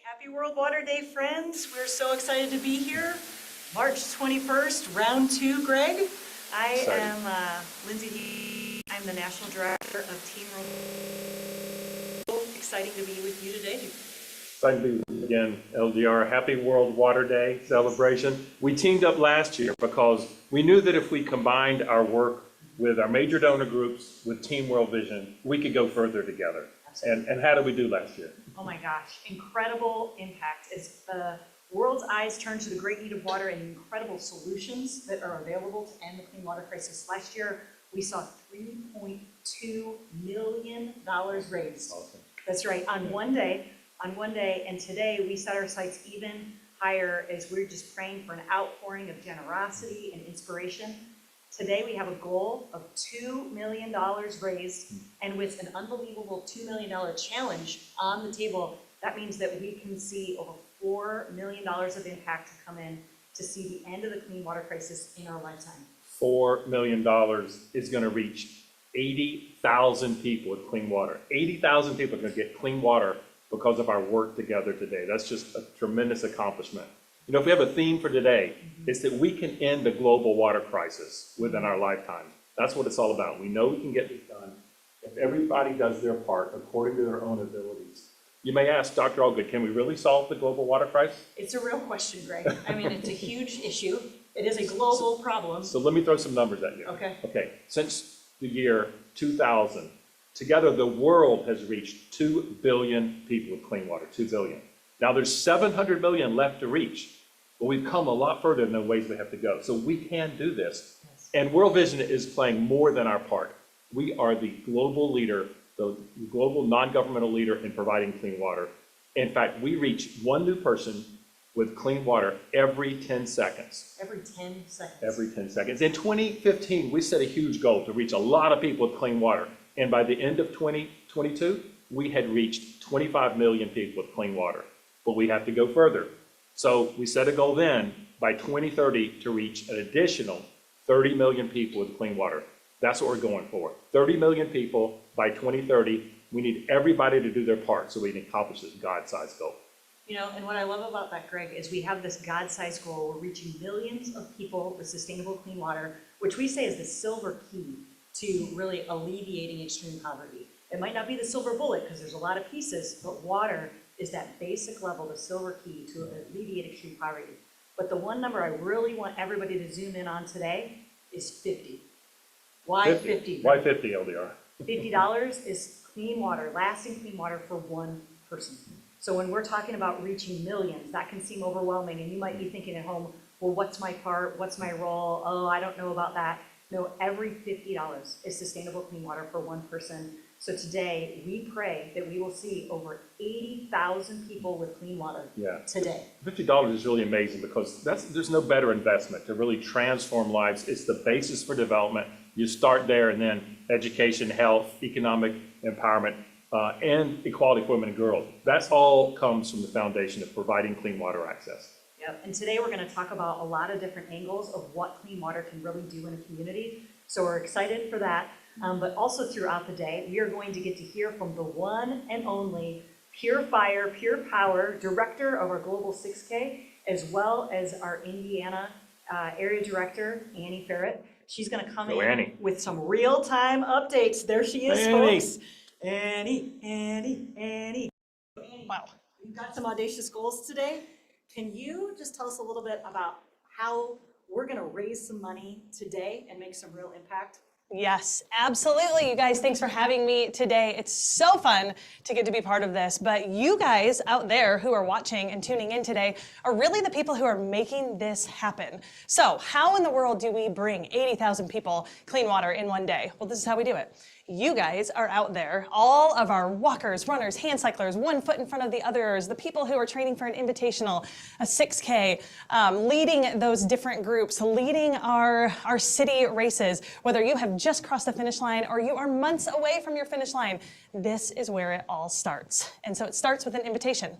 Happy World Water Day, friends. We're so excited to be here. March 21st, round 2, Greg. I am Lyndsey Deane. I'm the National Director of Team World. Exciting to be with you today. Exciting to be with you again, LDR. Happy World Water Day celebration. We teamed up last year because we knew that if we combined our work with our major donor groups with Team World Vision, we could go further together. And how did we do last year? Oh my gosh, incredible impact. As the world's eyes turn to the great need of water and the incredible solutions that are available to end the clean water crisis. Last year, we saw $3.2 million raised. Awesome. That's right, on one day, and today we set our sights even higher as we're just praying for an outpouring of generosity and inspiration. Today we have a goal of $2 million raised, and with an unbelievable $2 million challenge on the table, that means that we can see over $4 million of impact to come in to see the end of the clean water crisis in our lifetime. $4 million is going to reach 80,000 people with clean water. 80,000 people are going to get clean water because of our work together today. That's just a tremendous accomplishment. You know, if we have a theme for today, it's that we can end the global water crisis within our lifetime. That's what it's all about. We know we can get this done if everybody does their part according to their own abilities. You may ask, Dr. Allgood, can we really solve the global water crisis? It's a real question, Greg. I mean, it's a huge issue. It is a global problem. So let me throw some numbers at you. Okay. Okay, since the year 2000, together the world has reached 2 billion people with clean water, 2 billion. Now there's 700 million left to reach, but we've come a lot further in the ways we have to go. So we can do this. Yes. And World Vision is playing more than our part. We are the global leader, the global non-governmental leader in providing clean water. In fact, we reach one new person with clean water every 10 seconds. Every 10 seconds. Every 10 seconds. In 2015, we set a huge goal to reach a lot of people with clean water. And by the end of 2022, we had reached 25 million people with clean water. But we have to go further. So we set a goal then by 2030 to reach an additional 30 million people with clean water. That's what we're going for. 30 million people by 2030. We need everybody to do their part so we can accomplish this God-sized goal. You know, and what I love about that, Greg, is we have this God-sized goal. We're reaching millions of people with sustainable clean water, which we say is the silver key to really alleviating extreme poverty. It might not be the silver bullet because there's a lot of pieces, but water is that basic level, the silver key to alleviate extreme poverty. But the one number I really want everybody to zoom in on today is 50. Why 50? Why 50, LDR? $50 is clean water, lasting clean water for one person. So when we're talking about reaching millions, that can seem overwhelming, and you might be thinking at home, well, what's my part? What's my role? Oh, I don't know about that. No, every $50 is sustainable clean water for one person. So today, we pray that we will see over 80,000 people with clean water today. $50 is really amazing because there's no better investment to really transform lives. It's the basis for development. You start there, and then education, health, economic empowerment, and equality for women and girls. That all comes from the foundation of providing clean water access. Yep. And today we're going to talk about a lot of different angles of what clean water can really do in a community. So we're excited for that. But also throughout the day, we are going to get to hear from the one and only Pure Fire, Pure Power Director of our Global 6K, as well as our Indiana Area Director, Annie Ferret. She's going to come in with some real-time updates. There she is, folks. Annie. Wow. We've got some audacious goals today. Can you just tell us a little bit about how we're going to raise some money today and make some real impact? Yes, absolutely. You guys, thanks for having me today. It's so fun to get to be part of this. But you guys out there who are watching and tuning in today are really the people who are making this happen. So how in the world do we bring 80,000 people clean water in one day? Well, this is how we do it. You guys are out there, all of our walkers, runners, hand cyclers, one foot in front of the others, the people who are training for an invitational, a 6K, leading those different groups, leading our city races, whether you have just crossed the finish line or you are months away from your finish line, this is where it all starts. And so it starts with an invitation.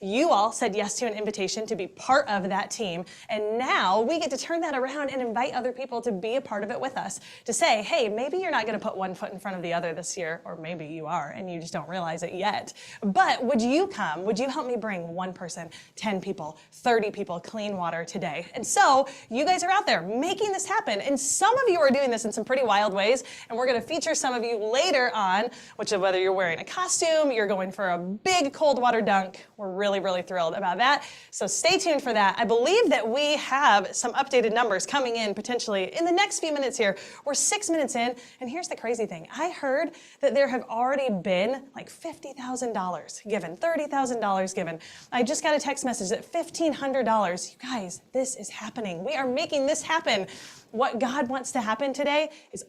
You all said yes to an invitation to be part of that team, and now we get to turn that around and invite other people to be a part of it with us, to say, hey, maybe you're not going to put one foot in front of the other this year, or maybe you are and you just don't realize it yet. But would you come? Would you help me bring one person, 10 people, 30 people clean water today? And so you guys are out there making this happen, and some of you are doing this in some pretty wild ways, and we're going to feature some of you later on, which is whether you're wearing a costume, you're going for a big cold water dunk. We're really, really thrilled about that. So stay tuned for that. I believe that we have some updated numbers coming in potentially in the next few minutes here. We're 6 minutes in, and here's the crazy thing. I heard that there have already been like $50,000 given, $30,000 given. I just got a text message that $1,500. You guys, this is happening. We are making this happen. What God wants to happen today is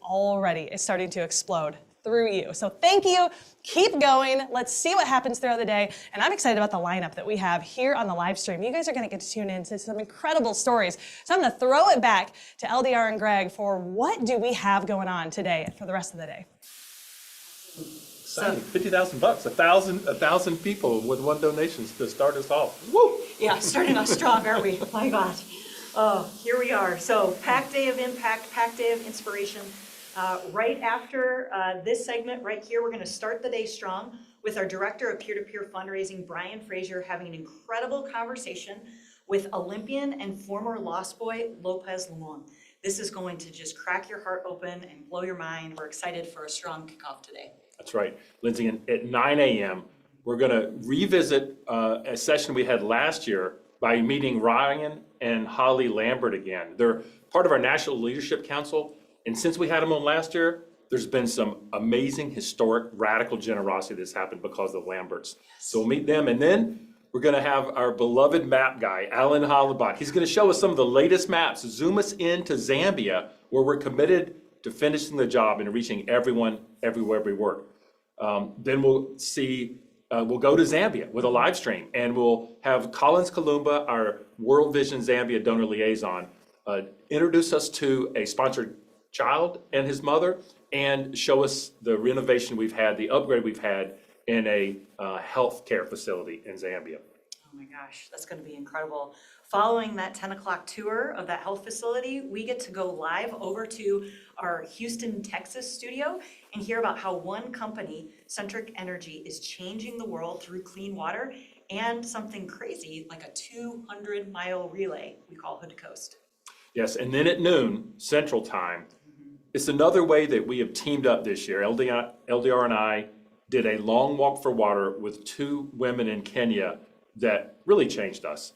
starting to explode through you. So thank you. Keep going. Let's see what happens throughout the day. And I'm excited about the lineup that we have here on the live stream. You guys are going to get to tune in to some incredible stories. So I'm going to throw it back to LDR and Greg for what do we have going on today for the rest of the day. Exciting. $50,000, 1,000 people with one donation to start us off. Woo! Yeah, starting off strong, aren't we? My gosh. Oh, here we are. So packed day of impact, packed day of inspiration. Right after this segment right here, we're going to start the day strong with our director of peer-to-peer fundraising, Brian Frazier, having an incredible conversation with Olympian and former Lost Boy, Lopez Lomong. This is going to just crack your heart open and blow your mind. We're excited for a strong kickoff today. That's right, Lyndsey. At 9 a.m., we're going to revisit a session we had last year by meeting Ryan and Holly Lambert again. They're part of our National Leadership Council. And since we had them on last year, there's been some amazing, historic, radical generosity that's happened because of the Lamberts. So we'll meet them. And then we're going to have our beloved map guy, Alan Hollabach. He's going to show us some of the latest maps, zoom us into Zambia, where we're committed to finishing the job and reaching everyone, everywhere we work. Then we'll go to Zambia with a live stream, and we'll have Collins Kalumba, our World Vision Zambia donor liaison, introduce us to a sponsored child and his mother, and show us the renovation we've had, the upgrade we've had in a health care facility in Zambia. Oh my gosh, that's going to be incredible. Following that 10 o'clock tour of that health facility, we get to go live over to our Houston, Texas studio and hear about how one company, Centric Energy, is changing the world through clean water and something crazy like a 200-mile relay we call Hood to Coast. Yes, and then at noon, Central Time, it's another way that we have teamed up this year. LDR and I did a long walk for water with two women in Kenya that really changed us.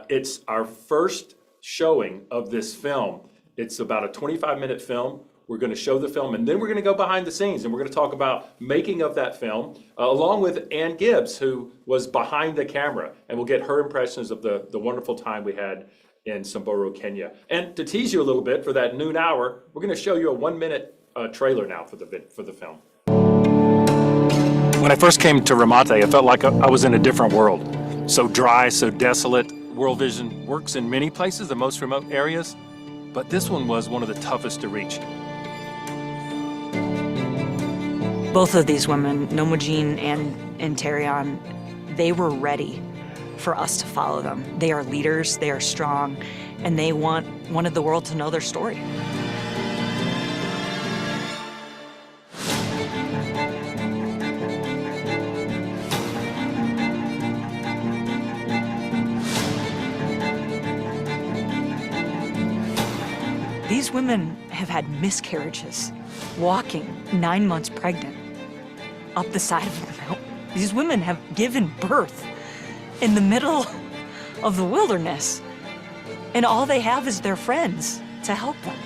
It's our first showing of this film. It's about a 25-minute film. We're going to show the film, and then we're going to go behind the scenes, and we're going to talk about making of that film, along with Ann Gibbs, who was behind the camera, and we'll get her impressions of the wonderful time we had in Samburu, Kenya. And to tease you a little bit for that noon hour, we're going to show you a 1-minute trailer now for the film. When I first came to Ramate, I felt like I was in a different world. So dry, so desolate. World Vision works in many places, the most remote areas, but this one was one of the toughest to reach. Both of these women, Nomojin and Terrion, they were ready for us to follow them. They are leaders, they are strong, and they wanted the world to know their story. These women have had miscarriages, walking 9 months pregnant up the side of the mountain. These women have given birth in the middle of the wilderness, and all they have is their friends to help them.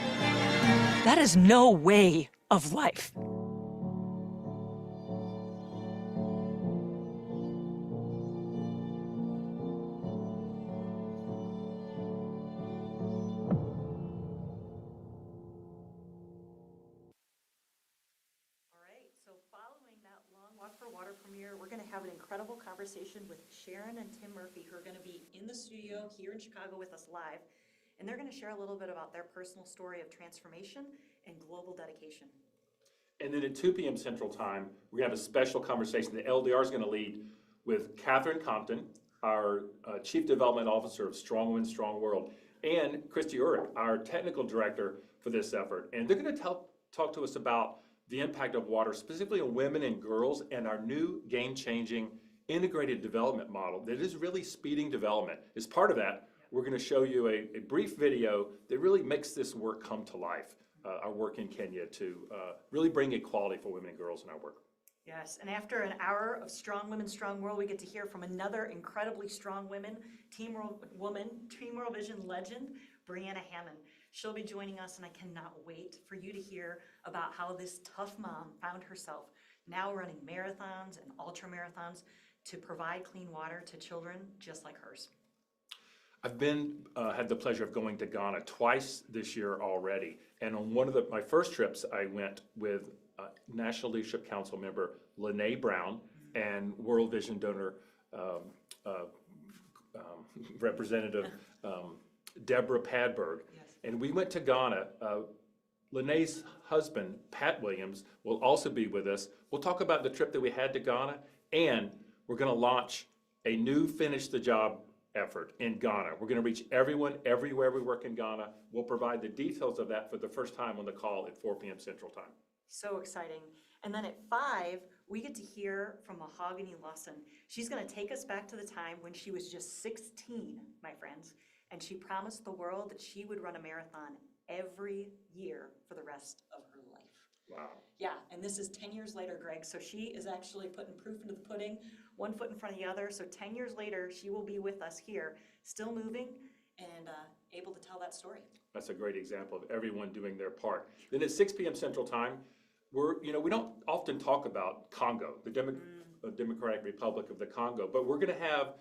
That is no way of life. We're going to have an incredible conversation with Sharon and Tim Murphy, who are going to be in the studio here in Chicago with us live, and they're going to share a little bit about their personal story of transformation and global dedication. And then at 2 p.m. Central Time, we're going to have a special conversation that LDR is going to lead with Catherine Compton, our Chief Development Officer of Strong Women, Strong World, and Christy Urich, our Technical Director for this effort. And they're going to talk to us about the impact of water, specifically on women and girls, and our new game-changing integrated development model that is really speeding development. As part of that, we're going to show you a brief video that really makes this work come to life, our work in Kenya to really bring equality for women and girls in our work. Yes, and after an hour of Strong Women, Strong World, we get to hear from another incredibly strong Team World Vision legend, Brianna Hammond. She'll be joining us, and I cannot wait for you to hear about how this tough mom found herself now running marathons and ultra marathons to provide clean water to children just like hers. I've had the pleasure of going to Ghana twice this year already, and on one of my first trips, I went with National Leadership Council member Lene Brown and World Vision donor Representative Deborah Padberg. Yes. And we went to Ghana. Lene's husband, Pat Williams, will also be with us. We'll talk about the trip that we had to Ghana, and we're going to launch a new Finish the Job effort in Ghana. We're going to reach everyone everywhere we work in Ghana. We'll provide the details of that for the first time on the call at 4 p.m. Central Time. So exciting. And then at 5, we get to hear from Mahogany Lawson. She's going to take us back to the time when she was just 16, my friends, and she promised the world that she would run a marathon every year for the rest of her life. Wow. Yeah, and this is 10 years later, Greg, so she is actually putting proof into the pudding, one foot in front of the other. So 10 years later, she will be with us here, still moving and able to tell that story. That's a great example of everyone doing their part. Then at 6 p.m. Central Time, we don't often talk about Congo, the Democratic Republic of the Congo, but we're going to have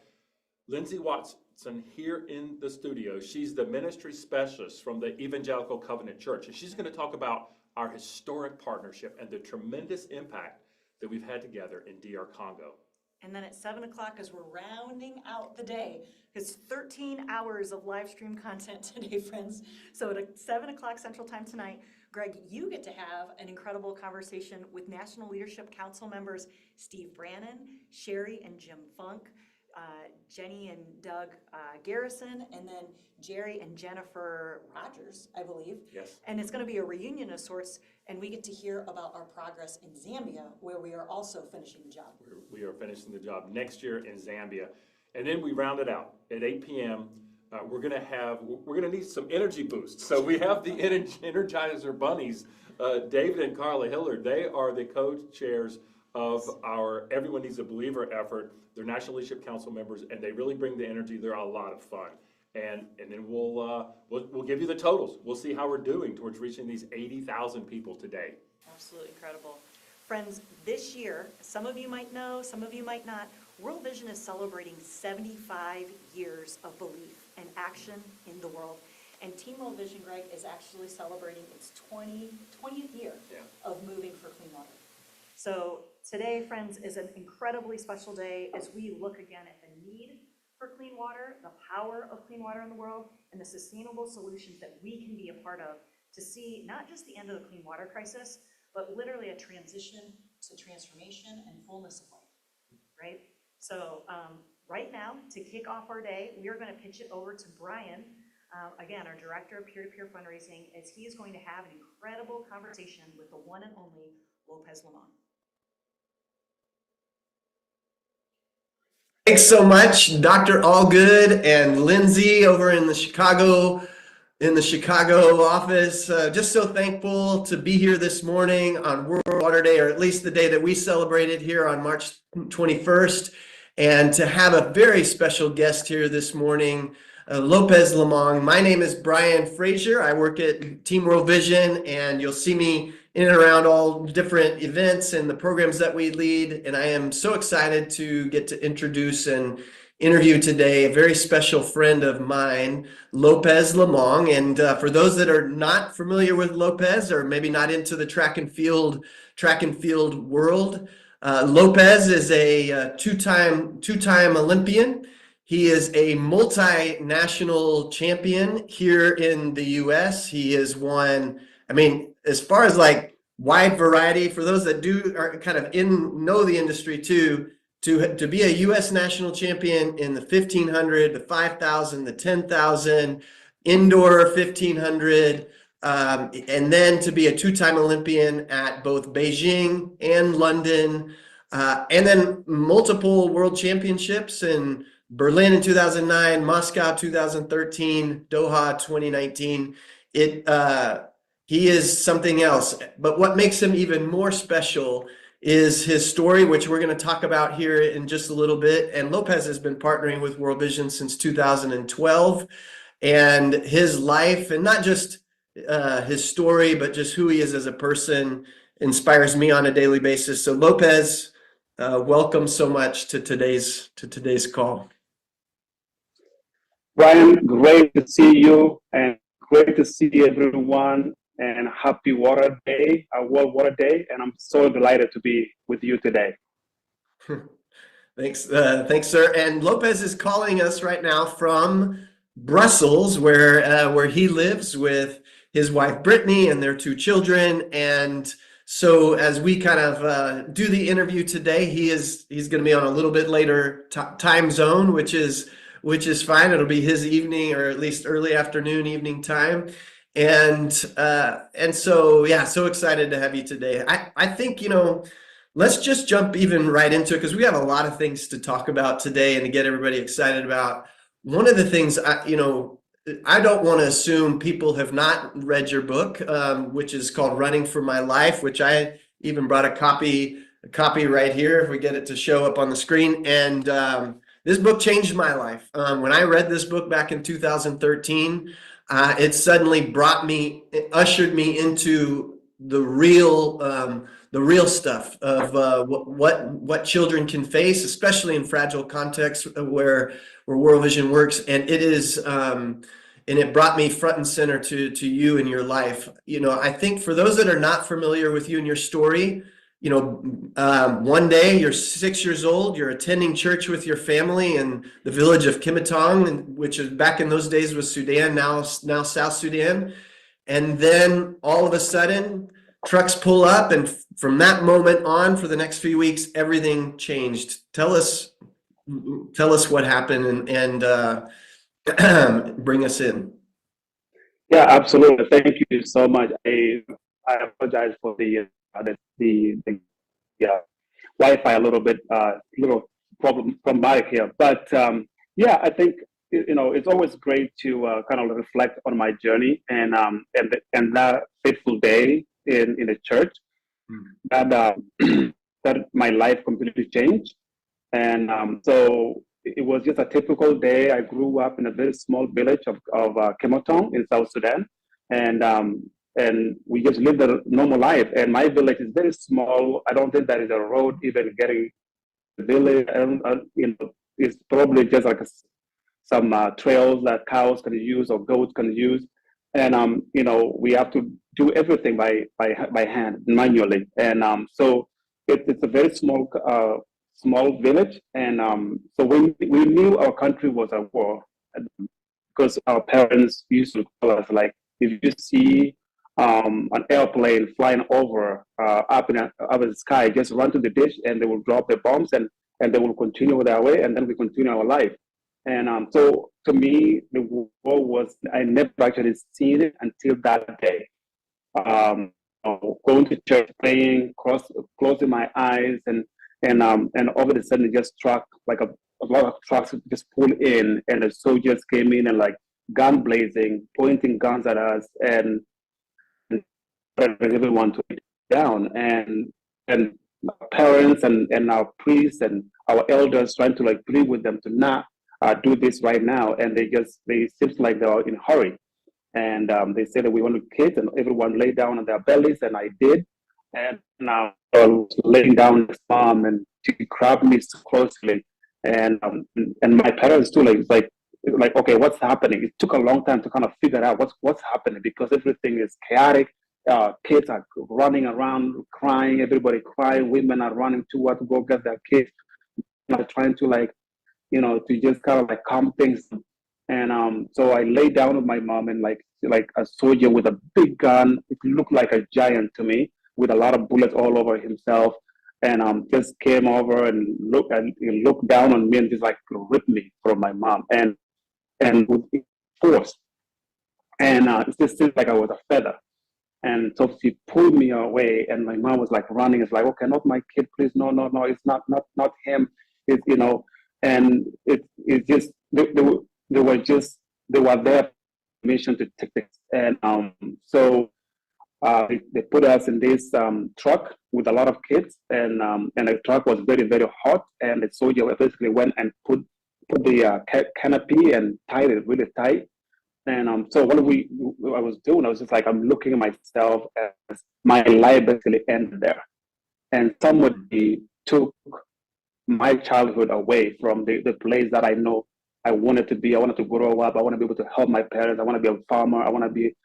Lyndsey Watson here in the studio. She's the ministry specialist from the Evangelical Covenant Church, and she's going to talk about our historic partnership and the tremendous impact that we've had together in DR Congo. And then at 7 o'clock, as we're rounding out the day, it's 13 hours of live stream content today, friends. So at 7 o'clock Central Time tonight, Greg, you get to have an incredible conversation with National Leadership Council members Steve Brannon, Sherry and Jim Funk, Jenny and Doug Garrison, and then Jerry and Jennifer Rogers, I believe. Yes. And it's going to be a reunion of sorts, and we get to hear about our progress in Zambia, where we are also finishing the job. We are finishing the job next year in Zambia. And then we round it out at 8 p.m. We're gonna need some energy boosts. So we have the Energizer Bunnies, David and Carla Hillard. They are the co-chairs of our Everyone Needs a Believer effort. They're National Leadership Council members, and they really bring the energy. They're a lot of fun. And then we'll give you the totals. We'll see how we're doing towards reaching these 80,000 people today. Absolutely incredible. Friends, this year, some of you might know, some of you might not, World Vision is celebrating 75 years of belief and action in the world. And Team World Vision, Greg, is actually celebrating its 20th year of moving for clean water. So today, friends, is an incredibly special day as we look again at the need for clean water, the power of clean water in the world, and the sustainable solutions that we can be a part of to see not just the end of the clean water crisis, but literally a transition to transformation and fullness of life, right? So right now, to kick off our day, we are going to pitch it over to Brian, again, our Director of Peer-to-Peer Fundraising, as he is going to have an incredible conversation with the one and only Lopez Lomong. Thanks so much, Dr. Allgood and Lyndsey over in the Chicago office. Just so thankful to be here this morning on World Water Day, or at least the day that we celebrated here on March 21st, and to have a very special guest here this morning, Lopez Lomong. My name is Brian Frazier. I work at Team World Vision, and you'll see me in and around all different events and the programs that we lead. And I am so excited to get to introduce and interview today a very special friend of mine, Lopez Lomong. And for those that are not familiar with Lopez, or maybe not into the track and field world, Lopez is a two-time Olympian. He is a multinational champion here in the U.S. He has won, as far as like wide variety, for those that are kind of know the industry too, to be a U.S. national champion in the 1500, the 5000, the 10,000, indoor 1500, and then to be a two-time Olympian at both Beijing and London, and then multiple world championships in Berlin in 2009, Moscow 2013, Doha 2019. He is something else. But what makes him even more special is his story, which we're going to talk about here in just a little bit. And Lopez has been partnering with World Vision since 2012. And his life, and not just his story, but just who he is as a person, inspires me on a daily basis. So Lopez, welcome so much to today's call. Brian, great to see you and great to see everyone, and happy Water Day, World Water Day, and I'm so delighted to be with you today. Thanks, sir. And Lopez is calling us right now from Brussels, where he lives with his wife Brittany and their two children. And so, as we kind of do the interview today, he's going to be on a little bit later time zone, which is fine. It'll be his evening, or at least early afternoon, evening time. And so, yeah, so excited to have you today. I think, let's just jump even right into it, because we have a lot of things to talk about today and to get everybody excited about. One of the things, I don't want to assume people have not read your book, which is called Running for My Life, which I even brought a copy right here, if we get it to show up on the screen. And this book changed my life. When I read this book back in 2013, it suddenly ushered me into the real stuff of what children can face, especially in fragile contexts where World Vision works. And it is, and it brought me front and center to you in your life. I think for those that are not familiar with you and your story, one day you're 6 years old, you're attending church with your family in the village of Kimitong, which is back in those days was Sudan, now South Sudan. And then all of a sudden, trucks pull up, and from that moment on, for the next few weeks, everything changed. Tell us what happened, and bring us in. Yeah, absolutely. Thank you so much. I apologize for the Wi-Fi a little bit, little problem from my here, but yeah, I think it's always great to kind of reflect on my journey and that fateful day in the church that that my life completely changed. And so it was just a typical day. I grew up in a very small village of Kematong in South Sudan, and we just lived a normal life. And my village is very small. I don't think there is a road even getting the village. It's probably just like some trails that cows can use or goats can use. And we have to do everything by hand, manually. And so it's a very small village. And so we knew our country was at war, because our parents used to tell us, like, if you see an airplane flying over up in the sky, just run to the dish, and they will drop the bombs, and they will continue their way, and then we continue our life. And so to me, the war was, I never actually seen it until that day. Going to church, praying, closing my eyes, and all of a sudden it just struck, like a lot of trucks just pulled in, and the soldiers came in and, like, gun blazing, pointing guns at us, and everyone to it down. And our parents and our priests and our elders trying to, like, plead with them to not do this right now. And they seems like they were in a hurry. And they said that we wanted kids, and everyone laid down on their bellies, and I did. And now I was laying down with mom, and she grabbed me so closely. And my parents too, like, okay, what's happening? It took a long time to kind of figure out what's happening, because everything is chaotic. Kids are running around crying, everybody crying, women are running to go get their kids, trying to, like, to just kind of, like, calm things. And so I lay down with my mom, and like a soldier with a big gun. It looked like a giant to me, with a lot of bullets all over himself. and just came over and looked down on me and just like ripped me from my mom and with force. And it just seemed like I was a feather. And so she pulled me away, and my mom was like running. It's like, okay, not my kid, please, no, no, no, it's not him. It's and it just they were there mission to take this, and so they put us in this truck with a lot of kids, and the truck was very very hot, and the soldier basically went and put the canopy and tied it really tight. And so what I was doing, I was just like, I'm looking at myself as my life basically ended there. And somebody took my childhood away from the place that I know I wanted to be. I wanted to grow up. I want to be able to help my parents. I want to be a farmer. I want to be,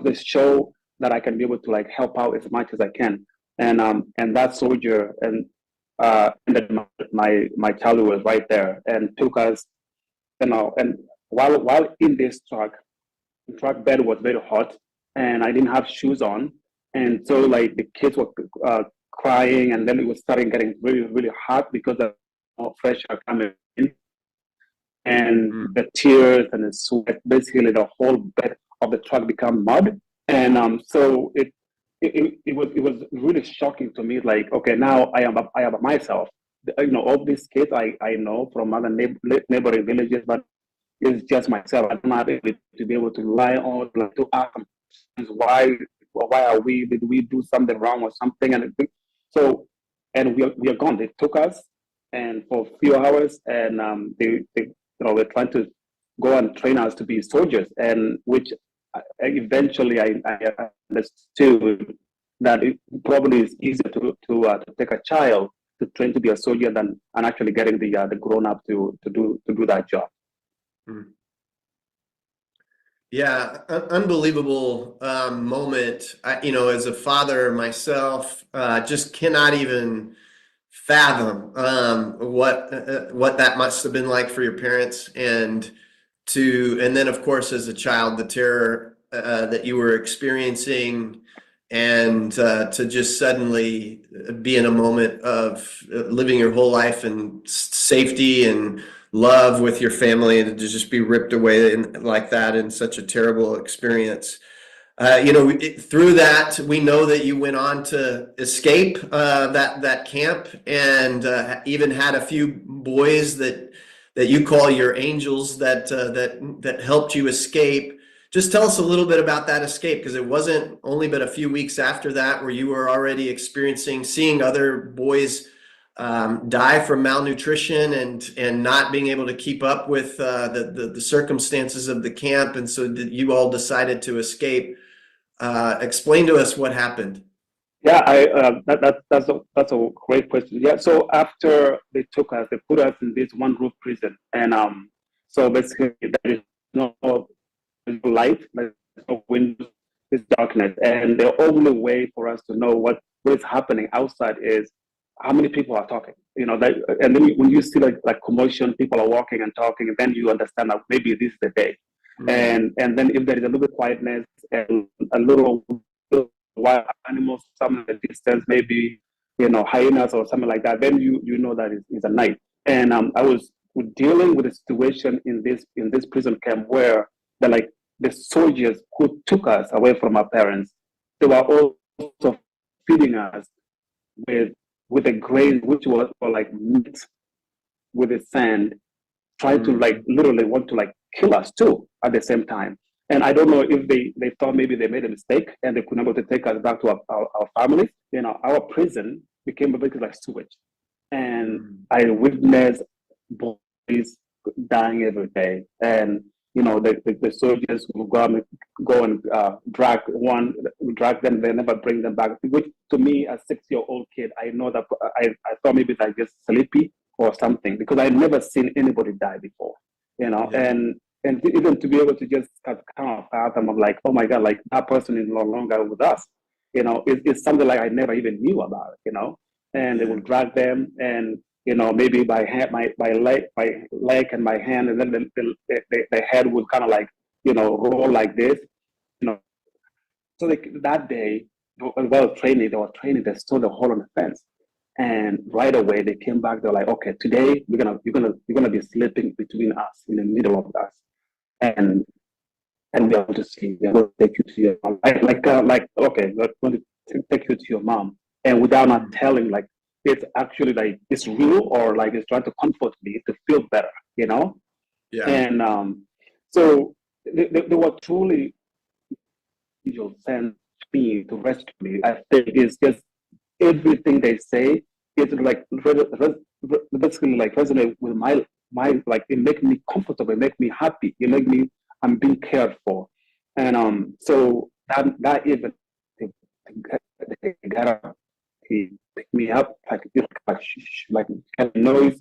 just show that I can be able to like help out as much as I can. And that soldier ended my childhood was right there and took us, and while in this truck, the truck bed was very hot, and I didn't have shoes on, and so like the kids were crying, and then it was starting getting really really hot because of fresh air coming in, and the tears and the sweat, basically the whole bed of the truck become mud, and so it was really shocking to me. Like, okay, now I am myself. All these kids I know from other neighboring villages, but it's just myself. I don't have it to be able to lie on, like, to ask them why did we do something wrong or something, and we are gone. They took us and for a few hours, and they were trying to go and train us to be soldiers, and which eventually I understood that it probably is easier to take a child to train to be a soldier than and actually getting the grown up to do that job. Yeah, unbelievable moment. As a father myself, just cannot even fathom what that must have been like for your parents, and then of course as a child, the terror that you were experiencing, and to just suddenly be in a moment of living your whole life in safety and love with your family, and to just be ripped away like that in such a terrible experience. Through that, we know that you went on to escape that camp, and even had a few boys that you call your angels that helped you escape. Just tell us a little bit about that escape, because it wasn't only but a few weeks after that where you were already seeing other boys die from malnutrition and not being able to keep up with the circumstances of the camp, and so you all decided to escape. Explain to us what happened. Yeah, that's a great question. Yeah, so after they took us, they put us in this one roof prison, and so basically there is no light, there's no windows, it's darkness, and the only way for us to know what is happening outside is how many people are talking. And then when you see like commotion, people are walking and talking, and then you understand that maybe this is the day. And then if there is a little bit quietness and a little wild animals, some in the distance, maybe hyenas or something like that, then you know that it's a night. And I was dealing with a situation in this prison camp where the soldiers who took us away from our parents, they were also feeding us with the grain, which was like meat with the sand, trying to literally want to kill us too at the same time. And I don't know if they thought maybe they made a mistake and they could not able to take us back to our families. Our prison became a bit like sewage. And I witnessed boys dying every day. And the soldiers will go and drag them, they never bring them back. Which to me, a 6-year-old kid, I know that I thought maybe they're just sleepy or something, because I've never seen anybody die before, and even to be able to just kind of fathom of like, oh my God, like that person is no longer with us, it's something like I never even knew about, and they will drag them, and maybe by leg and my hand, and then the head would kind of roll like this, So that day, while training, they stole the hole on the fence. And right away they came back. They're like, okay, today you're gonna be sleeping between us, in the middle of us, and we are going to see. We are going to take you to your mom. Like okay, we're going to take you to your mom, and without not telling, like it's actually like it's real, or like it's trying to comfort me to feel better, you know. Yeah. And so they were truly angels sent me to rescue me. I think it's just everything they say is like basically like resonate with my like it make me comfortable, it make me happy, it make me I'm being cared for. And so that even they got up, he picked me up like kind of noise.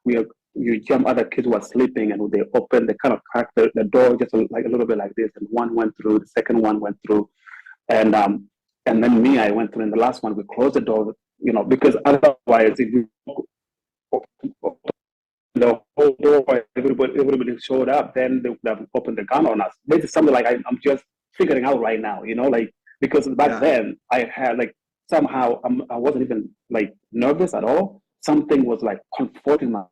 We are you jump other kids were sleeping, and they opened, they kind of cracked the door just like a little bit like this, and one went through, the second one went through, and then me, I went through, and the last one we closed the door, you know, because otherwise if you open the whole door, everybody showed up, then they would have opened the gun on us. This is something like I'm just figuring out right now, you know, like because back then I had like somehow I wasn't even like nervous at all. Something was like comforting my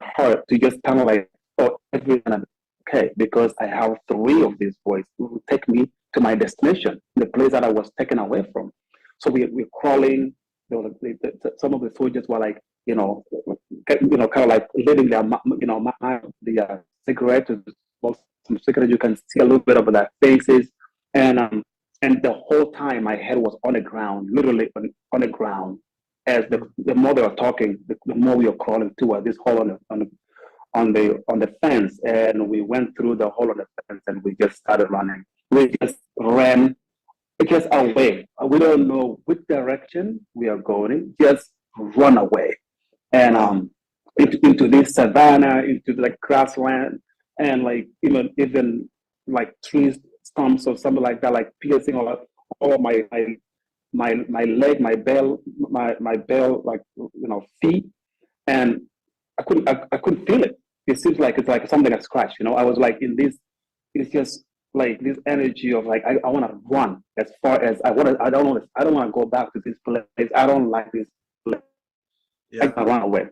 heart to just kind of like, oh, everything okay, because I have three of these boys who will take me to my destination, the place that I was taken away from. So we're crawling. Some of the soldiers were like, kind of like letting their, the cigarette, some cigarette. You can see a little bit of their faces, and the whole time my head was on the ground, literally on the ground. As the more they were talking, the more we were crawling toward this hole on the fence, and we went through the hole on the fence, and we just started running. We just ran, just away. We don't know which direction we are going. Just run away, and into this savannah, into like grassland, and like even like trees, stumps or something like that, like piercing all my leg, my bell, like feet, and I couldn't feel it. It seems like it's like something that scratched. I was like in this. It's just like this energy of like I want to run as far as I want to. I don't want to go back to this place. I don't like this place. I can run away.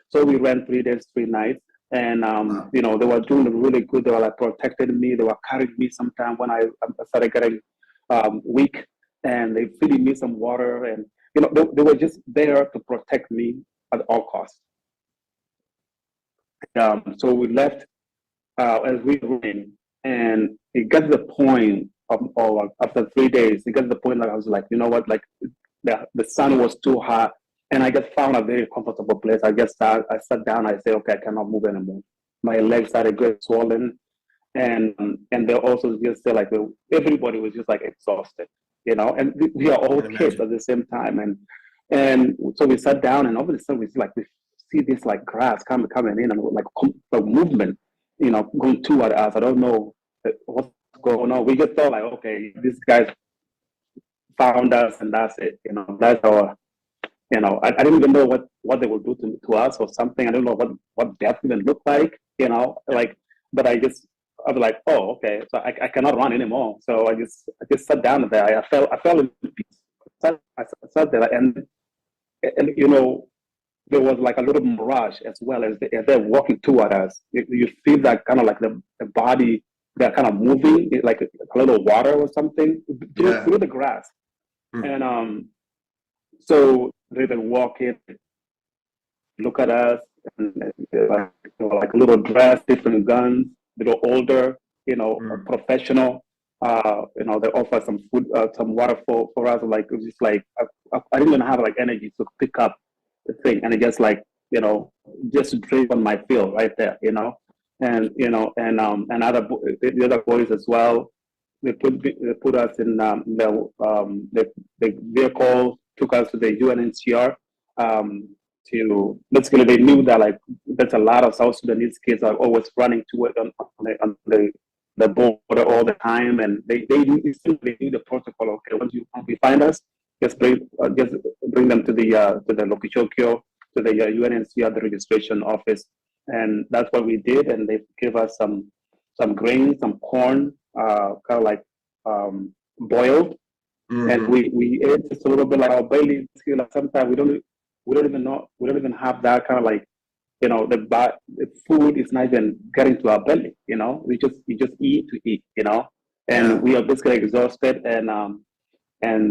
So we ran 3 days, 3 nights, and they were doing really good. They were like protecting me. They were carrying me sometime when I started getting weak, and they feeding me some water, and they were just there to protect me at all costs. So we left as we ran, and it got to the point of after 3 days, it got to the point that I was like, you know what, like the sun was too hot, and I just found a very comfortable place. I sat down. I said, okay, I cannot move anymore. My legs started getting swollen, and they also just like everybody was just like exhausted, and we are all kids at the same time, and so we sat down, and all of a sudden we see this like grass coming in, and like a movement, going toward us. I don't know what's going on. We just thought like, okay, these guys found us, and that's it. That's our. I didn't even know what they would do to us or something. I don't know what death even looked like. But I was like, oh, okay. So I cannot run anymore. So I just sat down there. I fell in peace. I sat there, and there was like a little mirage as well as they're walking toward us. You feel that kind of like the body, they're kind of moving, like a little water or something through the grass. And so they walk in, look at us, and like a little dress, different guns, a little older, professional. They offer some food, some water for us. Like it was just like I didn't even have like energy to pick up the thing, and it just like just drink on my field right there, and the other boys as well. They put us in the vehicle, took us to the UNHCR. To basically, they knew that like there's a lot of South Sudanese kids are always running to it on the border all the time, and they knew the protocol. Okay, once you find us, just bring them to the Lokichokyo, to the UNHCR, the registration office, and that's what we did. And they gave us some grain, some corn, kind of like boiled, And we ate just a little bit like our belly. Like sometimes we don't even know, we don't even have that kind of like, the food is not even getting to our belly. We just eat to eat. And we are basically exhausted. And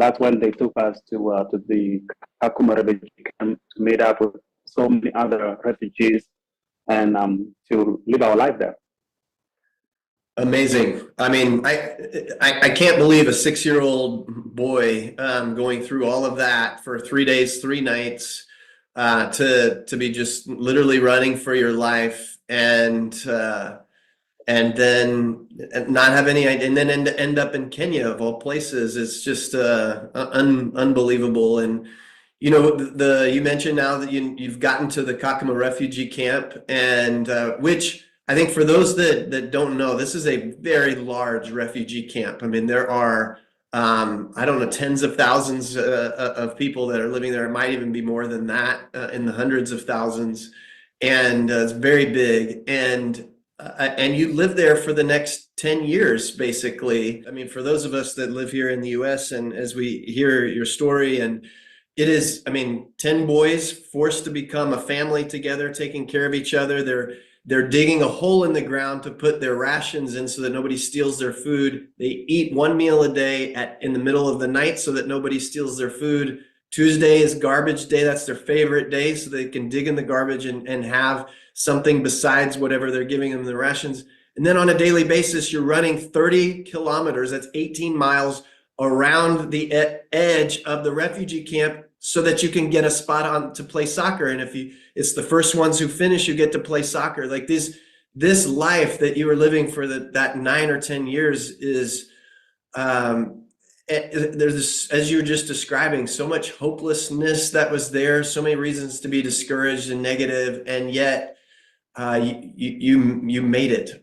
that's when they took us to the Kakuma refugee camp, made up with so many other refugees, and to live our life there. Amazing. I mean, I can't believe a 6-year-old boy going through all of that for 3 days, 3 nights, to be just literally running for your life, and then not have any idea, and then end up in Kenya of all places. It's just unbelievable. And you mentioned now that you've gotten to the Kakuma refugee camp, and which I think for those that don't know, this is a very large refugee camp. I mean, there are I don't know, tens of thousands of people that are living there. It might even be more than that, in the hundreds of thousands, and it's very big. And you live there for the next 10 years, basically. I mean, for those of us that live here in the US, and as we hear your story, and it is, I mean, 10 boys forced to become a family together, taking care of each other. They're digging a hole in the ground to put their rations in so that nobody steals their food. They eat 1 meal a day in the middle of the night so that nobody steals their food. Tuesday is garbage day. That's their favorite day, so they can dig in the garbage and have something besides whatever they're giving them the rations. And then on a daily basis, you're running 30 kilometers, that's 18 miles, around the edge of the refugee camp so that you can get a spot on to play soccer. And if it's the first ones who finish, you get to play soccer. Like this life that you were living for that 9 or 10 years is, there's this, as you were just describing, so much hopelessness that was there, so many reasons to be discouraged and negative, and yet you made it.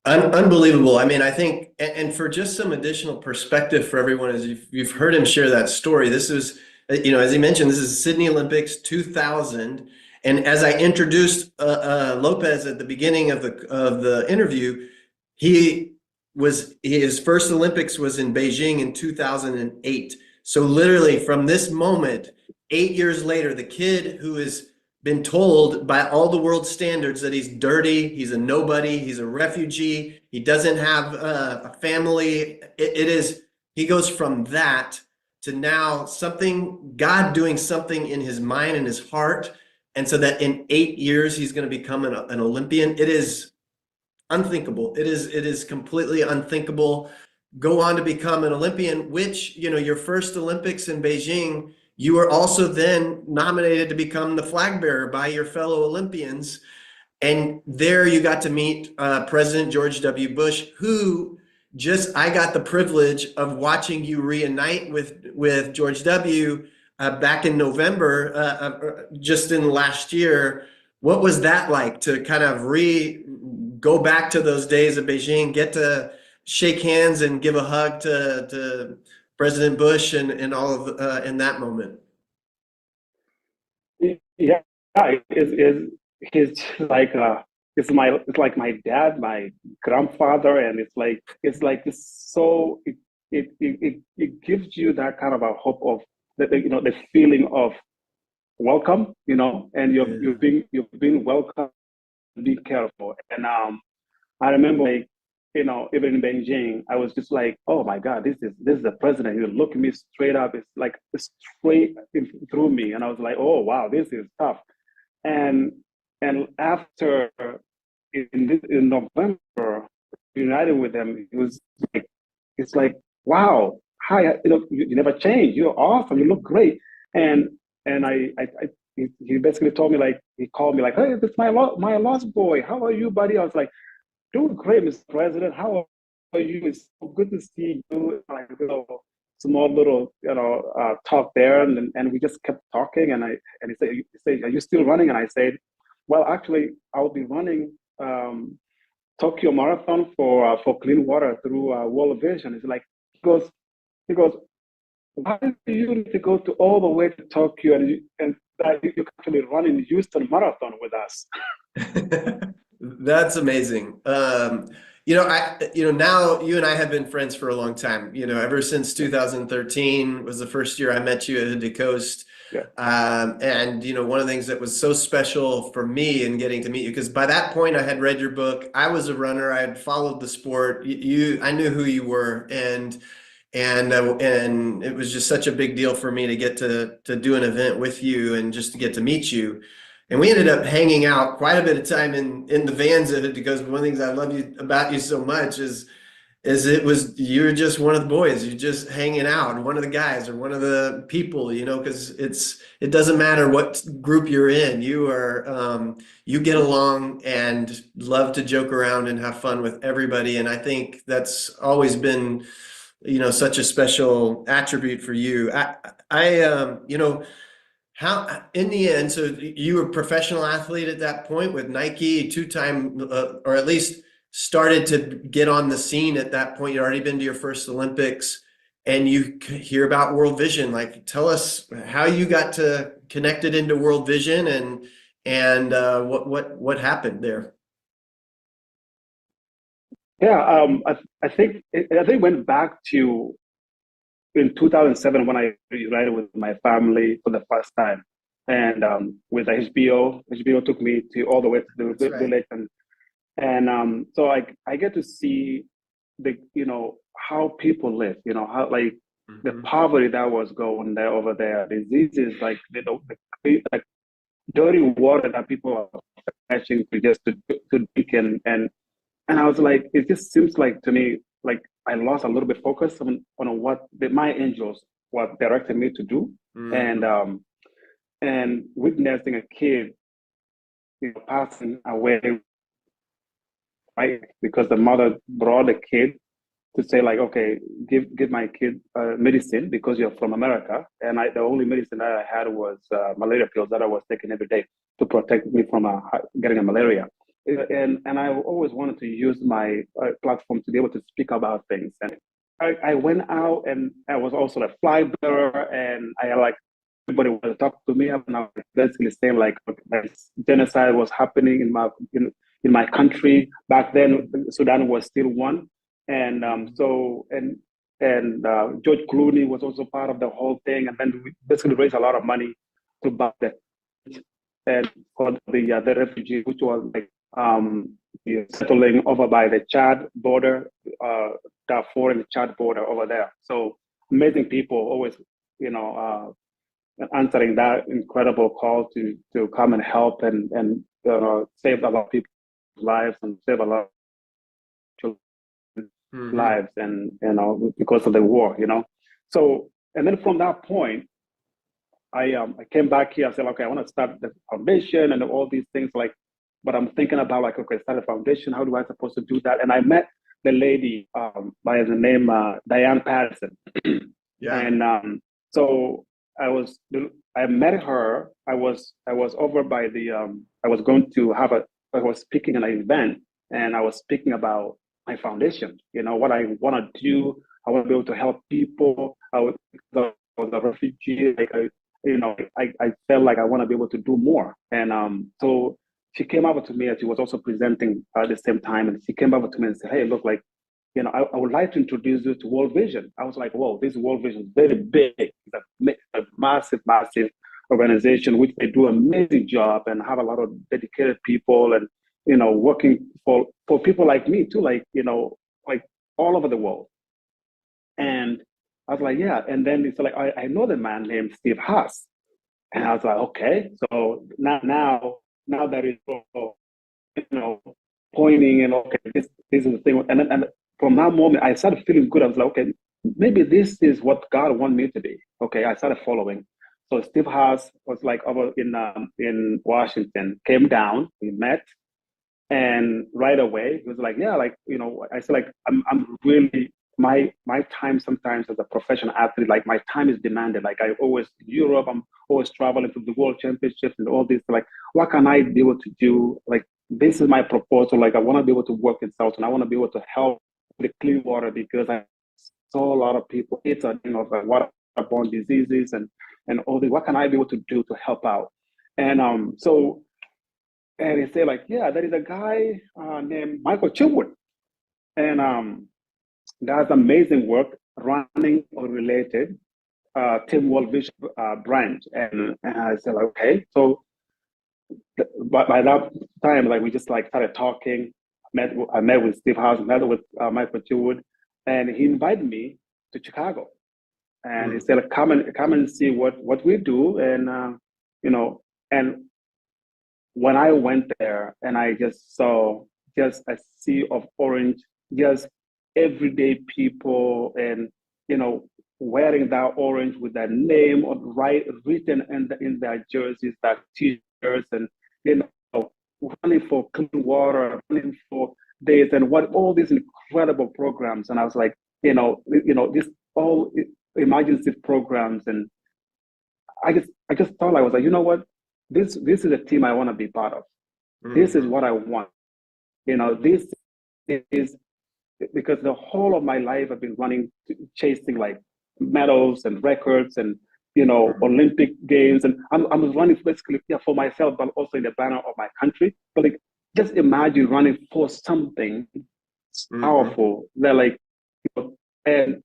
Unbelievable. I mean, I think, and for just some additional perspective for everyone, as you've heard him share that story, this is, as he mentioned, this is Sydney Olympics 2000. And as I introduced Lopez at the beginning of the interview, his first Olympics was in Beijing in 2008. So literally from this moment, 8 years later, the kid who has been told by all the world standards that he's dirty, he's a nobody, he's a refugee, he doesn't have a family. He goes from that to now God doing something in his mind and his heart. And so that in 8 years, he's going to become an Olympian. It is unthinkable. It is completely unthinkable. Go on to become an Olympian, which, your first Olympics in Beijing, you were also then nominated to become the flag bearer by your fellow Olympians. And there you got to meet President George W. Bush, who I got the privilege of watching you reunite with George W. Back in November, just in last year. What was that like to kind of go back to those days of Beijing, get to shake hands and give a hug to President Bush and all of in that moment? Yeah, it's like it's like my dad, my grandfather, and it gives you that kind of a hope of the feeling of welcome, and you're being welcome, be careful. And I remember, even in Beijing, I was just like, oh my God, this is the president. He looked me straight up. It's like straight through me. And I was like, oh wow, this is tough. And after in November, united with them, it's like, wow, hi, you never changed. You're awesome. You look great. And he basically told me, like, he called me like, hey, this is my lost boy. How are you, buddy? I was like, doing great, Mr. President. How are you? It's so good to see you. Like, small little, talk there, and we just kept talking. And he said, are you still running? And I said, well, actually, I'll be running Tokyo Marathon for clean water through World Vision. It's like, he goes, why do you need to go all the way to Tokyo and that you can actually run in Houston Marathon with us? That's amazing. Now you and I have been friends for a long time. Ever since 2013 was the first year I met you at Hood to Coast. Yeah. And one of the things that was so special for me in getting to meet you, because by that point I had read your book. I was a runner. I had followed the sport. I knew who you were, and it was just such a big deal for me to get to do an event with you and just to get to meet you. And we ended up hanging out quite a bit of time in the vans of it, because one of the things I love about you so much is you were just one of the boys. You're just hanging out, one of the guys or one of the people, because it doesn't matter what group you're in. You get along and love to joke around and have fun with everybody. And I think that's always been, such a special attribute for you. How, in the end, so you were a professional athlete at that point with Nike, two-time, or at least started to get on the scene at that point. You'd already been to your first Olympics, and you hear about World Vision. Like, tell us how you got connected into World Vision, and what happened there. Yeah, I think it went back to in 2007 when I reunited with my family for the first time, and with HBO took me to all the way to the village, so I get to see how people live, how like the poverty that was going there over there, diseases like like dirty water that people are catching to drink, and I was like, it just seems like to me like I lost a little bit focus on what my angels were directing me to do, and witnessing a kid passing away, right? Because the mother brought the kid to say like, okay, give my kid medicine because you're from America, and the only medicine that I had was malaria pills that I was taking every day to protect me from getting a malaria. And I always wanted to use my platform to be able to speak about things. And I went out, and I was also a fly bearer, and I like everybody was talking to me, and I was basically saying like genocide was happening in my country back then. Sudan was still one, and George Clooney was also part of the whole thing, and then we basically raised a lot of money to buy and for the refugee, which was like settling over by the Chad border, Darfur and the Chad border over there. So amazing people always, answering that incredible call to come and help and save a lot of people's lives and save a lot of children's lives, and because of the war, So, and then from that point, I came back here. I said, okay, I want to start the foundation and all these things, but I'm thinking about like, okay, start a foundation. How do I supposed to do that? And I met the lady by the name Diane Patterson. Yeah. And so I met her. I was over by I was going to I was speaking at an event, and I was speaking about my foundation, what I want to do. I want to be able to help people. I was a refugee. I felt like I want to be able to do more. And so she came over to me, and she was also presenting at the same time. And she came over to me and said, hey, look, I would like to introduce you to World Vision. I was like, whoa, this World Vision is very big. It's a massive, massive organization, which they do an amazing job and have a lot of dedicated people and, working for people like me too, like all over the world. And I was like, yeah. And then it's like, I know the man named Steve Haas. And I was like, okay. So now that is, pointing and okay, this is the thing. And from that moment, I started feeling good. I was like, okay, maybe this is what God wants me to be. Okay, I started following. So Steve Haas was like over in Washington, came down, we met, and right away he was like, yeah, I said like I'm really my time sometimes as a professional athlete, like my time is demanded. Like I always in Europe, I'm always traveling to the world championships and all this. Like, what can I be able to do? Like, this is my proposal. Like, I want to be able to work in South, and I want to be able to help with clean water, because I saw a lot of people, it's waterborne diseases and all this. What can I be able to do to help out? And and he said like, yeah, there is a guy named Michael Chilwood. and does amazing work running or related Team World Vision branch. And I said, okay. So by that time, like we just like started talking. I met with Steve House, met with Michael Jewwood, and he invited me to Chicago. And he said, come and see what we do. And you know, and when I went there and I just saw just a sea of orange, just everyday people, and you know, wearing that orange with that name written in their jerseys, that t-shirts, and you know, running for clean water, running for days, and what all these incredible programs. And I was like, this all emergency programs, and I just thought, I was like, you know what, this is a team I want to be part of. This is what I want. This is because the whole of my life I've been chasing like medals and records and Olympic games, and I'm running basically for myself, but also in the banner of my country. But like, just imagine running for something powerful that and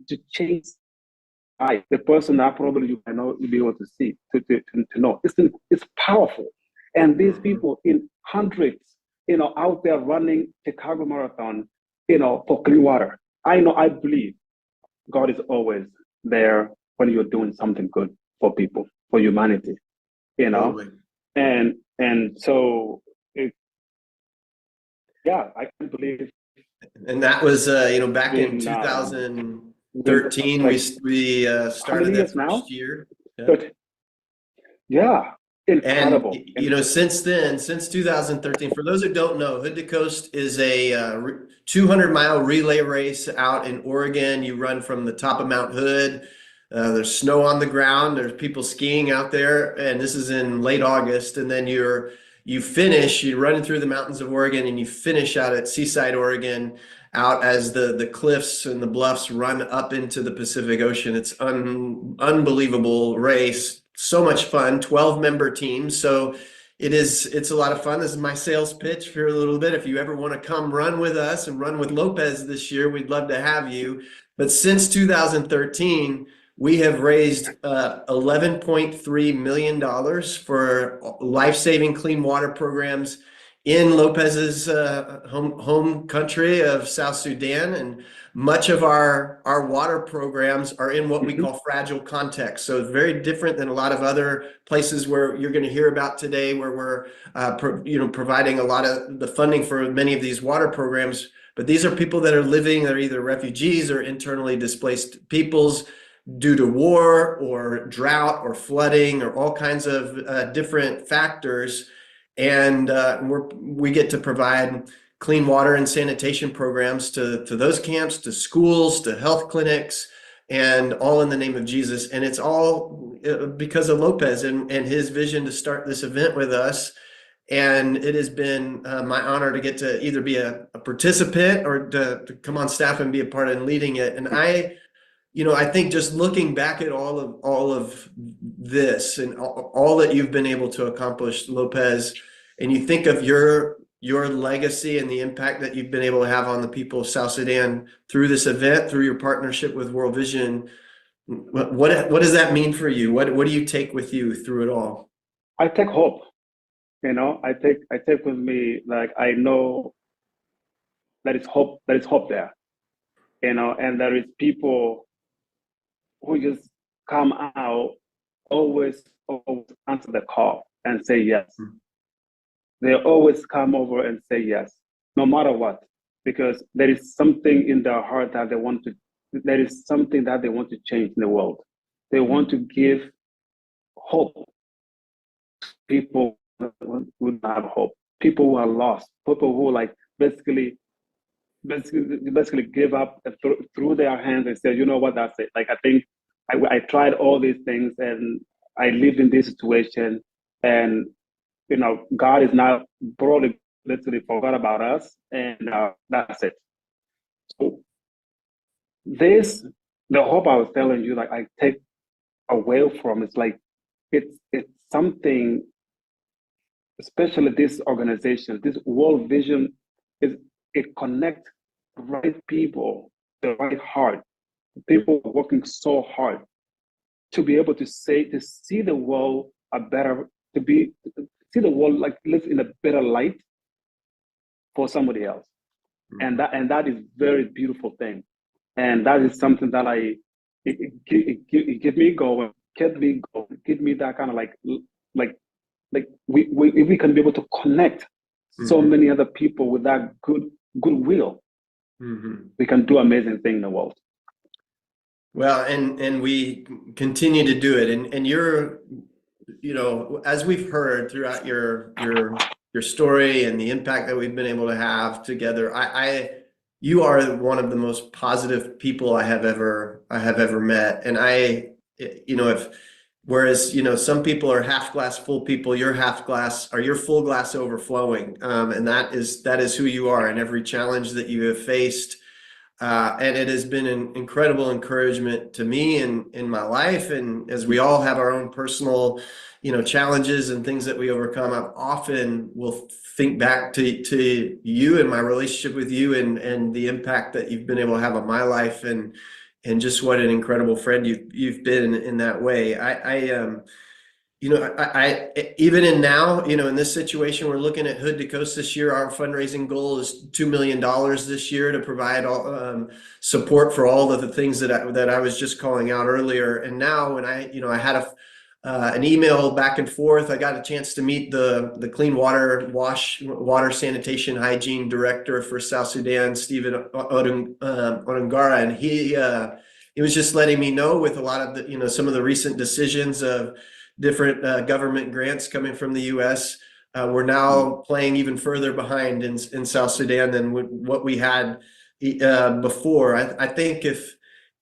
to change the person that probably you might not be able to see to know. It's powerful, and these people in hundreds, out there running Chicago Marathon, for clean water. I believe God is always there when you're doing something good for people, for humanity, Totally. and so I can believe. And that was, back in In 2013, we started that first year. Yeah. But yeah, incredible. And, since then, since 2013, for those who don't know, Hood to Coast is a 200-mile relay race out in Oregon. You run from the top of Mount Hood. There's snow on the ground. There's people skiing out there. And this is in late August. And then you're running through the mountains of Oregon, and you finish out at Seaside, Oregon, out as the cliffs and the bluffs run up into the Pacific Ocean. It's unbelievable race. So much fun, 12-member teams. So it's a lot of fun. This is my sales pitch for a little bit. If you ever want to come run with us and run with Lopez this year, we'd love to have you. But since 2013, we have raised $11.3 million for life-saving clean water programs in Lopez's home country of South Sudan. And much of our water programs are in what we call fragile context. So it's very different than a lot of other places where you're going to hear about today, where we're providing a lot of the funding for many of these water programs. But these are people that are they're either refugees or internally displaced peoples due to war or drought or flooding or all kinds of different factors. And we get to provide clean water and sanitation programs to those camps, to schools, to health clinics, and all in the name of Jesus. And it's all because of Lopez and his vision to start this event with us. And it has been my honor to get to either be a participant or to come on staff and be a part of leading it. And I think just looking back at all of this and all that you've been able to accomplish, Lopez, and you think of your legacy and the impact that you've been able to have on the people of South Sudan through this event, through your partnership with World Vision, what does that mean for you? What do you take with you through it all? I take hope. I take with me, like, I know that is hope there. And there is people who just come out, always answer the call and say yes. They always come over and say yes, no matter what, because there is something in their heart that there is something that they want to change in the world. They want to give hope to people who don't have hope, people who are lost, people who basically give up through their hands and say, you know what, that's it. Like, I think I tried all these things and I lived in this situation, and God is now probably literally forgot about us, and that's it. So the hope I was telling you, like, I take away from, it's like it's something, especially this organization, this World Vision, it connects right people, the right heart, people working so hard to be able to see the world a better, see the world like live in a better light for somebody else. And that is very beautiful thing. And that is something that it give me going, kept me going, give me that kind of like if we can be able to connect so many other people with that goodwill, we can do amazing things in the world. Well, and we continue to do it. And you're, as we've heard throughout your story and the impact that we've been able to have together, you are one of the most positive people I have ever met. And whereas, some people are half glass full people, you're full glass overflowing. And that is who you are, and every challenge that you have faced. And it has been an incredible encouragement to me in my life. And as we all have our own personal, challenges and things that we overcome, I often will think back to you and my relationship with you, and the impact that you've been able to have on my life, and just what an incredible friend you've been in that way. I even in now, in this situation, we're looking at Hood to Coast this year. Our fundraising goal is $2 million this year to provide all support for all of the things that I was just calling out earlier. And now, when I had an email back and forth, I got a chance to meet the clean water sanitation hygiene director for South Sudan, Stephen Odungara, and he was just letting me know, with a lot of the some of the recent decisions of different government grants coming from the U.S. We're now playing even further behind in South Sudan than what we had before. I think if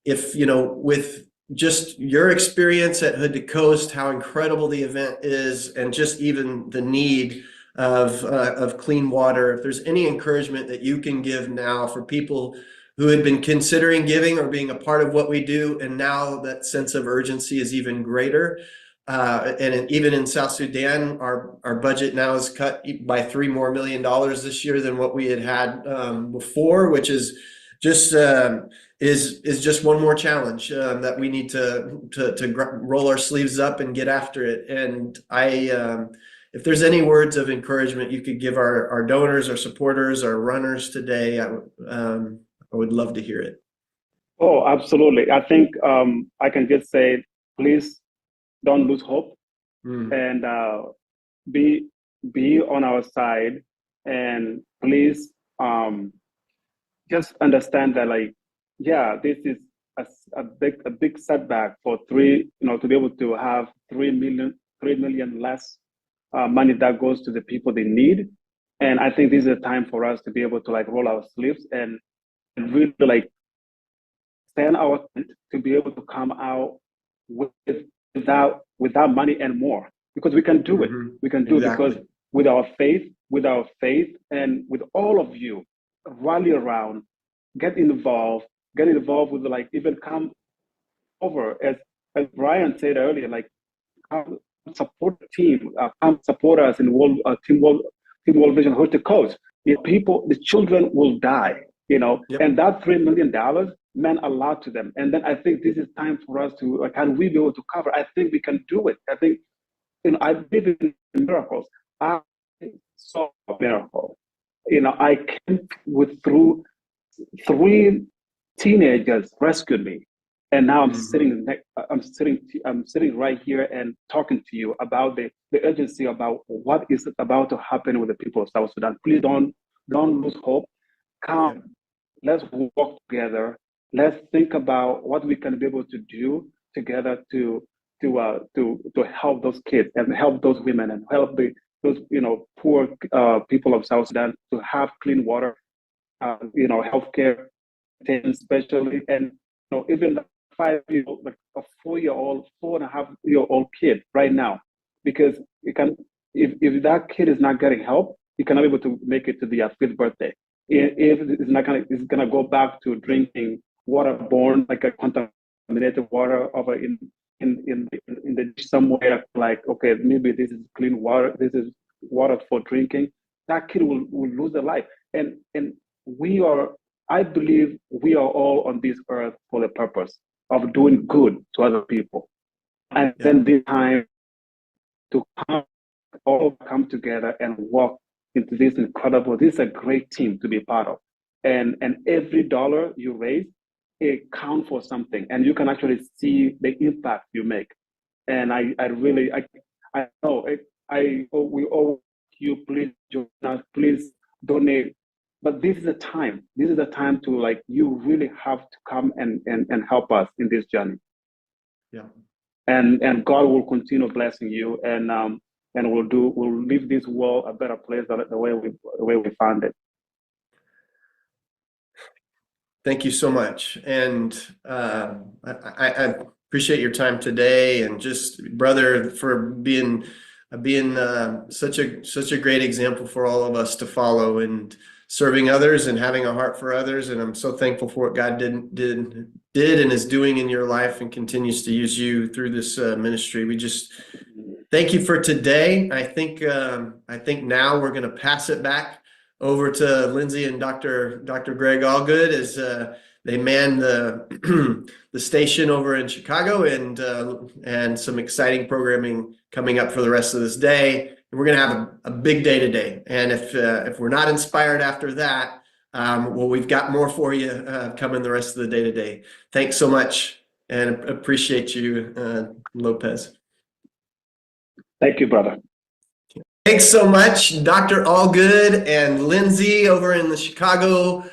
with just your experience at Hood to Coast, how incredible the event is, and just even the need of clean water, if there's any encouragement that you can give now for people who had been considering giving or being a part of what we do, and now that sense of urgency is even greater. And even in South Sudan, our budget now is cut by $3 million more this year than what we had before, which is just just one more challenge that we need to roll our sleeves up and get after it. And if there's any words of encouragement you could give our donors, our supporters, our runners today, I would love to hear it. Oh, absolutely. I think I can just say, please don't lose hope, and be on our side, and please just understand that, this is a big setback for to be able to have 3 million less money that goes to the people they need. And I think this is a time for us to be able to roll our sleeves and really stand our tent, to be able to come out without money and more, because we can do it. We can do Exactly. it because with our faith, and with all of you, rally around, get involved with even come over, as Brian said earlier, come support the team, come support us in Team World Vision Hood to Coast. The children will die, Yep. and that $3 million meant a lot to them. And then I think this is time for us to, can we be able to cover? I think we can do it. I think, I believe in miracles. I saw a miracle. I came through 3 teenagers rescued me, and now I'm sitting right here and talking to you about the urgency about what is about to happen with the people of South Sudan. Please don't lose hope. Come, let's work together. Let's think about what we can be able to do together to help those kids and help those women and help those poor people of South Sudan to have clean water, healthcare, especially, and even 5-year-old, a 4-year-old, 4.5-year-old kid right now, because if that kid is not getting help, he cannot be able to make it to the 5th birthday. If it's gonna go back to drinking waterborne, a contaminated water over in the dish somewhere, okay, maybe this is clean water, this is water for drinking. That kid will lose their life, and we are I believe we are all on this earth for the purpose of doing good to other people. And then this time to all come together and walk into this incredible, this is a great team to be part of. And every dollar you raise, it counts for something. And you can actually see the impact you make. And I really, I know, we all, you please join us, please donate. But this is the time. This is the time to, like, you really have to come and help us in this journey. Yeah. And God will continue blessing you, and we'll leave this world a better place than the way we found it. Thank you so much. And I appreciate your time today, and just, brother, for being such a great example for all of us to follow, and serving others and having a heart for others. And I'm so thankful for what God did and is doing in your life, and continues to use you through this ministry. We just thank you for today. I think now we're going to pass it back over to Lyndsey and Dr. Greg Allgood as they man the the station over in Chicago, and some exciting programming coming up for the rest of this day. And we're going to have a big day today. And if we're not inspired after that, well, we've got more for you coming the rest of the day today. Thanks so much, and appreciate you, Lopez. Thank you, brother. Thanks so much, Dr. Allgood and Lyndsey over in the Chicago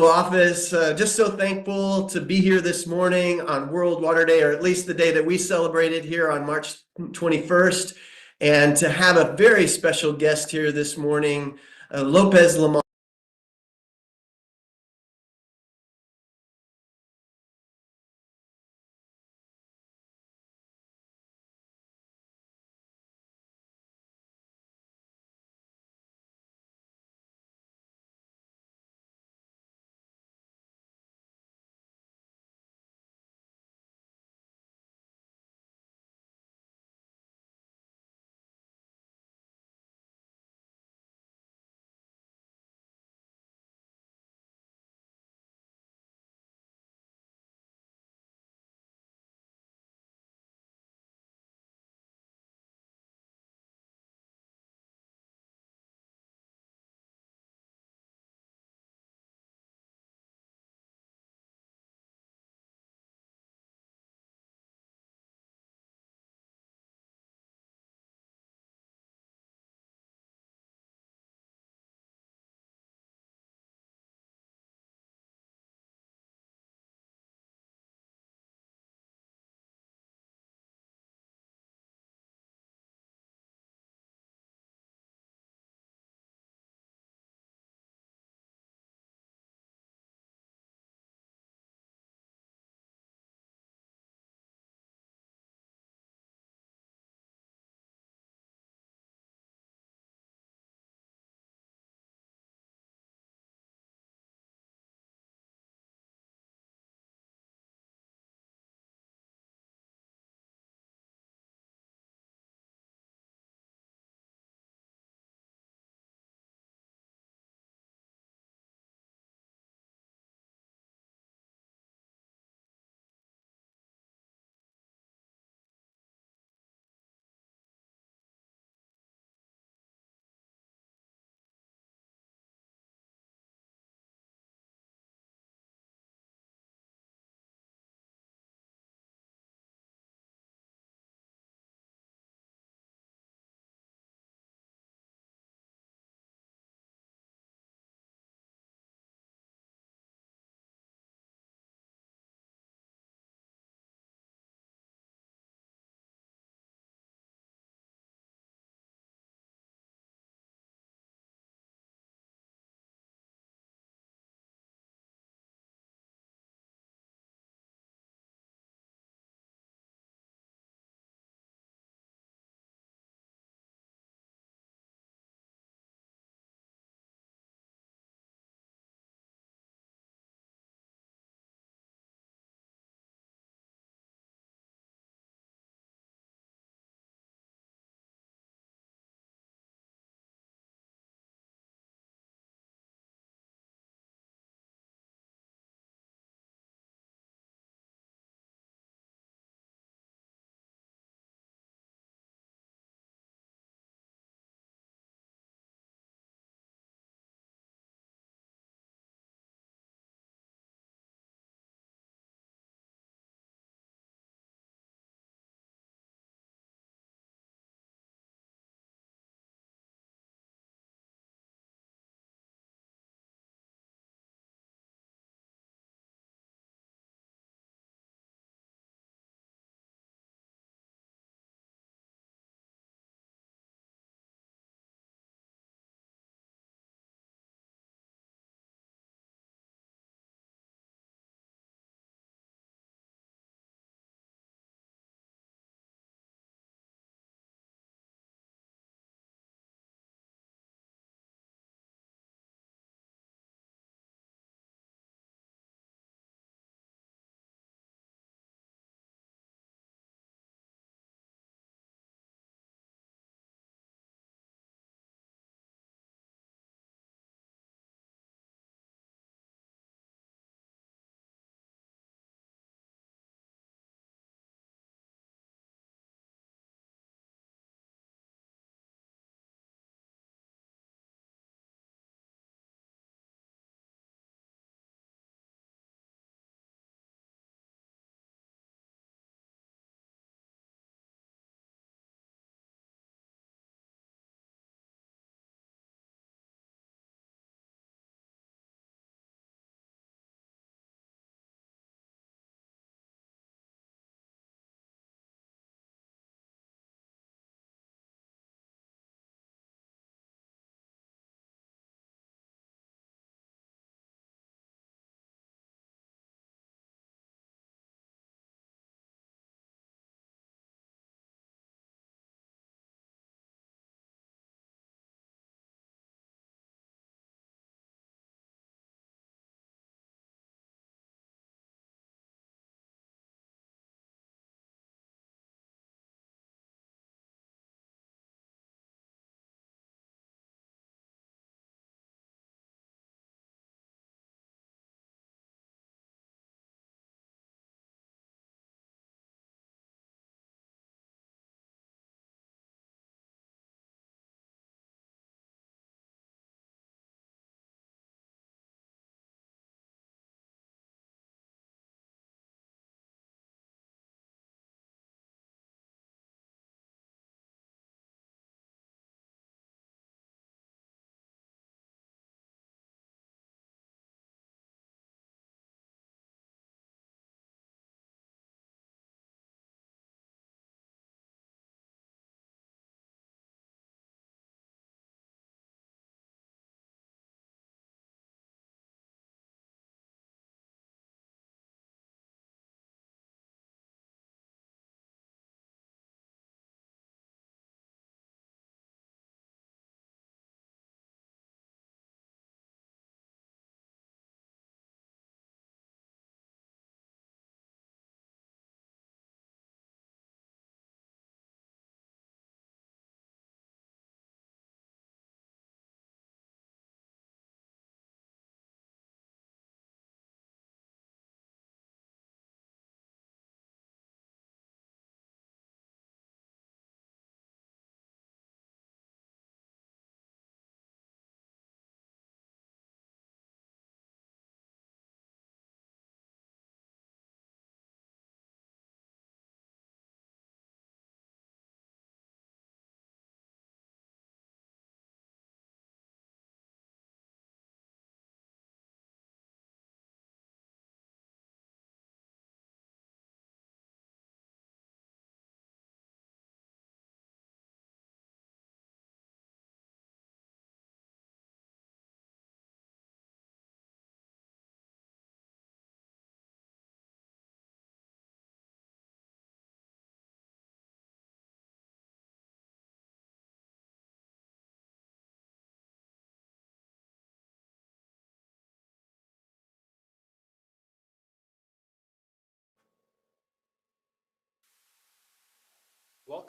office. Just so thankful to be here this morning on World Water Day, or at least the day that we celebrated here on March 21st, and to have a very special guest here this morning, Lopez Lomong.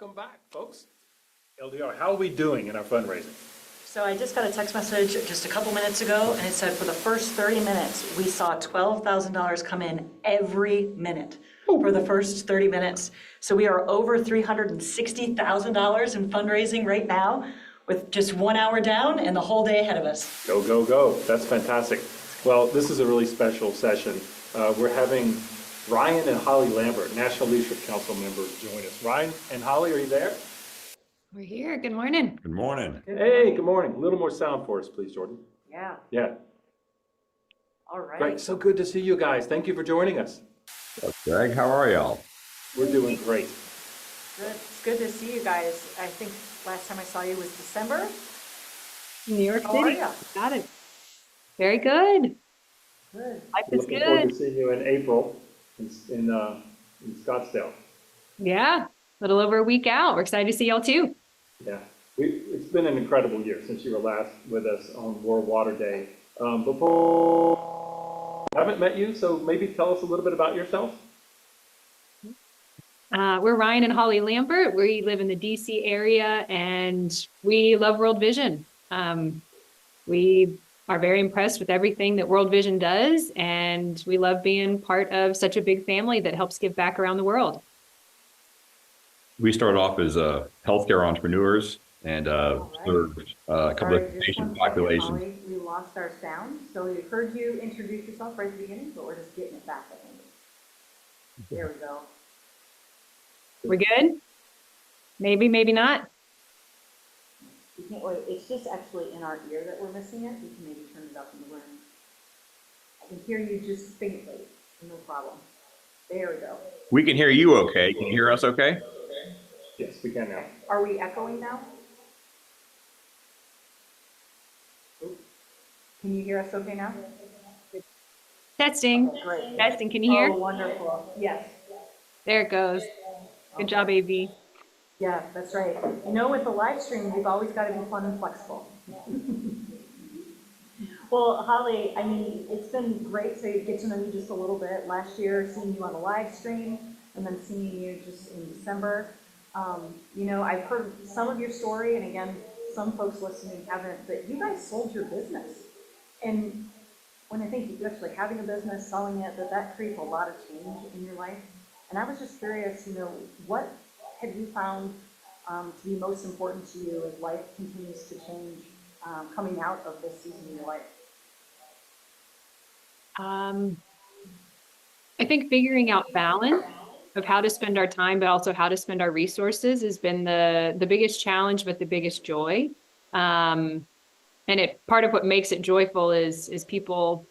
Welcome back, folks. LDR, how are we doing in our fundraising? So I just got a text message just a couple minutes ago, and it said for the first 30 minutes, we saw $12,000 come in every minute for the first 30 minutes. So we are over $360,000 in fundraising right now with just 1 hour down and the whole day ahead of us. Go, go, go. That's fantastic. Well, this is a really special session. We're having Ryan and Holly Lambert, National Leadership Council members, join us. Ryan and Holly, are you there? We're here. Good morning. Good morning. Hey, good morning. A little more sound for us, please, Jordan. Yeah, Yeah, all right. great. So good to see you guys. Thank you for joining us. Greg, how are y'all? We're doing great. Good. It's good to see you guys. I think last time I saw you was December. New York How are City. ya? Got it. Very good. Good. Life is Looking forward good. to seeing you in April in Scottsdale. Yeah. A little over a week out. We're excited to see y'all too. Yeah, it's been an incredible year since you were last with us on World Water Day. Before, I haven't met you, so maybe tell us a little bit about yourself. We're Ryan and Holly Lambert. We live in the DC area and we love World Vision. We are very impressed with everything that World Vision does, and we love being part of such a big family that helps give back around the world. We started off as healthcare entrepreneurs and served a couple Sorry, of just patient 1 second, populations. Holly. We lost our sound, so we heard you introduce yourself right at the beginning, but we're just getting it back, I think. There we go. We're good? Maybe, maybe not. You can't wait. It's just actually in our ear that we're missing it. We can maybe turn it up in the room. I can hear you just faintly. No problem. There we go. We can hear you okay. Can you hear us okay? Yes, we can now. Are we echoing now? Oop. Can you hear us okay now? Testing. Okay, great. Testing. Can you hear? Oh, wonderful. Yes. There it goes. Good job, AV. Yeah, that's right. You know, with the live stream, we've always got to be fun and flexible. Well, Holly, I mean, it's been great to get to know you just a little bit. Last year, seeing you on the live stream, and then seeing you just in December. You know, I've heard some of your story, and again, some folks listening haven't, but you guys sold your business. And when I think you actually having a business, selling it, that creates a lot of change in your life. And I was just curious, you know, what have you found to be most important to you as life continues to change coming out of this season in your life? I think figuring out balance of how to spend our time, but also how to spend our resources has been the biggest challenge, but the biggest joy. And part of what makes it joyful is people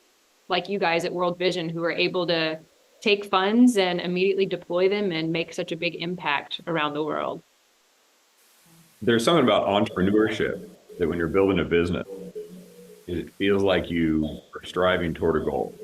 like you guys at World Vision who are able to take funds and immediately deploy them and make such a big impact around the world. There's something about entrepreneurship that when you're building a business, it feels like you are striving toward a goal.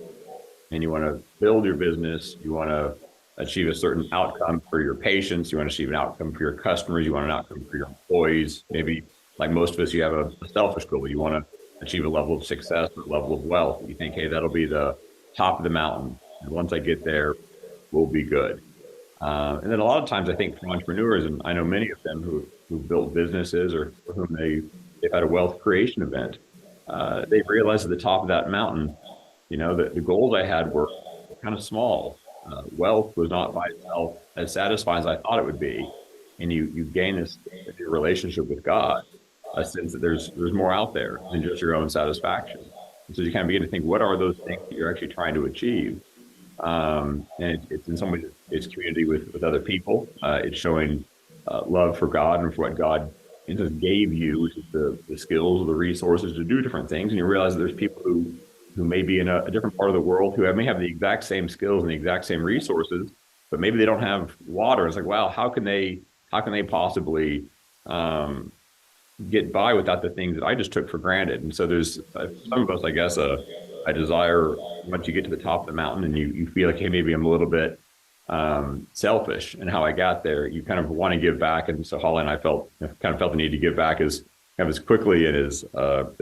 And you want to build your business, you want to achieve a certain outcome for your patients, you want to achieve an outcome for your customers, you want an outcome for your employees. Maybe like most of us, you have a selfish goal. You want to achieve a level of success, a level of wealth. You think, hey, that'll be the top of the mountain. And once I get there, we'll be good. And then a lot of times I think for entrepreneurs, and I know many of them who built businesses or for whom they've had a wealth creation event, they realized at the top of that mountain, you know, that the goals I had were kind of small. Wealth was not by itself as satisfying as I thought it would be. And you gain this relationship with God, a sense that there's more out there than just your own satisfaction. And so you kind of begin to think, what are those things that you're actually trying to achieve? And it's in some ways, it's community with other people. It's showing love for God and for what God gave you, which is the skills or the resources to do different things. And you realize that there's people who may be in a different part of the world who may have the exact same skills and the exact same resources, but maybe they don't have water. It's like, wow, how can they possibly get by without the things that I just took for granted? And so there's some of us, I guess, a desire once you get to the top of the mountain and you feel like, hey, maybe I'm a little bit selfish in how I got there. You kind of want to give back. And so Holly and I felt the need to give back as quickly and as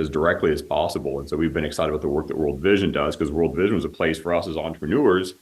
directly as possible. And so we've been excited about the work that World Vision does, because World Vision was a place for us as entrepreneurs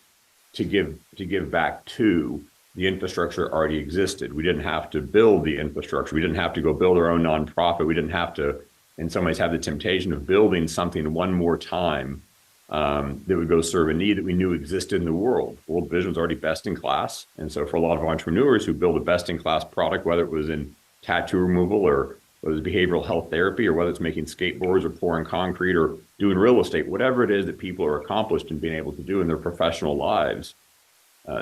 to give back to. the infrastructure already existed. We didn't have to build the infrastructure. We didn't have to go build our own nonprofit. We didn't have to, in some ways, have the temptation of building something one more time that would go serve a need that we knew existed in the world. World Vision was already best in class. And so for a lot of entrepreneurs who build a best in class product, whether it was in tattoo removal or whether it's behavioral health therapy or whether it's making skateboards or pouring concrete or doing real estate, whatever it is that people are accomplished in being able to do in their professional lives,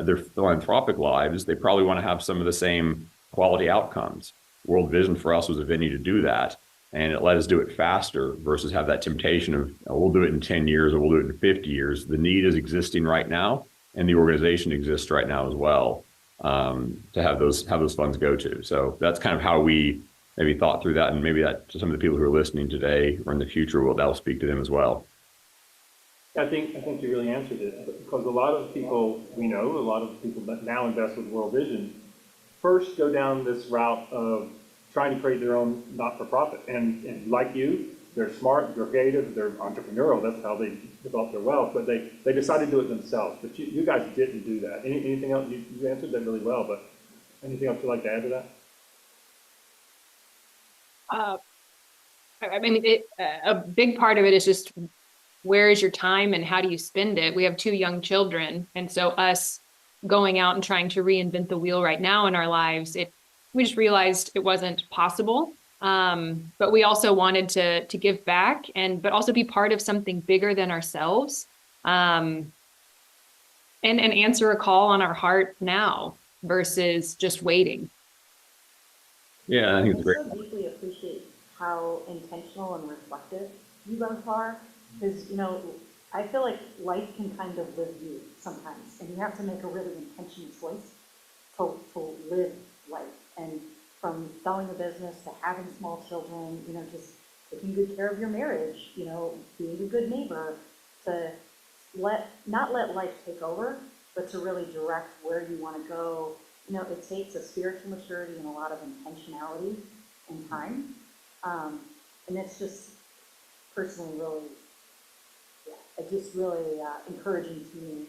their philanthropic lives, they probably want to have some of the same quality outcomes. World Vision for us was a venue to do that. And it let us do it faster versus have that temptation of, oh, we'll do it in 10 years or we'll do it in 50 years. The need is existing right now, and the organization exists right now as well, to have those funds go to. So that's kind of how we maybe thought through that, and maybe that to some of the people who are listening today or in the future, that'll speak to them as well. I think you really answered it, because a lot of people we know, a lot of people that now invest with World Vision, first go down this route of trying to create their own not-for-profit. And like you, they're smart, they're creative, they're entrepreneurial. That's how they develop their wealth. But they decided to do it themselves. But you guys didn't do that. Anything else? You answered that really well. But anything else you'd like to add to that? I mean, a big part of it is just, where is your time and how do you spend it? We have 2 young children. And so us going out and trying to reinvent the wheel right now in our lives, we just realized it wasn't possible. But we also wanted to give back but also be part of something bigger than ourselves, and answer a call on our heart now versus just waiting. Yeah, I think it's great. I so deeply appreciate how intentional and reflective you both are, because, I feel like life can kind of live you sometimes, and you have to make a really intentional choice to live life. And from selling a business to having small children, just taking good care of your marriage, being a good neighbor, to not let life take over, but to really direct where you want to go. It takes a spiritual maturity and a lot of intentionality and time. And it's just personally really encouraging to me.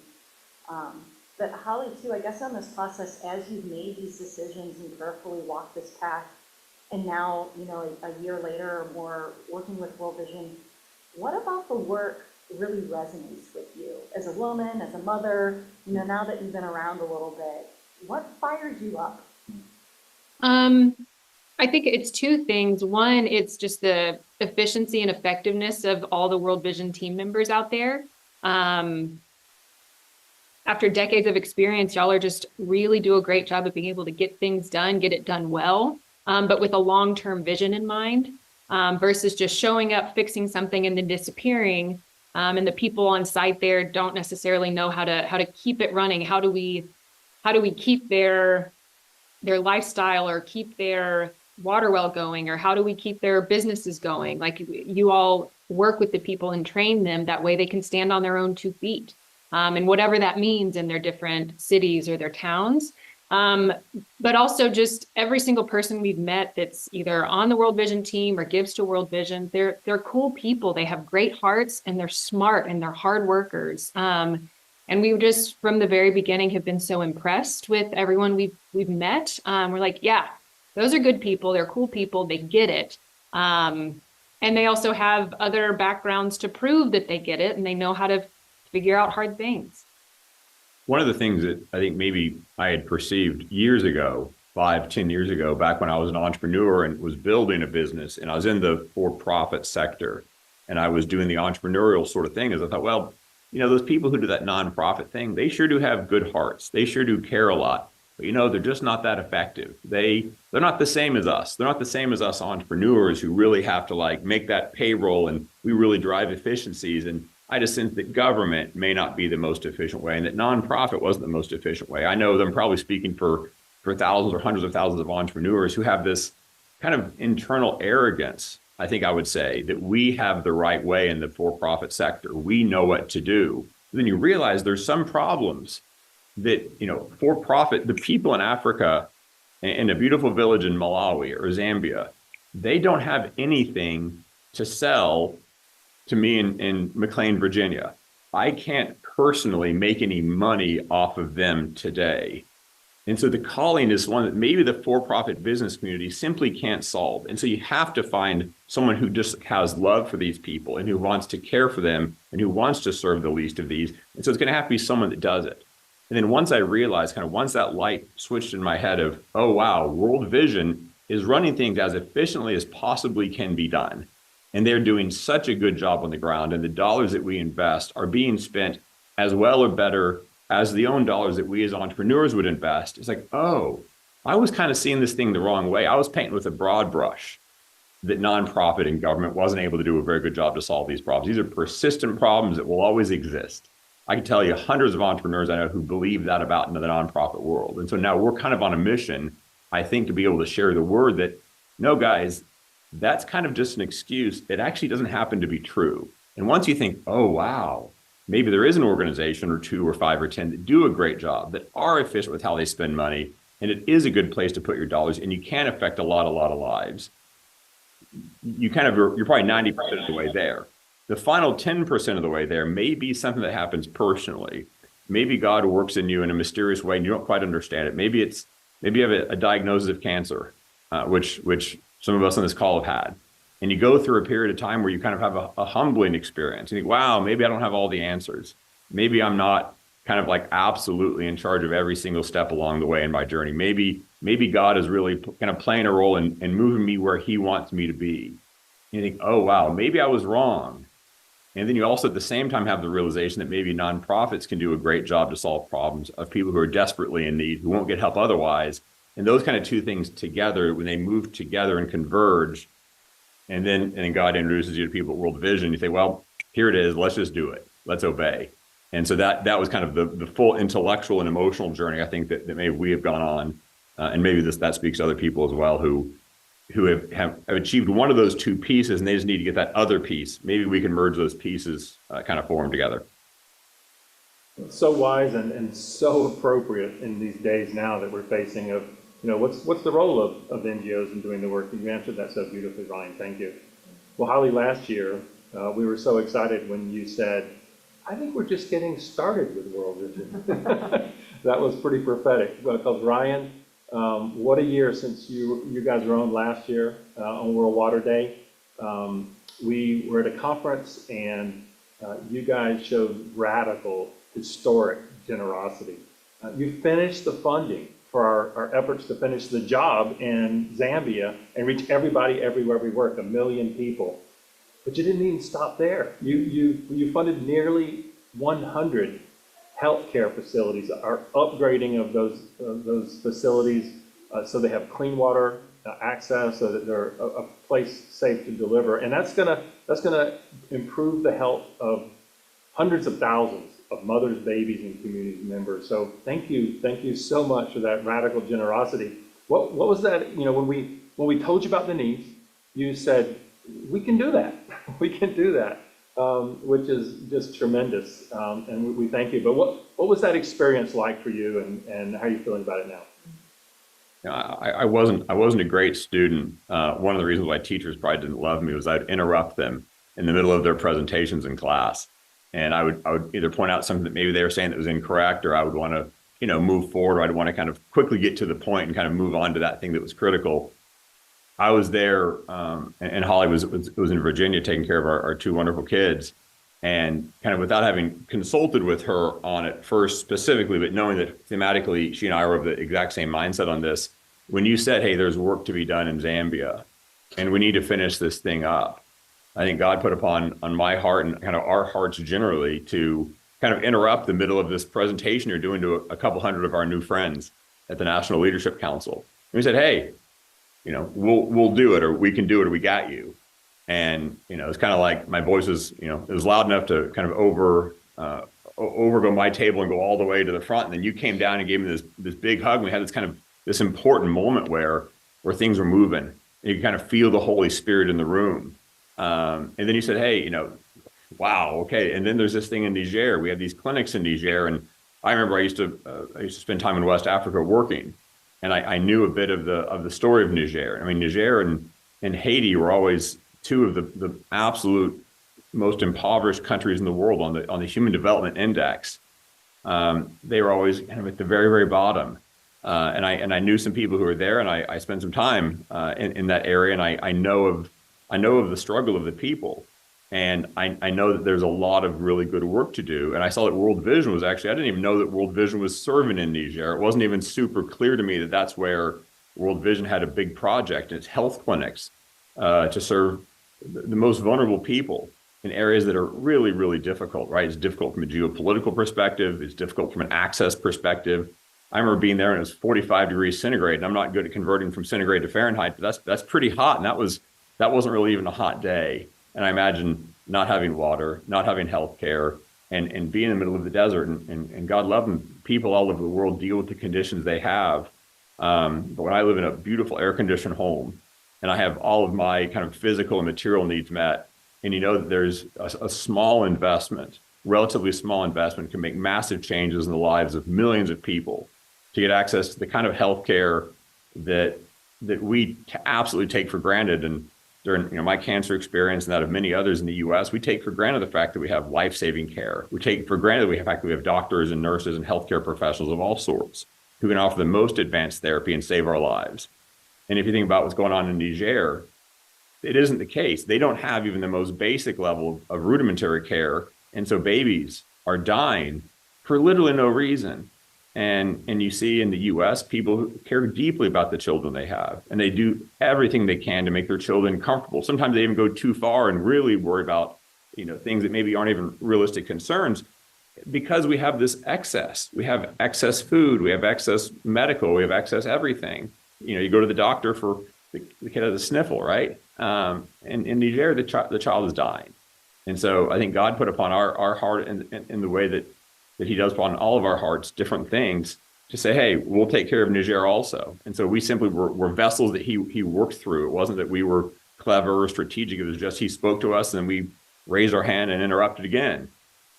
But Holly, too, I guess on this process, as you've made these decisions and carefully walked this path, and now, a year later or more working with World Vision, what about the work really resonates with you as a woman, as a mother, now that you've been around a little bit? What fires you up? I think it's 2 things. One, it's just the efficiency and effectiveness of all the World Vision team members out there. After decades of experience, y'all are just really do a great job of being able to get things done, get it done well, but with a long-term vision in mind, versus just showing up, fixing something, and then disappearing. And the people on site there don't necessarily know how to keep it running. How do we keep their lifestyle or keep their water well going, or how do we keep their businesses going? Like, you all work with the people and train them that way they can stand on their own 2 feet. And whatever that means in their different cities or their towns. But also just every single person we've met that's either on the World Vision team or gives to World Vision, they're cool people. They have great hearts, and they're smart, and they're hard workers. And we just, from the very beginning, have been so impressed with everyone we've met. We're like, yeah, those are good people. They're cool people. They get it. And they also have other backgrounds to prove that they get it, and they know how to figure out hard things. One of the things that I think maybe I had perceived years ago, 5-10 years ago, back when I was an entrepreneur and was building a business, and I was in the for-profit sector, and I was doing the entrepreneurial sort of thing, is I thought, well, those people who do that nonprofit thing, they sure do have good hearts. They sure do care a lot. But they're just not that effective. They're not the same as us. They're not the same as us entrepreneurs who really have to make that payroll, and we really drive efficiencies. And I just sense that government may not be the most efficient way, and that nonprofit wasn't the most efficient way. I know that I'm probably speaking for thousands or hundreds of thousands of entrepreneurs who have this kind of internal arrogance, I think I would say, that we have the right way in the for-profit sector. We know what to do. Then you realize there's some problems that, for-profit, the people in Africa, in a beautiful village in Malawi or Zambia, they don't have anything to sell to me in McLean, Virginia. I can't personally make any money off of them today. And so the calling is one that maybe the for-profit business community simply can't solve. And so you have to find someone who just has love for these people and who wants to care for them and who wants to serve the least of these. And so it's going to have to be someone that does it. And then once I realized, once that light switched in my head of, oh, wow, World Vision is running things as efficiently as possibly can be done. And they're doing such a good job on the ground. And the dollars that we invest are being spent as well or better as the own dollars that we as entrepreneurs would invest. It's like, oh, I was kind of seeing this thing the wrong way. I was painting with a broad brush that nonprofit and government wasn't able to do a very good job to solve these problems. These are persistent problems that will always exist. I can tell you hundreds of entrepreneurs I know who believe that about the nonprofit world. And so now we're kind of on a mission, I think, to be able to share the word that, no, guys, that's kind of just an excuse. It actually doesn't happen to be true. And once you think, oh, wow, maybe there is an organization or 2 or 5 or 10 that do a great job, that are efficient with how they spend money, and it is a good place to put your dollars, and you can affect a lot of lives. You're probably 90% of the way there. The final 10% of the way there may be something that happens personally. Maybe God works in you in a mysterious way and you don't quite understand it. Maybe you have a diagnosis of cancer, which some of us on this call have had. And you go through a period of time where you kind of have a humbling experience. And you think, wow, maybe I don't have all the answers. Maybe I'm not kind of like absolutely in charge of every single step along the way in my journey. Maybe God is really kind of playing a role in moving me where he wants me to be. And you think, oh, wow, maybe I was wrong. And then you also at the same time have the realization that maybe nonprofits can do a great job to solve problems of people who are desperately in need, who won't get help otherwise. And those kind of two things together, when they move together and converge, and then God introduces you to people at World Vision, you say, well, here it is, let's just do it. Let's obey. And so that was kind of the full intellectual and emotional journey, I think, that maybe we have gone on. And maybe that speaks to other people as well who have achieved one of those two pieces, and they just need to get that other piece. Maybe we can merge those pieces, kind of form together. So wise and so appropriate in these days now that we're facing of, what's the role of NGOs in doing the work? You answered that so beautifully, Ryan. Thank you. Well, Holly, last year, we were so excited when you said, I think we're just getting started with World Vision. That was pretty prophetic because Ryan, what a year since you guys were on last year on World Water Day. We were at a conference and you guys showed radical, historic generosity. You finished the funding for our efforts to finish the job in Zambia and reach everybody everywhere we work, 1 million people. But you didn't even stop there. You funded nearly 100 healthcare facilities, our upgrading of those facilities so they have clean water access, so that they're a place safe to deliver, and that's gonna improve the health of hundreds of thousands of mothers, babies, and community members. So thank you so much for that radical generosity. What was that? When we told you about the needs, you said we can do that. We can do that. Which is just tremendous, and we thank you. But what was that experience like for you, and how are you feeling about it now? I wasn't a great student. One of the reasons why teachers probably didn't love me was I'd interrupt them in the middle of their presentations in class, and I would either point out something that maybe they were saying that was incorrect, or I would want to move forward, or I'd want to kind of quickly get to the point and kind of move on to that thing that was critical. I was there, and Holly was in Virginia taking care of our 2 wonderful kids, and kind of without having consulted with her on it first specifically, but knowing that thematically she and I were of the exact same mindset on this. When you said, hey, there's work to be done in Zambia, and we need to finish this thing up, I think God put on my heart and kind of our hearts generally to kind of interrupt the middle of this presentation you're doing to a couple hundred of our new friends at the National Leadership Council. And we said, hey, we'll do it, or we can do it, or we got you. And, it's kind of like my voice is, it was loud enough to kind of overgo my table and go all the way to the front. And then you came down and gave me this big hug. And we had this important moment where things were moving. And you could kind of feel the Holy Spirit in the room. And then you said, hey, wow, okay. And then there's this thing in Niger. We have these clinics in Niger. And I remember I used to spend time in West Africa working. And I knew a bit of the story of Niger. I mean, Niger and Haiti were always 2 of the absolute most impoverished countries in the world on the Human Development Index. They were always kind of at the very, very bottom. And I knew some people who were there, and I spent some time in that area, and I know of the struggle of the people, and I know that there's a lot of really good work to do. And I saw that World Vision was actually, I didn't even know that World Vision was serving in Niger. It wasn't even super clear to me that that's where World Vision had a big project in its health clinics to serve the most vulnerable people in areas that are really, really difficult, right? It's difficult from a geopolitical perspective. It's difficult from an access perspective. I remember being there and it was 45 degrees centigrade, and I'm not good at converting from centigrade to Fahrenheit, but that's pretty hot. And that wasn't really even a hot day. And I imagine not having water, not having health care, and being in the middle of the desert, and God love them, people all over the world deal with the conditions they have. But when I live in a beautiful air-conditioned home, and I have all of my kind of physical and material needs met, and you know that there's a small investment, relatively small investment, can make massive changes in the lives of millions of people to get access to the kind of healthcare that we absolutely take for granted. And during my cancer experience and that of many others in the U.S., we take for granted the fact that we have life-saving care. We take for granted the fact that we have doctors and nurses and healthcare professionals of all sorts who can offer the most advanced therapy and save our lives. And if you think about what's going on in Niger, it isn't the case. They don't have even the most basic level of rudimentary care. And so babies are dying for literally no reason. And you see in the US, people who care deeply about the children they have, and they do everything they can to make their children comfortable. Sometimes they even go too far and really worry about, things that maybe aren't even realistic concerns, because we have this excess. We have excess food, we have excess medical, we have excess everything. You go to the doctor for the kid has a sniffle, right? And in Niger, the child is dying. And so I think God put upon our heart in the way that he does upon all of our hearts different things to say, hey, we'll take care of Niger also. And so we simply were vessels that he worked through. It wasn't that we were clever or strategic. It was just he spoke to us and we raised our hand and interrupted again.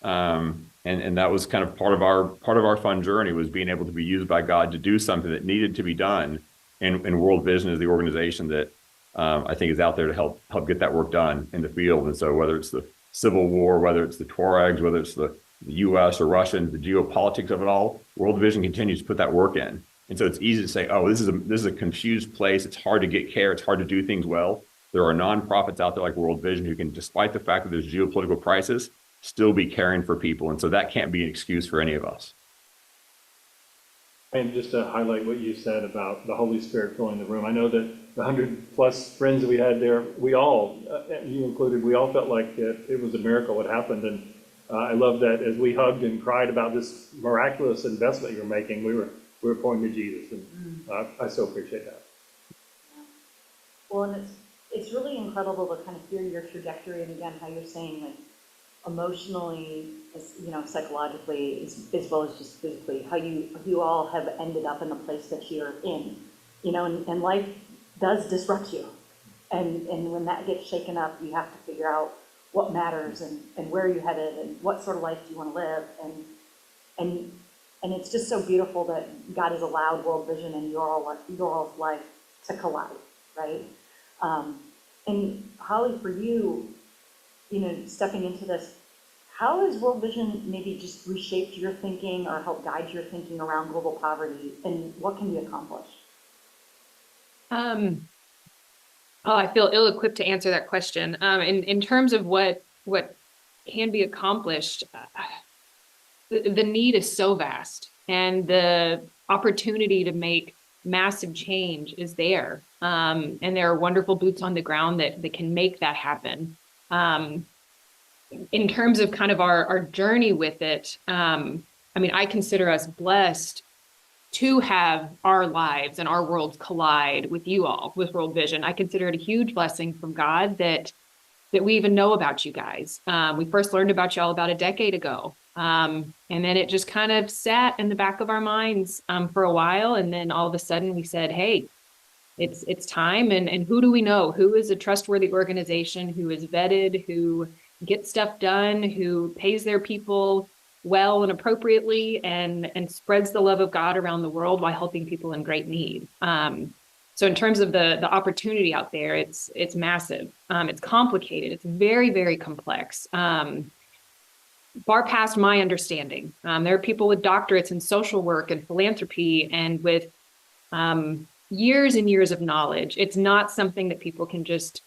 And that was kind of part of our fun journey, was being able to be used by God to do something that needed to be done. And World Vision is the organization that I think is out there to help get that work done in the field. And so whether it's the Civil War, whether it's the Tuaregs, whether it's the US or Russians, the geopolitics of it all, World Vision continues to put that work in. And so it's easy to say, oh, this is a confused place. It's hard to get care. It's hard to do things well. There are nonprofits out there like World Vision who can, despite the fact that there's geopolitical crisis, still be caring for people. And so that can't be an excuse for any of us. And just to highlight what you said about the Holy Spirit filling the room, I know that the 100+ friends that we had there, we all, you included, we all felt like it was a miracle what happened. And I love that as we hugged and cried about this miraculous investment you're making, we were pointing to Jesus, and I so appreciate that. Well, and it's really incredible to kind of hear your trajectory, and again, how you're saying, like, emotionally, psychologically, as well as just physically, how you all have ended up in the place that you're in, and life does disrupt you, and when that gets shaken up, you have to figure out what matters and where you're headed and what sort of life do you want to live, and it's just so beautiful that God has allowed World Vision and your all's life to collide, right? And Holly, for you, stepping into this, how has World Vision maybe just reshaped your thinking or helped guide your thinking around global poverty, and what can be accomplished? I feel ill-equipped to answer that question. In terms of what can be accomplished, the need is so vast, and the opportunity to make massive change is there. And there are wonderful boots on the ground that can make that happen. In terms of kind of our journey with it, I consider us blessed to have our lives and our worlds collide with you all, with World Vision. I consider it a huge blessing from God that we even know about you guys. We first learned about y'all about a decade ago. And then it just kind of sat in the back of our minds for a while. And then all of a sudden we said, hey, it's time. And who do we know? Who is a trustworthy organization, who is vetted, who gets stuff done, who pays their people well and appropriately, and spreads the love of God around the world while helping people in great need. So in terms of the opportunity out there, it's massive. It's complicated. It's very, very complex. far past my understanding. There are people with doctorates in social work and philanthropy and with years and years of knowledge. It's not something that people can just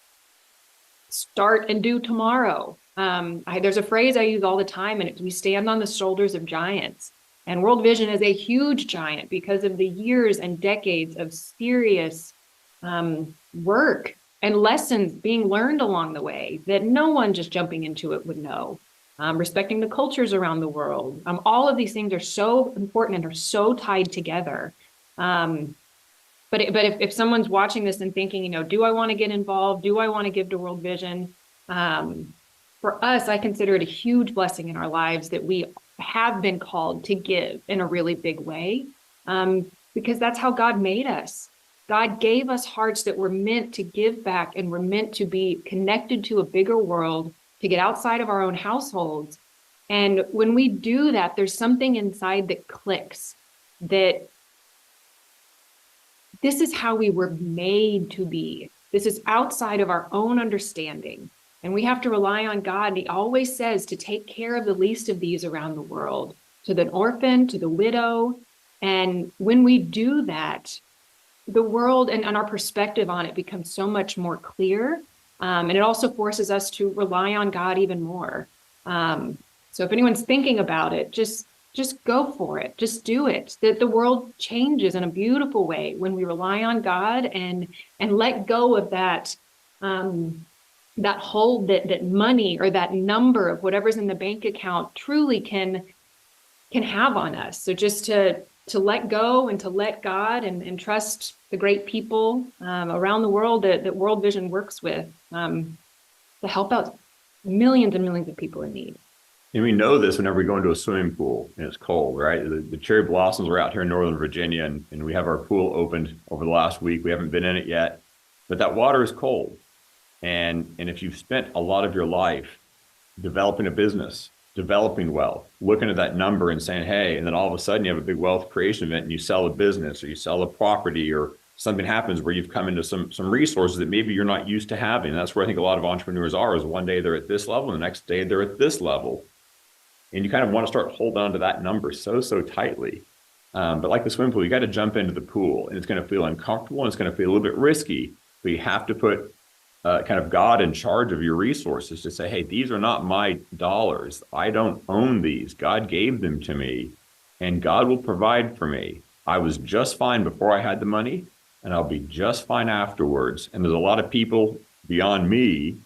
start and do tomorrow. There's a phrase I use all the time, and it's, we stand on the shoulders of giants. And World Vision is a huge giant because of the years and decades of serious work and lessons being learned along the way that no one just jumping into it would know. Respecting the cultures around the world. All of these things are so important and are so tied together. But if someone's watching this and thinking, do I want to get involved? Do I want to give to World Vision? For us, I consider it a huge blessing in our lives that we have been called to give in a really big way, because that's how God made us. God gave us hearts that were meant to give back and were meant to be connected to a bigger world, to get outside of our own households. And when we do that, there's something inside that clicks, that this is how we were made to be. This is outside of our own understanding. And we have to rely on God. And he always says to take care of the least of these around the world, to the orphan, to the widow. And when we do that, the world and our perspective on it becomes so much more clear. And it also forces us to rely on God even more. So if anyone's thinking about it, just go for it. Just do it. The world changes in a beautiful way when we rely on God and let go of that that hold that money or that number of whatever's in the bank account truly can have on us. So just to let go and to let God and trust the great people around the world that World Vision works with to help out millions and millions of people in need. And we know this whenever we go into a swimming pool and it's cold, right? The cherry blossoms are out here in Northern Virginia, and we have our pool opened over the last week. We haven't been in it yet, but that water is cold. And if you've spent a lot of your life developing a business, developing wealth, looking at that number and saying, hey, and then all of a sudden you have a big wealth creation event and you sell a business or you sell a property or something happens where you've come into some resources that maybe you're not used to having. And that's where I think a lot of entrepreneurs are, is one day they're at this level and the next day they're at this level. And you kind of want to start holding on to that number so tightly. But like the swimming pool, you got to jump into the pool and it's going to feel uncomfortable and it's going to feel a little bit risky, but you have to put kind of God in charge of your resources to say, hey, these are not my dollars. I don't own these. God gave them to me and God will provide for me. I was just fine before I had the money and I'll be just fine afterwards. And there's a lot of people beyond me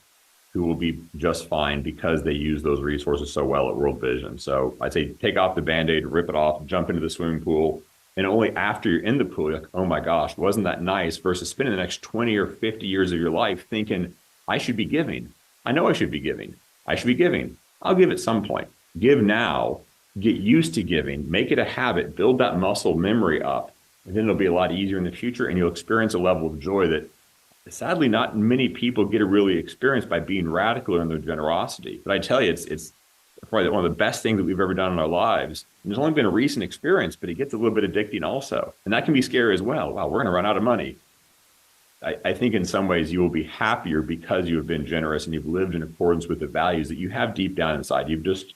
who will be just fine because they use those resources so well at World Vision. So I'd say take off the Band-Aid, rip it off, jump into the swimming pool. And only after you're in the pool, you're like, oh my gosh, wasn't that nice? Versus spending the next 20 or 50 years of your life thinking, I should be giving. I know I should be giving. I should be giving. I'll give at some point. Give now, get used to giving, make it a habit, build that muscle memory up. And then it'll be a lot easier in the future and you'll experience a level of joy that sadly not many people get to really experience by being radical in their generosity. But I tell you, it's probably one of the best things that we've ever done in our lives. And there's only been a recent experience, but it gets a little bit addicting also. And that can be scary as well. Wow, we're going to run out of money. I think in some ways you will be happier because you have been generous and you've lived in accordance with the values that you have deep down inside. You've just,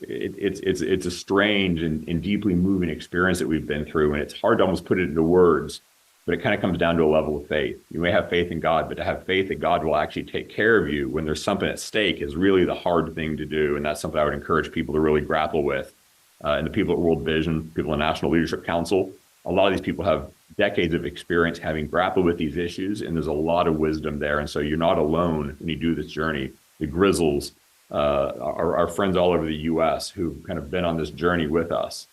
it's a strange and deeply moving experience that we've been through. And it's hard to almost put it into words, but it kind of comes down to a level of faith. You may have faith in God, but to have faith that God will actually take care of you when there's something at stake is really the hard thing to do. And that's something I would encourage people to really grapple with. And the people at World Vision, people in National Leadership Council, a lot of these people have decades of experience having grappled with these issues, and there's a lot of wisdom there. And so you're not alone when you do this journey. The Grizzles are our friends all over the U.S. who've kind of been on this journey with us.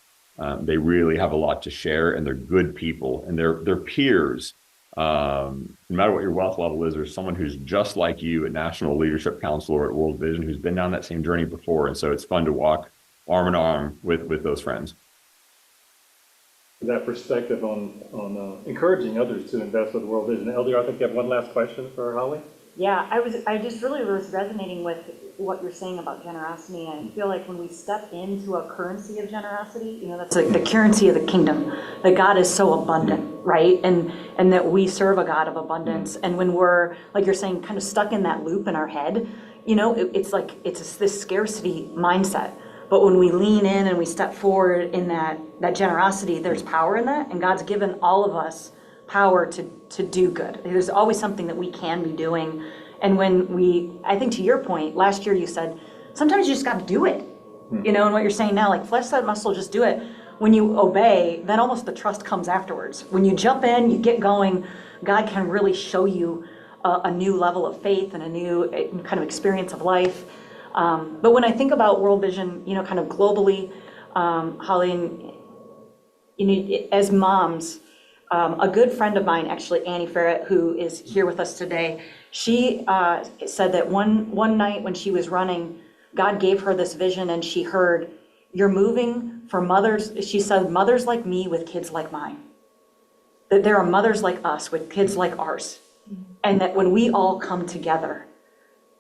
They really have a lot to share, and they're good people, and they're peers. No matter what your wealth level is, there's someone who's just like you at National Leadership Council or at World Vision who's been down that same journey before. And so it's fun to walk arm in arm with those friends. That perspective on encouraging others to invest with World Vision. LDR, I think you have one last question for Holly. Yeah, I just really was resonating with what you're saying about generosity, and I feel like when we step into a currency of generosity, that's like the currency of the kingdom, that God is so abundant, right? And that we serve a God of abundance. And when we're, like you're saying, kind of stuck in that loop in our head, it's like, it's this scarcity mindset. But when we lean in and we step forward in that generosity, there's power in that, and God's given all of us power to do good. There's always something that we can be doing. And when I think to your point, last year you said, sometimes you just got to do it. You know, and what you're saying now, like flesh that muscle, just do it. When you obey, then almost the trust comes afterwards. When you jump in, you get going, God can really show you a new level of faith and a new kind of experience of life. But when I think about World Vision, you know, kind of globally, Holly, and you know, as moms, a good friend of mine, actually Annie Ferret, who is here with us today, she said that one night when she was running, God gave her this vision, and she heard, "You're moving for mothers." She said, "Mothers like me with kids like mine." That there are mothers like us with kids like ours, and that when we all come together,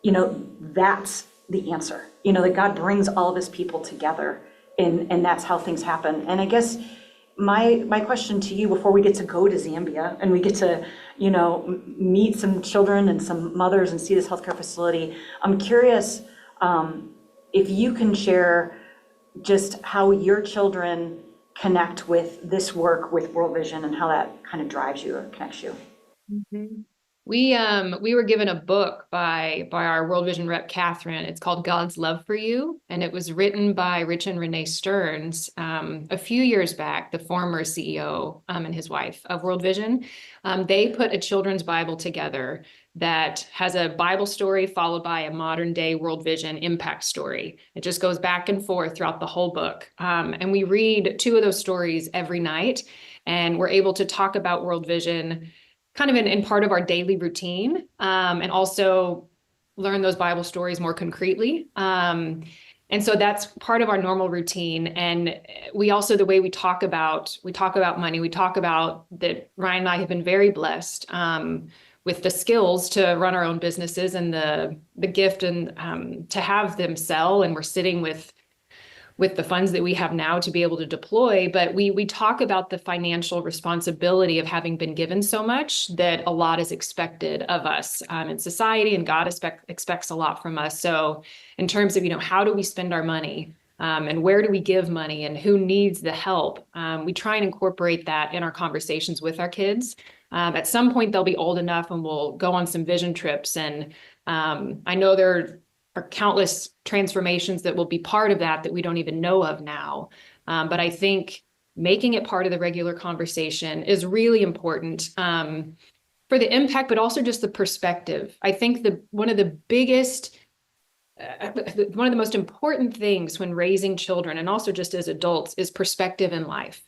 you know, that's the answer. You know, that God brings all of his people together, and that's how things happen. And I guess my question to you, before we get to go to Zambia and we get to, you know, meet some children and some mothers and see this healthcare facility, I'm curious if you can share just how your children connect with this work with World Vision and how that kind of drives you or connects you. We were given a book by our World Vision rep, Catherine. It's called God's Love for You. And it was written by Rich and Renee Stearns a few years back, the former CEO and his wife of World Vision. They put a children's Bible together that has a Bible story followed by a modern day World Vision impact story. It just goes back and forth throughout the whole book. And we read 2 of those stories every night, and we're able to talk about World Vision kind of in part of our daily routine, and also learn those Bible stories more concretely. And so that's part of our normal routine. And we also, the way we talk about money, we talk about that Ryan and I have been very blessed with the skills to run our own businesses and the gift and to have them sell. And we're sitting with the funds that we have now to be able to deploy. But we talk about the financial responsibility of having been given so much that a lot is expected of us in society, and God expects a lot from us. So in terms of, you know, how do we spend our money and where do we give money and who needs the help? We try and incorporate that in our conversations with our kids. At some point, they'll be old enough and we'll go on some vision trips. And I know there are countless transformations that will be part of that we don't even know of now. But I think making it part of the regular conversation is really important for the impact, but also just the perspective. I think one of the most important things when raising children and also just as adults is perspective in life.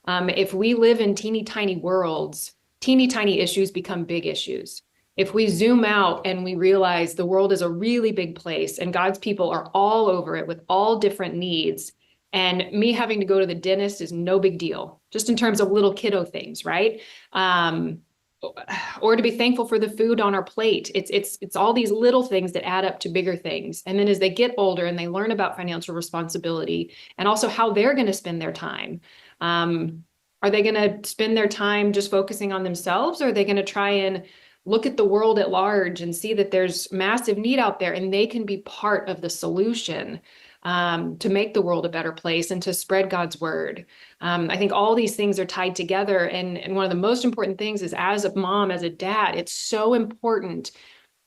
If we live in teeny tiny worlds, teeny tiny issues become big issues. If we zoom out and we realize the world is a really big place and God's people are all over it with all different needs, and me having to go to the dentist is no big deal, just in terms of little kiddo things, right? Or to be thankful for the food on our plate. It's all these little things that add up to bigger things. And then as they get older and they learn about financial responsibility and also how they're going to spend their time, are they going to spend their time just focusing on themselves, or are they going to try and look at the world at large and see that there's massive need out there and they can be part of the solution to make the world a better place and to spread God's word? I think all these things are tied together. And one of the most important things is, as a mom, as a dad, it's so important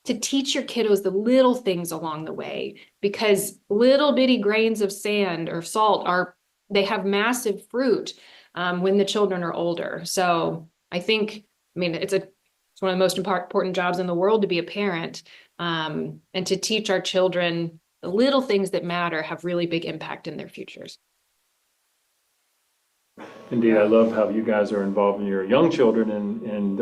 to teach your kiddos the little things along the way, because little bitty grains of sand or salt they have massive fruit when the children are older. So it's one of the most important jobs in the world to be a parent, and to teach our children the little things that matter have really big impact in their futures. Indeed, I love how you guys are involved in your young children and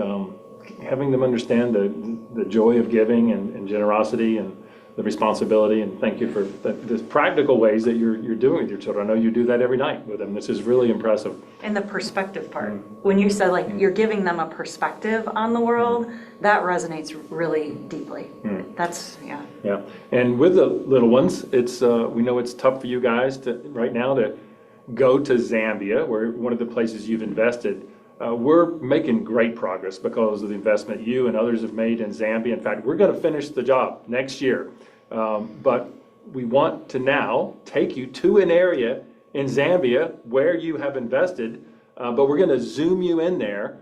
having them understand the joy of giving and generosity and the responsibility. And thank you for the practical ways that you're doing with your children. I know you do that every night with them. This is really impressive. And the perspective part, when you said you're giving them a perspective on the world, that resonates really deeply. That's, yeah. Yeah, and with the little ones, it's we know it's tough for you guys right now to go to Zambia, where one of the places you've invested. We're making great progress because of the investment you and others have made in Zambia. In fact, we're going to finish the job next year. But we want to now take you to an area in Zambia where you have invested, but we're going to zoom you in there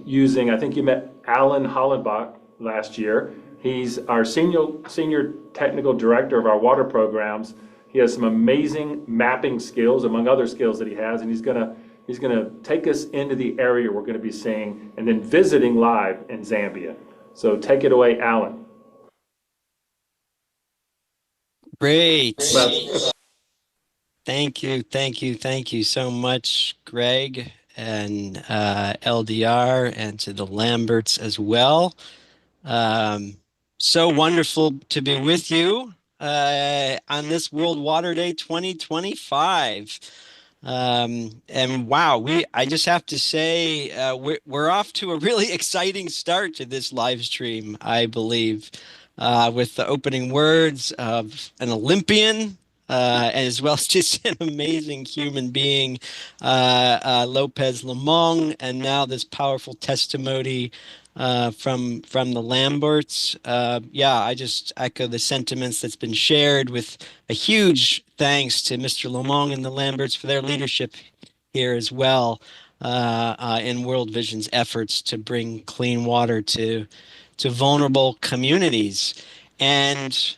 using, I think you met Alan Hollenbach last year. He's our senior technical director of our water programs. He has some amazing mapping skills, among other skills that he has, and he's gonna take us into the area we're gonna be seeing and then visiting live in Zambia. So take it away, Alan. Great. Well, Thank you so much, Greg and LDR, and to the Lamberts as well. So wonderful to be with you on this World Water Day 2025. And wow, I just have to say, we're off to a really exciting start to this live stream, I believe, with the opening words of an Olympian, as well as just an amazing human being, Lopez Lomong, and now this powerful testimony from the Lamberts. Yeah, I just echo the sentiments that's been shared, with a huge thanks to Mr. Lomong and the Lamberts for their leadership here as well, in World Vision's efforts to bring clean water to vulnerable communities. And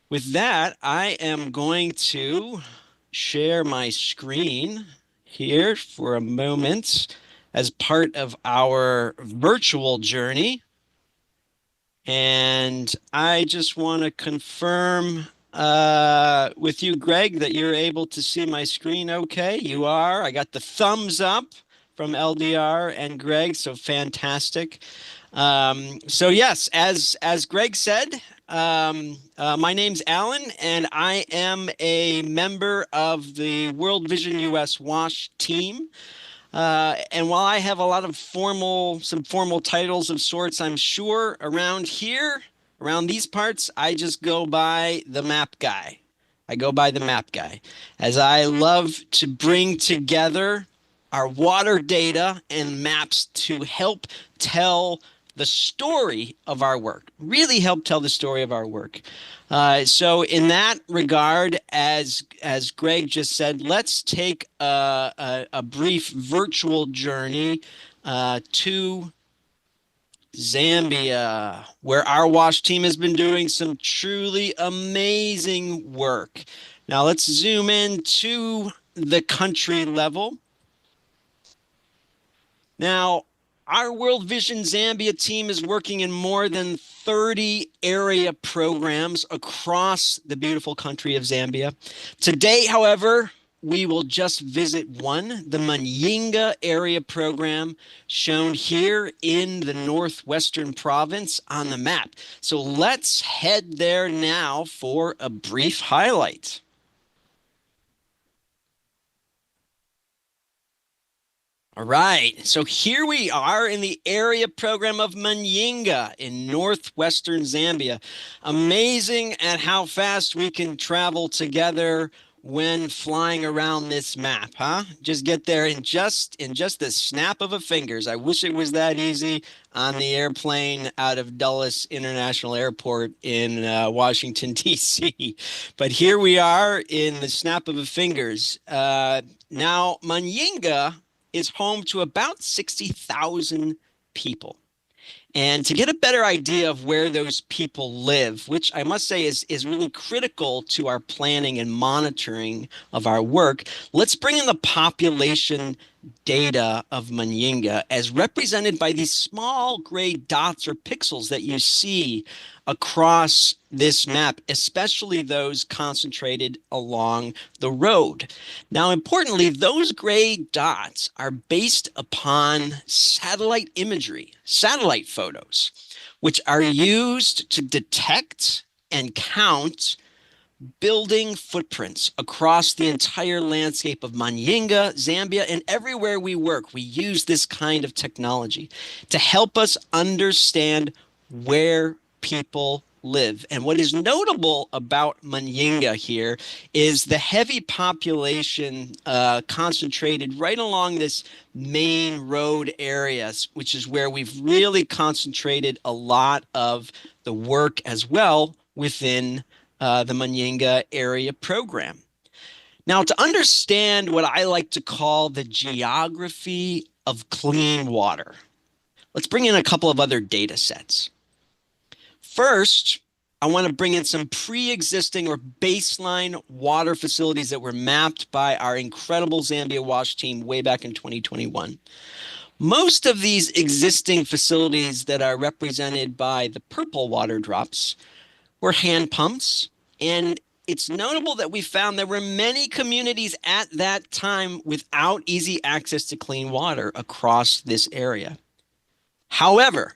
with that, I am going to share my screen here for a moment as part of our virtual journey. And I just want to confirm with you, Greg, that you're able to see my screen okay. You are. I got the thumbs up from LDR and Greg, so fantastic. So yes, as Greg said, my name's Alan, and I am a member of the World Vision US WASH team. And while I have a lot of some formal titles of sorts, I'm sure around here, around these parts, I just go by the map guy. As I love to bring together our water data and maps to help tell the story of our work, really help tell the story of our work. So in that regard, as Greg just said, let's take a brief virtual journey to Zambia, where our WASH team has been doing some truly amazing work. Now let's zoom in to the country level. Now, our World Vision Zambia team is working in more than 30 area programs across the beautiful country of Zambia. Today, however, we will just visit one, the Manyinga area program, shown here in the northwestern province on the map. So let's head there now for a brief highlight. All right, so here we are in the area program of Manyinga in northwestern Zambia. Amazing at how fast we can travel together when flying around this map, huh? Just get there in just the snap of a fingers. I wish it was that easy on the airplane out of Dulles International Airport in Washington, D.C. But here we are in the snap of a fingers. Now, Manyinga is home to about 60,000 people. And to get a better idea of where those people live, which I must say is really critical to our planning and monitoring of our work, let's bring in the population data of Manyinga as represented by these small gray dots or pixels that you see across this map, especially those concentrated along the road. Now, importantly, those gray dots are based upon satellite imagery, satellite photos, which are used to detect and count building footprints across the entire landscape of Manyinga, Zambia, and everywhere we work. We use this kind of technology to help us understand where people live. And what is notable about Manyinga here is the heavy population concentrated right along this main road areas, which is where we've really concentrated a lot of the work as well within the Manyinga area program. Now, to understand what I like to call the geography of clean water, let's bring in a couple of other data sets. First, I want to bring in some pre-existing or baseline water facilities that were mapped by our incredible Zambia WASH team way back in 2021. Most of these existing facilities that are represented by the purple water drops were hand pumps, and it's notable that we found there were many communities at that time without easy access to clean water across this area. However,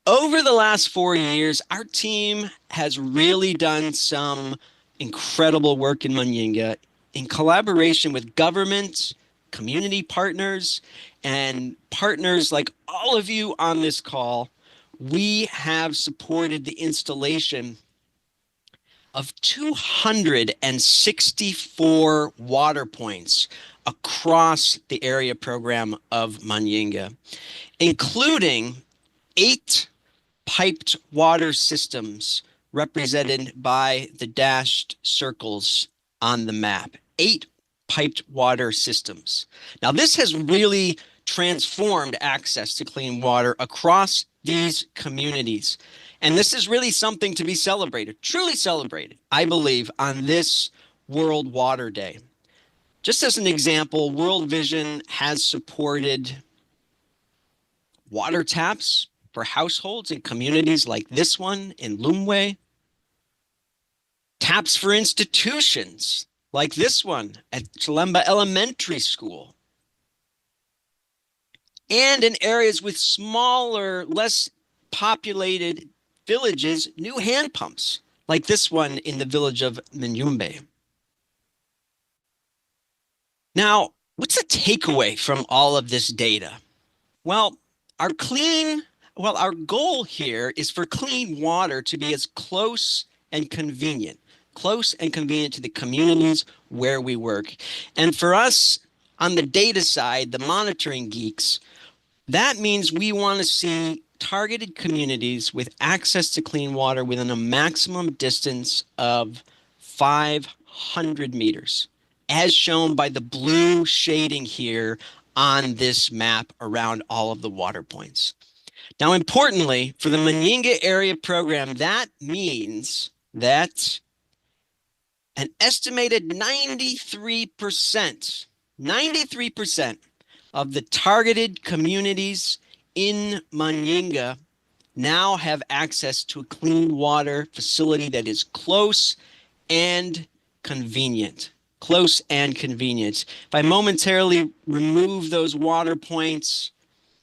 over the last 4 years, our team has really done some incredible work in Manyinga in collaboration with government, community partners, and partners like all of you on this call. We have supported the installation of 264 water points across the area program of Manyinga, including 8 piped water systems represented by the dashed circles on the map. 8 piped water systems. Now, this has really transformed access to clean water across these communities. And this is really something to be celebrated, truly celebrated, I believe, on this World Water Day. Just as an example, World Vision has supported water taps for households in communities like this one in Lumwe, taps for institutions like this one at Chilemba Elementary School, and in areas with smaller, less populated villages, new hand pumps like this one in the village of Mnyumbe. Now, what's the takeaway from all of this data? Well, our goal here is for clean water to be as close and convenient to the communities where we work. And for us on the data side, the monitoring geeks, that means we want to see targeted communities with access to clean water within a maximum distance of 500 meters, as shown by the blue shading here on this map around all of the water points. Now, importantly, for the Manyinga area program, that means that an estimated 93% of the targeted communities in Manyinga now have access to a clean water facility that is close and convenient. Close and convenient. If I momentarily remove those water points,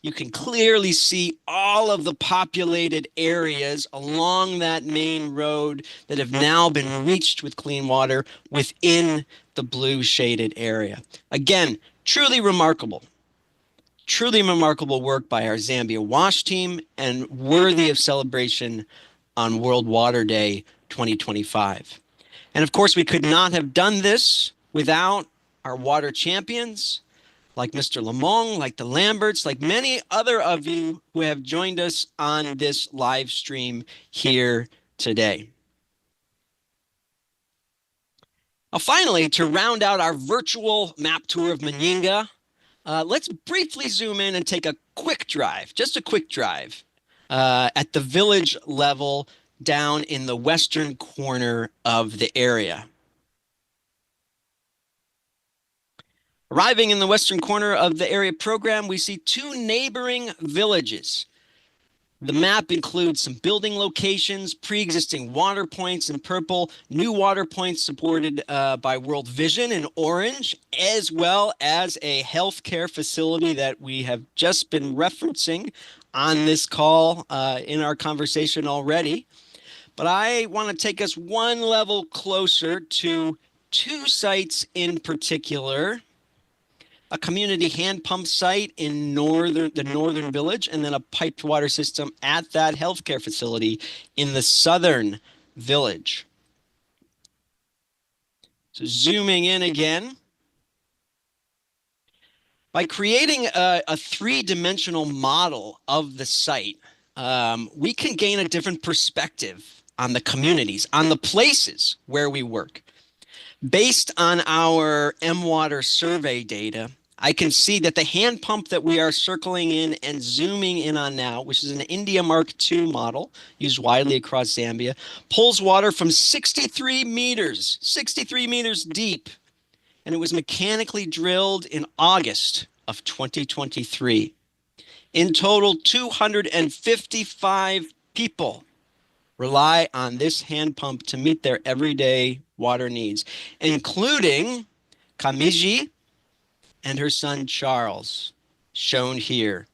you can clearly see all of the populated areas along that main road that have now been reached with clean water within the blue shaded area. Again, truly remarkable work by our Zambia WASH team and worthy of celebration on World Water Day 2025. And of course, we could not have done this without our water champions, like Mr. Lomong, like the Lamberts, like many other of you who have joined us on this live stream here today. Now, finally, to round out our virtual map tour of Manyinga, let's briefly zoom in and take a quick drive, just a quick drive, at the village level down in the western corner of the area. Arriving in the western corner of the area program, we see 2 neighboring villages. The map includes some building locations, pre-existing water points in purple, new water points supported by World Vision in orange, as well as a healthcare facility that we have just been referencing on this call in our conversation already. But I want to take us one level closer to 2 sites in particular. A community hand pump site in the northern village, and then a piped water system at that healthcare facility in the southern village. So zooming in again. By creating a 3-dimensional model of the site, we can gain a different perspective on the communities, on the places where we work. Based on our M-Water survey data, I can see that the hand pump that we are circling in and zooming in on now, which is an India Mark II model used widely across Zambia, pulls water from 63 meters deep, and it was mechanically drilled in August of 2023. In total, 255 people rely on this hand pump to meet their everyday water needs, including Kamiji and her son Charles, shown here.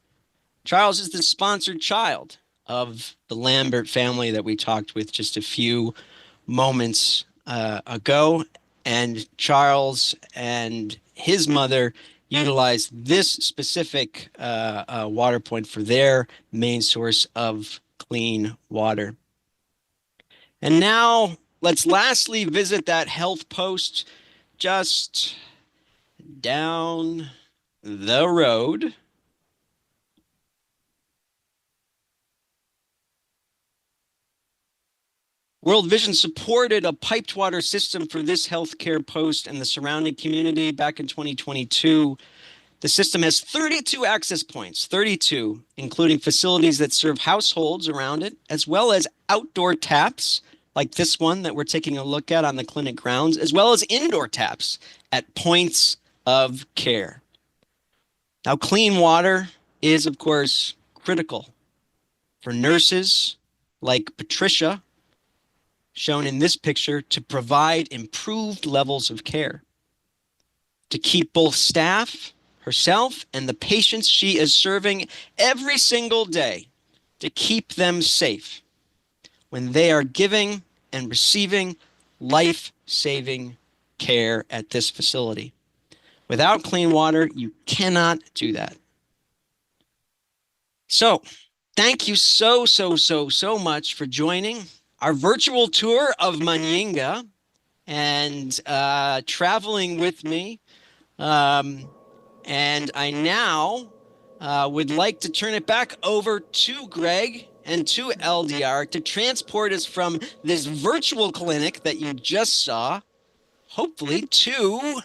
Charles is the sponsored child of the Lambert family that we talked with just a few moments ago, and Charles and his mother utilized this specific water point for their main source of clean water. And now let's lastly visit that health post just down the road. World Vision supported a piped water system for this healthcare post and the surrounding community back in 2022. The system has 32 access points, 32, including facilities that serve households around it, as well as outdoor taps, like this one that we're taking a look at on the clinic grounds, as well as indoor taps at points of care. Now, clean water is, of course, critical for nurses like Patricia, shown in this picture, to provide improved levels of care, to keep both staff, herself, and the patients she is serving every single day, to keep them safe when they are giving and receiving life-saving care at this facility. Without clean water, you cannot do that. So, thank you so much for joining our virtual tour of Manyinga and traveling with me. And I now would like to turn it back over to Greg and to LDR to transport us from this virtual clinic that you just saw, hopefully, to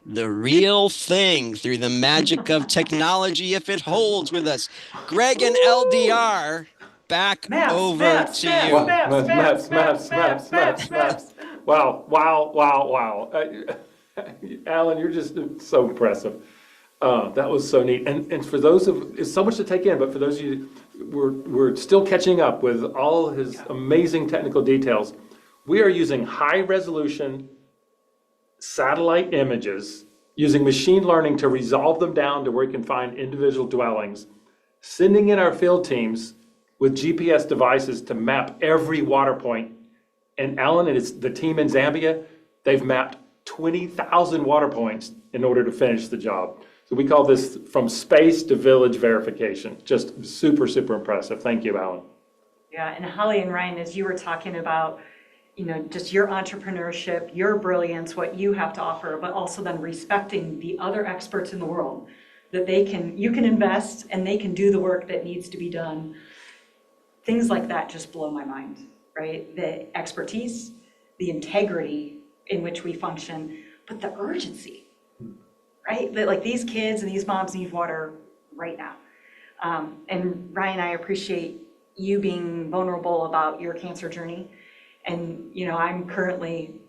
the real thing through the magic of technology, if it holds with us. Greg and LDR, back over to you. Maps. Wow. Alan, you're just so impressive. That was so neat. And for those it's so much to take in, but for those of you, we're still catching up with all his amazing technical details. We are using high resolution satellite images, using machine learning to resolve them down to where we can find individual dwellings, sending in our field teams with GPS devices to map every water point. And Alan and the team in Zambia, they've mapped 20,000 water points in order to finish the job. So we call this from space to village verification. Just super impressive. Thank you, Alan. Yeah, and Holly and Ryan, as you were talking about, just your entrepreneurship, your brilliance, what you have to offer, but also then respecting the other experts in the world, that you can invest and they can do the work that needs to be done. Things like that just blow my mind, right? The expertise, the integrity in which we function, but the urgency, right? That like these kids and these moms need water right now. And Ryan, I appreciate you being vulnerable about your cancer journey. And, I'm currently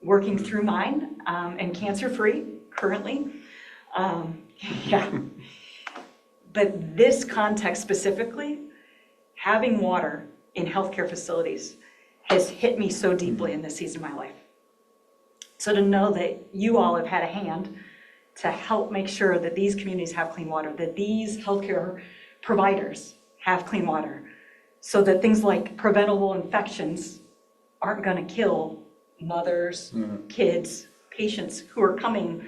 working through mine and cancer-free currently. Yeah. But this context specifically, having water in healthcare facilities has hit me so deeply in this season of my life. So to know that you all have had a hand to help make sure that these communities have clean water, that these healthcare providers have clean water, so that things like preventable infections aren't going to kill mothers, kids, patients who are coming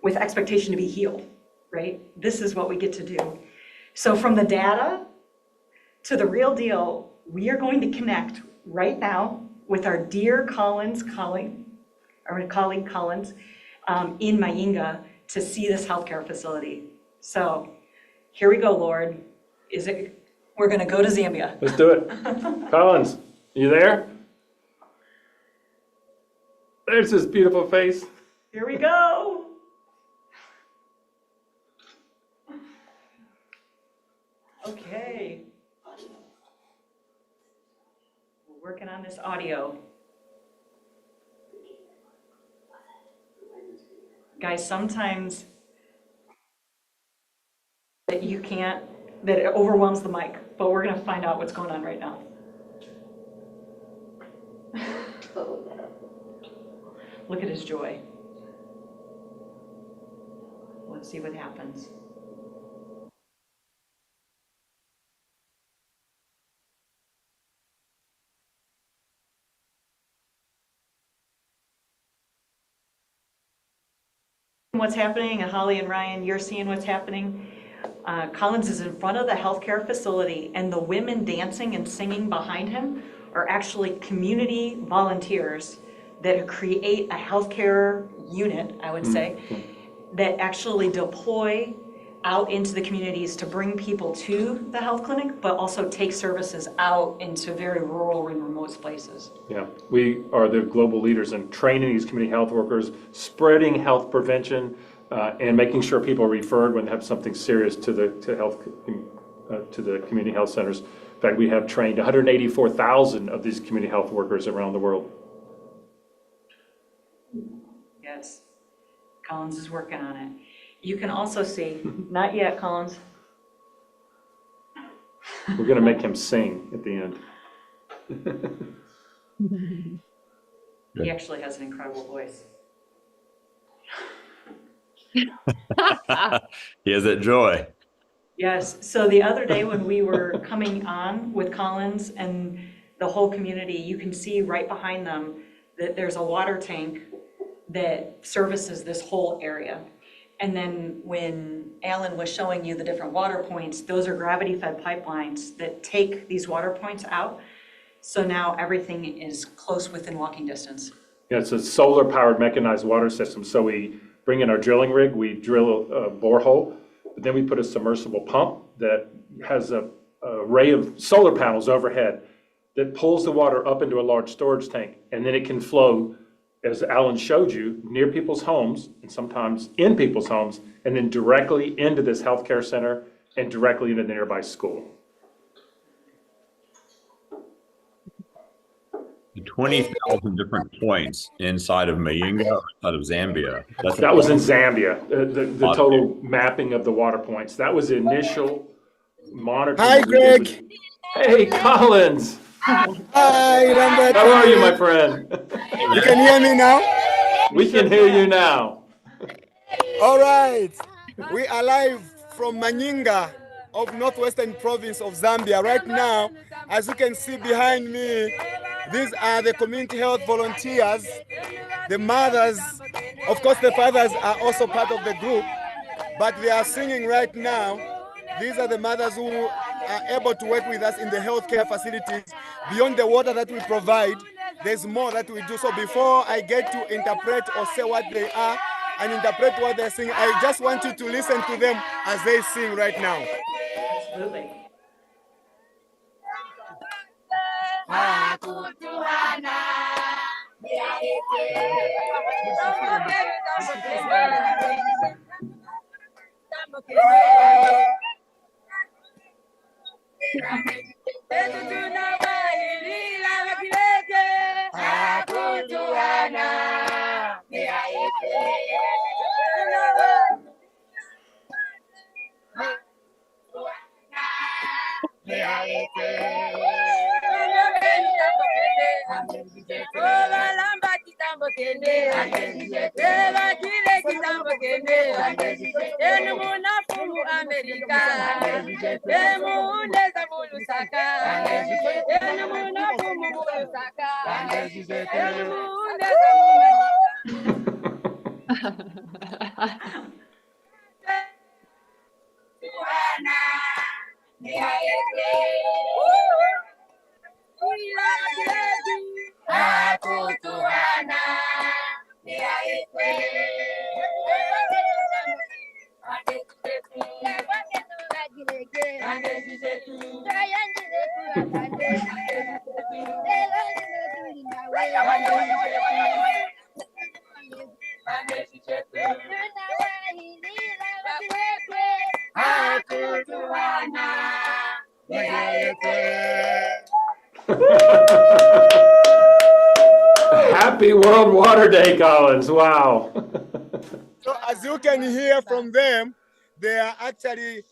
with expectation to be healed, right? This is what we get to do. So from the data to the real deal, we are going to connect right now with our dear colleague Collins, in Manyinga to see this healthcare facility. So here we go, Lord. We're going to go to Zambia. Let's do it. Collins, You there? There's his beautiful face. Here we go. Okay. We're working on this audio. Guys, sometimes that you can't, that it overwhelms the mic, but we're gonna find out what's going on right now. Look at his joy. Let's see what happens. What's happening, and Holly and Ryan, you're seeing what's happening. Collins is in front of the healthcare facility, and the women dancing and singing behind him are actually community volunteers that create a healthcare unit, I would say, that actually deploy out into the communities to bring people to the health clinic, but also take services out into very rural and remote places. Yeah, we are the global leaders in training these community health workers, spreading health prevention, and making sure people are referred when they have something serious to the community health centers. In fact, we have trained 184,000 of these community health workers around the world. Yes, Collins is working on it. You can also see, not yet, Collins. We're going to make him sing at the end. He actually has an incredible voice. He has that joy. Yes, so the other day when we were coming on with Collins and the whole community, you can see right behind them that there's a water tank that services this whole area. And then when Alan was showing you the different water points, those are gravity-fed pipelines that take these water points out. So now everything is close within walking distance. Yeah, it's a solar-powered mechanized water system. So we bring in our drilling rig, we drill a borehole, but then we put a submersible pump that has a array of solar panels overhead that pulls the water up into a large storage tank, and then it can flow, as Alan showed you, near people's homes and sometimes in people's homes, and then directly into this healthcare center and directly into the nearby school. 20,000 different points inside of Mayinga, outside of Zambia. That was in Zambia, the total mapping of the water points. That was the initial monitoring. Hi, Greg. Hey, Collins. Hi, Rambert. How are you, my friend? You can hear me now? We can hear you now. All right. We are live from Manyinga of Northwestern Province of Zambia. Right now, as you can see behind me, these are the community health volunteers, the mothers. Of course, the fathers are also part of the group, but they are singing right now. These are the mothers who are able to work with us in the healthcare facilities. Beyond the water that we provide, there's more that we do. So before I get to interpret or say what they are and interpret what they're singing, I just want you to listen to them as they sing right now. Absolutely. Happy World Water Day, Collins. Wow. So as you can hear from them, they are actually,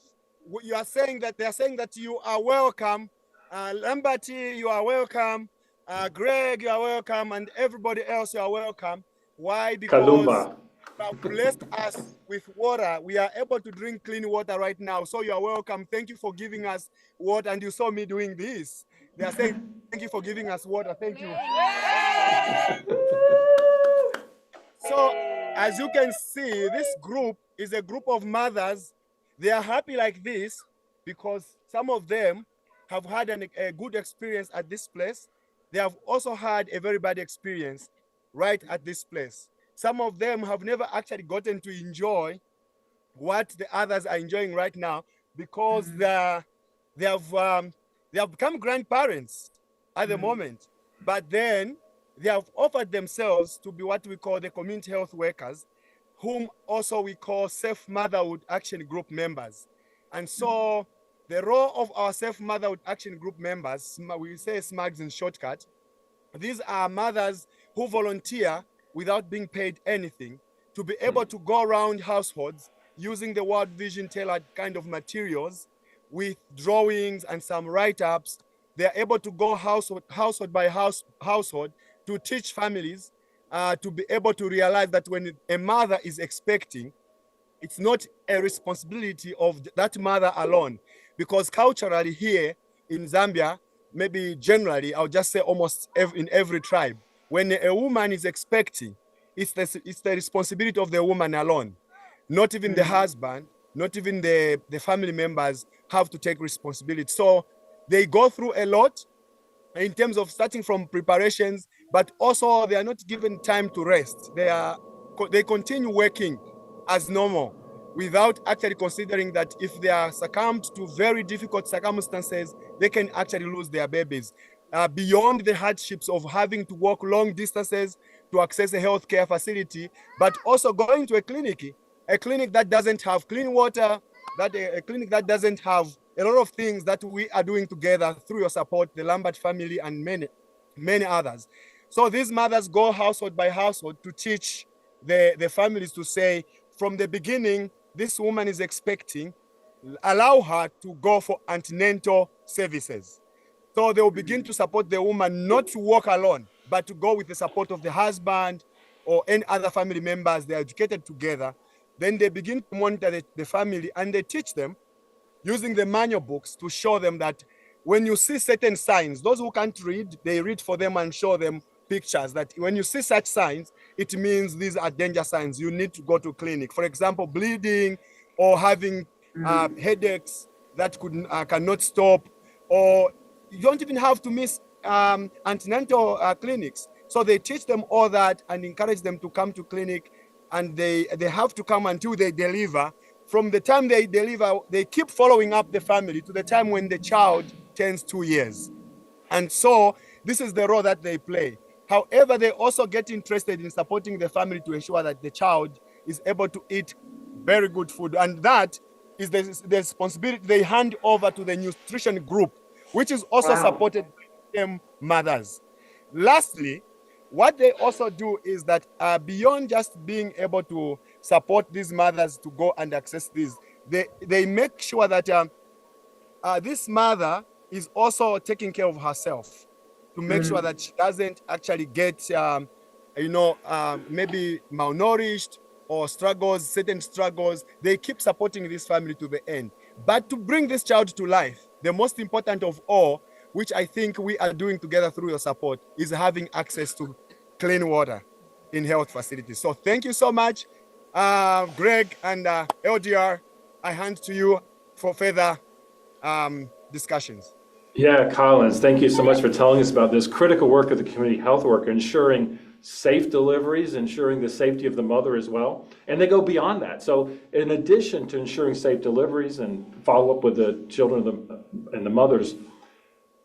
you are saying that they are saying that you are welcome. Lamberty, you are welcome. Greg, you are welcome, and everybody else, you are welcome. Why? Because Kaluma. you have blessed us with water. We are able to drink clean water right now. So you are welcome. Thank you for giving us water. And you saw me doing this. They are saying, thank you for giving us water. Thank you. So as you can see, this group is a group of mothers. They are happy like this because some of them have had a good experience at this place. They have also had a very bad experience right at this place. Some of them have never actually gotten to enjoy what the others are enjoying right now because they have become grandparents at the moment. But then they have offered themselves to be what we call the community health workers, whom also we call Safe Motherhood Action Group members. And so the role of our Safe Motherhood Action Group members, we say SMAGs in shortcut, these are mothers who volunteer without being paid anything to be able to go around households using the World Vision tailored kind of materials with drawings and some write-ups. They're able to go household by household to teach families to be able to realize that when a mother is expecting, it's not a responsibility of that mother alone, because culturally here in Zambia, maybe generally, I'll just say almost in every tribe, when a woman is expecting, it's the responsibility of the woman alone. Not even the husband, not even the family members have to take responsibility. So they go through a lot in terms of starting from preparations, but also they are not given time to rest. They continue working as normal without actually considering that if they are succumbed to very difficult circumstances, they can actually lose their babies. Beyond the hardships of having to walk long distances to access a healthcare facility, but also going to a clinic that doesn't have clean water, a clinic that doesn't have a lot of things that we are doing together through your support, the Lambert family and many others. So these mothers go household by household to teach the families to say, from the beginning, this woman is expecting, allow her to go for antenatal services. So they will begin to support the woman not to walk alone, but to go with the support of the husband or any other family members. They're educated together. Then they begin to monitor the family, and they teach them using the manual books to show them that when you see certain signs, those who can't read, they read for them and show them pictures that when you see such signs, it means these are danger signs. You need to go to clinic. For example, bleeding or having headaches that cannot stop, or you don't even have to miss antenatal clinics. So they teach them all that and encourage them to come to clinic, and they have to come until they deliver. From the time they deliver, they keep following up the family to the time when the child turns 2 years. And so this is the role that they play. However, they also get interested in supporting the family to ensure that the child is able to eat very good food. And that is the responsibility they hand over to the nutrition group, which is also supported by them mothers. Lastly, what they also do is that beyond just being able to support these mothers to go and access this, they make sure that this mother is also taking care of herself to make sure that she doesn't actually get, maybe malnourished or certain struggles. They keep supporting this family to the end. But to bring this child to life, the most important of all, which I think we are doing together through your support, is having access to clean water in health facilities. So thank you so much, Greg and LDR. I hand to you for further discussions. Yeah, Collins, thank you so much for telling us about this critical work of the community health worker, ensuring safe deliveries, ensuring the safety of the mother as well. And they go beyond that. So in addition to ensuring safe deliveries and follow up with the children and the mothers,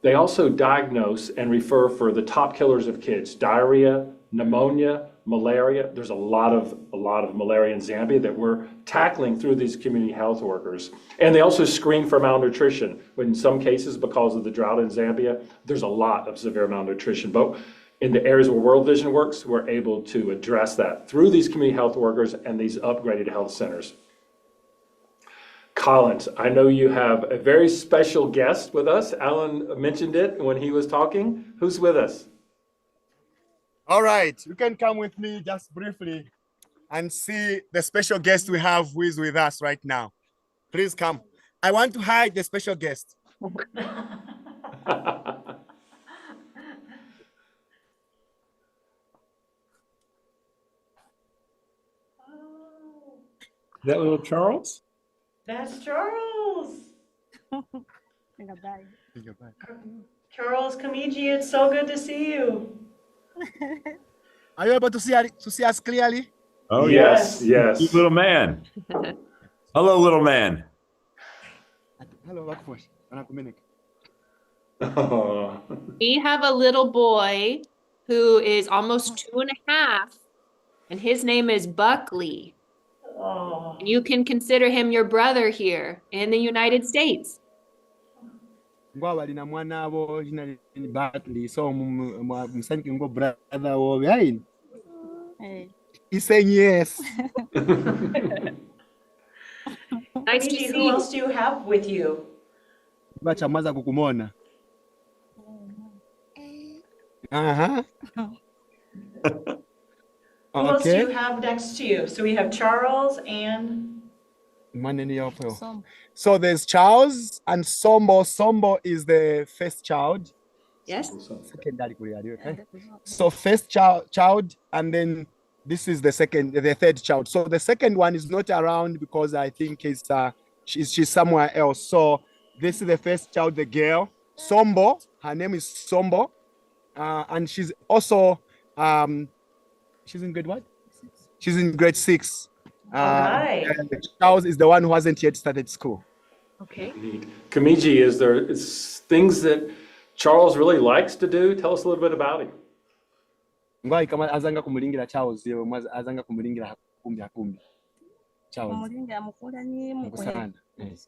they also diagnose and refer for the top killers of kids: diarrhea, pneumonia, malaria. There's a lot of malaria in Zambia that we're tackling through these community health workers. And they also screen for malnutrition. But in some cases, because of the drought in Zambia, there's a lot of severe malnutrition. But in the areas where World Vision works, we're able to address that through these community health workers and these upgraded health centers. Collins, I know you have a very special guest with us. Alan mentioned it when he was talking. Who's with us? All right, you can come with me just briefly and see the special guest we have who is with us right now. Please come. I want to hide the special guest. That little Charles? That's Charles. Charles Kamiji, it's so good to see you. Are you able to see us clearly? Oh, yes, yes. Cute little man. Hello, little man. Hello, Wakfosh. Oh. We have a little boy who is almost 2.5, and his name is Buckley. Oh. You can consider him your brother here in the United States. Ngwaba lina mwana abo jina ni Bartley, so msanki ngo brother wo yaini. He's saying yes. Nice to Kamiji, see who you. else do you have with you? Bacha maza kukumona. Uh-huh. Who else do you have next to you? So we have Charles and So there's Charles and Sombo. Sombo is the first child. Yes. So first child, and then this is the third child. So the second one is not around because I think she's somewhere else. So this is the first child, the girl, Sombo. Her name is Sombo, and she's also she's in grade what? She's in grade 6. right. And Charles is the one who hasn't yet started school. Okay. Neat. Kamiji, is there things that Charles really likes to do? Tell us a little bit about him. Ngwai kama azanga kumulingira Charles yebo azanga kumulingira hakumbi. Charles. Kumulingira mukula ni Musana.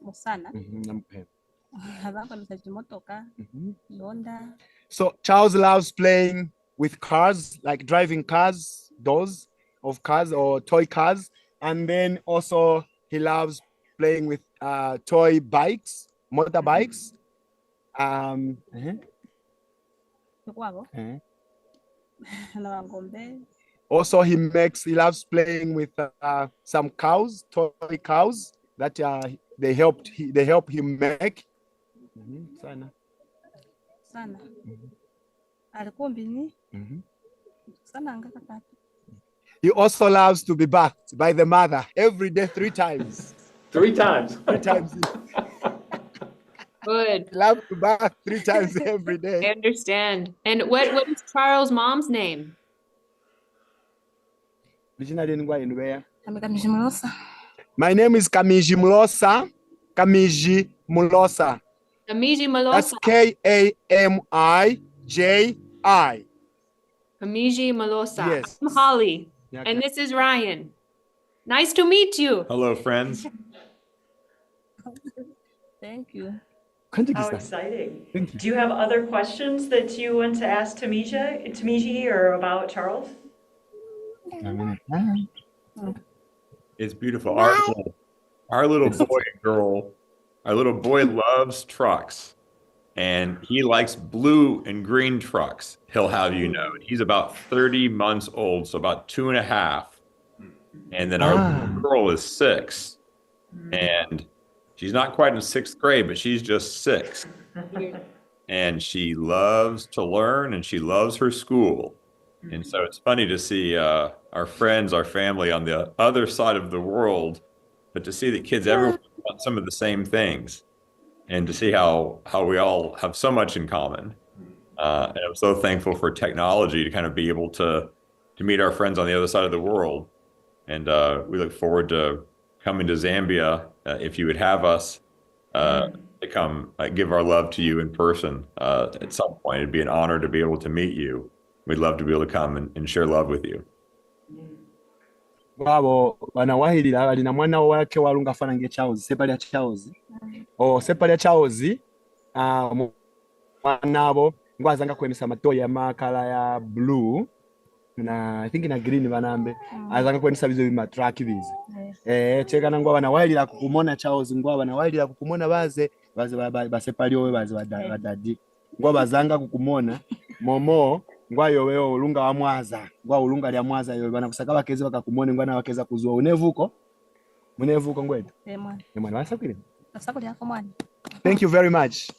musana. Nampenda. Abanga msaji motoka. Londa. So Charles loves playing with cars, like driving cars, doors of cars or toy cars. And then also he loves playing with toy bikes, motorbikes. Also he loves playing with some cows, toy cows that they help him make. Sana. Sana. Alikumbini. Sana ngaka tatu. He also loves to be bathed by the mother every day 3 times. 3 times. 3 times. Good. He loves to bath 3 times every I day. understand. And what is Charles' mom's name? My name is Kamiji Mulosa. Kamiji Mulosa. Kamiji That's Malosa. Kamiji. Kamiji Malosa. Yes. I'm Holly. Yeah, And this is Ryan. Nice to meet you. Hello, friends. Thank you. How exciting. Do you have other questions that you want to ask Tamiji or about Charles? It's beautiful. Our little boy and girl, our little boy loves trucks, and he likes blue and green trucks. He'll have you know. He's about 30 months old, so about 2.5. And then our girl is 6, and she's not quite in 6th grade, but she's just 6. And she loves to learn, and she loves her school. And so it's funny to see our friends, our family on the other side of the world, but to see that kids everywhere want some of the same things, and to see how we all have so much in common. And I'm so thankful for technology to kind of be able to meet our friends on the other side of the world. And we look forward to coming to Zambia if you would have us to come give our love to you in person at some point. It'd be an honor to be able to meet you. We'd love to be able to come and share love with you. wabo wanawahilila wali na mwana wake walunga fanange Charles sepalya Charles sepalya Charles mwanabo ngwazanga kwemesa matoya makala ya blue na I think na green banambe azanga kwemesa bizo bimatrack bizi chekana ngwa wanawahilila kukumona Charles ngwa wanawahilila kukumona baze basepalyowe baze badadi ngwa bazanga kukumona momo ngwa yowe ulunga wa mwaza ngwa ulunga lya mwaza yowe bana kusaka bakeze bakakumone ngwa na bakeza kuzua unevuko ngwetu mwana wasakwile mwana. Thank you very much.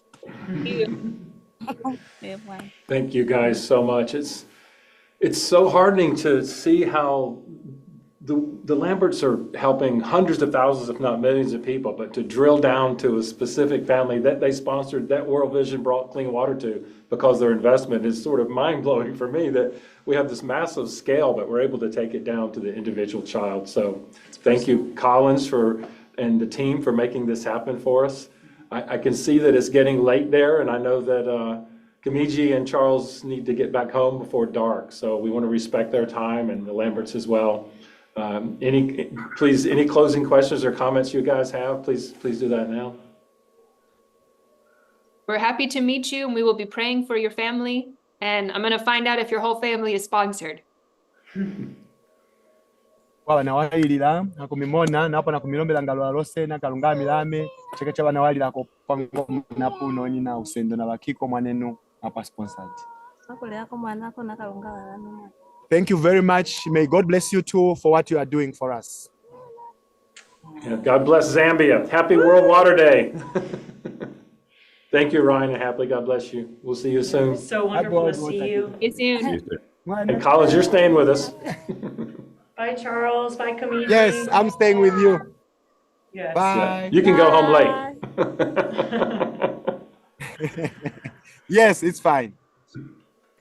Thank you guys so much. It's so heartening to see how the Lamberts are helping hundreds of thousands, if not millions of people, but to drill down to a specific family that they sponsored, that World Vision brought clean water to because their investment is sort of mind-blowing for me that we have this massive scale, but we're able to take it down to the individual child. So thank you, Collins, and the team for making this happen for us. I can see that it's getting late there, and I know that Kamiji and Charles need to get back home before dark, so we want to respect their time and the Lamberts as well. Any closing questions or comments you guys have, please do that now. We're happy to meet you, and we will be praying for your family. And I'm going to find out if your whole family is sponsored. Wanawahilila nakumimona napo nakumilombela ngalo alose na kalunga milame chekecha wanawahilila ko pango na puno nyina usendo na bakiko mwanenu hapa sponsored. Thank you very much. May God bless you too for what you are doing for us. Yeah, God bless Zambia. Happy World Water Day. Thank you, Ryan, and happily God bless you. We'll see you soon. So wonderful to see you. See you soon. And Collins, you're staying with us. Bye, Charles. Bye, Kamiji. Yes, I'm staying with you. Yes. Bye. Yeah, you can go home late. Yes, it's fine.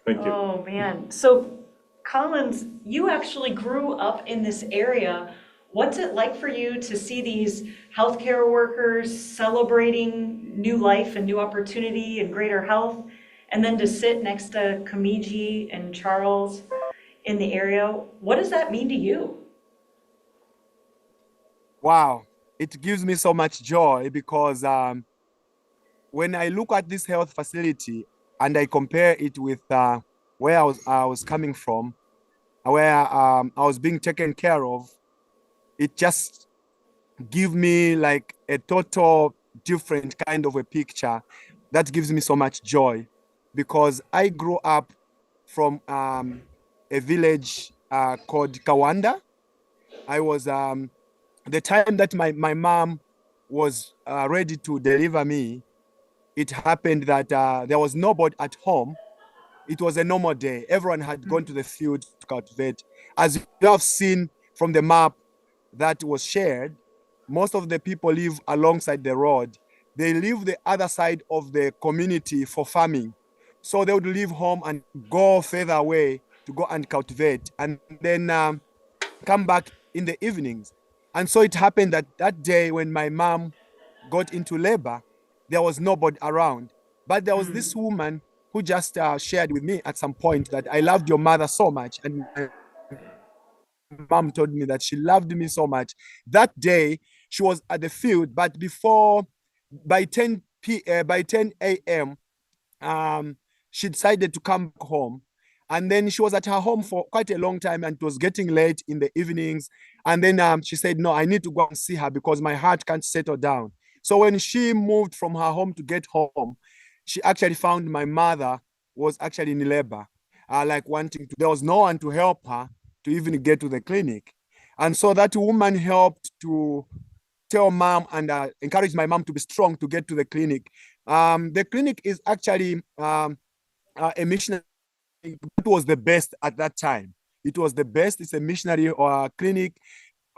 Thank you. Oh, man. So, Collins, you actually grew up in this area. What's it like for you to see these healthcare workers celebrating new life and new opportunity and greater health, and then to sit next to Kamiji and Charles in the area? What does that mean to you? Wow, it gives me so much joy because when I look at this health facility and I compare it with where I was coming from, where I was being taken care of, it just gives me like a total different kind of a picture that gives me so much joy because I grew up from a village called Kawanda. I was the time that my mom was ready to deliver me, it happened that there was nobody at home. It was a normal day. Everyone had gone to the field to cultivate. As you have seen from the map that was shared, most of the people live alongside the road. They live the other side of the community for farming. So they would leave home and go further away to go and cultivate and then come back in the evenings. And so it happened that that day when my mom got into labor, there was nobody around. But there was this woman who just shared with me at some point that I loved your mother so much. And mom told me that she loved me so much. That day, she was at the field, but by 10 a.m., she decided to come back home. And then she was at her home for quite a long time and it was getting late in the evenings. And then she said, no, I need to go and see her because my heart can't settle down. So when she moved from her home to get home, she actually found my mother was actually in labor, like wanting to, there was no one to help her to even get to the clinic. And so that woman helped to tell mom and encourage my mom to be strong to get to the clinic. The clinic is actually a missionary. It was the best at that time. It was the best. It's a missionary clinic.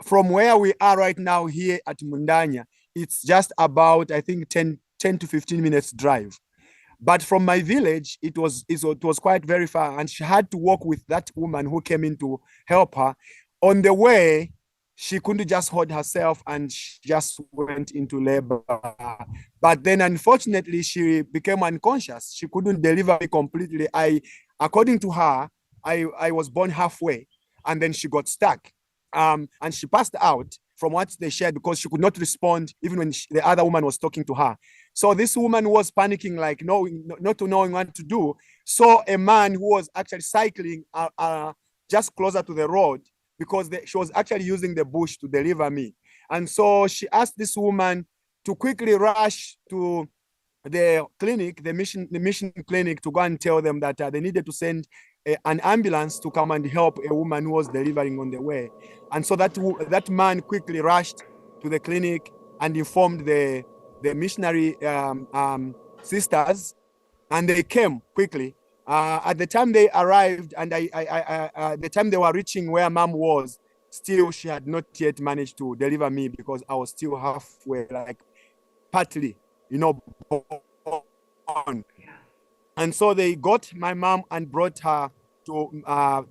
From where we are right now here at Mundanya, it's just about, I think, 10 to 15 minutes drive. But from my village, it was quite very far. And she had to walk with that woman who came in to help her. On the way, she couldn't just hold herself and she just went into labor. But then, unfortunately, she became unconscious. She couldn't deliver me completely. According to her, I was born halfway and then she got stuck. and she passed out from what they shared because she could not respond even when the other woman was talking to her. So this woman was panicking, like not knowing what to do. Saw a man who was actually cycling just closer to the road because she was actually using the bush to deliver me. And so she asked this woman to quickly rush to the clinic, the mission clinic, to go and tell them that they needed to send an ambulance to come and help a woman who was delivering on the way. And so that man quickly rushed to the clinic and informed the missionary sisters, and they came quickly. At the time they arrived, and the time they were reaching where mom was, still she had not yet managed to deliver me because I was still halfway, like partly, born. And so they got my mom and brought her to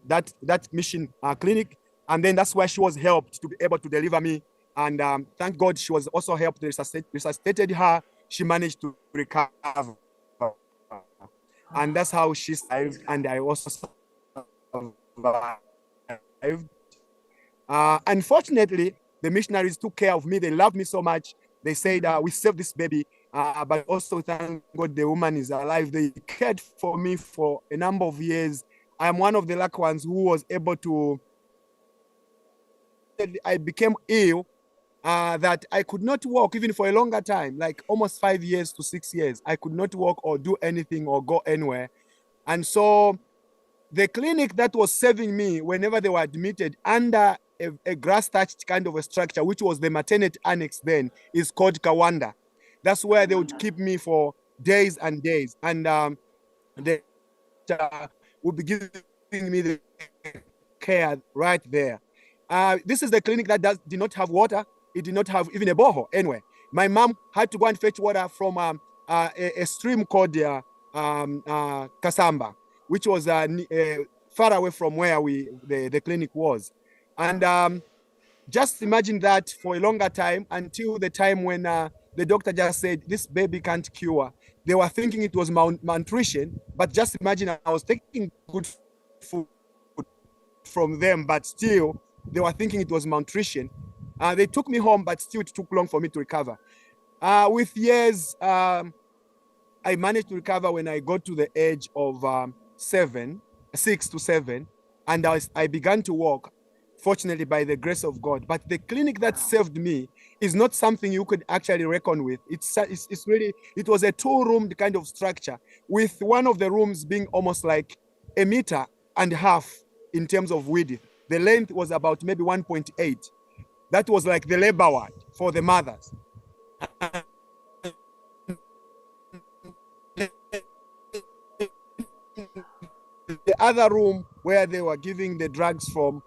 that mission clinic, and then that's where she was helped to be able to deliver me. And thank God she was also helped. They resuscitated her. She managed to recover, and that's how she survived, and I also survived. Unfortunately, the missionaries took care of me. They loved me so much. They said, we saved this baby, but also thank God the woman is alive. They cared for me for a number of years. I am one of the lucky ones who was able to, I became ill, that I could not walk even for a longer time, like almost 5 years to 6 years. I could not walk or do anything or go anywhere. And so the clinic that was saving me whenever they were admitted under a grass-thatched kind of a structure, which was the maternity annex then, is called Kawanda. That's where they would keep me for days and days. And they would be giving me the care right there. This is the clinic that did not have water. It did not have even a borehole anyway. My mom had to go and fetch water from a stream called Kasamba, which was far away from where the clinic was. And just imagine that for a longer time, until the time when the doctor just said, this baby can't cure. They were thinking it was malnutrition, but just imagine I was taking good food from them, but still they were thinking it was malnutrition. They took me home, but still it took long for me to recover. With years, I managed to recover when I got to the age of 6 to 7, and I began to walk, fortunately by the grace of God. But the clinic that saved me is not something you could actually reckon with. It's really, it was a 2-room kind of structure, with one of the rooms being almost like 1.5 meters in terms of width. The length was about maybe 1.8. That was like the labor ward for the mothers. The other room where they were giving the drugs from.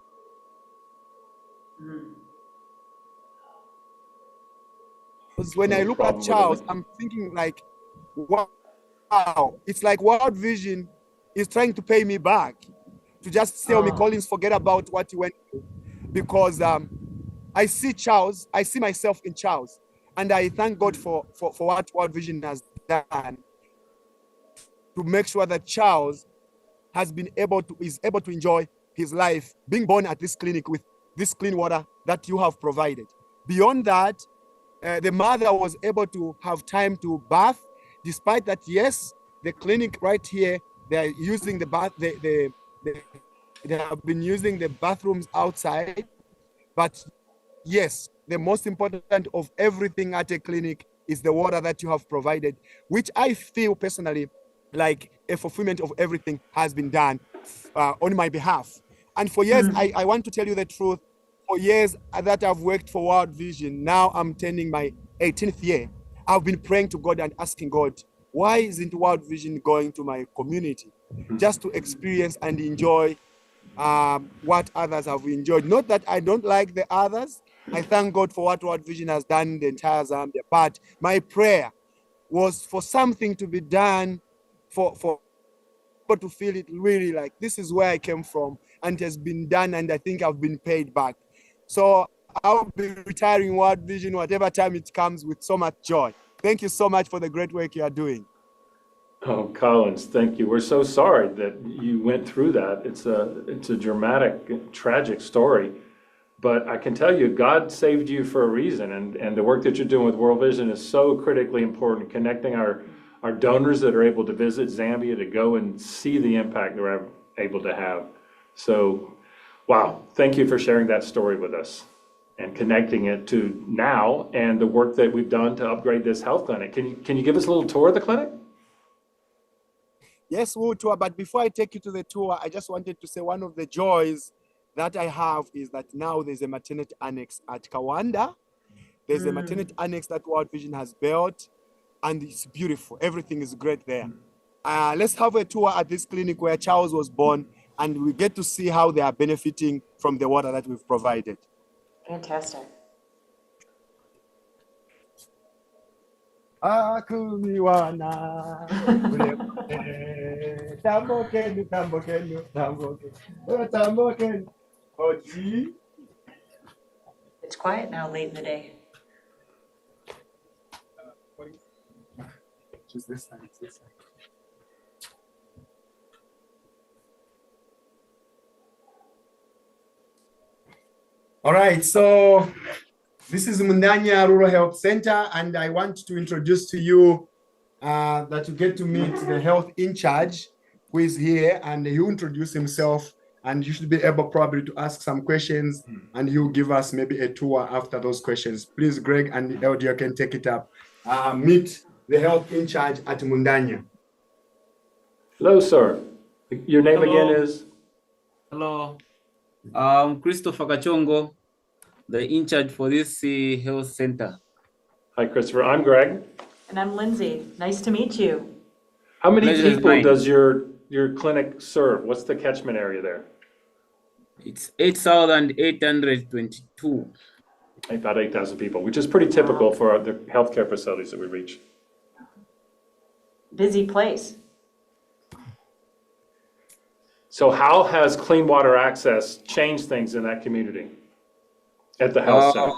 Because when I look at Charles, I'm thinking like, wow, it's like World Vision is trying to pay me back to just tell me, Collins, forget about what you went through. Because I see Charles, I see myself in Charles, and I thank God for what World Vision has done to make sure that Charles is able to enjoy his life, being born at this clinic with this clean water that you have provided. Beyond that, the mother was able to have time to bath, despite that, yes, the clinic right here, they are using the bath, they have been using the bathrooms outside, but yes, the most important of everything at a clinic is the water that you have provided, which I feel personally like a fulfillment of everything has been done on my behalf. And for years, I want to tell you the truth, for years that I've worked for World Vision, now I'm turning my 18th year. I've been praying to God and asking God, why isn't World Vision going to my community just to experience and enjoy what others have enjoyed? Not that I don't like the others. I thank God for what World Vision has done in the entire Zambia. But my prayer was for something to be done for people to feel it really like this is where I came from, and it has been done, and I think I've been paid back. So I'll be retiring World Vision whatever time it comes with so much joy. Thank you so much for the great work you are doing. Oh, Collins, thank you. We're so sorry that you went through that. It's a dramatic, tragic story. But I can tell you, God saved you for a reason, and the work that you're doing with World Vision is so critically important, connecting our donors that are able to visit Zambia to go and see the impact they're able to have. So, wow, thank you for sharing that story with us and connecting it to now and the work that we've done to upgrade this health clinic. Can you give us a little tour of the clinic? Yes, we'll tour. But before I take you to the tour, I just wanted to say one of the joys that I have is that now there's a maternity annex at Kawanda. There's a maternity annex that World Vision has built, and it's beautiful. Everything is great there. Let's have a tour at this clinic where Charles was born, and we get to see how they are benefiting from the water that we've provided. Fantastic. It's quiet now late in the day. Just this side, this side. All right, so this is Mundanya Rural Health Center, and I want to introduce to you that you get to meet the health in charge who is here, and he'll introduce himself, and you should be able probably to ask some questions, and he'll give us maybe a tour after those questions. Please, Greg and Eldia can take it up. Meet the health in charge at Mundanya. Hello, sir. Your name Hello. again is? Hello, Christopher Kachongo, the in charge for this health center. Hi, Christopher. I'm Greg. And I'm Lyndsey. Nice to meet you. How many Pleasure is people mine. does your clinic serve? What's the catchment area there? It's 8,822. About 8,000 people, which is pretty typical for the healthcare facilities that we reach. Busy place. So how has clean water access changed things in that community at the health center?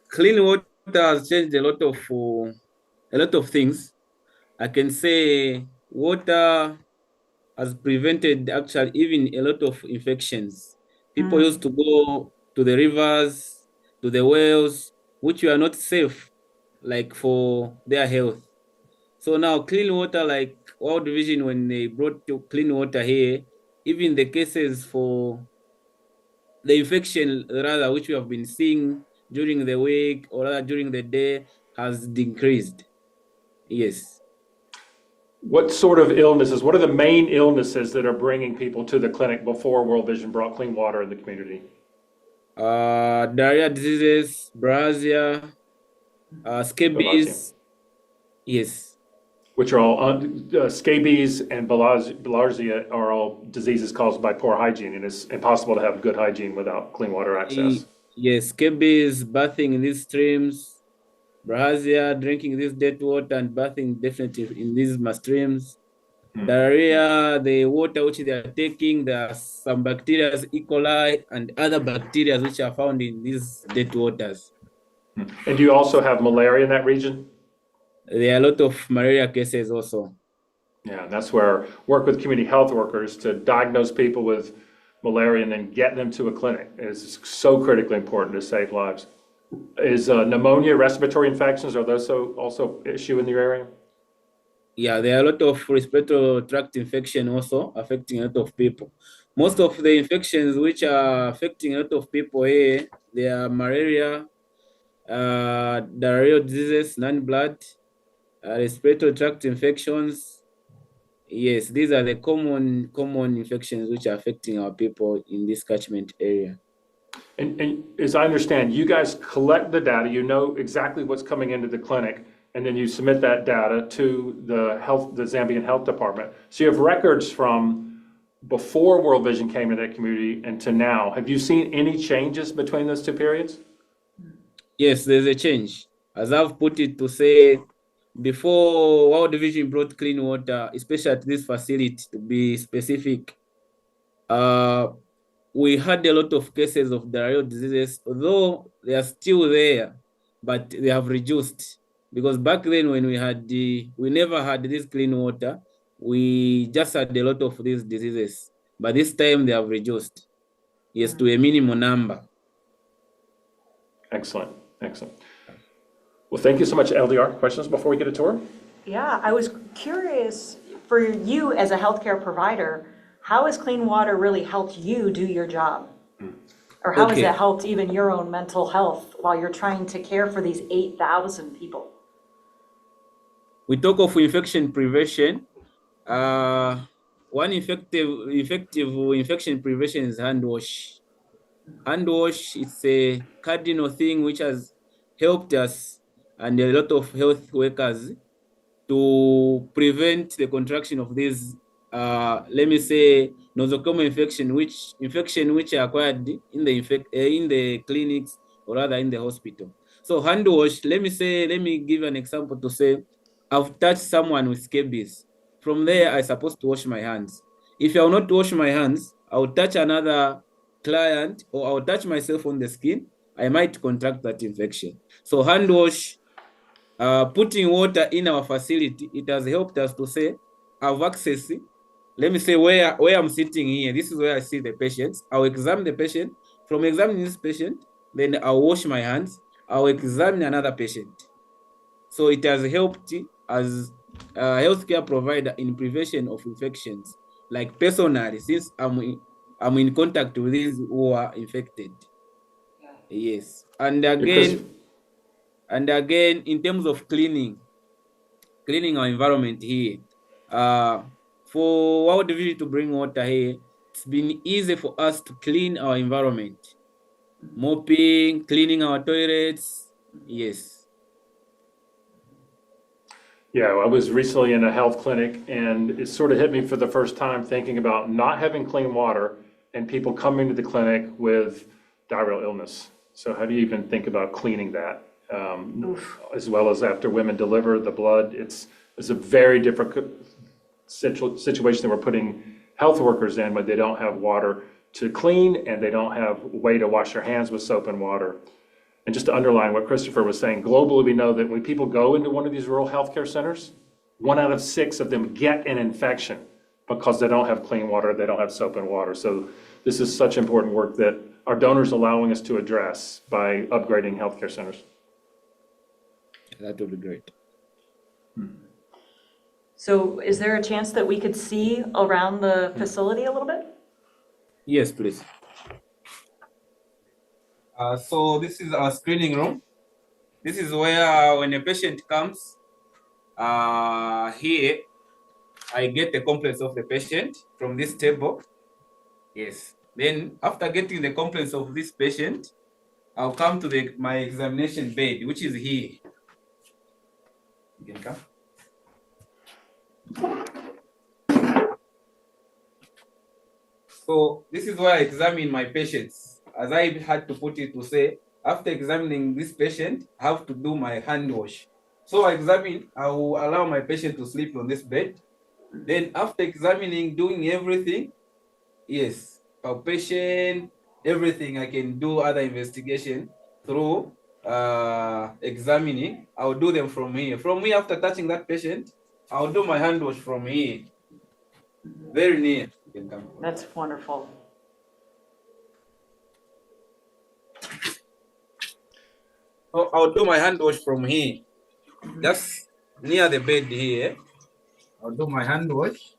Clean water has changed a lot of things. I can say water has prevented actually even a lot of infections. People used to go to the rivers, to the wells, which were not safe, like for their health. So now clean water, like World Vision, when they brought clean water here, even the cases for the infection rather, which we have been seeing during the week or rather during the day, has decreased. Yes. What sort of illnesses, what are the main illnesses that are bringing people to the clinic before World Vision brought clean water in the community? Diarrhea diseases, bilharzia, scabies. Yes. Which are all, scabies and bilharzia are all diseases caused by poor hygiene, and it's impossible to have good hygiene without clean water access. Yes, scabies, bathing in these streams, bilharzia, drinking this dirty water and bathing definitely in these streams. Diarrhea, the water which they are taking, there are some bacteria, E. coli, and other bacteria which are found in these dirty waters. And do you also have malaria in that region? There are a lot of malaria cases also. Yeah, that's where work with community health workers to diagnose people with malaria and then get them to a clinic is so critically important to save lives. Is pneumonia, respiratory infections, are those also issue in your area? Yeah, there are a lot of respiratory tract infection also affecting a lot of people. Most of the infections which are affecting a lot of people here, they are malaria, diarrheal diseases, non-blood, respiratory tract infections. Yes, these are the common infections which are affecting our people in this catchment area. And as I understand, you guys collect the data, you know exactly what's coming into the clinic, and then you submit that data to the Zambian Health Department. So you have records from before World Vision came to that community and to now. Have you seen any changes between those two periods? Yes, there's a change. As I've put it to say, before World Vision brought clean water, especially at this facility, to be specific, we had a lot of cases of diarrheal diseases, although they are still there, but they have reduced. Because back then when we never had this clean water, we just had a lot of these diseases, but this time they have reduced. yes, to a minimum number. Excellent, excellent. Well, thank you so much, LDR. Questions before we get a tour? Yeah, I was curious, for you as a healthcare provider, how has clean water really helped you do your job? Or how has Okay. it helped even your own mental health while you're trying to care for these 8,000 people? We talk of infection prevention. One effective infection prevention is hand wash. Hand wash is a cardinal thing which has helped us and a lot of health workers to prevent the contraction of these, let me say, nosocomial infection, which are acquired in the clinics or rather in the hospital. So hand wash, let me give an example to say, I've touched someone with scabies. From there, I'm supposed to wash my hands. If I will not wash my hands, I will touch another client or I will touch myself on the skin, I might contract that infection. So hand wash, putting water in our facility, it has helped us to say, have access. Let me say where I'm sitting here, this is where I see the patients. I'll examine the patient. From examining this patient, then I'll wash my hands. I'll examine another patient. So it has helped as a healthcare provider in prevention of infections. Like personally, since I'm in contact with these who are infected. Yes. And again, in terms of cleaning our environment here, for World Vision to bring water here, it's been easy for us to clean our environment. Mopping, cleaning our toilets, yes. Yeah, I was recently in a health clinic and it sort of hit me for the first time thinking about not having clean water and people coming to the clinic with diarrheal illness. So how do you even think about cleaning that? As well as after women deliver the blood, it's a very different situation that we're putting health workers in when they don't have water to clean and they don't have a way to wash their hands with soap and water. And just to underline what Christopher was saying, globally we know that when people go into one of these rural healthcare centers, 1 out of 6 of them get an infection because they don't have clean water, they don't have soap and water. So this is such important work that our donors are allowing us to address by upgrading healthcare centers. That would be great. So is there a chance that we could see around the facility a little bit? Yes, please. So this is our screening room. This is where when a patient comes, here, I get the complaints of the patient from this table. Yes. Then after getting the complaints of this patient, I'll come to my examination bed, which is here. You can come. So this is where I examine my patients. As I had to put it to say, after examining this patient, I have to do my hand wash. So I will allow my patient to sleep on this bed. Then after examining, doing everything, yes, palpation, everything, I can do other investigation through examining. I'll do them from here. From here, after touching that patient, I'll do my hand wash from here. Very near. That's wonderful. So I'll do my hand wash from here. Just near the bed here. I'll do my hand wash.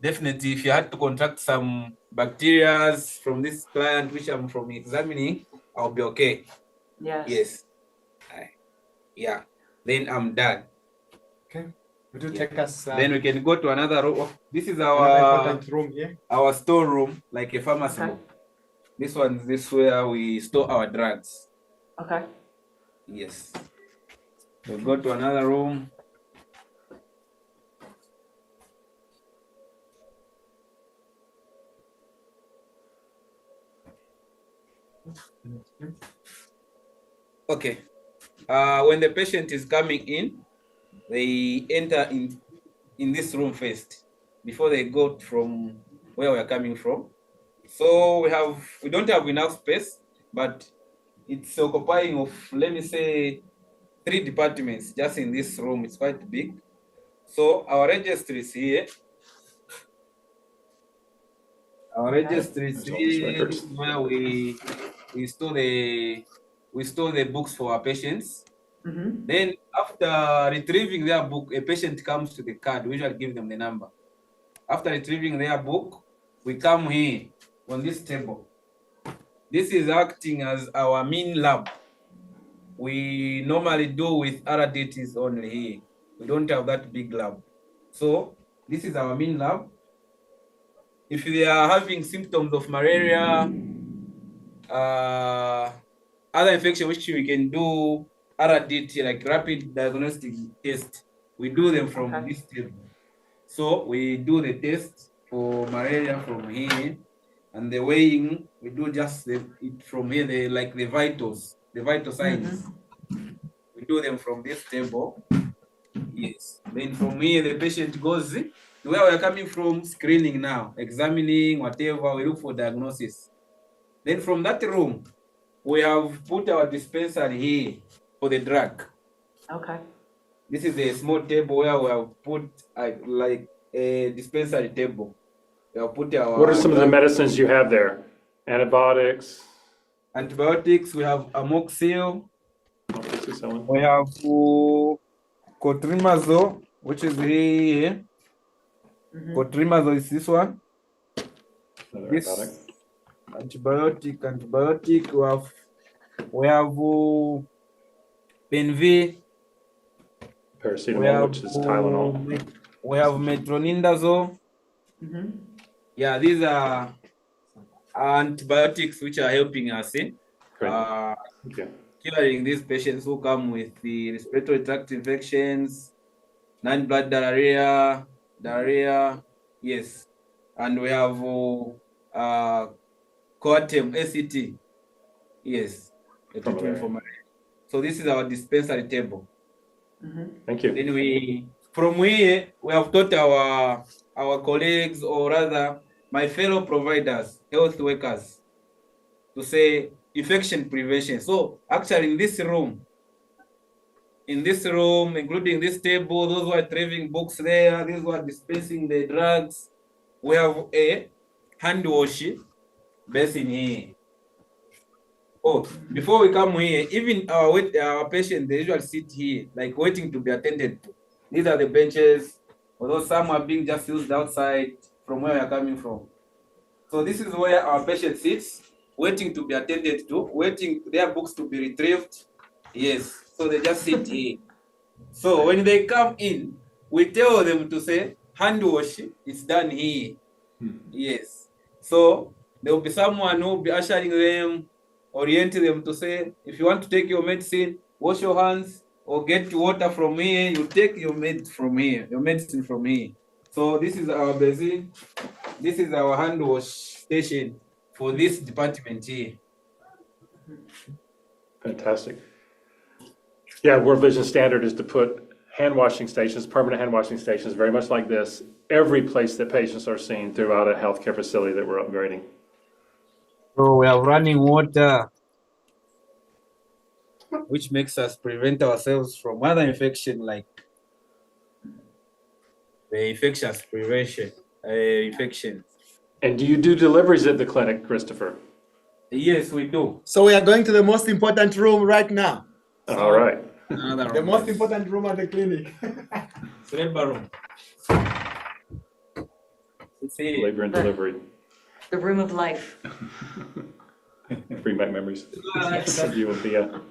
Definitely, if you had to contract some bacteria from this client, which I'm from examining, I'll be okay. Yes. Yes. Yeah. Then I'm done. Okay. Would you take us? Then we can go to another room. This is another important room here. our store room, like a pharmacy room. This is where we store our drugs. Okay. Yes. We'll go to another room. Okay. When the patient is coming in, they enter in this room first before they go from where we are coming from. So we don't have enough space, but it's occupying of, let me say, 3 departments just in this room. It's quite big. So our registry is here. Our Okay. registry There's all these is records. where we store the books for our patients. Mm-hmm. Then after retrieving their book, a patient comes to the card. We usually give them the number. After retrieving their book, we come here on this table. This is acting as our main lab. We normally do with RDTs only here. We don't have that big lab. So this is our main lab. If they are having symptoms of malaria, other infection which we can do RDT, like rapid diagnostic test, we do them from this table. So we do the test for malaria from here, and the weighing we do just it from here, the vitals, the vital signs. We do them from this table. Yes. Then from here the patient goes where we are coming from, screening now, examining whatever, we look for diagnosis. Then from that room, we have put our dispensary here for the drug. Okay. This is a small table where we have put like a dispensary table. We have put our. What are some of the medicines you have there? Antibiotics? Antibiotics, we have amoxicillin. Amoxicillin. We have cotrimazole, which is here. Cotrimazole is this one. This antibiotic. We have Benvi. Paracetamol, which is Tylenol. We have metronidazole. Yeah, these are antibiotics which are helping us curing these patients who come with the respiratory tract infections, non-blood diarrhea, yes. And we have Coatem, ACT, yes, a treatment for malaria. So this is our dispensary table. Thank you. Then from here, we have taught our colleagues, or rather my fellow providers, health workers, to say infection prevention. So actually in this room, including this table, those who are retrieving books there, these who are dispensing the drugs, we have a hand wash basin here. Oh, before we come here, even our patients, they usually sit here, like waiting to be attended to. These are the benches, although some are being just used outside from where we are coming from. So this is where our patient sits, waiting to be attended to, waiting their books to be retrieved. Yes, so they just sit here. So when they come in, we tell them to say, hand wash is done here. Yes. So there will be someone who will be ushering them, orienting them to say, if you want to take your medicine, wash your hands or get water from here. You take your medicine from here. So this is our basin. This is our hand wash station for this department here. Fantastic. Yeah, World Vision standard is to put hand washing stations, permanent hand washing stations, very much like this, every place that patients are seen throughout a healthcare facility that we're upgrading. So we have running water, which makes us prevent ourselves from other infection like the infectious prevention infection. And do you do deliveries at the clinic, Christopher? Yes, we do. So we are going to the most important room right now. All right. The most important room at the clinic. Labor room. Labor and delivery. The room of life. Bring back memories. Yes, of you and Thea.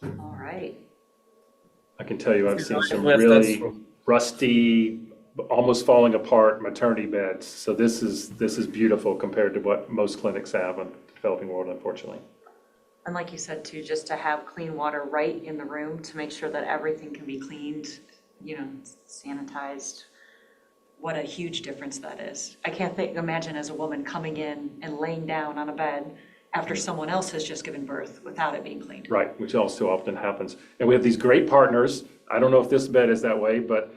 All right. I can tell you I've seen some really rusty, almost falling apart maternity beds. So this is beautiful compared to what most clinics have in the developing world, unfortunately. And like you said too, just to have clean water right in the room to make sure that everything can be cleaned, sanitized. What a huge difference that is. I can't imagine as a woman coming in and laying down on a bed after someone else has just given birth without it being cleaned. Right, which also often happens. And we have these great partners. I don't know if this bed is that way, but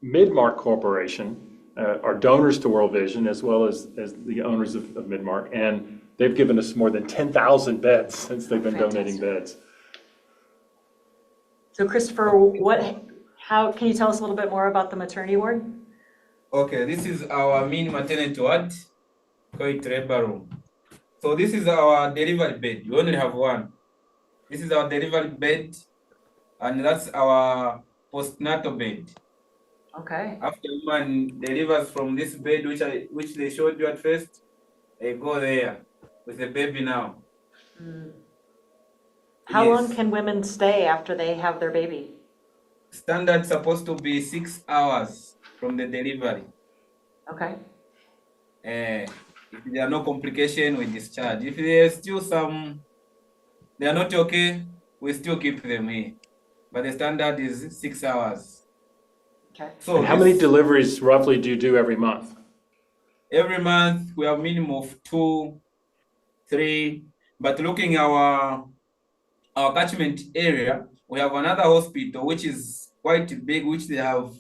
Midmark Corporation are donors to World Vision, as well as the owners of Midmark. And they've given us more than 10,000 beds since they've been donating beds. So Christopher, what Can you tell us a little bit more about the maternity ward? Okay, this is our mini maternity ward, call it labor room. So this is our delivery bed. We only have one. This is our delivery bed, and that's our postnatal bed. Okay. After woman delivers from this bed, which they showed you at first, they go there with the baby now. How long Yes. can women stay after they have their baby? Standard supposed to be 6 hours from the delivery. Okay. If there are no complication, we discharge. If there's still they are not okay, we still keep them here. But the standard is 6 hours. Okay. So And how many deliveries roughly do you do every month? every month we have minimum of 2, 3. But looking our catchment area, we have another hospital which is quite big, which they have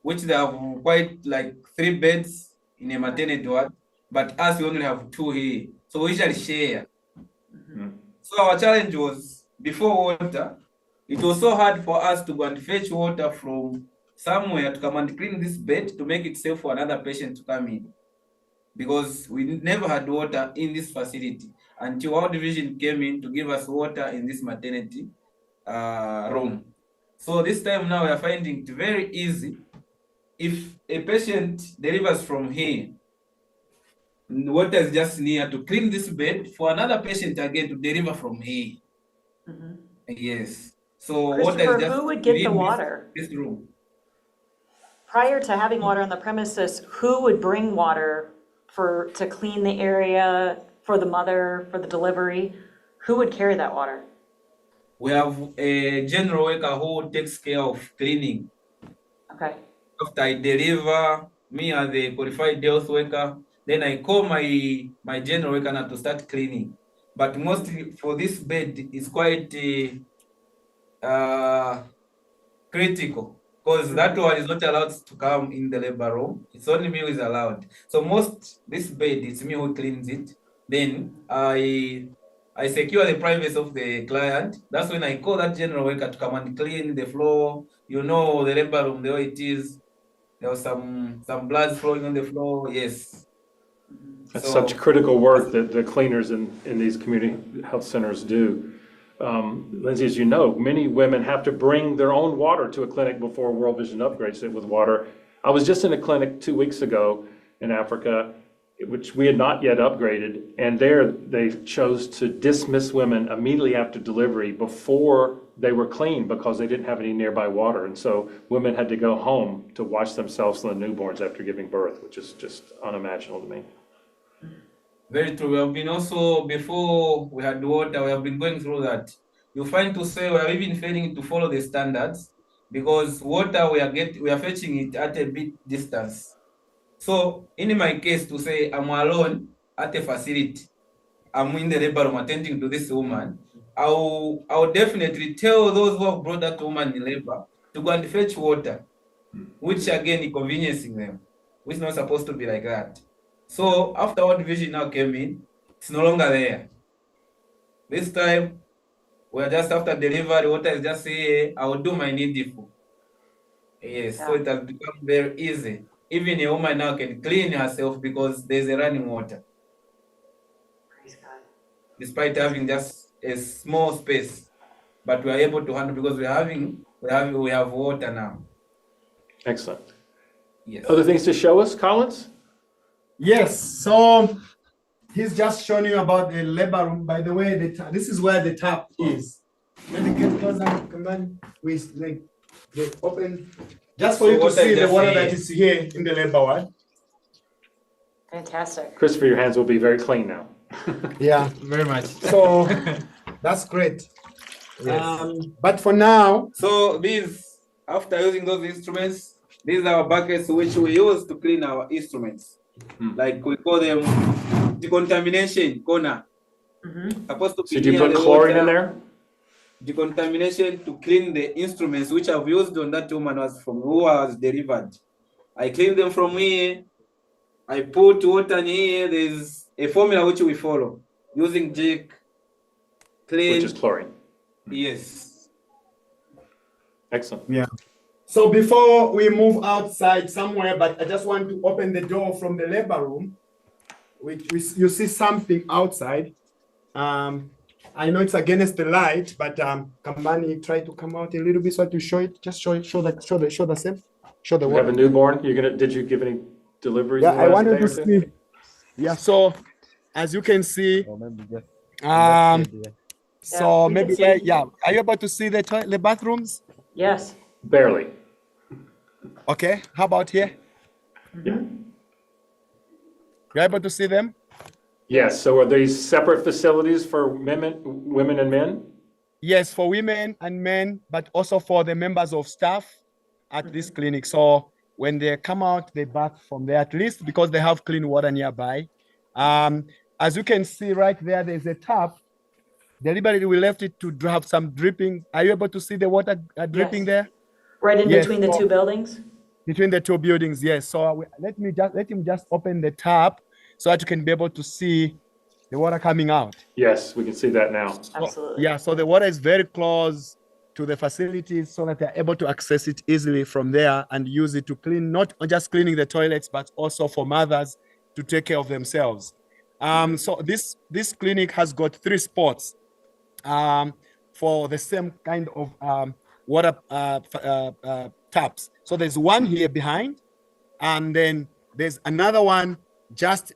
quite like 3 beds in a maternity ward. But us, we only have 2 here, so we usually share. So our challenge was, before water, it was so hard for us to go and fetch water from somewhere to come and clean this bed to make it safe for another patient to come in, because we never had water in this facility until World Vision came in to give us water in this maternity room. So this time now we are finding it very easy. If a patient delivers from here, water is just near to clean this bed for another patient again to deliver from here. Yes. So water Christopher, is just who would get the within water? this room. Prior to having water on the premises, who would bring water to clean the area, for the mother, for the delivery? Who would carry that water? We have a general worker who takes care of cleaning. Okay. After I deliver, me as the qualified health worker, then I call my general worker now to start cleaning. But mostly for this bed is quite critical, because that one is not allowed to come in the labor room. It's only me who is allowed. So this bed, it's me who cleans it. Then I secure the privacy of the client. That's when I call that general worker to come and clean the floor. You know, the labor room, the way it is. There was some blood flowing on the floor. Yes. That's such critical work that the cleaners in these community health centers do. Lyndsey, as you know, many women have to bring their own water to a clinic before World Vision upgrades it with water. I was just in a clinic 2 weeks ago in Africa, which we had not yet upgraded, and there they chose to dismiss women immediately after delivery before they were clean because they didn't have any nearby water. And so women had to go home to wash themselves and the newborns after giving birth, which is just unimaginable to me. Very true. We have been also, before we had water, we have been going through that. You find to say we are even failing to follow the standards, because water we are fetching it at a bit distance. So in my case, to say I'm alone at a facility, I'm in the labor room attending to this woman, I'll definitely tell those who have brought that woman in labor to go and fetch water, which again inconveniencing them, which is not supposed to be like that. So after World Vision now came in, it's no longer there. This time, we're just after delivery, water is just say, I will do my needful. Yes, so it has become very easy. Even a woman now can clean herself because there's a running water. Praise God. Despite having just a small space, but we are able to handle because we have water now. Excellent. Yes. Other things to show us, Collins? Yes, so he's just showing you about the labor room. By the way, this is where the tap is. When you get closer, come on, we like they open just for you to see the water that is here in the labor ward. Fantastic. Christopher, your hands will be very clean now. Yeah, very much. So that's great. Yes. But for now, so after using those instruments, these are our buckets which we use to clean our instruments. Like we call them decontamination corner. Supposed to be so do you put chlorine in there? Decontamination to clean the instruments which I've used on that woman who was delivered. I clean them from here. I put water in here. There's a formula which we follow using jig, clean. Which is chlorine. Yes. Excellent. Yeah. So before we move outside somewhere, but I just want to open the door from the labor room, which you see something outside. I know it's against the light, but Kamani, try to come out a little bit so to show it. Just show the same. Show the We have water. a newborn. Did you give any deliveries Yeah, in the I last day wanted to or two? see. Yeah, so as you can see, so we can maybe see. yeah. Are you able to see the bathrooms? Yes. Barely. Okay. How about here? Yeah. You're able to see them? Yes. So are these separate facilities for women and men? Yes, for women and men, but also for the members of staff at this clinic. So when they come out, they bath from there, at least because they have clean water nearby. As you can see right there, there's a tap. Deliberately, we left it to have some dripping. Are you able to see the water dripping Yes. there? Right in Yes, between the so- two buildings? Between the two buildings, yes. So let him just open the tap so that you can be able to see the water coming out. Yes, we can see that now. Absolutely. Yeah, so the water is very close to the facilities so that they're able to access it easily from there and use it to clean, not just cleaning the toilets, but also for mothers to take care of themselves. So this clinic has got 3 spots for the same kind of water taps. So there's one here behind, and then there's another one just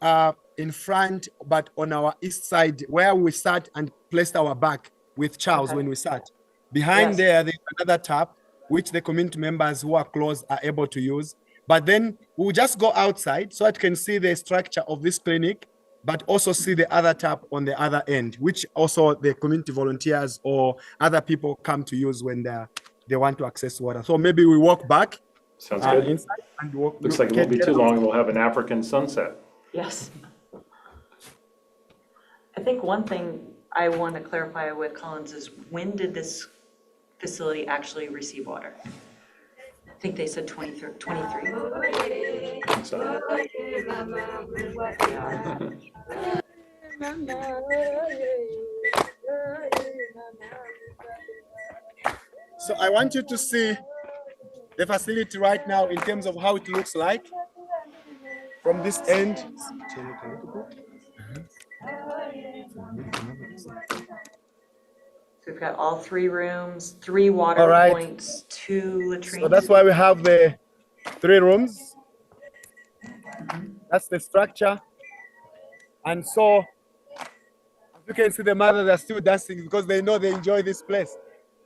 in front, but on our east side where we sat and placed our back with Charles when we sat. Behind there's another tap, which the community members who are close are able to use. But then we'll just go outside so that you can see the structure of this clinic, but also see the other tap on the other end, which also the community volunteers or other people come to use when they want to access water. So maybe we walk back. Sounds good. Inside and walk. Looks like it won't be too long and we'll have an African sunset. Yes. I think one thing I want to clarify with Collins is when did this facility actually receive water? I think they said 23. So, So I want you to see the facility right now in terms of how it looks like from this end. So we've got all 3 rooms, 3 water points, 2 latrines. So that's why we have the 3 rooms. That's the structure. And so, as you can see, the mothers are still dancing because they know they enjoy this place.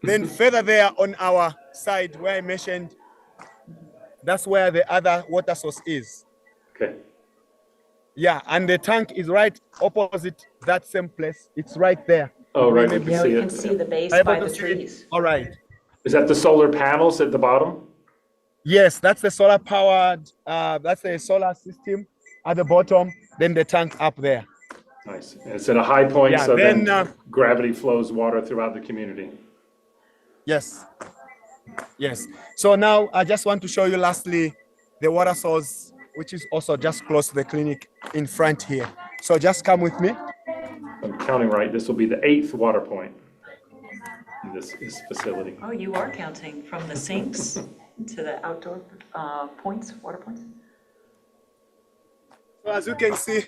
Then further there on our side where I mentioned, that's where the other water source is. okay. Yeah, and the tank is right opposite that same place. It's right there. Oh, right, we can Yeah, see we it. can see the base Able by to the see it? trees. All right. Is that the solar panels at the bottom? Yes, that's the solar powered, that's the solar system at the bottom, then the tank up there. Nice. And it's at a high point, Yeah, so then then, gravity flows water throughout the community. Yes. Yes. So now I just want to show you lastly the water source, which is also just close to the clinic in front here. So just come with me. If I'm counting right, this will be the 8th water point in this facility. Oh, you are counting from the sinks to the outdoor points, water points? So as you can see,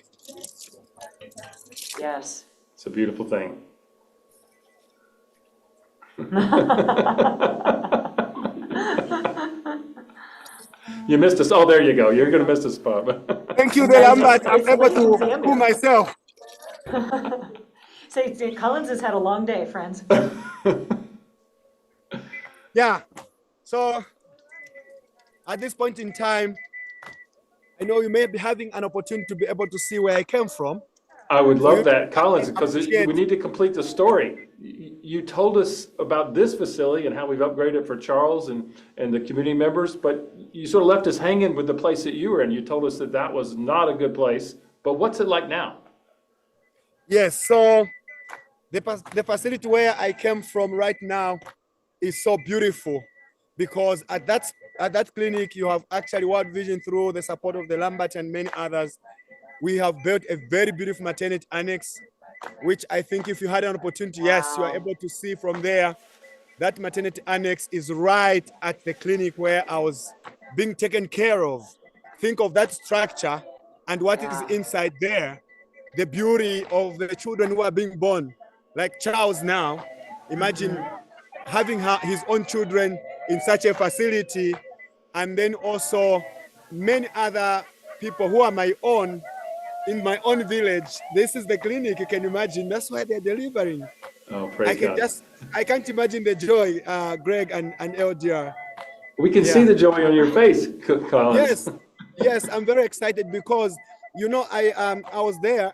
Yes. It's a beautiful thing. You missed us. Oh, there you go. You're going to miss this spot. thank you, Lambert. I'm able to do myself. Say, Collins has had a long day, friends. Yeah. So at this point in time, I know you may be having an opportunity to be able to see where I came from. I would love that, Collins, because Appreciate- we need to complete the story. You told us about this facility and how we've upgraded for Charles and the community members, but you sort of left us hanging with the place that you were in. You told us that that was not a good place, but what's it like now? Yes, so the facility where I came from right now is so beautiful because at that clinic, you have actually World Vision through the support of the Lambert and many others. We have built a very beautiful maternity annex, which I think if you had an opportunity, yes, you are able to see from there. That maternity annex is right at the clinic where I was being taken care of. Think of that structure and what is inside there, the beauty of the children who are being born. Like Charles now, imagine having his own children in such a facility, and then also many other people who are my own in my own village. This is the clinic, you can imagine. That's why they're delivering. Oh, praise God. I can't imagine the joy, Greg and LDR. We can see the joy on your face, Collins. Yes, I'm very excited because, you know, I was there.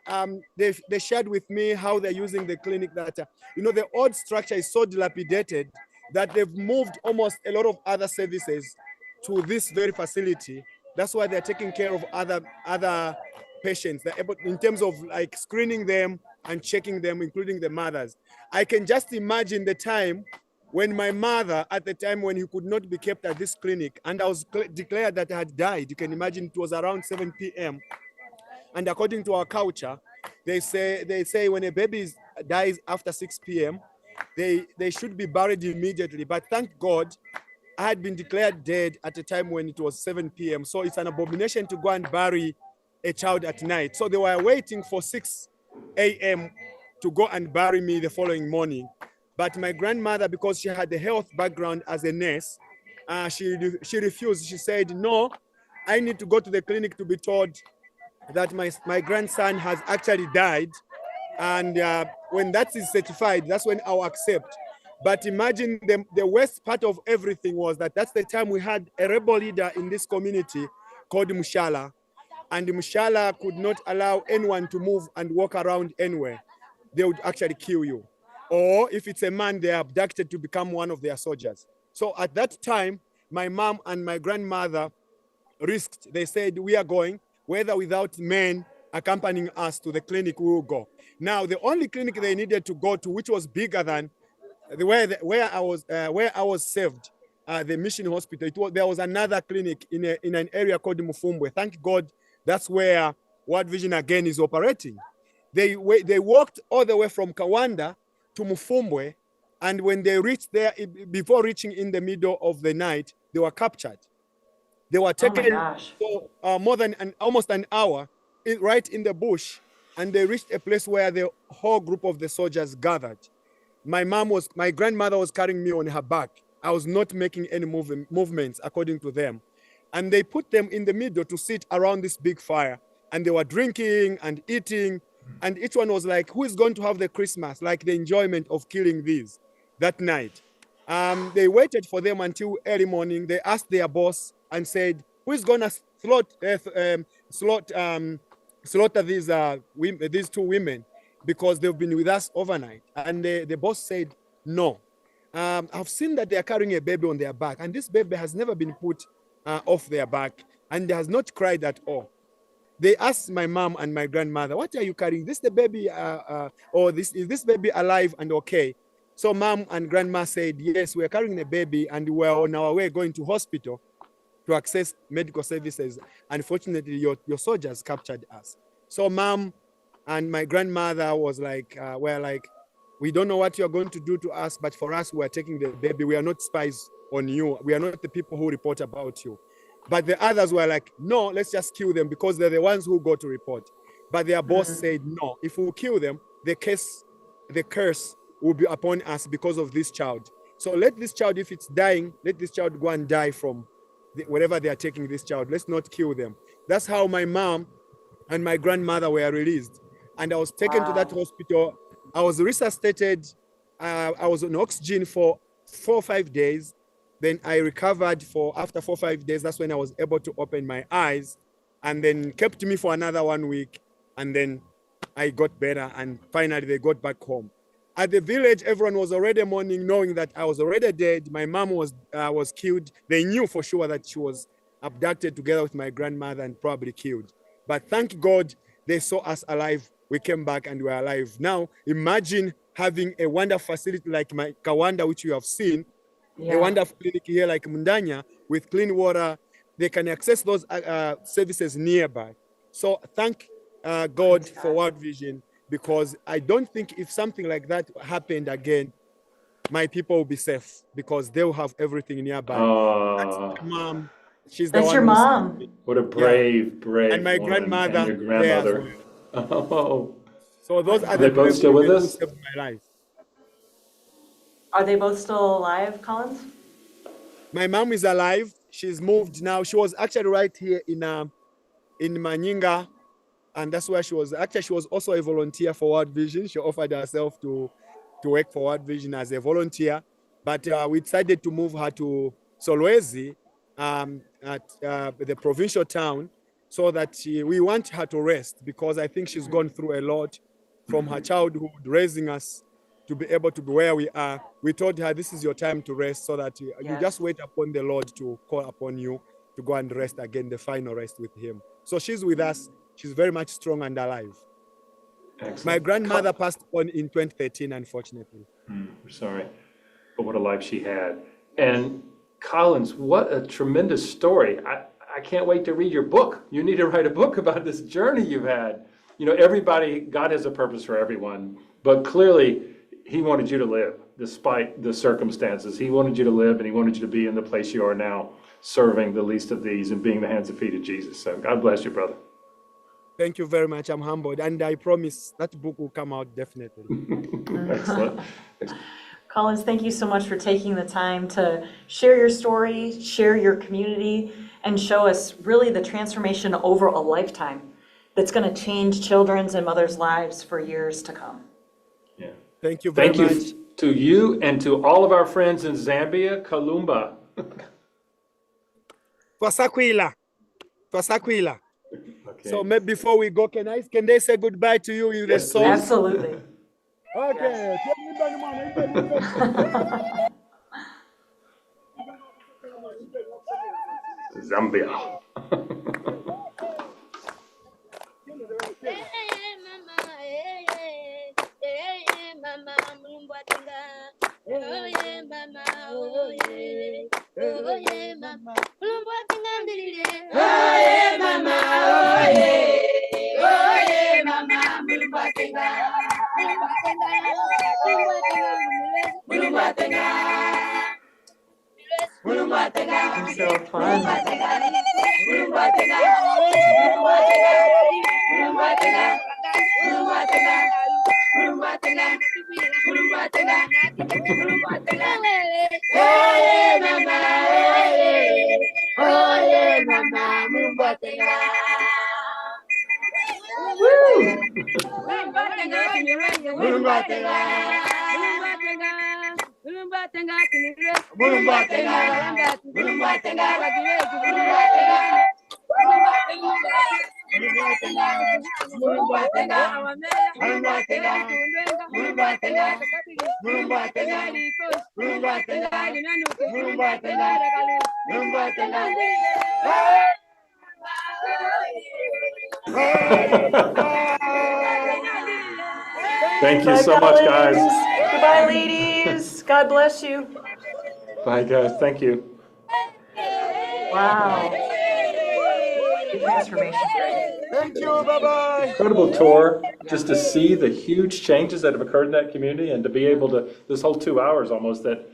They shared with me how they're using the clinic. That you know, the old structure is so dilapidated that they've moved almost a lot of other services to this very facility. That's why they're taking care of other patients. They're able, in terms of like screening them and checking them, including the mothers. I can just imagine the time when my mother, at the time when he could not be kept at this clinic, and I was declared that I had died. You can imagine it was around 7 p.m. And according to our culture, they say when a baby dies after 6 p.m., they should be buried immediately. But thank God, I had been declared dead at a time when it was 7 p.m. So it's an abomination to go and bury a child at night. So they were waiting for 6 a.m. to go and bury me the following morning. But my grandmother, because she had a health background as a nurse, she refused. She said, no, I need to go to the clinic to be told that my grandson has actually died. And when that is certified, that's when I'll accept. But imagine the worst part of everything was that that's the time we had a rebel leader in this community called Mushala. And Mushala could not allow anyone to move and walk around anywhere. They would actually kill you. Or if it's a man, they're abducted to become one of their soldiers. So at that time, my mom and my grandmother risked. They said, we are going, whether without men accompanying us to the clinic, we will go. Now, the only clinic they needed to go to, which was bigger than where I was saved, the mission hospital, there was another clinic in an area called Mufumbwe. Thank God, that's where World Vision again is operating. They walked all the way from Kawanda to Mufumbwe, and when they reached there, before reaching in the middle of the night, they were captured. They were taken for more than almost an hour right in the bush, and they reached a place where the whole group of the soldiers gathered. My grandmother was carrying me on her back. I was not making any movements according to them. And they put them in the middle to sit around this big fire, and they were drinking and eating. And each one was like, who is going to have the Christmas, like the enjoyment of killing these that night? They waited for them until early morning. They asked their boss and said, who is going to slaughter these two women, because they've been with us overnight? And the boss said, no. I've seen that they are carrying a baby on their back, and this baby has never been put off their back, and has not cried at all. They asked my mom and my grandmother, what are you carrying? This the baby, is this baby alive and okay? So mom and grandma said, yes, we're carrying the baby and we're on our way going to hospital to access medical services. Unfortunately, your soldiers captured us. So mom and my grandmother was like, we don't know what you're going to do to us, but for us, we are taking the baby. We are not spies on you. We are not the people who report about you. But the others were like, no, let's just kill them, because they're the ones who go to report. But their boss said, no, if we kill them, the curse will be upon us because of this child. So let this child, if it's dying, let this child go and die from wherever they are taking this child. Let's not kill them. That's how my mom and my grandmother were released. And I was taken to that hospital. I was resuscitated. I was on oxygen for 4 or 5 days. Then I recovered after 4 or 5 days. That's when I was able to open my eyes, and then kept me for another 1 week. And then I got better, and finally they got back home. At the village, everyone was already mourning, knowing that I was already dead. My mom was killed. They knew for sure that she was abducted together with my grandmother and probably killed. But thank God they saw us alive. We came back and we're alive. Now, imagine having a wonderful facility like my Kawanda, which you have seen, a wonderful clinic here like Mundanya with clean water. They can access those services nearby. So thank God for World Vision, because I don't think if something like that happened again, my people will be safe because they'll have everything nearby. That's Oh, my mom. She's the That's one your who saved mom. me. what a Yeah. brave And my woman, and grandmother your there as grandmother. well. Oh, So those are are they the both brave still with women who us? saved my life. Are they both still alive, Collins? My mom is alive. She's moved now. She was actually right here in Manyinga, and that's where she was. Actually, she was also a volunteer for World Vision. She offered herself to work for World Vision as a volunteer, but we decided to move her to Solwezi, at the provincial town, so that we want her to rest, because I think she's gone through a lot from her childhood, raising us to be able to be where we are. We told her, this is your time to rest, so that you Yes. just wait upon the Lord to call upon you to go and rest again, the final rest with him. So she's with us. She's very much strong and alive. Excellent. My grandmother passed on in 2013, unfortunately. We're sorry, but what a life she had. And Collins, what a tremendous story. I can't wait to read your book. You need to write a book about this journey you've had. You know, everybody, God has a purpose for everyone, but clearly he wanted you to live despite the circumstances. He wanted you to live, and he wanted you to be in the place you are now, serving the least of these and being the hands and feet of Jesus. So God bless you, brother. Thank you very much. I'm humbled, and I promise that book will come out definitely. Excellent. Collins, thank you so much for taking the time to share your story, share your community, and show us really the transformation over a lifetime that's going to change children's and mothers' lives for years to come. Yeah. Thank you very much. Thank you to you and to all of our friends in Zambia, Kalumba. Twasakwila. Twasakwila. Okay. So maybe before we go, can they say goodbye to you in the Yes, song? please. Absolutely. Okay. Zambia. It's so fun. Thank you Bye, so much, guys. Collins. Goodbye, ladies. God bless you. Bye, guys. Thank you. Wow. Big transformation. Thank you. Bye-bye. Incredible tour, just to see the huge changes that have occurred in that community, and to be able to, this whole 2 hours almost, that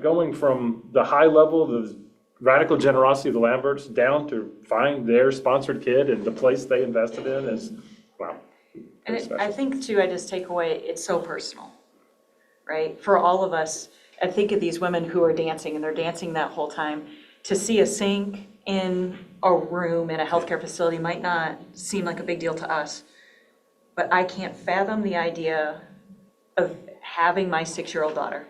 going from the high level, the radical generosity of the Lamberts, down to find their sponsored kid and the place they invested in is, wow. And I think too, I just take away, it's so personal, right? For all of us, I think of these women who are dancing, and they're dancing that whole time. To see a sink in a room in a healthcare facility might not seem like a big deal to us, but I can't fathom the idea of having my 6-year-old daughter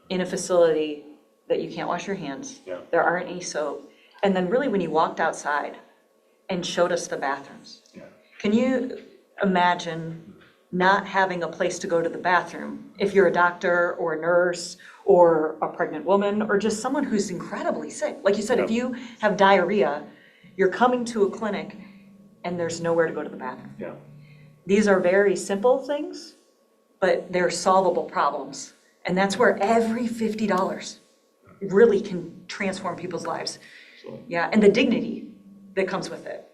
in a facility that you can't wash your hands. Yeah. There aren't any soap. And then really when you walked outside and showed us the bathrooms. Yeah. Can you imagine not having a place to go to the bathroom if you're a doctor or a nurse or a pregnant woman or just someone who's incredibly sick? Like you said, if you have diarrhea, you're coming to a clinic and there's nowhere to go to the bathroom. Yeah. These are very simple things, but they're solvable problems. And that's where every $50 really can transform people's lives. Absolutely. Yeah, and the dignity that comes with it,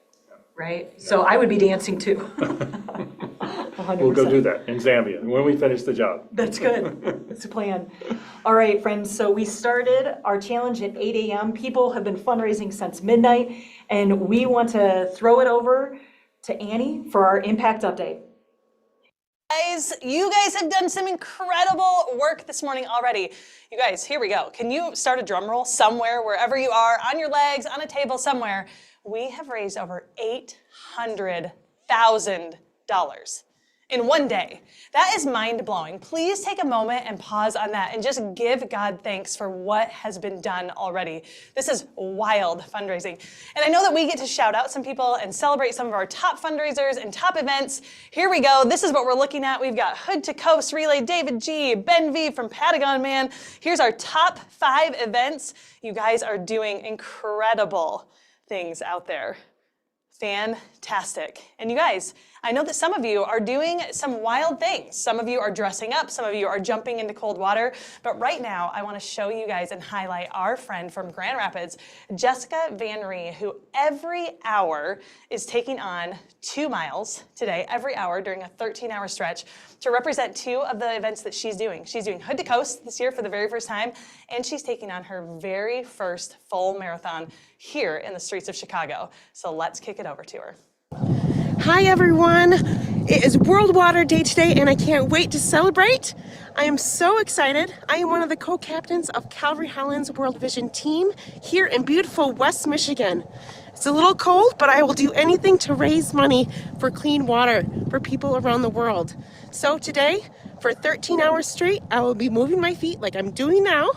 right? So I would be dancing too. 100%. We'll go do that in Zambia when we finish the job. That's good. That's the plan. All right, friends. So we started our challenge at 8 a.m. People have been fundraising since midnight, and we want to throw it over to Annie for our impact update. Guys, you guys have done some incredible work this morning already. You guys, here we go. Can you start a drum roll somewhere, wherever you are, on your legs, on a table, somewhere? We have raised over $800,000 in one day. That is mind-blowing. Please take a moment and pause on that and just give God thanks for what has been done already. This is wild fundraising. And I know that we get to shout out some people and celebrate some of our top fundraisers and top events. Here we go. This is what we're looking at. We've got Hood to Coast Relay, David G, Ben V from Patagon Man. Here's our top 5 events. You guys are doing incredible things out there. Fantastic. And you guys, I know that some of you are doing some wild things. Some of you are dressing up, some of you are jumping into cold water, but right now I want to show you guys and highlight our friend from Grand Rapids, Jessica Van Ree, who every hour is taking on 2 miles today, every hour during a 13-hour stretch to represent 2 of the events that she's doing. She's doing Hood to Coast this year for the very first time, and she's taking on her very first full marathon here in the streets of Chicago. So let's kick it over to her. Hi everyone, it is World Water Day today and I can't wait to celebrate. I am so excited. I am one of the co-captains of Calvary Highlands World Vision team here in beautiful West Michigan. It's a little cold, but I will do anything to raise money for clean water for people around the world. So today, for 13 hours straight, I will be moving my feet like I'm doing now,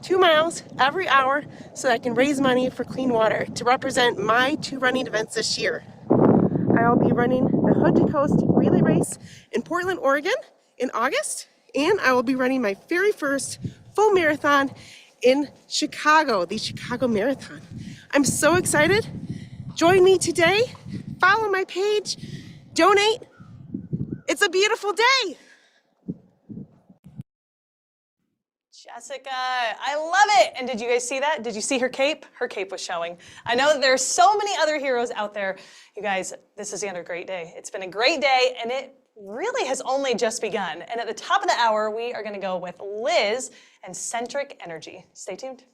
2 miles every hour so that I can raise money for clean water to represent my 2 running events this year. I'll be running the Hood to Coast relay race in Portland, Oregon in August, and I will be running my very first full marathon in Chicago, the Chicago Marathon. I'm so excited. Join me today. Follow my page. Donate. It's a beautiful day. Jessica, I love it. And did you guys see that? Did you see her cape? Her cape was showing. I know that there are so many other heroes out there. You guys, this is another great day. It's been a great day, and it really has only just begun. And at the top of the hour, we are going to go with Liz and Centric Energy. Stay tuned.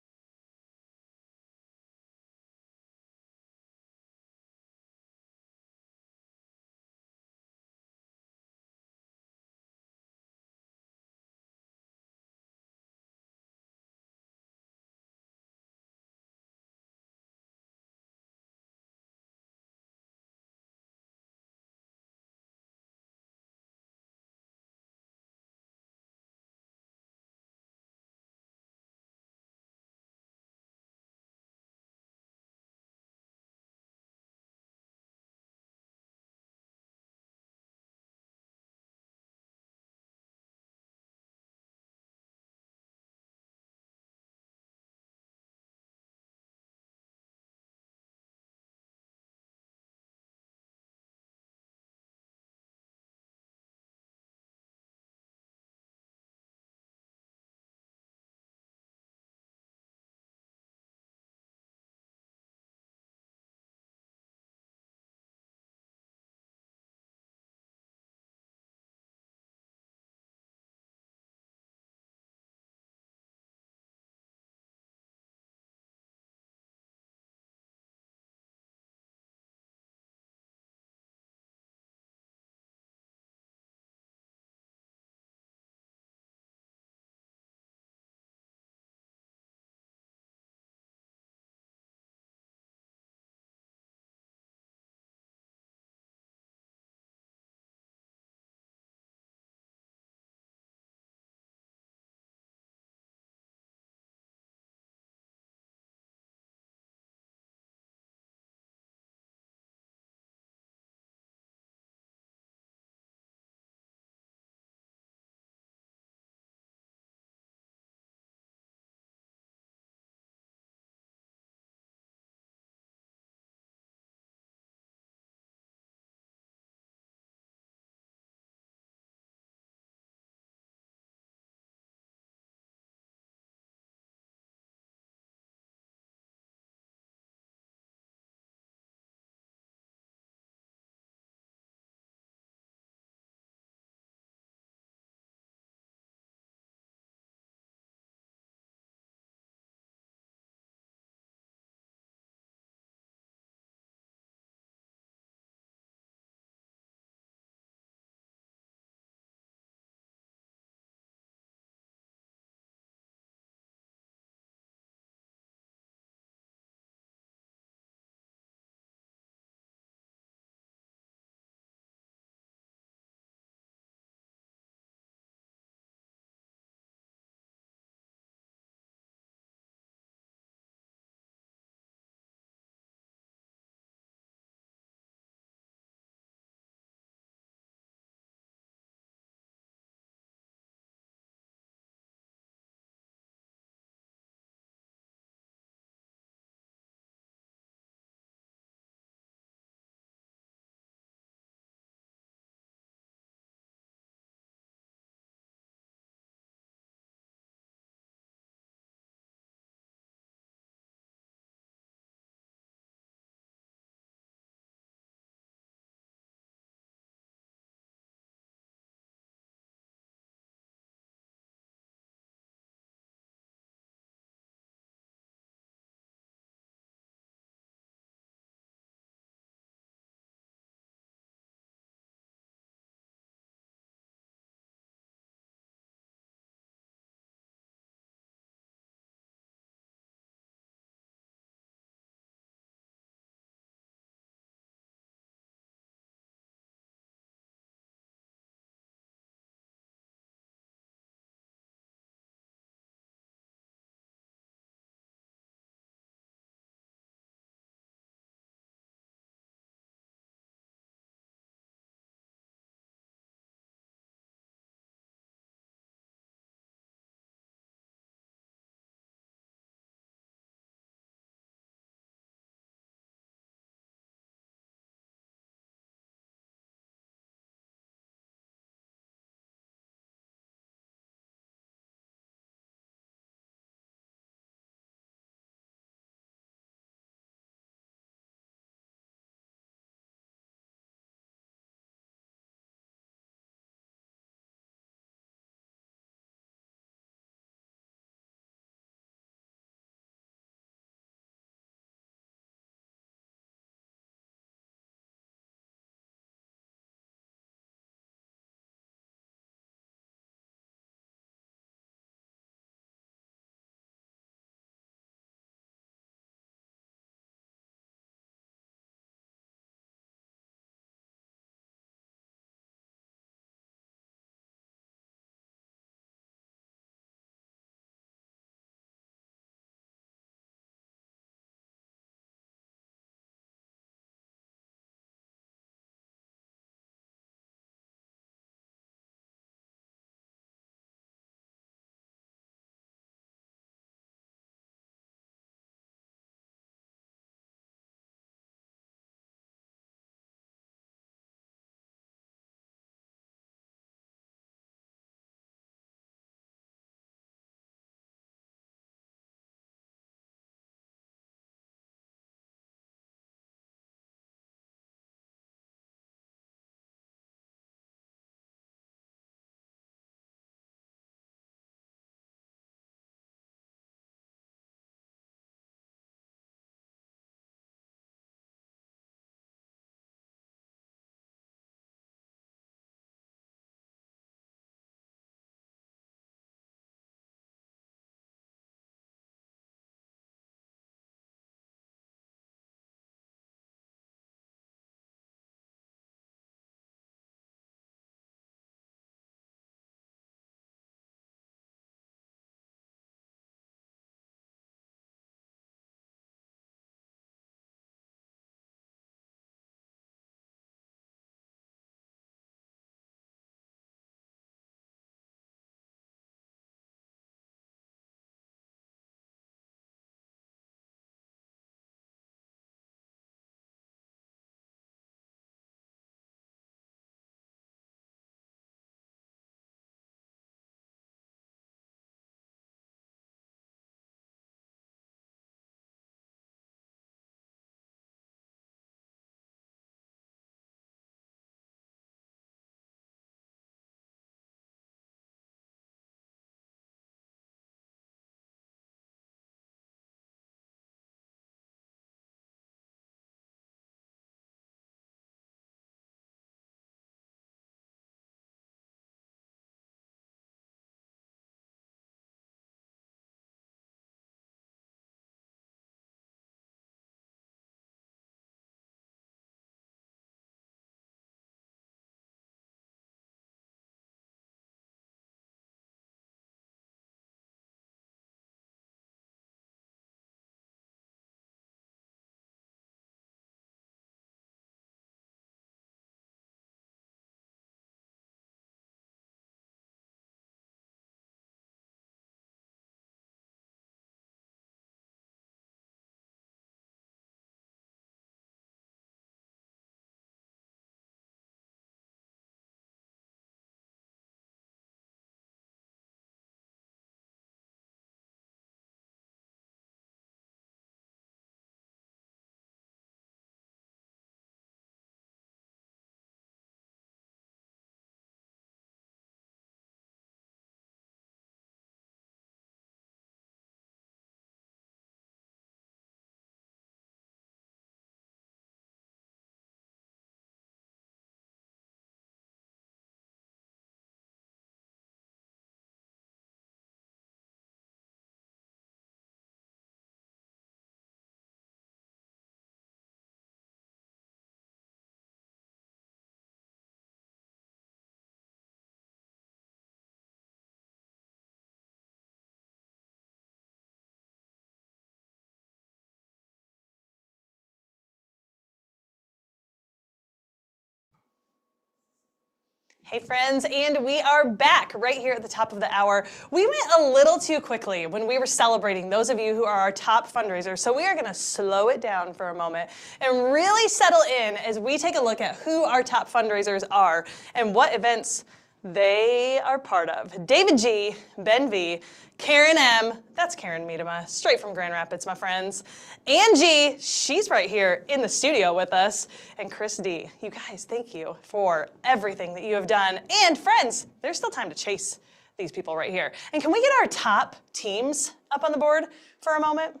Hey friends, and we are back right here at the top of the hour. We went a little too quickly when we were celebrating those of you who are our top fundraisers, so we are gonna slow it down for a moment and really settle in as we take a look at who our top fundraisers are and what events they are part of. David G, Ben V, Karen M, that's Karen Miedema, straight from Grand Rapids, my friends. Angie, she's right here in the studio with us. And Chris D, you guys, thank you for everything that you have done. And friends, there's still time to chase these people right here. And can we get our top teams up on the board for a moment?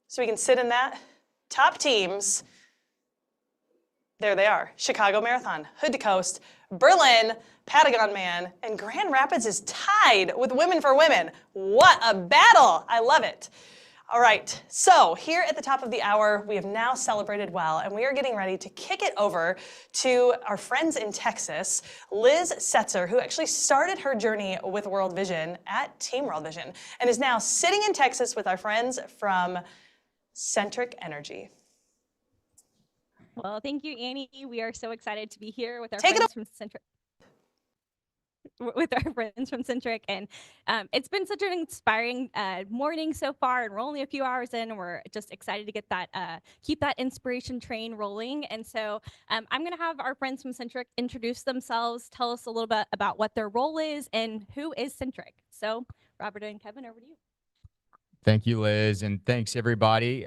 So we can sit in that. Top teams. There they are. Chicago Marathon, Hood to Coast, Berlin, Patagon Man, and Grand Rapids is tied with Women for Women. What a battle! I love it. All right, so here at the top of the hour, we have now celebrated well, and we are getting ready to kick it over to our friends in Texas, Liz Setzer, who actually started her journey with World Vision at Team World Vision, and is now sitting in Texas with our friends from Centric Energy. Well, thank you, Annie. We are so excited to be here with our Take it friends from Centric. With our friends from Centric, and it's been such an inspiring morning so far, and we're only a few hours in, and we're just excited to get that keep that inspiration train rolling. And so I'm going to have our friends from Centric introduce themselves, tell us a little bit about what their role is and who is Centric. So Robert and Kevin, over to you. Thank you, Liz, and thanks everybody.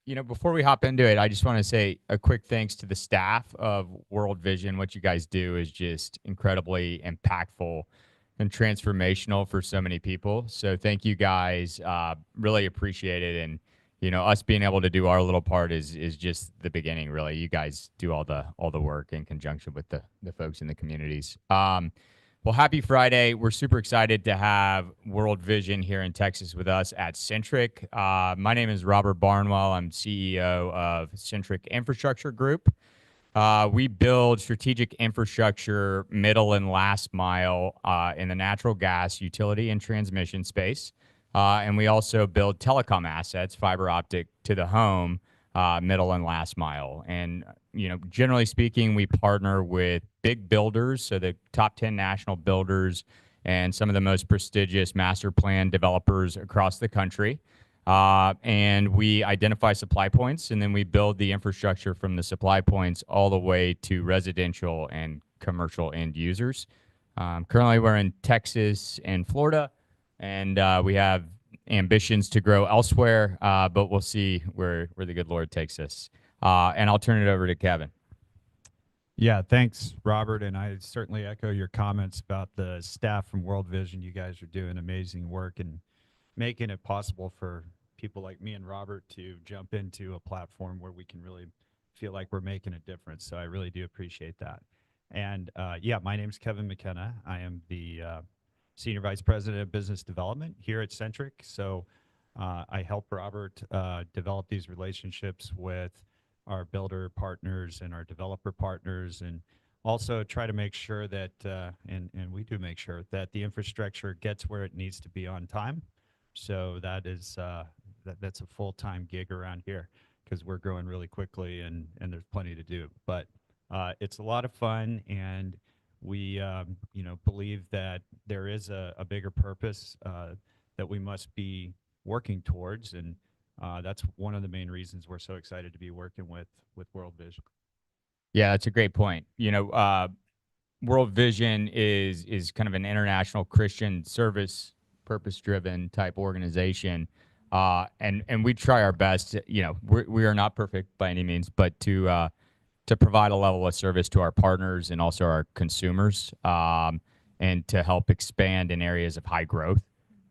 Before we hop into it, I just want to say a quick thanks to the staff of World Vision. What you guys do is just incredibly impactful and transformational for so many people. So thank you guys. Really appreciate it. And us being able to do our little part is just the beginning. Really, you guys do all the work in conjunction with the folks in the communities. Well, happy Friday. We're super excited to have World Vision here in Texas with us at Centric. My name is Robert Barnwell. I'm CEO of Centric Infrastructure Group. We build strategic infrastructure, middle and last mile in the natural gas utility and transmission space. And we also build telecom assets, fiber optic to the home, middle and last mile. And generally speaking, we partner with big builders, so the top 10 national builders and some of the most prestigious master plan developers across the country. And we identify supply points, and then we build the infrastructure from the supply points all the way to residential and commercial end users. Currently, we're in Texas and Florida, and we have ambitions to grow elsewhere, but we'll see where the good Lord takes us. And I'll turn it over to Kevin. Yeah, thanks, Robert. And I certainly echo your comments about the staff from World Vision. You guys are doing amazing work and making it possible for people like me and Robert to jump into a platform where we can really feel like we're making a difference. So I really do appreciate that. And my name's Kevin McKenna. I am the Senior Vice President of Business Development here at Centric. So I help Robert develop these relationships with our builder partners and our developer partners, and also try to make sure that, and we do make sure that the infrastructure gets where it needs to be on time. So that is that's a full-time gig around here because we're growing really quickly and there's plenty to do. But it's a lot of fun, and we believe that there is a bigger purpose that we must be working towards, and that's one of the main reasons we're so excited to be working with World Vision. Yeah, that's a great point. World Vision is kind of an international Christian service, purpose-driven type organization, and we try our best. We are not perfect by any means, but to provide a level of service to our partners and also our consumers, and to help expand in areas of high growth.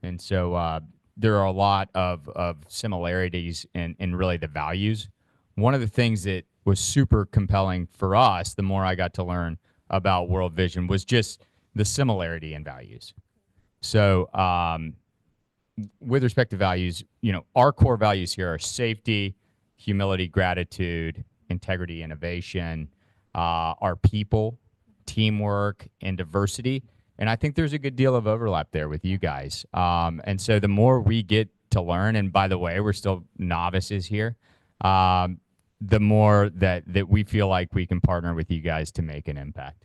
And so there are a lot of similarities in really the values. One of the things that was super compelling for us, the more I got to learn about World Vision, was just the similarity in values. So with respect to values, our core values here are safety, humility, gratitude, integrity, innovation, our people, teamwork, and diversity. And I think there's a good deal of overlap there with you guys. And so the more we get to learn, and by the way, we're still novices here, the more that we feel like we can partner with you guys to make an impact.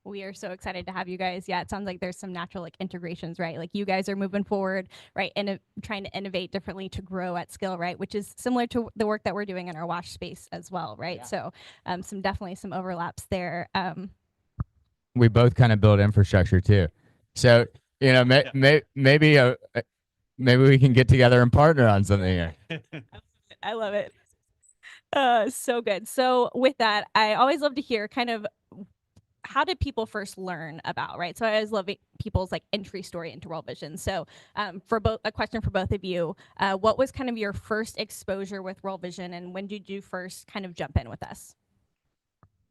We are so excited to have you guys. Yeah, it sounds like there's some natural like integrations, right? Like you guys are moving forward, right, and trying to innovate differently to grow at scale, right? Which is similar to the work that we're doing in our wash space as well, right? So definitely some overlaps there. We both kind of build infrastructure too. So, maybe we can get together and partner on something here. I love it. So good. So with that, I always love to hear kind of how did people first learn about, right? So I always love people's like entry story into World Vision. So for both, a question for both of you, what was kind of your first exposure with World Vision, and when did you first kind of jump in with us?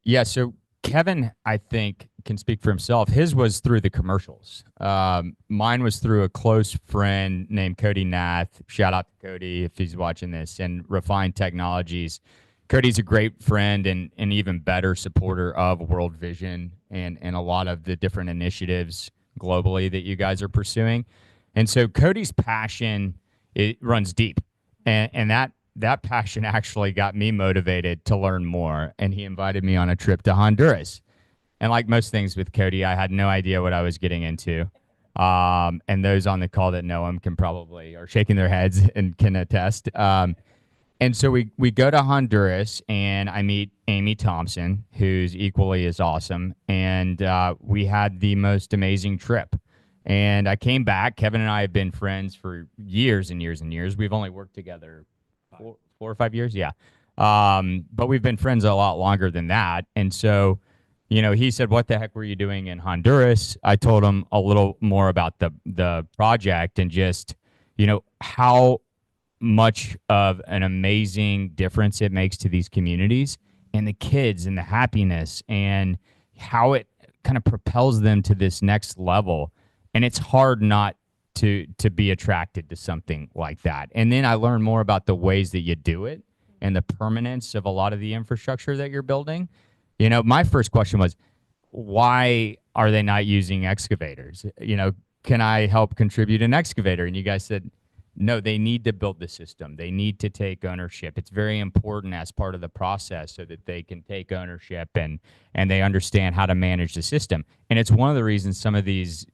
Yeah, so Kevin, I think, can speak for himself. His was through the commercials. Mine was through a close friend named Cody Nath. Shout out to Cody if he's watching this, and Refined Technologies. Cody's a great friend and an even better supporter of World Vision and a lot of the different initiatives globally that you guys are pursuing. And so Cody's passion, it runs deep. And that passion actually got me motivated to learn more. And he invited me on a trip to Honduras. And like most things with Cody, I had no idea what I was getting into. And those on the call that know him can probably are shaking their heads and can attest. And so we go to Honduras, and I meet Amy Thompson, who's equally as awesome. And we had the most amazing trip. And I came back. Kevin and I have been friends for years and years and years. We've only worked together 4 or 5 years. Yeah. But we've been friends a lot longer than that. And so, he said, "What the heck were you doing in Honduras?" I told him a little more about the project and just, how much of an amazing difference it makes to these communities and the kids and the happiness and how it kind of propels them to this next level. And it's hard not to be attracted to something like that. And then I learned more about the ways that you do it and the permanence of a lot of the infrastructure that you're building. My first question was, why are they not using excavators? Can I help contribute an excavator? And you guys said, no, they need to build the system. They need to take ownership. It's very important as part of the process so that they can take ownership and they understand how to manage the system. And it's one of the reasons some of these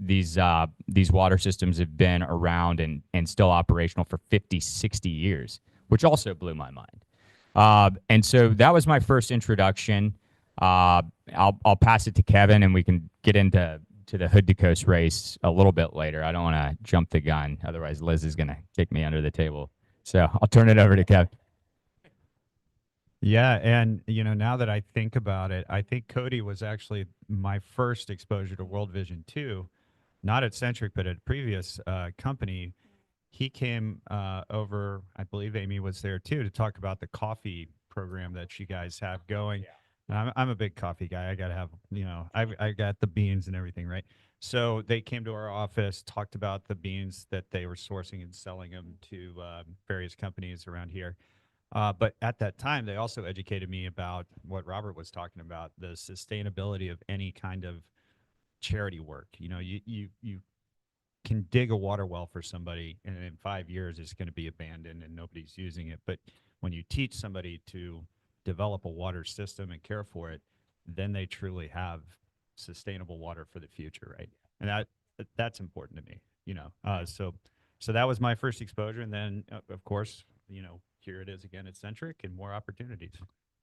water systems have been around and still operational for 50, 60 years, which also blew my mind. And so that was my first introduction. I'll pass it to Kevin, and we can get into the Hood to Coast race a little bit later. I don't want to jump the gun. Otherwise, Liz is going to kick me under the table. So I'll turn it over to Kevin. Yeah, and now that I think about it, I think Cody was actually my first exposure to World Vision 2, not at Centric, but at a previous company. He came over, I believe Amy was there too, to talk about the coffee program that you guys have going. I'm a big coffee guy. I got to have, I got the beans and everything, right? So they came to our office, talked about the beans that they were sourcing and selling them to various companies around here. But at that time, they also educated me about what Robert was talking about, the sustainability of any kind of charity work. You can dig a water well for somebody, and in 5 years, it's going to be abandoned and nobody's using it. But when you teach somebody to develop a water system and care for it, then they truly have sustainable water for the future, right? And that's important to me, So that was my first exposure, and then of course, here it is again at Centric and more opportunities.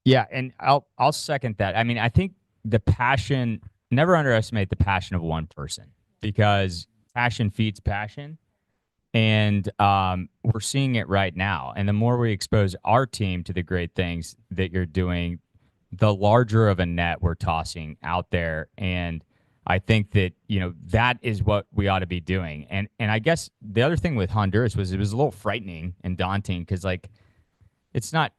Yeah, and I'll second that. I mean, I think the passion, never underestimate the passion of one person, because passion feeds passion. And we're seeing it right now. And the more we expose our team to the great things that you're doing, the larger of a net we're tossing out there. And I think that, that is what we ought to be doing. And I guess the other thing with Honduras was it was a little frightening and daunting, because it's not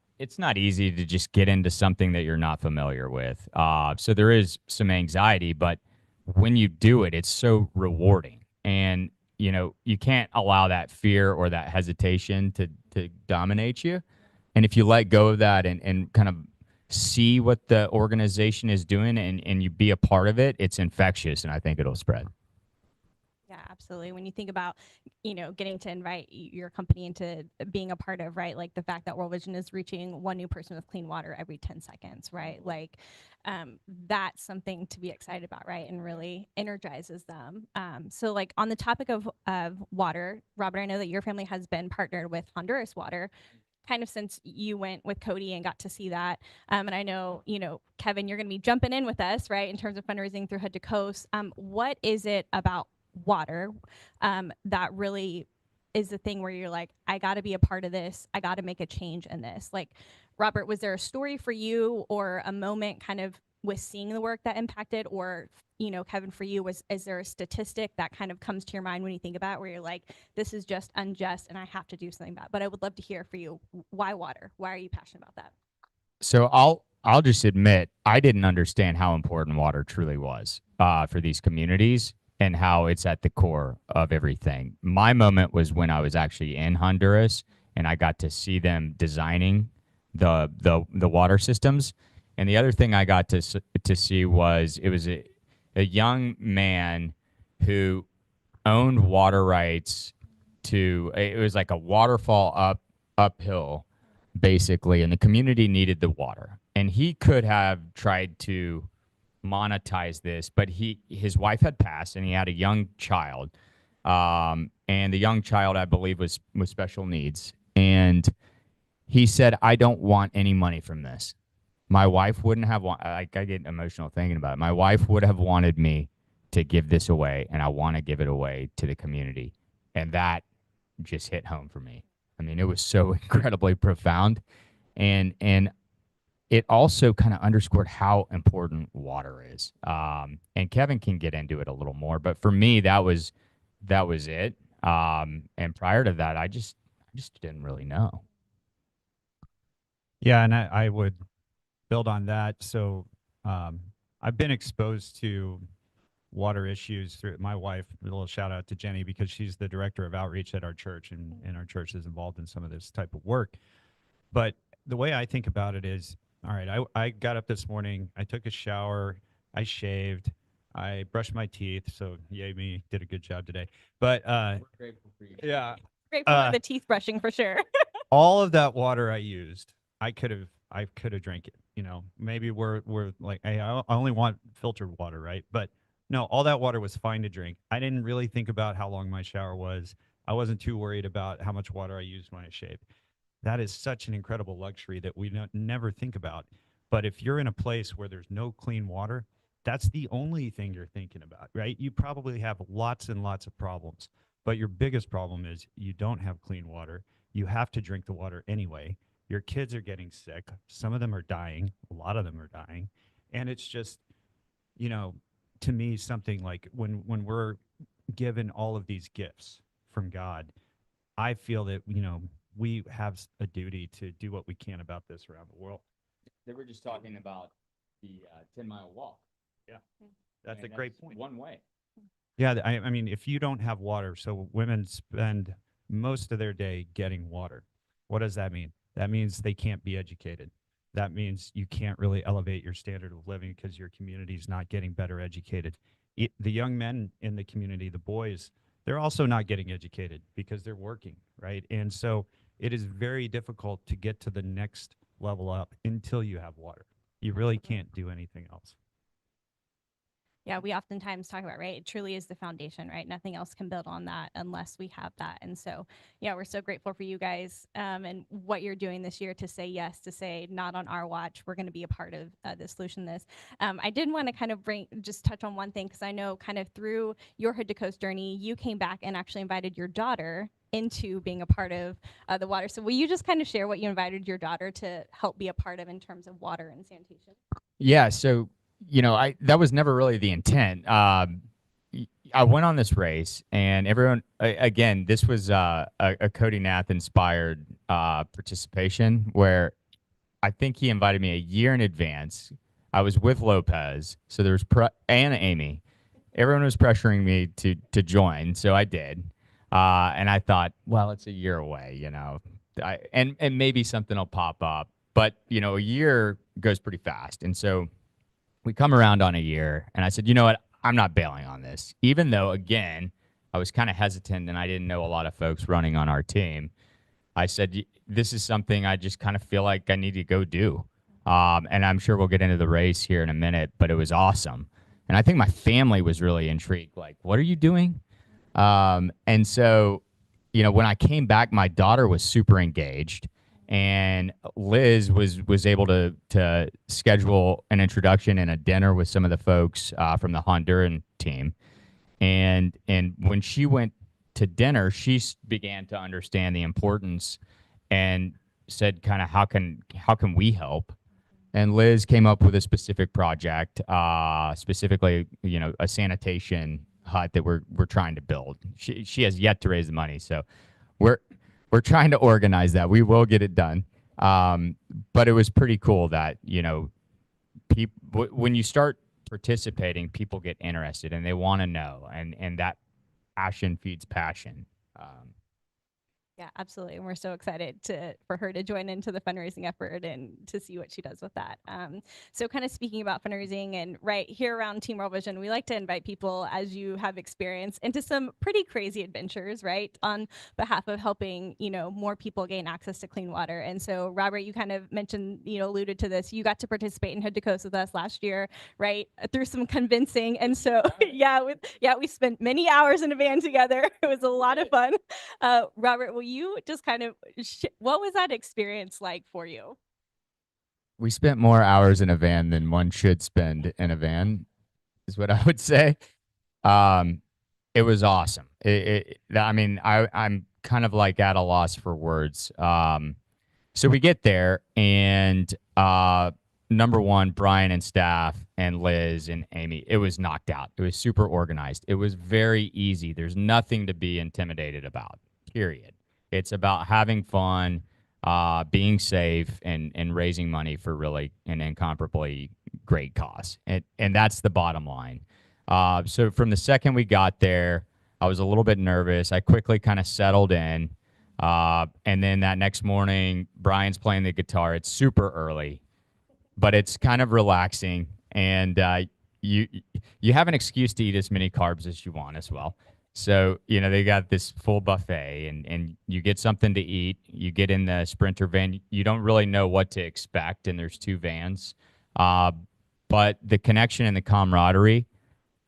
easy to just get into something that you're not familiar with. So there is some anxiety, but when you do it, it's so rewarding. And you can't allow that fear or that hesitation to dominate you. And if you let go of that and kind of see what the organization is doing and you be a part of it, it's infectious, and I think it'll spread. Yeah, absolutely. When you think about, getting to invite your company into being a part of, right? Like the fact that World Vision is reaching one new person with clean water every 10 seconds, right? Like that's something to be excited about, right? And really energizes them. So like on the topic of water, Robert, I know that your family has been partnered with Honduras Water kind of since you went with Cody and got to see that. And I know, Kevin, you're going to be jumping in with us, right, in terms of fundraising through Hood to Coast. What is it about water that really is the thing where you're like, I got to be a part of this. I got to make a change in this. Like, Robert, was there a story for you or a moment kind of with seeing the work that impacted, or Kevin, for you, is there a statistic that kind of comes to your mind when you think about it, where you're like, this is just unjust and I have to do something about it? But I would love to hear for you, why water? Why are you passionate about that? So I'll just admit I didn't understand how important water truly was for these communities and how it's at the core of everything. My moment was when I was actually in Honduras and I got to see them designing the water systems. And the other thing I got to see was it was a young man who owned water rights to, it was like a waterfall uphill basically, and the community needed the water. And he could have tried to monetize this, but his wife had passed and he had a young child. And the young child, I believe, was with special needs. And he said, I don't want any money from this. My wife wouldn't have I get emotional thinking about it. My wife would have wanted me to give this away, and I want to give it away to the community. And that just hit home for me. I mean, it was so incredibly profound. And it also kind of underscored how important water is. And Kevin can get into it a little more, but for me, that was it. And prior to that, I just didn't really know. Yeah, and I would build on that. So I've been exposed to water issues through my wife. A little shout out to Jenny, because she's the director of outreach at our church, and our church is involved in some of this type of work. But the way I think about it is, all right, I got up this morning, I took a shower, I shaved, I brushed my teeth. So yay me, did a good job today. But We're grateful for you. yeah, Grateful for the teeth brushing for sure. all of that water I used, I could have drank it. Maybe we're like, hey, I only want filtered water, right? But no, all that water was fine to drink. I didn't really think about how long my shower was. I wasn't too worried about how much water I used when I shaved. That is such an incredible luxury that we never think about. But if you're in a place where there's no clean water, that's the only thing you're thinking about, right? You probably have lots and lots of problems, but your biggest problem is you don't have clean water. You have to drink the water anyway. Your kids are getting sick. Some of them are dying. A lot of them are dying. And it's just, to me, something like when we're given all of these gifts from God, I feel that, we have a duty to do what we can about this around the world. They were just talking about the 10-mile walk. Yeah, that's a great point. One way. Yeah, I mean, if you don't have water, so women spend most of their day getting water. What does that mean? That means they can't be educated. That means you can't really elevate your standard of living because your community is not getting better educated. The young men in the community, the boys, they're also not getting educated because they're working, right? And so it is very difficult to get to the next level up until you have water. You really can't do anything else. Yeah, we oftentimes talk about, right? It truly is the foundation, right? Nothing else can build on that unless we have that. And so, yeah, we're so grateful for you guys and what you're doing this year to say yes, to say not on our watch. We're going to be a part of the solution to this. I did want to kind of just touch on one thing, because I know kind of through your Hood to Coast journey, you came back and actually invited your daughter into being a part of the water. So will you just kind of share what you invited your daughter to help be a part of in terms of water and sanitation? Yeah, so that was never really the intent. I went on this race, and everyone, again, this was a Cody Nath inspired participation where I think he invited me a year in advance. I was with Lopez, so there was and Amy. Everyone was pressuring me to join, so I did. And I thought, well, it's a year away, and maybe something will pop up. But a year goes pretty fast, and so we come around on a year, and I said, you know what? I'm not bailing on this, even though, again, I was kind of hesitant and I didn't know a lot of folks running on our team. I said, this is something I just kind of feel like I need to go do. And I'm sure we'll get into the race here in a minute, but it was awesome. And I think my family was really intrigued. Like, what are you doing? And so, you know, when I came back, my daughter was super engaged, and Liz was able to schedule an introduction and a dinner with some of the folks from the Honduran team. And when she went to dinner, she began to understand the importance and said, kind of, how can we help? And Liz came up with a specific project, specifically, you know, a sanitation hut that we're trying to build. She has yet to raise the money, so we're trying to organize that. We will get it done. But it was pretty cool that, you know, when you start participating, people get interested and they want to know, and that passion feeds passion. Yeah, absolutely. And we're so excited for her to join into the fundraising effort and to see what she does with that. So kind of speaking about fundraising, and right here around Team World Vision, we like to invite people, as you have experience, into some pretty crazy adventures, right? On behalf of helping, you know, more people gain access to clean water. And so Robert, you kind of mentioned, you know, alluded to this. You got to participate in Hood to Coast with us last year, right? Through some convincing. And so, we spent many hours in a van together. It was a lot of fun. Robert, will you just kind of, what was that experience like for you? We spent more hours in a van than one should spend in a van, is what I would say. It was awesome. I mean, I'm kind of like at a loss for words. So we get there, and number one, Brian and staff and Liz and Amy, it was knocked out. It was super organized. It was very easy. There's nothing to be intimidated about, period. It's about having fun, being safe, and raising money for really an incomparably great cause. And that's the bottom line. So from the second we got there, I was a little bit nervous. I quickly kind of settled in. And then that next morning, Brian's playing the guitar. It's super early, but it's kind of relaxing. And you have an excuse to eat as many carbs as you want as well. So, you know, they got this full buffet, and you get something to eat. You get in the Sprinter van. You don't really know what to expect, and there's two vans. But the connection and the camaraderie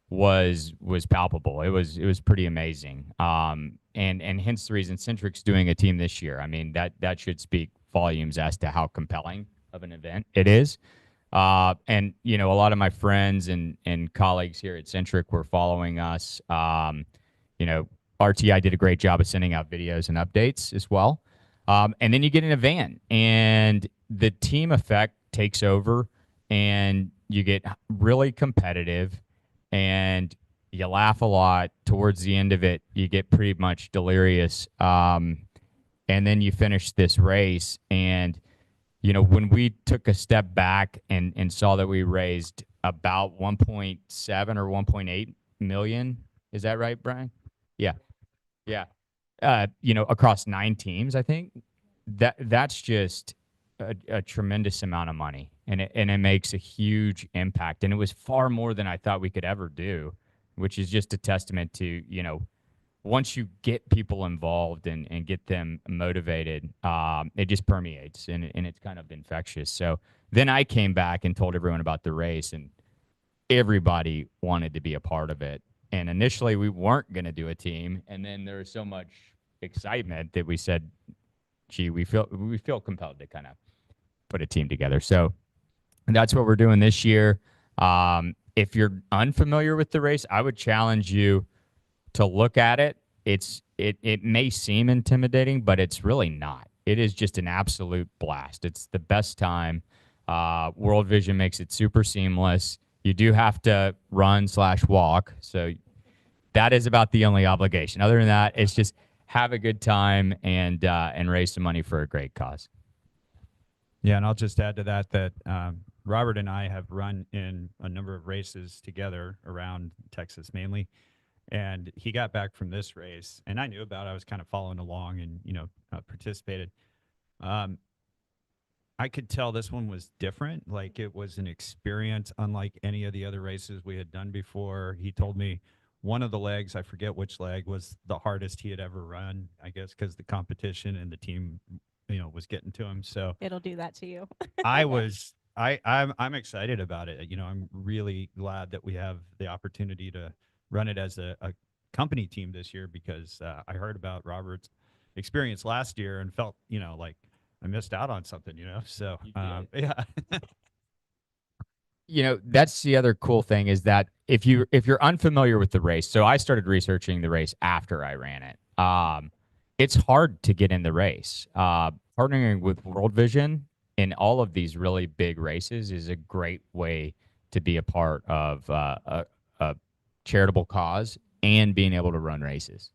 was palpable. It was pretty amazing. And hence the reason Centric's doing a team this year. I mean, that should speak volumes as to how compelling of an event it is. And, you know, a lot of my friends and colleagues here at Centric were following us. You know, RTI did a great job of sending out videos and updates as well. And then you get in a van, and the team effect takes over, and you get really competitive, and you laugh a lot. Towards the end of it, you get pretty much delirious. And then you finish this race, and, you know, when we took a step back and saw that we raised about 1.7 or 1.8 million, is that right, Brian? Yeah. You know, across 9 teams, I think that's just a tremendous amount of money, and it makes a huge impact. And it was far more than I thought we could ever do, which is just a testament to, you know, once you get people involved and get them motivated, it just permeates, and it's kind of infectious. So then I came back and told everyone about the race, and everybody wanted to be a part of it. And initially we weren't going to do a team, and then there was so much excitement that we said, gee, we feel compelled to kind of put a team together. So that's what we're doing this year. If you're unfamiliar with the race, I would challenge you to look at it. It may seem intimidating, but it's really not. It is just an absolute blast. It's the best time. World Vision makes it super seamless. You do have to run/walk, so that is about the only obligation. Other than that, it's just have a good time and raise some money for a great cause. Yeah, and I'll just add to that Robert and I have run in a number of races together around Texas mainly, and he got back from this race, and I knew about it. I was kind of following along and, you know, participated. I could tell this one was different. Like, it was an experience unlike any of the other races we had done before. He told me one of the legs, I forget which leg, was the hardest he had ever run, I guess, because the competition and the team, was getting to him. So It'll do that to you. I'm excited about it. I'm really glad that we have the opportunity to run it as a company team this year, because I heard about Robert's experience last year and felt, like I missed out on something, So yeah. That's the other cool thing, is that if you're unfamiliar with the race, so I started researching the race after I ran it. It's hard to get in the race. Partnering with World Vision in all of these really big races is a great way to be a part of a charitable cause and being able to run races.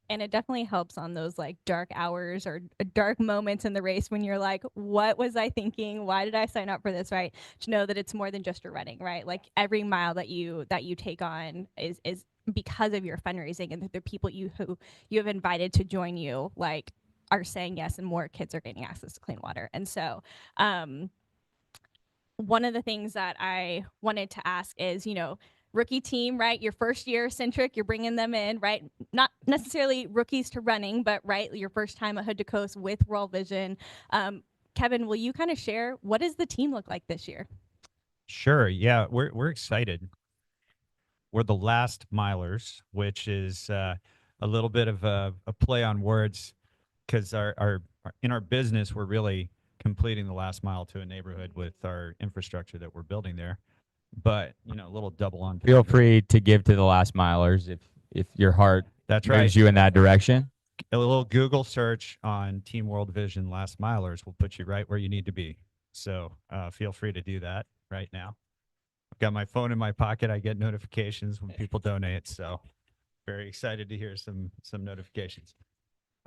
And it definitely helps on those like dark hours or dark moments in the race when you're like, what was I thinking? Why did I sign up for this? Right. To know that it's more than just your running, right? Like every mile that you take on is because of your fundraising, and the people who you have invited to join you, like, are saying yes, and more kids are getting access to clean water. And so one of the things that I wanted to ask is, rookie team, right? Your first year Centric, you're bringing them in, right? Not necessarily rookies to running, but right, your first time at Hood to Coast with World Vision. Kevin, will you kind of share, what does the team look like this year? Sure. Yeah, we're excited. We're the last milers, which is a little bit of a play on words, because our in our business, we're really completing the last mile to a neighborhood with our infrastructure that we're building there. But a little double on. Feel free to give to the last milers if your heart moves you in that direction. A little Google search on Team World Vision Last Milers will put you right where you need to be. So feel free to do that right now. I've got my phone in my pocket. I get notifications when people donate. So very excited to hear some notifications.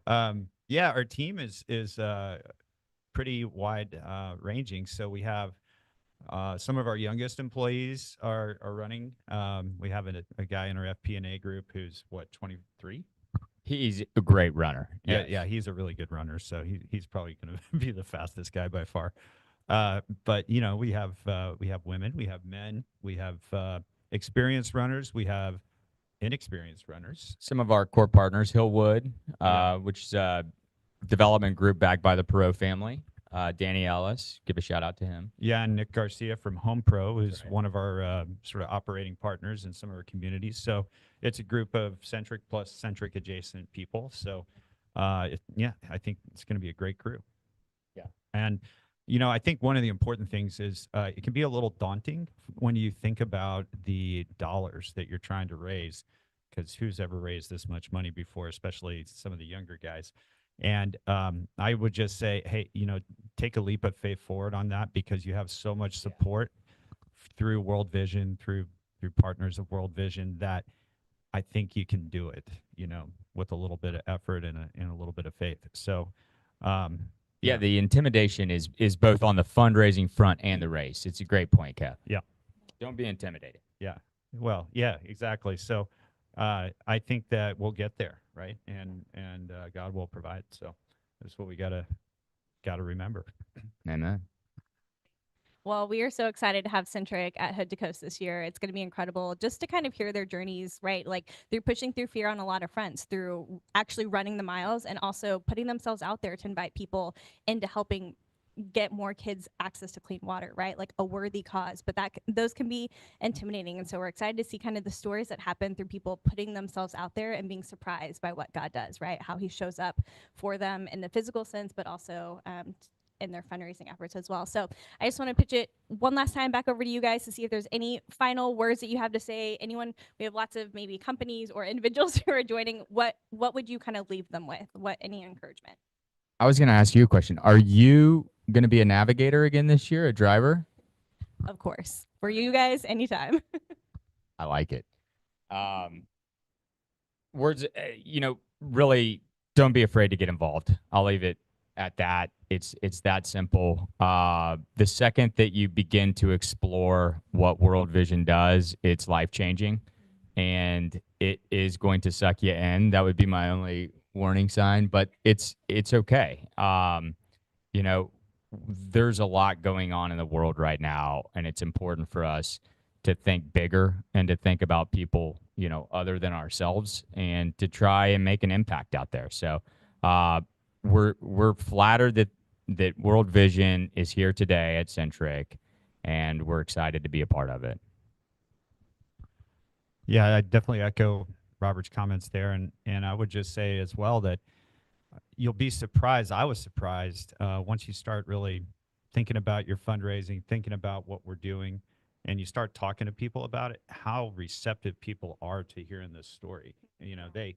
Yeah, our team is pretty wide ranging. So we have some of our youngest employees are running. We have a guy in our FP&A group who's 23. He's a great runner. Yeah, he's a really good runner. So he's probably going to be the fastest guy by far. But we have women, we have men, we have experienced runners, we have inexperienced runners. Some of our core partners, Hillwood, which is a development group backed by the Perot family. Danny Ellis, give a shout out to him. Yeah, and Nick Garcia from Home Pro, who's one of our sort of operating partners in some of our communities. So it's a group of Centric plus Centric adjacent people. So I think it's going to be a great crew. Yeah. And I think one of the important things is it can be a little daunting when you think about the dollars that you're trying to raise, because who's ever raised this much money before, especially some of the younger guys. And I would just say, hey, take a leap of faith forward on that, because you have so much support through World Vision, through partners of World Vision, that I think you can do it, with a little bit of effort and a little bit of faith. So, yeah, the intimidation is both on the fundraising front and the race. It's a great point, Kev. Yeah. Don't be intimidated. Yeah. Well, yeah, exactly. So I think that we'll get there, right? And God will provide. So that's what we gotta remember. Amen. Well, we are so excited to have Centric at Hood to Coast this year. It's going to be incredible just to kind of hear their journeys, right? Like they're pushing through fear on a lot of fronts, through actually running the miles and also putting themselves out there to invite people into helping get more kids access to clean water, right? Like a worthy cause, but those can be intimidating. And so we're excited to see kind of the stories that happen through people putting themselves out there and being surprised by what God does, right? How he shows up for them in the physical sense, but also in their fundraising efforts as well. So I just want to pitch it one last time back over to you guys to see if there's any final words that you have to say. Anyone, we have lots of maybe companies or individuals who are joining. What would you kind of leave them with? Any encouragement? I was going to ask you a question. Are you going to be a navigator again this year, a driver? Of course. For you guys, anytime. I like it. Words, really don't be afraid to get involved. I'll leave it at that. It's that simple. The second that you begin to explore what World Vision does, it's life-changing, and it is going to suck you in. That would be my only warning sign, but it's okay. There's a lot going on in the world right now, and it's important for us to think bigger and to think about people, other than ourselves, and to try and make an impact out there. So we're flattered that World Vision is here today at Centric, and we're excited to be a part of it. Yeah, I definitely echo Robert's comments there, and I would just say as well that you'll be surprised. I was surprised once you start really thinking about your fundraising, thinking about what we're doing, and you start talking to people about it, how receptive people are to hearing this story. They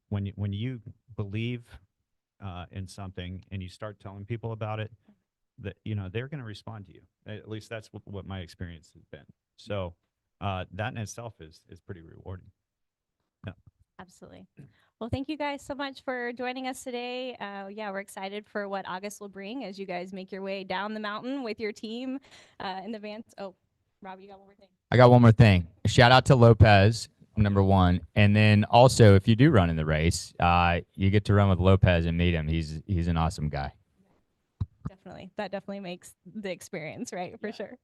when you believe in something and you start telling people about it, that they're going to respond to you. At least that's what my experience has been. So that in itself is pretty rewarding. Yeah. Absolutely. Well, thank you guys so much for joining us today. Yeah, we're excited for what August will bring as you guys make your way down the mountain with your team in the vans. Oh, Rob, you got one more thing? I got one more thing. Shout out to Lopez, number one. And then also, if you do run in the race, you get to run with Lopez and meet him. He's an awesome guy. Definitely. That definitely makes the experience, right? For sure.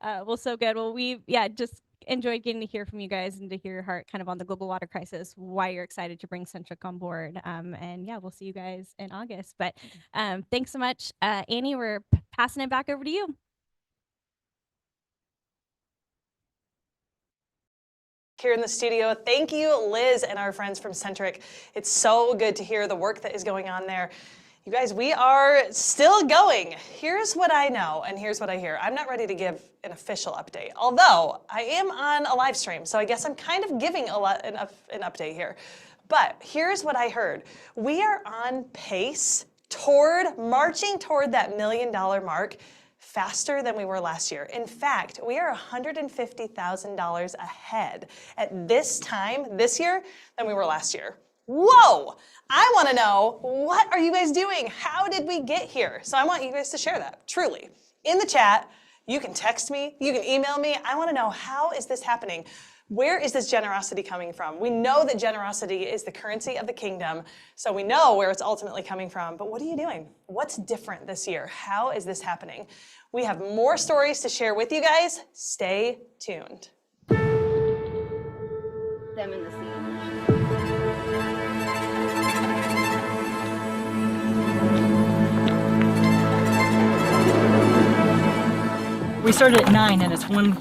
Well, so good. Well, we just enjoyed getting to hear from you guys and to hear your heart kind of on the global water crisis, why you're excited to bring Centric on board. And yeah, we'll see you guys in August. But thanks so much. Annie, we're passing it back over to you. Here in the studio. Thank you, Liz, and our friends from Centric. It's so good to hear the work that is going on there. You guys, we are still going. Here's what I know, and here's what I hear. I'm not ready to give an official update, although I am on a live stream, so I guess I'm kind of giving an update here. But here's what I heard. We are on pace marching toward that $1 million mark faster than we were last year. In fact, we are $150,000 ahead at this time this year than we were last year. Whoa! I want to know, what are you guys doing? How did we get here? So I want you guys to share that, truly. In the chat, you can text me, you can email me. I want to know, how is this happening? Where is this generosity coming from? We know that generosity is the currency of the kingdom, so we know where it's ultimately coming from. But what are you doing? What's different this year? How is this happening? We have more stories to share with you guys. Stay tuned. Them in the sea. We started at 9 and it's 1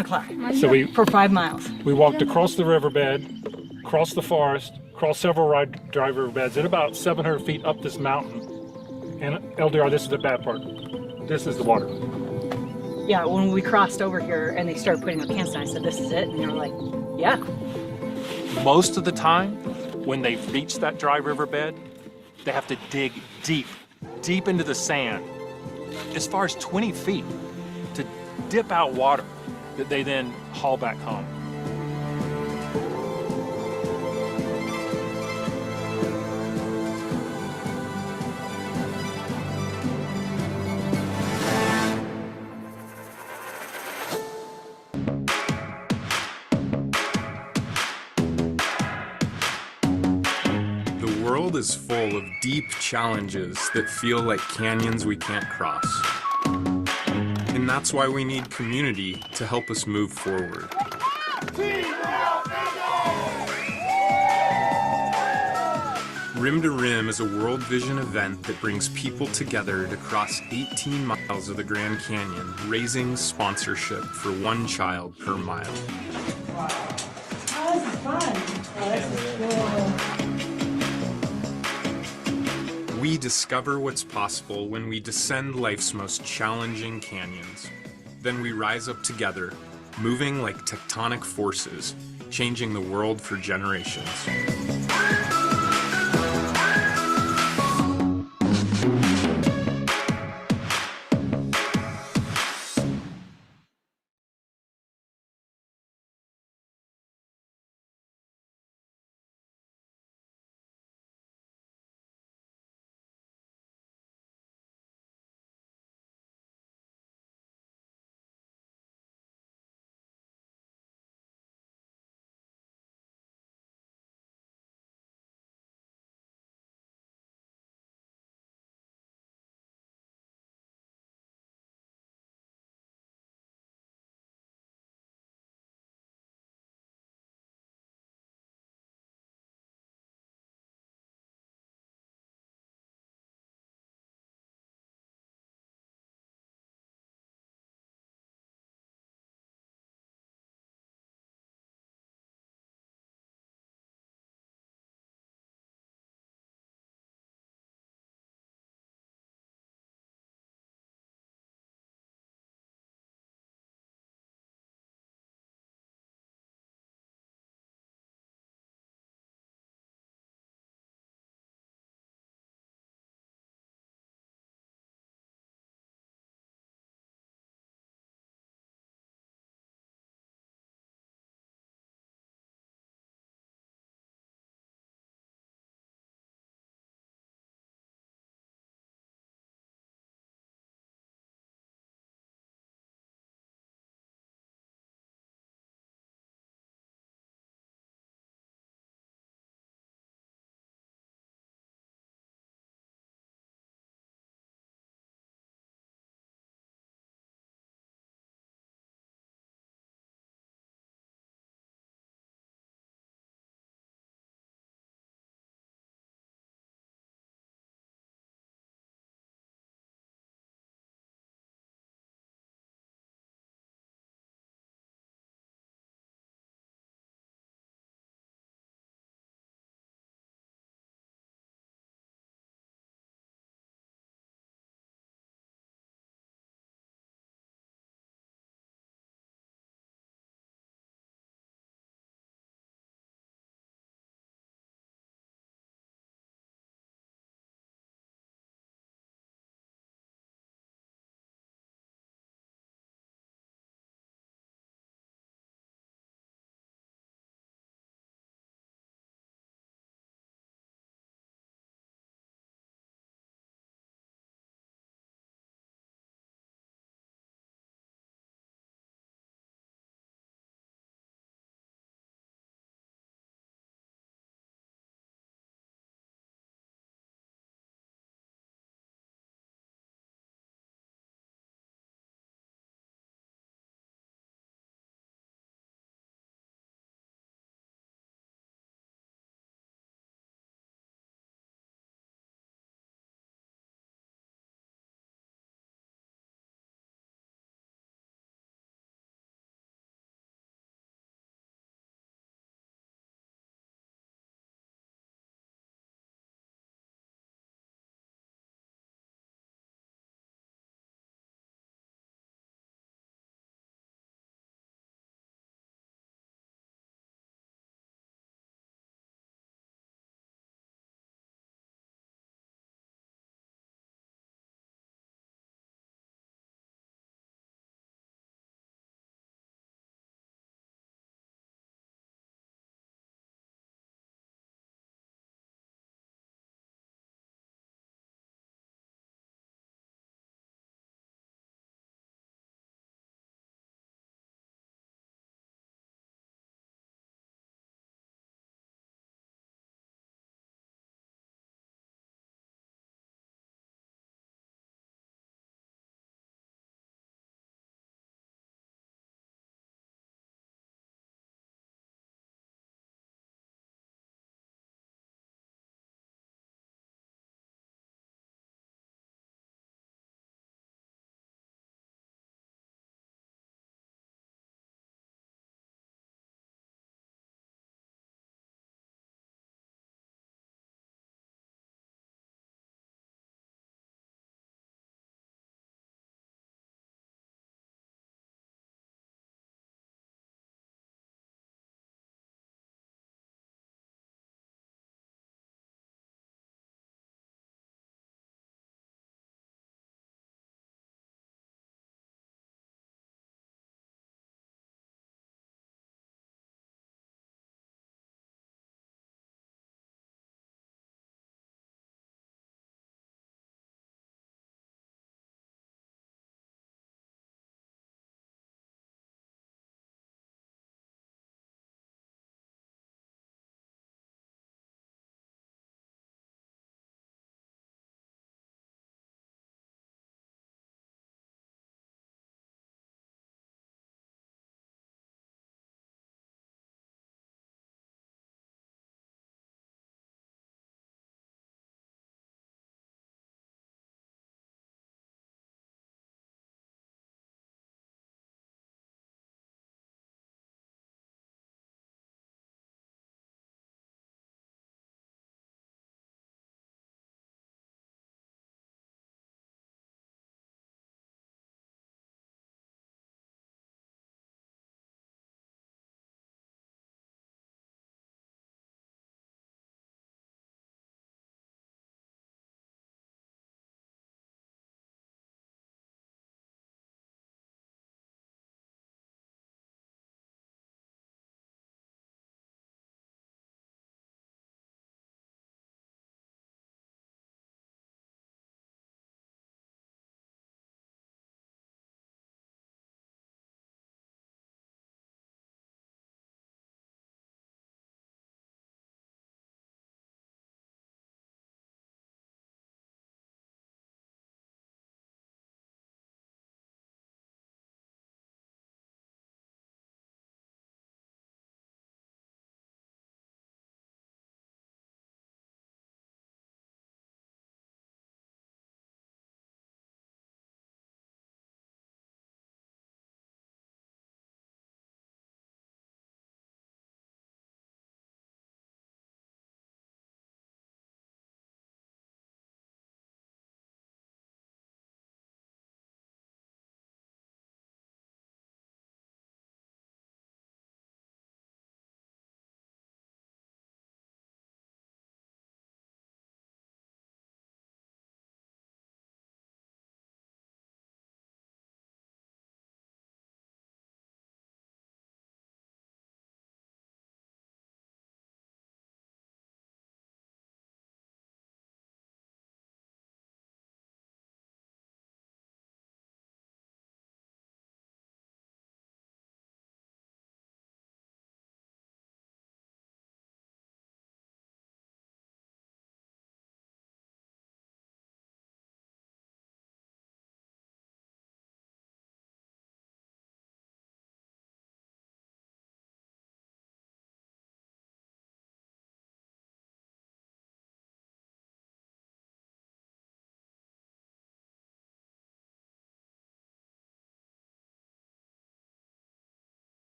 o'clock. So for 5 miles. We walked across the riverbed, across the forest, across several dry riverbeds, and about 700 feet up this mountain. And LDR, this is the bad part. This is the water. Yeah, when we crossed over here and they started putting up camps, and I said, "This is it," and they were like, "Yeah." Most of the time, when they reach that dry riverbed, they have to dig deep, deep into the sand, as far as 20 feet, to dip out water that they then haul back home. The world is full of deep challenges that feel like canyons we can't cross. And that's why we need community to help us move forward. Rim to Rim is a World Vision event that brings people together to cross 18 miles of the Grand Canyon, raising sponsorship for one child per mile. Oh, this is fun. Oh, this is cool. We discover what's possible when we descend life's most challenging canyons. Then we rise up together, moving like tectonic forces, changing the world for generations.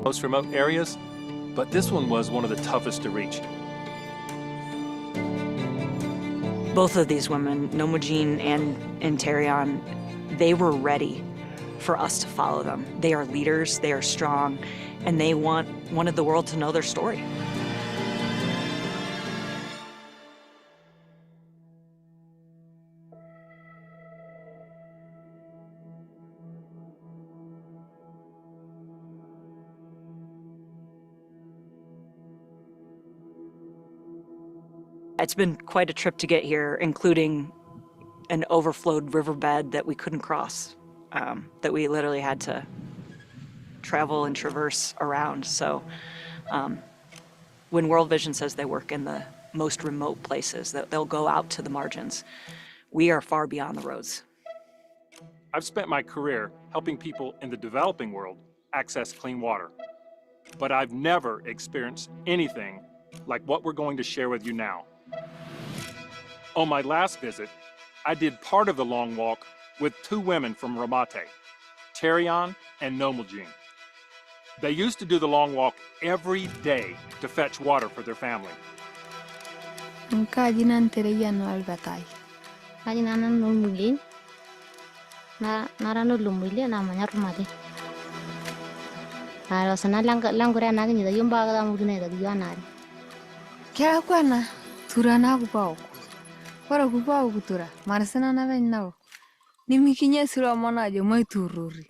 most remote areas, but this one was one of the toughest to reach. Both of these women, Nomojin and Terion, they were ready for us to follow them. They are leaders, they are strong, and they wanted the world to know their story. It's been quite a trip to get here, including an overflowed riverbed that we couldn't cross, that we literally had to travel and traverse around. So when World Vision says they work in the most remote places, that they'll go out to the margins, we are far beyond the roads. I've spent my career helping people in the developing world access clean water, but I've never experienced anything like what we're going to share with you now. On my last visit, I did part of the long walk with two women from Ramate, Terion and Nomojin. They used to do the long walk every day to fetch water for their family. Kajinan Terion albatai. Kajinan Nomojin. Narano lumuli namanya Ramate. Kalau sana langkura nagi ni dayung baga damu dune dagi anari. Kya kwana turana kupau. Kora kupau kutura. Marsana na venna. Nimikinya sura mona jo mai tururi.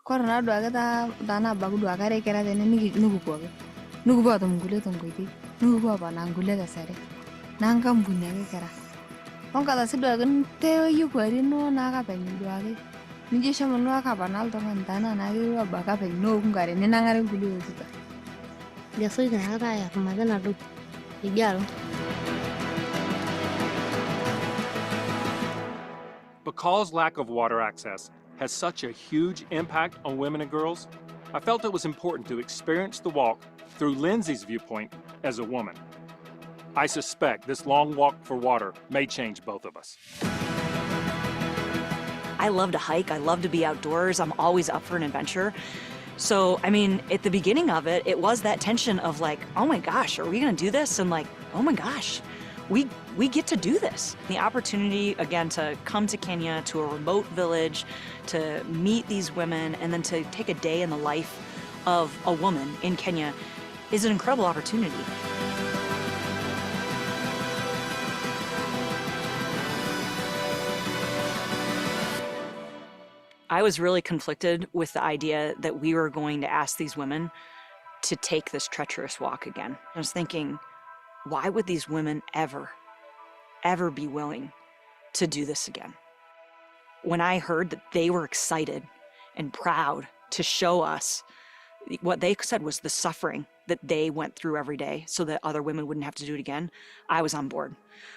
Kora na dua kata dana bagu dua kare kera dene nugu kuage. Nugu ba tumgule tumguiti. Nugu ba nangule kasare. Nangkam bunya ke kera. Kong kata sedua kan teo yu kuari no naga penyu dua ke. Nije sama no aka banal tongan dana nagi wa baka penyu no kungare ni nangare gulu juta. Dia soi kena kata ya kemarin adu ideal. Because lack of water access has such a huge impact on women and girls, I felt it was important to experience the walk through Lyndsey's viewpoint as a woman. I suspect this long walk for water may change both of us. I love to hike, I love to be outdoors, I'm always up for an adventure. So, I mean, at the beginning of it, it was that tension of like, oh my gosh, are we gonna do this? And like, oh my gosh, we get to do this. The opportunity, again, to come to Kenya, to a remote village, to meet these women, and then to take a day in the life of a woman in Kenya is an incredible opportunity. I was really conflicted with the idea that we were going to ask these women to take this treacherous walk again. I was thinking, why would these women ever be willing to do this again? When I heard that they were excited and proud to show us, what they said was the suffering that they went through every day so that other women wouldn't have to do it again, I was on board.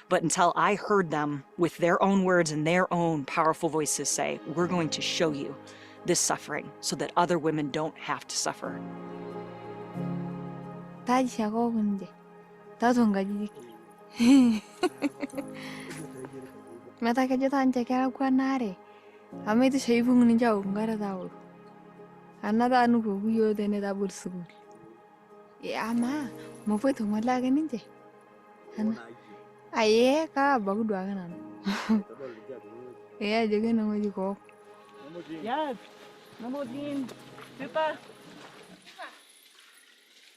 But until I heard them with their own words and their own powerful voices say, we're going to show you this suffering so that other women don't have to suffer. Meta kerja tanja kera kuanare. Ame itu shaibung ninja ungara tahu. Anak tak anu kuyo dene tak bersukul. Ya ama, mau pergi tu malah kan ninja. Anak, ayah kah bagu dua kan anu. Ya juga nama juga. Yes, Nomojin, Super.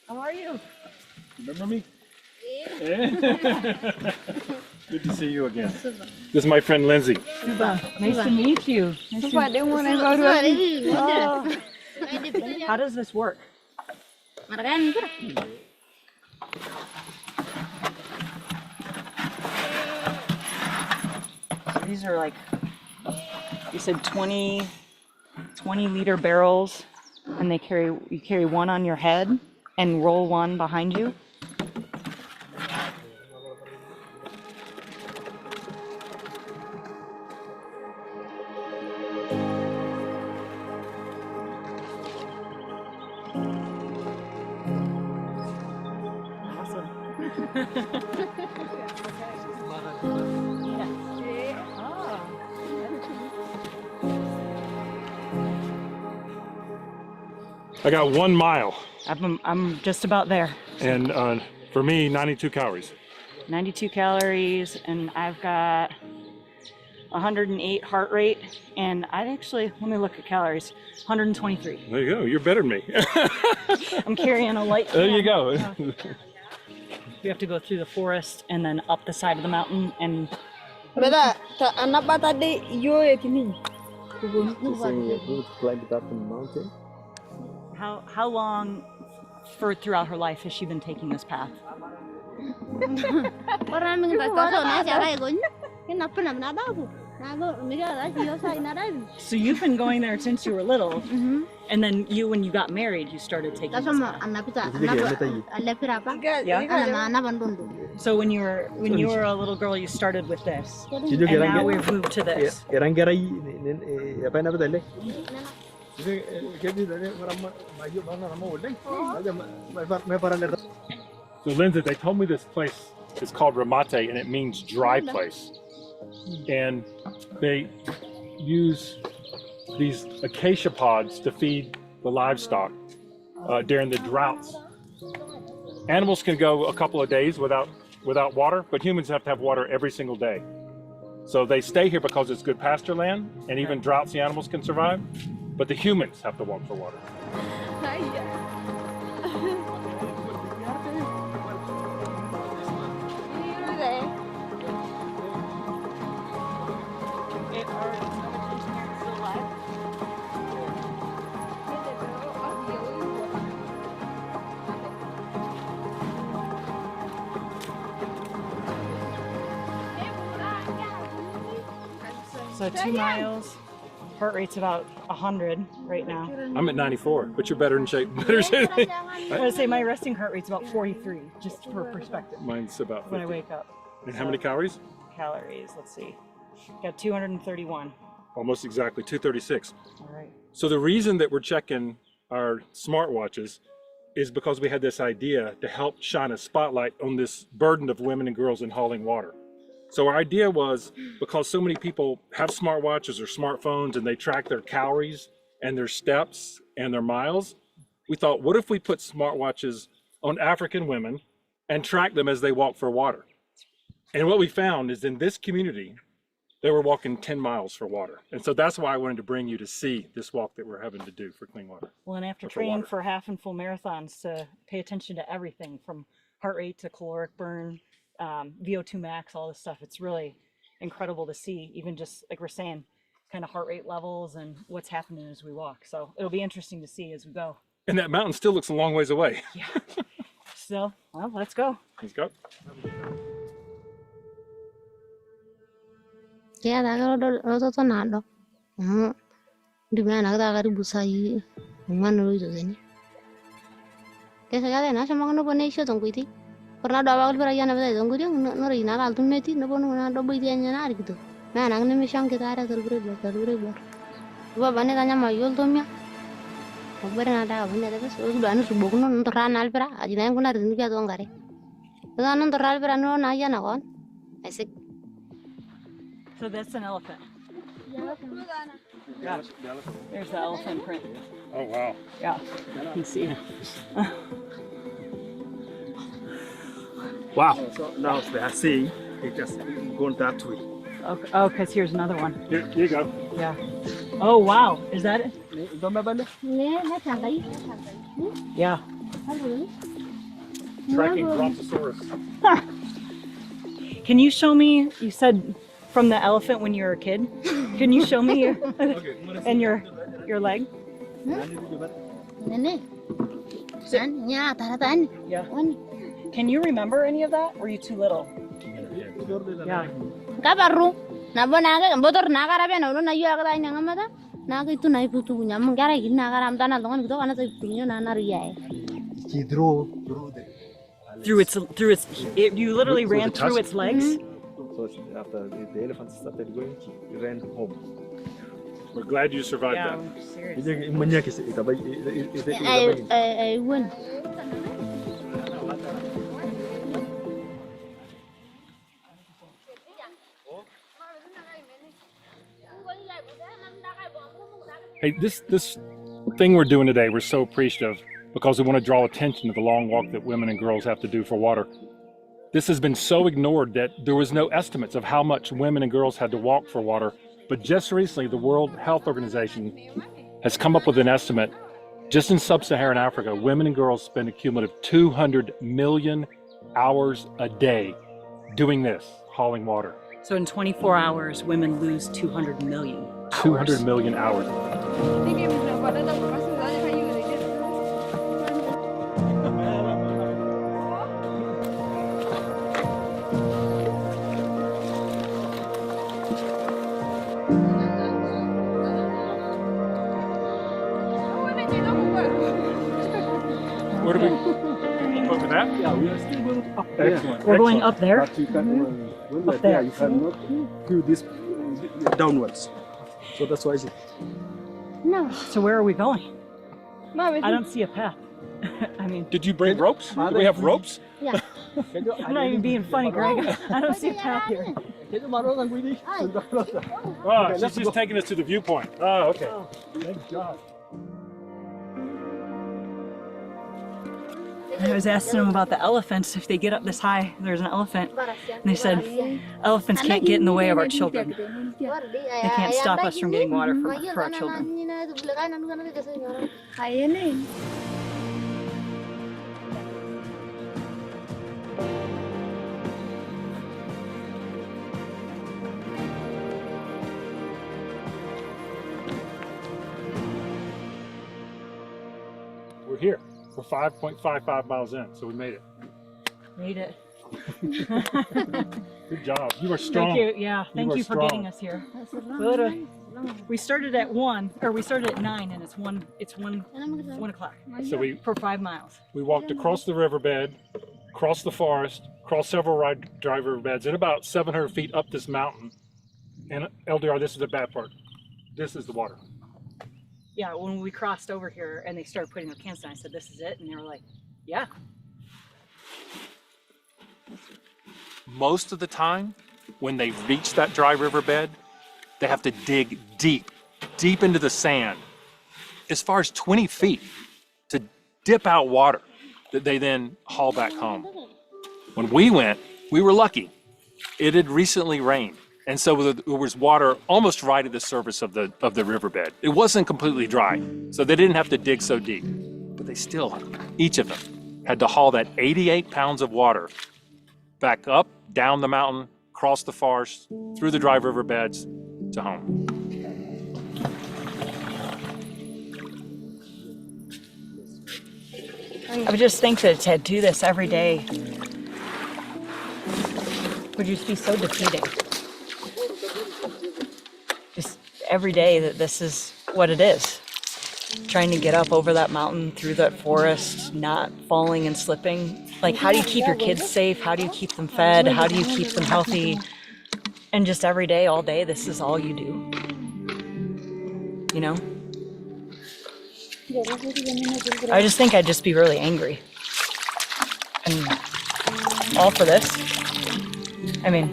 How are you? Remember me? Good to see you again. This is my friend Lyndsey. Super, nice to meet you. How does this work? These are like, you said 20-liter barrels, and you carry one on your head and roll one behind you. I got 1 mile, I'm just about there. and for me, 92 calories. 92 calories, and I've got 108 heart rate, and let me look at calories, 123. There you go. You're better than me. I'm carrying a light There you can. go. We have to go through the forest and then up the side of the mountain, and how long throughout her life has she been taking this path? So you've been going there since you were little, and then when you got married, you started taking this path. So when you were a little girl, you started with this, and now we've moved to this. So Lyndsey, they told me this place is called Ramate, and it means dry place. And they use these acacia pods to feed the livestock during the droughts. Animals can go a couple of days without water, but humans have to have water every single day. So they stay here because it's good pasture land, and even droughts the animals can survive, but the humans have to walk for water. So 2 miles, heart rate's about 100 right now. I'm at 94, but you're better in shape. Better shape. I would say my resting heart rate's about 43, just for perspective. Mine's about 50. When I wake up. And how many calories? Calories, let's see. Got 231. Almost exactly, 236. All right. So the reason that we're checking our smartwatches is because we had this idea to help shine a spotlight on this burden of women and girls in hauling water. So our idea was, because so many people have smartwatches or smartphones and they track their calories and their steps and their miles, we thought, what if we put smartwatches on African women and track them as they walk for water? And what we found is in this community, they were walking 10 miles for water. And so that's why I wanted to bring you to see this walk that we're having to do for clean water. Well, and after training for half and full marathons, to pay attention to everything from heart rate to caloric burn, VO2 max, all this stuff, it's really incredible to see, even just like we're saying, kind of heart rate levels and what's happening as we walk. So it'll be interesting to see as we go. And that mountain still looks a long ways away. Yeah. So, well, let's go. Let's go. Yeah, I got a lot of nado. The man I got a busai, one reason. There's a guy national nomination on Witty. For not about Brian of the Zongudio, nor in a ultimate, no one will not be the Yanarito. Man, I'm going to shank it out of the river. Wabanagama, you told me. Bernada, when there was done to Bogno to run Albera, I didn't want to get on Gary. The one on the Albera, no, Nayana on. I said, so that's an elephant. Yeah. There's the elephant print. Oh, wow. Yeah, you can see. Wow. So now they are saying it just gone that way. Okay. Oh, because here's another one. Here you go. Yeah. Oh, wow. Is that it? Yeah. Tracking Brontosaurus. Can you show me, you said from the elephant when you were a kid. Can you show me and your leg? Yeah. Can you remember any of that? Were you too little? Yeah. Kabaru, Nabonaga, and Botor Nagaraben, or no, you are going to Namada? Naga to Naipu to Yamangara, Nagaram Dana, long ago, another opinion, another yay. He drove Through its, you literally ran through its legs? So after the elephant started going, he ran home. We're glad you survived that. I win. Hey, this thing we're doing today, we're so appreciative because we want to draw attention to the long walk that women and girls have to do for water. This has been so ignored that there was no estimates of how much women and girls had to walk for water. But just recently, the World Health Organization has come up with an estimate. Just in sub-Saharan Africa, women and girls spend a cumulative 200 million hours a day doing this, hauling water. So in 24 hours, women lose 200 million hours. 200 million hours. Where do we go to that? Yeah, we are still going up there. Excellent. We're going up there? But you can, when Up there. you cannot do this downwards. So that's why No. So where are we going? I don't see a path. I mean, did you bring ropes? Do we have ropes? Yeah. I'm not even being funny, Greg. I don't see a path here. Oh, she's just taking us to the viewpoint. Oh, okay. Thank God. I was asking them about the elephants. If they get up this high, there's an elephant. And they said, elephants can't get in the way of our children. They can't stop us from getting water for our children. We're here. We're 5.55 miles in, so we made it. Made it. Good job. You were strong. Thank you. Yeah, thank you for strong. getting us here. We started at 1, or we started at 9, and it's 1 o'clock. So for 5 miles. We walked across the riverbed, across the forest, across several dry riverbeds, and about 700 feet up this mountain. And LDR, this is the bad part. This is the water. Yeah, when we crossed over here and they started putting their cans down, I said, this is it? And they were like, yeah. Most of the time, when they reach that dry riverbed, they have to dig deep, deep into the sand, as far as 20 feet, to dip out water that they then haul back home. When we went, we were lucky. It had recently rained. And so there was water almost right at the surface of the riverbed. It wasn't completely dry, so they didn't have to dig so deep. But they still, each of them, had to haul that 88 pounds of water back up, down the mountain, across the forest, through the dry riverbeds, to home. I would just think that to do this every day would just be so defeating. Just every day that this is what it is. Trying to get up over that mountain, through that forest, not falling and slipping. Like, how do you keep your kids safe? How do you keep them fed? How do you keep them healthy? And just every day, all day, this is all you do. You know? I just think I'd just be really angry. And all for this. I mean,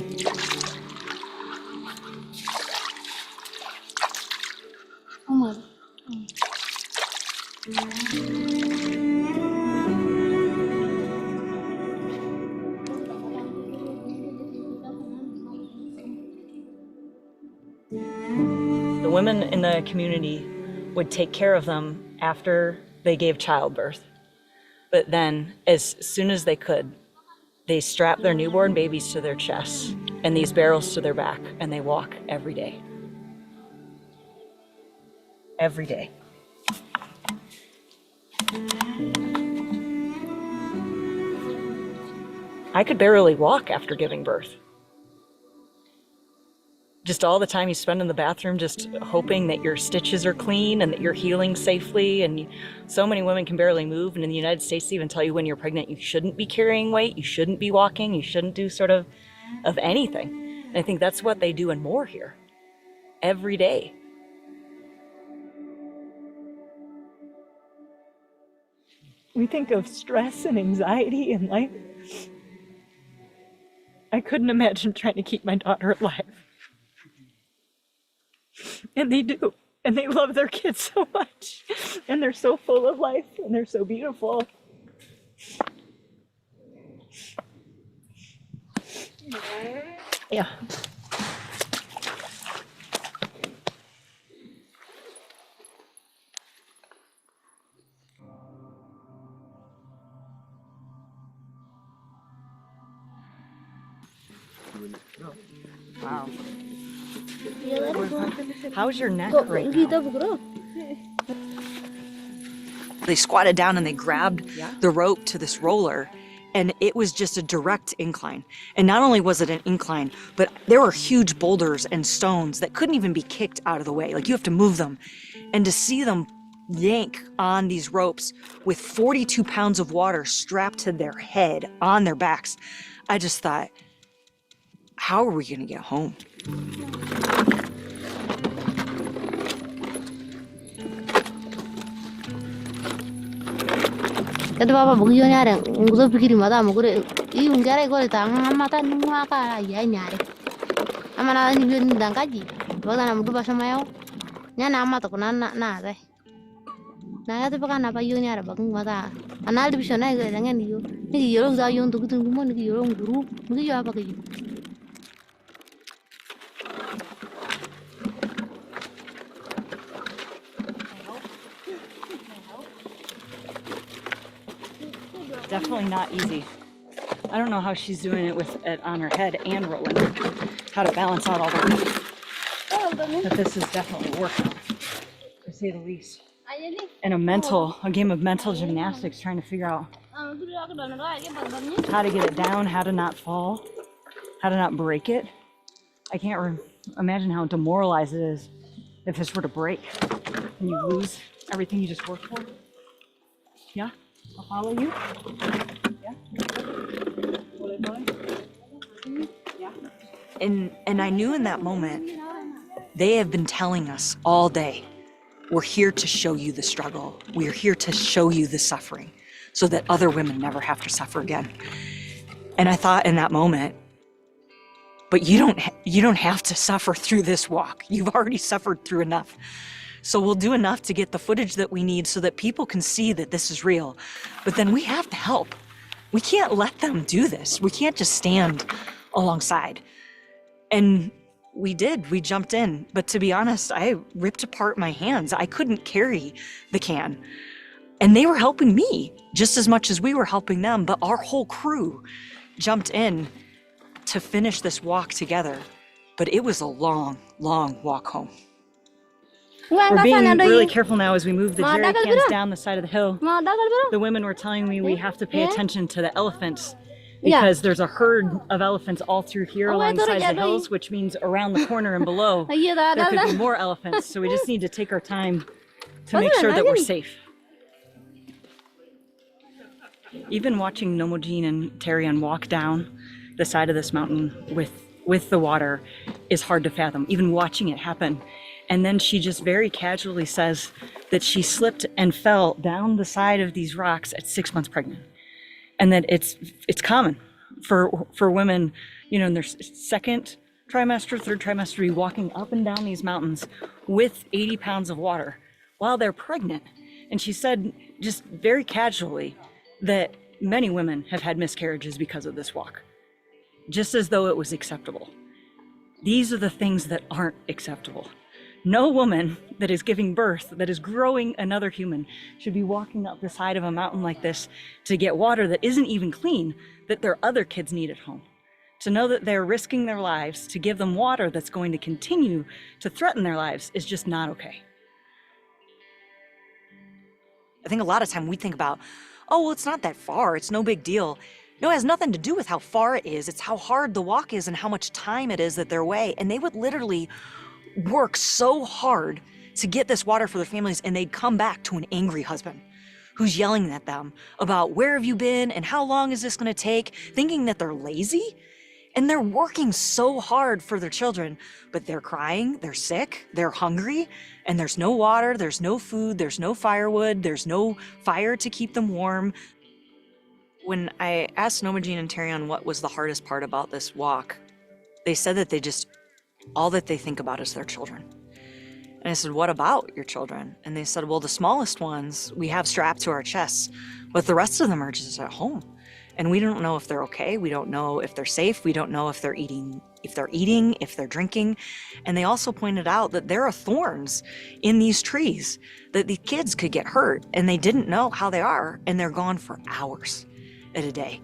the women in the community would take care of them after they gave childbirth. But then, as soon as they could, they strap their newborn babies to their chests and these barrels to their back, and they walk every day. Every day. I could barely walk after giving birth. Just all the time you spend in the bathroom just hoping that your stitches are clean and that you're healing safely. And so many women can barely move. And in the United States, they even tell you when you're pregnant, you shouldn't be carrying weight, you shouldn't be walking, you shouldn't do sort of anything. And I think that's what they do and more here. Every day. We think of stress and anxiety in life. I couldn't imagine trying to keep my daughter alive. And they do. and they love their kids so much, and they're so full of life, and they're so beautiful. Yeah. Wow. How's your neck right now? They squatted down and they grabbed the rope to this roller, and it was just a direct incline. And not only was it an incline, but there were huge boulders and stones that couldn't even be kicked out of the way. Like, you have to move them. And to see them yank on these ropes with 42 pounds of water strapped to their head on their backs, I just thought, how are we gonna get home? Kadu papa bugi yo nyare ngudo pikiri mata mugure I ungare gore ta mata numa ka ya nyare amana ni biyo ni dangaji bada na mudu basha mayo nyana amata kuna na re na ya tepa kana pa yo nyare bagung mata anal di bishona ga dangan yo ni yoro za yo ndu kutu mo ni yoro nguru mugi yo apa ke yo. Definitely not easy. I don't know how she's doing it with it on her head and rolling. How to balance out all the weight. But this is definitely a workout, to say the least. And a game of mental gymnastics, trying to figure out how to get it down, how to not fall, how to not break it. I can't imagine how demoralized it is if this were to break and you lose everything you just worked for. Yeah? I'll follow you. Yeah. Yeah. And I knew in that moment, they have been telling us all day, we're here to show you the struggle. We're here to show you the suffering so that other women never have to suffer again. And I thought in that moment, but you don't have to suffer through this walk. You've already suffered through enough. So we'll do enough to get the footage that we need so that people can see that this is real. But then we have to help. We can't let them do this. We can't just stand alongside. And we did, we jumped in. But to be honest, I ripped apart my hands. I couldn't carry the can. And they were helping me just as much as we were helping them. But our whole crew jumped in to finish this walk together. But it was a long, long walk home. We're being really careful now as we move the jerry cans down the side of the hill. The women were telling me we have to pay attention to the elephants because there's a herd of elephants all through here alongside the hills, which means around the corner and below there could be more elephants. So we just need to take our time to make sure that we're safe. Even watching Lomong and Terrion walk down the side of this mountain with the water is hard to fathom, even watching it happen. And then she just very casually says that she slipped and fell down the side of these rocks at 6 months pregnant. And that it's common for women, you know, in their second trimester, third trimester, to be walking up and down these mountains with 80 pounds of water while they're pregnant. And she said just very casually that many women have had miscarriages because of this walk, just as though it was acceptable. These are the things that aren't acceptable. No woman that is giving birth, that is growing another human, should be walking up the side of a mountain like this to get water that isn't even clean, that their other kids need at home. To know that they're risking their lives to give them water that's going to continue to threaten their lives is just not okay. I think a lot of time we think about, oh, well, it's not that far, it's no big deal. No, it has nothing to do with how far it is. It's how hard the walk is and how much time it is that they're away. And they would literally work so hard to get this water for their families, and they'd come back to an angry husband who's yelling at them about where have you been and how long is this going to take, thinking that they're lazy. And they're working so hard for their children, but they're crying, they're sick, they're hungry, and there's no water, there's no food, there's no firewood, there's no fire to keep them warm. When I asked Lomong and Terrion what was the hardest part about this walk, they said that all that they think about is their children. And I said, what about your children? And they said, well, the smallest ones we have strapped to our chests, but the rest of them are just at home. And we don't know if they're okay. We don't know if they're safe. We don't know if they're eating, if they're drinking. And they also pointed out that there are thorns in these trees, that the kids could get hurt and they didn't know how they are. And they're gone for hours at a day,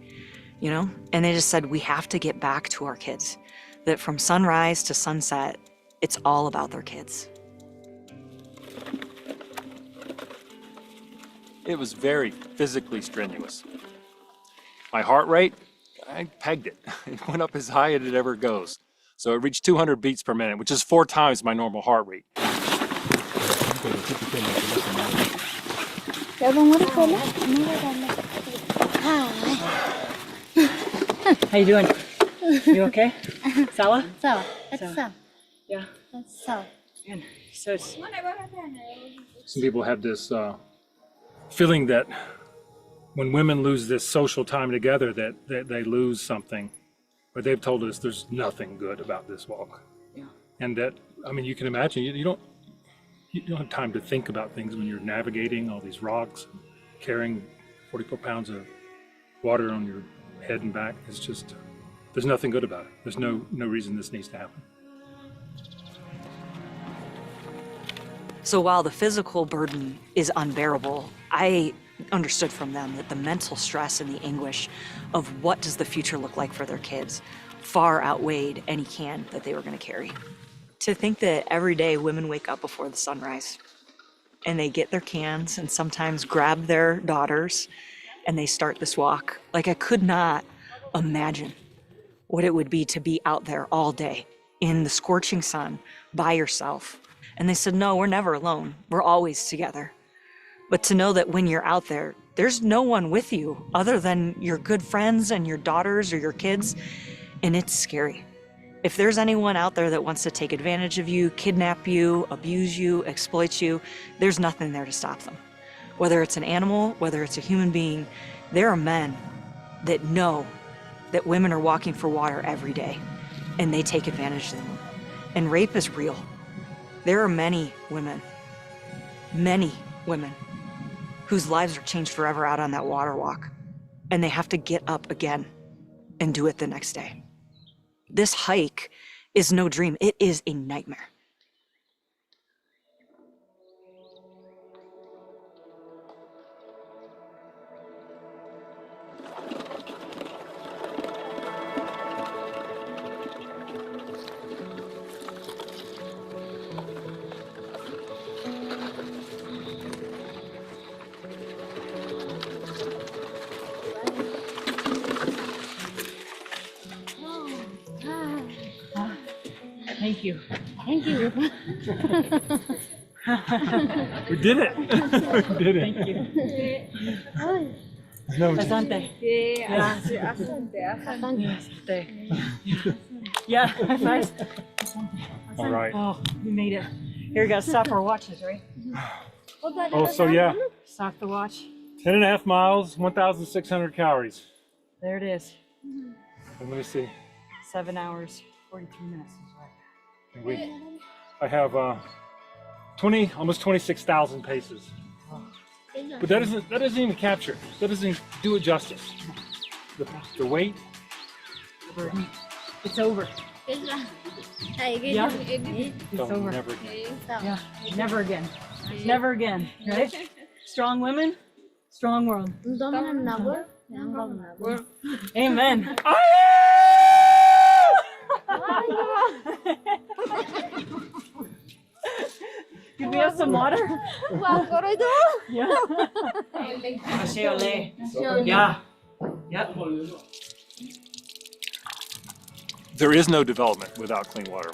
you know? And they just said, we have to get back to our kids, that from sunrise to sunset, it's all about their kids. It was very physically strenuous. My heart rate, I pegged it. It went up as high as it ever goes. So it reached 200 beats per minute, which is 4 times my normal heart rate. How you doing? You okay? Sawa? Sawa. That's sawa. Yeah. That's sawa. And so it's, Some people have this feeling that when women lose this social time together, that they lose something. But they've told us there's nothing good about this walk. Yeah. And that, I mean, you can imagine, you don't have time to think about things when you're navigating all these rocks, and carrying 44 pounds of water on your head and back. It's just, there's nothing good about it. There's no reason this needs to happen. So while the physical burden is unbearable, I understood from them that the mental stress and the anguish of what does the future look like for their kids far outweighed any can that they were going to carry. To think that every day women wake up before the sunrise and they get their cans and sometimes grab their daughters and they start this walk. Like, I could not imagine what it would be to be out there all day in the scorching sun by yourself. And they said, no, we're never alone. We're always together. But to know that when you're out there, there's no one with you other than your good friends and your daughters or your kids, and it's scary. If there's anyone out there that wants to take advantage of you, kidnap you, abuse you, exploit you, there's nothing there to stop them. Whether it's an animal, whether it's a human being, there are men that know that women are walking for water every day, and they take advantage of them. And rape is real. There are many women whose lives are changed forever out on that water walk, and they have to get up again and do it the next day. This hike is no dream, it is a nightmare. thank you. Thank you. We did it. We did it. Thank you. No, Asante. Yeah. Asante. Yeah, high fives. All right. Oh, we made it. Here, we gotta stop our watches, right? Oh, so yeah, Stop the watch. 10.5 miles, 1,600 calories. There it is. And let me see. 7 hours, 43 minutes. And I have almost 26,000 paces. But that doesn't even capture. That doesn't do it justice. The weight. It's over. Yeah. It's over. Never again. Yeah, never again. Never again, right? Strong women, strong world. Amen. Can we have some water? Yeah. Yeah. Yep. There is no development without clean water.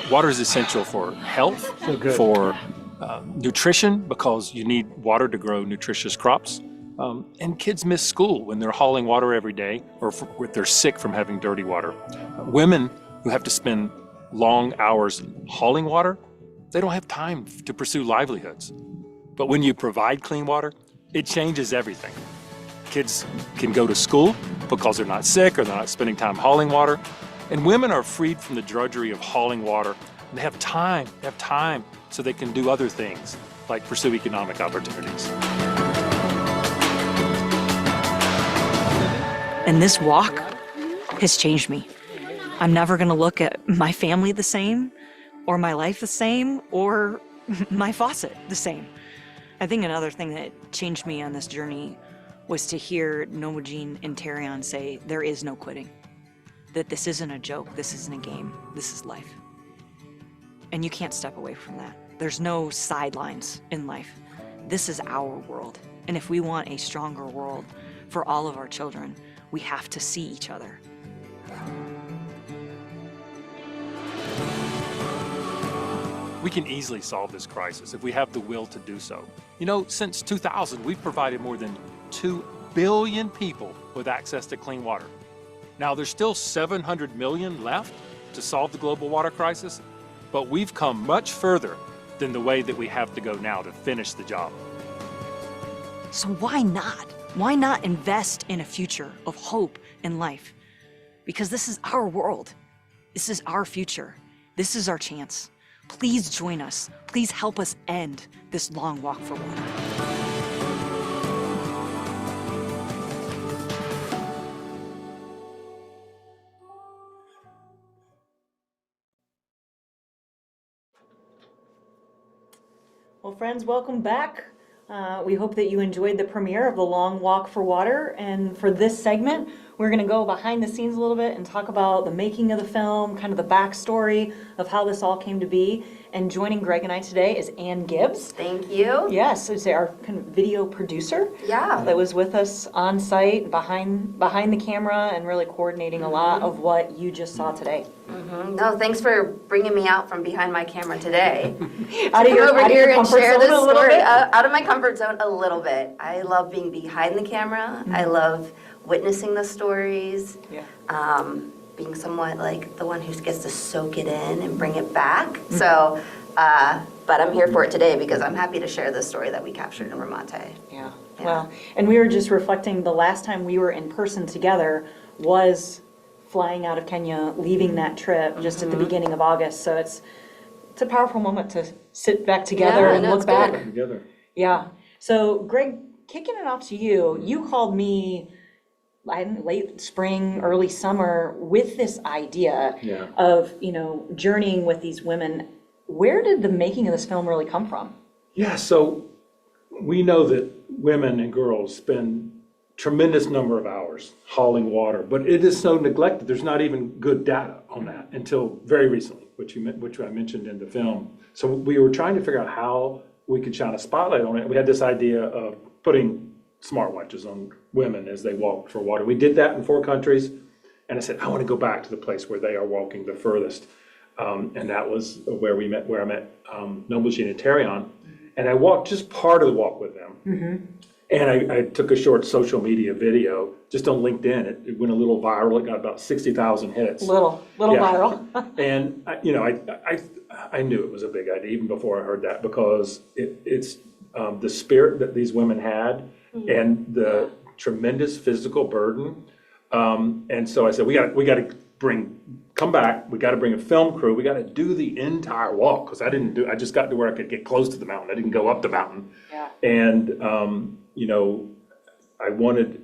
Water is essential for health, for nutrition, because you need water to grow nutritious crops. And kids miss school when they're hauling water every day, or if they're sick from having dirty water. Women who have to spend long hours hauling water, they don't have time to pursue livelihoods. But when you provide clean water, it changes everything. Kids can go to school because they're not sick or they're not spending time hauling water. And women are freed from the drudgery of hauling water. And they have time so they can do other things like pursue economic opportunities. And this walk has changed me. I'm never gonna look at my family the same, or my life the same, or my faucet the same. I think another thing that changed me on this journey was to hear Lomong and Terrion say, there is no quitting. That this isn't a joke, this isn't a game, this is life. And you can't step away from that. There's no sidelines in life. This is our world. And if we want a stronger world for all of our children, we have to see each other. We can easily solve this crisis if we have the will to do so. You know, since 2000, we've provided more than 2 billion people with access to clean water. Now, there's still 700 million left to solve the global water crisis, but we've come much further than the way that we have to go now to finish the job. So why not? Why not invest in a future of hope and life? Because this is our world. This is our future. This is our chance. Please join us. Please help us end this long walk for water. Well, friends, welcome back. We hope that you enjoyed the premiere of The Long Walk for Water. And for this segment, we're going to go behind the scenes a little bit and talk about the making of the film, kind of the backstory of how this all came to be. And joining Greg and I today is Ann Gibbs. Thank you. Yes, it's our kind of video producer. Yeah. That was with us on site, behind the camera, and really coordinating a lot of what you just saw today. No, thanks for bringing me out from behind my camera today. Out of your comfort share zone this a little story. bit? Out of my comfort zone a little bit. I love being behind the camera. I love witnessing the stories. Being somewhat like the one who gets to soak it in and bring it back. So, but I'm here for it today because I'm happy to share the story that we captured in Ramonte. Yeah. Well, and we were just reflecting, the last time we were in person together was flying out of Kenya, leaving that trip just at the beginning of August. So it's a powerful moment to sit back together and look back. Together. Yeah. So Greg, kicking it off to you, you called me late spring, early summer with this idea of, journeying with these women. Where did the making of this film really come from? Yeah, so we know that women and girls spend tremendous number of hours hauling water, but it is so neglected. There's not even good data on that until very recently, which I mentioned in the film. So we were trying to figure out how we could shine a spotlight on it. We had this idea of putting smartwatches on women as they walked for water. We did that in 4 countries, and I said, I want to go back to the place where they are walking the furthest. And that was where I met Lomong and Terrion, and I walked just part of the walk with them. And I took a short social media video just on LinkedIn. It went a little viral. It got about 60,000 hits. Little viral. And I knew it was a big idea even before I heard that, because it's the spirit that these women had and the tremendous physical burden. And so I said, we got to come back. We got to bring a film crew. We got to do the entire walk, because I just got to where I could get close to the mountain. I didn't go up the mountain. And I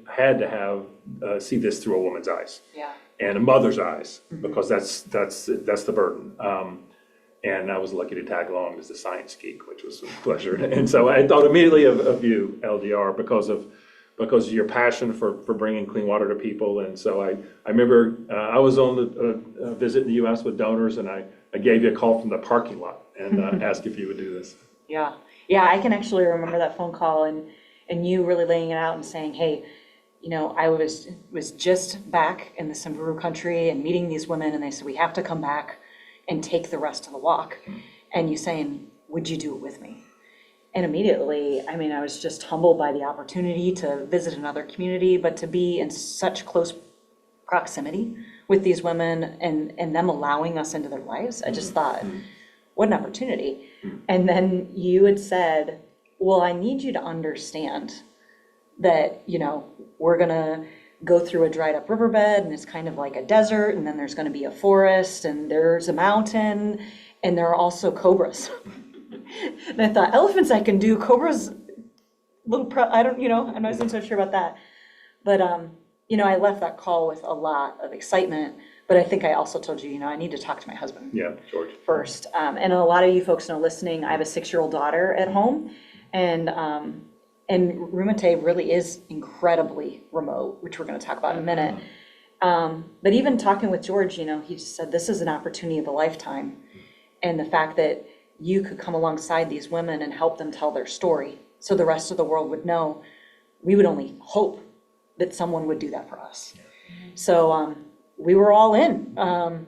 had to have see this through a woman's eyes and a mother's eyes, because that's the burden. And I was lucky to tag along as the science geek, which was a pleasure. And so I thought immediately of you, LDR, because of your passion for bringing clean water to people. And so I remember I was on a visit in the U.S. with donors, and I gave you a call from the parking lot and asked if you would do this. Yeah, I can actually remember that phone call and you really laying it out and saying, hey, I was just back in the Samburu country and meeting these women, and they said, we have to come back and take the rest of the walk. And you saying, would you do it with me? And immediately, I was just humbled by the opportunity to visit another community, but to be in such close proximity with these women and them allowing us into their lives. I just thought, what an opportunity. And then you had said, well, I need you to understand that, we're gonna go through a dried up riverbed, and it's kind of like a desert, and then there's gonna be a forest, and there's a mountain, and there are also cobras. And I thought, elephants I can do, cobras, I don't, I'm not even so sure about that. But, I left that call with a lot of excitement, but I think I also told you, I need to talk to my husband. Yeah, George. First. And a lot of you folks know listening, I have a 6-year-old daughter at home, and Rumate really is incredibly remote, which we're going to talk about in a minute. But even talking with George, he just said, this is an opportunity of a lifetime. And the fact that you could come alongside these women and help them tell their story so the rest of the world would know, we would only hope that someone would do that for us. So we were all in, and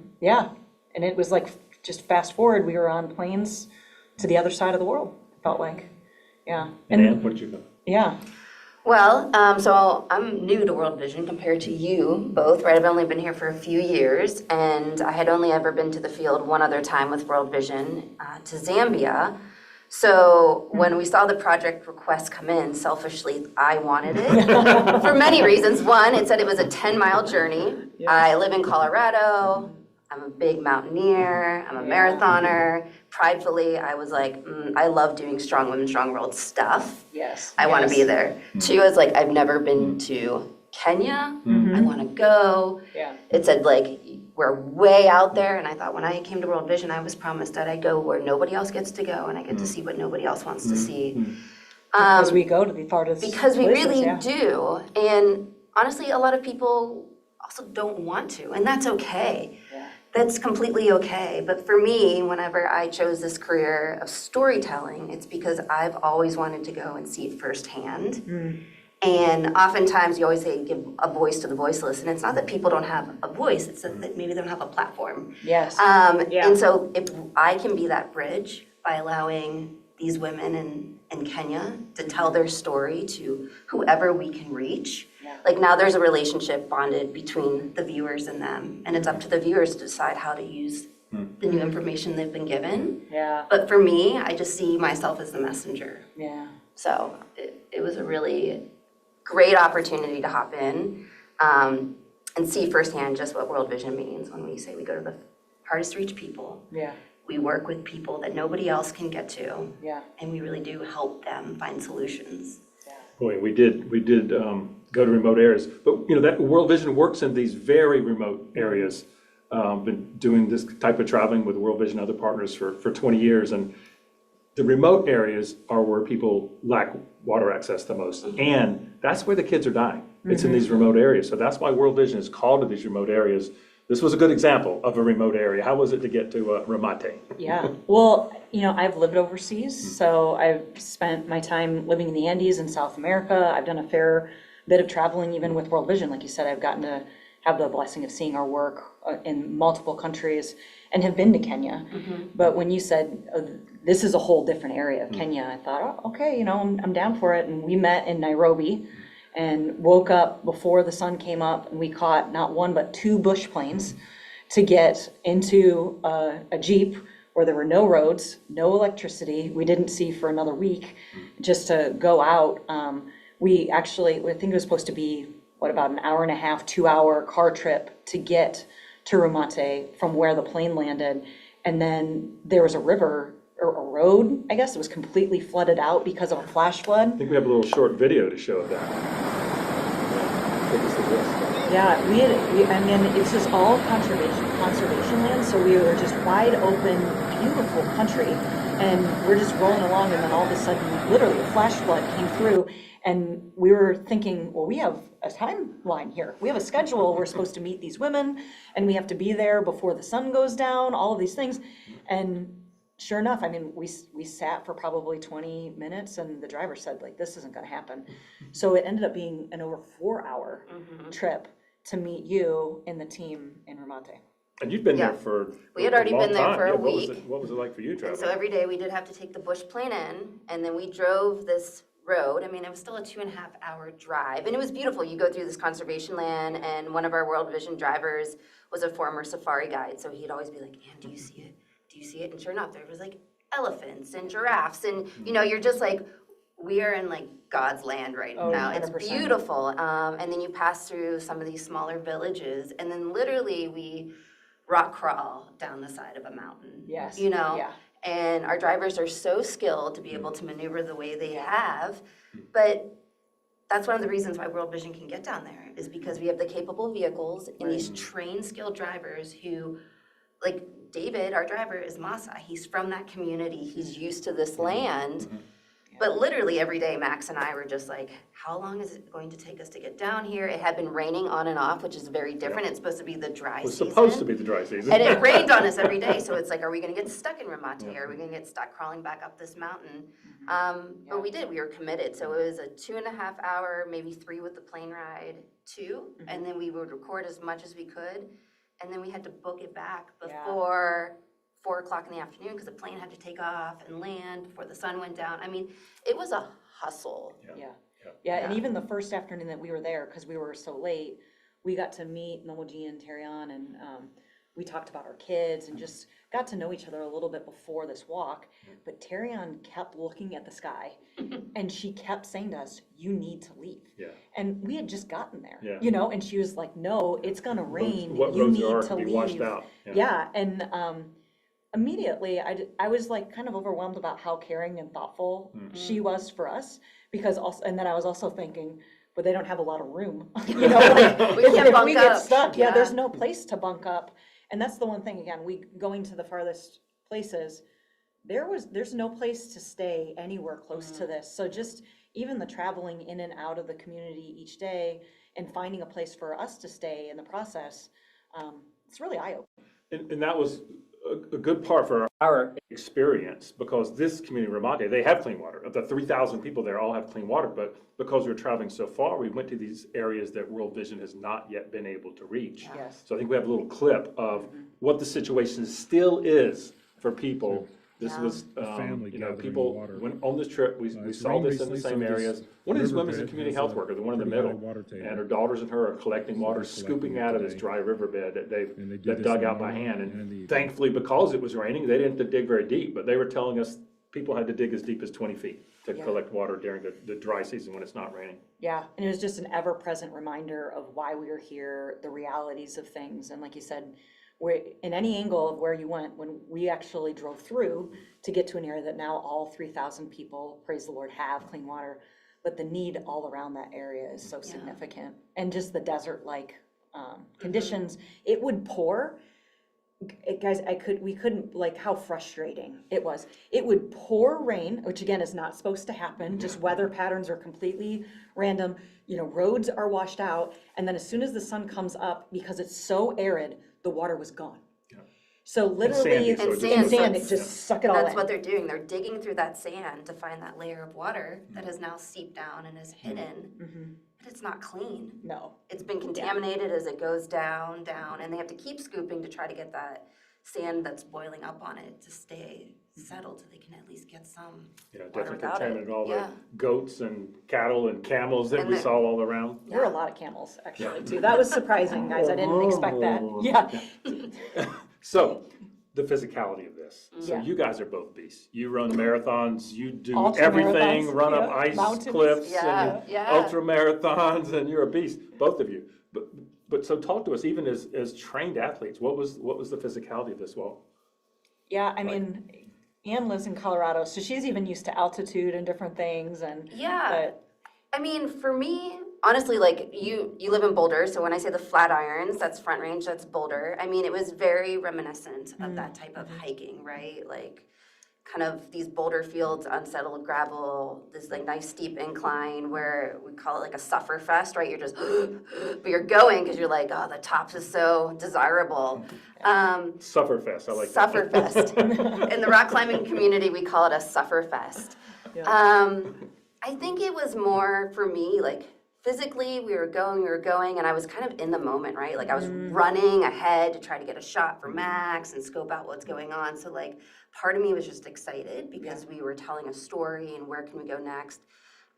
it was like, just fast forward, we were on planes to the other side of the world, it felt like, yeah. And Ann, what did you go? Yeah. Well, so I'm new to World Vision compared to you both, right? I've only been here for a few years, and I had only ever been to the field one other time with World Vision, to Zambia. So when we saw the project request come in, selfishly, I wanted it for many reasons. One, it said it was a 10-mile journey. Yes. I live in Colorado. I'm a big mountaineer. I'm a marathoner. Pridefully, I was like, I love doing Strong Women, Strong World stuff. Yes. I want to be there. Two is like, I've never been to Kenya. I want to go. Yeah. It said like, we're way out there. And I thought when I came to World Vision, I was promised that I'd go where nobody else gets to go and I get to see what nobody else wants to see. Because we go to the farthest Because we places, really do. And honestly, a lot of people also don't want to, and that's okay. Yeah. That's completely okay. But for me, whenever I chose this career of storytelling, it's because I've always wanted to go and see it firsthand. And oftentimes you always say give a voice to the voiceless, and it's not that people don't have a voice, it's that maybe they don't have a platform. Yes. And so if I can be that bridge by allowing these women in Kenya to tell their story to whoever we can reach, like now there's a relationship bonded between the viewers and them, and it's up to the viewers to decide how to use the new information they've been given. Yeah. But for me, I just see myself as the messenger. Yeah. So it was a really great opportunity to hop in and see firsthand just what World Vision means when we say we go to the hardest to reach people. Yeah. We work with people that nobody else can get to. Yeah. And we really do help them find solutions. Boy, we did go to remote areas, but that World Vision works in these very remote areas. Been doing this type of traveling with World Vision and other partners for 20 years, and the remote areas are where people lack water access the most, and that's where the kids are dying. It's in these remote areas, so that's why World Vision is called to these remote areas. This was a good example of a remote area. How was it to get to Ramate? Yeah, well, I've lived overseas, so I've spent my time living in the Andes in South America. I've done a fair bit of traveling even with World Vision. Like you said, I've gotten to have the blessing of seeing our work in multiple countries and have been to Kenya. But when you said, this is a whole different area of Kenya, I thought, oh, okay, I'm down for it. And we met in Nairobi and woke up before the sun came up, and we caught not one but 2 bush planes to get into a Jeep where there were no roads, no electricity. We didn't see for another week, just to go out. We actually, I think it was supposed to be, about an hour and a half, 2-hour car trip to get to Ramate from where the plane landed. And then there was a river, or a road, I guess, it was completely flooded out because of a flash flood. I think we have a little short video to show of that. Yeah, it's just all conservation land, so we were just wide open, beautiful country, and we're just rolling along, and then all of a sudden, literally a flash flood came through, and we were thinking, well, we have a timeline here. We have a schedule. We're supposed to meet these women, and we have to be there before the sun goes down, all of these things. And sure enough, we sat for probably 20 minutes, and the driver said, this isn't going to happen. So it ended up being an over 4-hour trip to meet you and the team in Ramate. And you'd been there for We had already a long been there time. for a What week. What was it like for you, And traveling? so every day we did have to take the bush plane in, and then we drove this road. It was still a 2.5-hour drive, and it was beautiful. You go through this conservation land, and one of our World Vision drivers was a former safari guide, so he'd always be like, Ann, do you see it? Do you see it? And sure enough, there was elephants and giraffes, and you're just like, we are in God's land right now. 100%. It's beautiful. And then you pass through some of these smaller villages, and then literally we rock crawl down the side of a mountain. Yes. Yeah. And our drivers are so skilled to be able to maneuver the way they have. But that's one of the reasons why World Vision can get down there, is because we have the capable vehicles and these trained, skilled drivers who, like David, our driver, is Masa. He's from that community. He's used to this land. But literally every day, Max and I were just like, how long is it going to take us to get down here? It had been raining on and off, which is very different. It's supposed to be the dry It was season. supposed to be the dry season. And it rained on us every day. So it's like, are we going to get stuck in Ramate? Are we going to get stuck crawling back up this mountain? But we did. We were committed. So it was a 2.5 hour, maybe 3 with the plane ride, 2. And then we would record as much as we could. And then we had to book it back before 4 o'clock in the afternoon because the plane had to take off and land before the sun went down. I mean, it was a hustle. Yeah, and even the first afternoon that we were there, because we were so late, we got to meet Lomong and Terrion, and we talked about our kids and just got to know each other a little bit before this walk. But Terrion kept looking at the sky, and she kept saying to us, you need to leave. And we had just gotten there, you know, and she was like, no, it's gonna rain, What you roads need are to to be leave. washed out. And immediately I was like kind of overwhelmed about how caring and thoughtful she was for us, because also, and then I was also thinking, but they don't have a lot of room, you know, like, if we get stuck, there's no place to bunk up. And that's the one thing, again, we going to the farthest places, there's no place to stay anywhere close to this. So just even the traveling in and out of the community each day and finding a place for us to stay in the process, it's really eye-opening. And that was a good part for our experience, because this community, Ramate, they have clean water. Of the 3,000 people there, all have clean water, but because we're traveling so far, we went to these areas that World Vision has not yet been able to reach. So I think we have a little clip of what the situation still is for people. This was, you know, people went on this trip, we saw this in the same areas. One of these women's a community health worker, the one in the middle, and her daughters and her are collecting water, scooping out of this dry riverbed that they've dug out by hand. And thankfully, because it was raining, they didn't have to dig very deep, but they were telling us people had to dig as deep as 20 feet to collect water during the dry season when it's not raining. Yeah, and it was just an ever-present reminder of why we were here, the realities of things. And like you said, in any angle of where you went, when we actually drove through to get to an area that now all 3,000 people, praise the Lord, have clean water, but the need all around that area is so significant. And just the desert-like conditions, it would pour. Guys, we couldn't, like, how frustrating it was. It would pour rain, which again is not supposed to happen, just weather patterns are completely random. You know, roads are washed out, and then as soon as the sun comes up, because it's so arid, the water was gone. So literally, and sand, it just suck it all in. That's what they're doing. They're digging through that sand to find that layer of water that has now seeped down and is hidden. But it's not clean. No. It's been contaminated as it goes down, and they have to keep scooping to try to get that sand that's boiling up on it to stay settled so they can at least get some water Definitely without it. contaminated all the goats and cattle and camels that we saw all around. There were a lot of camels, actually, too. That was surprising, guys. I didn't expect that. So, the physicality of this. So you guys are both beasts. You run marathons, you do everything, run up ice cliffs and ultra marathons, and you're a beast, both of you. But so talk to us, even as trained athletes, what was the physicality of this walk? Yeah, I mean, Anne lives in Colorado, so she's even used to altitude and different things. And I mean, for me, honestly, like you live in Boulder, so when I say the Flatirons, that's Front Range, that's Boulder. I mean, it was very reminiscent of that type of hiking, right? Like kind of these boulder fields, unsettled gravel, this like nice steep incline where we call it like a suffer fest, right? You're just, but you're going because you're like, oh, the tops is so desirable. Suffer fest, I like that. Suffer fest. In the rock climbing community, we call it a suffer fest. I think it was more for me, like physically we were going, and I was kind of in the moment, right? Like I was running ahead to try to get a shot for Max and scope out what's going on. So like part of me was just excited because we were telling a story and where can we go next.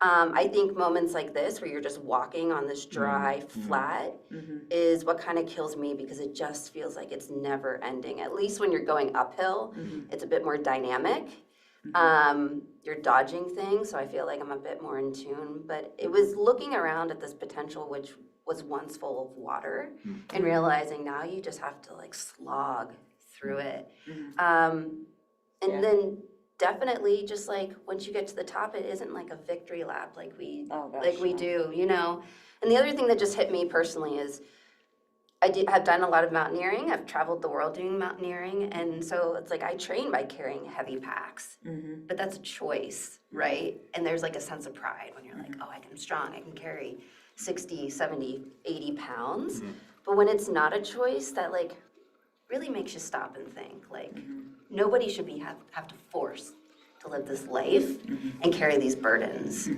I think moments like this where you're just walking on this dry flat is what kind of kills me because it just feels like it's never ending. At least when you're going uphill, it's a bit more dynamic. You're dodging things, so I feel like I'm a bit more in tune. But it was looking around at this potential which was once full of water and realizing now you just have to like slog through it. And then definitely just like once you get to the top, it isn't like a victory lap like we do, you know. And the other thing that just hit me personally is have done a lot of mountaineering. I've traveled the world doing mountaineering, and so it's like I train by carrying heavy packs, but that's a choice, right? And there's like a sense of pride when you're like, oh, I'm strong, I can carry 60, 70, 80 pounds. But when it's not a choice, that like really makes you stop and think. Like nobody should have to force to live this life and carry these burdens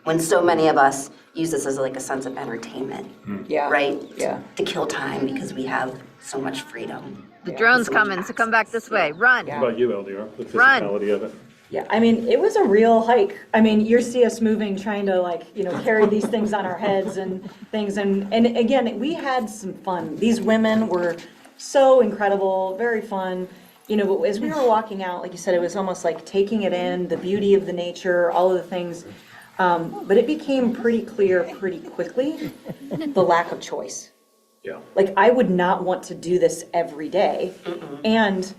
when so many of us use this as like a sense of entertainment, right? To kill time because we have so much freedom. The drone's coming, so come back this way. Run. What about you, LDR? The Run. physicality of it. Yeah, I mean, it was a real hike. I mean, you see us moving, trying to like, you know, carry these things on our heads and things. And again, we had some fun. These women were so incredible, very fun. You know, but as we were walking out, like you said, it was almost like taking it in, the beauty of the nature, all of the things. But it became pretty clear pretty quickly, the lack of choice. Yeah. Like, I would not want to do this every day. And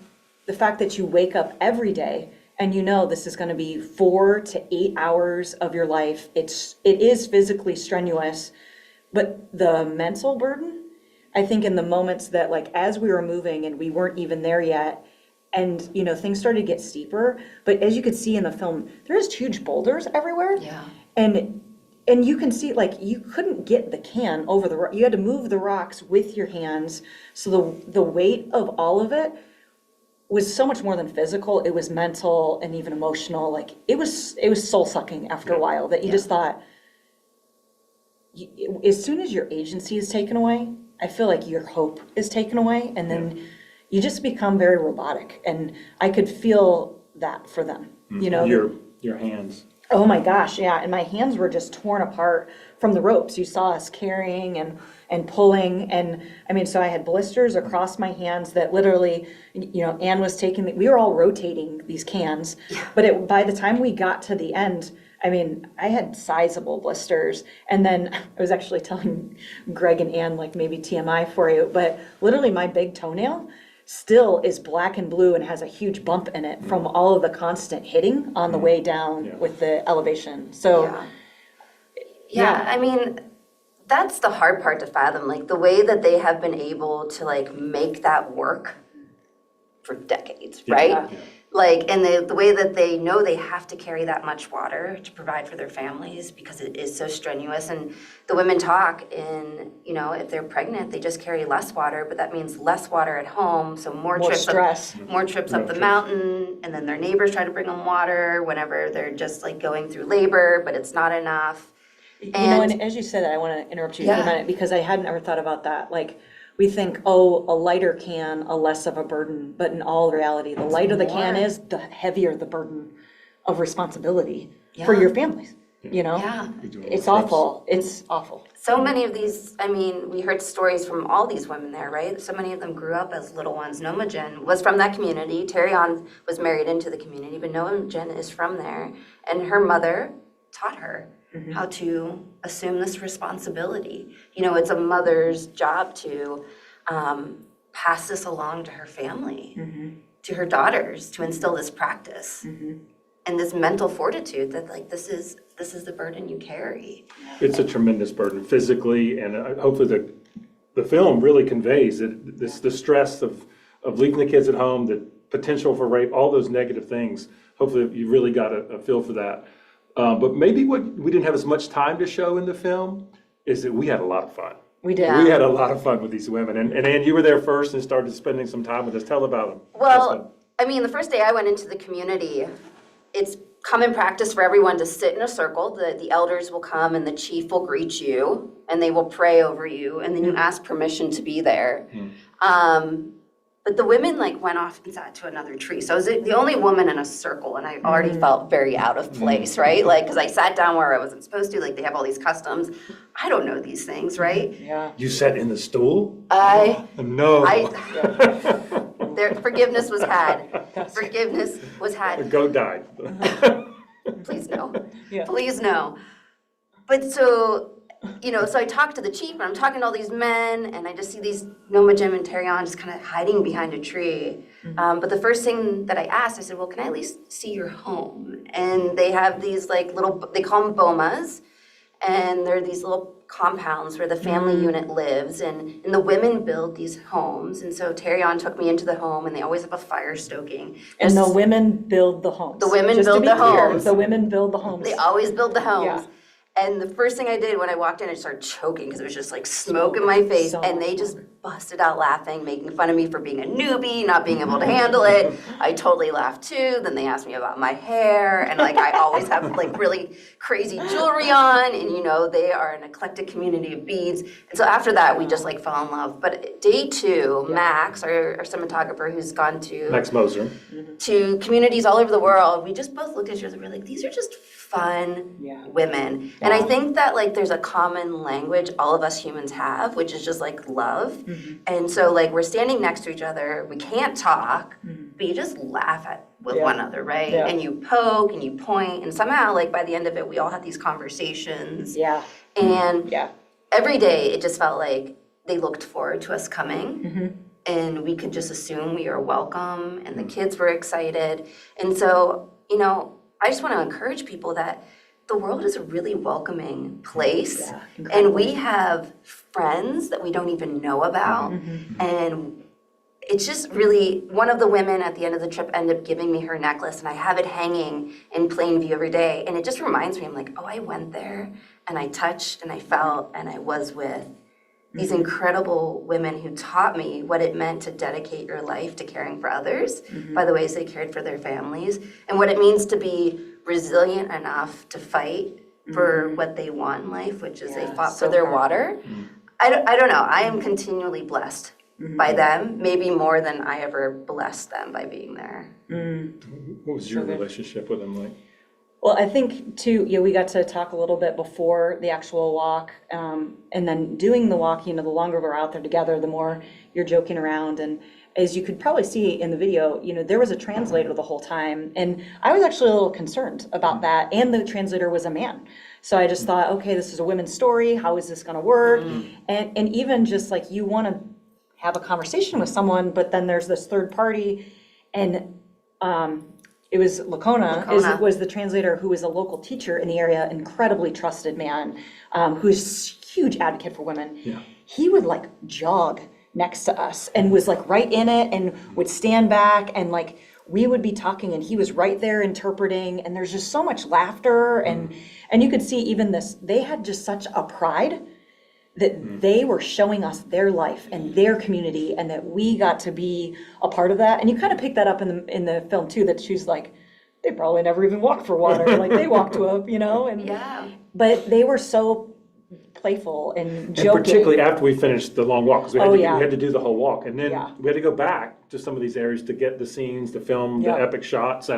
the fact that you wake up every day and you know this is going to be 4 to 8 hours of your life. It is physically strenuous, but the mental burden, I think in the moments that like as we were moving and we weren't even there yet, and you know things started to get steeper, but as you could see in the film, there's huge boulders everywhere. Yeah. And you can see like you couldn't get the can over the you had to move the rocks with your hands. So the weight of all of it was so much more than physical. It was mental and even emotional. Like it was soul sucking after a while that you just thought, as soon as your agency is taken away, I feel like your hope is taken away, and then you just become very robotic. And I could feel that for them, you know. Your hands. Oh my gosh, yeah, and my hands were just torn apart from the ropes. You saw us carrying and pulling, and I mean, so I had blisters across my hands that literally, you know, Anne was taking, we were all rotating these cans, but by the time we got to the end, I mean, I had sizable blisters. And then I was actually telling Greg and Ann, like maybe TMI for you, but literally my big toenail still is black and blue and has a huge bump in it from all of the constant hitting on the way down with the elevation. So, yeah, I mean, that's the hard part to fathom, like the way that they have been able to like make that work for decades, right? Yeah. Like, and the way that they know they have to carry that much water to provide for their families because it is so strenuous. And the women talk in, you know, if they're pregnant, they just carry less water, but that means less water at home. So more trips stress. More trips up the mountain. And then their neighbors try to bring them water whenever they're just like going through labor, but it's not enough. You know, and as you said that, I want to interrupt you for a minute because I hadn't ever thought about that. Like, we think, oh, a lighter can, a less of a burden. But in all reality, the lighter the can is, the heavier the burden of responsibility for your families. You know, it's awful. It's awful. So many of these, I mean, we heard stories from all these women there, right? So many of them grew up as little ones. Nomagen was from that community. Terry-On was married into the community, but Nomagen is from there. And her mother taught her how to assume this responsibility. You know, it's a mother's job to pass this along to her family, to her daughters, to instill this practice and this mental fortitude that like this is the burden you carry. It's a tremendous burden physically, and hopefully the film really conveys it. The stress of leaving the kids at home, the potential for rape, all those negative things. Hopefully you really got a feel for that. But maybe what we didn't have as much time to show in the film is that we had a lot of fun. We did. We had a lot of fun with these women. And Ann, you were there first and started spending some time with us. Tell about them. Well, I mean, the first day I went into the community, it's common practice for everyone to sit in a circle. The elders will come and the chief will greet you and they will pray over you and then you ask permission to be there. But the women like went off and sat to another tree. So I was the only woman in a circle and I already felt very out of place, right? Like, because I sat down where I wasn't supposed to, like they have all these customs. I don't know these things, right? Yeah. You sat in the stool? No. No. Forgiveness was had. Forgiveness was had. The goat died. Please no. Please no. But so so I talked to the chief, and I'm talking to all these men, and I just see these Noma Jim and Terrion just kind of hiding behind a tree. But the first thing that I asked, I said, well, can I at least see your home? And they have these like little, they call them bomas, and they're these little compounds where the family unit lives, and the women build these homes. And so Terrion took me into the home, and they always have a fire stoking. And the women build the homes. The women Just to build be the clear, homes. The women build the homes. They always build the homes. Yeah. And the first thing I did when I walked in, I started choking because it was just like smoke in my face. And they just busted out laughing, making fun of me for being a newbie, not being able to handle it. I totally laughed too. Then they asked me about my hair. And like I always have like really crazy jewelry on. And they are an eclectic community of beads. And so after that, we just like fell in love. But day 2, Max, our cinematographer who's gone to Max Moser. to communities all over the world, we just both looked at each other and we were like, these are just fun women. And I think that like there's a common language all of us humans have, which is just like love. And so like we're standing next to each other, we can't talk, but you just laugh with one another, right? Yeah. And you poke and you point, and somehow like by the end of it, we all had these conversations. And every day it just felt like they looked forward to us coming. And we could just assume we are welcome, and the kids were excited. And so, I just want to encourage people that the world is a really welcoming place, and we have friends that we don't even know about. And it's just really, one of the women at the end of the trip ended up giving me her necklace, and I have it hanging in plain view every day. And it just reminds me, I'm like, oh, I went there, and I touched, and I felt, and I was with these incredible women who taught me what it meant to dedicate your life to caring for others by the ways they cared for their families, and what it means to be resilient enough to fight for what they want in life, which is they fought for their water. I don't know. I am continually blessed by them, maybe more than I ever blessed them by being there. What was your relationship with them like? Well, I think too, we got to talk a little bit before the actual walk, and then doing the walk, the longer we're out there together, the more you're joking around. And as you could probably see in the video, there was a translator the whole time. And I was actually a little concerned about that. And the translator was a man. So I just thought, okay, this is a women's story. How is this going to work? And even just like you want to have a conversation with someone, but then there's this third party. And it was Lacona was the translator, who was a local teacher in the area, incredibly trusted man, who's a huge advocate for women. He would like jog next to us and was like right in it and would stand back, and like we would be talking and he was right there interpreting, and there's just so much laughter, and you could see even this, they had just such a pride that they were showing us their life and their community, and that we got to be a part of that. And you kind of pick that up in the film too, that she's like, they probably never even walked for water. Like they walked to a, but they were so playful and joking. And particularly after we finished the long walk, because we had to do the whole walk. And then we had to go back to some of these areas to get the scenes, to film the epic shots.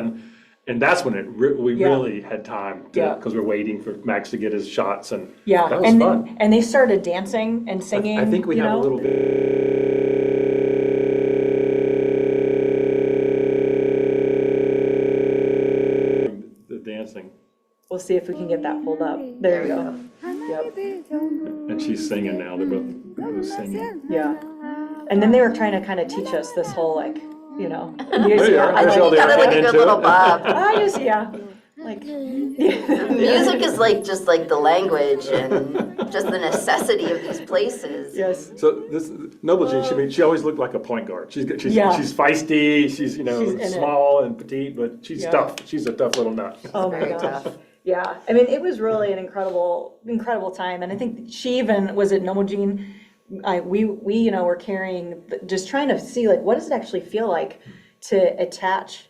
And that's when we really had time, because we're waiting for Max to get his shots, and that was fun. And they started dancing and singing. I think we have a little bit. The dancing. We'll see if we can get that pulled up. There you go. Yep. And she's singing now. They're both singing. Yeah. And then they were trying to kind of teach us this whole like, There you are. I think you got like a good little bob. Like music is like just like the language and just the necessity of these places. Yes. So this Noble Jean, she always looked like a point guard. She's feisty. She's small and petite, but she's tough. She's a tough little nut. Oh my gosh. Yeah. I mean, it was really an incredible time. And I think she even was at Noble Jean. We were carrying, just trying to see like, what does it actually feel like to attach,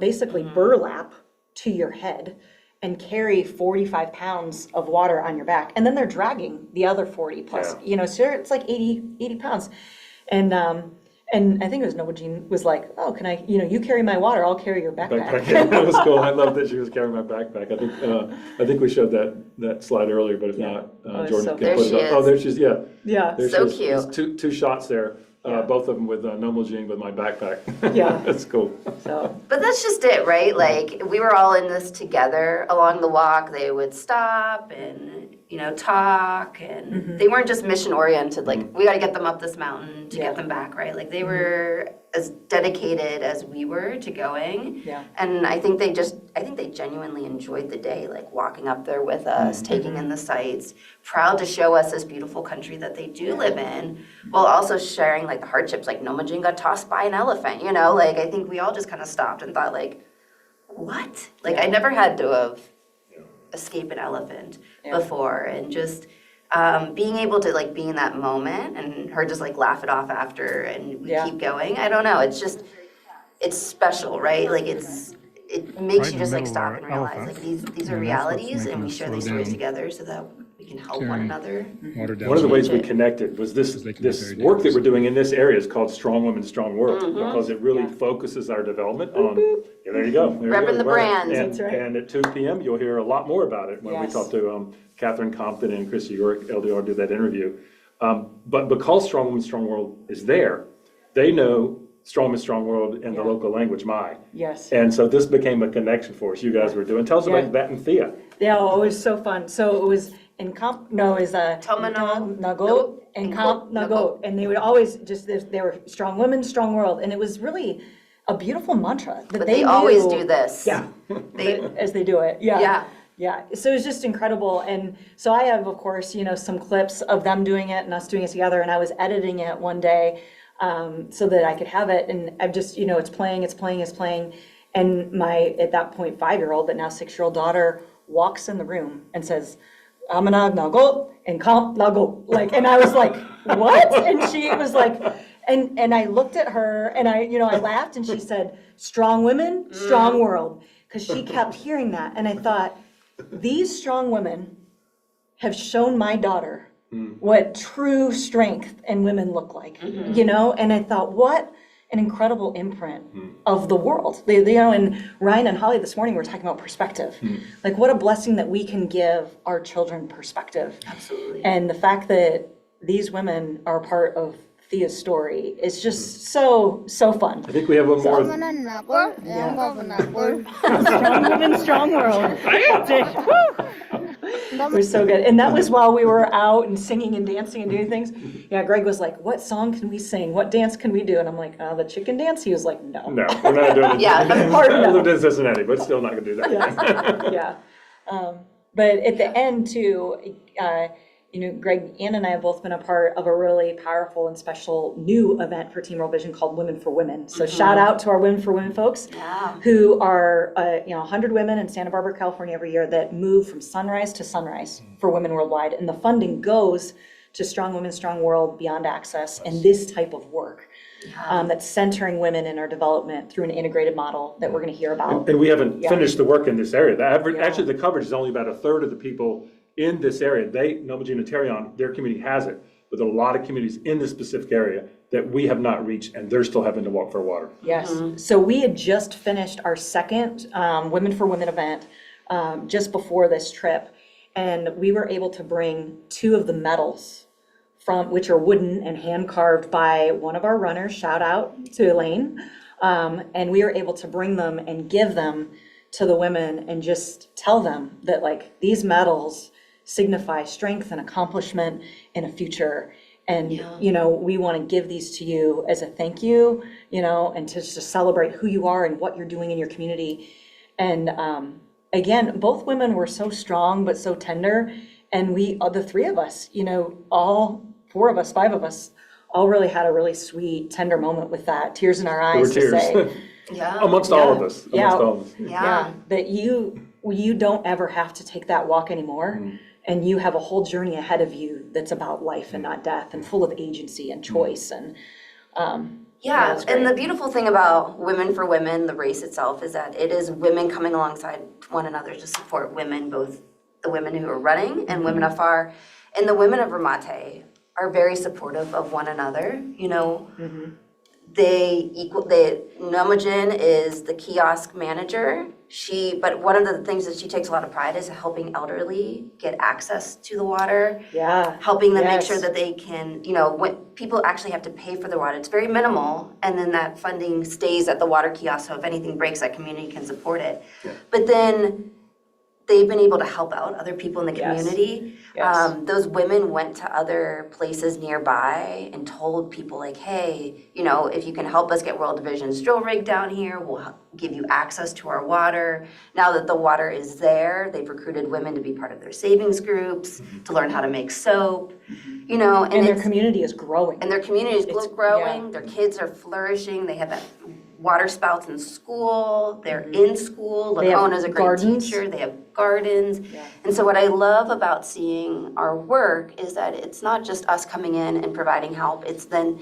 basically burlap to your head and carry 45 pounds of water on your back. And then they're dragging the other 40 plus, so it's like 80 pounds. And I think it was Noble Jean was like, oh, can I, you carry my water, I'll carry your backpack. Yeah, that was cool. I love that she was carrying my backpack. I think we showed that slide earlier, but if not, Jordan can put it up. Oh, there she is. Yeah. There so she is. cute. There's two shots there. Both of them with Noble Jean with my backpack. Yeah. That's cool. But that's just it, right? Like we were all in this together along the walk. They would stop and talk, and they weren't just mission oriented, like we got to get them up this mountain to get them back, right? Like they were as dedicated as we were to going. Yeah. And I think they genuinely enjoyed the day, like walking up there with us, taking in the sights, proud to show us this beautiful country that they do live in, while also sharing like the hardships, like Nomajin got tossed by an elephant, like I think we all just kind of stopped and thought like, what? Like I never had to have escape an elephant before, and just being able to like be in that moment and her just like laugh it off after and we keep going. I don't know. It's just, it's special, right? Like it makes you just like stop and realize like these are realities, and we share these stories together so that we can help one another. One of the ways we connected was this work that we're doing in this area is called Strong Women, Strong World, because it really focuses our development on, there you go. Repping the brand. And, and at 2 p.m. you'll hear a lot more about it when we talk to Catherine Compton and Chrissy York, LDR, do that interview. But because Strong Women, Strong World is there, they know Strong Women, Strong World in the local language, Mai. Yes. And so this became a connection for us. You guys were doing. Tell us about that and Thea. Yeah, it was so fun. So it was in Camp, Nagot and Camp Nagot. And they would always they were Strong Women, Strong World. And it was really a beautiful mantra that they always do this. Yeah, as they do it. Yeah. So it was just incredible. And so I have, of course, some clips of them doing it and us doing it together. And I was editing it one day so that I could have it. And I've just, it's playing. And my, at that point, 5-year-old, but now 6-year-old daughter walks in the room and says, Amanag Nagot and Kamp Nagot. Like, and I was like, what? And she was like, and I looked at her and I laughed, and she said, Strong Women, Strong World. Because she kept hearing that. And I thought, these strong women have shown my daughter what true strength in women look like, and I thought, what an incredible imprint of the world. And Ryan and Holly this morning were talking about perspective. Like, what a blessing that we can give our children perspective. Absolutely. And the fact that these women are part of Thea's story is just so fun. I think we have one more. Strong Women, Strong World. It was so good. And that was while we were out and singing and dancing and doing things. Yeah, Greg was like, what song can we sing? What dance can we do? And I'm like, the chicken dance? He was like, no. No, we're not doing it. I lived in Cincinnati, but still not going to do that. Yeah. But at the end, too, Greg, Ann and I have both been a part of a really powerful and special new event for Team World Vision called Women for Women. So shout out to our Women for Women folks who are, 100 women in Santa Barbara, California every year that move from sunrise to sunrise for women worldwide. And the funding goes to Strong Women, Strong World, Beyond Access, and this type of work that's centering women in our development through an integrated model that we're going to hear about. And we haven't finished the work in this area. Actually, the coverage is only about 1/3 of the people in this area. Nomajin and Terrion, their community has it, but there are a lot of communities in this specific area that we have not reached, and they're still having to walk for water. Yes. So we had just finished our second Women for Women event just before this trip, and we were able to bring 2 of the medals which are wooden and hand carved by one of our runners. Shout out to Elaine. And we were able to bring them and give them to the women and just tell them that like these medals signify strength and accomplishment in a future. And, we want to give these to you as a thank you, and to just celebrate who you are and what you're doing in your community. And again, both women were so strong, but so tender. And the 3 of us, all 4 of us, 5 of us, all really had a really sweet, tender moment with that. Tears in our eyes There were to tears. say. Amongst all of us. That you don't ever have to take that walk anymore. And you have a whole journey ahead of you that's about life and not death, and full of agency and choice. And and the beautiful thing about Women for Women, the race itself, is that it is women coming alongside one another to support women, both the women who are running and women afar. And the women of Ramate are very supportive of one another. Nomajin is the kiosk manager. But one of the things that she takes a lot of pride is helping elderly get access to the water. Helping them make sure that they can, when people actually have to pay for the water, it's very minimal, and then that funding stays at the water kiosk, so if anything breaks, that community can support it. But then they've been able to help out other people in the Yes. community. Yes. Those women went to other places nearby and told people like, hey, you know, if you can help us get World Vision's drill rig down here, we'll give you access to our water. Now that the water is there, they've recruited women to be part of their savings groups, to learn how to make soap, you know. And their community is growing. And their community is It's- growing, yeah. their kids are flourishing, they have that water spouts in school, they're in school, They have Lacona's a great gardens. teacher, they have gardens. And so what I love about seeing our work is that it's not just us coming in and providing help, it's then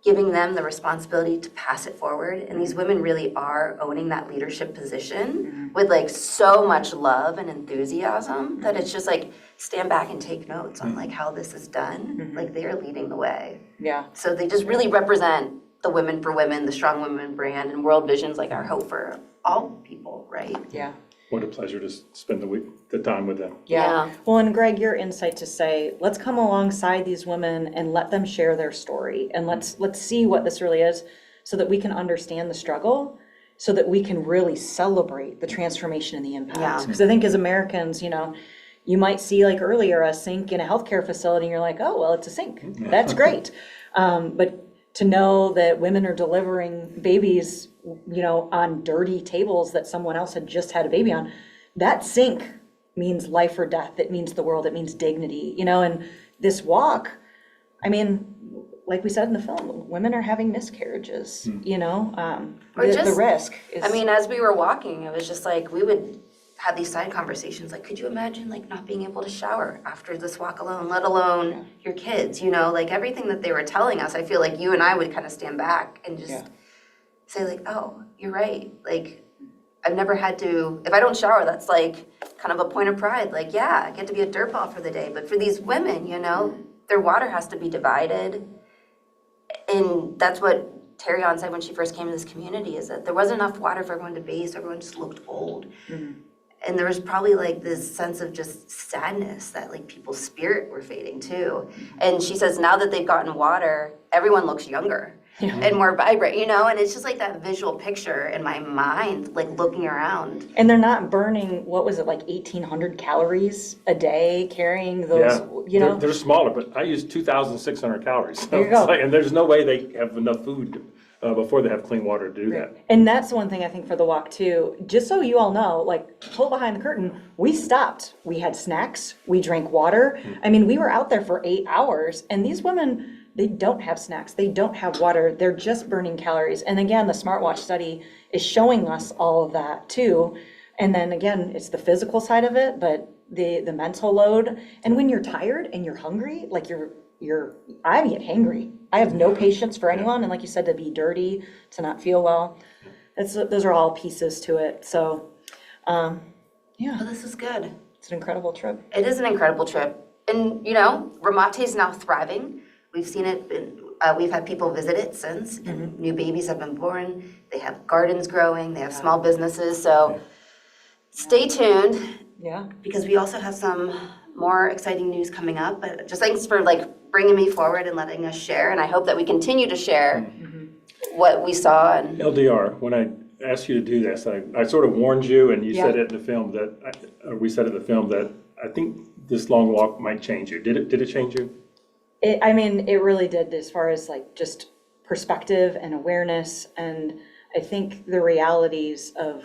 giving them the responsibility to pass it forward. And these women really are owning that leadership position with like so much love and enthusiasm that it's just like, stand back and take notes on like how this is done. Like they're leading the way. Yeah. So they just really represent the Women for Women, the Strong Women brand, and World Vision's like our hope for all people, right? Yeah. What a pleasure to spend the time with them. Yeah. Well, and Greg, your insight to say, let's come alongside these women and let them share their story, and let's see what this really is, so that we can understand the struggle, so that we can really celebrate the transformation and the impact. Yeah. Because I think as Americans, you know, you might see like earlier a sink in a healthcare facility, and you're like, oh, well, it's a sink. That's great. But to know that women are delivering babies, you know, on dirty tables that someone else had just had a baby on, that sink means life or death. It means the world. It means dignity, you know. And this walk, I mean, like we said in the film, women are having miscarriages, you know. Or The just, risk is. I mean, as we were walking, it was just like, we would have these side conversations, like, could you imagine like not being able to shower after this walk alone, let alone your kids, you know, like everything that they were telling us, I feel like you and I would kind of stand back and just say like, oh, you're right. Like, I've never had to, if I don't shower, that's like kind of a point of pride. Like, yeah, I get to be a dirtball for the day. But for these women, you know, their water has to be divided. And that's what Terry-On said when she first came to this community, is that there wasn't enough water for everyone to bathe, so everyone just looked old. And there was probably like this sense of just sadness that like people's spirit were fading too. And she says now that they've gotten water, everyone looks younger and more vibrant, you know? And it's just like that visual picture in my mind, like looking around. And they're not burning, what was it, like 1,800 calories a day carrying those, you know? They're smaller, but I use 2,600 calories. So There you go. it's like- and there's no way they have enough food before they have clean water to do that. And that's the one thing I think for the walk too, just so you all know, like pull behind the curtain, we stopped. We had snacks, we drank water. I mean, we were out there for 8 hours, and these women, they don't have snacks, they don't have water, they're just burning calories. And again, the smartwatch study is showing us all of that too. And then again, it's the physical side of it, but the mental load. And when you're tired and you're hungry, like I get hangry. I have no patience for anyone, and like you said, to be dirty, to not feel well, those are all pieces to it. So, yeah. Well, this is good. It's an incredible trip. It is an incredible trip. And, you know, Ramate is now thriving. We've seen it, we've had people visit it since, and new babies have been born. They have gardens growing, they have small businesses. So stay tuned. Yeah. Because we also have some more exciting news coming up. But just thanks for like bringing me forward and letting us share. And I hope that we continue to share what we saw. And LDR, when I asked you to do this, I sort of warned you, and you said it in the film that, we said in the film that I think this long walk might change you. Did it change you? I mean, it really did, as far as like just perspective and awareness. And I think the realities of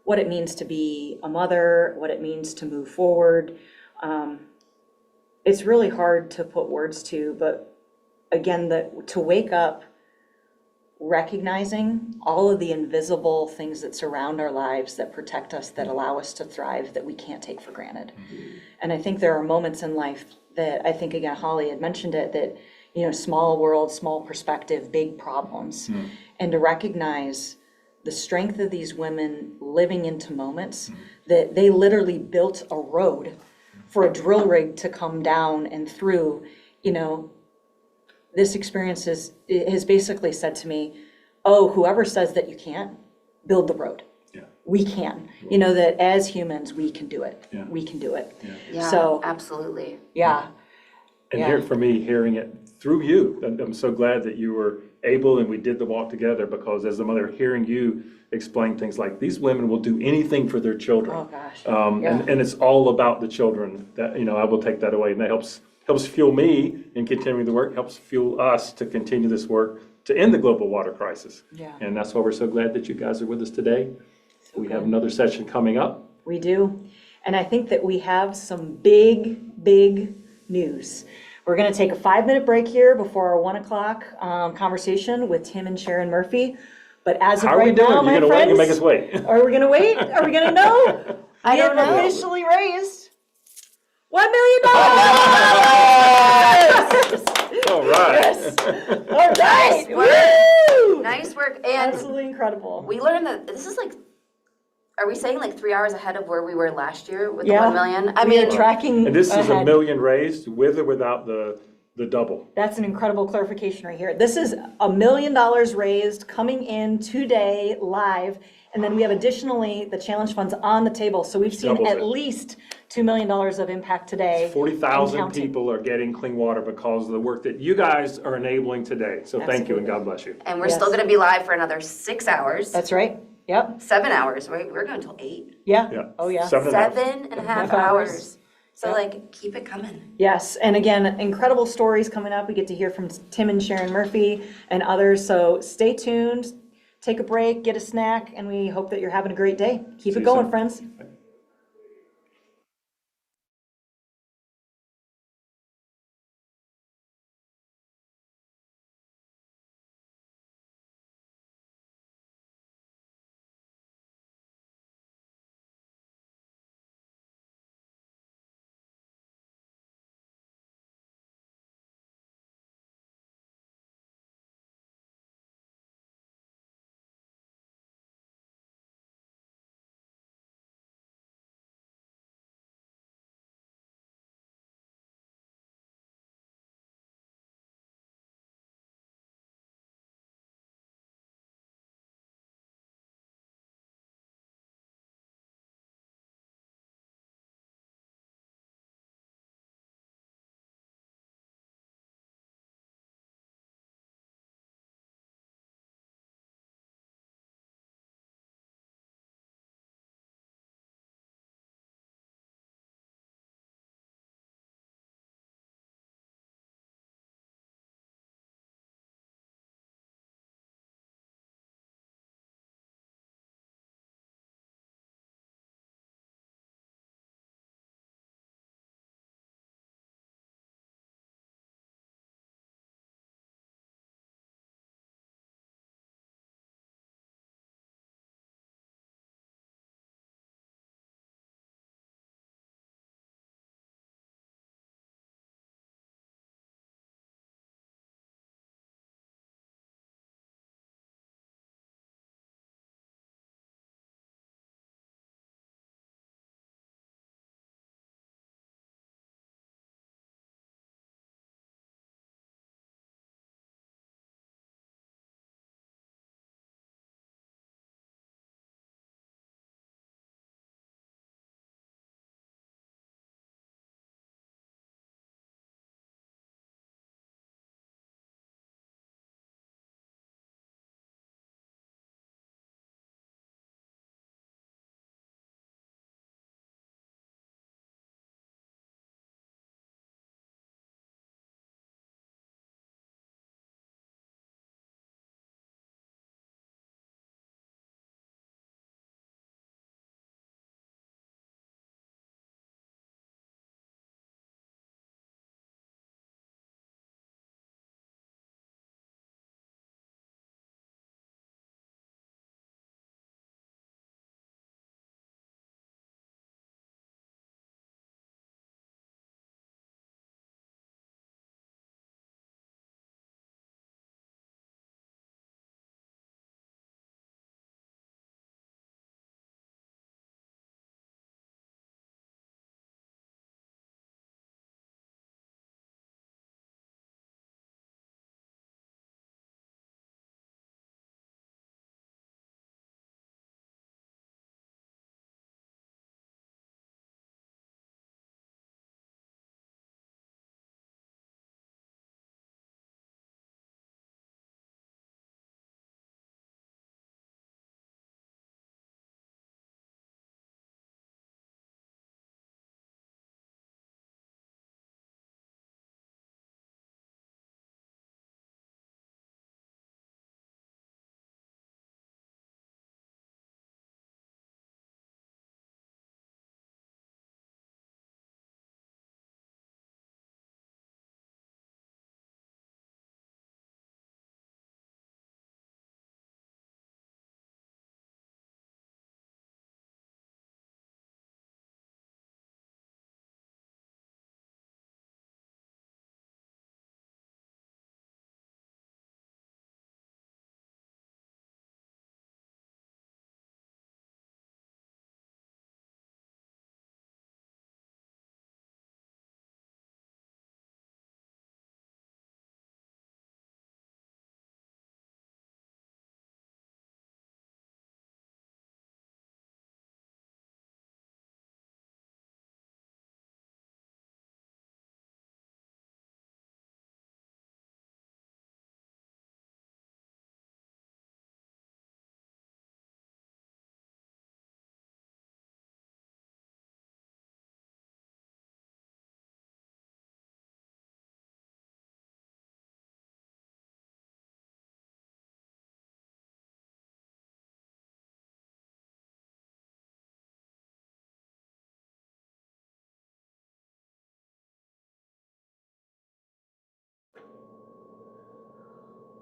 what it means to be a mother, what it means to move forward. It's really hard to put words to, but again, to wake up recognizing all of the invisible things that surround our lives, that protect us, that allow us to thrive, that we can't take for granted. And I think there are moments in life that I think, again, Holly had mentioned it, that, you know, small world, small perspective, big problems. And to recognize the strength of these women living into moments that they literally built a road for a drill rig to come down and through. You know, this experience has basically said to me, oh, whoever says that you can't, build the road. We can. You know, that as humans, we can do it. We can do it. yeah, So, absolutely. yeah. And here, for me, hearing it through you, I'm so glad that you were able and we did the walk together because as a mother, hearing you explain things like these women will do anything for their children. Oh, gosh. And it's all about the children that, I will take that away. And that helps fuel me in continuing the work, helps fuel us to continue this work to end the global water crisis. Yeah. And that's why we're so glad that you guys are with us today. We have another session coming up. We do. And I think that we have some big, big news. We're going to take a 5-minute break here before our 1 o'clock conversation with Tim and Sharon Murphy. But as of How are we right doing? now, You're my gonna friends, wait? You make us wait. Are we going to wait? Are we going to know? I don't know. Officially raised $1 million. All right. Yes. All right. Nice work. Woo! Nice work. And Absolutely incredible. we learned that this is like, are we saying like 3 hours ahead of where we were last year with Yeah. the 1 million? I We mean, are tracking And this is $1 ahead. million raised with or without the double. That's an incredible clarification right here. This is $1 million raised coming in today live. And then we have additionally the challenge funds on the table. So we've seen Doubles at it. least $2 million of impact today. 40,000 and counting. people are getting clean water because of the work that you guys are enabling today. So thank you and God bless you. and we're still going to be live for another 6 hours. That's right. Yep. 7 hours. We're going until 8. Yeah. Yeah. Oh, yeah. 7.5 hours. So Yep. like, keep it coming. Yes, and again, incredible stories coming up. We get to hear from Tim and Sharon Murphy and others. So stay tuned, take a break, get a snack, and we hope that you're having a great day. Keep See it you going, soon. friends.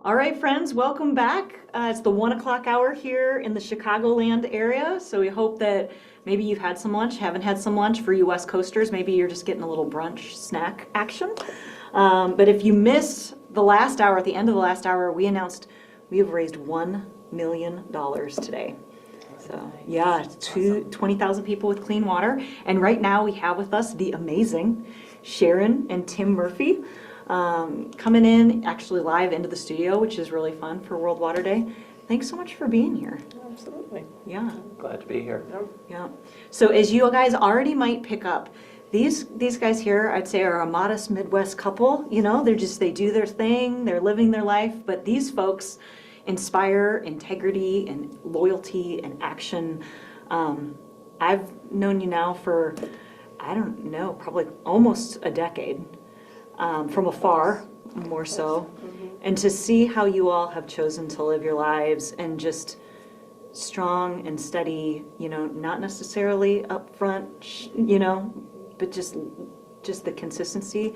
All right, friends, welcome back. It's the 1 o'clock hour here in the Chicagoland area. So we hope that maybe you've had some lunch, haven't had some lunch. For you West Coasters, maybe you're just getting a little brunch snack action. But if you missed the last hour, at the end of the last hour, we announced we have raised $1 million today. So yeah, 20,000 people with clean water. And right now we have with us the amazing Sharon and Tim Murphy coming in actually live into the studio, which is really fun for World Water Day. Thanks so much for being here. Absolutely. Yeah. Glad to be here. Yeah. So as you guys already might pick up, these guys here, I'd say, are a modest Midwest couple. You know, they do their thing, they're living their life, but these folks inspire integrity and loyalty and action. I've known you now for, I don't know, probably almost a decade, from afar, more so. And to see how you all have chosen to live your lives and just strong and steady, you know, not necessarily upfront, you know, but just the consistency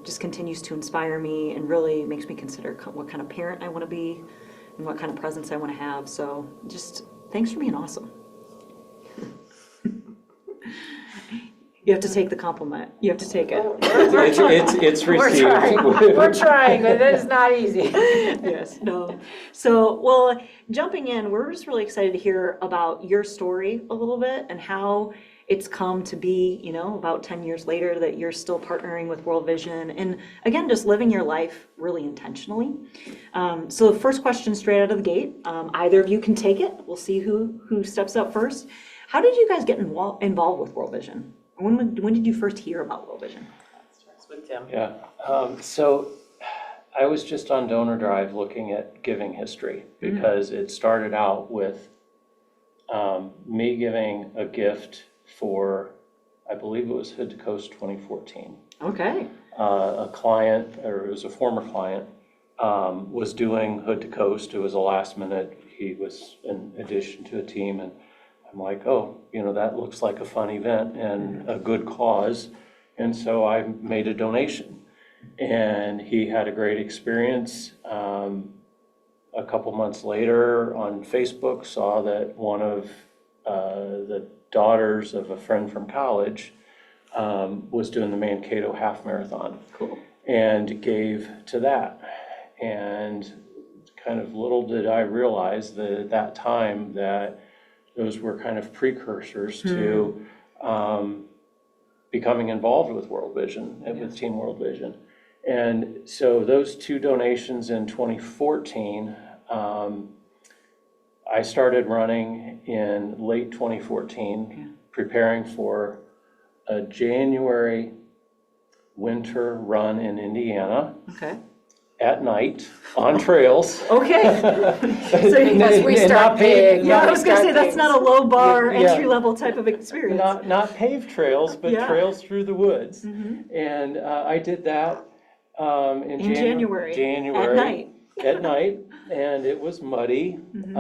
just continues to inspire me and really makes me consider what kind of parent I want to be and what kind of presence I want to have. So just thanks for being awesome. You have to take the compliment. You have to take it. It's received. We're trying, but it is not easy. Yes, no. So, well, jumping in, we're just really excited to hear about your story a little bit and how it's come to be, you know, about 10 years later that you're still partnering with World Vision and, again, just living your life really intentionally. So the first question straight out of the gate, either of you can take it. We'll see who steps up first. How did you guys get involved with World Vision? When did you first hear about World Vision? With Tim. Yeah. So I was just on Donor Drive looking at giving history because it started out with me giving a gift for, I believe it was Hood to Coast 2014. Okay. A client, or it was a former client, was doing Hood to Coast. It was a last minute. He was in addition to a team, and I'm like, oh, you know, that looks like a fun event and a good cause. And so I made a donation. And he had a great experience. A couple months later on Facebook, saw that one of the daughters of a friend from college was doing the Mankato half marathon. Cool. And gave to that. And kind of little did I realize that at that time that those were kind of precursors to becoming involved with World Vision and with Team World Vision. And so those two donations in 2014, I started running in late 2014, preparing for a January winter run in Indiana. Okay. At night on trails. Okay. So Because we start big. Yeah, I was gonna say that's not a low bar entry level type of experience. Not paved trails, but trails through the woods. And I did that in January. At night. At night, and it was muddy. And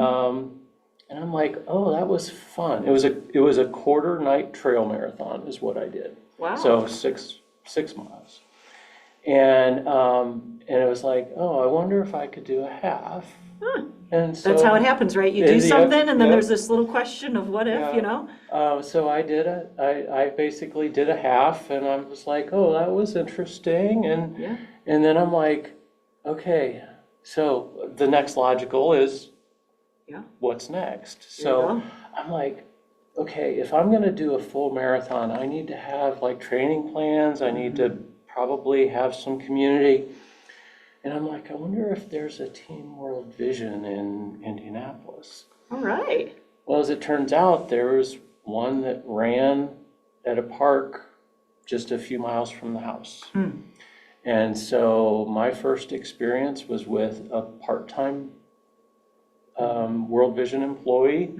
I'm like, oh, that was fun. It was a quarter night trail marathon is what I did. Wow. So six miles. And it was like, oh, I wonder if I could do a half. And so that's how it happens, right? You do something, and then there's this little question of what if, you know? So I basically did a half, and I was like, oh, that was interesting. And then I'm like, okay, so the next logical is, what's next? So I'm like, okay, if I'm going to do a full marathon, I need to have like training plans. I need to probably have some community. And I'm like, I wonder if there's a Team World Vision in Indianapolis. All right. Well, as it turns out, there was one that ran at a park just a few miles from the house. And so my first experience was with a part-time World Vision employee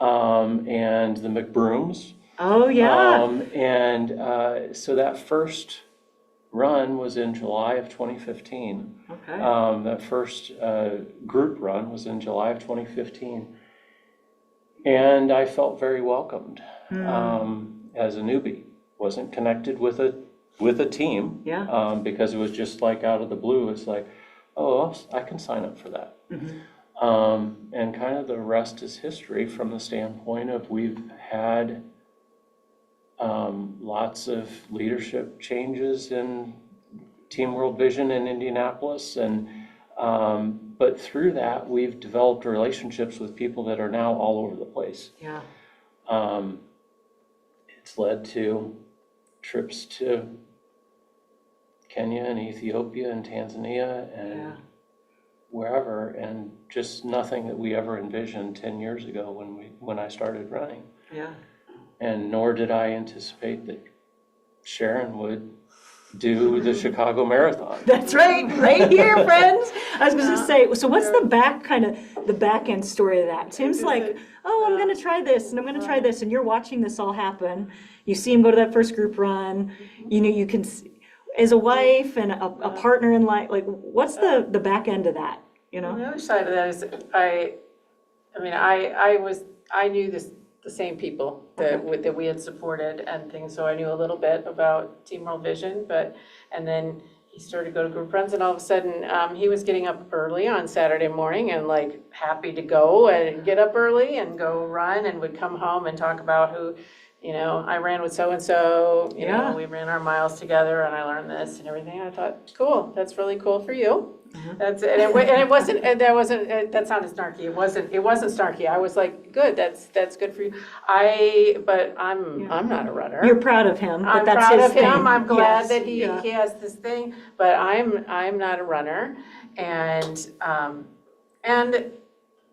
and the McBrooms. Oh, yeah. So that first run was in July of 2015. Okay. That first group run was in July of 2015. And I felt very welcomed as a newbie. Wasn't connected with a team because it was just like out of the blue. It's like, oh, I can sign up for that. And kind of the rest is history from the standpoint of we've had lots of leadership changes in Team World Vision in Indianapolis, and but through that we've developed relationships with people that are now all over the place. Yeah. It's led to trips to Kenya and Ethiopia and Tanzania and wherever, and just nothing that we ever envisioned 10 years ago when I started running. Yeah. And nor did I anticipate that Sharon would do the Chicago Marathon. That's right here, friends. I was going to say, so what's the back end story of that? Tim's like, oh, I'm going to try this and I'm going to try this, and you're watching this all happen. You see him go to that first group run. You know, you can, as a wife and a partner in life, like, what's the back end of that? You know, the other side of that is I knew the same people that we had supported and things, so I knew a little bit about Team World Vision, and then he started to go to group runs, and all of a sudden he was getting up early on Saturday morning and like happy to go and get up early and go run, and would come home and talk about who, you know, I ran with so-and-so, you know, we ran our miles together and I learned this and everything. I thought, cool, that's really cool for you. That sounded snarky. It wasn't snarky. I was like, good, that's good for you. But I'm not a runner. You're proud of him, but I'm that's proud his of him. thing. I'm glad Yes. that he has this thing, but I'm not a runner. And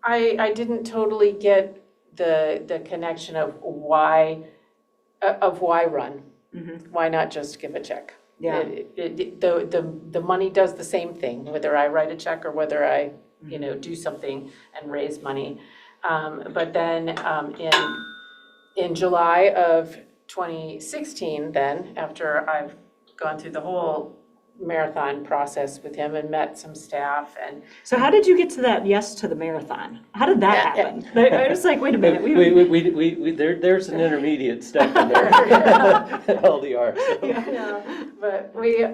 I didn't totally get the connection of why run. Why not just give a check? Yeah. The money does the same thing, whether I write a check or whether I, you know, do something and raise money. But then in July of 2016, then after I've gone through the whole marathon process with him and met some staff, and so how did you get to that yes to the marathon? How did that happen? I was like, wait a minute. There's an intermediate step in there. LDR. So. Yeah. But we,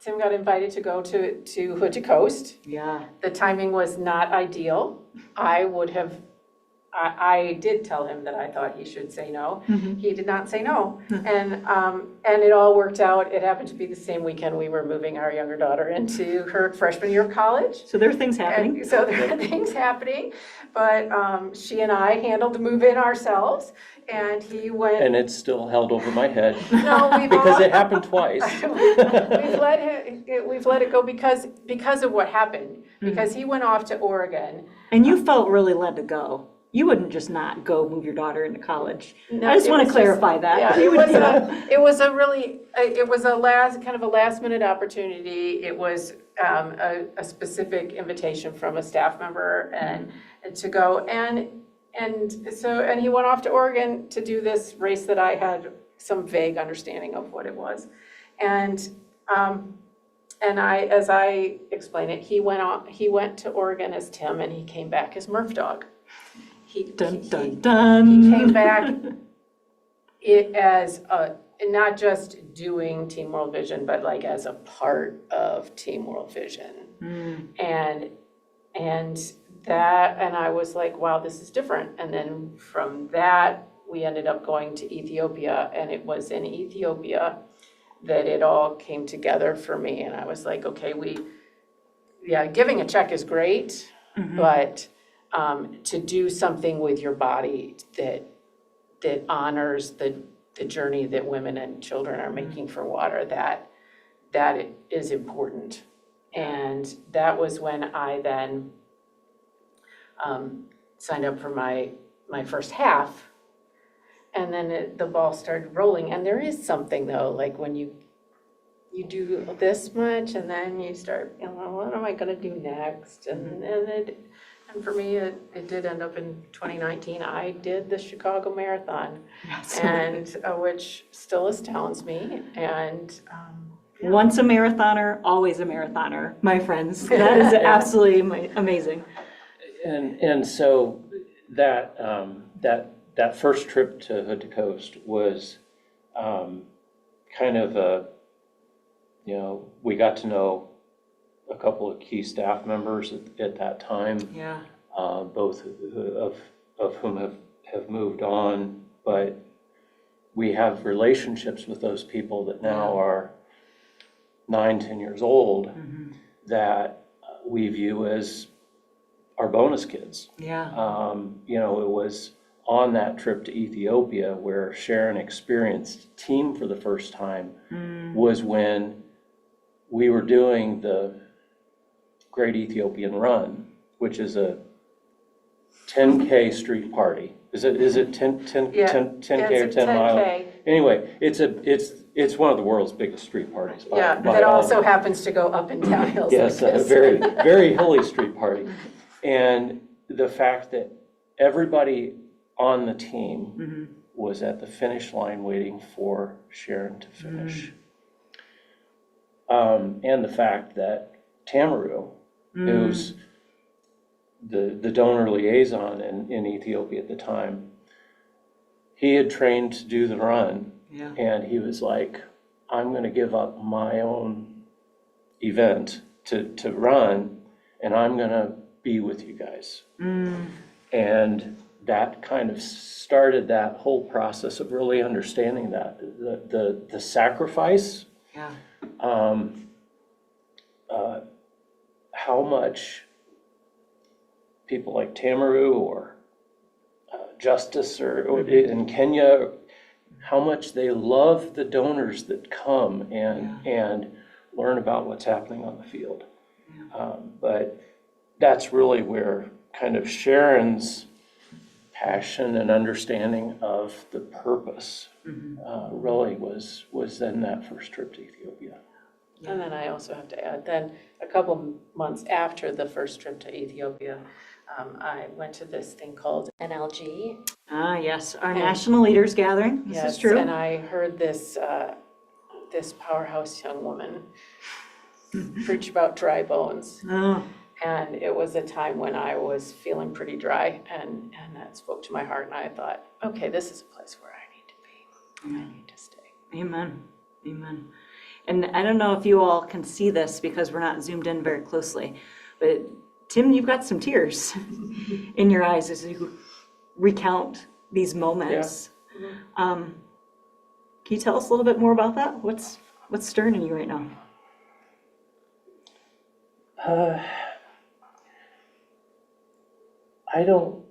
Tim got invited to go to Hood to Coast. Yeah. The timing was not ideal. I did tell him that I thought he should say no. He did not say no. And it all worked out. It happened to be the same weekend we were moving our younger daughter into her freshman year of college. So there are things happening. So there are things happening. But she and I handled the move in ourselves. And he went. And it's still held over my head. No, because it happened twice. We've let it go because of what happened. Because he went off to Oregon. And you felt really led to go. You wouldn't just not go move your daughter into college. No, I just want to clarify that. Yeah, it was a last minute opportunity. It was a specific invitation from a staff member and to go, and he went off to Oregon to do this race that I had some vague understanding of what it was, and as I explain it, he went to Oregon as Tim and he came back as Murph Dog. He came back as not just doing Team World Vision, but like as a part of Team World Vision. And I was like, wow, this is different. And then from that, we ended up going to Ethiopia, and it was in Ethiopia that it all came together for me. And I was like, okay, giving a check is great, but to do something with your body that honors the journey that women and children are making for water, that is important. And that was when I then signed up for my first half, and then the ball started rolling. And there is something though, like when you do this much and then you start, you know, what am I going to do next? And for me, it did end up in 2019. I did the Chicago Marathon, and which still astounds me. And once a marathoner, always a marathoner, my friends. That is absolutely amazing. And so that first trip to Hood to Coast was kind of we got to know a couple of key staff members at that time. Yeah. Both of whom have moved on, but we have relationships with those people that now are 9, 10 years old that we view as our bonus kids. Yeah. You know, it was on that trip to Ethiopia where Sharon experienced team for the first time was when we were doing the Great Ethiopian Run, which is a 10K street party. Is it 10K or 10 mile? 10K. Anyway, it's one of the world's biggest street parties. Yeah, by that all also happens to go up and down hills. Yes, like a this. very, very hilly street party. And the fact that everybody on the team was at the finish line waiting for Sharon to finish. And the fact that Tamaru, who's the donor liaison in Ethiopia at the time, he had trained to do the run. Yeah. And he was like, I'm going to give up my own event to run, and I'm going to be with you guys. And that kind of started that whole process of really understanding that the sacrifice, Yeah. how much people like Tamaru or Justice or in Kenya, how much they love the donors that come and learn about what's happening on the field. But that's really where kind of Sharon's passion and understanding of the purpose really was in that first trip to Ethiopia. And then I also have to add, then a couple months after the first trip to Ethiopia, I went to this thing called NLG. Ah, yes, our National Leaders Gathering. This is true. And I heard this powerhouse young woman preach about dry bones. Oh. And it was a time when I was feeling pretty dry, and that spoke to my heart, and I thought, okay, this is a place where I need to be. I need to stay. Amen. Amen. And I don't know if you all can see this because we're not zoomed in very closely, but Tim, you've got some tears in your eyes as you recount these moments. Can you tell us a little bit more about that? What's stirring in you right now? I don't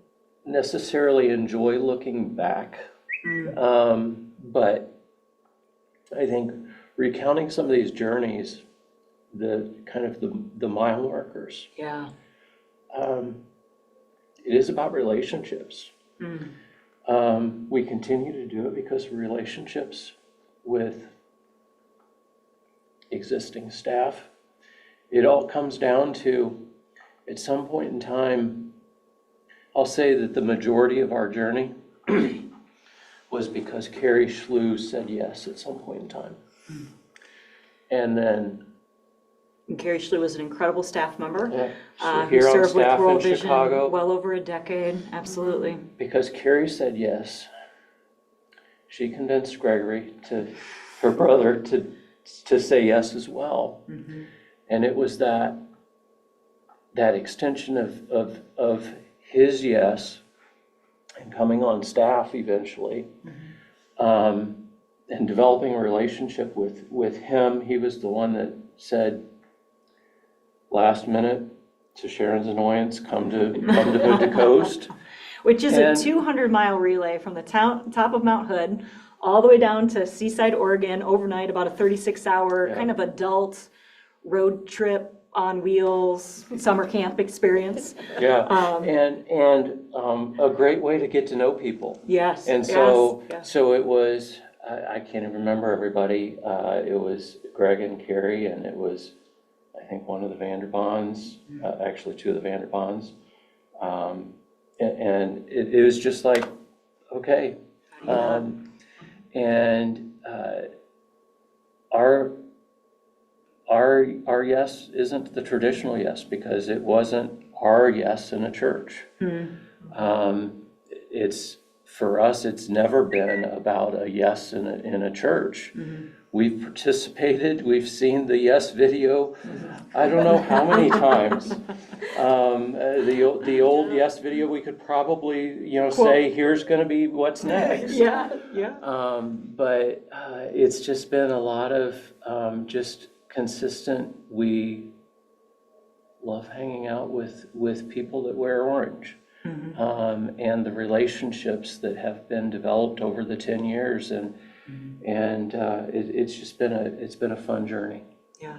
necessarily enjoy looking back, but I think recounting some of these journeys, the mile markers. Yeah. It is about relationships. We continue to do it because of relationships with existing staff. It all comes down to, at some point in time, I'll say that the majority of our journey was because Carrie Schlew said yes at some point in time. And then Carrie Schlew was an incredible staff member. Who here on served with staff World in Vision Chicago. well over a decade. Absolutely. Because Carrie said yes, she convinced Gregory, her brother, to say yes as well. And it was that extension of his yes and coming on staff eventually, and developing a relationship with him. He was the one that said, last minute, to Sharon's annoyance, come to Hood to Coast. Which is a 200-mile relay from the top of Mount Hood all the way down to Seaside, Oregon, overnight, about a 36-hour kind of adult road trip on wheels, summer camp experience. Yeah, and a great way to get to know people. Yes. And so it was, I can't even remember everybody. It was Greg and Carrie, and it was, I think, one of the Vanderbonds, actually two of the Vanderbonds. And it was just like, okay. And our yes isn't the traditional yes, because it wasn't our yes in a church. for us, it's never been about a yes in a church. We've participated, we've seen the yes video, I don't know how many times. The old yes video, we could probably, say, here's gonna be what's next. Yeah. But it's just been a lot of just consistent, we love hanging out with people that wear orange. And the relationships that have been developed over the 10 years, and it's just been a fun journey. Yeah,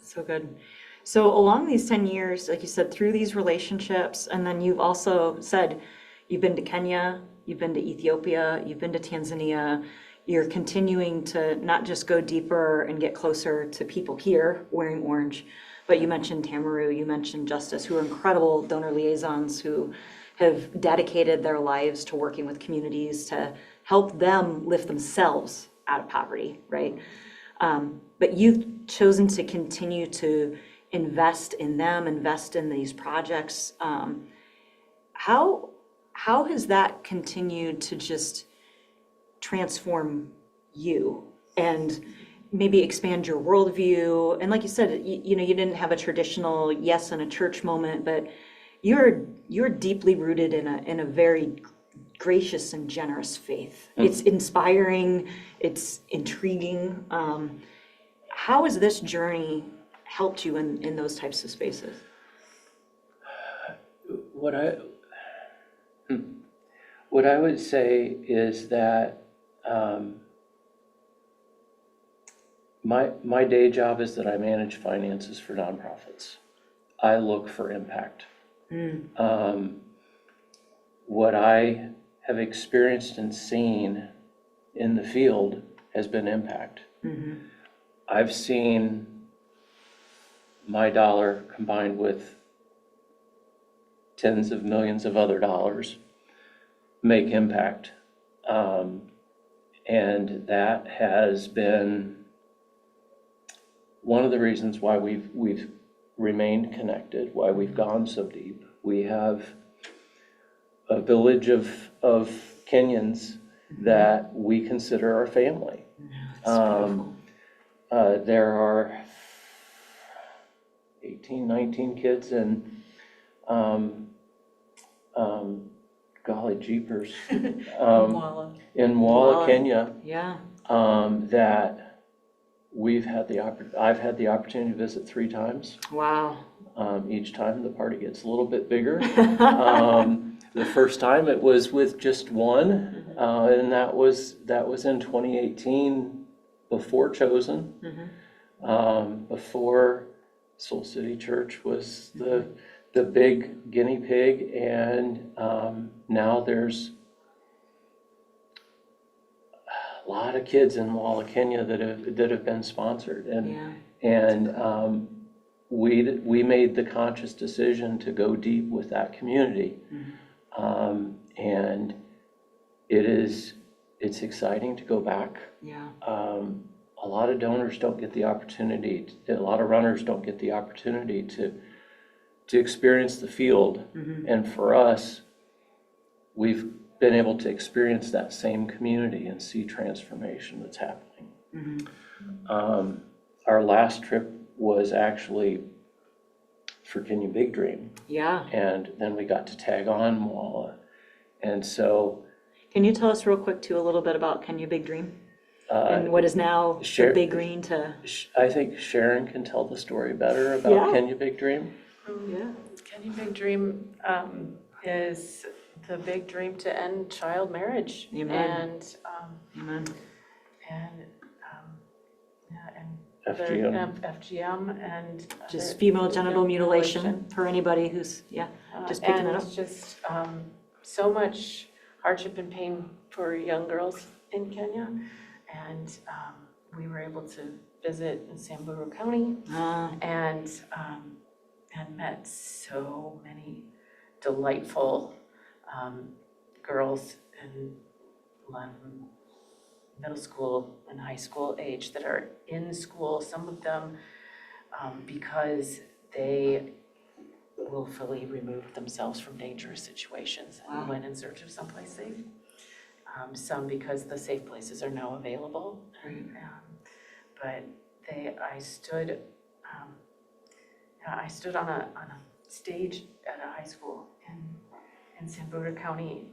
so good. So along these 10 years, like you said, through these relationships, and then you've also said you've been to Kenya, you've been to Ethiopia, you've been to Tanzania. You're continuing to not just go deeper and get closer to people here wearing orange, but you mentioned Tamaru, you mentioned Justice, who are incredible donor liaisons who have dedicated their lives to working with communities to help them lift themselves out of poverty, right? But you've chosen to continue to invest in them, invest in these projects. How has that continued to just transform you and maybe expand your worldview? And like you said, you didn't have a traditional yes in a church moment, but you're deeply rooted in a very gracious and generous faith. It's inspiring, it's intriguing. How has this journey helped you in those types of spaces? What I would say is that my day job is that I manage finances for nonprofits. I look for impact. What I have experienced and seen in the field has been impact. I've seen my dollar combined with tens of millions of other dollars make impact. And that has been one of the reasons why we've remained connected, why we've gone so deep. We have a village of Kenyans that we consider our family. There are 18, 19 kids in golly jeepers, in Mwala, Kenya, that I've had the opportunity to visit 3 times. Wow. Each time the party gets a little bit bigger. The first time it was with just one, and that was in 2018, before Chosen, before Soul City Church was the big guinea pig, and now there's a lot of kids in Mwala, Kenya that have been sponsored, and we made the conscious decision to go deep with that community, and it's exciting to go back. A lot of donors don't get the opportunity, a lot of runners don't get the opportunity to experience the field, and for us, we've been able to experience that same community and see transformation that's happening. Our last trip was actually for Kenya Big Dream. And then we got to tag on Mwala. And so... Can you tell us real quick too a little bit about Kenya Big Dream? And what is now the Big Green to... I think Sharon can tell the story better about Kenya Big Dream. Kenya Big Dream is the big dream to end child marriage. Amen. And FGM. FGM and just female genital mutilation for anybody who's just picking it up. And just so much hardship and pain for young girls in Kenya, and we were able to visit in Samburu County and met so many delightful girls in middle school and high school age that are in school, some of them because they willfully removed themselves from dangerous situations and went in search of someplace safe. some because the safe places are now available. But I stood on a stage at a high school in Samburu County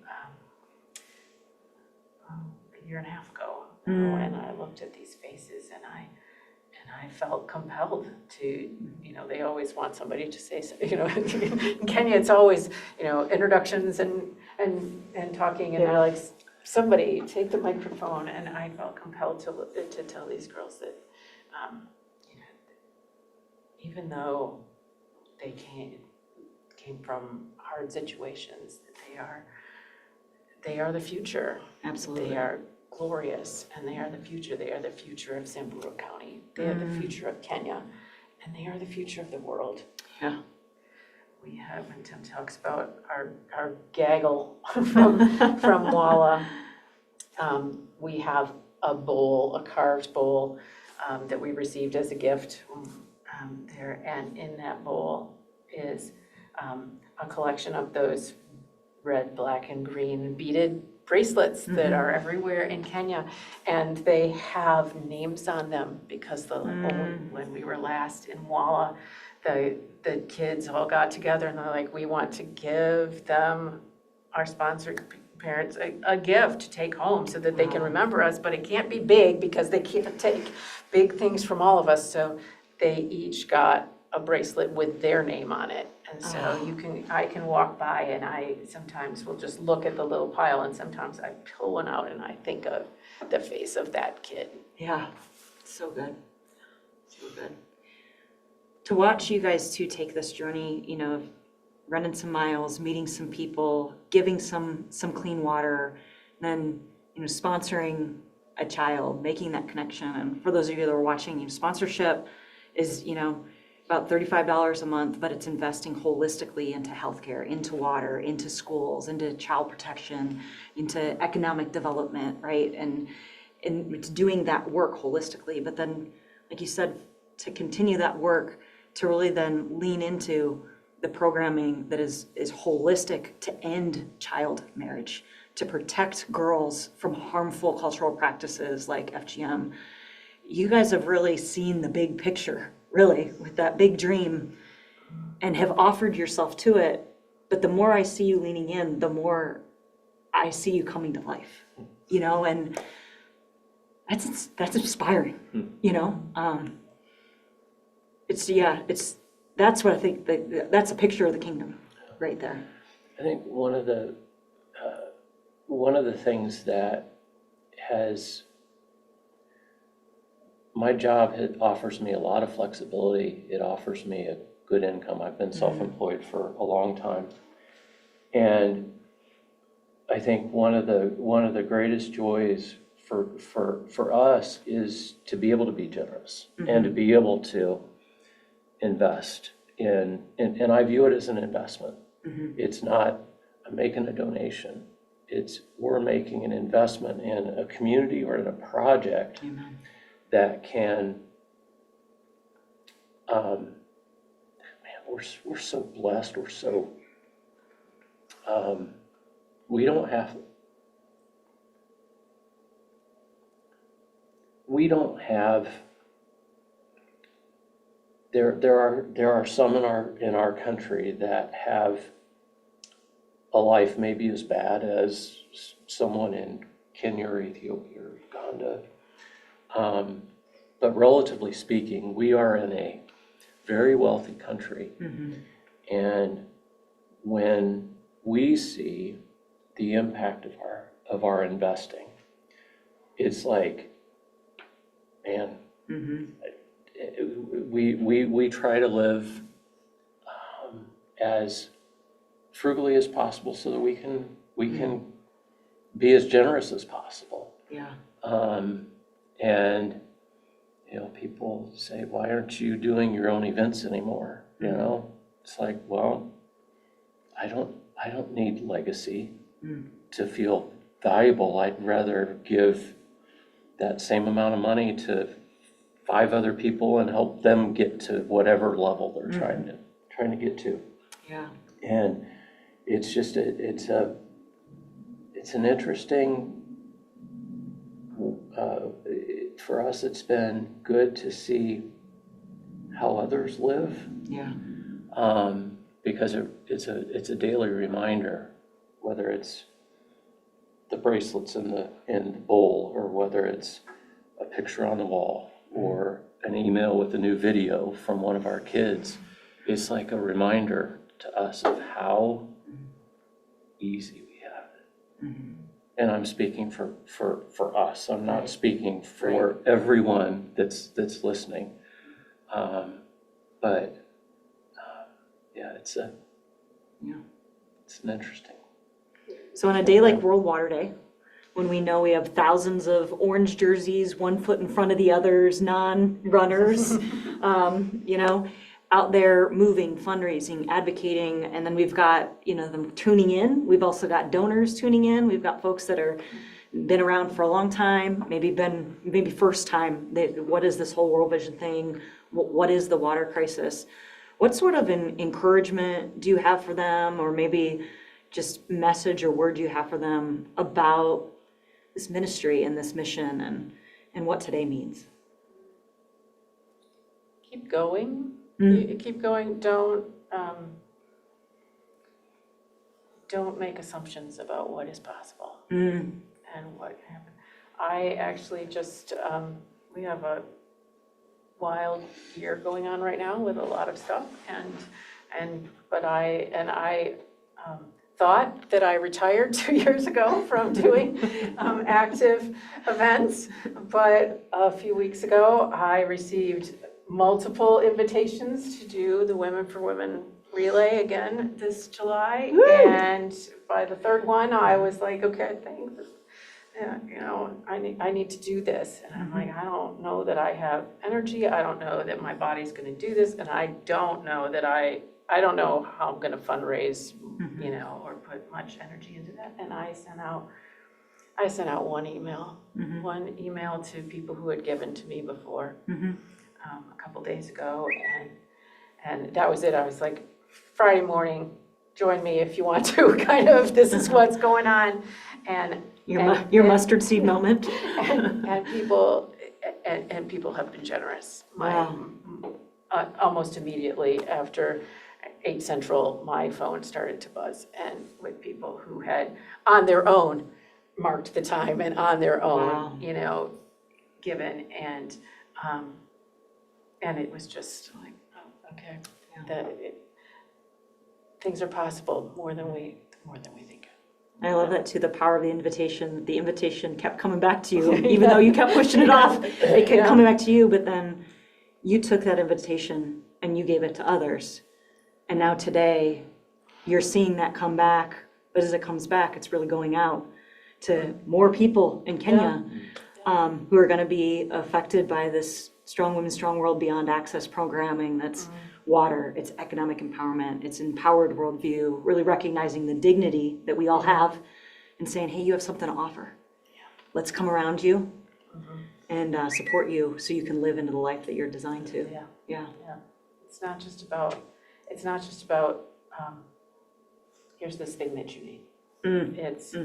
a year and a half ago, and I looked at these faces and I felt compelled to, they always want somebody to say, in Kenya it's always, introductions and talking, and they're like, somebody take the microphone, and I felt compelled to tell these girls that, even though they came from hard situations, that they are the future. Absolutely. They are glorious, and they are the future. They are the future of Samburu County. They are the future of Kenya, and they are the future of the world. Yeah. We have, when Tim talks about our gaggle from Walla, we have a bowl, a carved bowl that we received as a gift there, and in that bowl is a collection of those red, black, and green beaded bracelets that are everywhere in Kenya, and they have names on them because when we were last in Walla, the kids all got together and they're like, we want to give them, our sponsored parents, a gift to take home so that they can remember us, but it can't be big because they can't take big things from all of us, so they each got a bracelet with their name on it. And so I can walk by and I sometimes will just look at the little pile, and sometimes I pull one out and I think of the face of that kid. Yeah, so good, so good. To watch you guys too take this journey, running some miles, meeting some people, giving some clean water, then, sponsoring a child, making that connection. And for those of you that are watching, sponsorship is, about $35 a month, but it's investing holistically into healthcare, into water, into schools, into child protection, into economic development, right? And it's doing that work holistically. But then, like you said, to continue that work, to really then lean into the programming that is holistic to end child marriage, to protect girls from harmful cultural practices like FGM. You guys have really seen the big picture, really, with that big dream, and have offered yourself to it. But the more I see you leaning in, the more I see you coming to life, and that's inspiring, that's what I think, that's a picture of the kingdom right there. I think one of the things that my job offers me a lot of flexibility. It offers me a good income. I've been self-employed for a long time. And I think one of the greatest joys for us is to be able to be generous and to be able to invest in, and I view it as an investment. It's not, I'm making a donation. It's, we're making an investment in a community or in a project that can, we're so blessed. We're so, we don't have there are some in our country that have a life maybe as bad as someone in Kenya or Ethiopia or Uganda. But relatively speaking, we are in a very wealthy country. And when we see the impact of our investing, it's like, man, we try to live as frugally as possible so that we can be as generous as possible. And people say, why aren't you doing your own events anymore? It's like, well, I don't need legacy to feel valuable. I'd rather give that same amount of money to 5 other people and help them get to whatever level they're trying to get to. And it's just it's an interesting for us, it's been good to see how others live. Yeah. Because it's a daily reminder, whether it's the bracelets in the bowl, or whether it's a picture on the wall, or an email with a new video from one of our kids. It's like a reminder to us of how easy we have it. Mm-hmm. And I'm speaking for us. I'm not speaking for everyone that's listening. But yeah, it's an interesting. So on a day like World Water Day, when we know we have thousands of orange jerseys, one foot in front of the others, non-runners, out there moving, fundraising, advocating, and then we've got, them tuning in. We've also got donors tuning in. We've got folks that are been around for a long time, maybe first time. What is this whole World Vision thing? What is the water crisis? What sort of an encouragement do you have for them, or maybe just message or word do you have for them about this ministry and this mission and what today means? Keep going. Mm. Keep going. Don't make assumptions about what is possible and what can happen. I actually just we have a wild year going on right now with a lot of stuff, but I thought that I retired 2 years ago from doing active events, but a few weeks ago I received multiple invitations to do the Women for Women relay again this July. Woo! And by the third one I was like, okay, thanks. I need to do this. And I'm like, I don't know that I have energy. I don't know that my body's going to do this. And I don't know that I don't know how I'm going to fundraise, or put much energy into that. And I sent out one email to people who had given to me before a couple days ago. And that was it. I was like, Friday morning, join me if you want to, kind of, this is what's going on. And your mustard seed moment. and people have been generous. Almost immediately after 8 Central, my phone started to buzz, and with people who had on their own marked the time and on their own, given, and it was just like, oh, okay, things are possible more than we think. I love that too, the power of the invitation. The invitation kept coming back to you, even though you kept pushing it off. It kept coming back to you, but then you took that invitation and you gave it to others. And now today, you're seeing that come back, but as it comes back, it's really going out to more people in Kenya who are going to be affected by this Strong Women, Strong World Beyond Access programming that's water, it's economic empowerment, it's empowered worldview, really recognizing the dignity that we all have and saying, hey, you have something to offer. Let's come around you and support you so you can live into the life that you're designed to. Yeah. It's not just about here's this thing that you need. It's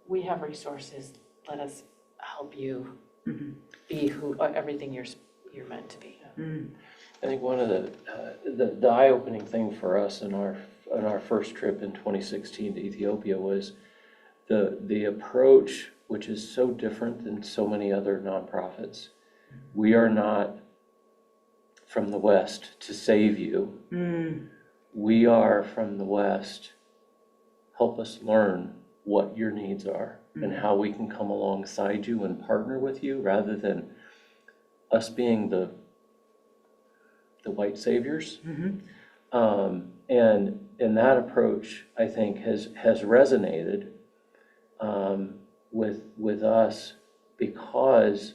we have resources. Let us help you be everything you're meant to be. I think one of the eye-opening thing for us in our first trip in 2016 to Ethiopia was the approach, which is so different than so many other nonprofits. We are not from the West to save you. We are from the West. Help us learn what your needs are and how we can come alongside you and partner with you, rather than us being the white saviors. And that approach, I think, has resonated with us because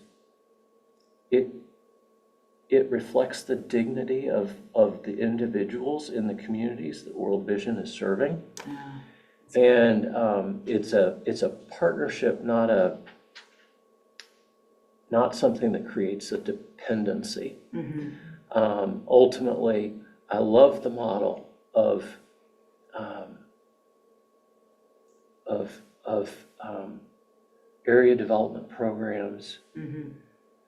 it reflects the dignity of the individuals in the communities that World Vision is serving. And it's a partnership, not something that creates a dependency. Ultimately, I love the model of area development programs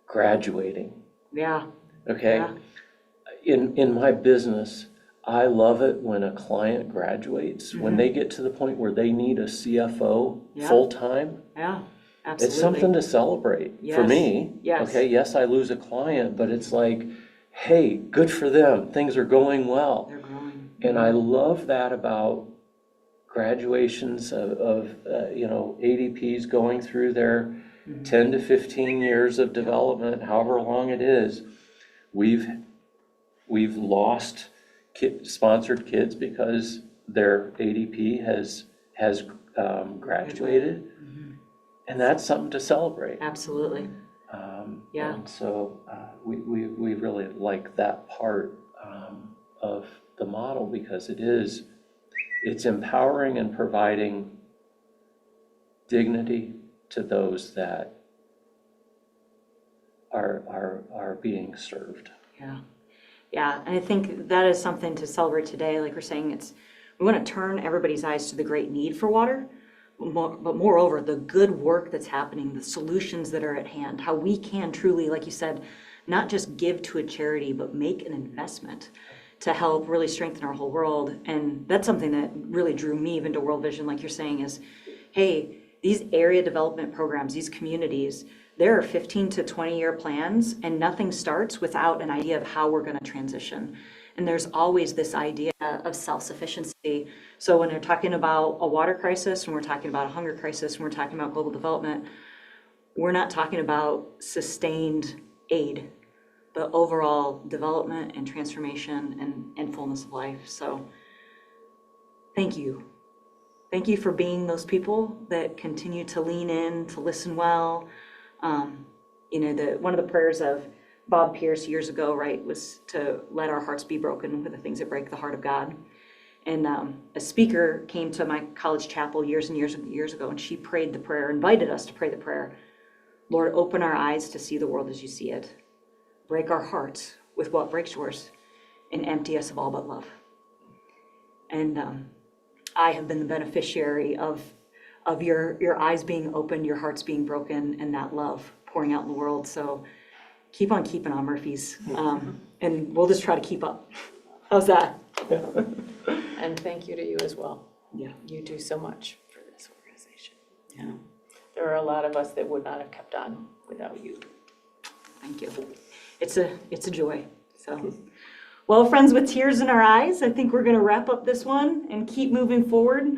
graduating. Yeah. Okay? In my business, I love it when a client graduates, when they get to the point where they need a CFO full-time. Yeah, absolutely. It's something to celebrate for Yes. me. Yes. Okay, yes, I lose a client, but it's like, hey, good for them. Things are going well. They're growing. And I love that about graduations of ADPs going through their 10 to 15 years of development, however long it is. We've lost sponsored kids because their ADP has graduated, and that's something to celebrate. Absolutely. Yeah. And so we really like that part of the model because it's empowering and providing dignity to those that are being served. Yeah. Yeah, and I think that is something to celebrate today. Like we're saying, we want to turn everybody's eyes to the great need for water, but moreover, the good work that's happening, the solutions that are at hand, how we can truly, like you said, not just give to a charity, but make an investment to help really strengthen our whole world. And that's something that really drew me even to World Vision, like you're saying, is, hey, these area development programs, these communities, there are 15 to 20-year plans, and nothing starts without an idea of how we're going to transition. And there's always this idea of self-sufficiency. So when we're talking about a water crisis, when we're talking about a hunger crisis, when we're talking about global development, we're not talking about sustained aid, but overall development and transformation and fullness of life. So thank you. Thank you for being those people that continue to lean in, to listen well. One of the prayers of Bob Pierce years ago, right, was to let our hearts be broken with the things that break the heart of God. And a speaker came to my college chapel years and years and years ago, and she prayed the prayer, invited us to pray the prayer. Lord, open our eyes to see the world as you see it. Break our hearts with what breaks yours, and empty us of all but love. And I have been the beneficiary of your eyes being opened, your hearts being broken, and that love pouring out in the world. So keep on keeping on, Murphys. And we'll just try to keep up. How's that? And thank you to you as well. Yeah. You do so much for this organization. Yeah. There are a lot of us that would not have kept on without you. Thank you. It's a joy. So, well, friends, with tears in our eyes, I think we're going to wrap up this one and keep moving forward.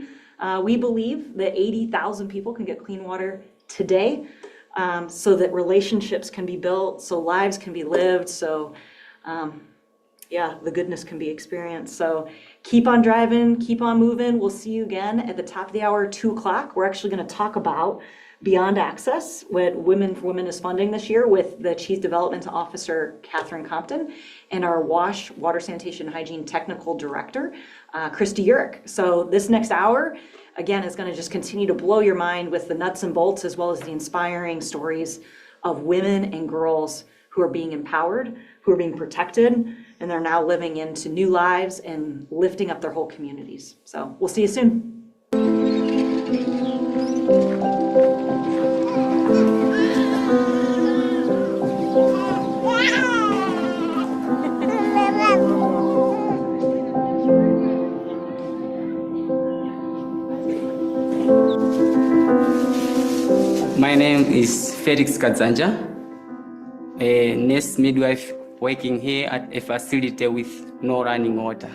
We believe that 80,000 people can get clean water today, so that relationships can be built, so lives can be lived, so the goodness can be experienced. So keep on driving, keep on moving. We'll see you again at the top of the hour, 2:00. We're actually going to talk about Beyond Access, what Women for Women is funding this year, with the Chief Development Officer, Catherine Compton, and our WASH, Water Sanitation and Hygiene Technical Director, Christy Urick. So this next hour, again, is going to just continue to blow your mind with the nuts and bolts, as well as the inspiring stories of women and girls who are being empowered, who are being protected, and they're now living into new lives and lifting up their whole communities. So we'll see you soon. My name is Felix Kadzanja, a nurse midwife working here at a facility with no running water.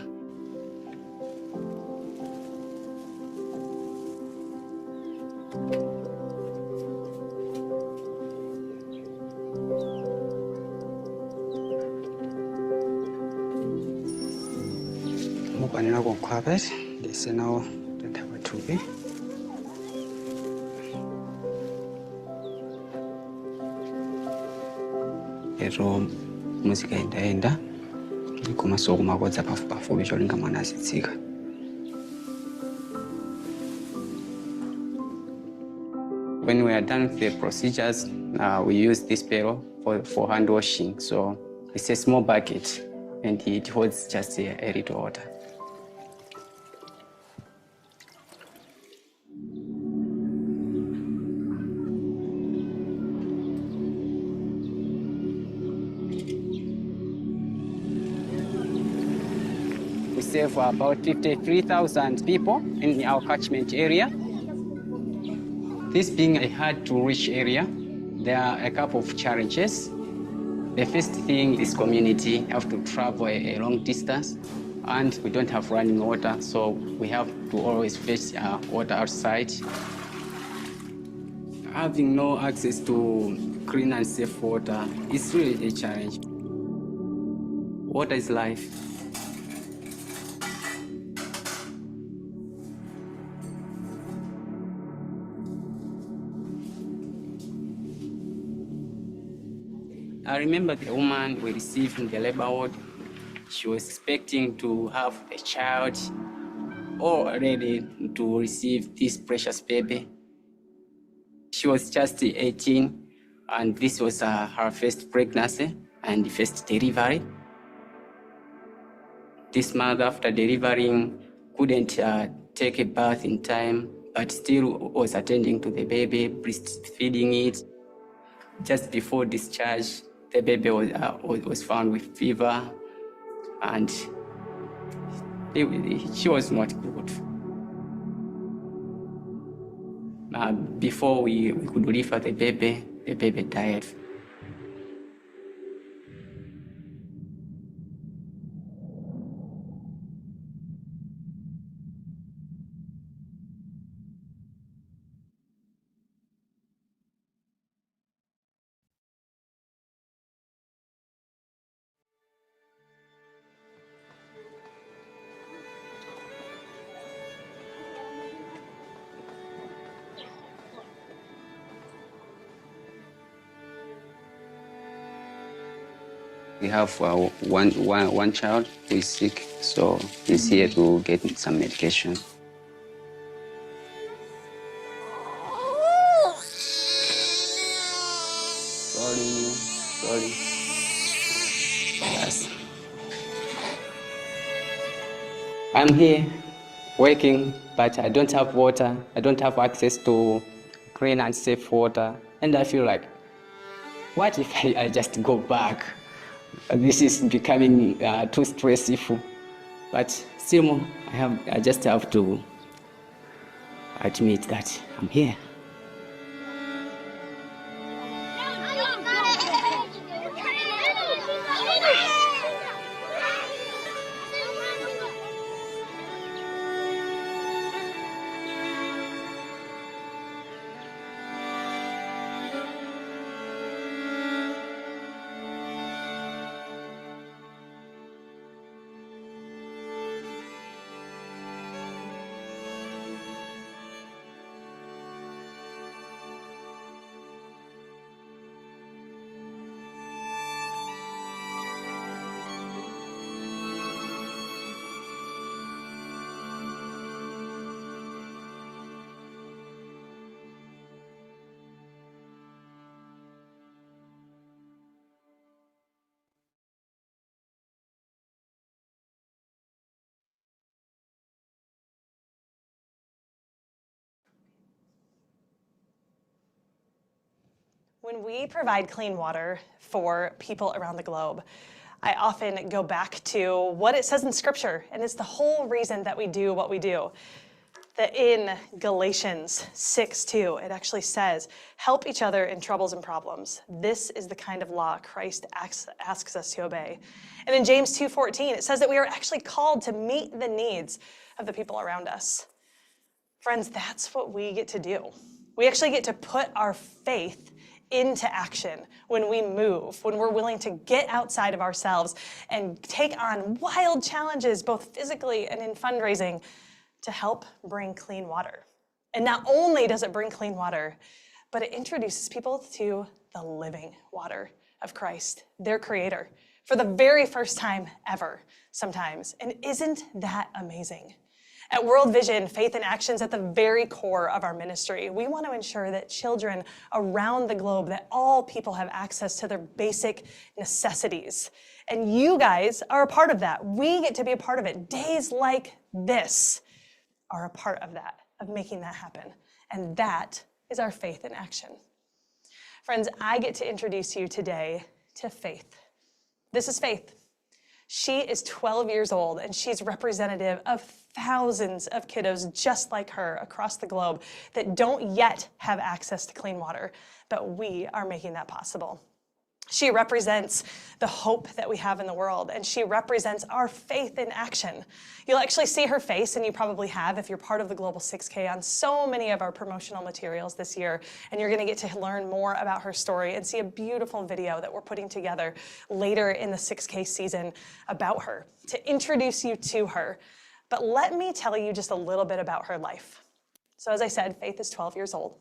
Mupanela kwa kwabet, desena tataba tubi. Ero muzika enda kumasoko makodza pafu bicholinga mwana asitsika. When we are done with the procedures, we use this pail for hand washing. So it's a small bucket and it holds just a little water. serve about 53,000 people in our catchment area. This being a hard-to-reach area, there are a couple of challenges. The first thing is community have to travel a long distance, and we don't have running water, so we have to always fetch water outside. Having no access to clean and safe water is really a challenge. Water is life. I remember the woman we received in the labor ward. She was expecting to have a child or ready to receive this precious baby. She was just 18, and this was her first pregnancy and first delivery. This mother, after delivering, couldn't take a bath in time, but still was attending to the baby, breastfeeding it. Just before discharge, the baby was found with fever, and she was not good. Before we could deliver the baby died. We have one child who is sick, so he's here to get some medication. Sorry. Yes. I'm here working, but I don't have water. I don't have access to clean and safe water. And I feel like, what if I just go back? This is becoming too stressful. But still, I just have to admit that I'm here. When we provide clean water for people around the globe, I often go back to what it says in Scripture, and it's the whole reason that we do what we do. That in Galatians 6:2, it actually says, help each other in troubles and problems. This is the kind of law Christ asks us to obey. And in James 2:14, it says that we are actually called to meet the needs of the people around us. Friends, that's what we get to do. We actually get to put our faith into action when we move, when we're willing to get outside of ourselves and take on wild challenges, both physically and in fundraising, to help bring clean water. And not only does it bring clean water, but it introduces people to the living water of Christ, their creator, for the very first time ever, sometimes. And isn't that amazing? At World Vision, faith and action's at the very core of our ministry. We want to ensure that children around the globe, that all people have access to their basic necessities. And you guys are a part of that. We get to be a part of it. Days like this are a part of that, of making that happen. And that is our faith in action. Friends, I get to introduce you today to faith. This is faith. She is 12 years old, and she's representative of thousands of kiddos just like her across the globe that don't yet have access to clean water, but we are making that possible. She represents the hope that we have in the world, and she represents our faith in action. You'll actually see her face, and you probably have if you're part of the Global 6K, on so many of our promotional materials this year, and you're gonna get to learn more about her story and see a beautiful video that we're putting together later in the 6K season about her, to introduce you to her. But let me tell you just a little bit about her life. So as I said, Faith is 12 years old.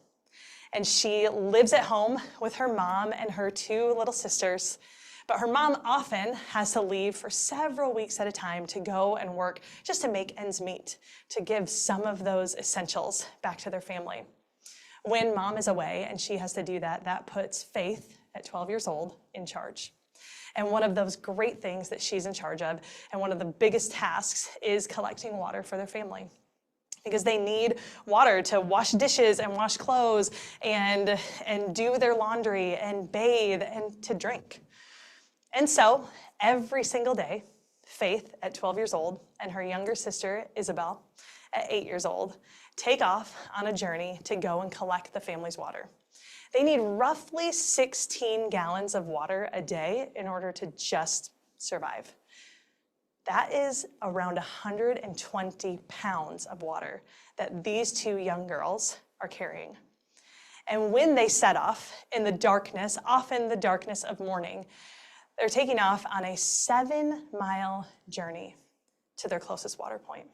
And she lives at home with her mom and her 2 little sisters. But her mom often has to leave for several weeks at a time to go and work just to make ends meet, to give some of those essentials back to their family. When mom is away and she has to do that, that puts Faith, at 12 years old, in charge. And one of those great things that she's in charge of, and one of the biggest tasks, is collecting water for their family. Because they need water to wash dishes and wash clothes and do their laundry and bathe and to drink. And so every single day, Faith, at 12 years old, and her younger sister, Isabel, at 8 years old, take off on a journey to go and collect the family's water. They need roughly 16 gallons of water a day in order to just survive. That is around 120 pounds of water that these 2 young girls are carrying. And when they set off in the darkness, often the darkness of morning, they're taking off on a 7-mile journey to their closest water point.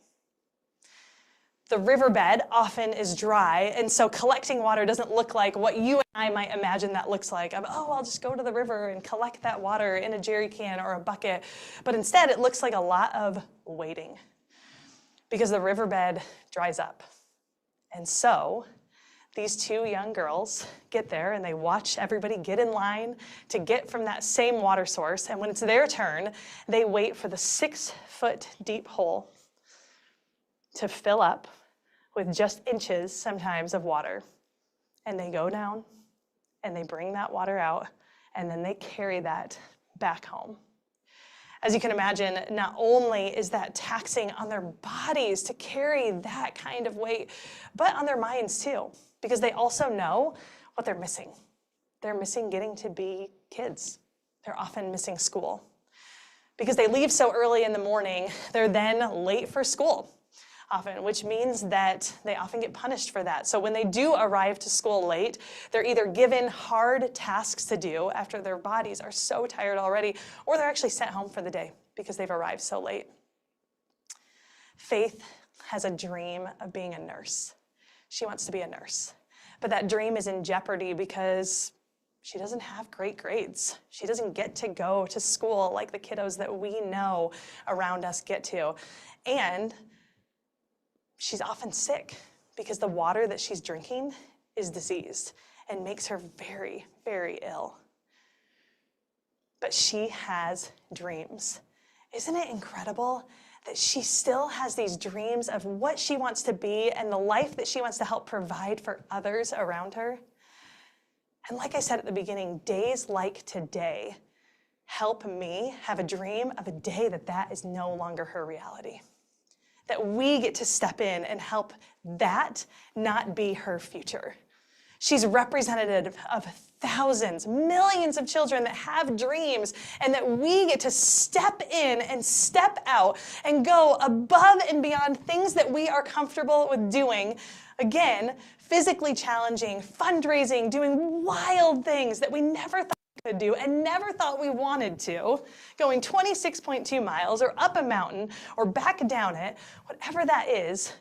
The riverbed often is dry, and so collecting water doesn't look like what you and I might imagine that looks like. I'll just go to the river and collect that water in a jerry can or a bucket. But instead, it looks like a lot of waiting because the riverbed dries up. And so these 2 young girls get there and they watch everybody get in line to get from that same water source. And when it's their turn, they wait for the 6-foot deep hole to fill up with just inches sometimes of water. And they go down and they bring that water out and then they carry that back home. As you can imagine, not only is that taxing on their bodies to carry that kind of weight, but on their minds too, because they also know what they're missing. They're missing getting to be kids. They're often missing school. Because they leave so early in the morning, they're then late for school. Often, which means that they often get punished for that. So when they do arrive to school late, they're either given hard tasks to do after their bodies are so tired already, or they're actually sent home for the day because they've arrived so late. Faith has a dream of being a nurse. She wants to be a nurse. But that dream is in jeopardy because she doesn't have great grades. She doesn't get to go to school like the kiddos that we know around us get to. And she's often sick because the water that she's drinking is diseased and makes her very, very ill. But she has dreams. Isn't it incredible that she still has these dreams of what she wants to be and the life that she wants to help provide for others around her? And like I said at the beginning, days like today help me have a dream of a day that is no longer her reality. That we get to step in and help that not be her future. She's representative of thousands, millions of children that have dreams, and that we get to step in and step out and go above and beyond things that we are comfortable with doing. Again, physically challenging, fundraising, doing wild things that we never thought we could do and never thought we wanted to, going 26.2 miles or up a mountain or back down it, whatever that is.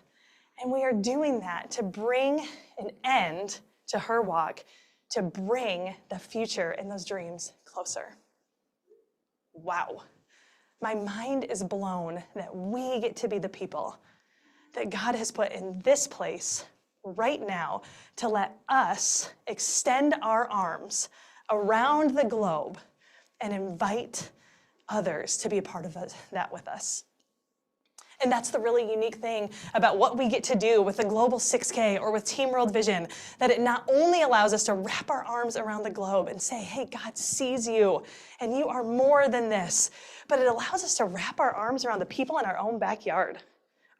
And we are doing that to bring an end to her walk, to bring the future and those dreams closer. Wow. My mind is blown that we get to be the people that God has put in this place right now to let us extend our arms around the globe and invite others to be a part of that with us. And that's the really unique thing about what we get to do with the Global 6K or with Team World Vision, that it not only allows us to wrap our arms around the globe and say, hey, God sees you and you are more than this, but it allows us to wrap our arms around the people in our own backyard,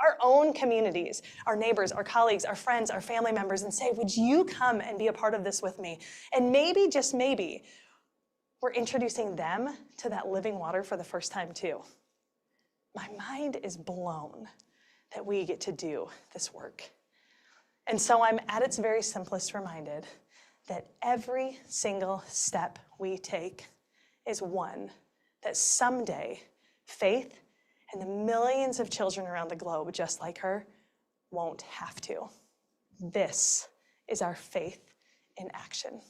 our own communities, our neighbors, our colleagues, our friends, our family members, and say, would you come and be a part of this with me? And maybe, just maybe, we're introducing them to that living water for the first time too. My mind is blown that we get to do this work. And so I'm at its very simplest reminded that every single step we take is one that someday Faith and the millions of children around the globe just like her won't have to. This is our faith in action.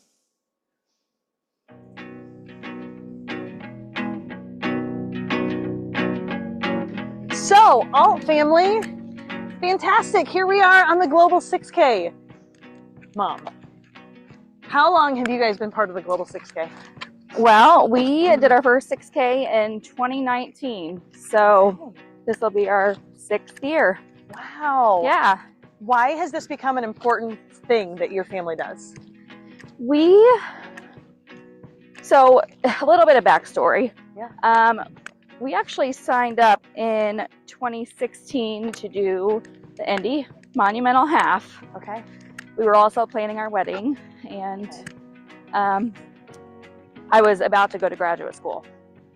So, alt family, fantastic. Here we are on the Global 6K. Mom, how long have you guys been part of the Global 6K? Well, we did our first 6K in 2019, so this will be our 6th year. Wow. Yeah. Why has this become an important thing that your family does? So a little bit of backstory. Yeah. We actually signed up in 2016 to do the Indy Monumental Half. Okay. We were also planning our wedding, and I was about to go to graduate school.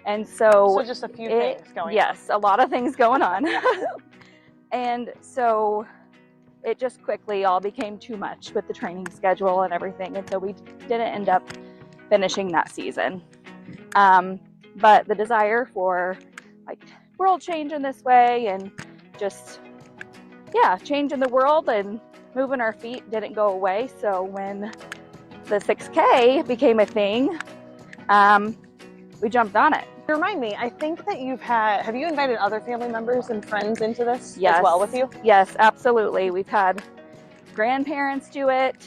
And so just a few things going on. Yes, a lot of things going on. And so it just quickly all became too much with the training schedule and everything. And so we didn't end up finishing that season. But the desire for like world change in this way and just, changing the world and moving our feet didn't go away. So when the 6K became a thing, we jumped on it. Remind me, I think that have you invited other family members and friends into this Yes. as well with you? Yes, absolutely. We've had grandparents do it.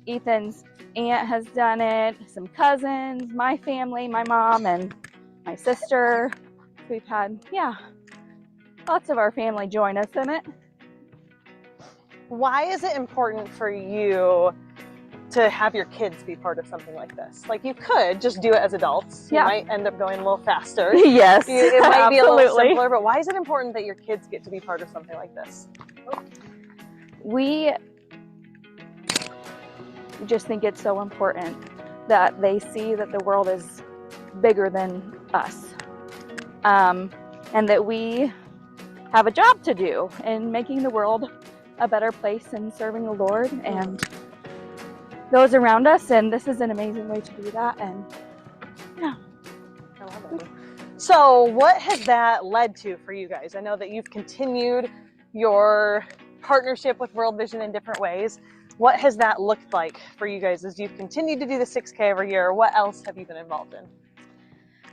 Ethan's aunt has done it, some cousins, my family, my mom and my sister. We've had, lots of our family join us in it. Why is it important for you to have your kids be part of something like this? Like, you could just do it as adults. You might end up going a little faster. Yes, It might be a little absolutely. simpler, but why is it important that your kids get to be part of something like this? We just think it's so important that they see that the world is bigger than us, and that we have a job to do in making the world a better place and serving the Lord and those around us. And this is an amazing way to do that. And I love it. So what has that led to for you guys? I know that you've continued your partnership with World Vision in different ways. What has that looked like for you guys as you've continued to do the 6K every year? What else have you been involved in?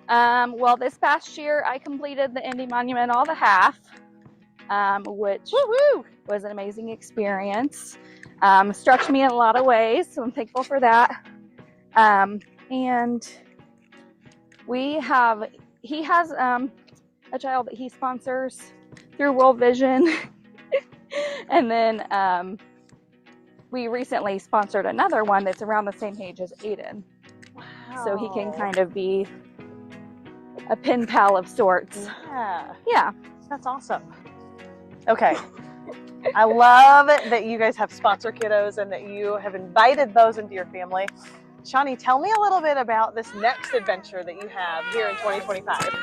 Well, this past year I completed the Indy Monumental, the half, which was an amazing experience. Stretched me in a lot of ways, so I'm thankful for that. And he has a child that he sponsors through World Vision. And then we recently sponsored another one that's around the same age as Aiden. Wow. So he can kind of be a pen pal of sorts. Yeah. That's awesome. Okay. I love that you guys have sponsor kiddos and that you have invited those into your family. Shawnee, tell me a little bit about this next adventure that you have here in 2025.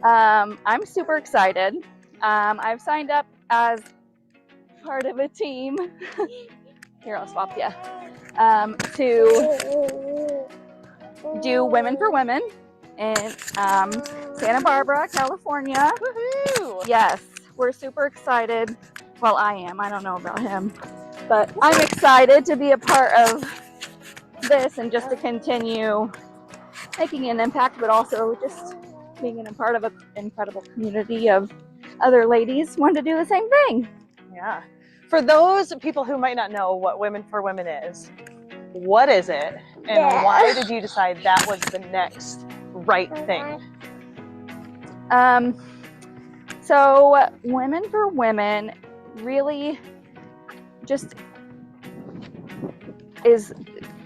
I'm super excited. I've signed up as part of a team. Here, I'll swap you. To do Women for Women in Santa Barbara, California. Woohoo! Yes, we're super excited. Well, I am. I don't know about him. But I'm excited to be a part of this and just to continue making an impact, but also just being a part of an incredible community of other ladies wanting to do the same thing. Yeah. For those people who might not know what Women for Women is, what is it? And why did you decide that was the next right thing? So Women for Women really just is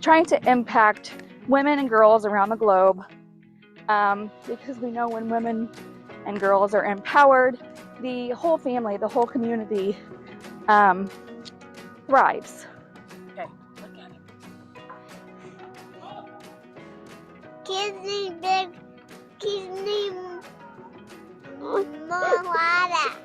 trying to impact women and girls around the globe, because we know when women and girls are empowered, the whole family, the whole community thrives. Okay, look at it. Kids need big, kids need more water.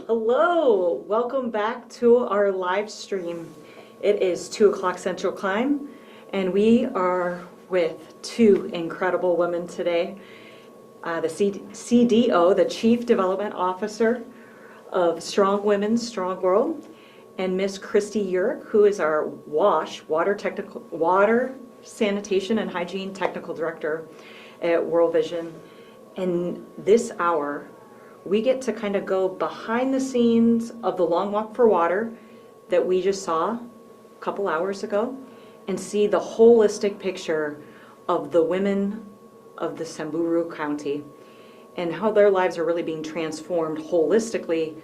Hello, welcome back to our live stream. It is 2 o'clock Central Time, and we are with 2 incredible women today. The CDO, the Chief Development Officer of Strong Women, Strong World, and Miss Christy Yerk, who is our water, sanitation, and hygiene technical director at World Vision. And this hour, we get to kind of go behind the scenes of the Long Walk for Water that we just saw a couple hours ago and see the holistic picture of the women of the Samburu County and how their lives are really being transformed holistically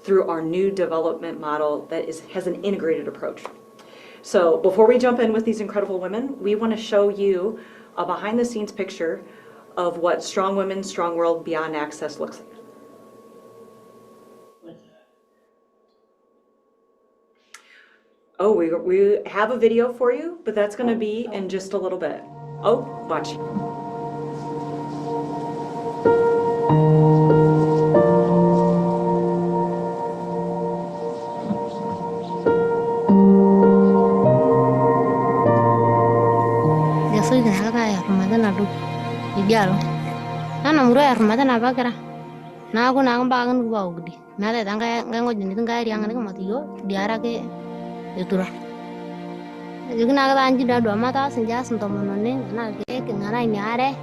through our new development model that has an integrated approach. So before we jump in with these incredible women, we want to show you a behind the scenes picture of what Strong Women, Strong World Beyond Access looks like. Oh, we have a video for you, but that's going to be in just a little bit. Oh, watch. Igalo. Nana muro ya rumata na bakara. Na aku na ngba kan gua ugdi. Na da tanga ngango jini tanga ri angane matiyo diara ke etura. Jadi na ka anji da do mata senja santo monone na ke ngana ini are.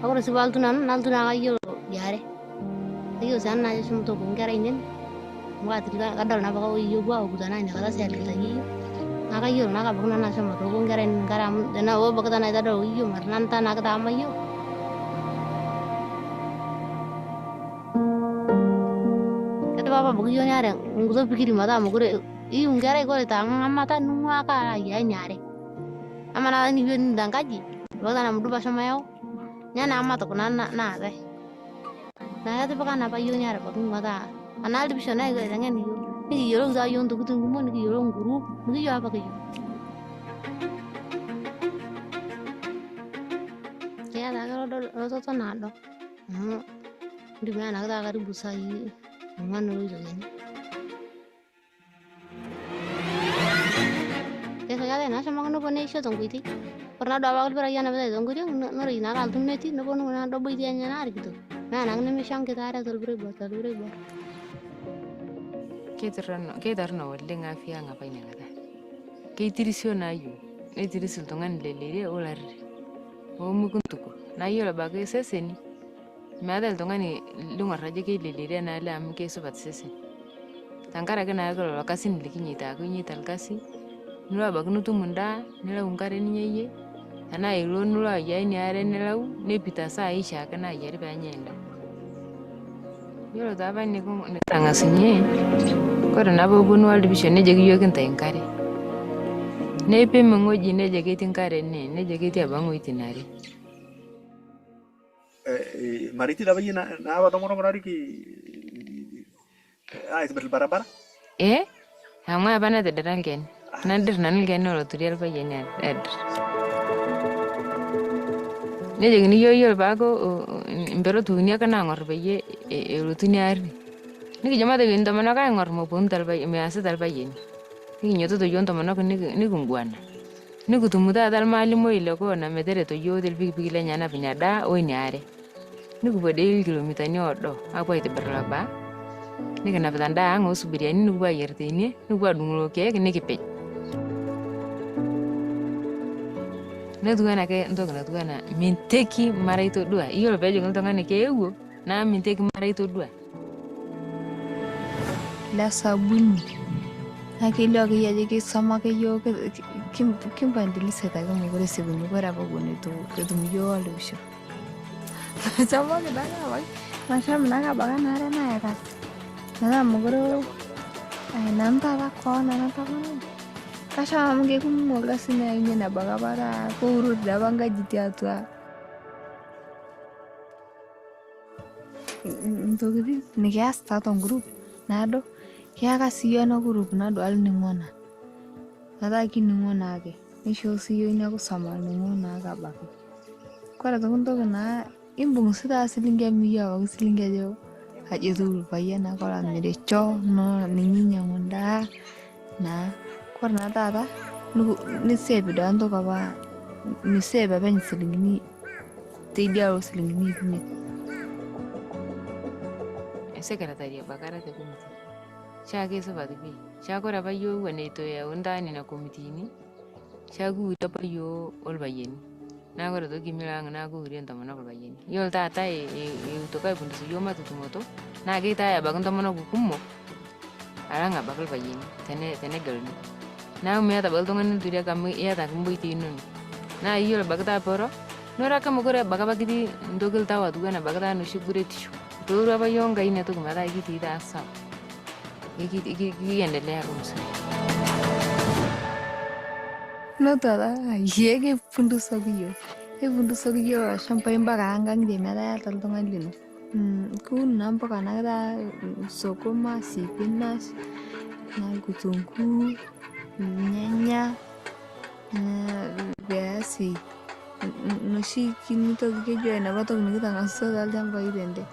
Aku resi baltu nan tu na ayo diare. Iyo san na jesu to bungara inen. Wa trika kadal na baka iyo gua ugda na ini kala sel kita yi. Na ka iyo na ka bugna na sama to bungara in garam dana o baka na da do iyo marnanta na ka ta amayo. Papa begitu nyare, nguzo pikir mata mukure, iu ngare kau tang mata nunggu akar ya nyare. Amana ni biar nindang kaji, waktu nama dulu pas sama yo, nyana mata kau nana deh. Nah itu pakai apa iu nyare pakai mata, anal di bisa naik ke dengan iu, ni iu orang jauh untuk tunggu mau ni iu orang guru, ni iu apa iu? Ya dah kalau lo tu nado, di mana nak tak ada busai. Mana lu jangan? Saya ada nasi makan apa nih? Saya tunggu itu. Pernah ada waktu beraya nabi saya tunggu dia nuri nakal tuh nanti nabi nuna dobu itu aja nari gitu. Nah, nang nih misang kita ada terlalu berat. Kita rano wale ngafia ngapain ya kata? Kita risio na yu, itu risio tungan lelere olar. Oh mungkin tuku. Na yu lah bagai seseni. Mada tongani lunga raja ke lelere na la am ke sobat sesen tangkara ke na ko lokasi ni likinyita ko nyita lokasi nula bagnu tu munda nila ungkare ni yeye ana ilo nula ya ni are nila ne pita sa isha kana yari ba nyenda yoro da ba ni ko ne tanga sinye ko na bo bunu wal division ne jegi yokin ta inkare ne pe mengoji ne jegi tinkare ne jegi ti abango itinari Mariti da bayi na apa tomo nomor ki itu berbarabara hama abana de darangen nadir nangen no tudial bayi ne adir ne jegni yo bago imbero tunia kana ngor bayi rutuniar ni jama de vindo mana ka ngor mo puntal bayi me asa dal bayi ni nyoto to yonto mana ko ni gungwana ni kutumuda dal mali mo ile ko na medere to yo del big le nyana pinyada o ni are ni kubadil kilomita ni odo apa itu berlaba ni kana petanda ngo subiria ni nuba yerte ni nuba dungulo ke ni kipe na duana ke ndo kana duana minteki mara itu dua iyo bejo ngol tangane ke ewo na minteki mara itu dua la sabuni akilo ke yaje ke sama ke yo ke kim bandili seta ko mo gore sebuni bara bagone to ke dum yo alusho sama ke daga wai masha mnaga baga nare na ya ka na mo gore ai nanta ba ko na ta ko kasha amge kum mo ga sina ine na baga bara ko uru da banga jitia tua ndogidi ni ya sta ton group nado kya ka siyo na group na do al ningona nada ki ningona age ni sho siyo ina ko sama ningona ga ba ko ra to na imbung sida silinga miya wa silinga jo aja dulu bayan na kola mirecho no ninyinya ngunda na korna tata ni sebe dan to kaba ni sebe ben silingini tidia o silingini bune Secretary bakara te committee. Shake so badibi. Shakora ba yo wane to ya unda ni na committee ni. Shagu ita ba yo ol bayeni. Na gora to gimira na go ri enta mana ol bayeni. Yo tata e to kai bundu yo ma tumoto. Na ge ta ya baganta mana ku kummo. Aranga bakal bayeni. Tene galni. Na me ta balto ngani turia kam ya ta kumbu itinu. Na yo bagata poro. Nora kam gore bagabagidi ndogel tawa dugana bagata no shigure tishu. Dulu apa yang gak ini tuh kemana lagi tidak asal, gigi yang dilihat rumus. no tata ye ke pundu sabiyo sampai barangang di mana tal tongan lino ku nampak anak ada sokoma sipinas na kutungku nyanya biasi no si kini tuh kejo na bato kita ngasih dal sampai dende.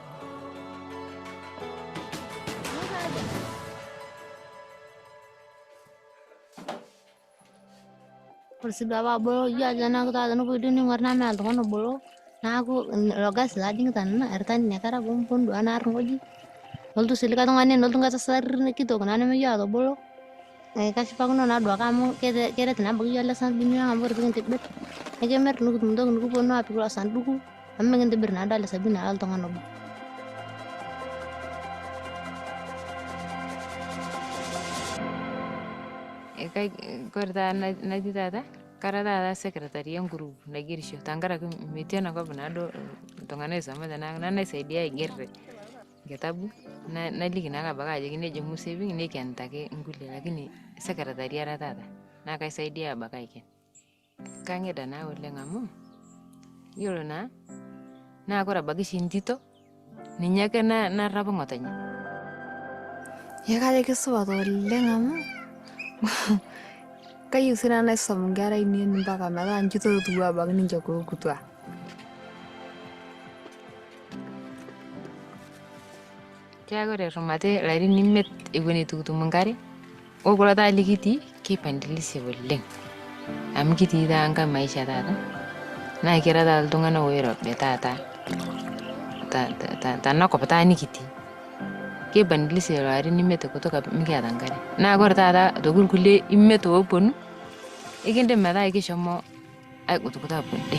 Persidawa bolo ya jana aku tak tahu video ni warna merah tu kan bolo. Nah aku logas lading tanah ertan ni kara gumpun dua anak ngoji. Lalu tu silika tu ngane lalu tu nggak sesar gitu kan ane meja tu bolo. Kasih pakai nona dua kamu kira tenang bagi jalan sang bini yang ambil tu tibet. Mer nunggu nunggu pono api kalau san buku. Kami nganti bernada lah sabina al tu ngano. Kai korda na ditata karada da secretary yang group na girsho tangara ku mitiana ko banado tongane sama dana na saidia gerre getabu na ligi na baga je ne jumu saving ne kan take ngule lakini secretary ara tata na kai saidia baga iken kange dana wole ngamu yolo na akora bagi sintito ninya kana na rabo ngotanya Ya kali kesuatu lengamu. Kayu sina na samgara ini mpaka mala anjuto tuwa bagni joko kutwa. Tiago de romate la ri nimmet igoni tutu mangari. O gola ta ligiti ki pandili se bolleng. Am kiti da anga maisha tata. Na kira da tungana wero betata. Ta na ko patani kiti. Ke bandili se la ri nimmet ko to ka mi ga dangare. Na gor tata do gulgule immeto oponu. Igende mada igi shomo ay kutukuta bunde.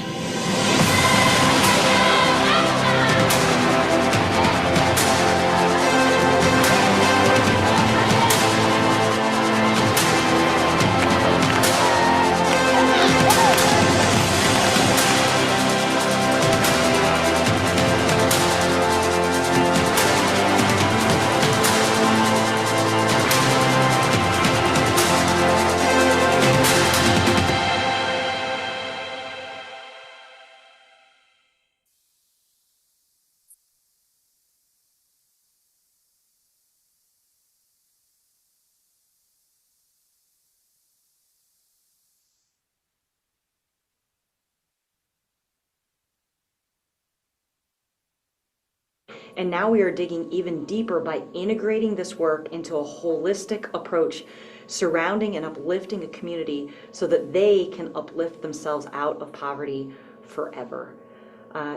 And now we are digging even deeper by integrating this work into a holistic approach, surrounding and uplifting a community so that they can uplift themselves out of poverty forever.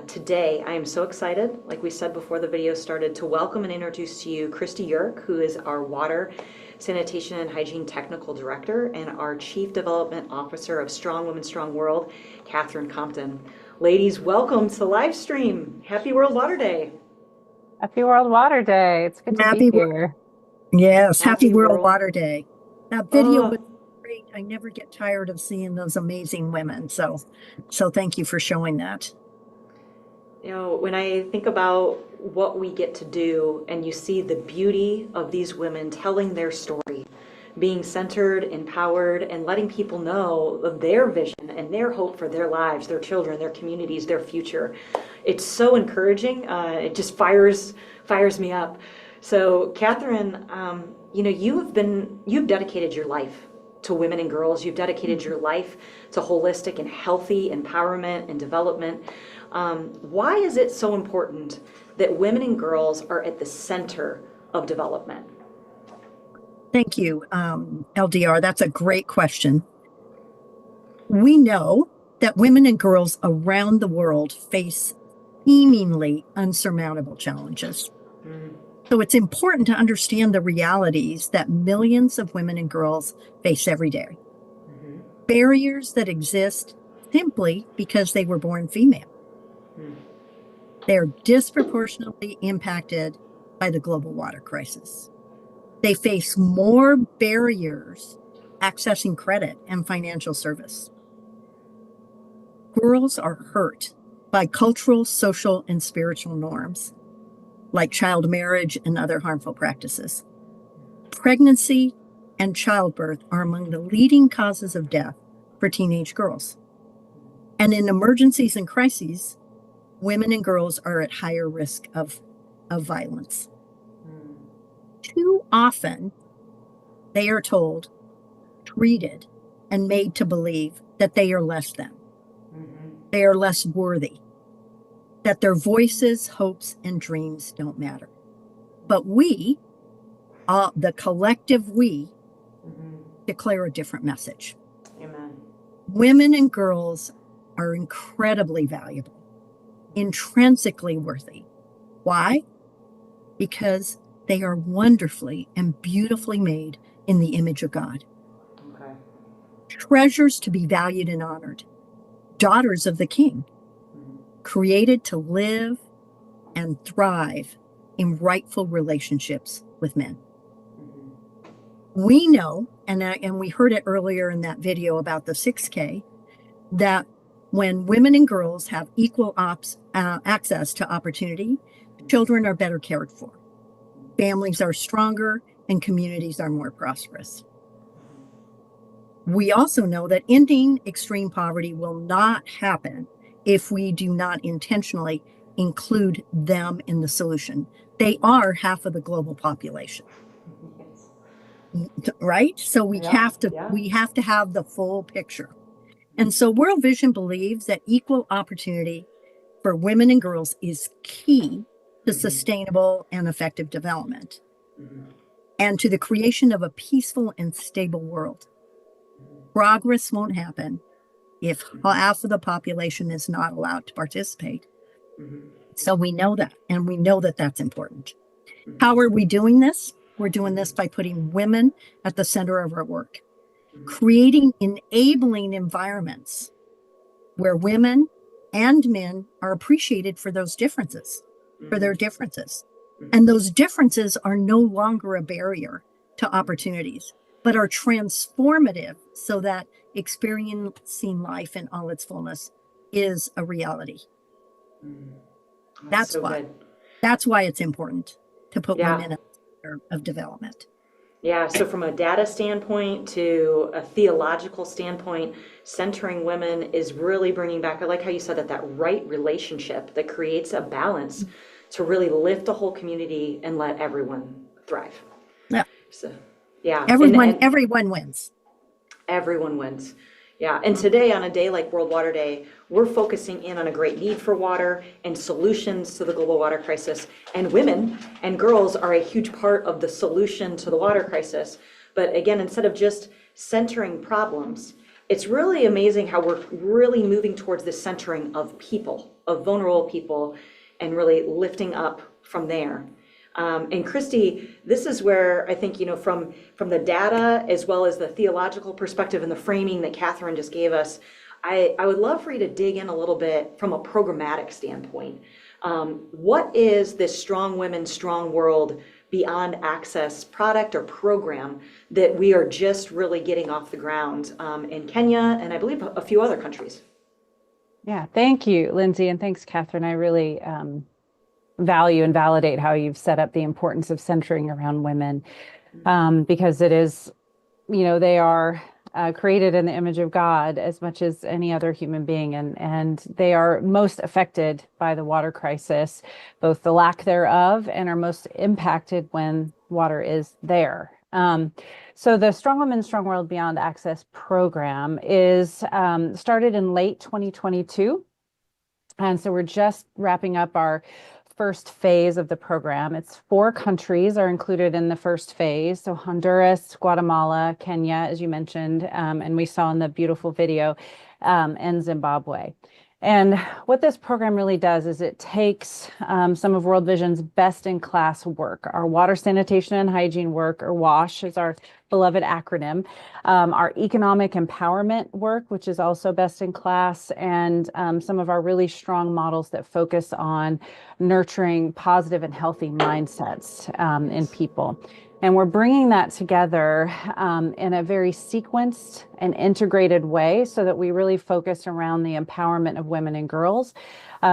Today, I am so excited, like we said before the video started, to welcome and introduce to you Christy Yerk, who is our Water, Sanitation and Hygiene Technical Director, and our Chief Development Officer of Strong Women, Strong World, Catherine Compton. Ladies, welcome to the live stream. Happy World Water Day. Happy World Water Day. It's good to be here. Yes, happy World World Water Day. That video was great. I never get tired of seeing those amazing women. So thank you for showing that. You know, when I think about what we get to do and you see the beauty of these women telling their story, being centered, empowered, and letting people know of their vision and their hope for their lives, their children, their communities, their future. It's so encouraging. It just fires me up. So, Catherine, you know, you've dedicated your life to women and girls. You've dedicated your life to holistic and healthy empowerment and development. Why is it so important that women and girls are at the center of development? Thank you, LDR. That's a great question. We know that women and girls around the world face seemingly unsurmountable challenges. So it's important to understand the realities that millions of women and girls face every day. Barriers that exist simply because they were born female. They're disproportionately impacted by the global water crisis. They face more barriers accessing credit and financial service. Girls are hurt by cultural, social, and spiritual norms, like child marriage and other harmful practices. Pregnancy and childbirth are among the leading causes of death for teenage girls. And in emergencies and crises, women and girls are at higher risk of violence. Too often, they are told, treated, and made to believe that they are less than. They are less worthy, that their voices, hopes, and dreams don't matter. But we, the collective we, declare a different message. Amen. Women and girls are incredibly valuable, intrinsically worthy. Why? Because they are wonderfully and beautifully made in the image of God. Okay. Treasures to be valued and honored. Daughters of the King, created to live and thrive in rightful relationships with men. We know, and we heard it earlier in that video about the 6K, that when women and girls have equal access to opportunity, children are better cared for. Families are stronger and communities are more prosperous. We also know that ending extreme poverty will not happen if we do not intentionally include them in the solution. They are half of the global population. Right? So we have to have the full picture. And so World Vision believes that equal opportunity for women and girls is key to sustainable and effective development and to the creation of a peaceful and stable world. Progress won't happen if half of the population is not allowed to participate. So we know that, and we know that that's important. How are we doing this? We're doing this by putting women at the center of our work, creating enabling environments where women and men are appreciated for those differences, for their differences. And those differences are no longer a barrier to opportunities, but are transformative so that experiencing life in all its fullness is a reality. That's why. Good. That's why it's important to put women at the center of development. Yeah, so from a data standpoint to a theological standpoint, centering women is really bringing back, I like how you said that right relationship that creates a balance to really lift a whole community and let everyone thrive. Yeah. So, yeah. Everyone wins. Everyone wins. Yeah, and today on a day like World Water Day, we're focusing in on a great need for water and solutions to the global water crisis. And women and girls are a huge part of the solution to the water crisis. But again, instead of just centering problems, it's really amazing how we're really moving towards the centering of people, of vulnerable people, and really lifting up from there. And Christy, this is where I think, from the data as well as the theological perspective and the framing that Catherine just gave us, I would love for you to dig in a little bit from a programmatic standpoint. What is this Strong Women, Strong World Beyond Access product or program that we are just really getting off the ground in Kenya and I believe a few other countries? Yeah, thank you, Lyndsey, and thanks, Catherine. I really value and validate how you've set up the importance of centering around women because it is, they are created in the image of God as much as any other human being, and they are most affected by the water crisis, both the lack thereof and are most impacted when water is there. So the Strong Women, Strong World Beyond Access program is started in late 2022. And so we're just wrapping up our first phase of the program. It's 4 countries are included in the first phase. So Honduras, Guatemala, Kenya, as you mentioned, and we saw in the beautiful video, and Zimbabwe. And what this program really does is it takes some of World Vision's best-in-class work, our water sanitation and hygiene work, or WASH is our beloved acronym, our economic empowerment work, which is also best-in-class, and some of our really strong models that focus on nurturing positive and healthy mindsets in people. And we're bringing that together in a very sequenced and integrated way so that we really focus around the empowerment of women and girls,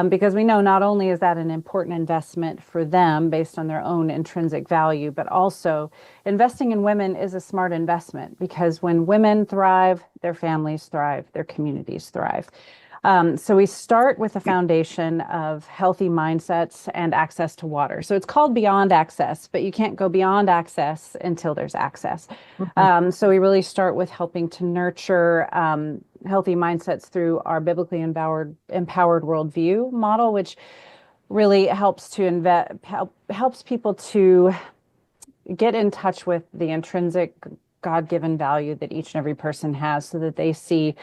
because we know not only is that an important investment for them based on their own intrinsic value, but also investing in women is a smart investment, because when women thrive, their families thrive, their communities thrive. So we start with a foundation of healthy mindsets and access to water. So it's called Beyond Access, but you can't go beyond access until there's access. So we really start with helping to nurture healthy mindsets through our biblically empowered worldview model, which really helps to helps people to get in touch with the intrinsic God-given value that each and every person has, so that they see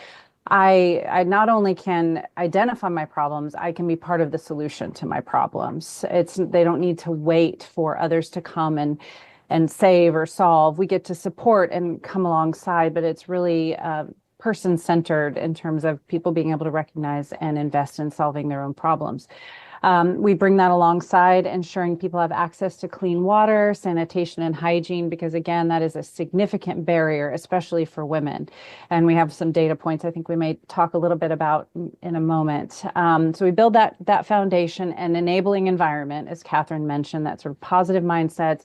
I not only can identify my problems, I can be part of the solution to my problems. They don't need to wait for others to come and save or solve. We get to support and come alongside, but it's really person-centered in terms of people being able to recognize and invest in solving their own problems. We bring that alongside ensuring people have access to clean water, sanitation, and hygiene, because again, that is a significant barrier, especially for women. And we have some data points I think we may talk a little bit about in a moment. So we build that foundation and enabling environment, as Catherine mentioned, that sort of positive mindsets,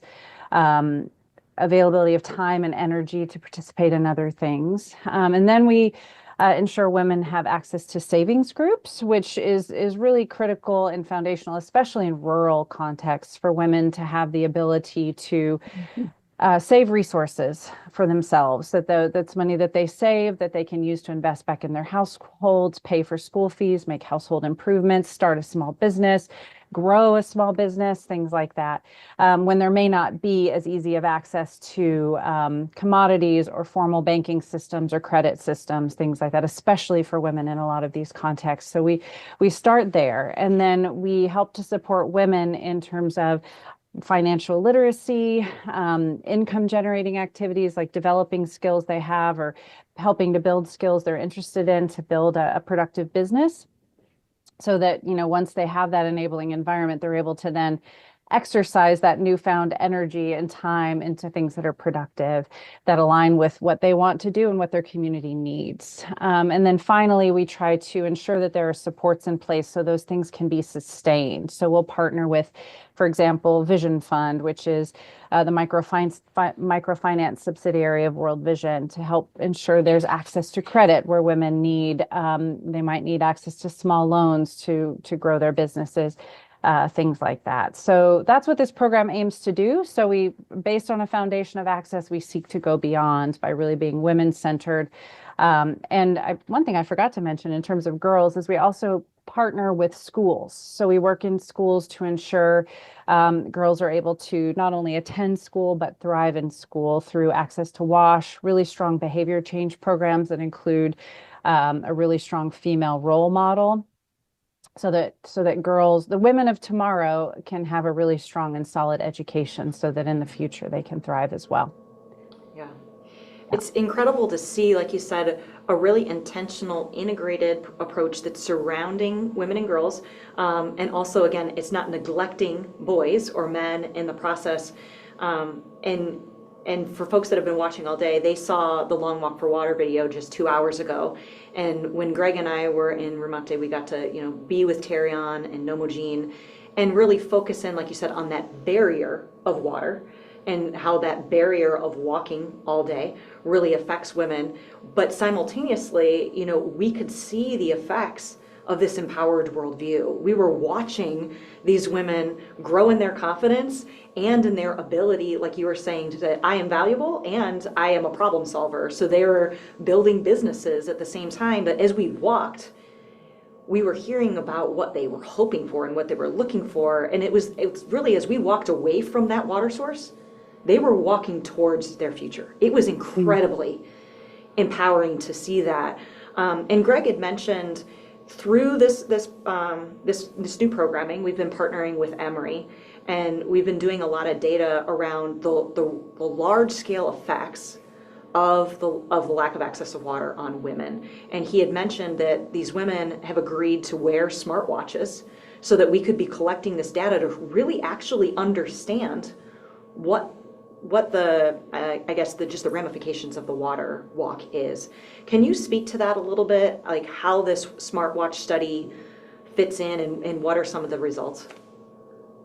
availability of time and energy to participate in other things. And then we ensure women have access to savings groups, which is really critical and foundational, especially in rural contexts, for women to have the ability to save resources for themselves, that's money that they save that they can use to invest back in their households, pay for school fees, make household improvements, start a small business, grow a small business, things like that, when there may not be as easy of access to commodities or formal banking systems or credit systems, things like that, especially for women in a lot of these contexts. So we start there, and then we help to support women in terms of financial literacy, income generating activities like developing skills they have or helping to build skills they're interested in to build a productive business, so that, once they have that enabling environment, they're able to then exercise that newfound energy and time into things that are productive, that align with what they want to do and what their community needs. And then finally, we try to ensure that there are supports in place so those things can be sustained. So we'll partner with, for example, Vision Fund, which is the microfinance subsidiary of World Vision, to help ensure there's access to credit where women need, they might need access to small loans to grow their businesses. Things like that. So that's what this program aims to do. So based on a foundation of access, we seek to go beyond by really being women-centered. And one thing I forgot to mention in terms of girls is we also partner with schools. So we work in schools to ensure girls are able to not only attend school, but thrive in school through access to WASH, really strong behavior change programs that include a really strong female role model, so that girls, the women of tomorrow, can have a really strong and solid education so that in the future they can thrive as well. Yeah. It's incredible to see, like you said, a really intentional, integrated approach that's surrounding women and girls. And also, again, it's not neglecting boys or men in the process. And for folks that have been watching all day, they saw the Long Walk for Water video just 2 hours ago. And when Greg and I were in Remonte, we got to, be with Terrion and Nomogene and really focus in, like you said, on that barrier of water and how that barrier of walking all day really affects women. But simultaneously, we could see the effects of this empowered worldview. We were watching these women grow in their confidence and in their ability, like you were saying, to say, I am valuable and I am a problem solver. So they were building businesses at the same time. But as we walked, we were hearing about what they were hoping for and what they were looking for. And it was really, as we walked away from that water source, they were walking towards their future. It was incredibly empowering to see that. And Greg had mentioned through this new programming, we've been partnering with Emory, and we've been doing a lot of data around the large scale effects of the lack of access to water on women. And he had mentioned that these women have agreed to wear smartwatches so that we could be collecting this data to really actually understand what the I guess just the ramifications of the water walk is. Can you speak to that a little bit, like how this smartwatch study fits in and what are some of the results?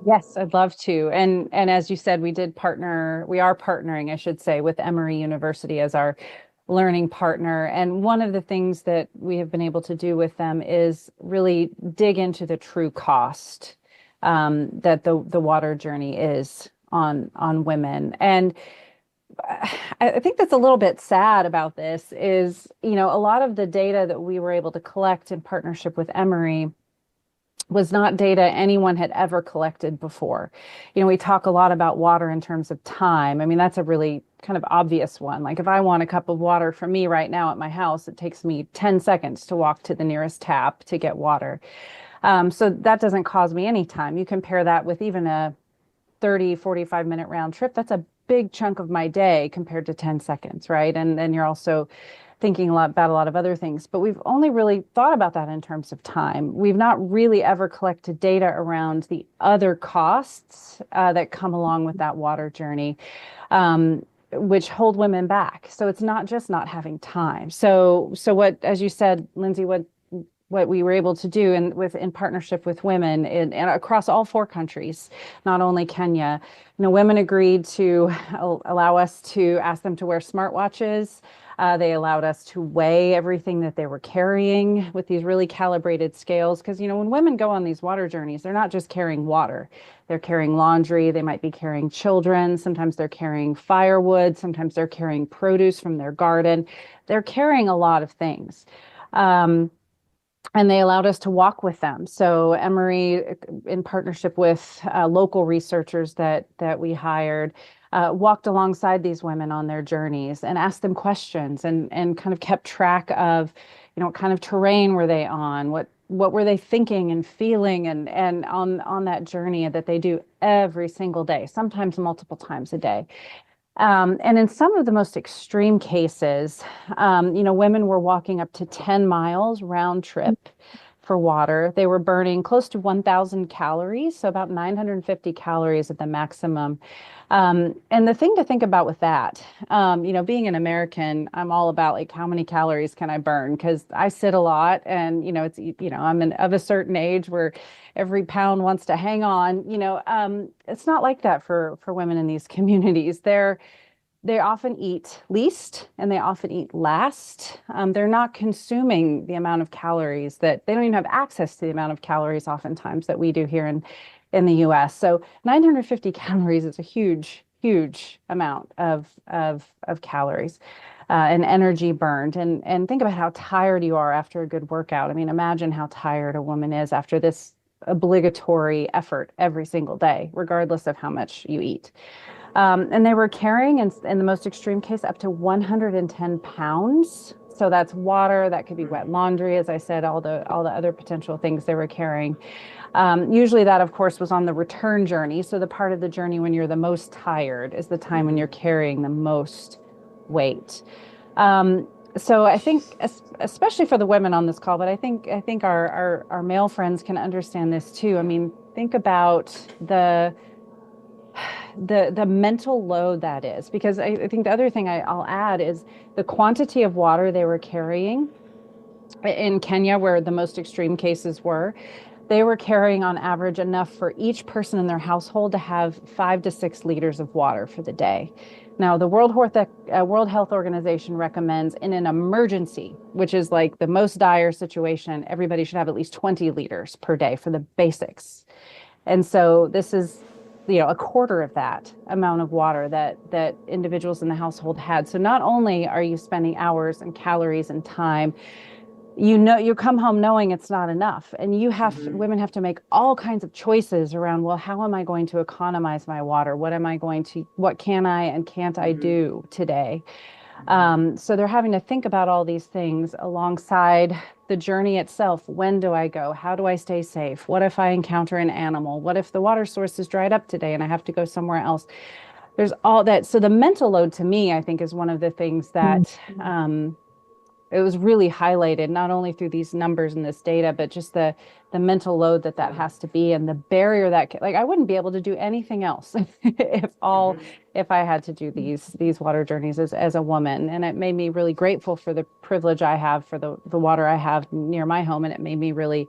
Yes, I'd love to. And as you said, we are partnering, I should say, with Emory University as our learning partner. And one of the things that we have been able to do with them is really dig into the true cost that the water journey is on women. And I think that's a little bit sad about this is, a lot of the data that we were able to collect in partnership with Emory was not data anyone had ever collected before. We talk a lot about water in terms of time. I mean, that's a really kind of obvious one. Like if I want a cup of water for me right now at my house, it takes me 10 seconds to walk to the nearest tap to get water. So that doesn't cause me any time. You compare that with even a 30, 45-minute round trip, that's a big chunk of my day compared to 10 seconds, right? And then you're also thinking about a lot of other things, but we've only really thought about that in terms of time. We've not really ever collected data around the other costs that come along with that water journey, which hold women back. So it's not just not having time. So what, as you said, Lyndsey, what we were able to do in partnership with women and across all 4 countries, not only Kenya, women agreed to allow us to ask them to wear smartwatches. They allowed us to weigh everything that they were carrying with these really calibrated scales. Because, when women go on these water journeys, they're not just carrying water. They're carrying laundry. They might be carrying children. Sometimes they're carrying firewood. Sometimes they're carrying produce from their garden. They're carrying a lot of things. And they allowed us to walk with them. So Emory, in partnership with local researchers that we hired, walked alongside these women on their journeys and asked them questions and kind of kept track of, what kind of terrain were they on, what were they thinking and feeling and on that journey that they do every single day, sometimes multiple times a day. And in some of the most extreme cases, women were walking up to 10 miles round trip for water. They were burning close to 1,000 calories, so about 950 calories at the maximum. And the thing to think about with that, being an American, I'm all about like how many calories can I burn? Because I sit a lot, and I'm of a certain age where every pound wants to hang on. It's not like that for women in these communities. They often eat least and they often eat last. They're not consuming the amount of calories that they don't even have access to the amount of calories oftentimes that we do here in the US. So 950 calories is a huge, huge amount of calories and energy burned. And think about how tired you are after a good workout. I mean, imagine how tired a woman is after this obligatory effort every single day, regardless of how much you eat. And they were carrying, in the most extreme case, up to 110 pounds. So that's water, that could be wet laundry, as I said, all the other potential things they were carrying. Usually that, of course, was on the return journey. So the part of the journey when you're the most tired is the time when you're carrying the most weight. So I think, especially for the women on this call, but I think our male friends can understand this too. I mean, think about the mental load that is, because I think the other thing I'll add is the quantity of water they were carrying in Kenya, where the most extreme cases were. they were carrying on average enough for each person in their household to have 5 to 6 liters of water for the day. Now, the World Health Organization recommends in an emergency, which is like the most dire situation, everybody should have at least 20 liters per day for the basics. And so this is, a quarter of that amount of water that individuals in the household had. So not only are you spending hours and calories and time, you come home knowing it's not enough, and women have to make all kinds of choices around, well, how am I going to economize my water? What can I and can't I do today? So they're having to think about all these things alongside the journey itself. When do I go? How do I stay safe? What if I encounter an animal? What if the water source is dried up today and I have to go somewhere else? There's all that. So the mental load, to me, I think, is one of the things that it was really highlighted, not only through these numbers and this data, but just the mental load that has to be, and the barrier that, I wouldn't be able to do anything else if I had to do these water journeys as a woman. And it made me really grateful for the privilege I have for the water I have near my home. And it made me really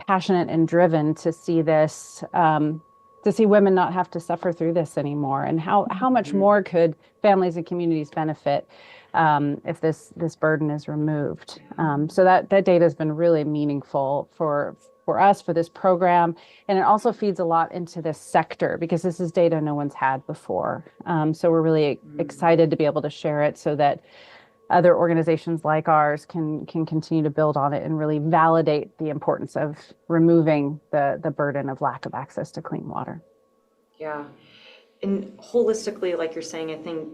passionate and driven to see this, to see women not have to suffer through this anymore, and how much more could families and communities benefit if this burden is removed. So that data has been really meaningful for us, for this program. And it also feeds a lot into this sector, because this is data no one's had before. So we're really excited to be able to share it so that other organizations like ours can continue to build on it and really validate the importance of removing the burden of lack of access to clean water. Yeah. And holistically, like you're saying, I think,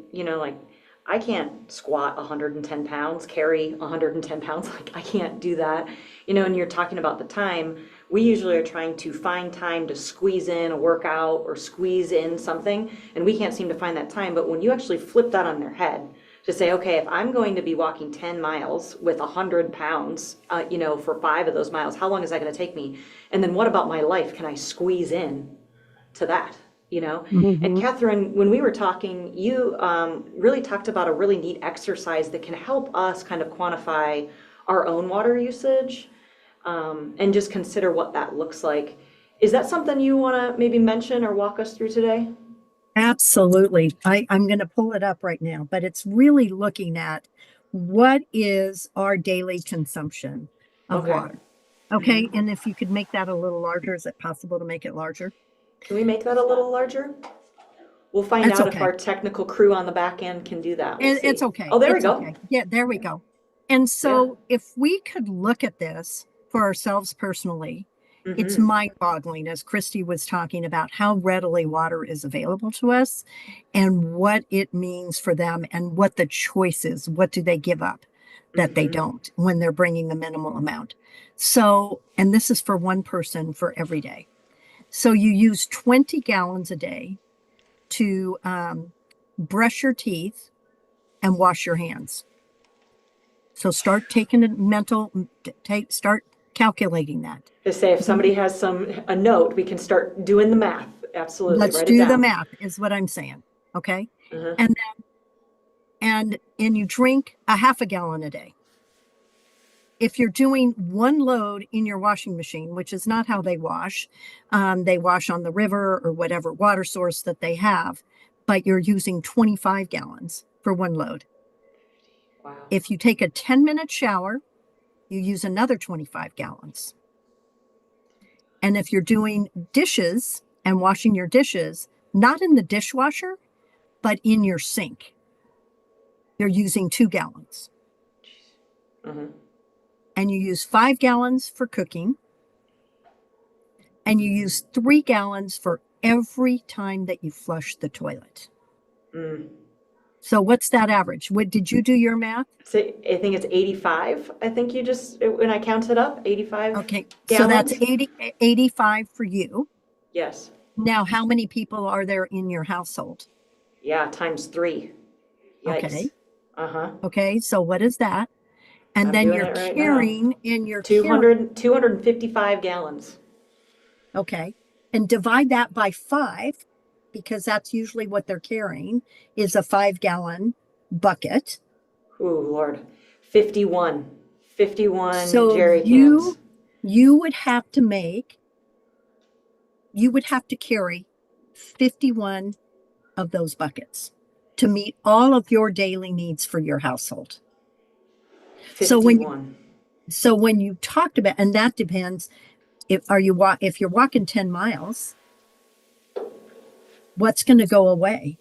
I can't squat 110 pounds, carry 110 pounds. I can't do that. And you're talking about the time. We usually are trying to find time to squeeze in a workout or squeeze in something, and we can't seem to find that time. But when you actually flip that on their head to say, okay, if I'm going to be walking 10 miles with 100 pounds, for 5 of those miles, how long is that going to take me? And then what about my life? Can I squeeze in to that? And Catherine, when we were talking, you really talked about a really neat exercise that can help us kind of quantify our own water usage and just consider what that looks like. Is that something you want to maybe mention or walk us through today? Absolutely. I'm going to pull it up right now, but it's really looking at what is our daily consumption of water. Okay. And if you could make that a little larger, is it possible to make it larger? Can we make that a little larger? We'll find out if our technical crew on the back end can do that. It's okay. Oh, there we go. Okay. Yeah, there we go. And so if we could look at this for ourselves personally, it's mind-boggling, as Christy was talking about, how readily water is available to us and what it means for them and what the choice is. What do they give up that they don't when they're bringing the minimal amount? So, and this is for one person for every day. So you use 20 gallons a day to brush your teeth and wash your hands. So start taking start calculating that. To say if somebody has a note, we can start doing the math. Absolutely. Let's do the math is what I'm saying. Okay. And you drink a half a gallon a day. If you're doing one load in your washing machine, which is not how they wash on the river or whatever water source that they have, but you're using 25 gallons for one load. Wow. If you take a 10-minute shower, you use another 25 gallons. And if you're doing dishes and washing your dishes, not in the dishwasher, but in your sink, you're using 2 gallons. And you use 5 gallons for cooking, and you use 3 gallons for every time that you flush the toilet. So what's that average? Did you do your math? So I think it's 85. I think you just, when I counted up, 85 Okay, gallons. So that's 85 for you. Yes. Now, how many people are there in your household? Yeah, times 3. Yikes. Okay. Okay, so what is that? And then you're carrying in your 255 gallons. Okay. And divide that by 5, because that's usually what they're carrying, is a 5-gallon bucket. Oh, Lord. 51 so jerry cans. you would have to carry 51 of those buckets to meet all of your daily needs for your household. 51. So when you talked about, and that depends, if you're walking 10 miles, what's going to go away,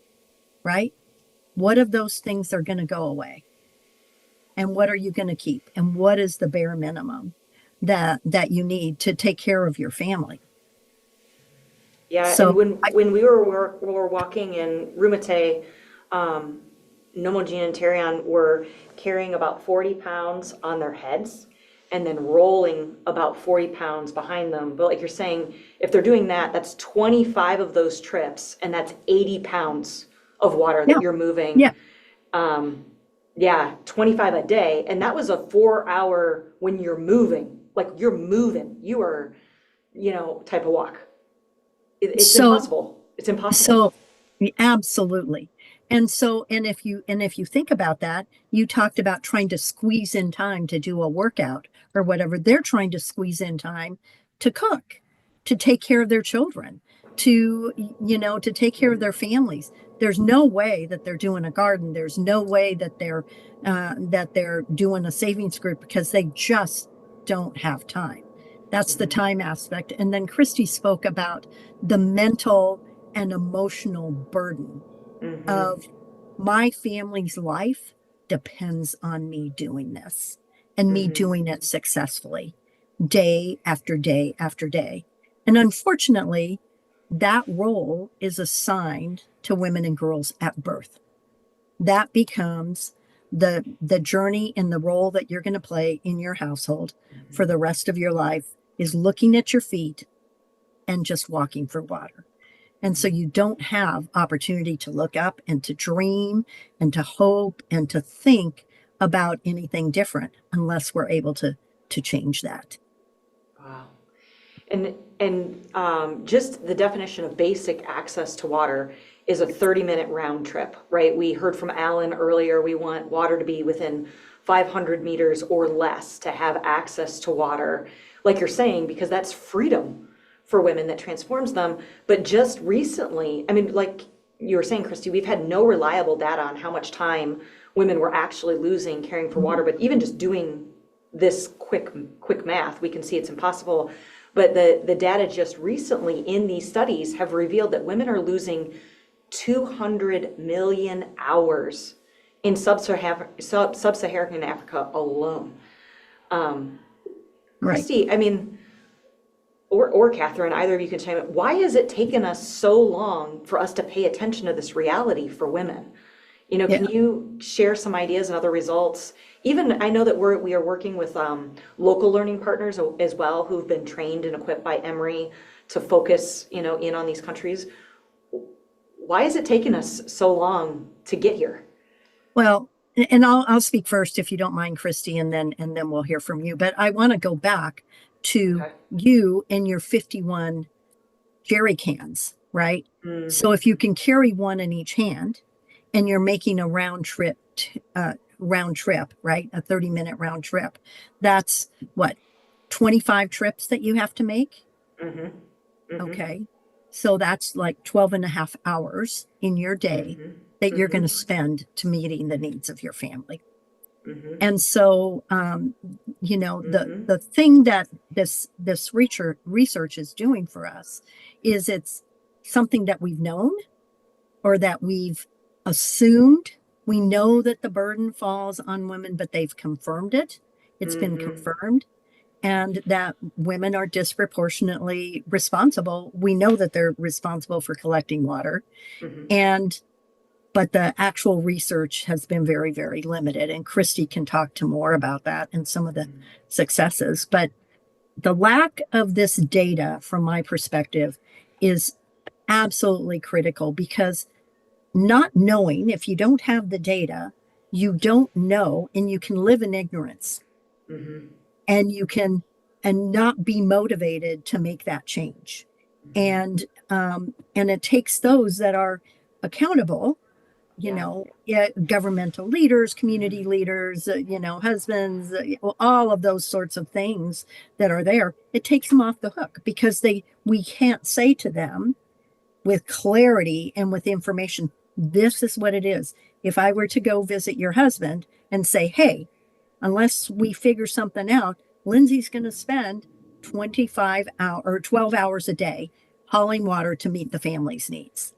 right? What of those things are going to go away? And what are you going to keep? And what is the bare minimum that you need to take care of your family? Yeah, So and when we were walking in Rumate, Lomong and Terrion were carrying about 40 pounds on their heads and then rolling about 40 pounds behind them. But like you're saying, if they're doing that, that's 25 of those trips, and that's 80 pounds of water that you're moving. Yeah, 25 a day. And that was a 4-hour when you're moving, like you're moving, you are, type of walk. It's impossible. It's impossible. So absolutely. And if you think about that, you talked about trying to squeeze in time to do a workout or whatever. They're trying to squeeze in time to cook, to take care of their children, to take care of their families. There's no way that they're doing a garden. There's no way that they're doing a savings group, because they just don't have time. That's the time aspect. And then Christy spoke about the mental and emotional burden of my family's life depends on me doing this and me doing it successfully day after day after day. And unfortunately, that role is assigned to women and girls at birth. That becomes the journey and the role that you're going to play in your household for the rest of your life, is looking at your feet and just walking for water. And so you don't have opportunity to look up and to dream and to hope and to think about anything different unless we're able to change that. Wow. And just the definition of basic access to water is a 30-minute round trip, right? We heard from Alan earlier, we want water to be within 500 meters or less to have access to water, like you're saying, because that's freedom for women that transforms them. But just recently, I mean, like you were saying, Christy, we've had no reliable data on how much time women were actually losing caring for water, but even just doing this quick math, we can see it's impossible. But the data just recently in these studies have revealed that women are losing 200 million hours in sub-Saharan Africa alone. Christy, I mean, or Catherine, either of you can chime in. Why has it taken us so long for us to pay attention to this reality for women? Can you share some ideas and other results? Even I know that we are working with local learning partners as well, who've been trained and equipped by Emory to focus, in on these countries. Why has it taken us so long to get here? Well, and I'll speak first, if you don't mind, Christy, and then we'll hear from you. But I want to go back to you and your 51 jerry cans, right? So if you can carry one in each hand, and you're making a round trip, right? A 30-minute round trip. That's what, 25 trips that you have to make? Okay. So that's like 12 and a half hours in your day that you're going to spend to meeting the needs of your family. And so, the thing that this research is doing for us is it's something that we've known, or that we've assumed. We know that the burden falls on women, but they've confirmed it. It's been confirmed. And that women are disproportionately responsible. We know that they're responsible for collecting water. But the actual research has been very, very limited. And Christy can talk to more about that and some of the successes. But the lack of this data, from my perspective, is absolutely critical, because not knowing, if you don't have the data, you don't know, and you can live in ignorance. And you can not be motivated to make that change. And it takes those that are accountable governmental leaders, community leaders, husbands, all of those sorts of things that are there. It takes them off the hook because we can't say to them with clarity and with information, this is what it is. If I were to go visit your husband and say, hey, unless we figure something out, Lyndsey's going to spend 25 hours or 12 hours a day hauling water to meet the family's needs.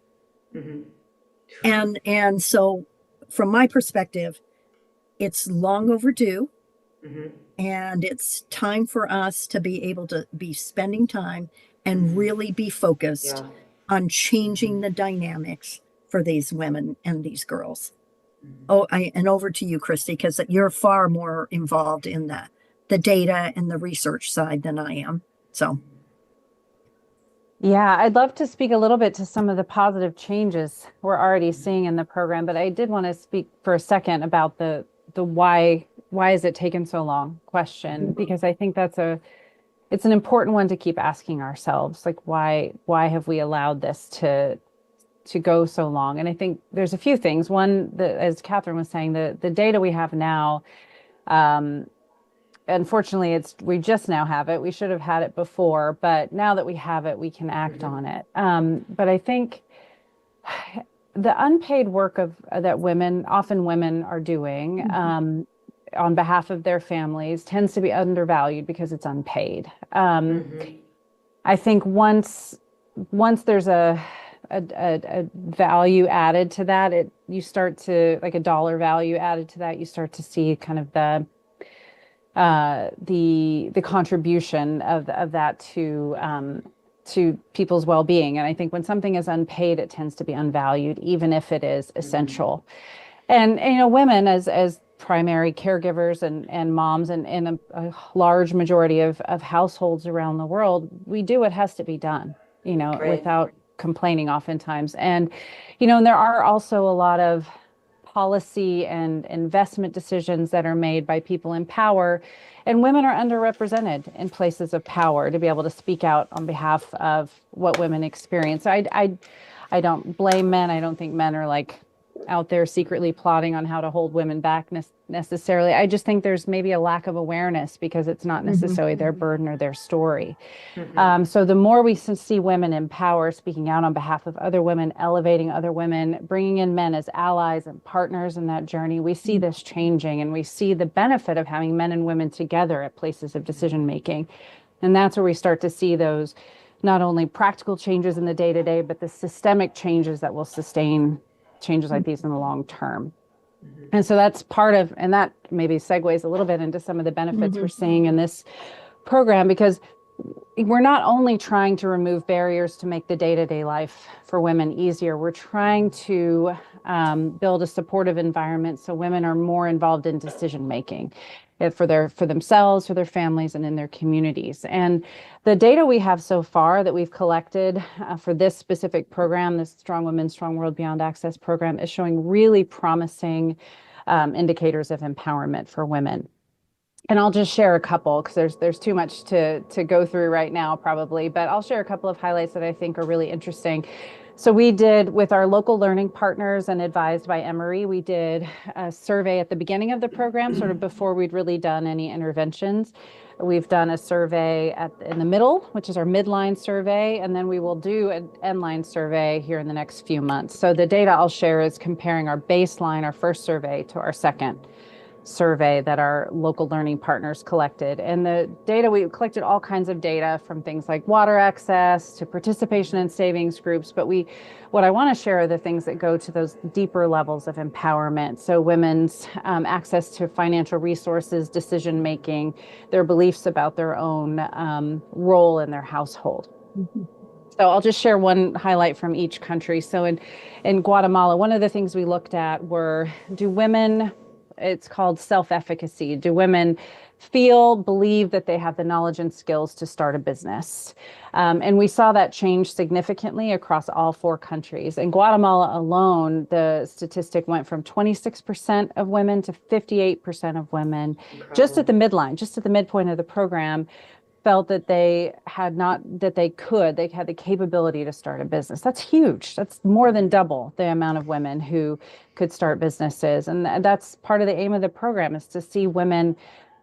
And so from my perspective, it's long overdue. And it's time for us to be able to be spending time and really be focused on changing the dynamics for these women and these girls. And over to you, Christy, because you're far more involved in the data and the research side than I am. So. Yeah, I'd love to speak a little bit to some of the positive changes we're already seeing in the program, but I did want to speak for a second about the why is it taken so long question, because I think it's an important one to keep asking ourselves, like why have we allowed this to go so long? And I think there's a few things. One, as Catherine was saying, the data we have now, unfortunately, we just now have it. We should have had it before, but now that we have it, we can act on it. But I think the unpaid work that often women are doing on behalf of their families tends to be undervalued because it's unpaid. I think once there's a value added to that, you start to, like a dollar value added to that, you start to see kind of the contribution of that to people's well-being. And I think when something is unpaid, it tends to be unvalued, even if it is essential. And women as primary caregivers and moms and in a large majority of households around the world, we do what has to be done, without complaining oftentimes. And there are also a lot of policy and investment decisions that are made by people in power, and women are underrepresented in places of power to be able to speak out on behalf of what women experience. I don't blame men. I don't think men are like out there secretly plotting on how to hold women back necessarily. I just think there's maybe a lack of awareness because it's not necessarily their burden or their story. So the more we see women in power speaking out on behalf of other women, elevating other women, bringing in men as allies and partners in that journey, we see this changing, and we see the benefit of having men and women together at places of decision making. And that's where we start to see those not only practical changes in the day-to-day, but the systemic changes that will sustain changes like these in the long term. And so that's part of, and that maybe segues a little bit into some of the benefits we're seeing in this program, because we're not only trying to remove barriers to make the day-to-day life for women easier, we're trying to build a supportive environment so women are more involved in decision making for themselves, for their families, and in their communities. And the data we have so far that we've collected for this specific program, this Strong Women, Strong World Beyond Access program, is showing really promising indicators of empowerment for women. And I'll just share a couple because there's too much to go through right now probably, but I'll share a couple of highlights that I think are really interesting. So we did, with our local learning partners and advised by Emory, we did a survey at the beginning of the program, sort of before we'd really done any interventions. We've done a survey in the middle, which is our midline survey, and then we will do an endline survey here in the next few months. So the data I'll share is comparing our baseline, our first survey, to our second survey that our local learning partners collected. And the data, we collected all kinds of data from things like water access to participation in savings groups. But what I want to share are the things that go to those deeper levels of empowerment. So women's access to financial resources, decision making, their beliefs about their own role in their household. So I'll just share one highlight from each country. So in Guatemala, one of the things we looked at were, it's called self-efficacy. Do women believe that they have the knowledge and skills to start a business? And we saw that change significantly across all 4 countries. In Guatemala alone, the statistic went from 26% of women to 58% of women. Just at the midline, just at the midpoint of the program, felt that they had the capability to start a business. That's huge. That's more than double the amount of women who could start businesses. And that's part of the aim of the program, is to see women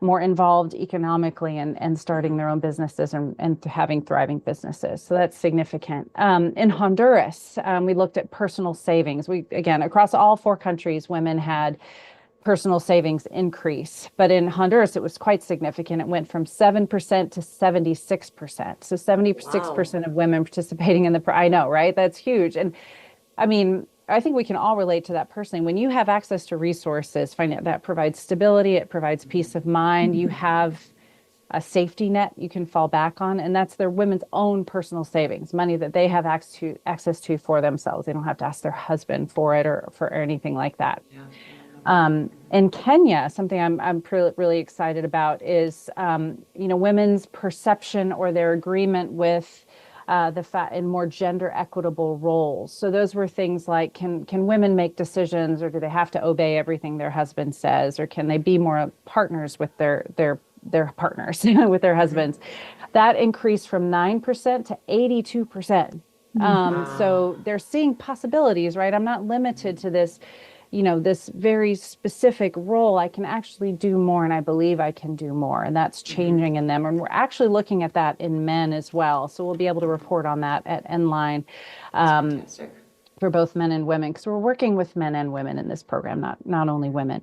more involved economically and starting their own businesses and having thriving businesses. So that's significant. In Honduras, we looked at personal savings. Again, across all 4 countries, women had personal savings increase. But in Honduras, it was quite significant. It went from 7% to 76%. So 76% of women participating in I know, right? That's huge. And I mean, I think we can all relate to that personally. When you have access to resources, that provides stability, it provides peace of mind. You have a safety net you can fall back on, and that's their women's own personal savings, money that they have access to for themselves. They don't have to ask their husband for it or for anything like that. In Kenya, something I'm really excited about is, women's perception or their agreement with in more gender equitable roles. So those were things like, can women make decisions, or do they have to obey everything their husband says, or can they be more partners with their partners, with their husbands? That increased from 9% to 82%. So they're seeing possibilities, right? I'm not limited to this, this very specific role. I can actually do more, and I believe I can do more, and that's changing in them. And we're actually looking at that in men as well. So we'll be able to report on that at Nline for both men and women, because we're working with men and women in this program, not only women.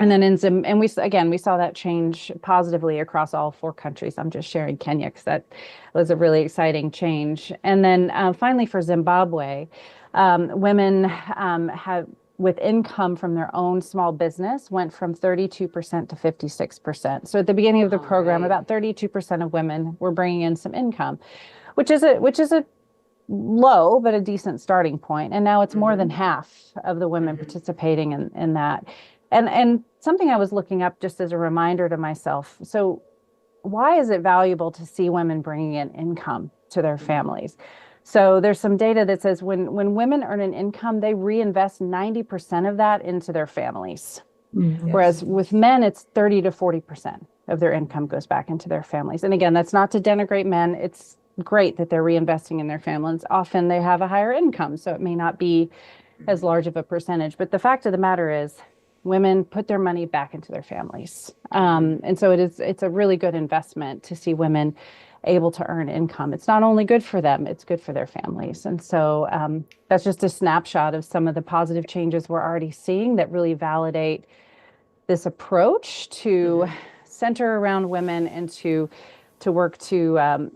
And then we saw that change positively across all 4 countries. I'm just sharing Kenya because that was a really exciting change. And then finally for Zimbabwe, women have, with income from their own small business, went from 32% to 56%. So at the beginning of the program, about 32% of women were bringing in some income, which is a low but a decent starting point. And now it's more than half of the women participating in that. And something I was looking up just as a reminder to myself. So why is it valuable to see women bringing in income to their families? So there's some data that says when women earn an income, they reinvest 90% of that into their families. Whereas with men, it's 30 to 40% of their income goes back into their families. And again, that's not to denigrate men. It's great that they're reinvesting in their families. Often they have a higher income, so it may not be as large of a percentage. But the fact of the matter is, women put their money back into their families. And so it's a really good investment to see women able to earn income. It's not only good for them, it's good for their families. And so that's just a snapshot of some of the positive changes we're already seeing that really validate this approach to center around women and to work to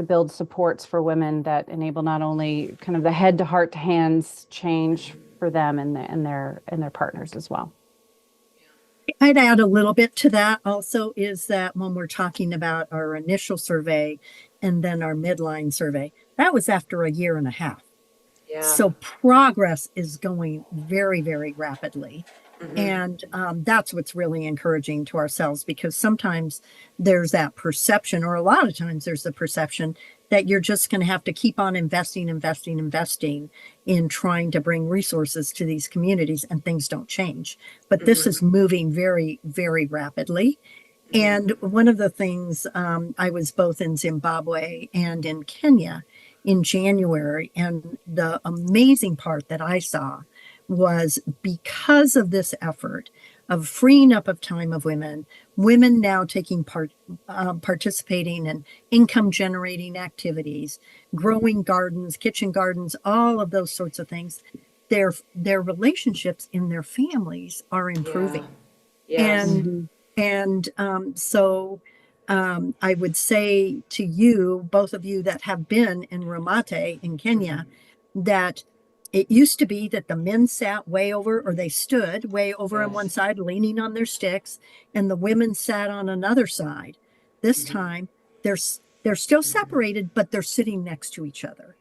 build supports for women that enable not only kind of the head to heart to hands change for them and their partners as well. I'd add a little bit to that also, is that when we're talking about our initial survey and then our midline survey, that was after a year and a half. So progress is going very, very rapidly. And that's what's really encouraging to ourselves, because sometimes there's that perception, or a lot of times there's the perception that you're just going to have to keep on investing in trying to bring resources to these communities, and things don't change. But this is moving very, very rapidly. And one of the things, I was both in Zimbabwe and in Kenya in January, and the amazing part that I saw was, because of this effort of freeing up of time of women now taking part, participating in income generating activities, growing gardens, kitchen gardens, all of those sorts of things, their relationships in their families are improving. So I would say to you, both of you that have been in Ramate in Kenya, that it used to be that the men sat way over, or they stood way over on one side, leaning on their sticks, and the women sat on another side. This time, they're still separated, but they're sitting next to each other.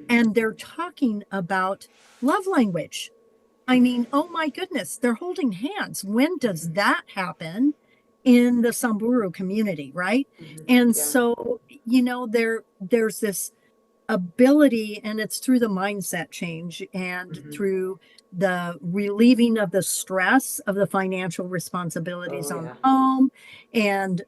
And they're talking about love language. I mean, oh my goodness, they're holding hands. When does that happen in the Samburu community, right? And so, there's this ability, and it's through the mindset change and through the relieving of the stress of the financial responsibilities on home, and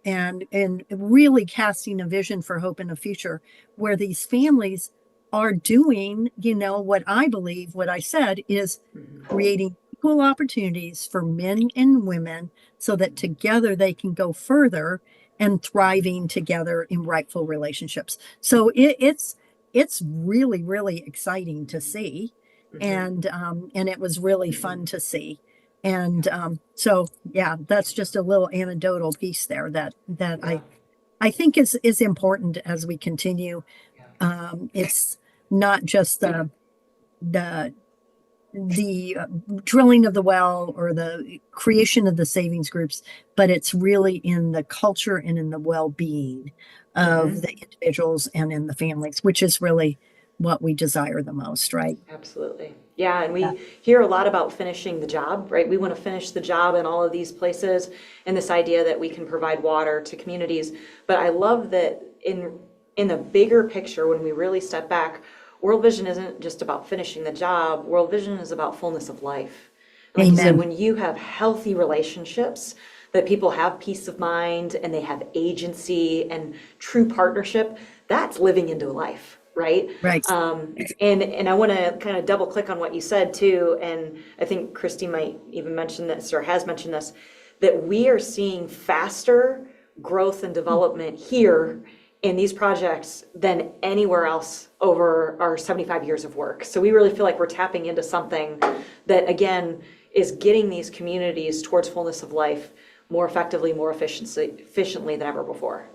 really casting a vision for hope in the future, where these families are doing, what I believe, what I said is creating equal opportunities for men and women so that together they can go further and thriving together in rightful relationships. So it's really, really exciting to see. And it was really fun to see. And so yeah, that's just a little anecdotal piece there that I think is important as we continue. It's not just the drilling of the well or the creation of the savings groups, but it's really in the culture and in the well-being of the individuals and in the families, which is really what we desire the most, right? Absolutely. Yeah, and we hear a lot about finishing the job, right? We want to finish the job in all of these places, and this idea that we can provide water to communities. But I love that in the bigger picture, when we really step back, World Vision isn't just about finishing the job. World Vision is about fullness of life. And like you said, when you have healthy relationships, that people have peace of mind and they have agency and true partnership, that's living into life, right? Right. And I want to kind of double click on what you said too. And I think Christy might even mention this or has mentioned this, that we are seeing faster growth and development here in these projects than anywhere else over our 75 years of work. So we really feel like we're tapping into something that, again, is getting these communities towards fullness of life more effectively, more efficiently than ever before.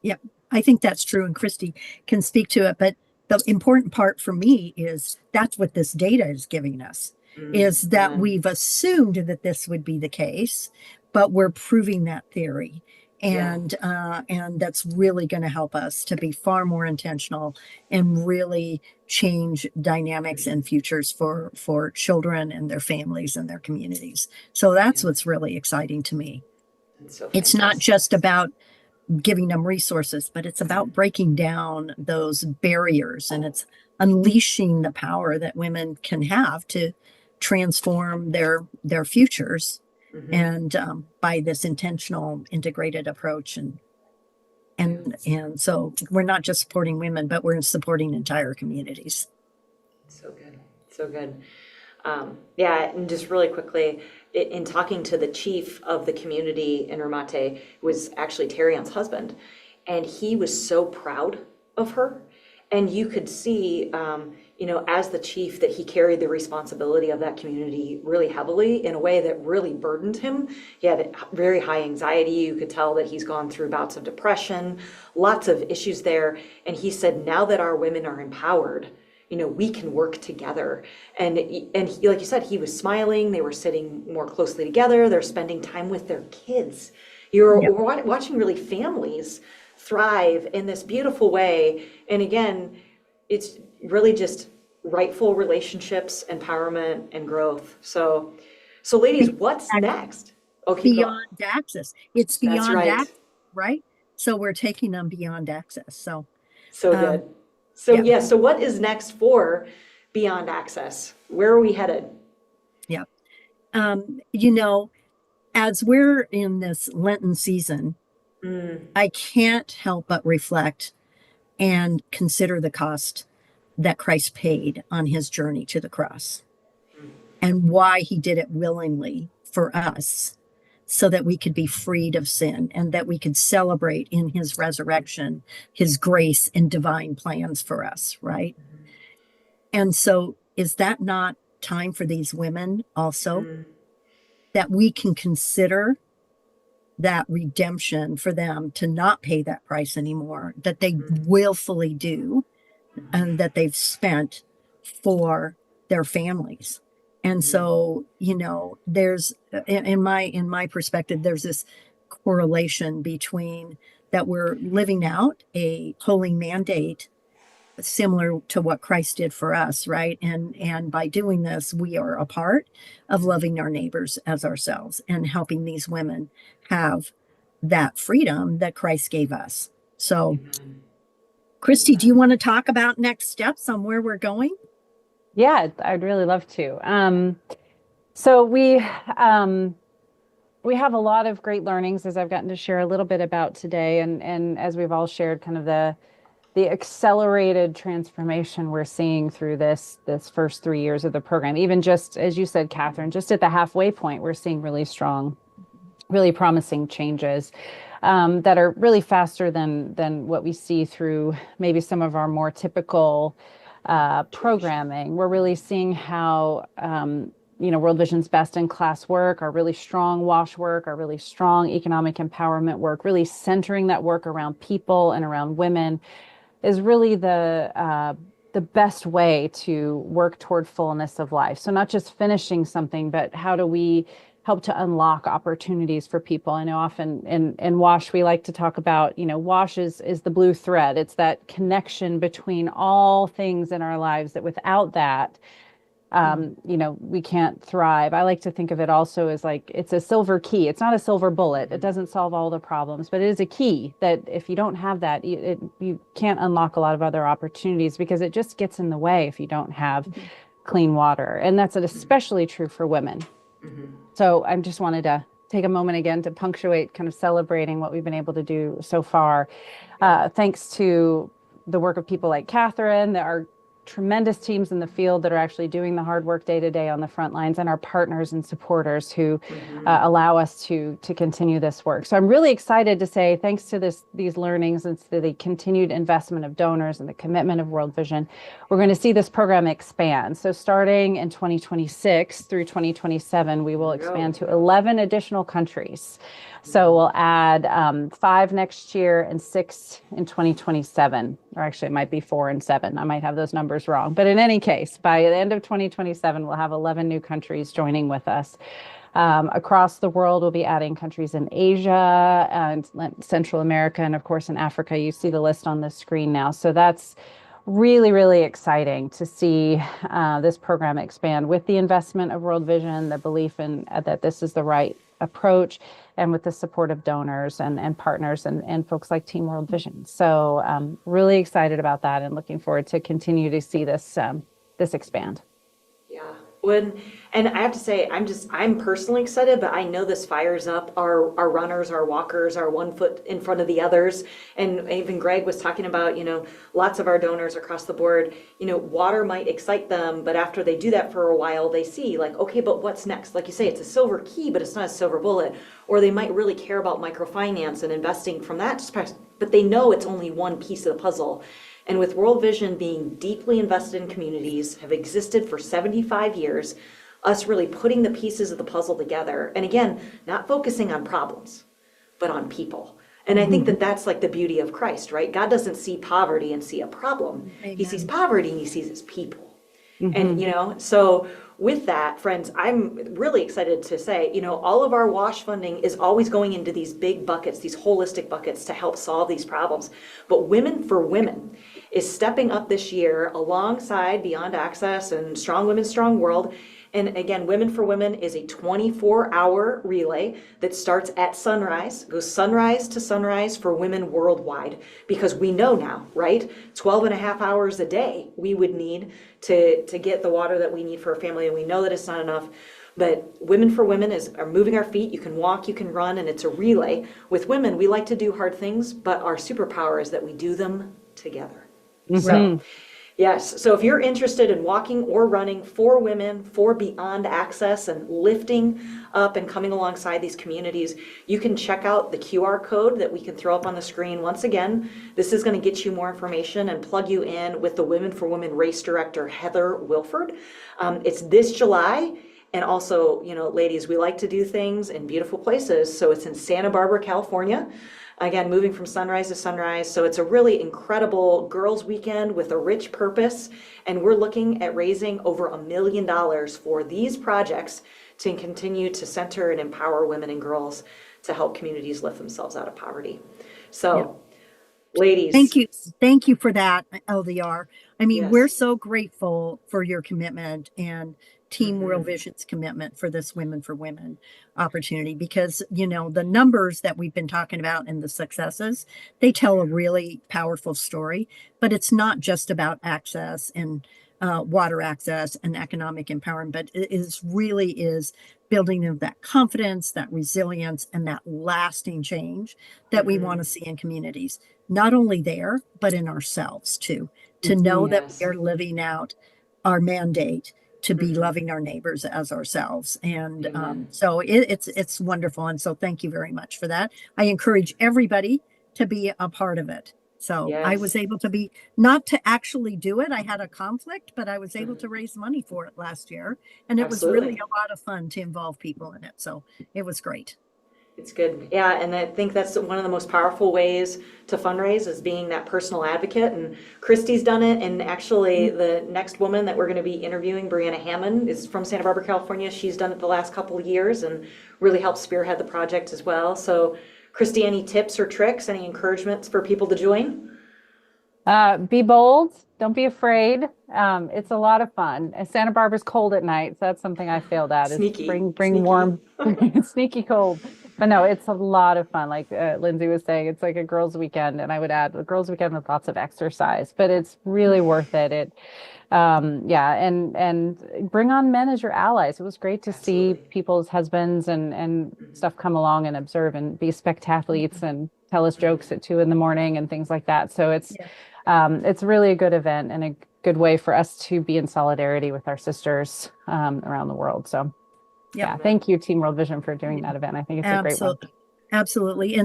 Yep, I think that's true, and Christy can speak to it. But the important part for me is that's what this data is giving us, is that we've assumed that this would be the case, but we're proving that theory. And that's really going to help us to be far more intentional and really change dynamics and futures for children and their families and their communities. So that's what's really exciting to me. It's not just about giving them resources, but it's about breaking down those barriers, and it's unleashing the power that women can have to transform their futures. And by this intentional integrated approach, and so we're not just supporting women, but we're supporting entire communities. So good, so good. And just really quickly, in talking to the chief of the community in Ramate, was actually Terrion's husband, and he was so proud of her. And you could see, as the chief, that he carried the responsibility of that community really heavily in a way that really burdened him. He had very high anxiety. You could tell that he's gone through bouts of depression, lots of issues there. And he said, now that our women are empowered, we can work together. And he, like you said, he was smiling. They were sitting more closely together. They're spending time with their kids. We're watching really families thrive in this beautiful way. And again, it's really just rightful relationships, empowerment, and growth. So ladies, what's next? Beyond access. It's beyond right. access, right? So we're taking them beyond access. So good. So what is next for Beyond Access? Where are we headed? Yeah. As we're in this Lenten season, I can't help but reflect and consider the cost that Christ paid on his journey to the cross and why he did it willingly for us so that we could be freed of sin and that we could celebrate in his resurrection, his grace and divine plans for us, right? And so is that not time for these women also that we can consider that redemption for them to not pay that price anymore, that they willfully do, and that they've spent for their families. And so, there's, in my perspective, there's this correlation between that we're living out a holy mandate similar to what Christ did for us, right? And by doing this, we are a part of loving our neighbors as ourselves and helping these women have that freedom that Christ gave us. So Christy, do you want to talk about next steps on where we're going? Yeah, I'd really love to. So we have a lot of great learnings, as I've gotten to share a little bit about today, and as we've all shared, kind of the accelerated transformation we're seeing through this first 3 years of the program. Even just as you said, Catherine, just at the halfway point, we're seeing really strong, really promising changes that are really faster than what we see through maybe some of our more typical programming. We're really seeing how World Vision's best-in-class work, our really strong WASH work, our really strong economic empowerment work, really centering that work around people and around women is really the best way to work toward fullness of life. So not just finishing something, but how do we help to unlock opportunities for people? I know often in WASH, we like to talk about, WASH is the blue thread. It's that connection between all things in our lives that without that, we can't thrive. I like to think of it also as like, it's a silver key. It's not a silver bullet. It doesn't solve all the problems, but it is a key that if you don't have that, you can't unlock a lot of other opportunities because it just gets in the way if you don't have clean water. And that's especially true for women. So I just wanted to take a moment again to punctuate, kind of celebrating what we've been able to do so far. Thanks to the work of people like Catherine, there are tremendous teams in the field that are actually doing the hard work day to day on the front lines, and our partners and supporters who allow us to continue this work. So I'm really excited to say thanks to these learnings and to the continued investment of donors and the commitment of World Vision, we're going to see this program expand. So starting in 2026 through 2027, we will expand to 11 additional countries. So we'll add 5 next year and 6 in 2027, or actually it might be 4 and 7. I might have those numbers wrong. But in any case, by the end of 2027, we'll have 11 new countries joining with us. Across the world, we'll be adding countries in Asia and Central America, and of course in Africa. You see the list on the screen now. So that's really, really exciting to see this program expand with the investment of World Vision, the belief in that this is the right approach, and with the support of donors and partners and folks like Team World Vision. So really excited about that and looking forward to continue to see this expand. Yeah. And I have to say, I'm personally excited, but I know this fires up our runners, our walkers, our 1 foot in front of the others. And even Greg was talking about, lots of our donors across the board, water might excite them, but after they do that for a while, they see like, okay, but what's next? Like you say, it's a silver key, but it's not a silver bullet. Or they might really care about microfinance and investing from that perspective, but they know it's only one piece of the puzzle. And with World Vision being deeply invested in communities, have existed for 75 years, us really putting the pieces of the puzzle together. And again, not focusing on problems, but on people. And I think that that's like the beauty of Christ, right? God doesn't see poverty and see a problem. Amen. He sees poverty and he sees his people. And, so with that, friends, I'm really excited to say, all of our WASH funding is always going into these big buckets, these holistic buckets to help solve these problems. But Women for Women is stepping up this year alongside Beyond Access and Strong Women, Strong World. And again, Women for Women is a 24-hour relay that starts at sunrise, goes sunrise to sunrise for women worldwide, because we know now, right? 12 and a half hours a day we would need to get the water that we need for our family, and we know that it's not enough. But Women for Women are moving our feet. You can walk, you can run, and it's a relay. With women, we like to do hard things, but our superpower is that we do them together. So, yes, so if you're interested in walking or running for women, for Beyond Access and lifting up and coming alongside these communities, you can check out the QR code that we can throw up on the screen. Once again, this is going to get you more information and plug you in with the Women for Women race director, Heather Wilford. It's this July. And also, ladies, we like to do things in beautiful places. So it's in Santa Barbara, California. Again, moving from sunrise to sunrise. So it's a really incredible girls' weekend with a rich purpose. And we're looking at raising over $1 million for these projects to continue to center and empower women and girls to help communities lift themselves out of poverty. So Ladies. Thank you for that, LDR. I mean, Yes. we're so grateful for your commitment and Team World Mm-hmm. Vision's commitment for this Women for Women opportunity, because, you know, the numbers that we've been talking about and the successes, they tell a really powerful story, but it's not just about access and water access and economic empowerment, but it is really is building of that confidence, that resilience, and that lasting change that we want to see in communities, not only there, but in ourselves too, to know that we are living out our mandate to be loving our neighbors as ourselves. And so it's wonderful. And so thank you very much for that. I encourage everybody to be a part of it. So I was able to be, not to actually do it. I had a conflict, but I was able to raise money for it last year. And it was really a lot of fun to involve people in it. So it was great. It's good. Yeah, and I think that's one of the most powerful ways to fundraise is being that personal advocate. And Christy's done it. And actually, the next woman that we're going to be interviewing, Brianna Hammond, is from Santa Barbara, California. She's done it the last couple of years and really helped spearhead the project as well. So, Christy, any tips or tricks, any encouragements for people to join? Be bold. Don't be afraid. It's a lot of fun. And Santa Barbara's cold at night, so that's something I failed at. Sneaky. Is bring warm, sneaky cold. But no, it's a lot of fun. Like Lyndsey was saying, it's like a girls' weekend, and I would add a girls' weekend with lots of exercise. But it's really worth it. And bring on men as your allies. It was great to see people's husbands and stuff come along and observe and be spectathletes and tell us jokes at 2 a.m. and things like that. So it's really a good event and a good way for us to be in solidarity with our sisters around the world. So thank you, Team World Vision, for doing that event. I think it's a great one. Absolutely.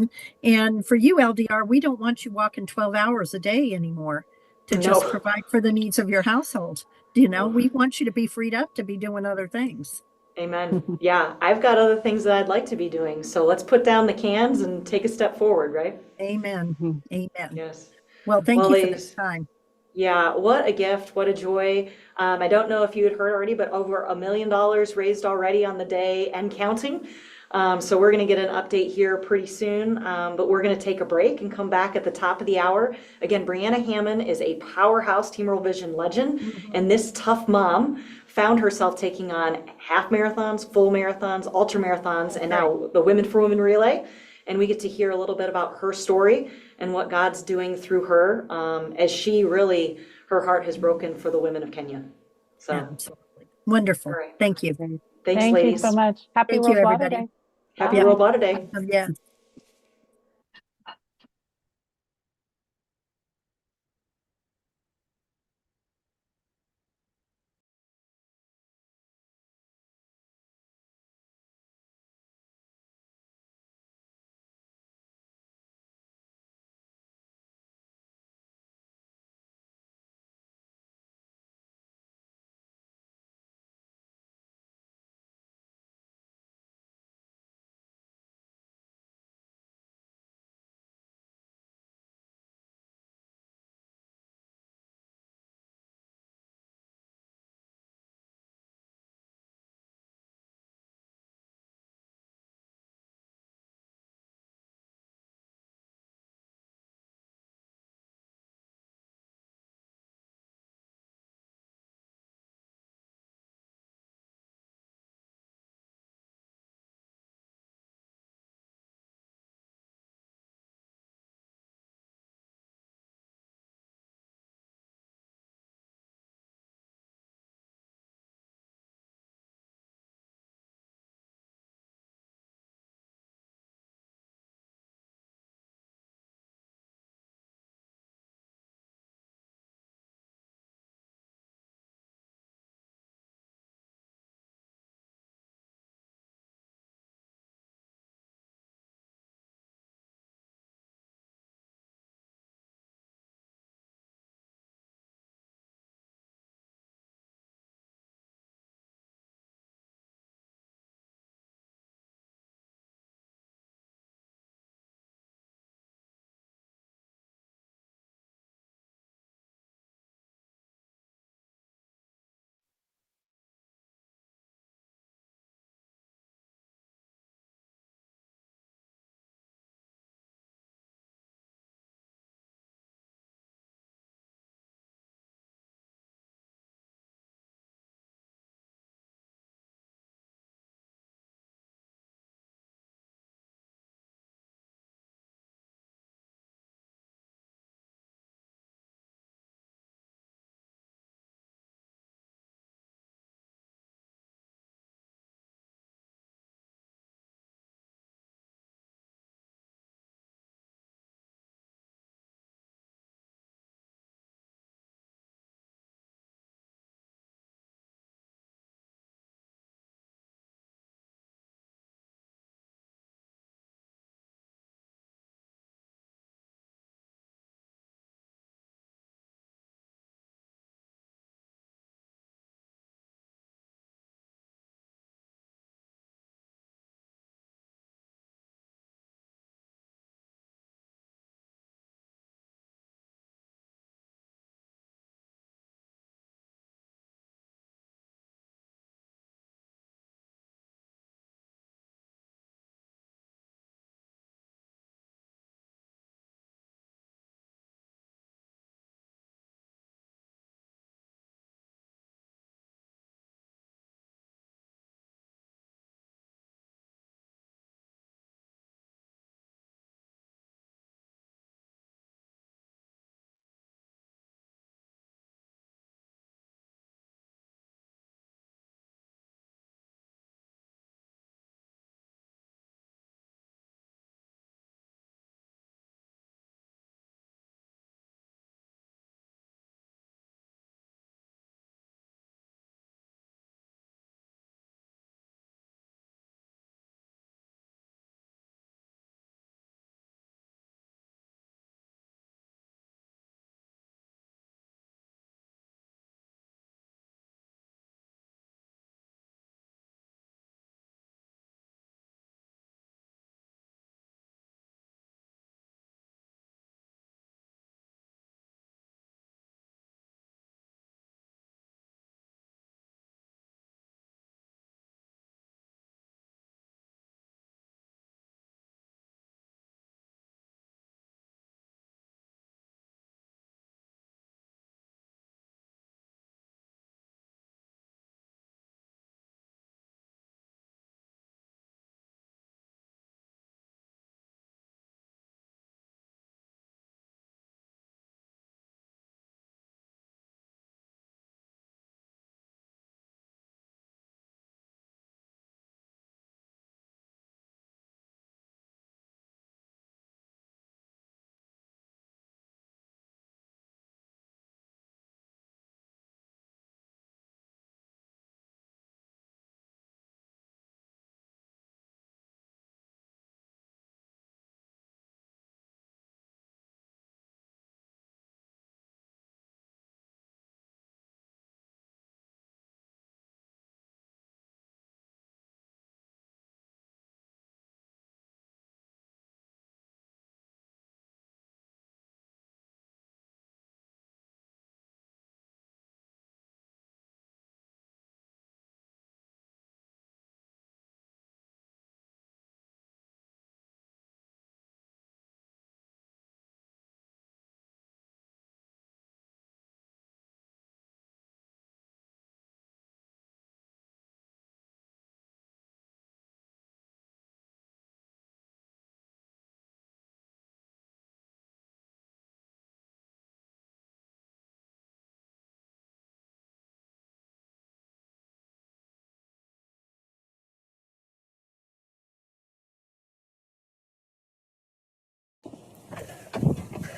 And for you, LDR, we don't want you walking 12 hours a day anymore to just provide for the needs of your household. You know, we want you to be freed up to be doing other things. Amen. Yeah, I've got other things that I'd like to be doing. So let's put down the cans and take a step forward, right? Amen. Amen. Yes. Well, thank you for this time. Yeah, what a gift, what a joy. I don't know if you had heard already, but over $1 million raised already on the day and counting. So we're going to get an update here pretty soon, but we're going to take a break and come back at the top of the hour. Again, Brianna Hammond is a powerhouse Team World Vision legend, and this tough mom found herself taking on half marathons, full marathons, ultra marathons, and now the Women for Women Relay. And we get to hear a little bit about her story and what God's doing through her as she really, her heart has broken for the women of Kenya. So absolutely wonderful. Thank you. Thanks, Thank ladies. you so much. Happy World Water Day. Happy World Water Day. Yeah.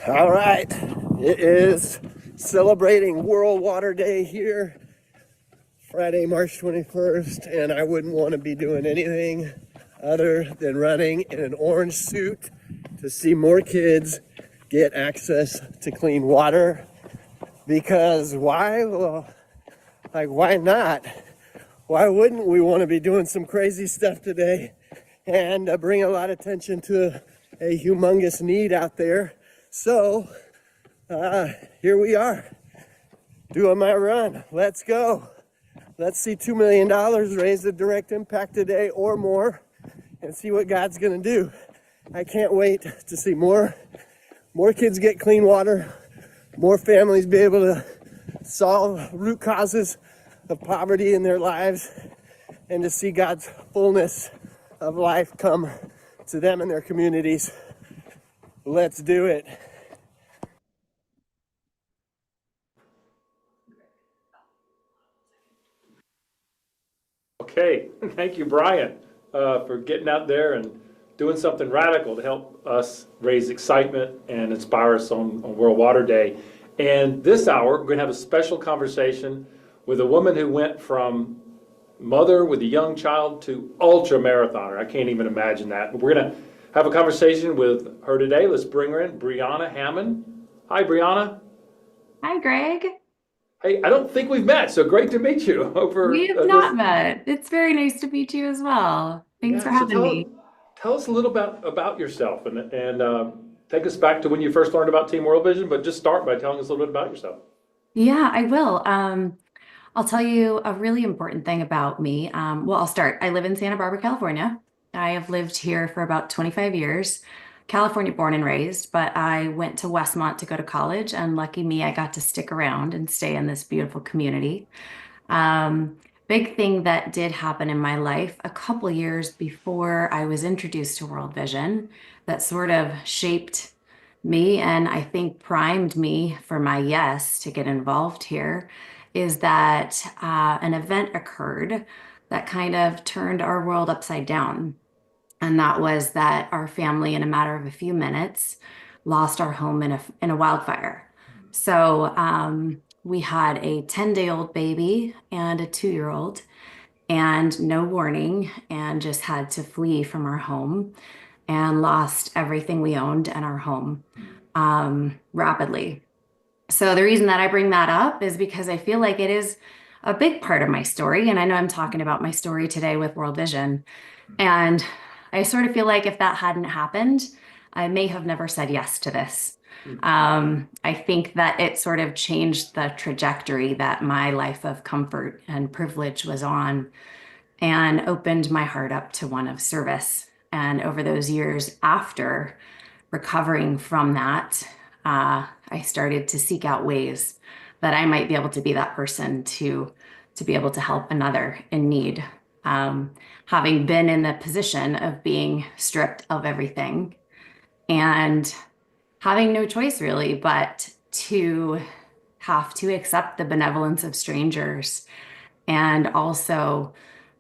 All right, it is celebrating World Water Day here, Friday, March 21st, and I wouldn't want to be doing anything other than running in an orange suit to see more kids get access to clean water. Because why? Well, like, why not? Why wouldn't we want to be doing some crazy stuff today and bring a lot of attention to a humongous need out there? So here we are doing my run. Let's go. Let's see $2 million raised a direct impact today or more and see what God's gonna do. I can't wait to see more kids get clean water, more families be able to solve root causes of poverty in their lives, and to see God's fullness of life come to them and their communities. Let's do it. Okay, thank you, Brian, for getting out there and doing something radical to help us raise excitement and inspire us on World Water Day. And this hour, we're going to have a special conversation with a woman who went from mother with a young child to ultra marathoner. I can't even imagine that. But we're going to have a conversation with her today. Let's bring her in, Brianna Hammond. Hi, Brianna. Hi, Greg. Hey, I don't think we've met, so great to meet you. We have not met. It's very nice to meet you as well. Thanks for having me. Tell us a little about yourself and take us back to when you first learned about Team World Vision, but just start by telling us a little bit about yourself. Yeah, I will. I'll tell you a really important thing about me. Well, I'll start. I live in Santa Barbara, California. I have lived here for about 25 years. California born and raised, but I went to Westmont to go to college, and lucky me, I got to stick around and stay in this beautiful community. Big thing that did happen in my life a couple years before I was introduced to World Vision that sort of shaped me and I think primed me for my yes to get involved here is that an event occurred that kind of turned our world upside down. And that was that our family, in a matter of a few minutes, lost our home in a wildfire. So we had a 10-day-old baby and a 2-year-old, and no warning, and just had to flee from our home and lost everything we owned and our home rapidly. So the reason that I bring that up is because I feel like it is a big part of my story. And I know I'm talking about my story today with World Vision. And I sort of feel like if that hadn't happened, I may have never said yes to this. I think that it sort of changed the trajectory that my life of comfort and privilege was on and opened my heart up to one of service. And over those years after recovering from that, I started to seek out ways that I might be able to be that person to be able to help another in need. Having been in the position of being stripped of everything and having no choice really, but to have to accept the benevolence of strangers and also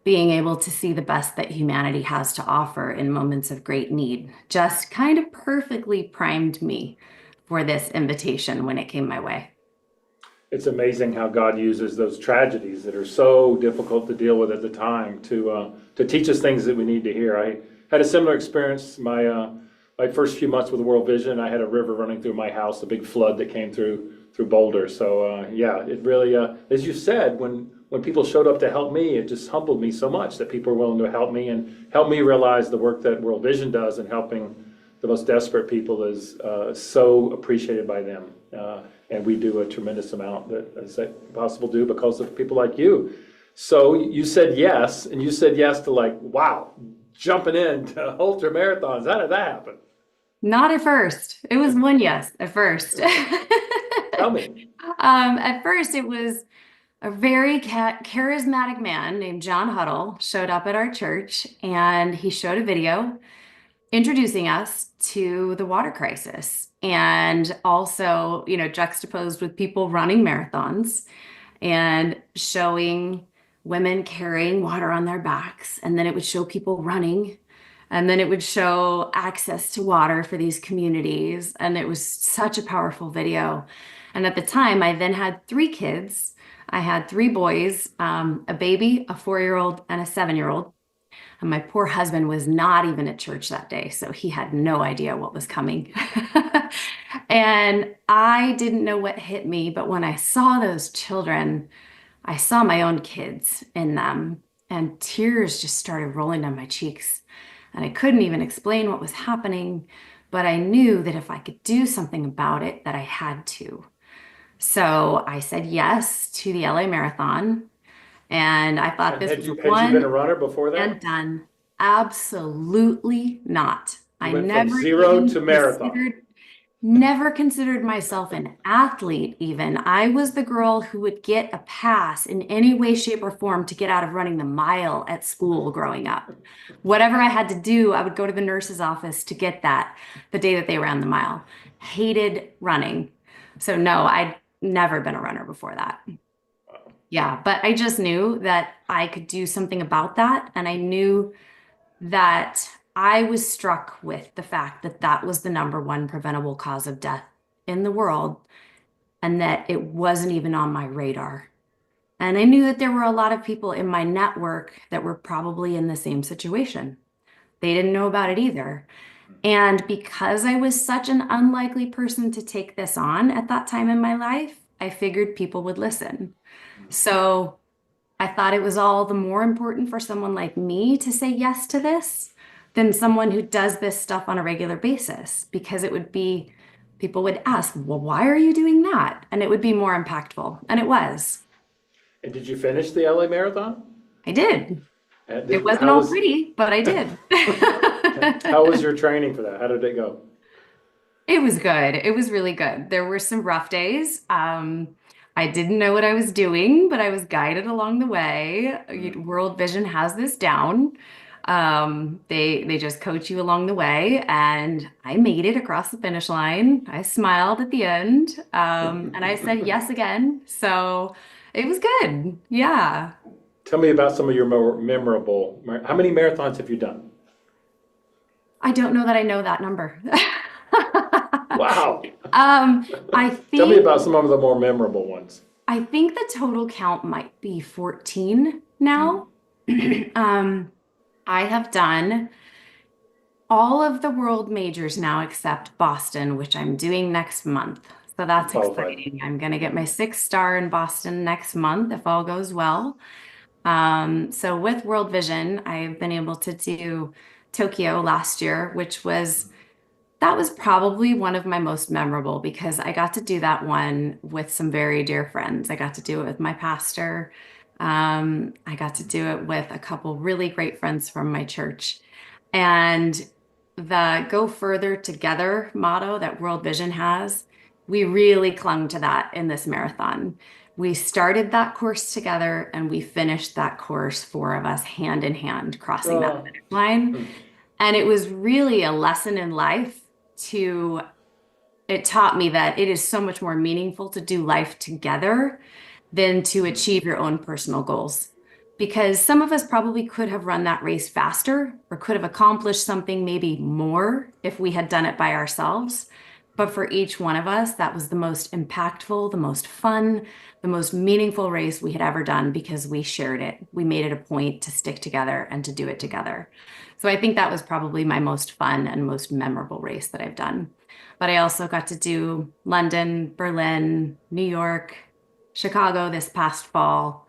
being able to see the best that humanity has to offer in moments of great need, just kind of perfectly primed me for this invitation when it came my way. It's amazing how God uses those tragedies that are so difficult to deal with at the time to teach us things that we need to hear. I had a similar experience my first few months with World Vision. I had a river running through my house, a big flood that came through Boulder. So yeah, it really, as you said, when people showed up to help me, it just humbled me so much that people were willing to help me and help me realize the work that World Vision does in helping the most desperate people is so appreciated by them. And we do a tremendous amount that is possible to do because of people like you. So you said yes, and you said yes to like, wow, jumping into ultra marathons. How did that happen? Not at first. It was one yes at first. Tell me. At first, it was a very charismatic man named John Huddle showed up at our church, and he showed a video introducing us to the water crisis, and also, juxtaposed with people running marathons and showing women carrying water on their backs. And then it would show people running And then it would show access to water for these communities. And it was such a powerful video. And at the time, I then had 3 kids. I had 3 boys, a baby, a 4-year-old, and a 7-year-old. And my poor husband was not even at church that day, so he had no idea what was coming. And I didn't know what hit me, but when I saw those children, I saw my own kids in them, and tears just started rolling down my cheeks. And I couldn't even explain what was happening, but I knew that if I could do something about it, that I had to. So I said yes to the LA Marathon. And I thought this was Had you been a runner before that? and done. Absolutely not. You I went from never 0 even to marathon. never considered myself an athlete even. I was the girl who would get a pass in any way, shape, or form to get out of running the mile at school growing up. Whatever I had to do, I would go to the nurse's office to get that the day that they ran the mile. Hated running. So no, I'd never been a runner before that. Yeah, but I just knew that I could do something about that. And I knew that I was struck with the fact that that was the #1 preventable cause of death in the world, and that it wasn't even on my radar. And I knew that there were a lot of people in my network that were probably in the same situation. They didn't know about it either. And because I was such an unlikely person to take this on at that time in my life, I figured people would listen. So I thought it was all the more important for someone like me to say yes to this than someone who does this stuff on a regular basis, because it would be, people would ask, well, why are you doing that? And it would be more impactful. And it was. And did you finish the LA Marathon? I did. It wasn't all pretty, but I did. How was your training for that? How did it go? It was good. It was really good. There were some rough days. I didn't know what I was doing, but I was guided along the way. World Vision has this down. They just coach you along the way, and I made it across the finish line. I smiled at the end, and I said yes again. So it was good. Yeah. Tell me about some of your more memorable. How many marathons have you done? I don't know that I know that number. Wow. I think. Tell me about some of the more memorable ones. I think the total count might be 14 now. I have done all of the world majors now except Boston, which I'm doing next month. So that's exciting. I'm going to get my 6th star in Boston next month if all goes well. So with World Vision, I've been able to do Tokyo last year, that was probably one of my most memorable, because I got to do that one with some very dear friends. I got to do it with my pastor. I got to do it with a couple really great friends from my church. And the Go Further Together motto that World Vision has, we really clung to that in this marathon. We started that course together and we finished that course, 4 of us, hand in hand, crossing that finish line. And it was really a lesson in life. It taught me that it is so much more meaningful to do life together than to achieve your own personal goals. Because some of us probably could have run that race faster or could have accomplished something maybe more if we had done it by ourselves. But for each one of us, that was the most impactful, the most fun, the most meaningful race we had ever done, because we shared it. We made it a point to stick together and to do it together. So I think that was probably my most fun and most memorable race that I've done. But I also got to do London, Berlin, New York, Chicago this past fall.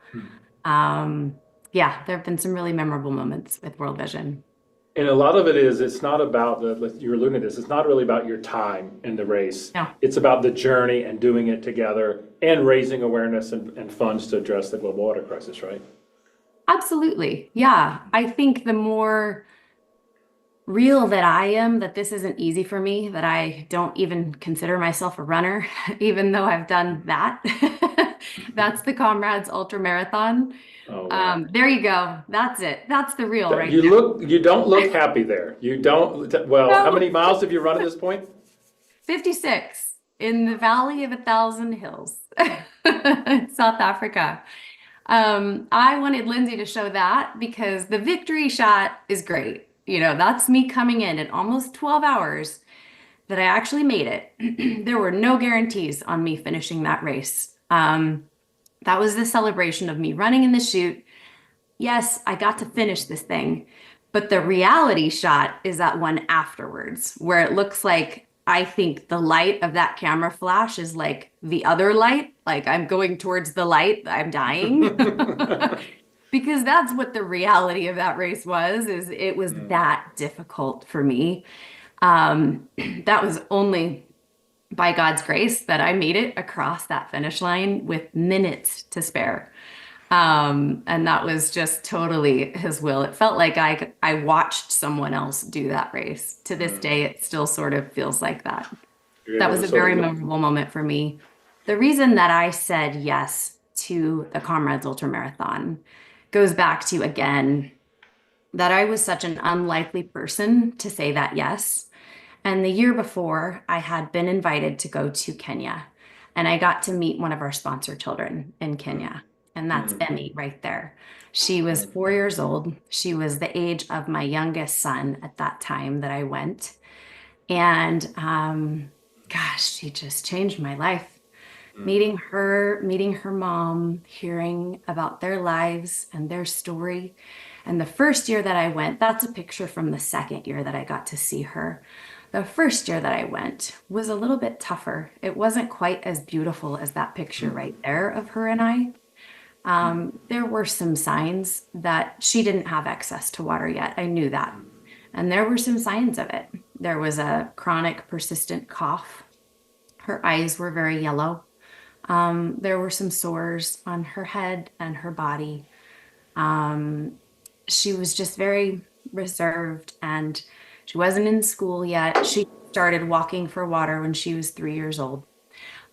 Yeah, there have been some really memorable moments with World Vision. And a lot of it is, it's not about you're alluding to this, it's not really about your time in the race. No. It's about the journey and doing it together and raising awareness and funds to address the global water crisis, right? Absolutely. Yeah. I think the more real that I am, that this isn't easy for me, that I don't even consider myself a runner, even though I've done that. That's the Comrades Ultra Marathon. Oh, wow. There you go. That's it. That's the real right you now. You don't look happy there. You don't. Well, No. How many miles have you run at this point? 56 in the Valley of 1,000 Hills, South Africa. I wanted Lyndsey to show that because the victory shot is great. That's me coming in almost 12 hours that I actually made it. There were no guarantees on me finishing that race. That was the celebration of me running in the chute. Yes, I got to finish this thing, but the reality shot is that one afterwards, where it looks like I think the light of that camera flash is like the other light, like I'm going towards the light, I'm dying. Because that's what the reality of that race was, is it was that difficult for me. That was only by God's grace that I made it across that finish line with minutes to spare. And that was just totally his will. It felt like I watched someone else do that race. To this day, it still sort of feels like that. That was a very memorable moment for me. The reason that I said yes to the Comrades Ultramarathon goes back to, again, that I was such an unlikely person to say that yes. And the year before, I had been invited to go to Kenya, and I got to meet one of our sponsor children in Kenya. And that's Emmy right there. She was 4 years old. She was the age of my youngest son at that time that I went. And gosh, she just changed my life. Meeting her mom, hearing about their lives and their story. And the first year that I went, that's a picture from the second year that I got to see her. The first year that I went was a little bit tougher. It wasn't quite as beautiful as that picture right there of her and I. There were some signs that she didn't have access to water yet. I knew that. And there were some signs of it. There was a chronic persistent cough. Her eyes were very yellow. There were some sores on her head and her body. She was just very reserved, and she wasn't in school yet. She started walking for water when she was 3 years old.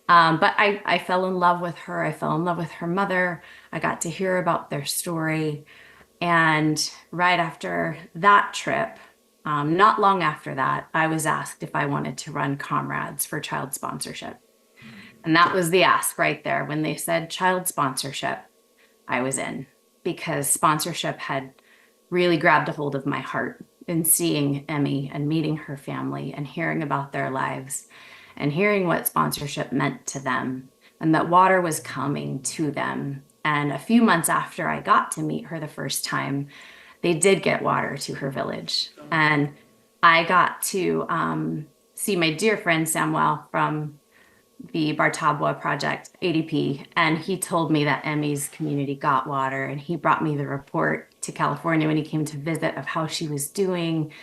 But I fell in love with her. I fell in love with her mother. I got to hear about their story. And right after that trip, not long after that, I was asked if I wanted to run Comrades for child sponsorship. And that was the ask right there. When they said child sponsorship, I was in, because sponsorship had really grabbed a hold of my heart in seeing Emmy and meeting her family and hearing about their lives and hearing what sponsorship meant to them and that water was coming to them. And a few months after I got to meet her the first time, they did get water to her village. And I got to see my dear friend Samuel from the Bartabwa Project, ADP, and he told me that Emmy's community got water, and he brought me the report to California when he came to visit of how she was doing.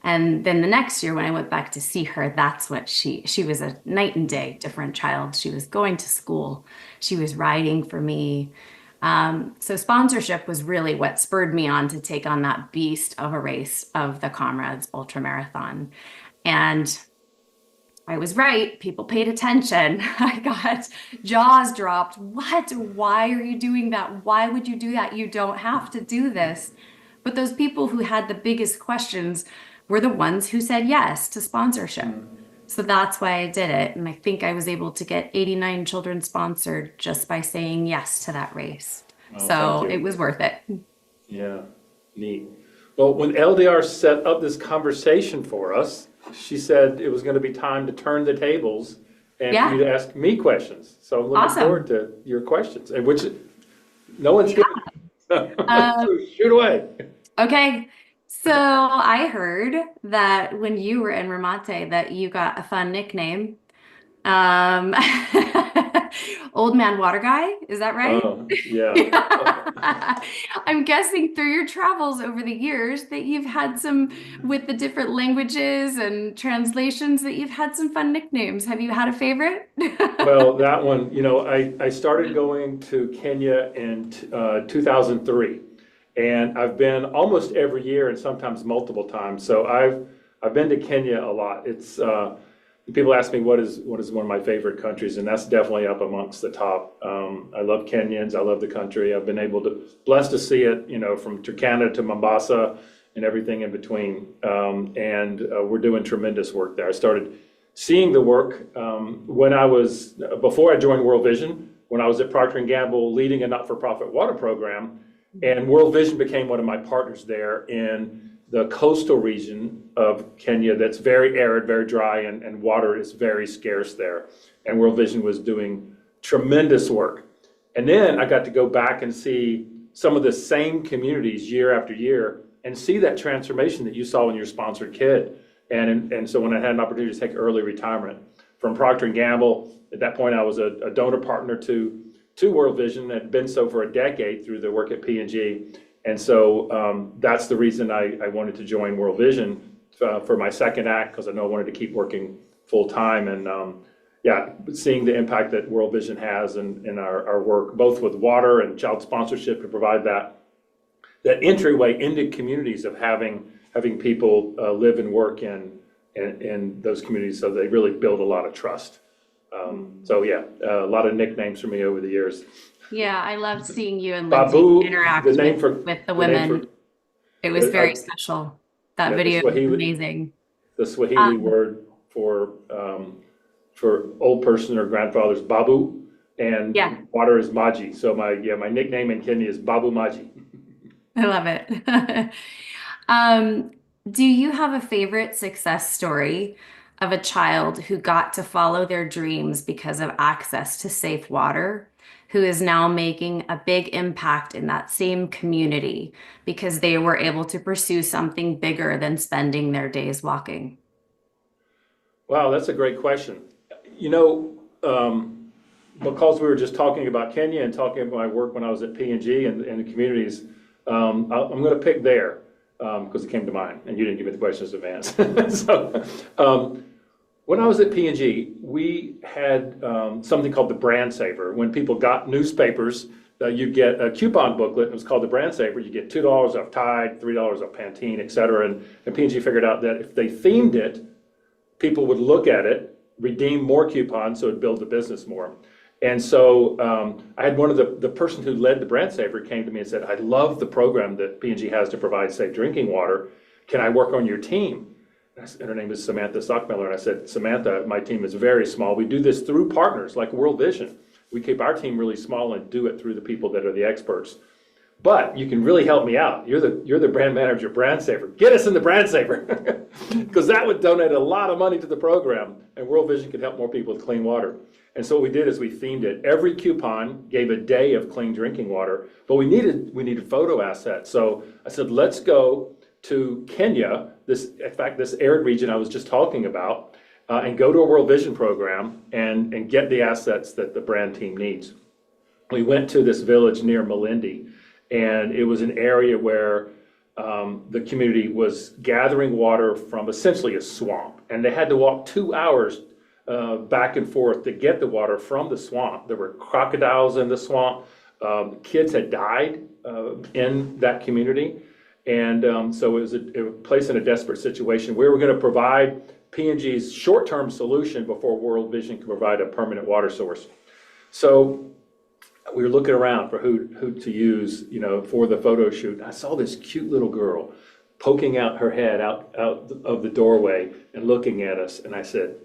And then the next year when I went back to see her, that's what she was a night and day different child. She was going to school. She was riding for me. So sponsorship was really what spurred me on to take on that beast of a race of the Comrades Ultramarathon. And I was right. People paid attention. I got jaws dropped. What? Why are you doing that? Why would you do that? You don't have to do this. But those people who had the biggest questions were the ones who said yes to sponsorship. So that's why I did it. And I think I was able to get 89 children sponsored just by saying yes to that race. Oh, so it was worth it. Yeah, neat. Well, when LDR set up this conversation for us, she said it was going to be time to turn the tables and for you to ask me questions. So I'm looking forward to your questions, and which no one's getting. So shoot away. Okay. So I heard that when you were in Ramate that you got a fun nickname. Old Man Water Guy, is that right? Oh, yeah. I'm guessing through your travels over the years that you've had some, with the different languages and translations, that you've had some fun nicknames. Have you had a favorite? Well, that one, I started going to Kenya in 2003, and I've been almost every year and sometimes multiple times. So I've been to Kenya a lot. It's people ask me what is one of my favorite countries, and that's definitely up amongst the top. I love Kenyans. I love the country. I've been blessed to see it, from Turkana to Mombasa and everything in between. And we're doing tremendous work there. I started seeing the work before I joined World Vision, when I was at Procter & Gamble leading a not-for-profit water program, and World Vision became one of my partners there in the coastal region of Kenya that's very arid, very dry, and water is very scarce there. And World Vision was doing tremendous work. And then I got to go back and see some of the same communities year after year and see that transformation that you saw when you were sponsored kid. And so when I had an opportunity to take early retirement from Procter & Gamble, at that point I was a donor partner to World Vision, had been so for a decade through the work at P&G. And so that's the reason I wanted to join World Vision for my second act, because I know I wanted to keep working full time. And seeing the impact that World Vision has in our work, both with water and child sponsorship, to provide that entryway into communities of having people live and work in those communities, so they really build a lot of trust. A lot of nicknames for me over the years. Yeah, I loved seeing you and Babu, Lyndsey interact the name with the women. It was very special. That video was amazing. The Swahili word for old person or grandfather's Babu, and water is Maji. So my nickname in Kenya is Babu Maji. I love it. Do you have a favorite success story of a child who got to follow their dreams because of access to safe water, who is now making a big impact in that same community because they were able to pursue something bigger than spending their days walking? Wow, that's a great question. You know, because we were just talking about Kenya and talking about my work when I was at P&G and the communities, I'm going to pick there because it came to mind, and you didn't give me the questions in advance. So, when I was at P&G, we had something called the Brand Saver. When people got newspapers, you'd get a coupon booklet. It was called the Brand Saver. You get $2 off Tide, $3 off Pantene, et cetera. And P&G figured out that if they themed it, people would look at it, redeem more coupons, so it'd build the business more. And so I had one of the person who led the Brand Saver came to me and said, I love the program that P&G has to provide safe drinking water. Can I work on your team? And her name is Samantha Stockmiller. And I said, Samantha, my team is very small. We do this through partners like World Vision. We keep our team really small and do it through the people that are the experts. But you can really help me out. You're the brand manager, Brand Saver. Get us in the Brand Saver, because that would donate a lot of money to the program, and World Vision could help more people with clean water. And so what we did is we themed it. Every coupon gave a day of clean drinking water, but we needed photo assets. So I said, let's go to Kenya, this arid region I was just talking about, and go to a World Vision program and get the assets that the brand team needs. We went to this village near Malindi, and it was an area where the community was gathering water from essentially a swamp, and they had to walk 2 hours back and forth to get the water from the swamp. There were crocodiles in the swamp. Kids had died in that community. And so it was a place in a desperate situation. We were going to provide P&G's short-term solution before World Vision could provide a permanent water source. So we were looking around for who to use, for the photo shoot. I saw this cute little girl poking out her head out of the doorway and looking at us. And I said,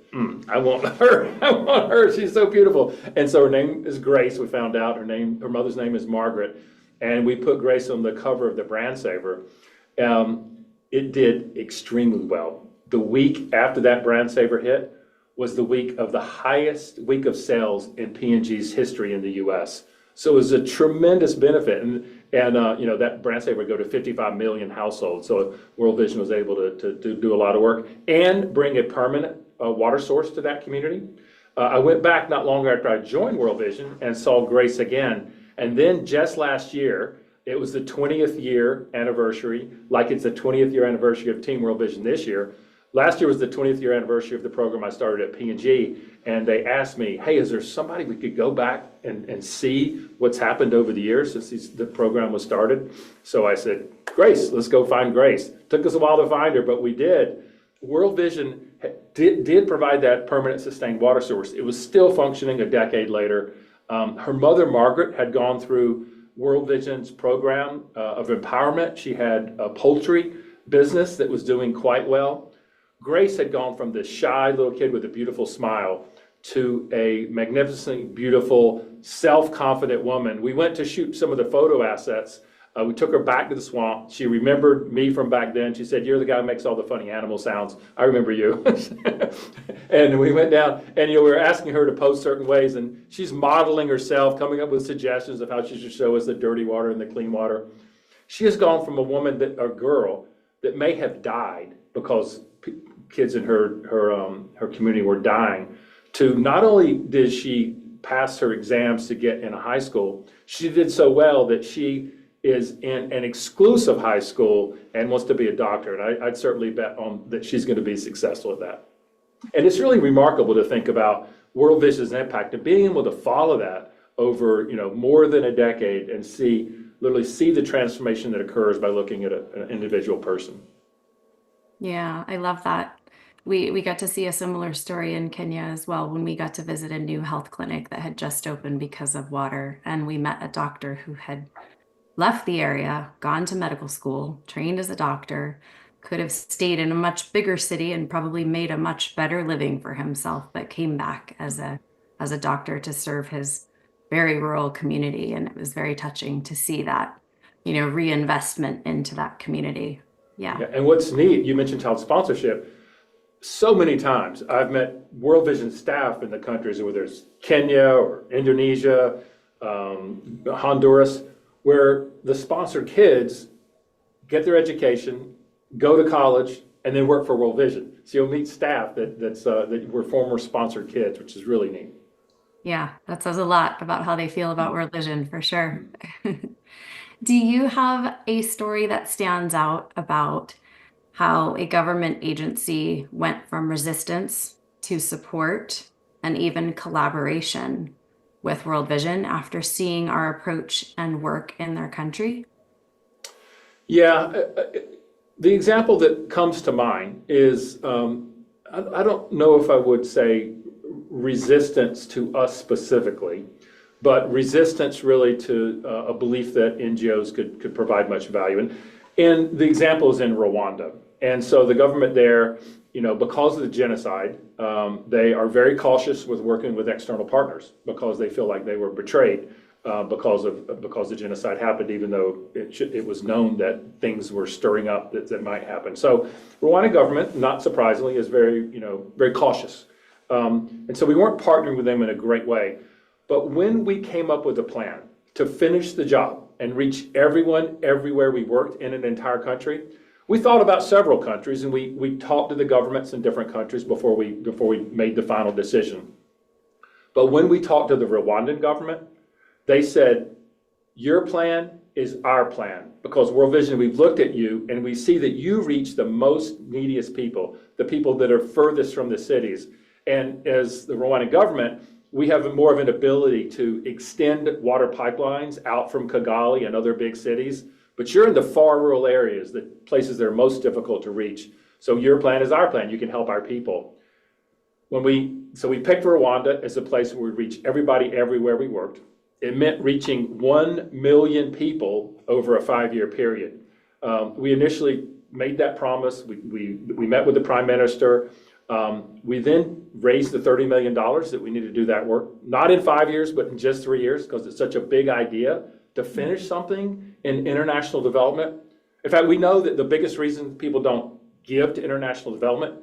I want her. I want her. She's so beautiful. And so her name is Grace. We found out her mother's name is Margaret. And we put Grace on the cover of the Brand Saver. It did extremely well. The week after that Brand Saver hit was the week of the highest week of sales in P&G's history in the U.S. So it was a tremendous benefit. And that Brand Saver would go to 55 million households. So World Vision was able to do a lot of work and bring a permanent water source to that community. I went back not long after I joined World Vision and saw Grace again. And then just last year, it was the 20th year anniversary, like it's the 20th year anniversary of Team World Vision this year. Last year was the 20th year anniversary of the program I started at P&G, and they asked me, hey, is there somebody we could go back and see what's happened over the years since the program was started? So I said, Grace, let's go find Grace. Took us a while to find her, but we did. World Vision did provide that permanent sustained water source. It was still functioning a decade later. Her mother, Margaret, had gone through World Vision's program of empowerment. She had a poultry business that was doing quite well. Grace had gone from this shy little kid with a beautiful smile to a magnificently beautiful, self-confident woman. We went to shoot some of the photo assets We took her back to the swamp. She remembered me from back then. She said, "You're the guy who makes all the funny animal sounds. I remember you." And we went down, and we were asking her to post certain ways, and she's modeling herself, coming up with suggestions of how she should show us the dirty water and the clean water. She has gone from a girl that may have died because kids in her community were dying, to not only did she pass her exams to get in a high school, she did so well that she is in an exclusive high school and wants to be a doctor. And I'd certainly bet on that she's going to be successful at that. And it's really remarkable to think about World Vision's impact and being able to follow that over more than a decade and literally see the transformation that occurs by looking at an individual person. Yeah, I love that. We got to see a similar story in Kenya as well when we got to visit a new health clinic that had just opened because of water. And we met a doctor who had left the area, gone to medical school, trained as a doctor, could have stayed in a much bigger city and probably made a much better living for himself, but came back as a doctor to serve his very rural community. And it was very touching to see that, reinvestment into that community. Yeah. And what's neat, you mentioned child sponsorship. So many times I've met World Vision staff in the countries, whether it's Kenya or Indonesia, Honduras, where the sponsored kids get their education, go to college, and then work for World Vision. So you'll meet staff that were former sponsored kids, which is really neat. Yeah, that says a lot about how they feel about World Vision, for sure. Do you have a story that stands out about how a government agency went from resistance to support and even collaboration with World Vision after seeing our approach and work in their country? Yeah, the example that comes to mind is, I don't know if I would say resistance to us specifically, but resistance really to a belief that NGOs could provide much value. And the example is in Rwanda. And so the government there, because of the genocide, they are very cautious with working with external partners because they feel like they were betrayed because the genocide happened, even though it was known that things were stirring up that might happen. So Rwanda government, not surprisingly, is very cautious. And so we weren't partnering with them in a great way. But when we came up with a plan to finish the job and reach everyone everywhere we worked in an entire country, we thought about several countries, and we talked to the governments in different countries before we made the final decision. But when we talked to the Rwandan government, they said, "Your plan is our plan, because World Vision, we've looked at you and we see that you reach the most neediest people, the people that are furthest from the cities. And as the Rwandan government, we have more of an ability to extend water pipelines out from Kigali and other big cities. But you're in the far rural areas, the places that are most difficult to reach. So your plan is our plan. You can help our people." So we picked Rwanda as a place where we reach everybody everywhere we worked. It meant reaching 1 million people over a 5-year period. We initially made that promise. We met with the Prime Minister. We then raised the $30 million that we needed to do that work, not in 5 years, but in just 3 years, because it's such a big idea to finish something in international development. In fact, we know that the biggest reason people don't give to international development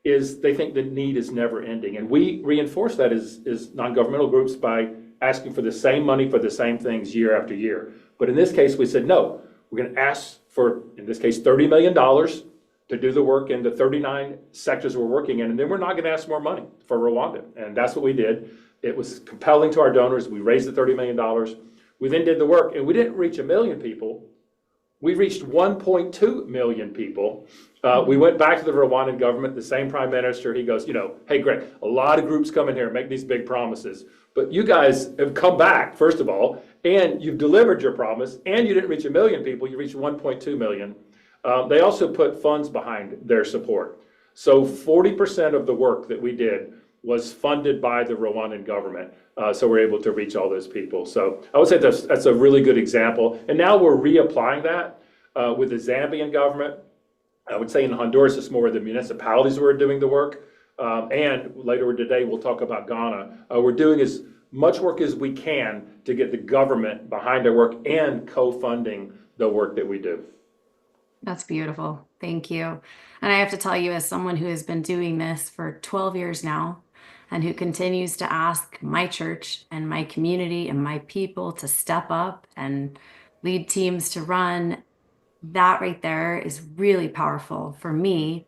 is they think the need is never ending. And we reinforce that as non-governmental groups by asking for the same money for the same things year after year. But in this case, we said, no, we're going to ask for, in this case, $30 million to do the work in the 39 sectors we're working in. And then we're not going to ask more money for Rwanda. And that's what we did. It was compelling to our donors. We raised the $30 million. We then did the work, and we didn't reach 1 million people. We reached 1.2 million people. We went back to the Rwandan government, the same prime minister. He goes, "Hey, Greg, a lot of groups come in here and make these big promises, but you guys have come back, first of all, and you've delivered your promise, and you didn't reach 1 million people. You reached 1.2 million. They also put funds behind their support. So 40% of the work that we did was funded by the Rwandan government. So we're able to reach all those people. So I would say that's a really good example. And now we're reapplying that with the Zambian government. I would say in Honduras, it's more of the municipalities who are doing the work. And later today, we'll talk about Ghana. We're doing as much work as we can to get the government behind our work and co-funding the work that we do. That's beautiful. Thank you. And I have to tell you, as someone who has been doing this for 12 years now, and who continues to ask my church and my community and my people to step up and lead teams to run, that right there is really powerful for me,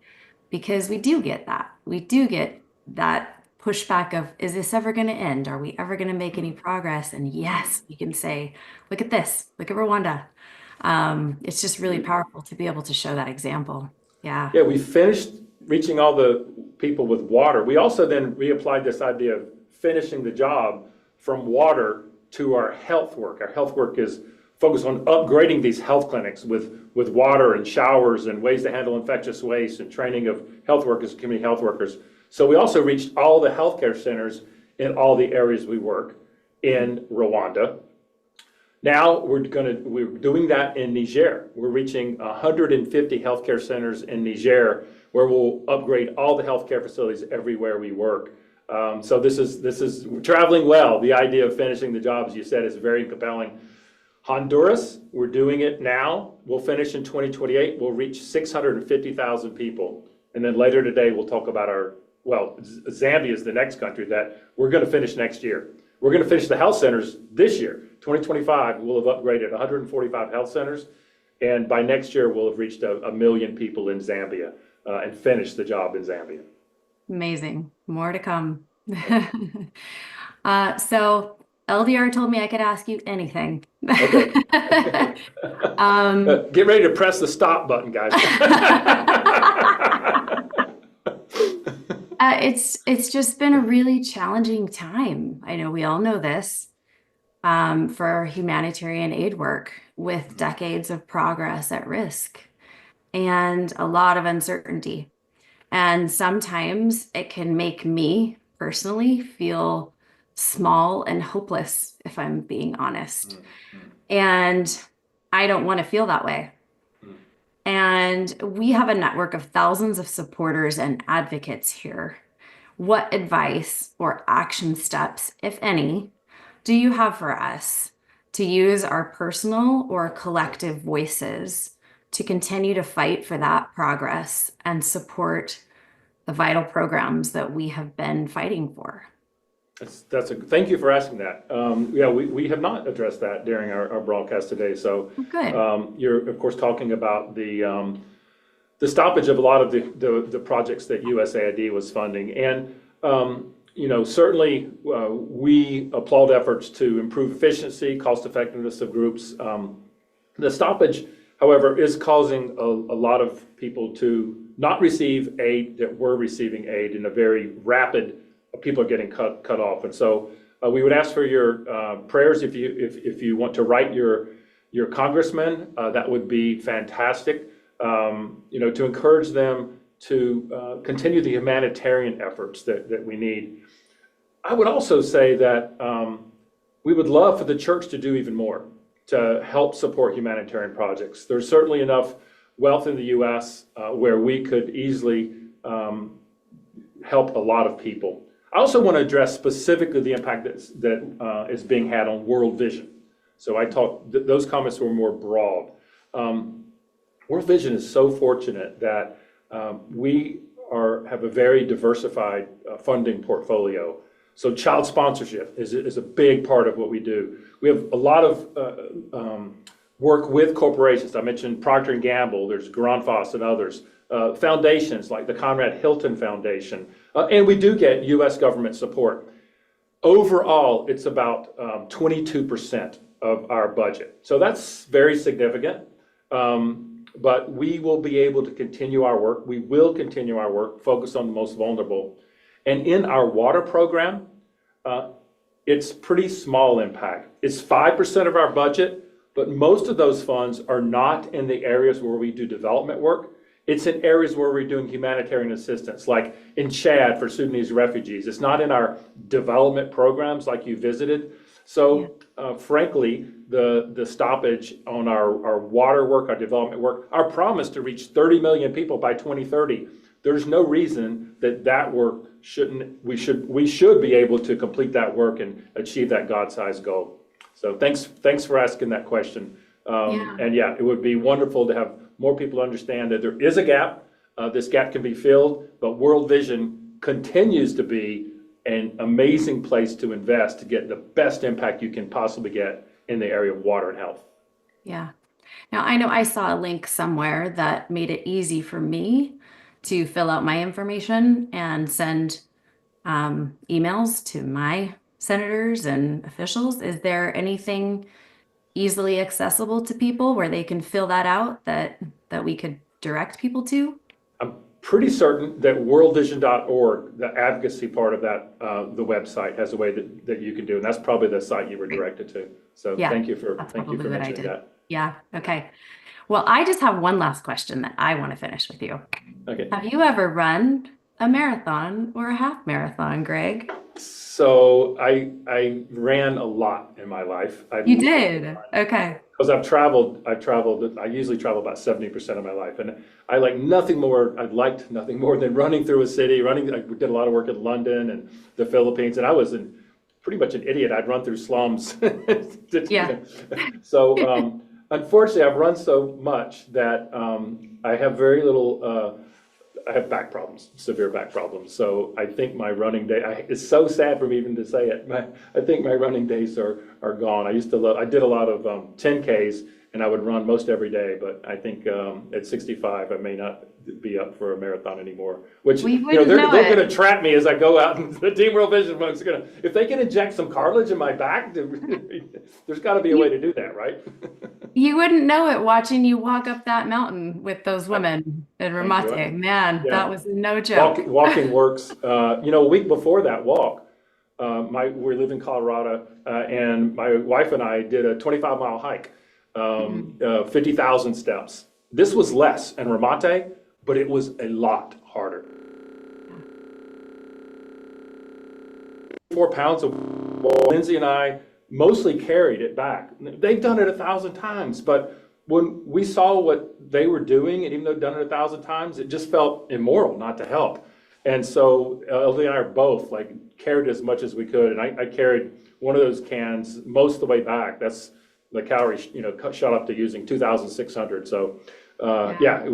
because we do get that. We do get that pushback of, is this ever going to end? Are we ever going to make any progress? And yes, we can say, look at this, look at Rwanda. It's just really powerful to be able to show that example. Yeah. Yeah, we finished reaching all the people with water. We also then reapplied this idea of finishing the job from water to our health work. Our health work is focused on upgrading these health clinics with water and showers and ways to handle infectious waste and training of health workers, community health workers. So we also reached all the healthcare centers in all the areas we work in Rwanda. Now we're doing that in Niger. We're reaching 150 healthcare centers in Niger, where we'll upgrade all the healthcare facilities everywhere we work. So this is traveling well. The idea of finishing the job, as you said, is very compelling. Honduras, we're doing it now. We'll finish in 2028. We'll reach 650,000 people. And then later today, we'll talk about Zambia is the next country that we're going to finish next year. We're going to finish the health centers this year. 2025, we'll have upgraded 145 health centers. And by next year, we'll have reached a million people in Zambia and finished the job in Zambia. Amazing. More to come. So LDR told me I could ask you anything. Okay. Get ready to press the stop button, guys. It's just been a really challenging time. I know we all know this, for humanitarian aid work, with decades of progress at risk and a lot of uncertainty. And sometimes it can make me personally feel small and hopeless, if I'm being honest. And I don't want to feel that way. And we have a network of thousands of supporters and advocates here. What advice or action steps, if any, do you have for us to use our personal or collective voices to continue to fight for that progress and support the vital programs that we have been fighting for? Thank you for asking that. Yeah, we have not addressed that during our broadcast today. So good. You're of course talking about the stoppage of a lot of the projects that USAID was funding, and certainly we applaud efforts to improve efficiency, cost effectiveness of groups. The stoppage, however, is causing a lot of people to not receive aid that were receiving aid in a very rapid. People are getting cut off, and so we would ask for your prayers if you want to write your congressman. That would be fantastic. To encourage them to continue the humanitarian efforts that we need. I would also say that we would love for the church to do even more to help support humanitarian projects. There's certainly enough wealth in the U.S. Where we could easily help a lot of people. I also want to address specifically the impact that is being had on World Vision. So those comments were more broad. World Vision is so fortunate that we have a very diversified funding portfolio. So child sponsorship is a big part of what we do. We have a lot of work with corporations. I mentioned Procter & Gamble, there's Grundfos and others. Foundations like the Conrad Hilton Foundation. And we do get U.S. government support. Overall, it's about 22% of our budget. So that's very significant. But we will be able to continue our work. We will continue our work, focus on the most vulnerable. And in our water program, it's pretty small impact. It's 5% of our budget, but most of those funds are not in the areas where we do development work. It's in areas where we're doing humanitarian assistance, like in Chad for Sudanese refugees. It's not in our development programs like you visited. So frankly, the stoppage on our water work, our development work, our promise to reach 30 million people by 2030, there's no reason that work we should be able to complete that work and achieve that God-sized goal. So thanks for asking that question. And yeah, it would be wonderful to have more people understand that there is a gap. This gap can be filled, but World Vision continues to be an amazing place to invest to get the best impact you can possibly get in the area of water and health. Yeah. Now, I know I saw a link somewhere that made it easy for me to fill out my information and send emails to my senators and officials. Is there anything easily accessible to people where they can fill that out that we could direct people to? I'm pretty certain that worldvision.org, the advocacy part of that, the website has a way that you can do, and that's probably the site you were directed to. So Yeah, thank you for that's mentioning probably what I did. that. Yeah. Okay. Well, I just have one last question that I want to finish with you. Okay. Have you ever run a marathon or a half marathon, Greg? So I ran a lot in my life. You did? Okay. Because I usually travel about 70% of my life. And I liked nothing more than running through a city, I did a lot of work in London and the Philippines, and I was pretty much an idiot. I'd run through slums. Yeah. So unfortunately, I've run so much that I have very little, I have back problems, severe back problems. So I think my running day, it's so sad for me even to say it. I think my running days are gone. I did a lot of 10Ks and I would run most every day, but I think at 65, I may not be up for a marathon anymore, which, they're going to trap me as I go out, and the Team World Vision folks are going to, if they can inject some cartilage in my back, there's got to be a way to do that, right? You wouldn't know it watching you walk up that mountain with those women in Ramate. Man, Yeah. that was no joke. Walking works. A week before that walk, we live in Colorado, and my wife and I did a 25-mile hike, 50,000 steps. This was less in Ramate, but it was a lot harder. 4 pounds of Lyndsey and I mostly carried it back. They've done it 1,000 times, but when we saw what they were doing, and even though done it 1,000 times, it just felt immoral not to help. And so LD and I are both carried as much as we could, and I carried one of those cans most of the way back. That's the calories, shot up to using 2,600. So it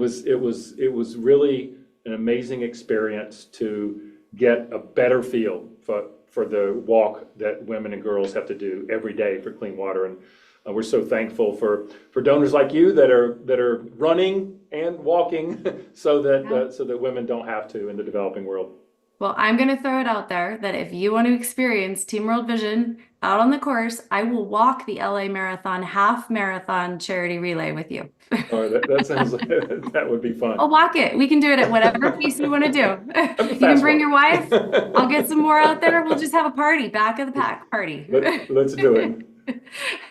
was really an amazing experience to get a better feel for the walk that women and girls have to do every day for clean water. And we're so thankful for donors like you that are running and walking so that women don't have to in the developing world. Well, I'm going to throw it out there that if you want to experience Team World Vision out on the course, I will walk the LA Marathon half marathon charity relay with you. Oh, that sounds like that would be fun. I'll walk it. We can do it at whatever pace you want to do. You can bring your wife. I'll get some more out there. We'll just have a party, back of the pack party. Let's do it.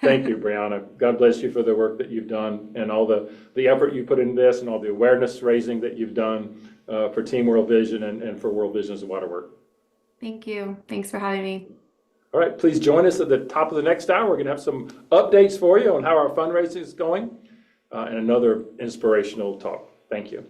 Thank you, Brianna. God bless you for the work that you've done and all the effort you put in this and all the awareness raising that you've done for Team World Vision and for World Vision's water work. Thank you. Thanks for having me. All right, please join us at the top of the next hour. We're going to have some updates for you on how our fundraising is going and another inspirational talk. Thank you.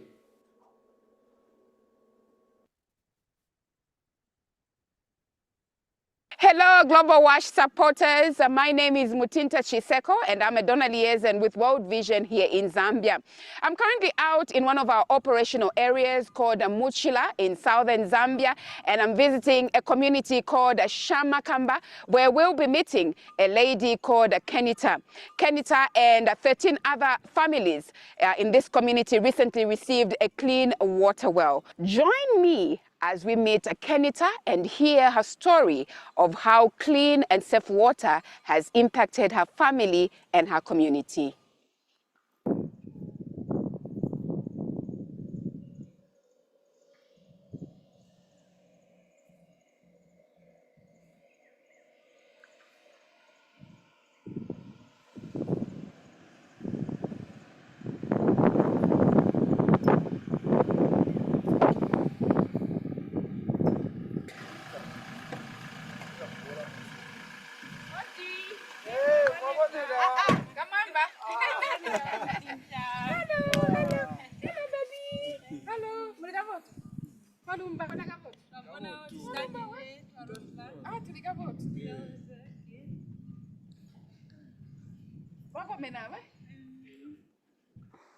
Hello, Global Watch supporters. My name is Mutinta Chiseko, and I'm a donor liaison with World Vision here in Zambia. I'm currently out in one of our operational areas called Muchila in southern Zambia, and I'm visiting a community called Shamakamba, where we'll be meeting a lady called Kenita. Kenita and 13 other families in this community recently received a clean water well. Join me as we meet Kenita and hear her story of how clean and safe water has impacted her family and her community.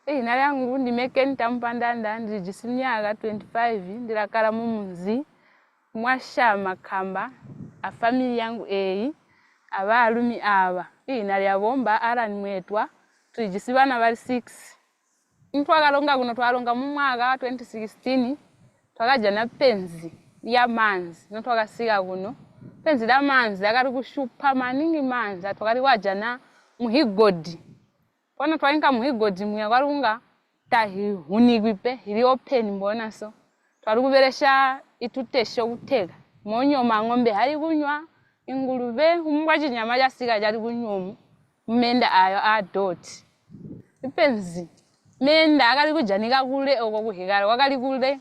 Ina lyangu ndimeke ntampandanda ndijisinyaka 25 ndilakala mumuzi mwashama kamba a family yangu abalumi aba ina lyabomba arani mwetwa tujisibana bali 6 ntwakalonga kuno twalonga mu mwaka 2016 twakaja na penzi ya manzi notwakasiga kuno penzi la manzi akali kushupa maningi manzi twakali waja na muhigodi pona twainka muhigodi muya kwalunga tahihunigwipe ili open mbona so twalukuberesha itutesho kutega monyoma ng'ombe hali kunywa ingulube umbwa chinyama jasiga jali kunyomu menda ayo adoti ipenzi menda akali kujanika kule oko kuhigala wakali kule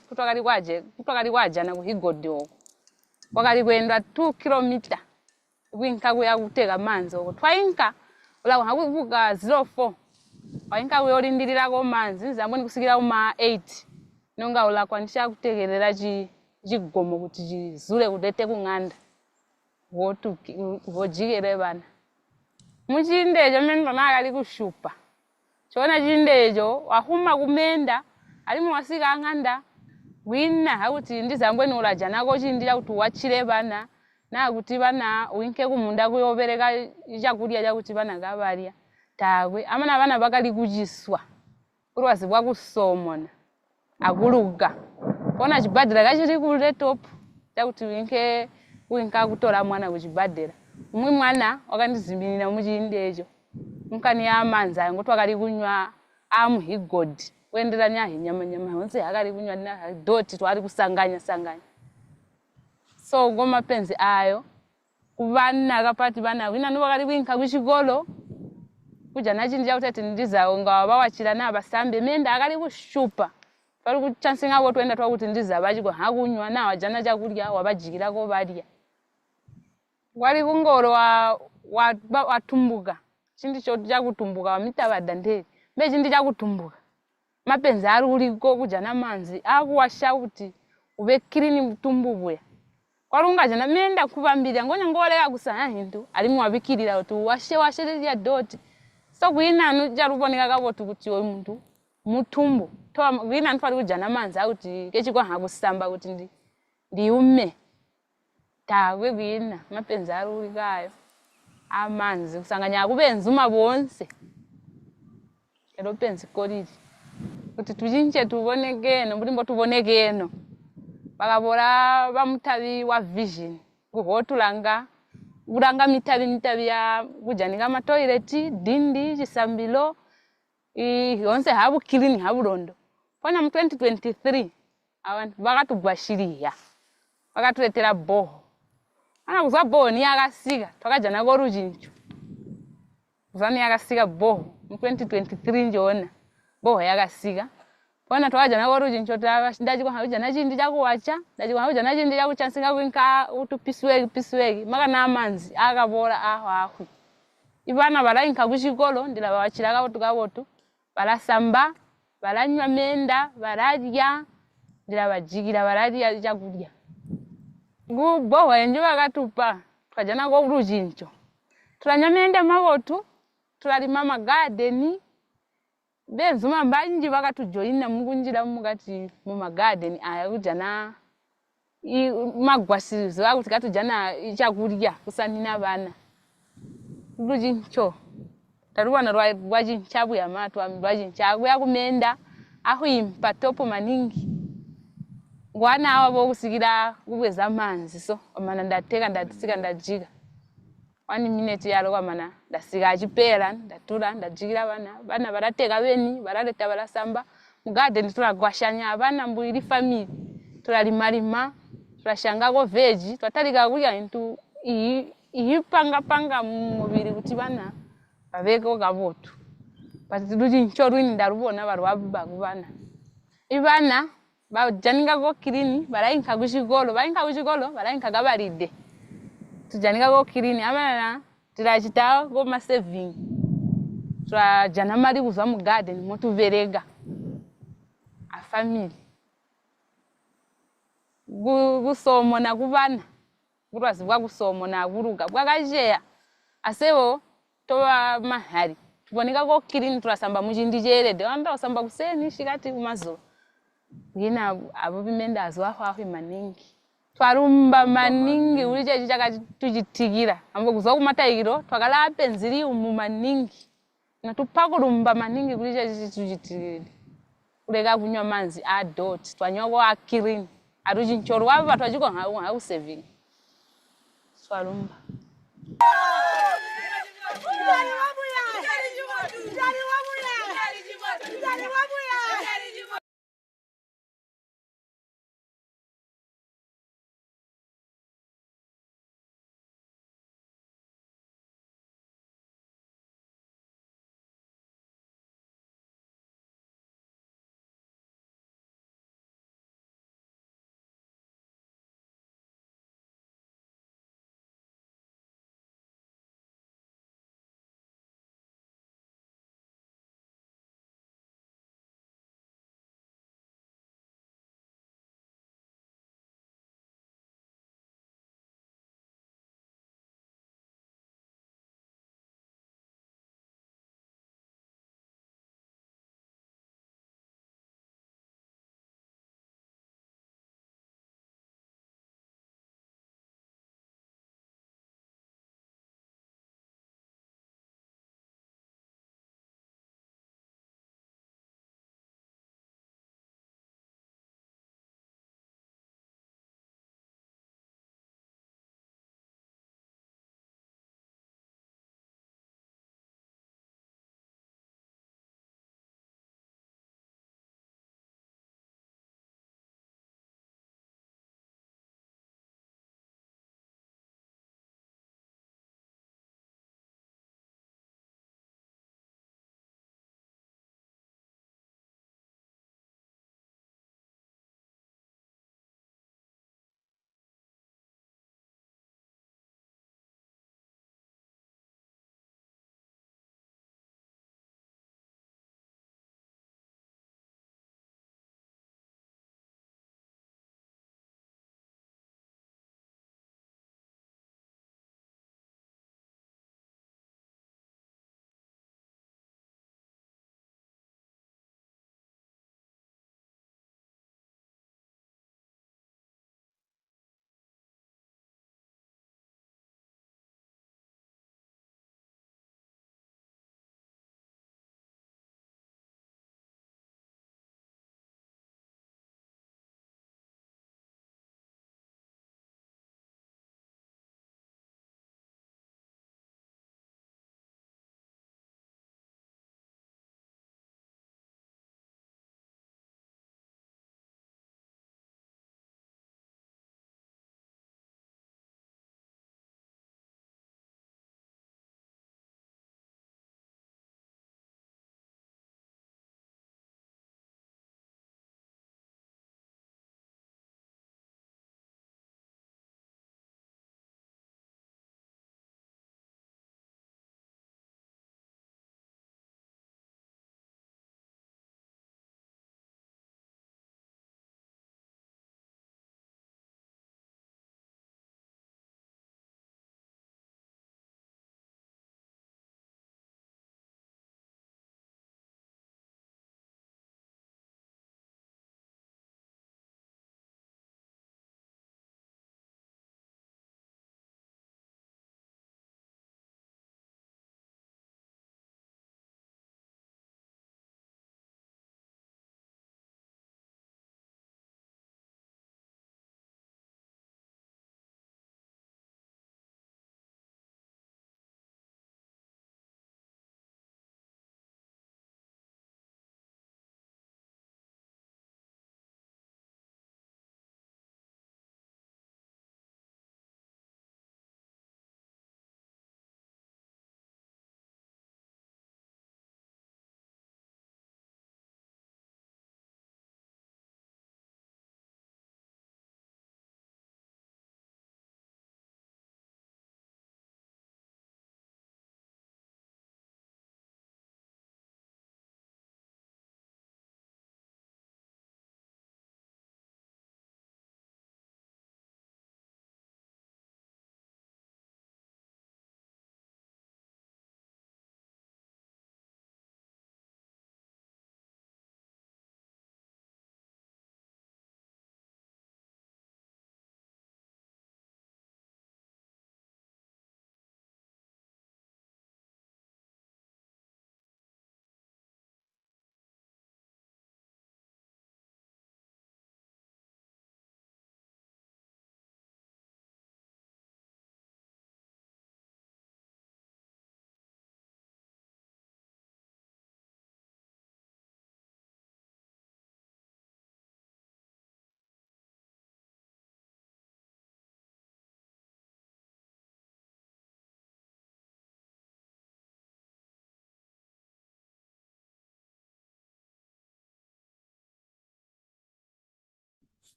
kutwakali kwaja na kuhigodi oko wakali kwenda 2 km kwinka kuya kutega manzi oko twainka ula hakuvuka 04 wainka kuya olindilirako manzi zamboni kusikira uma 8 nonga ula kwanisha kutegerera chigomo kuti chizule kudete kung'anda wotu wojikere bana muchindejo mendo nakali kushupa chona chindejo wahuma kumenda alimu wasika ang'anda wina hakuti ndizambweni ulaja nako chindira kuti wachire bana na kuti bana winke kumunda kuyobereka chakulya chakuti bana kabalya tawe amana bana bakali kujiswa kurwazi bwa kusomona akuluga pona chibadira kachiri kule top chakuti winka kutola mwana kuchibadira umwe mwana wakandizimbirira muchindejo mukani ya manza ngoti wakali kunywa amuhigodi wenderanya hinyama onse akali kunywa na doti twali kusanganya so ngoma penzi ayo kubana kapati bana wina no wakali winka kuchigolo kuja nachindi chautati ndizawo ngawa bawachira na basambe menda akali kushupa pali kuchansinga abo twenda twakuti ndizabachi kwa hakunywa na wajana chakulya wabajikira ko balya wali kungoro watumbuka chindi choti chakutumbuka wamitabada ndeli mbe chindi chakutumbuka mapenzi ari uliko kuja na manzi akuwasha kuti ube clean mtumbubuya kwalunga jana menda kubambira ngonya ngoleka kusana hindu alimu wabikirira kuti washe ya doti so kuina anu jarubonika kabotu kuti oyo muntu mutumbu to kuina ntwali kujana manzi akuti kechikwa hakusamba kuti ndiume tawe kuina mapenzi ari ulikayo amanzi kusanganya kubenza uma bonse ero penzi kolili kuti tujinche tubonekeno bulimbo tubonekeno bakabora bamutabi wa vision kuhotulanga uranga mitabi ya kujanika ma toilet dindi chisambilo yonse habu clean habulondo pona mu 2023 abantu bakatugwashiriya bakatuletera boho ana kuzwa boho ni yakasiga twakaja nako rujincho kuzani yakasiga boho mu 2023 njona boho yakasiga pona twakaja nako rujincho ndaji kwa haja nachindi chakuwacha ndaji kwa haja nachindi chakuchansinga kwinka utupiswegi maka na amanzi akabora aho ibana balainka kuchikolo ndila bawachira kabotu balasamba balanywa menda baladya ndila bajikira baladya chakulya boho enjo bakatupa twaja nako rujincho tulanya menda mabotu tulalima magadeni benzuma mbanji bakatujoyina mukunjira mukati mu magadeni aya kujana magwasirizo akuti katujana chakulya kusanina bana rujincho taruwana rwajinchabu ya matu rwajinchabu ya kumenda aho impatopo maningi ngwana awa bokusikira kubweza manzi so amana ndateka ndatsika ndajiga 1 minute yalo kwamana ndasika achipera ndatula ndajikira bana barateka beni baraleta balasamba mugarden tulagwashanya abana mbuyiri family tulalimalima tulashanga ko veggie twatalika kulya into panga mubiri kuti bana babeko kabotu pati rujincho rwini ndarubona barwaba kubana ibana bajaninga ko clean balainka kuchigolo balainka gabalide tujanika ko clean amana tilachita ko ma saving twajana mali kuzwa mu garden motuverega a family gusomona kubana kurwazi bwa gusomona kuruga bwakajeya asebo toba mahali tubonika ko kilini turasamba muchindichelede wanda usamba kuseni shikati kumazuva ngina abo bimenda azwaho maningi twarumba maningi uli chechi chakatuchitikira ambo kuzwa kumatayiro twakala penziri umu maningi natupakulumba maningi kuli chechi tuchitikire kuleka kunywa manzi adot twanywa ko akirini atuchinchoro wabo bathu achiko ngau saving twarumba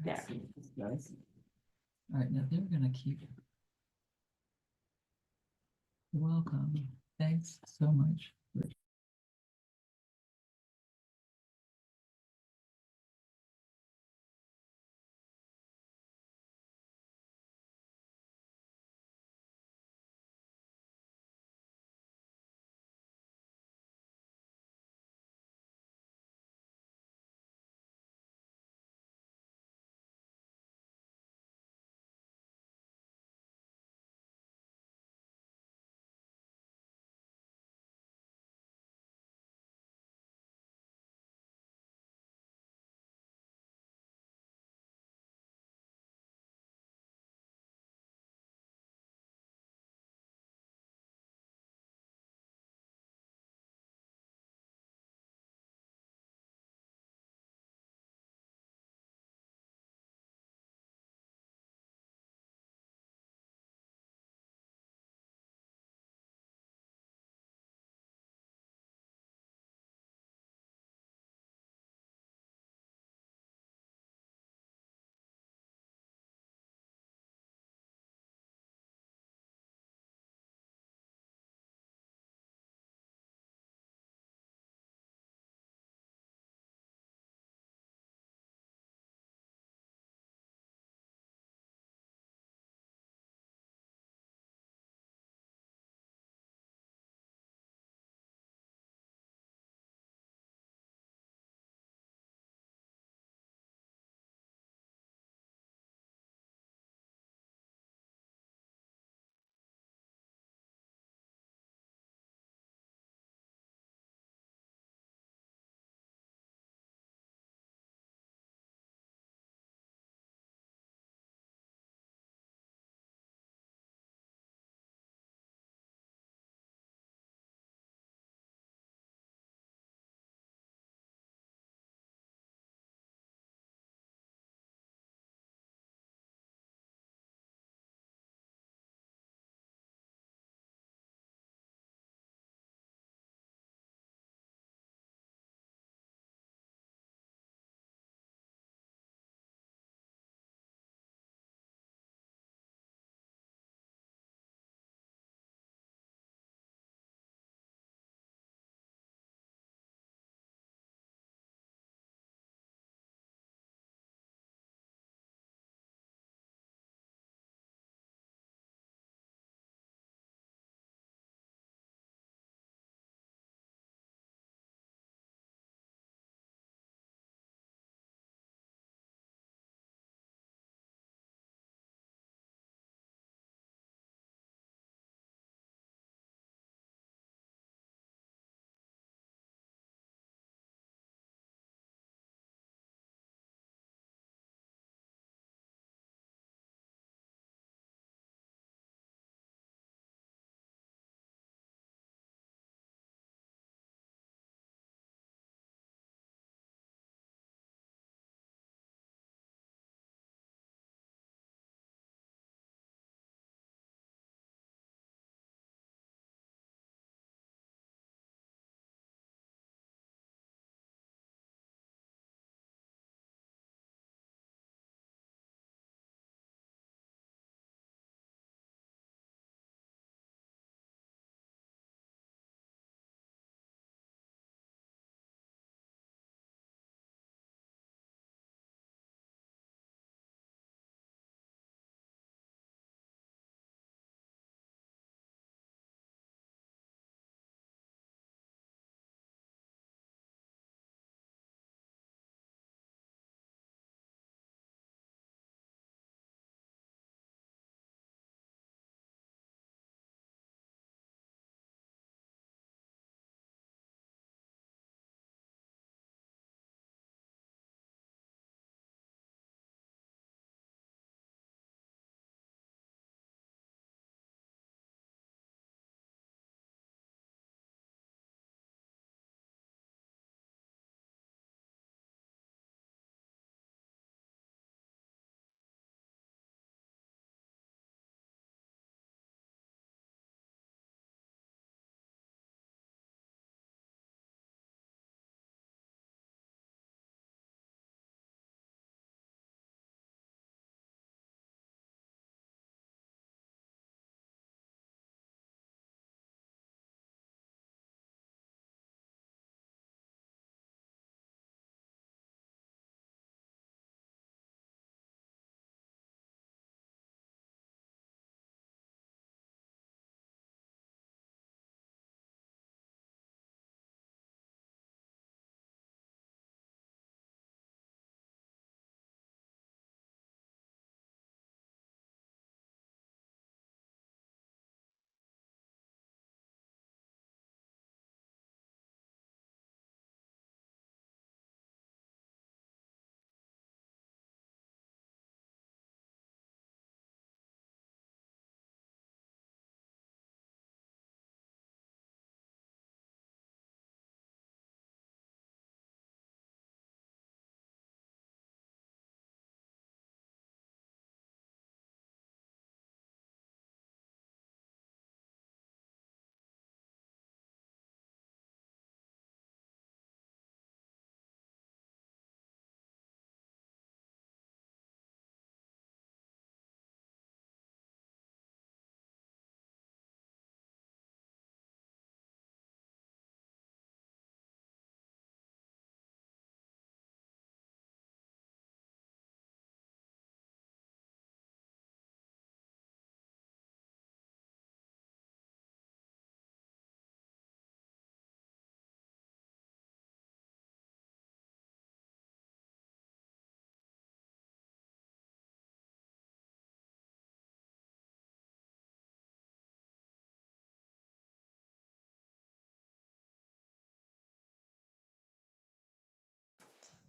Yeah. Nice. All right, now they're gonna keep. Welcome. Thanks so much.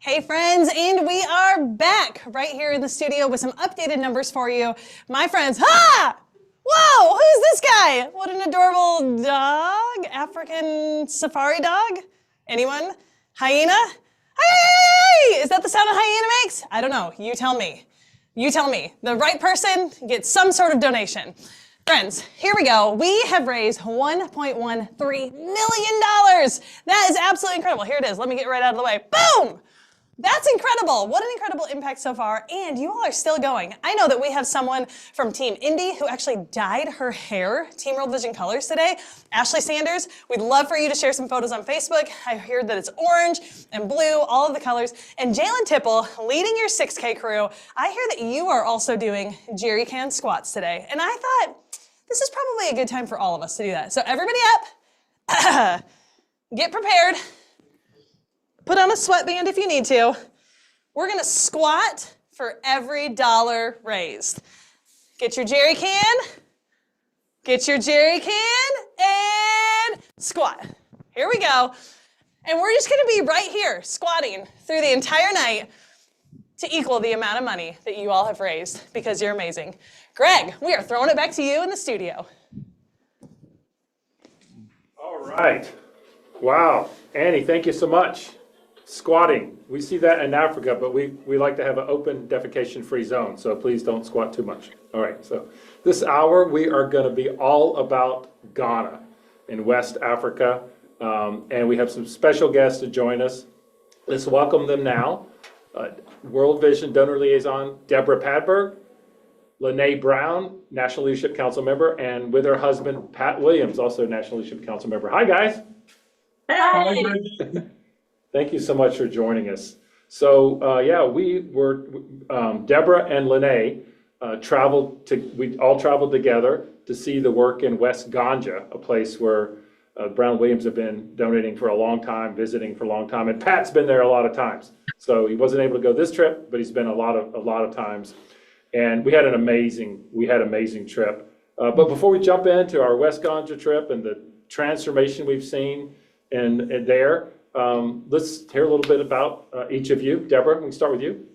Hey friends, and we are back right here in the studio with some updated numbers for you. My friends, whoa, who's this guy? What an adorable dog, African safari dog. Anyone? Hyena? Hey, is that the sound a hyena makes? I don't know, you tell me. You tell me. The right person gets some sort of donation. Friends, here we go. We have raised $1.13 million. That is absolutely incredible. Here it is. Let me get right out of the way. Boom! That's incredible. What an incredible impact so far. And you all are still going. I know that we have someone from Team Indy who actually dyed her hair Team World Vision colors today. Ashley Sanders, we'd love for you to share some photos on Facebook. I heard that it's orange and blue, all of the colors. And Jalen Tipple, leading your 6K crew, I hear that you are also doing jerry can squats today. And I thought, this is probably a good time for all of us to do that. So everybody up, get prepared. Put on a sweatband if you need to. We're gonna squat for every dollar raised. Get your jerry can, and squat. Here we go. And we're just gonna be right here, squatting through the entire night to equal the amount of money that you all have raised, because you're amazing. Greg, we are throwing it back to you in the studio. All right. Wow. Annie, thank you so much. Squatting, we see that in Africa, but we like to have an open defecation-free zone, so please don't squat too much. All right, so this hour we are going to be all about Ghana in West Africa, and we have some special guests to join us. Let's welcome them now. World Vision Donor Liaison Deborah Padberg, Lene Brown, National Leadership Council member, and with her husband, Pat Williams, also National Leadership Council member. Hi, guys. Hi. Thank you so much for joining us. So yeah, we were, Deborah and Lene we all traveled together to see the work in West Ganja, a place where Brown Williams have been donating for a long time, visiting for a long time, and Pat's been there a lot of times. So he wasn't able to go this trip, but he's been a lot of times. And we had an amazing trip. But before we jump into our West Ganja trip and the transformation we've seen in there, let's hear a little bit about each of you. Deborah, we can start with you.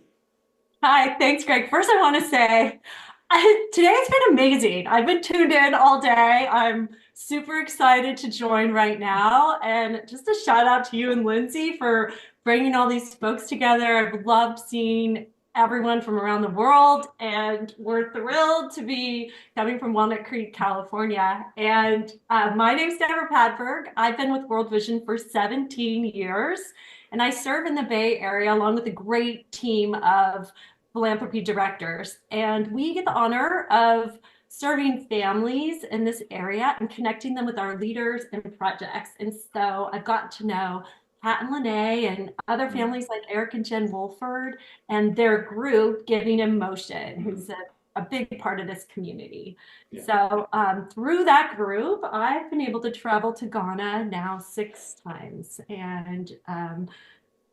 Hi, thanks, Greg. First, I want to say today's been amazing. I've been tuned in all day. I'm super excited to join right now. And just a shout out to you and Lyndsey for bringing all these folks together. I've loved seeing everyone from around the world, and we're thrilled to be coming from Walnut Creek, California. And my name's Deborah Padberg. I've been with World Vision for 17 years, and I serve in the Bay Area along with a great team of philanthropy directors. And we get the honor of serving families in this area and connecting them with our leaders and projects. And so I've gotten to know Pat and Lene and other families like Eric and Jen Wolford and their group, Giving in Motion, who's a big part of this community. Yeah. So through that group, I've been able to travel to Ghana now 6 times. And Pat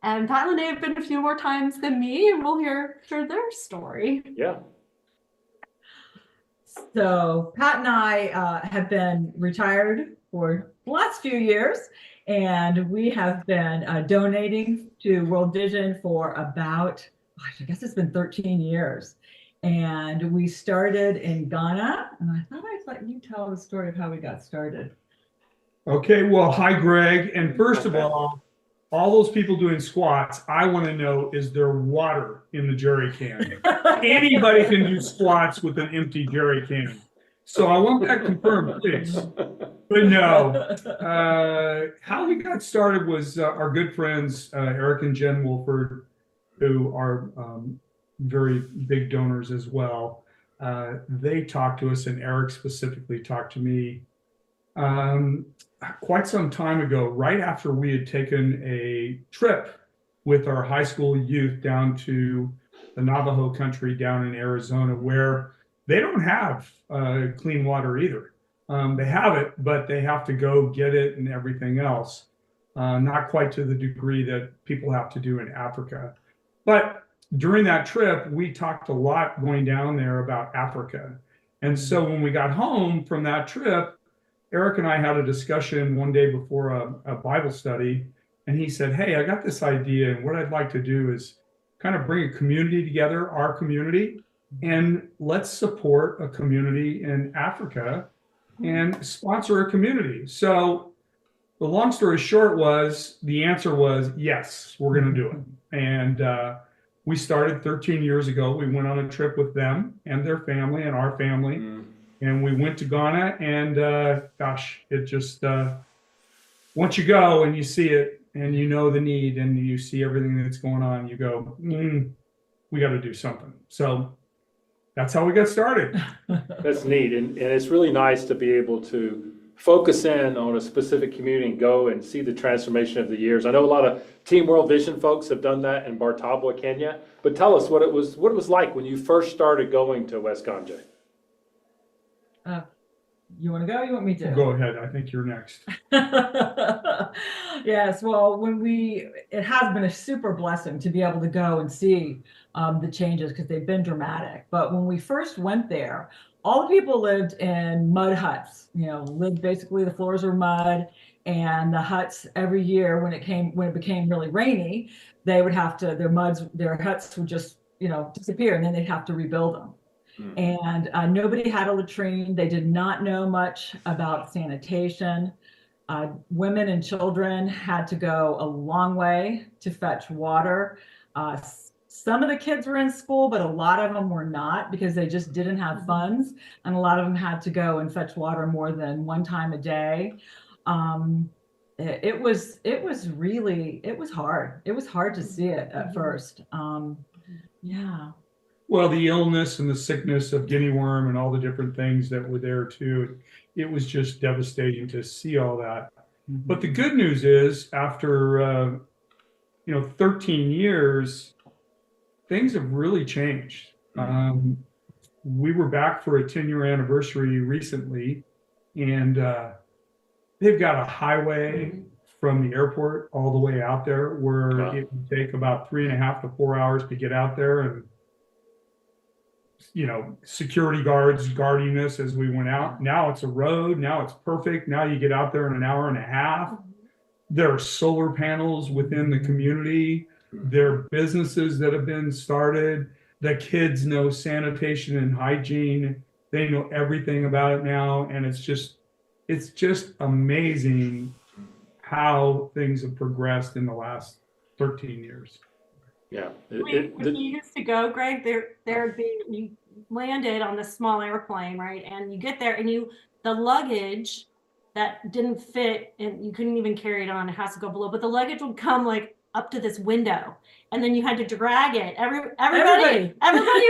and Lene have been a few more times than me, and we'll hear their story. Yeah. So Pat and I have been retired for the last few years. And we have been donating to World Vision for about, I guess it's been 13 years. And we started in Ghana. And I thought I'd let you tell the story of how we got started. Okay, well, hi, Greg. And first of all those people doing squats, I want to know, is there water in the jerry can? Anybody can do squats with an empty jerry can. So I want that confirmed, please. But no, how we got started was our good friends, Eric and Jen Wolford, who are very big donors as well. They talked to us, and Eric specifically talked to me quite some time ago, right after we had taken a trip with our high school youth down to the Navajo country down in Arizona, where they don't have clean water either. They have it, but they have to go get it and everything else. Not quite to the degree that people have to do in Africa. But during that trip, we talked a lot going down there about Africa. And so when we got home from that trip, Eric and I had a discussion one day before a Bible study, And he said, hey, I got this idea, and what I'd like to do is kind of bring a community together, our community, and let's support a community in Africa and sponsor a community. So the long story short was, the answer was, yes, we're going to do it. And we started 13 years ago. We went on a trip with them and their family and our family. And we went to Ghana, and gosh, it just, once you go and you see it and you know the need and you see everything that's going on, you go, we got to do something. So that's how we got started. That's neat. And it's really nice to be able to focus in on a specific community and go and see the transformation of the years. I know a lot of Team World Vision folks have done that in Bartabwa, Kenya. But tell us what it was like when you first started going to West Ganja. You want to go? You want me to? Go ahead. I think you're next. Yes. Well, it has been a super blessing to be able to go and see the changes, because they've been dramatic. But when we first went there, all the people lived in mud huts. Lived basically, the floors were mud, and the huts every year when it became really rainy, they would have to their huts would just disappear, and then they'd have to rebuild them. And nobody had a latrine. They did not know much about sanitation. Women and children had to go a long way to fetch water. Some of the kids were in school, but a lot of them were not, because they just didn't have funds. And a lot of them had to go and fetch water more than one time a day. It was hard. It was hard to see it at first. Yeah. Well, the illness and the sickness of guinea worm and all the different things that were there too, it was just devastating to see all that. But the good news is, after 13 years, things have really changed. We were back for a 10-year anniversary recently, and they've got a highway from the airport all the way out there, where it would take about 3.5 to 4 hours to get out there, and security guards guarding us as we went out. Now it's a road. Now it's perfect. Now you get out there in an hour and a half. There are solar panels within the community. There are businesses that have been started. The kids know sanitation and hygiene. They know everything about it now. And it's just amazing how things have progressed in the last 13 years. Yeah. When you used to go, Greg, you landed on this small airplane, right? And you get there, and the luggage that didn't fit, and you couldn't even carry it on, it has to go below, but the luggage would come like up to this window, and then you had to drag it. Everybody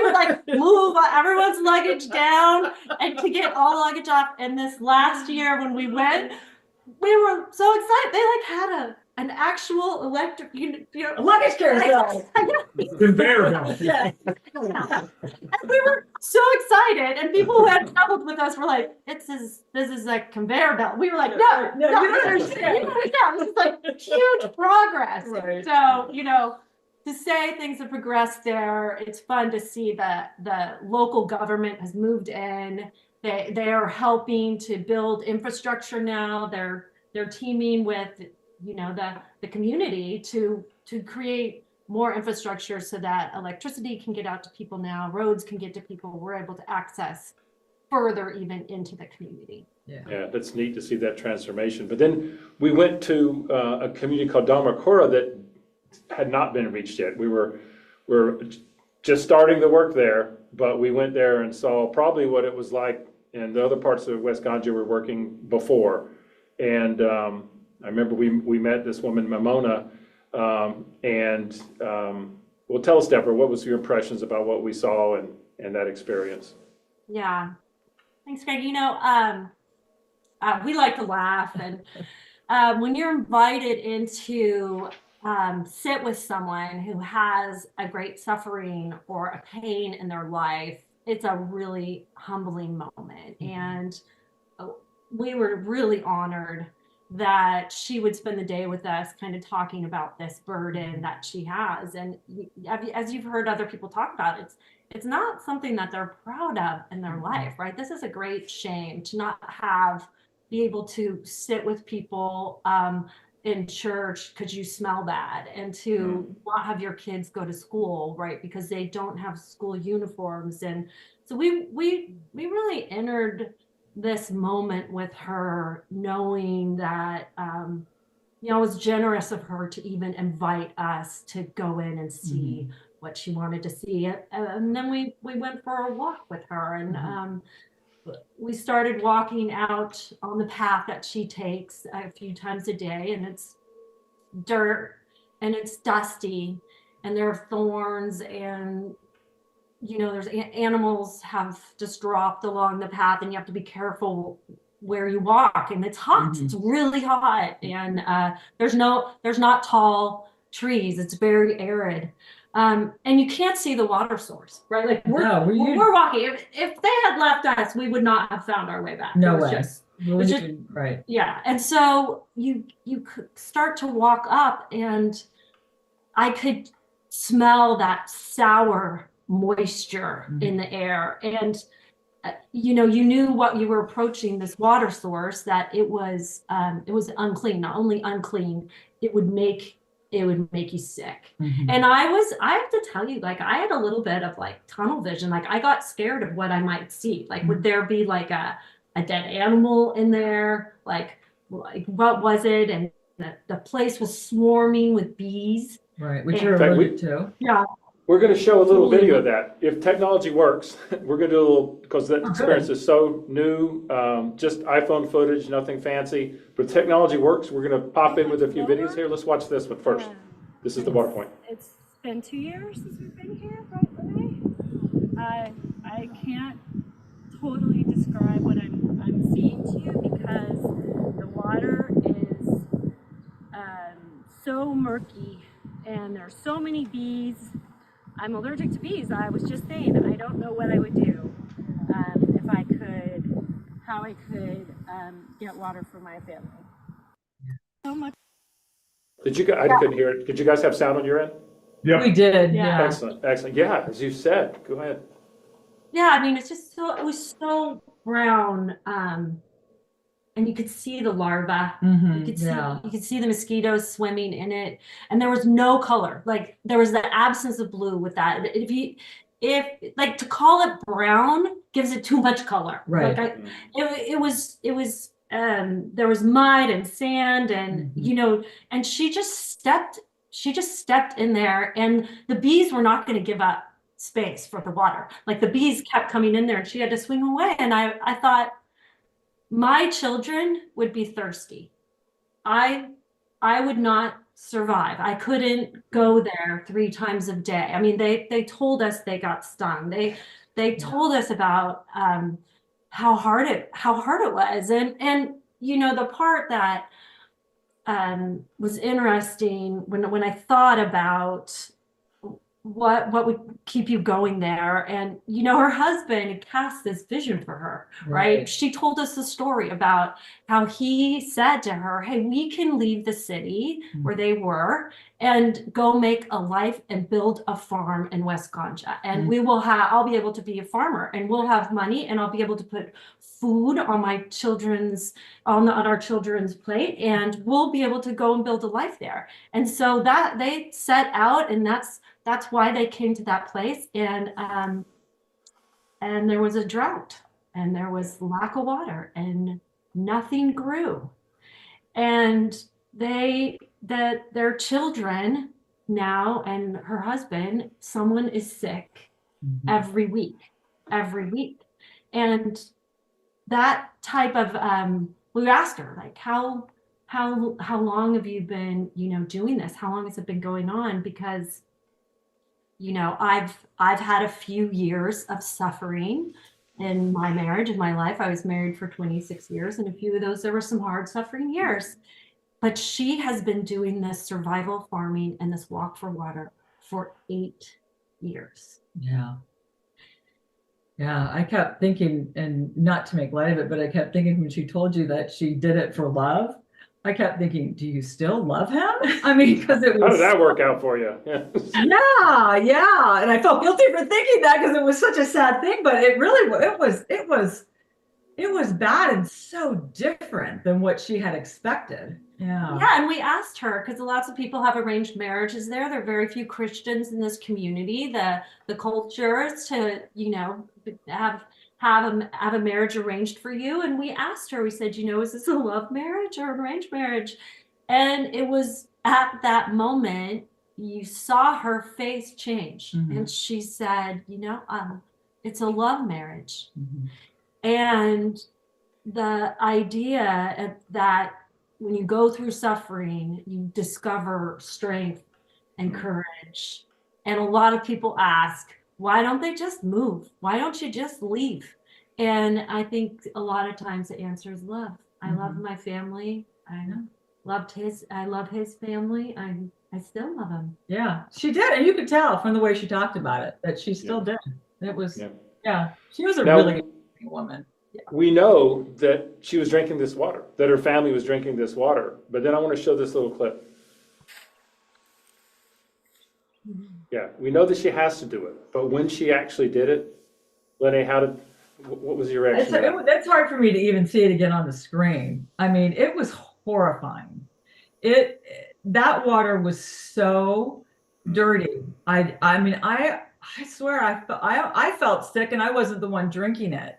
would like move everyone's luggage down, and to get all luggage off. And this last year when we went, we were so excited. They like had an actual electric, luggage carousel. Conveyor belt. Yeah. And we were so excited, and people who had traveled with us were like, this is a conveyor belt. We were like, no, you don't understand. This is like huge progress. Right. So, to say things have progressed there, it's fun to see that the local government has moved in. They are helping to build infrastructure now. They're teaming with the community to create more infrastructure so that electricity can get out to people now, roads can get to people, we're able to access further even into the community. Yeah, that's neat to see that transformation. But then we went to a community called Damakura that had not been reached yet. We're just starting the work there, but we went there and saw probably what it was like in the other parts of West Ganja we were working before. And I remember we met this woman, Mamona, well, tell us, Deborah, what was your impressions about what we saw and that experience? Yeah, thanks, Greg. We like to laugh, and when you're invited into sit with someone who has a great suffering or a pain in their life, it's a really humbling moment. And we were really honored that she would spend the day with us kind of talking about this burden that she has. And as you've heard other people talk about, it's not something that they're proud of in their life, right? This is a great shame to not be able to sit with people in church because you smell bad, and to not have your kids go to school, right? Because they don't have school uniforms. And so we really entered this moment with her knowing that, it was generous of her to even invite us to go in and see what she wanted to see. And then we went for a walk with her, and we started walking out on the path that she takes a few times a day, and it's dirt and it's dusty and there are thorns, and there's animals have just dropped along the path, and you have to be careful where you walk, and it's hot. It's really hot, and there's not tall trees. It's very arid. And you can't see the water source, right? Like we're walking. If they had left us, we would not have found our way back. No way. Right. Yeah. And so you could start to walk up, and I could smell that sour moisture in the air. And you knew what you were approaching, this water source, that it was unclean. Not only unclean, it would make you sick. And I have to tell you, like, I had a little bit of like tunnel vision. Like, I got scared of what I might see. Like, would there be like a dead animal in there? Like what was it? And the place was swarming with bees. Right, which you're allergic to. Yeah. We're going to show a little video of that. If technology works, we're going to do a little, because that experience is so new, just iPhone footage, nothing fancy. But if technology works, we're going to pop in with a few videos here. Let's watch this one first. This is the water point. It's been 2 years since we've been here, right, Renee? I can't totally describe what I'm seeing to you, because the water is so murky, and there's so many bees. I'm allergic to bees. I was just saying, I don't know what I would do how I could get water for my family. So much. I couldn't hear it. Did you guys have sound on your end? Yeah, we did. Yeah. Excellent. Yeah, as you said, go ahead. Yeah, I mean, it was so brown. And you could see the larvae. You could see the mosquitoes swimming in it, and there was no color. Like, there was the absence of blue with that. If like, to call it brown gives it too much color. Right. Like, it was there was mud and sand, and and she just stepped in there, and the bees were not going to give up space for the water. Like, the bees kept coming in there, and she had to swing away. And I thought, my children would be thirsty. I would not survive. I couldn't go there 3 times a day. I mean, they told us they got stung. They told us about how hard it was. And the part that was interesting when I thought about what would keep you going there, and her husband cast this vision for her, right? She told us the story about how he said to her, hey, we can leave the city where they were and go make a life and build a farm in West Ganja, and I'll be able to be a farmer, and we'll have money, and I'll be able to put food on our children's plate, and we'll be able to go and build a life there. And so that they set out, and that's why they came to that place. And there was a drought, and there was lack of water, and nothing grew. And their children now, and her husband, someone is sick every week. And that type of, we asked her, like, how long have you been, doing this? How long has it been going on? Because I've had a few years of suffering in my marriage, in my life. I was married for 26 years, and a few of those, there were some hard suffering years. But she has been doing this survival farming and this walk for water for 8 years. Yeah. Yeah, I kept thinking, and not to make light of it, but I kept thinking when she told you that she did it for love, I kept thinking, do you still love him? I mean, because it was. How did that work out for you? Yeah. And I felt guilty for thinking that, because it was such a sad thing, but it really, it it was bad and so different than what she had expected. Yeah. Yeah, and we asked her because lots of people have arranged marriages there. There are very few Christians in this community. The culture is to, have a marriage arranged for you. And we asked her, we said, is this a love marriage or arranged marriage? And it was at that moment you saw her face change, and she said, it's a love marriage. And the idea that when you go through suffering, you discover strength and courage. And a lot of people ask, why don't they just move? Why don't you just leave? And I think a lot of times the answer is love. I love my family. I love his family. I still love him. Yeah, she did. And you could tell from the way she talked about it that she still did. It was, she was a really good woman. Yeah. We know that she was drinking this water, that her family was drinking this water. But then I want to show this little clip. Yeah, we know that she has to do it. But when she actually did it, Lenny, what was your reaction? It's hard for me to even see it again on the screen. I mean, it was horrifying. That water was so dirty. I swear I felt sick, and I wasn't the one drinking it.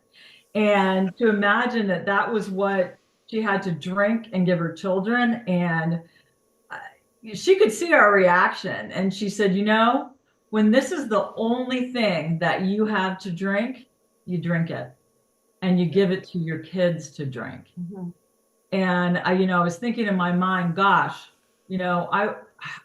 And to imagine that was what she had to drink and give her children, and she could see our reaction. And she said, when this is the only thing that you have to drink, you drink it, and you give it to your kids to drink. And I was thinking in my mind, gosh,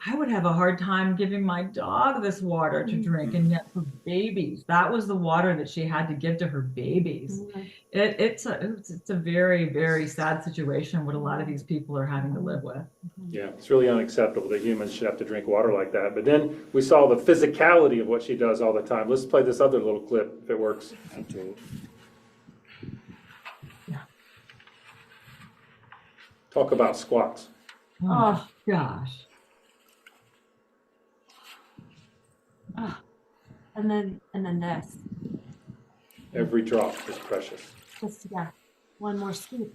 I would have a hard time giving my dog this water to drink, and yet for babies, that was the water that she had to give to her babies. It's a very, very sad situation what a lot of these people are having to live with. Yeah, it's really unacceptable that humans should have to drink water like that. But then we saw the physicality of what she does all the time. Let's play this other little clip if it works. Talk about squats. Oh gosh. And then this. Every drop is precious. Just one more scoop.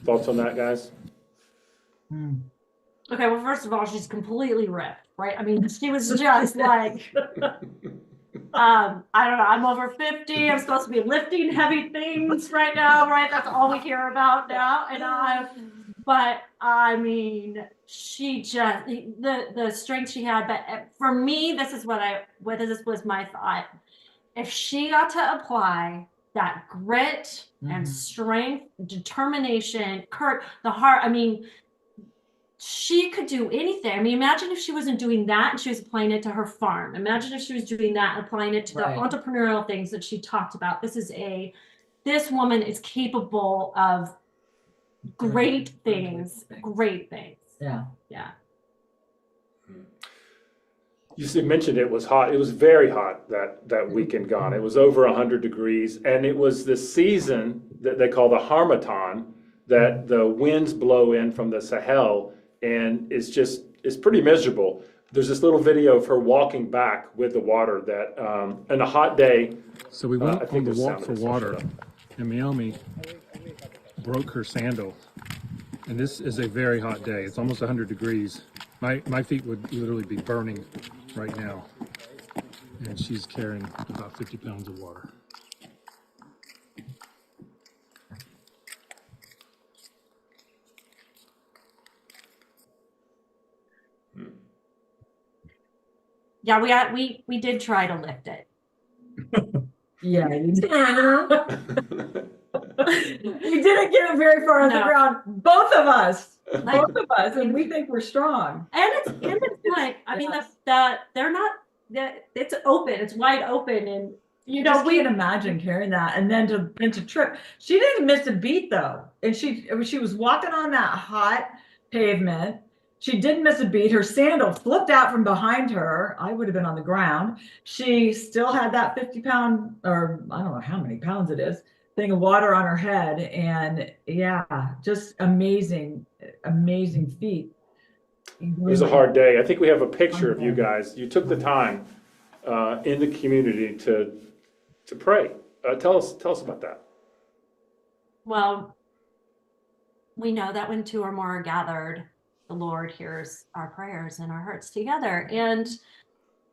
Thoughts on that, guys? Okay, well, first of all, she's completely ripped, right? I mean, she was just like, I don't know, I'm over 50. I'm supposed to be lifting heavy things right now, right? That's all we hear about now. But I mean, she just, the strength she had. But for me, this was my thought. If she got to apply that grit and strength, determination, the heart, I mean, she could do anything. I mean, imagine if she wasn't doing that and she was applying it to her farm. Imagine if she was doing that and applying it to the entrepreneurial things that she talked about. This woman is capable of great things. Yeah. You mentioned it was hot. It was very hot that weekend gone. It was over 100 degrees, and it was the season that they call the harmattan, that the winds blow in from the Sahel, and it's pretty miserable. There's this little video of her walking back with the water that, on a hot day. So we went on the walk for water, and Naomi broke her sandal. And this is a very hot day. It's almost 100 degrees. My feet would literally be burning right now. And she's carrying about 50 pounds of water. Yeah, we did try to lift it. Yeah, you did. We didn't get it very far on the ground. Both of us, and we think we're strong. And it's like, I mean, they're not. It's open. It's wide open, and we can't imagine carrying that and then to trip. She didn't miss a beat though, and she was walking on that hot pavement. She didn't miss a beat. Her sandal flipped out from behind her. I would have been on the ground. She still had that 50-pound, or I don't know how many pounds it is, thing of water on her head. And yeah, just amazing, amazing feat. It was a hard day. I think we have a picture of you guys. You took the time in the community to pray. Tell us about that. Well, we know that when two or more are gathered, the Lord hears our prayers and our hearts together. And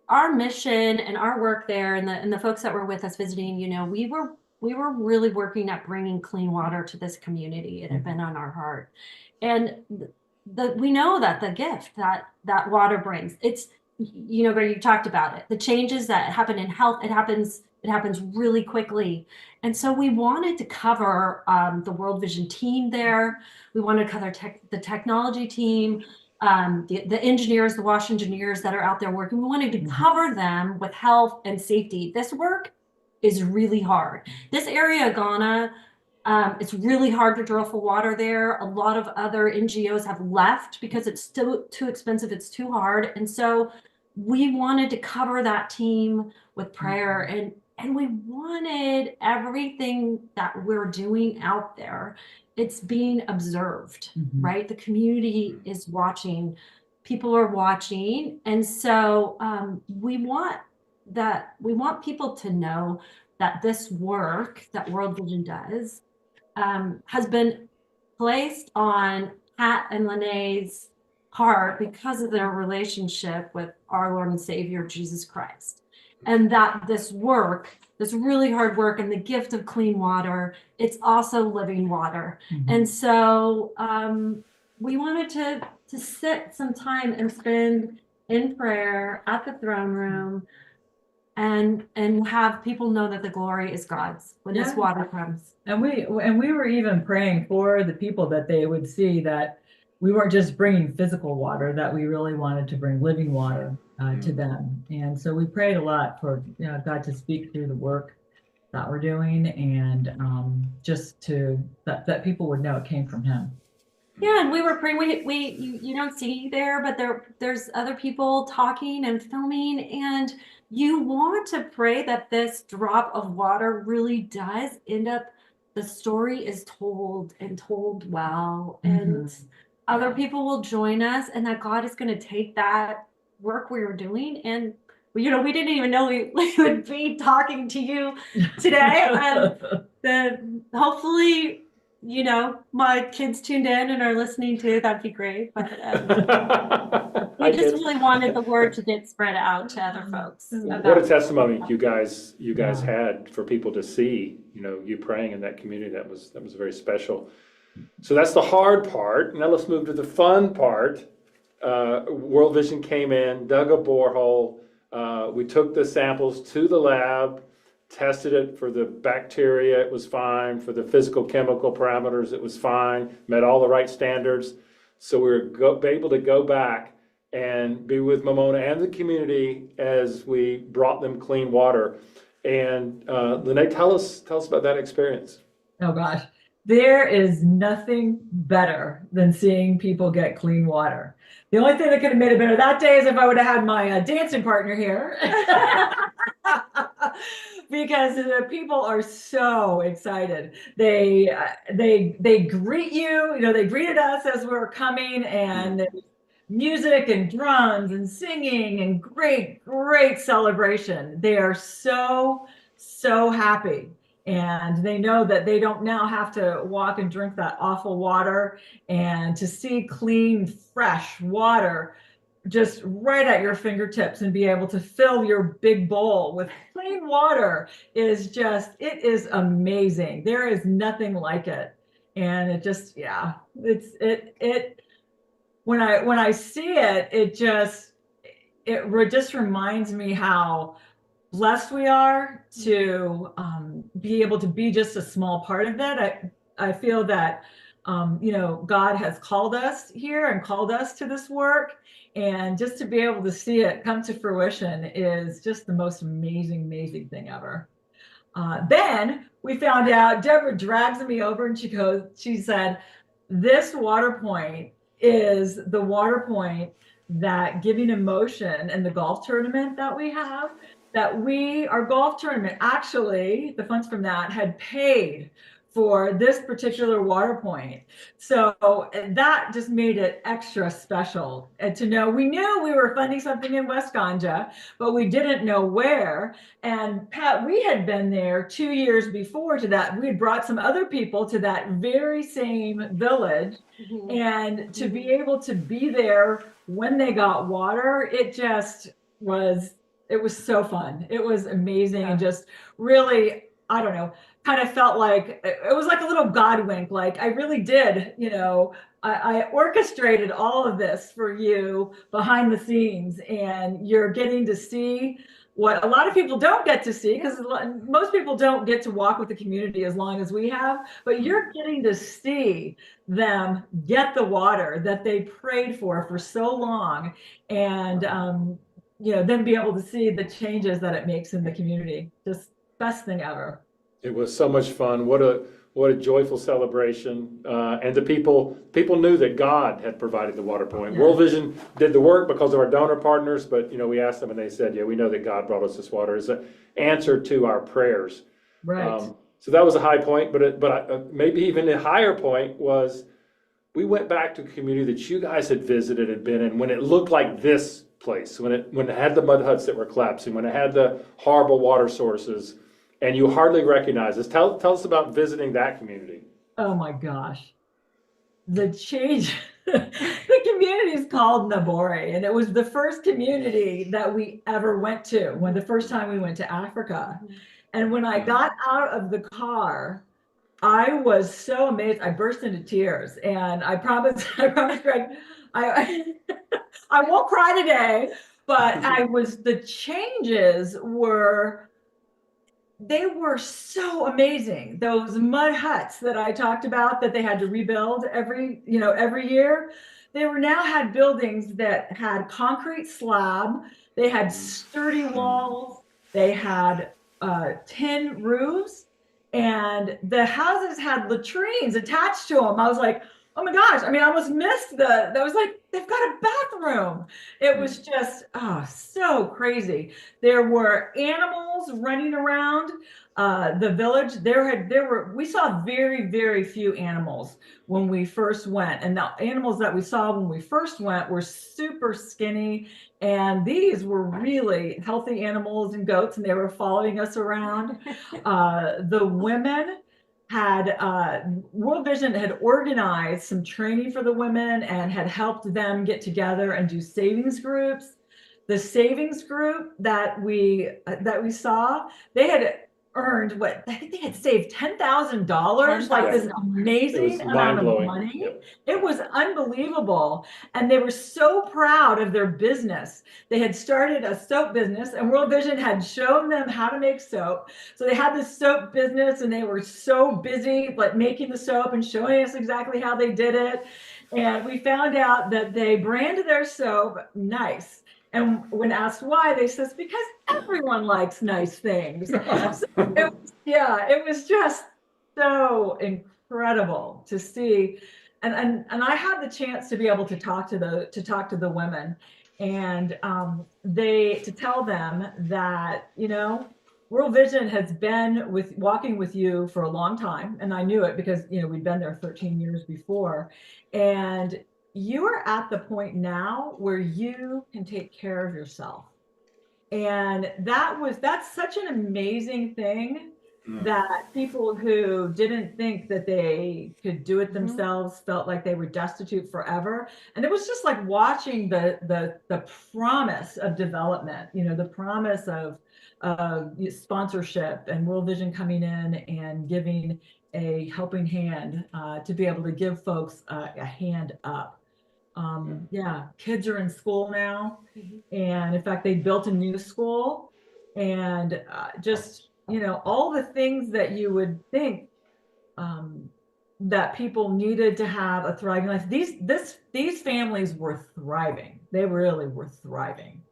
our mission and our work there, and the folks that were with us visiting, you know, we were really working at bringing clean water to this community. It had been on our heart. And we know that the gift that water brings, it's, you know, Greg, you talked about it, the changes that happen in health, it happens really quickly. And so we wanted to cover the World Vision team there. We wanted to cover the technology team, the engineers, the WASH engineers that are out there working. We wanted to cover them with health and safety. This work is really hard. This area of Ghana, it's really hard to drill for water there. A lot of other NGOs have left because it's still too expensive. It's too hard. And so we wanted to cover that team with prayer, and we wanted everything that we're doing out there, it's being observed, right? The community is watching, people are watching. And so we want people to know that this work that World Vision does has been placed on Pat and Lene's heart because of their relationship with our Lord and Savior, Jesus Christ. And that this work, this really hard work, and the gift of clean water, it's also living water. And so we wanted to sit some time and spend in prayer at the throne room and have people know that the glory is God's when this water comes. And we were even praying for the people, that they would see that we weren't just bringing physical water, that we really wanted to bring living water to them. And so we prayed a lot for, you know, God to speak through the work that we're doing, and just to that people would know it came from Him. Yeah, and we were praying. You don't see there, but there's other people talking and filming, and you want to pray that this drop of water really does end up. The story is told, and told well, and other people will join us, and that God is going to take that work we were doing, and you know, we didn't even know we would be talking to you today. Hopefully, you know, my kids tuned in and are listening too. That'd be great. But we just really wanted the word to get spread out to other folks. What a testimony you guys had for people to see, you know, you praying in that community. That was very special. So that's the hard part. Now let's move to the fun part. World Vision came in, dug a borehole. We took the samples to the lab, tested it for the bacteria, it was fine. For the physical chemical parameters, it was fine, met all the right standards. So we were able to go back and be with Momona and the community as we brought them clean water. And Lynette, tell us about that experience. Oh gosh, there is nothing better than seeing people get clean water. The only thing that could have made it better that day is if I would have had my dancing partner here. Because the people are so excited. They greet you, you know, they greeted us as we were coming, and there's music and drums and singing and great celebration. They are so happy. And they know that they don't now have to walk and drink that awful water, and to see clean, fresh water just right at your fingertips and be able to fill your big bowl with clean water is just, it is amazing. There is nothing like it. And it just, yeah, when I see it, it just reminds me how blessed we are to be able to be just a small part of it. I feel that, you know, God has called us here and called us to this work, and just to be able to see it come to fruition is just the most amazing thing ever. Then we found out, Deborah drags me over and she said, this water point is the water point that Giving Emotion and the golf tournament that we have, that our golf tournament, actually, the funds from that had paid for this particular water point. So that just made it extra special. And to know, we knew we were funding something in West Ganja, but we didn't know where. And Pat, we had been there 2 years before to that. We had brought some other people to that very same village. And to be able to be there when they got water, it was so fun. It was amazing and just really, I don't know, kind of felt like it was like a little God wink. Like I really did, I orchestrated all of this for you behind the scenes, and you're getting to see what a lot of people don't get to see, because most people don't get to walk with the community as long as we have, but you're getting to see them get the water that they prayed for so long, and then be able to see the changes that it makes in the community. Just best thing ever. It was so much fun. What a joyful celebration. And the people knew that God had provided the water point. Yeah. World Vision did the work because of our donor partners, but we asked them and they said, yeah, we know that God brought us this water as an answer to our prayers. Right. So that was a high point, but maybe even a higher point was we went back to a community that you guys had visited and been in when it looked like this place, when it had the mud huts that were collapsing, when it had the horrible water sources, and you hardly recognize us. Tell us about visiting that community. Oh my gosh. The change, the community is called Nabore, and it was the first community that we ever went to the first time we went to Africa. And when I got out of the car, I was so amazed. I burst into tears, and I promise Greg, I won't cry today, but the changes they were so amazing. Those mud huts that I talked about that they had to rebuild every year, they now had buildings that had concrete slab, they had sturdy walls, they had tin roofs, and the houses had latrines attached to them. I was like, oh my gosh. I mean, I almost missed that was like, they've got a bathroom. It was just, so crazy. There were animals running around the village. We saw very, very few animals when we first went. And the animals that we saw when we first went were super skinny. And these were really healthy animals and goats, and they were following us around. The women World Vision had organized some training for the women and had helped them get together and do savings groups. The savings group that we saw, they had earned I think they had saved $10,000, like this amazing amount of money. Yep. It was unbelievable. And they were so proud of their business. They had started a soap business, and World Vision had shown them how to make soap. So they had this soap business, and they were so busy making the soap and showing us exactly how they did it. And we found out that they branded their soap Nice. And when asked why, they says, because everyone likes nice things. It was just so incredible to see. And I had the chance to be able to talk to the women, and to tell them that, World Vision has been walking with you for a long time. And I knew it because, we'd been there 13 years before. And you are at the point now where you can take care of yourself. And that's such an amazing thing that people who didn't think that they could do it themselves felt like they were destitute forever. And it was just like watching the promise of development, the promise of sponsorship, and World Vision coming in and giving a helping hand to be able to give folks a hand up. Kids are in school now, and in fact, they built a new school, and all the things that you would think that people needed to have a thriving life. These families were thriving. They really were thriving.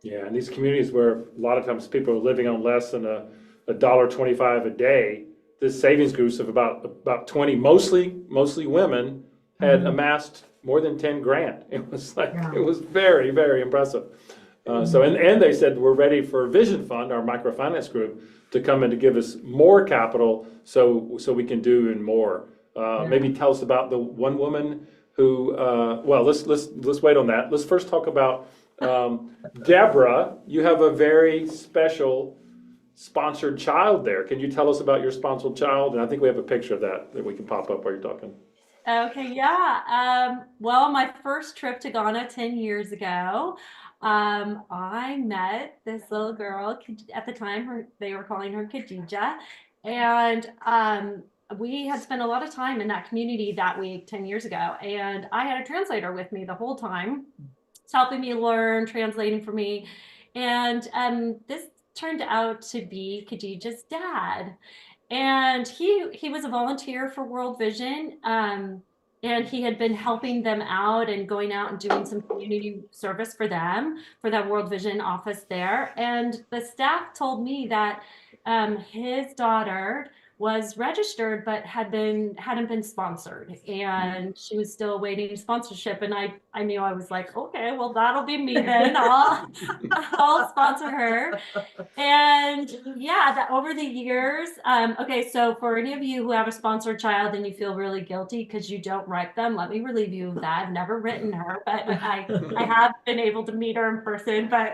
Yeah, and these communities where a lot of times people are living on less than $1.25 a day, this savings groups of about 20, mostly women, had amassed more than 10 grand. It was it was very, very impressive. And they said, we're ready for Vision Fund, our microfinance group, to come in to give us more capital so we can do even more. Maybe tell us about the one woman who, well, let's wait on that. Let's first talk about Deborah. You have a very special sponsored child there. Can you tell us about your sponsored child? And I think we have a picture of that we can pop up while you're talking. Okay, yeah. Well, my first trip to Ghana 10 years ago, I met this little girl. At the time, they were calling her Khadija, and we had spent a lot of time in that community that week 10 years ago, and I had a translator with me the whole time. It's helping me learn, translating for me, and this turned out to be Khadija's dad. And he was a volunteer for World Vision, and he had been helping them out and going out and doing some community service for them, for that World Vision office there. And the staff told me that his daughter was registered but hadn't been sponsored, and she was still awaiting sponsorship. And I knew, I was like, okay, well, that'll be me then. I'll sponsor her. And yeah, that over the years, okay, so for any of you who have a sponsored child and you feel really guilty because you don't write them, let me relieve you of that. I've never written her, but I have been able to meet her in person. But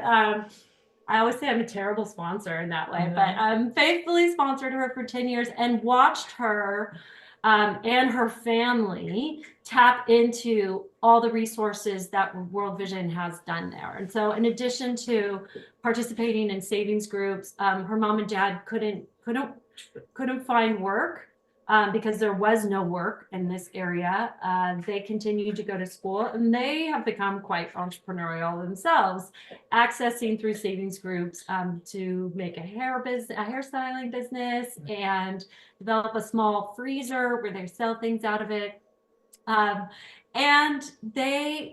I always say I'm a terrible sponsor in that way, but faithfully sponsored her for 10 years and watched her and her family tap into all the resources that World Vision has done there. And so in addition to participating in savings groups, her mom and dad couldn't find work because there was no work in this area. They continued to go to school, and they have become quite entrepreneurial themselves, accessing through savings groups to make a hairstyling business and develop a small freezer where they sell things out of it. And they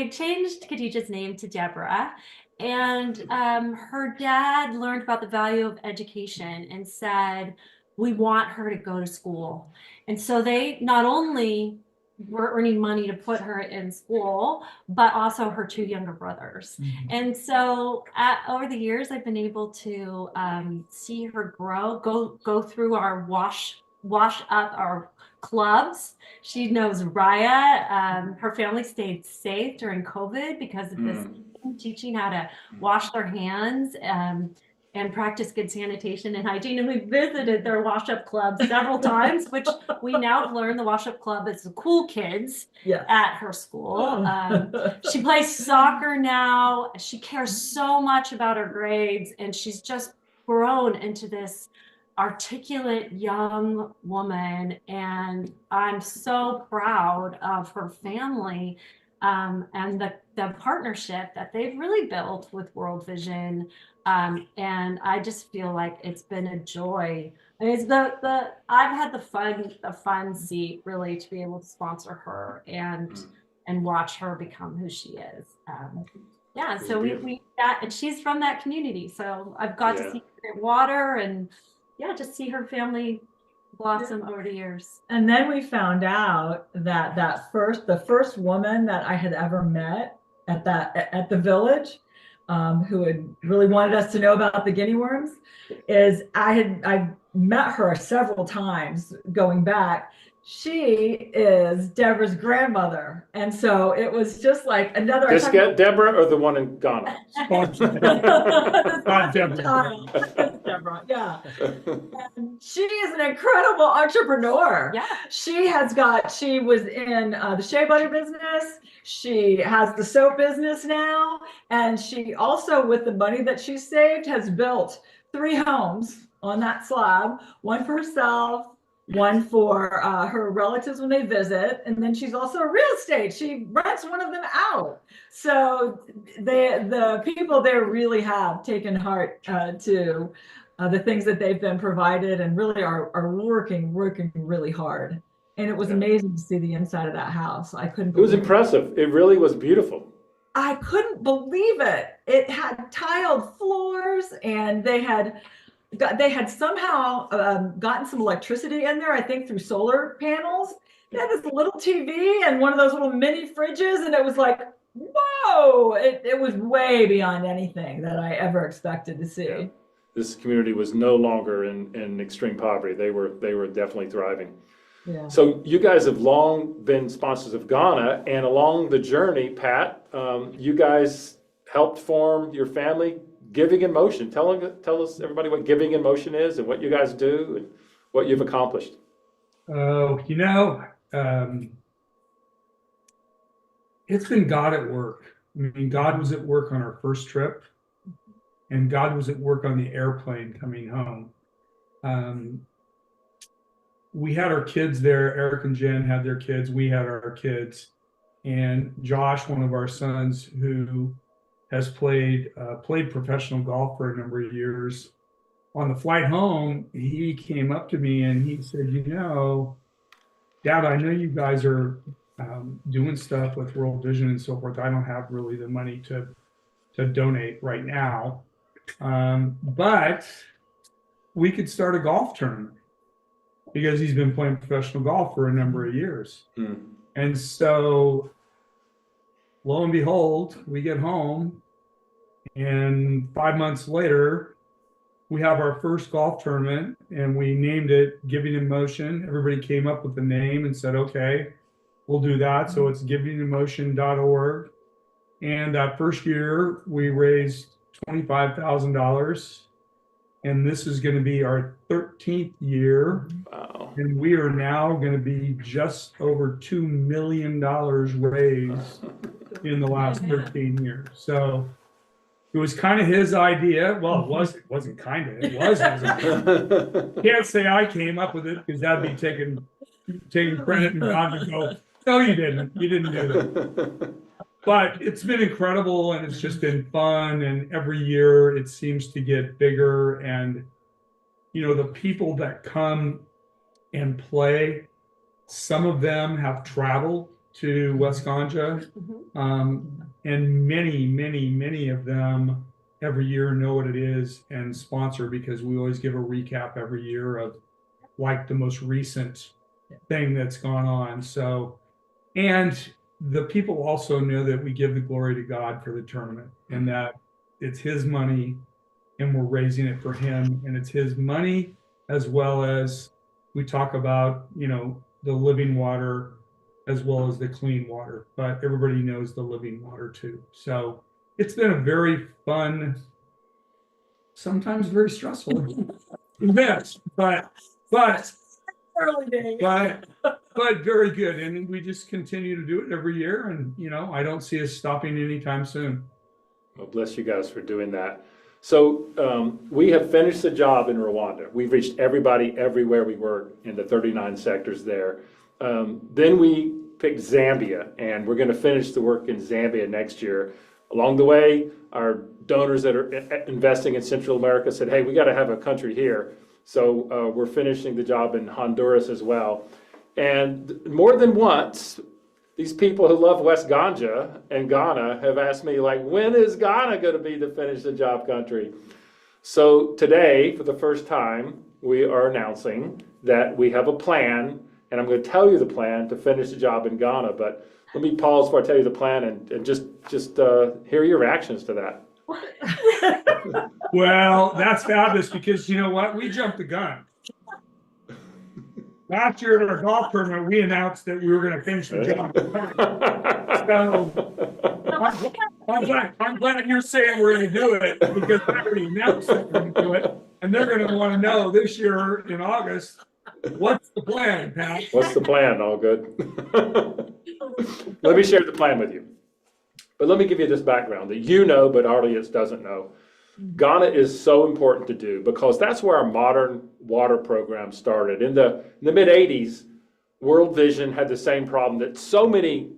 changed Khadija's name to Deborah. And her dad learned about the value of education and said, we want her to go to school. And so they not only were earning money to put her in school, but also her two younger brothers. Mm-hmm. And so over the years, I've been able to see her grow, go through our wash up our clubs. She knows Raya. Her family stayed safe during COVID because of this, teaching how to wash their hands and practice good sanitation and hygiene. And we visited their wash-up club several times, which we now have learned the wash-up club is the cool kids at her school. She plays soccer now. She cares so much about her grades, and she's just grown into this articulate young woman. And I'm so proud of her family and the partnership that they've really built with World Vision. And I just feel like it's been a joy. I mean, it's I've had the fun seat really to be able to sponsor her and watch her become who she is. Yeah, so we and she's from that community, so I've got to see her get water and just see her family blossom over the years. And then we found out that the first woman that I had ever met at the village, who had really wanted us to know about the guinea worms, is I met her several times going back. She is Deborah's grandmother, and so it was just like another. Just get Deborah or the one in Ghana. Deborah, yeah. And she is an incredible entrepreneur. Yeah, she was in the shea butter business. She has the soap business now, and she also, with the money that she saved, has built 3 homes on that slab, one for herself, one for her relatives when they visit, and then she's also real estate. She rents one of them out. So the people there really have taken heart to the things that they've been provided, and really are working really hard. And it was amazing to see the inside of that house. I couldn't believe it. It was impressive. It really was beautiful. I couldn't believe it. It had tiled floors, and they had somehow gotten some electricity in there, I think through solar panels. They had this little TV and one of those little mini fridges, and it was like, whoa, it was way beyond anything that I ever expected to see. This community was no longer in extreme poverty. They were definitely thriving. Yeah. So you guys have long been sponsors of Ghana, and along the journey, Pat, you guys helped form your family Giving in Motion. Tell us, everybody, what Giving in Motion is and what you guys do and what you've accomplished. Oh, it's been God at work. I mean, God was at work on our first trip, and God was at work on the airplane coming home. We had our kids there. Eric and Jen had their kids. We had our kids. And Josh, one of our sons, who has played professional golf for a number of years, on the flight home, he came up to me and he said, Dad, I know you guys are doing stuff with World Vision and so forth. I don't have really the money to donate right now, but we could start a golf tournament, because he's been playing professional golf for a number of years. And so lo and behold, we get home, and 5 months later, we have our first golf tournament, and we named it Giving in Motion. Everybody came up with the name and said, okay, we'll do that. So it's givinginmotion.org. And that first year, we raised $25,000. And this is going to be our 13th year. Wow. And we are now going to be just over $2 million raised in the last 13 years. So it was kind of his idea. Well, it wasn't kind of, it was his idea. Can't say I came up with it, because that'd be taking credit, and God would go, no, you didn't do that. But it's been incredible, and it's just been fun, and every year it seems to get bigger. And the people that come and play, some of them have traveled to West Ganja, and many of them every year know what it is and sponsor, because we always give a recap every year of like the most recent thing that's gone on. So, and the people also know that we give the glory to God for the tournament, and that it's his money and we're raising it for him, and it's his money, as well as we talk about, the living water as well as the clean water, but everybody knows the living water too. So it's been a very fun, sometimes very stressful event, but Early days. but very good. And we just continue to do it every year. And, I don't see us stopping anytime soon. Well, bless you guys for doing that. So we have finished the job in Rwanda. We've reached everybody everywhere we were in the 39 sectors there. Then we picked Zambia, and we're going to finish the work in Zambia next year. Along the way, our donors that are investing in Central America said, hey, we got to have a country here. So we're finishing the job in Honduras as well. And more than once, these people who love West Ganja and Ghana have asked me, when is Ghana going to be the finish the job country? So today, for the first time, we are announcing that we have a plan, and I'm going to tell you the plan to finish the job in Ghana. But let me pause before I tell you the plan and just hear your reactions to that. Well, that's fabulous, because you know what? We jumped the gun. Last year at our golf tournament, we announced that we were going to finish the job. So I'm glad you're saying we're going to do it, because I already announced that we're going to do it, and they're going to want to know this year in August, what's the plan, Pat? What's the plan? Allgood. Let me share the plan with you. But let me give you this background that but audience doesn't know. Ghana is so important to do, because that's where our modern water program started. In the mid-'80s, World Vision had the same problem that so many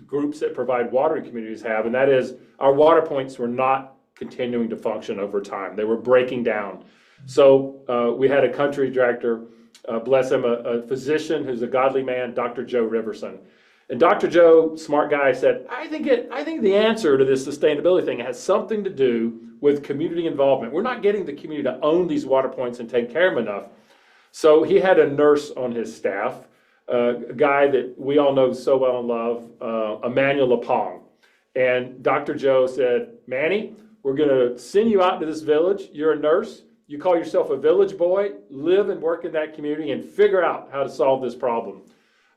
groups that provide water in communities have, and that is our water points were not continuing to function over time. They were breaking down. So we had a country director, bless him, a physician who's a godly man, Dr. Joe Riverson. And Dr. Joe, smart guy, said, I think the answer to this sustainability thing has something to do with community involvement. We're not getting the community to own these water points and take care of them enough. So he had a nurse on his staff, a guy that we all know so well and love, Emmanuel Lopez. And Dr. Joe said, Manny, we're going to send you out to this village. You're a nurse. You call yourself a village boy, live and work in that community and figure out how to solve this problem.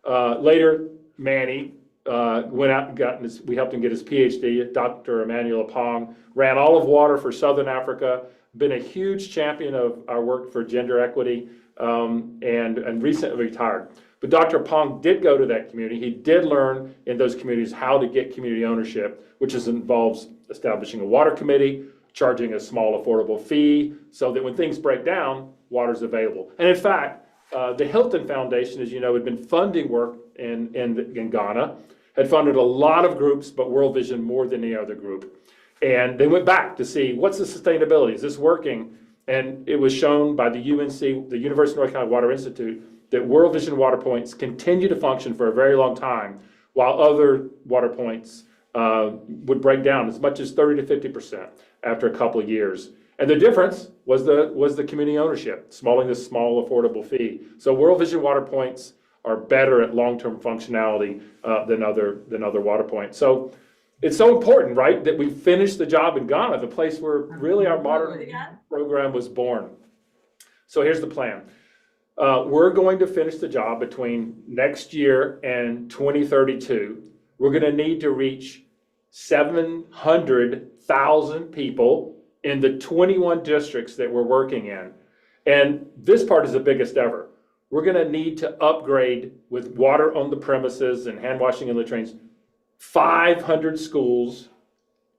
Later, Manny went out and we helped him get his PhD. Dr. Emmanuel Apong ran all of water for Southern Africa, been a huge champion of our work for gender equity, and recently retired. But Dr. Apong did go to that community. He did learn in those communities how to get community ownership, which involves establishing a water committee, charging a small affordable fee so that when things break down, water's available. And in fact, the Hilton Foundation, as you know, had been funding work in Ghana, had funded a lot of groups, but World Vision more than any other group. And they went back to see what's the sustainability, is this working? And it was shown by the UNC, the University of North Carolina Water Institute, that World Vision water points continue to function for a very long time, while other water points would break down as much as 30 to 50% after a couple of years. And the difference was the community ownership, this small affordable fee. So World Vision water points are better at long-term functionality than other water points. So it's so important, right, that we finish the job in Ghana, the place where really our modern program was born. So here's the plan. We're going to finish the job between next year and 2032. We're going to need to reach 700,000 people in the 21 districts that we're working in. And this part is the biggest ever. We're going to need to upgrade with water on the premises and hand washing in latrines, 500 schools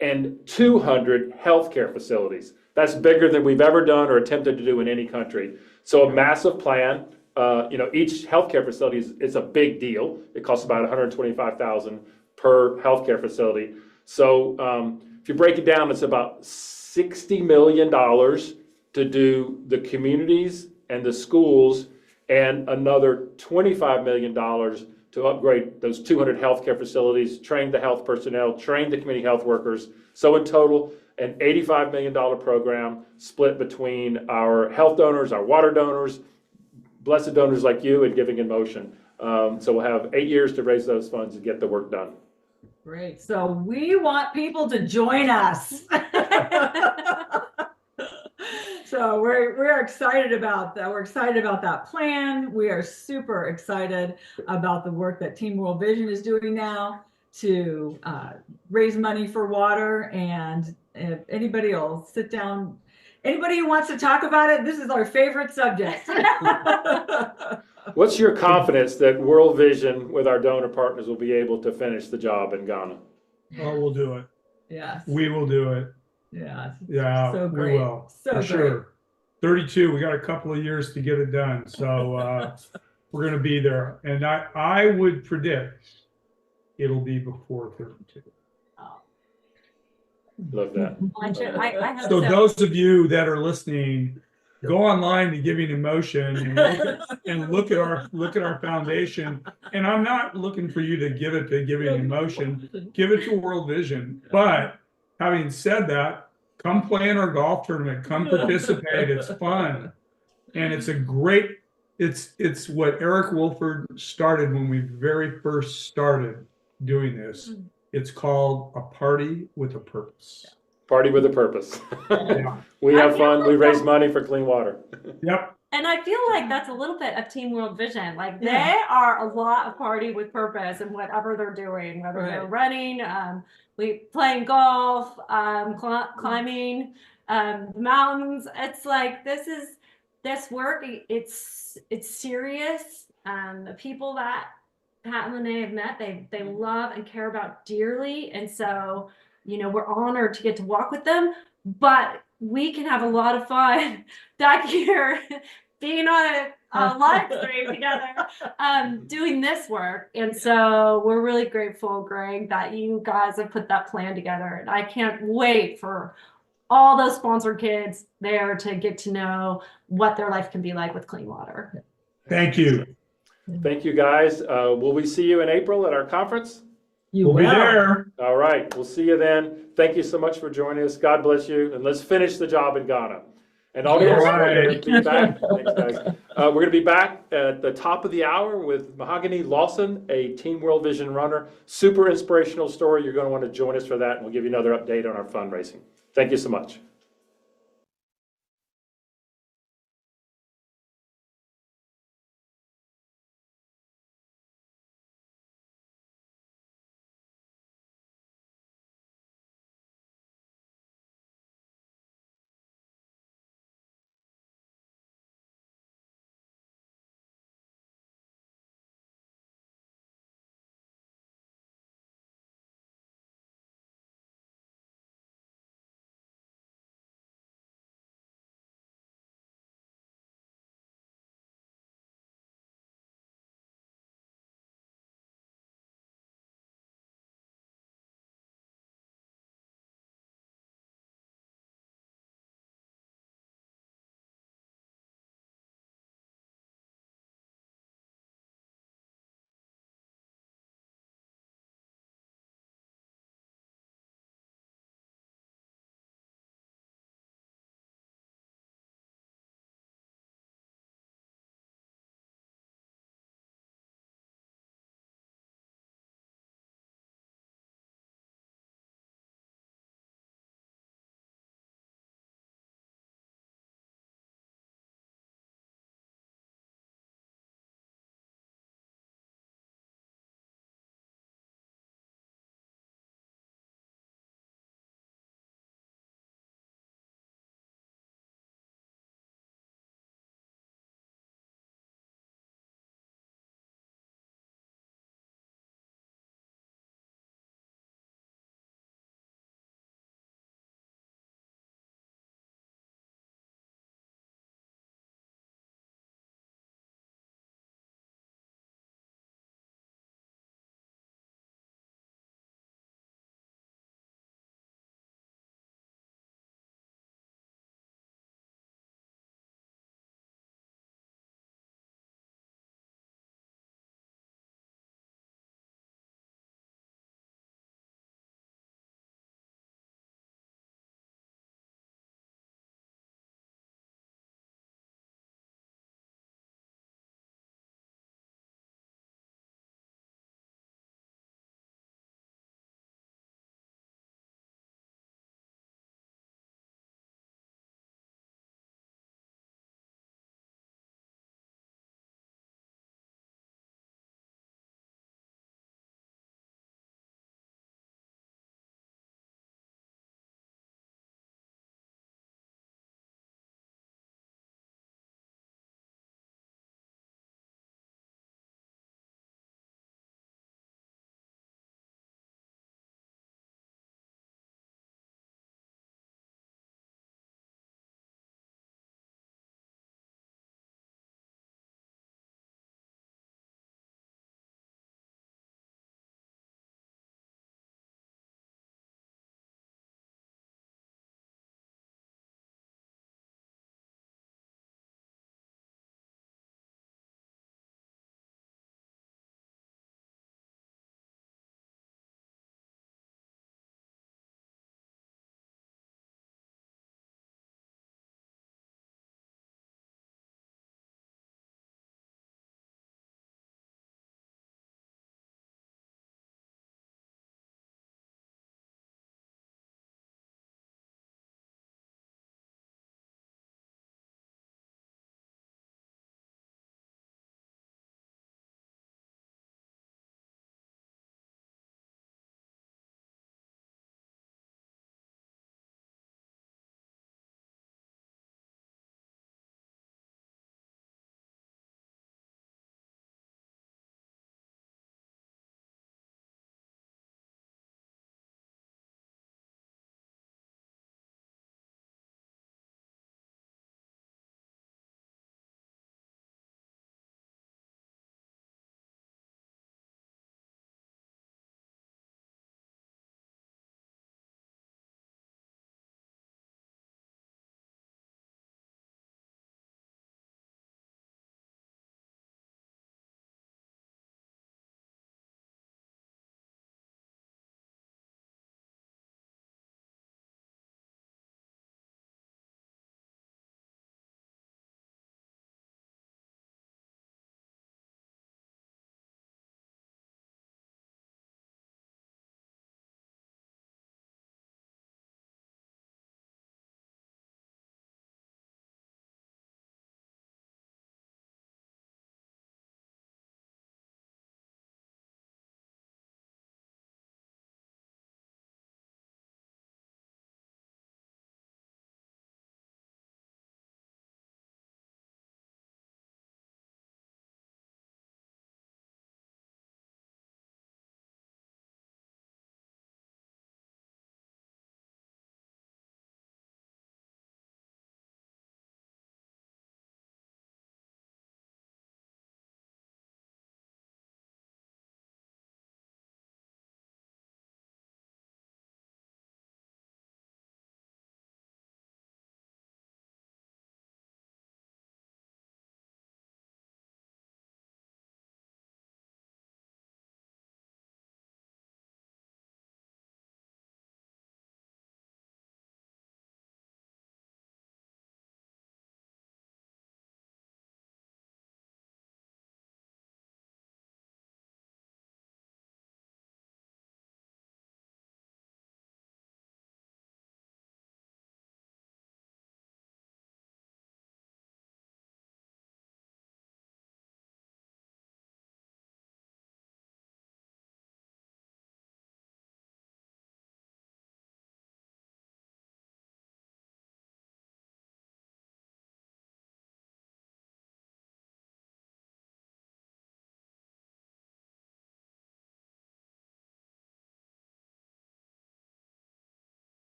and 200 healthcare facilities. That's bigger than we've ever done or attempted to do in any country. So a massive plan. Each healthcare facility is a big deal. It costs about $125,000 per healthcare facility. So if you break it down, it's about $60 million to do the communities and the schools, and another $25 million to upgrade those 200 healthcare facilities, train the health personnel, train the community health workers. So in total, an $85 million program split between our health donors, our water donors, blessed donors like you, and Giving in Motion. So we'll have 8 years to raise those funds and get the work done. Great. So we want people to join us. So we're excited about that. We're excited about that plan. We are super excited about the work that Team World Vision is doing now to raise money for water. And if anybody will sit down, anybody who wants to talk about it, this is our favorite subject. What's your confidence that World Vision with our donor partners will be able to finish the job in Ghana? Oh, we'll do it. Yes. We will do it. Yeah. Yeah, So great. we will. So for great. sure. 32, we got a couple of years to get it done. So we're going to be there. And I would predict it'll be before 32. Love that. So those of you that are listening, go online to Giving in Motion and look at our foundation. And I'm not looking for you to give it to Giving in Motion. Give it to World Vision. But having said that, come play in our golf tournament. Come participate. It's fun, and it's a great. It's what Eric Wolford started when we very first started doing this. It's called A Party with a Purpose. Party with a purpose. Yeah. We have fun. We raise money for clean water. Yep. And I feel like that's a little bit of Team World Vision. Like they are a lot of party with purpose in whatever they're doing, whether they're running, playing golf, climbing mountains. It's like this work. It's serious. The people that Pat and Lene have met, they love and care about dearly, and so we're honored to get to walk with them. But we can have a lot of fun back here being on a live stream together, doing this work. And so we're really grateful, Greg, that you guys have put that plan together. And I can't wait for all those sponsored kids there to get to know what their life can be like with clean water. Thank you. Thank you, guys. Will we see you in April at our conference? We'll be there. All right. We'll see you then. Thank you so much for joining us. God bless you. And let's finish the job in Ghana. And audience, All we're going right. to be back. Thanks, guys. We're going to be back at the top of the hour with Mahogany Lawson, a Team World Vision runner. Super inspirational story. You're going to want to join us for that, and we'll give you another update on our fundraising. Thank you so much.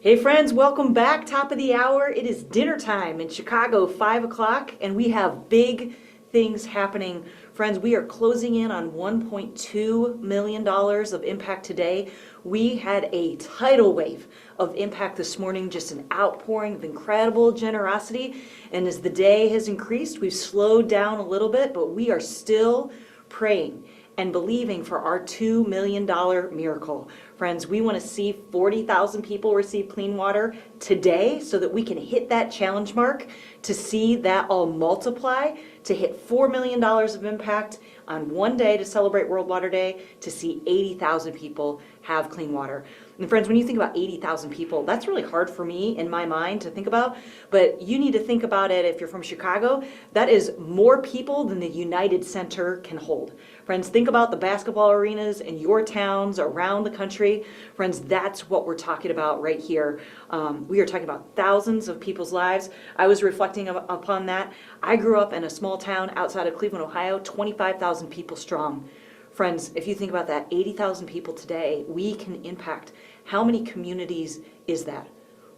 Hey friends, welcome back. Top of the hour. It is dinner time in Chicago, 5 o'clock, and we have big things happening. Friends, we are closing in on $1.2 million of impact today. We had a tidal wave of impact this morning, just an outpouring of incredible generosity. And as the day has increased, we've slowed down a little bit, but we are still praying and believing for our $2 million miracle. Friends, we want to see 40,000 people receive clean water today so that we can hit that challenge mark, to see that all multiply, to hit $4 million of impact on one day to celebrate World Water Day, to see 80,000 people have clean water. And friends, when you think about 80,000 people, that's really hard for me in my mind to think about, but you need to think about it if you're from Chicago. That is more people than the United Center can hold. Friends, think about the basketball arenas in your towns around the country. Friends, that's what we're talking about right here. We are talking about thousands of people's lives. I was reflecting upon that. I grew up in a small town outside of Cleveland, Ohio, 25,000 people strong. Friends, if you think about that, 80,000 people today, we can impact. How many communities is that?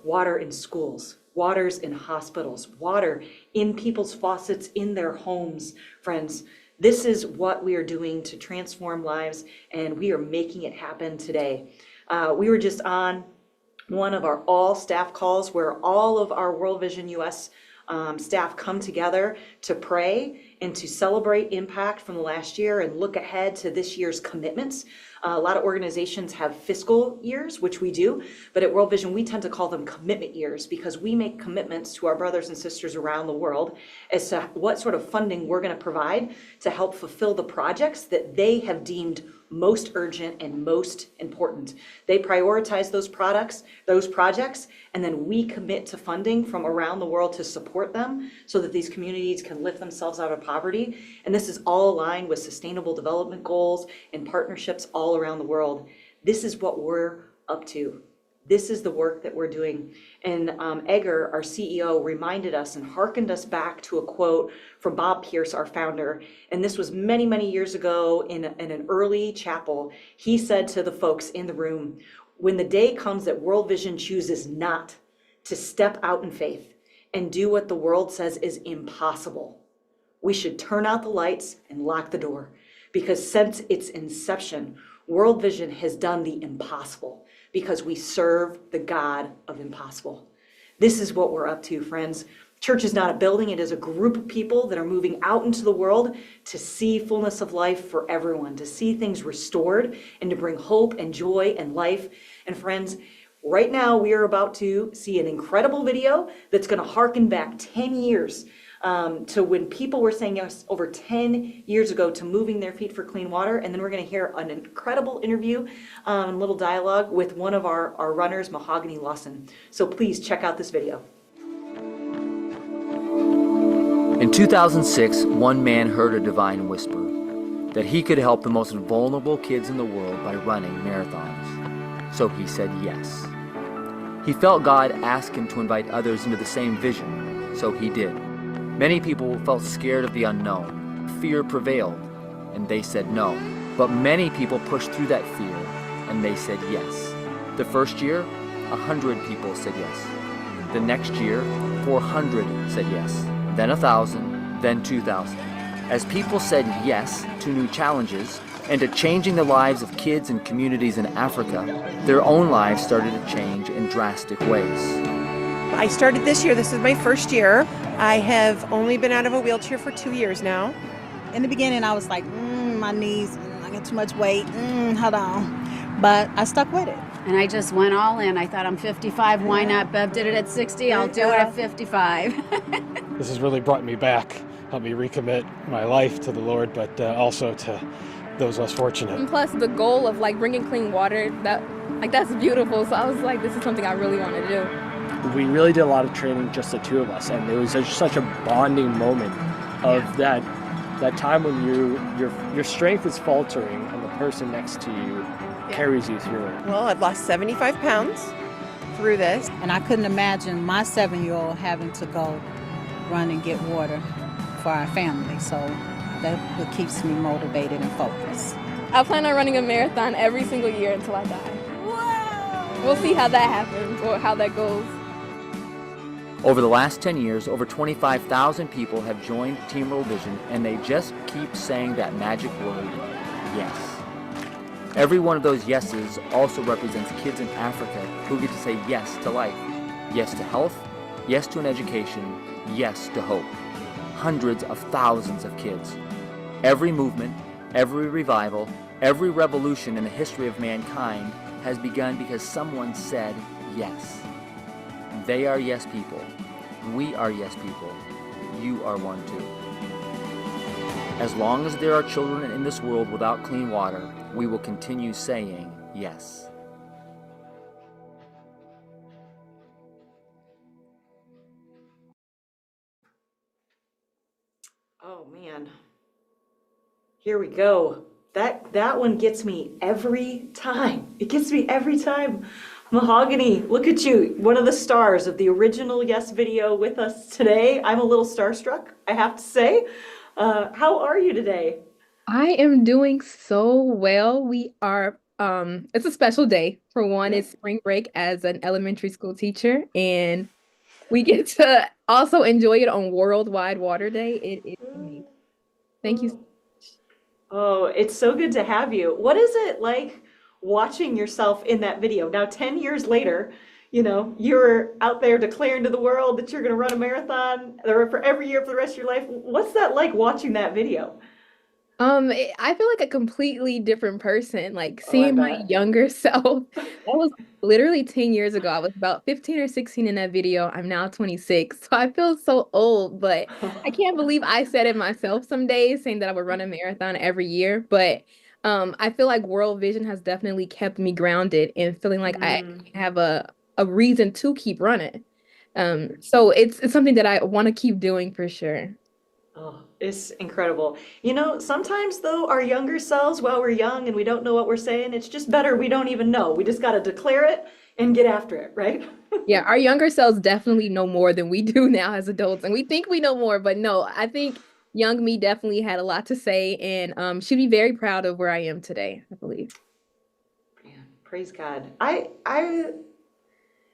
Water in schools, waters in hospitals, water in people's faucets in their homes. Friends, this is what we are doing to transform lives, and we are making it happen today. We were just on one of our all staff calls where all of our World Vision US staff come together to pray and to celebrate impact from the last year and look ahead to this year's commitments. A lot of organizations have fiscal years, which we do, but at World Vision, we tend to call them commitment years because we make commitments to our brothers and sisters around the world as to what sort of funding we're going to provide to help fulfill the projects that they have deemed most urgent and most important. They prioritize those projects, and then we commit to funding from around the world to support them so that these communities can lift themselves out of poverty. And this is all aligned with sustainable development goals and partnerships all around the world. This is what we're up to. This is the work that we're doing. And Edgar, our CEO, reminded us and hearkened us back to a quote from Bob Pierce, our founder. And this was many, many years ago in an early chapel. He said to the folks in the room, when the day comes that World Vision chooses not to step out in faith and do what the world says is impossible, we should turn out the lights and lock the door. Because since its inception, World Vision has done the impossible, because we serve the God of impossible. This is what we're up to, friends. Church is not a building, it is a group of people that are moving out into the world to see fullness of life for everyone, to see things restored and to bring hope and joy and life. And friends, right now we are about to see an incredible video that's going to harken back 10 years to when people were saying yes over 10 years ago to moving their feet for clean water. And then we're going to hear an incredible interview, little dialogue with one of our runners, Mahogany Lawson. So please check out this video. In 2006, one man heard a divine whisper that he could help the most vulnerable kids in the world by running marathons. So he said yes. He felt God ask him to invite others into the same vision, so he did. Many people felt scared of the unknown. Fear prevailed, and they said no. But many people pushed through that fear, and they said yes. The first year, 100 people said yes. The next year, 400 said yes. Then 1,000, then 2,000. As people said yes to new challenges and to changing the lives of kids and communities in Africa, their own lives started to change in drastic ways. I started this year. This is my first year. I have only been out of a wheelchair for 2 years now. In the beginning, I was like, my knees, I got too much weight, hold on. But I stuck with it. And I just went all in. I thought I'm 55, why not? Bev did it at 60, I'll do it at 55. This has really brought me back, helped me recommit my life to the Lord, but also to those less fortunate. And plus the goal of bringing clean water, that's beautiful. So I was like, this is something I really want to do. We really did a lot of training, just the two of us, and it was such a bonding moment of that time when your strength is faltering and the person next to you carries you through it. Well, I've lost 75 pounds through this. And I couldn't imagine my 7-year-old having to go run and get water for our family. So that what keeps me motivated and focused. I plan on running a marathon every single year until I die. we'll see how that happens or how that goes. Over the last 10 years, over 25,000 people have joined Team World Vision, and they just keep saying that magic word, yes. Every one of those yeses also represents kids in Africa who get to say yes to life, yes to health, yes to an education, yes to hope. Hundreds of thousands of kids. Every movement, every revival, every revolution in the history of mankind has begun because someone said yes. They are yes people. We are yes people. You are one too. As long as there are children in this world without clean water, we will continue saying yes. Oh man. Here we go. That one gets me every time. It gets me every time. Mahogany, look at you, one of the stars of the original Yes video with us today. I'm a little starstruck, I have to say. How are you today? I am doing so well. We are, it's a special day. For one, it's spring break as an elementary school teacher, and we get to also enjoy it on Worldwide Water Day. It is amazing. Thank you. Oh, it's so good to have you. What is it like watching yourself in that video? Now, 10 years later, you're out there declaring to the world that you're going to run a marathon for every year for the rest of your life. What's that like watching that video? I feel like a completely different person, like Oh, I seeing my bet. younger self. That was literally 10 years ago. I was about 15 or 16 in that video. I'm now 26. So I feel so old, but I can't believe I said it myself some days, saying that I would run a marathon every year. But I feel like World Vision has definitely kept me grounded and feeling like I have a reason to keep running. So it's something that I want to keep doing for sure. Oh, it's incredible. Sometimes though, our younger selves, while we're young and we don't know what we're saying, it's just better we don't even know. We just got to declare it and get after it, right? Yeah, our younger selves definitely know more than we do now as adults, and we think we know more, but no, I think young me definitely had a lot to say, and she'd be very proud of where I am today, I believe. Man, praise God. I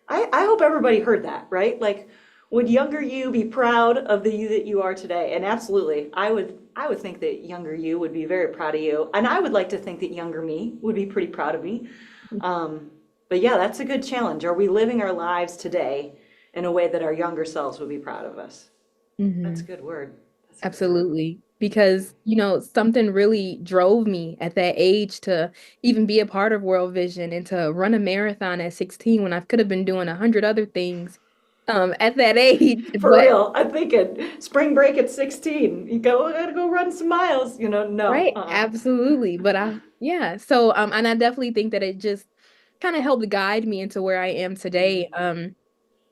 hope everybody heard that, right? Like, would younger you be proud of the you that you are today? And absolutely, I would think that younger you would be very proud of you. And I would like to think that younger me would be pretty proud of me. But yeah, that's a good challenge. Are we living our lives today in a way that our younger selves would be proud of us? That's a good word. Absolutely. Because, something really drove me at that age to even be a part of World Vision and to run a marathon at 16 when I could have been doing 100 other things at that age. For But real, I'm thinking spring break at 16. I gotta go run some miles. No. right, absolutely. But yeah. So and I definitely think that it just kind of helped guide me into where I am today.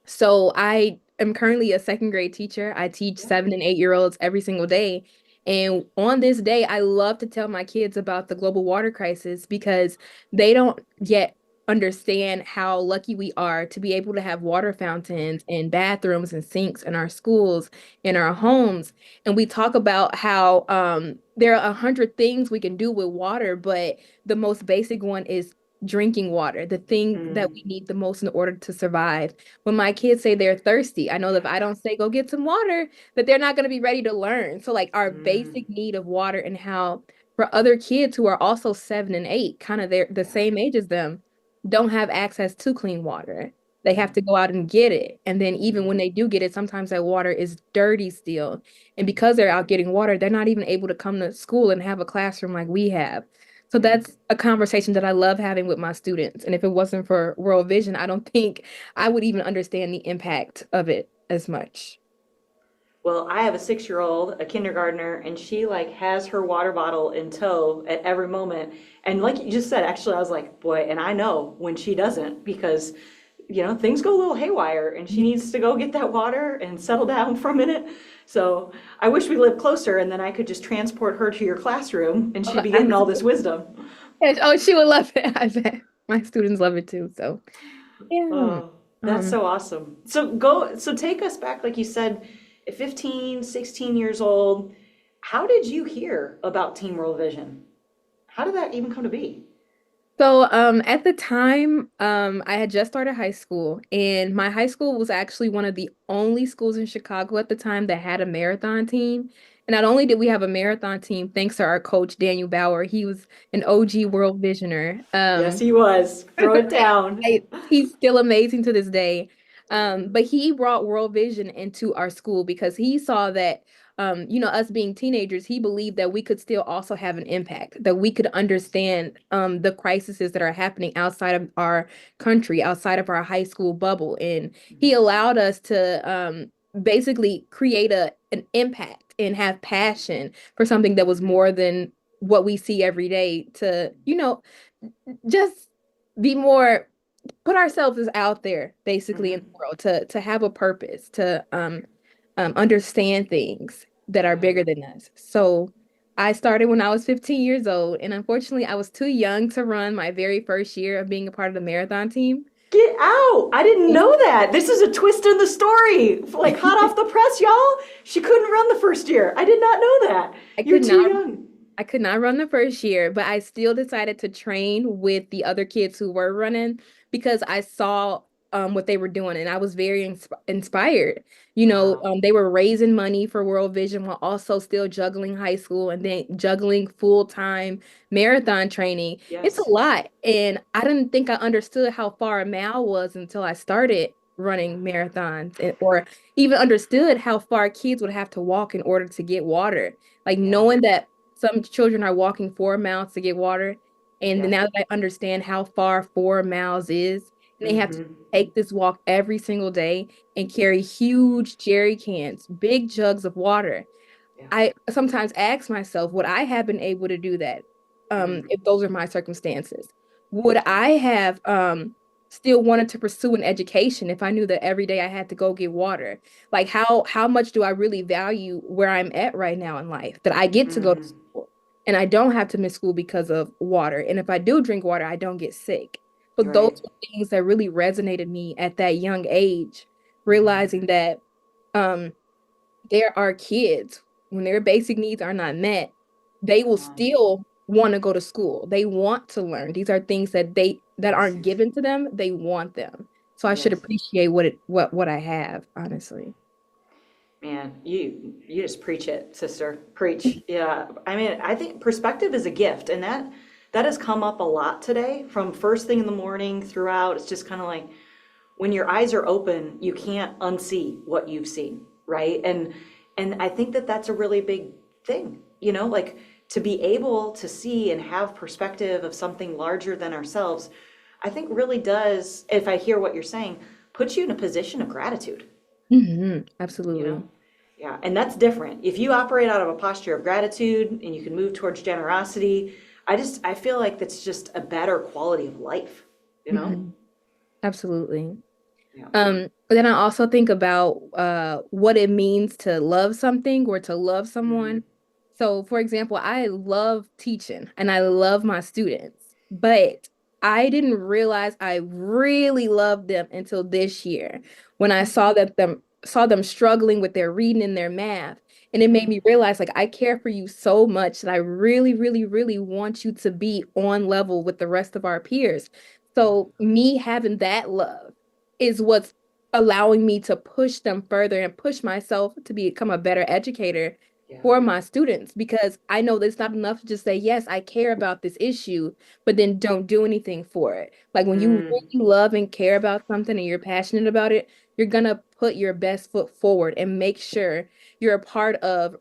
So I am currently a second grade teacher. I teach 7 and 8-year-olds every single day. And on this day, I love to tell my kids about the global water crisis because they don't yet understand how lucky we are to be able to have water fountains and bathrooms and sinks in our schools, in our homes. And we talk about how there are 100 things we can do with water, but the most basic one is drinking water, the thing that we need the most in order to survive. When my kids say they're thirsty, I know that if I don't say go get some water, that they're not going to be ready to learn. So like our basic need of water, and how for other kids who are also 7 and 8, kind of they're the same age as them, don't have access to clean water. They have to go out and get it. And then even when they do get it, sometimes that water is dirty still. And because they're out getting water, they're not even able to come to school and have a classroom like we have. So that's a conversation that I love having with my students. And if it wasn't for World Vision, I don't think I would even understand the impact of it as much. Well, I have a 6-year-old, a kindergartner, and she has her water bottle in tow at every moment. And like you just said, actually, I was like, boy, and I know when she doesn't, because things go a little haywire and she needs to go get that water and settle down for a minute. So I wish we lived closer, and then I could just transport her to your classroom and she'd be getting all this wisdom. Oh, she would love it. I bet my students love it too. So yeah. Oh, that's so awesome. So take us back, like you said, at 15, 16 years old. How did you hear about Team World Vision? How did that even come to be? So at the time, I had just started high school, and my high school was actually one of the only schools in Chicago at the time that had a marathon team. And not only did we have a marathon team, thanks to our coach, Daniel Bauer, he was an OG World Visioner. Yes, he was. Throw it down. He's still amazing to this day. But he brought World Vision into our school because he saw that us being teenagers, he believed that we could still also have an impact, that we could understand the crises that are happening outside of our country, outside of our high school bubble. And he allowed us to basically create an impact and have passion for something that was more than what we see every day to, just be more, put ourselves as out there basically in the world to have a purpose, to understand things that are bigger than us. So I started when I was 15 years old, and unfortunately, I was too young to run my very first year of being a part of the marathon team. Get out! I didn't know that. This is a twist in the story. Like hot off the press, y'all. She couldn't run the first year. I did not know that. You're too young. I could not run the first year, but I still decided to train with the other kids who were running because I saw what they were doing, and I was very inspired. They were raising money for World Vision while also still juggling high school and then juggling full-time marathon training. It's a lot, and I didn't think I understood how far a mile was until I started running marathons, or even understood how far kids would have to walk in order to get water. Like knowing that some children are walking 4 miles to get water. And now that I understand how far 4 miles is, and they have to take this walk every single day and carry huge jerry cans, big jugs of water. I sometimes ask myself, would I have been able to do that if those are my circumstances? Would I have still wanted to pursue an education if I knew that every day I had to go get water? Like how much do I really value where I'm at right now in life, that I get to go to school and I don't have to miss school because of water. And if I do drink water, I don't get sick. But those were things that really resonated me at that young age, realizing that there are kids, when their basic needs are not met, they will still want to go to school. They want to learn. These are things that aren't given to them. They want them. So I should appreciate what I have, honestly. Man, you just preach it, sister. Preach. Yeah. I mean, I think perspective is a gift, and that has come up a lot today from first thing in the morning throughout. It's just kind of like when your eyes are open, you can't unsee what you've seen, right? And I think that that's a really big thing, like to be able to see and have perspective of something larger than ourselves, I think really does, if I hear what you're saying, put you in a position of gratitude. Absolutely. Yeah, and that's different. If you operate out of a posture of gratitude and you can move towards generosity, I feel like that's just a better quality of life, Absolutely. But then I also think about what it means to love something or to love someone. So, for example, I love teaching and I love my students, but I didn't realize I really loved them until this year when I saw them struggling with their reading and their math. And it made me realize, like, I care for you so much that I really, really, really want you to be on level with the rest of our peers. So me having that love is what's allowing me to push them further and push myself to become a better educator for my students, because I know that it's not enough to just say, yes, I care about this issue, but then don't do anything for it. Like when you really love and care about something and you're passionate about it, you're gonna put your best foot forward and make sure you're a part of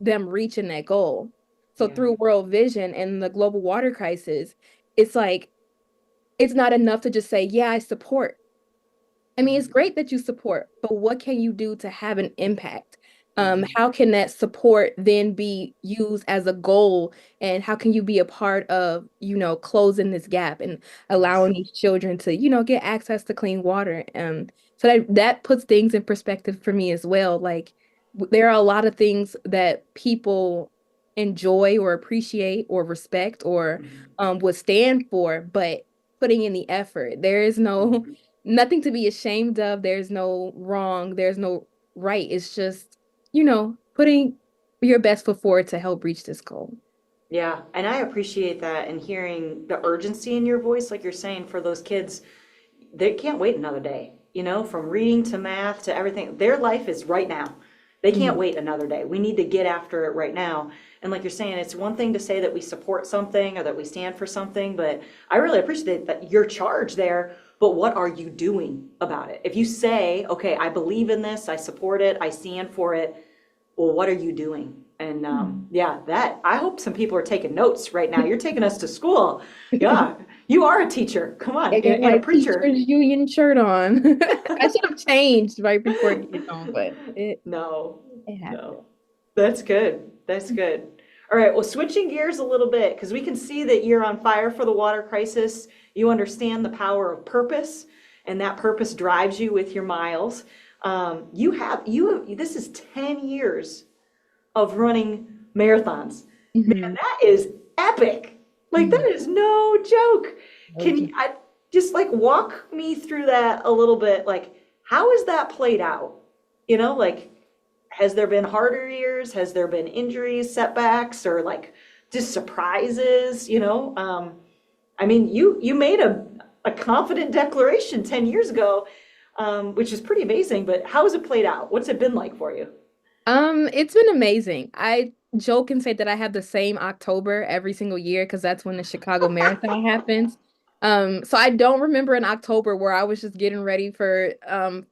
them reaching that goal. So through World Vision and the global water crisis, it's like, it's not enough to just say, yeah, I support. I mean, it's great that you support, but what can you do to have an impact? How can that support then be used as a goal? And how can you be a part of, closing this gap and allowing these children to, get access to clean water? So that puts things in perspective for me as well. Like there are a lot of things that people enjoy or appreciate or respect or would stand for, but putting in the effort, there is nothing to be ashamed of. There's no wrong. There's no right. It's just, putting your best foot forward to help reach this goal. Yeah, and I appreciate that and hearing the urgency in your voice, like you're saying, for those kids, they can't wait another day, from reading to math to everything. Their life is right now. They can't wait another day. We need to get after it right now. And like you're saying, it's one thing to say that we support something or that we stand for something, but I really appreciate that your charge there. But what are you doing about it? If you say, okay, I believe in this, I support it, I stand for it, well, what are you doing? And yeah, that I hope some people are taking notes right now. You're taking us to school. Yeah, you are a teacher. Come on, I got and my a preacher. teacher's union shirt on. I should have changed right before getting on, but it No, happened. no. That's good. That's good. All right, well, switching gears a little bit, because we can see that you're on fire for the water crisis. You understand the power of purpose, and that purpose drives you with your miles. This is 10 years of running marathons. Man, that is epic. Like, that is no joke. I just like walk me through that a little bit? Like, how has that played out? Like, has there been harder years? Has there been injuries, setbacks, or like just surprises? I mean, you made a confident declaration 10 years ago, which is pretty amazing, but how has it played out? What's it been like for you? It's been amazing. I joke and say that I have the same October every single year because that's when the Chicago Marathon happens. So I don't remember an October where I was just getting ready for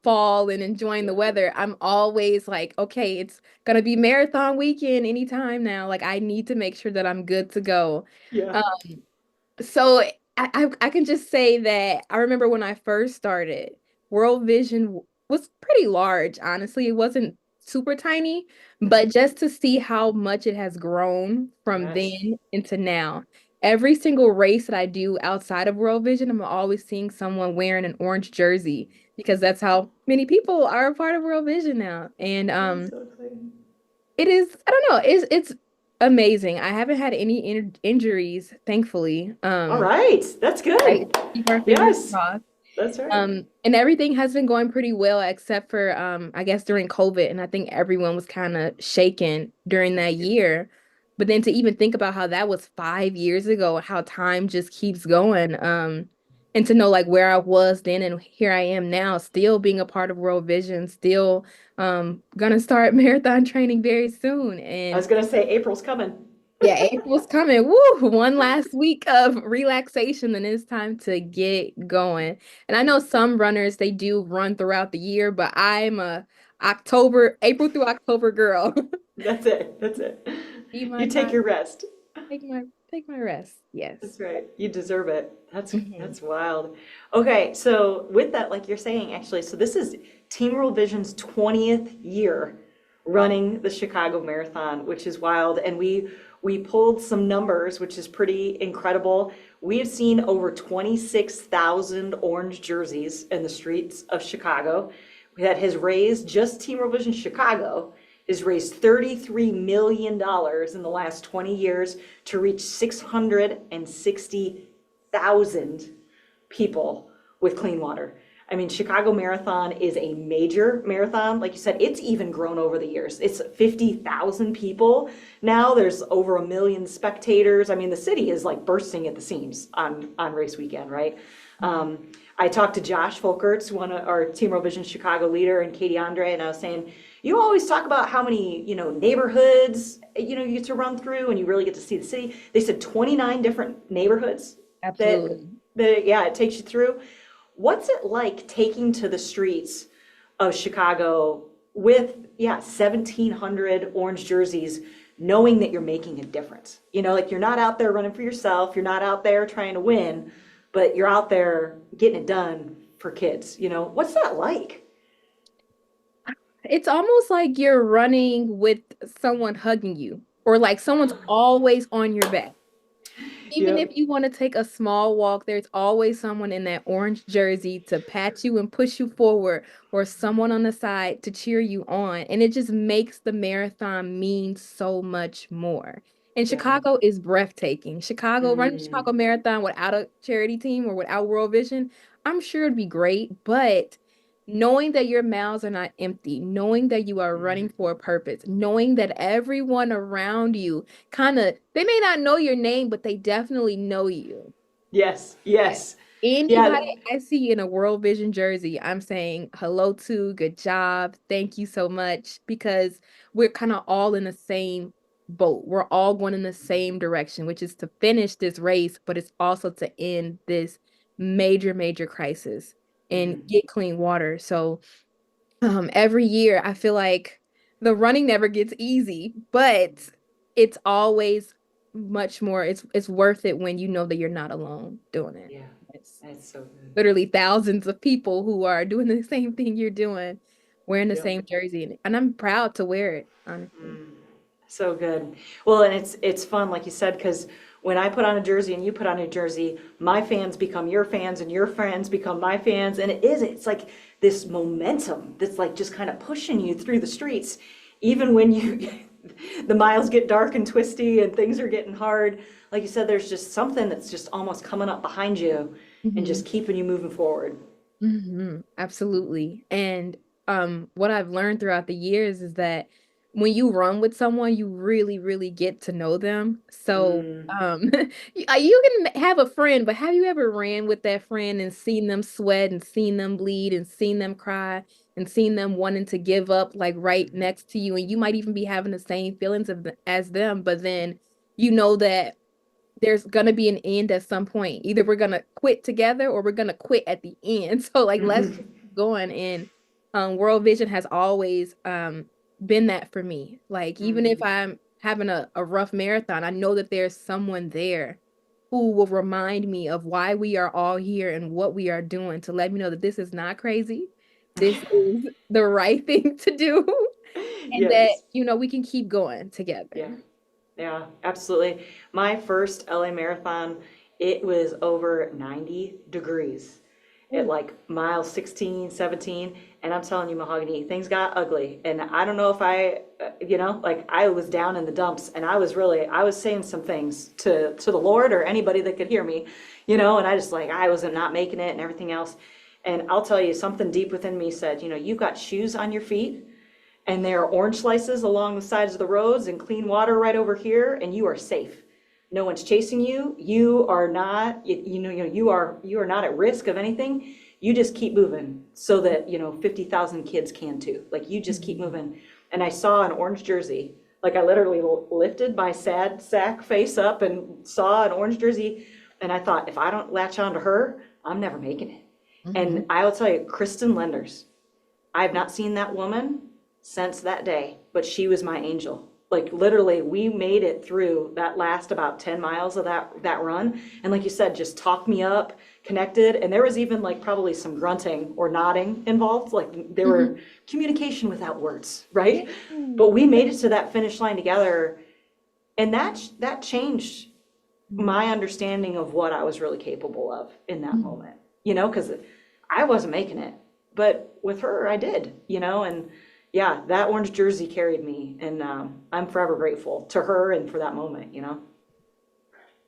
fall and enjoying the weather. I'm always like, okay, it's gonna be marathon weekend anytime now. Like I need to make sure that I'm good to go. Yeah. So I can just say that I remember when I first started, World Vision was pretty large, honestly. It wasn't super tiny, but just to see how much it has grown from Yes. then into now. Every single race that I do outside of World Vision, I'm always seeing someone wearing an orange jersey because that's how many people are a part of World Vision now. And That's so exciting. it is, I don't know, it's amazing. I haven't had any injuries, thankfully. All right, that's good. Right, keep our fingers Yes, crossed. that's right. And everything has been going pretty well except for I guess during COVID, and I think everyone was kind of shaken during that year. But then to even think about how that was 5 years ago, how time just keeps going, and to know like where I was then and here I am now, still being a part of World Vision, still gonna start marathon training very soon. I was And gonna say April's coming. yeah, April's coming. Woo! One last week of relaxation, then it's time to get going. And I know some runners they do run throughout the year, but I'm a April through October girl. That's it. That's it. Need my You take time. your rest. Take my rest. Yes. That's right. You deserve it. That's wild. Okay, so with that, like you're saying, actually, so this is Team World Vision's 20th year running the Chicago Marathon, which is wild. And we pulled some numbers, which is pretty incredible. We have seen over 26,000 orange jerseys in the streets of Chicago. That has raised, just Team World Vision Chicago has raised $33 million in the last 20 years to reach 660,000 people with clean water. I mean, Chicago Marathon is a major marathon. Like you said, it's even grown over the years. It's 50,000 people now. There's over 1 million spectators. I mean, the city is like bursting at the seams on race weekend, right? I talked to Josh Folkerts, one of our Team World Vision Chicago leader, and Katie Andre, and I was saying, you always talk about how many, neighborhoods, you get to run through and you really get to see the city. They said 29 different neighborhoods. Absolutely. It takes you through. What's it like taking to the streets of Chicago with, 1,700 orange jerseys, knowing that you're making a difference? Like you're not out there running for yourself. You're not out there trying to win, but you're out there getting it done for kids. What's that like? It's almost like you're running with someone hugging you, or like someone's always on your back. Even if you want to take a small walk, there's always someone in that orange jersey to pat you and push you forward, or someone on the side to cheer you on. And it just makes the marathon mean so much more. And Chicago is breathtaking. Running the Chicago Marathon without a charity team or without World Vision, I'm sure it'd be great, but knowing that your mouths are not empty, knowing that you are running for a purpose, knowing that everyone around you they may not know your name, but they definitely know you. Yes, yes. Anybody I see in a World Vision jersey, I'm saying hello to, good job, thank you so much, because we're kind of all in the same boat. We're all going in the same direction, which is to finish this race, but it's also to end this major, major crisis and get clean water. So every year I feel like the running never gets easy, but it's always much more, it's worth it when you know that you're not alone doing it. Yeah, that's so good. Literally thousands of people who are doing the same thing you're doing, wearing the same jersey, and I'm proud to wear it, honestly. So good. Well, and it's fun, like you said, because when I put on a jersey and you put on a jersey, my fans become your fans and your friends become my fans. And it's like this momentum that's like just kind of pushing you through the streets, even when the miles get dark and twisty and things are getting hard. Like you said, there's just something that's just almost coming up behind you and just keeping you moving forward. Absolutely. And what I've learned throughout the years is that when you run with someone, you really, really get to know them. So you can have a friend, but have you ever ran with that friend and seen them sweat and seen them bleed and seen them cry and seen them wanting to give up like right next to you? And you might even be having the same feelings as them, but then you know that there's gonna be an end at some point. Either we're gonna quit together or we're gonna quit at the end. So like let's just keep going. And World Vision has always been that for me. Like even if I'm having a rough marathon, I know that there's someone there who will remind me of why we are all here and what we are doing, to let me know that this is not crazy. This is the right thing to do. And that, we can keep going together. Yeah, absolutely. My first LA marathon, it was over 90 degrees at like mile 16, 17. And I'm telling you, Mahogany, things got ugly. And I don't know if I was down in the dumps, and I was saying some things to the Lord or anybody that could hear me, and I just I wasn't not making it and everything else. And I'll tell you, something deep within me said, you've got shoes on your feet, and there are orange slices along the sides of the roads and clean water right over here, and you are safe. No one's chasing you. You are not, you are not at risk of anything. You just keep moving so that, 50,000 kids can too. Like you just keep moving. And I saw an orange jersey. Like I literally lifted my sad sack face up and saw an orange jersey. And I thought, if I don't latch onto her, I'm never making it. And I will tell you, Kristen Lenders, I've not seen that woman since that day, but she was my angel. Like literally, we made it through that last about 10 miles of that run. And like you said, just talked me up, connected. And there was even like probably some grunting or nodding involved. Like there were communication without words, right? But we made it to that finish line together. And that changed my understanding of what I was really capable of in that moment, because I wasn't making it. But with her, I did, and yeah, that orange jersey carried me, and I'm forever grateful to her and for that moment,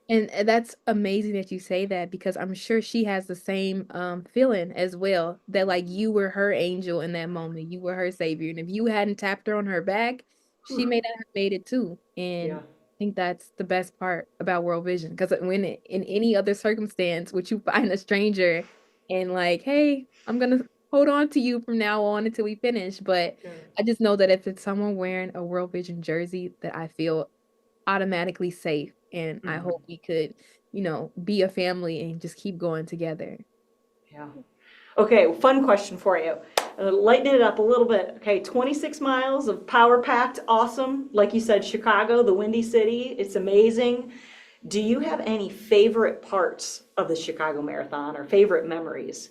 And that's amazing that you say that, because I'm sure she has the same feeling as well, that like you were her angel in that moment, you were her savior, and if you hadn't tapped her on her back, she may not have made it too. And I think that's the best part about World Vision, because when in any other circumstance would you find a stranger and like, hey, I'm gonna hold on to you from now on until we finish. But I just know that if it's someone wearing a World Vision jersey, that I feel automatically safe. And I hope we could, be a family and just keep going together. Yeah. Okay, fun question for you. Lighten it up a little bit. Okay, 26 miles of power-packed, awesome. Like you said, Chicago, the Windy City, it's amazing. Do you have any favorite parts of the Chicago Marathon or favorite memories?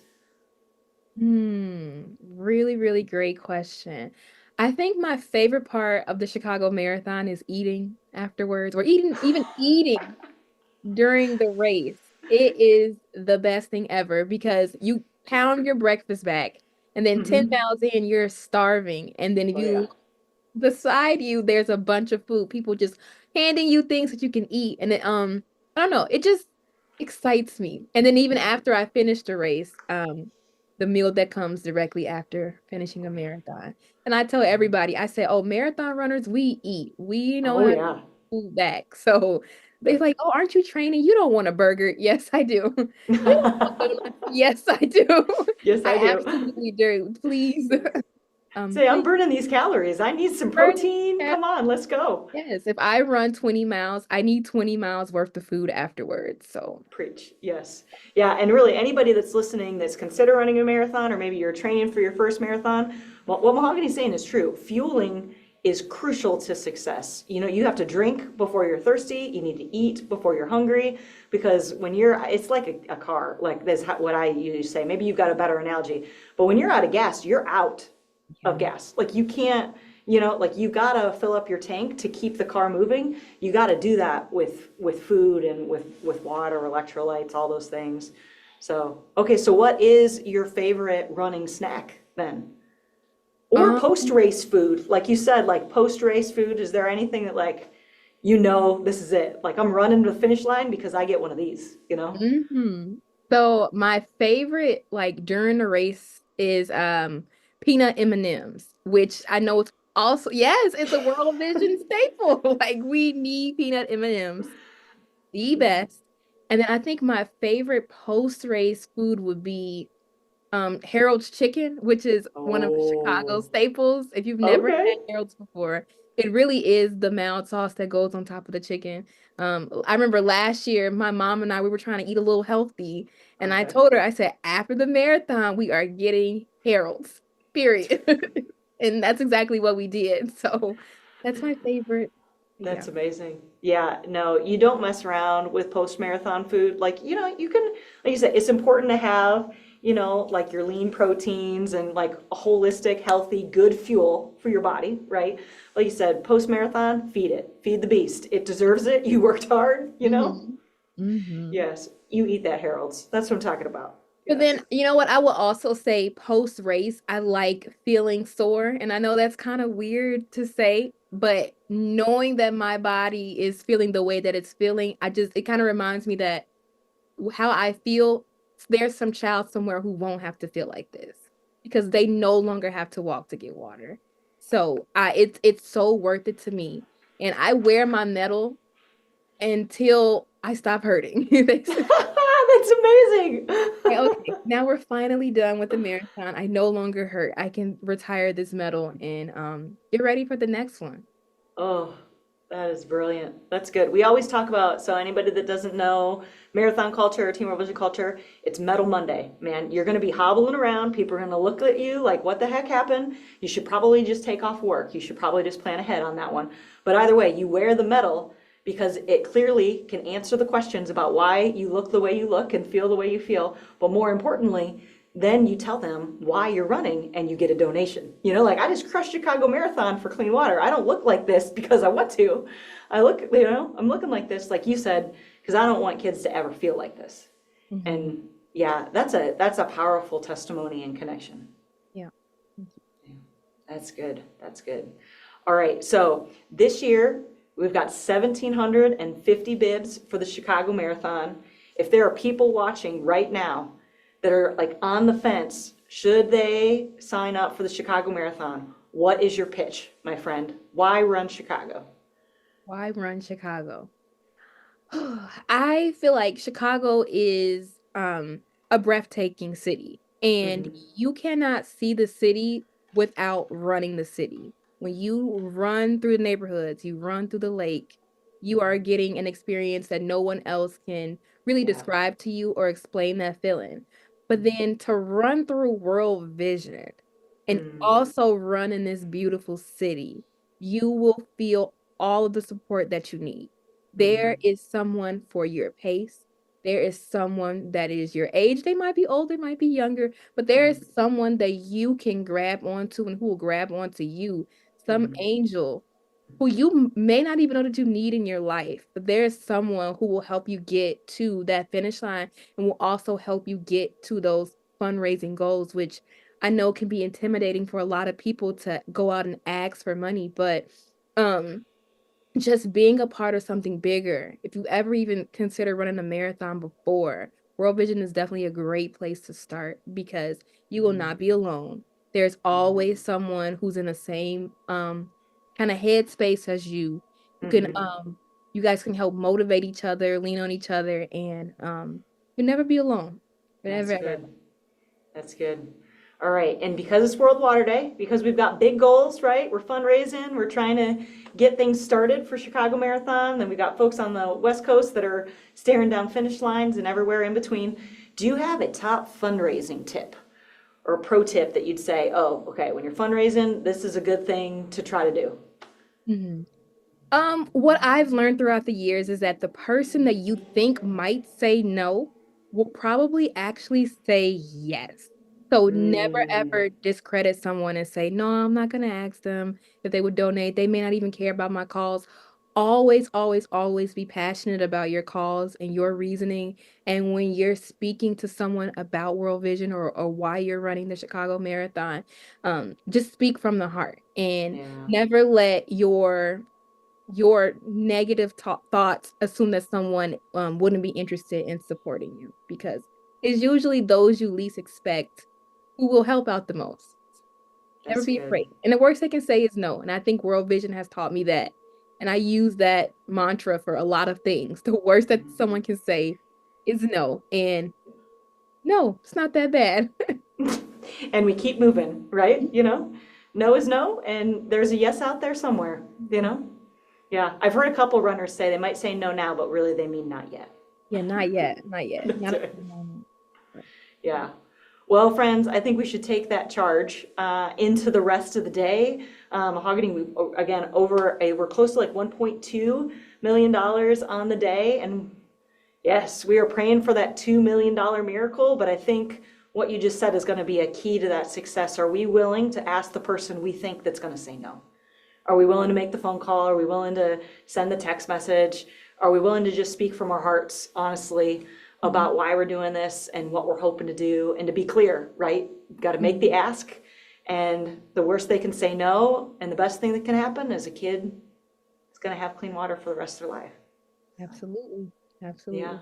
Really, really great question. I think my favorite part of the Chicago Marathon is eating afterwards, or even eating during the race. It is the best thing ever, because you pound your breakfast back and then 10 miles in, you're starving. And then if you look beside you, there's a bunch of food, people just handing you things that you can eat. And it, I don't know, it just excites me. And then even after I finish the race, the meal that comes directly after finishing a marathon. And I tell everybody, I say, oh, marathon runners, we eat. We know Oh, how to yeah. food back. So they're like, oh, aren't you training? You don't want a burger. Yes, I do. You don't want donuts? Yes, I do. Yes, I do. Absolutely do. Please. Say, I'm Please burning these calories. I need some burn it. protein. Come on, let's go. Yes, if I run 20 miles, I need 20 miles worth of food afterwards. So Preach. Yes. Yeah. And really, anybody that's listening that's consider running a marathon, or maybe you're training for your first marathon, well, what Mahogany's saying is true. Fueling is crucial to success. You know, you have to drink before you're thirsty. You need to eat before you're hungry, because when you're, it's like a car. Like that's what I usually say. Maybe you've got a better analogy, but when you're out of gas, you're out of gas. Like you can't, you know, like you gotta fill up your tank to keep the car moving. You gotta do that with food and with water, electrolytes, all those things. So, okay, so what is your favorite running snack then? Or post-race food? Like you said, like post-race food, is there anything that like, you know, this is it? Like I'm running to the finish line because I get one of these, you know? So my favorite, like during the race, is peanut M&Ms, which I know it's also, yes, it's a World Vision staple. Like we need peanut M&Ms, the best. And then I think my favorite post-race food would be Harold's chicken, which is one of Chicago's staples. If you've never had Harold's before, it really is the mild sauce that goes on top of the chicken. I remember last year, my mom and I, we were trying to eat a little healthy, and I told her, I said, after the marathon, we are getting Harold's, period. And that's exactly what we did. So that's my favorite. That's amazing. Yeah, no, you don't mess around with post-marathon food. Like, you know, you can, like you said, it's important to have, you know, like your lean proteins and like a holistic, healthy, good fuel for your body, right? Like you said, post-marathon, feed it. Feed the beast. It deserves it. You worked hard, you know? Yes, you eat that, Harold's. That's what I'm talking about. But then, you know what? I will also say post race, I like feeling sore. And I know that's kind of weird to say, but knowing that my body is feeling the way that it's feeling, it kind of reminds me that how I feel, there's some child somewhere who won't have to feel like this because they no longer have to walk to get water. So it's so worth it to me. And I wear my medal until I stop hurting. That's amazing. Okay, now we're finally done with the marathon. I no longer hurt. I can retire this medal and get ready for the next one. Oh, that is brilliant. That's good. We always talk about, so anybody that doesn't know marathon culture or Team World Vision culture, it's Medal Monday, man. You're going to be hobbling around. People are going to look at you like, what the heck happened? You should probably just take off work. You should probably just plan ahead on that one. But either way, you wear the medal because it clearly can answer the questions about why you look the way you look and feel the way you feel. But more importantly, then you tell them why you're running and you get a donation. You know, like I just crushed Chicago Marathon for clean water. I don't look like this because I want to. I look, you know, I'm looking like this, like you said, because I don't want kids to ever feel like this. And yeah, that's a powerful testimony and connection. Yeah. That's good. That's good. All right. So this year we've got 1,750 bibs for the Chicago Marathon. If there are people watching right now that are like on the fence, should they sign up for the Chicago Marathon? What is your pitch, my friend? Why run Chicago? Why run Chicago? I feel like Chicago is a breathtaking city, and you cannot see the city without running the city. When you run through the neighborhoods, you run through the lake, you are getting an experience that no one else can really describe to you or explain that feeling. But then to run through World Vision and also run in this beautiful city, you will feel all of the support that you need. There is someone for your pace. There is someone that is your age. They might be older, might be younger, but there is someone that you can grab onto and who will grab onto you. Some angel who you may not even know that you need in your life, but there is someone who will help you get to that finish line and will also help you get to those fundraising goals, which I know can be intimidating for a lot of people to go out and ask for money, but just being a part of something bigger. If you ever even consider running a marathon before, World Vision is definitely a great place to start because you will not be alone. There's always someone who's in the same kind of headspace as you. You can you guys can help motivate each other, lean on each other, and you'll never be alone. That's good. That's good. All right, and because it's World Water Day, because we've got big goals, right? We're fundraising, we're trying to get things started for Chicago Marathon. Then we've got folks on the West Coast that are staring down finish lines and everywhere in between. Do you have a top fundraising tip or a pro tip that you'd say, oh, okay, when you're fundraising, this is a good thing to try to do? What I've learned throughout the years is that the person that you think might say no will probably actually say yes. So never ever discredit someone and say, no, I'm not going to ask them if they would donate. They may not even care about my cause. Always, always, always be passionate about your cause and your reasoning. And when you're speaking to someone about World Vision or why you're running the Chicago Marathon, just speak from the heart and never let your negative thoughts assume that someone wouldn't be interested in supporting you, because it's usually those you least expect who will help out the most. Never be afraid. And the worst they can say is no. And I think World Vision has taught me that. And I use that mantra for a lot of things. The worst that someone can say is no. And no, it's not that bad. And we keep moving, right? You know, no is no, and there's a yes out there somewhere, you know? Yeah, I've heard a couple runners say they might say no now, but really they mean not yet. Yeah, not yet, not yet. Not Yeah. Well, friends, I think we should take that charge into the rest of the day. Mahogany, we're close to like $1.2 million on the day. And yes, we are praying for that $2 million miracle. But I think what you just said is going to be a key to that success. Are we willing to ask the person we think that's going to say no? Are we willing to make the phone call? Are we willing to send the text message? Are we willing to just speak from our hearts, honestly, about why we're doing this and what we're hoping to do, and to be clear, right? Got to make the ask, and the worst they can say no, and the best thing that can happen is a kid is going to have clean water for the rest of their life. Absolutely. Absolutely. Yeah.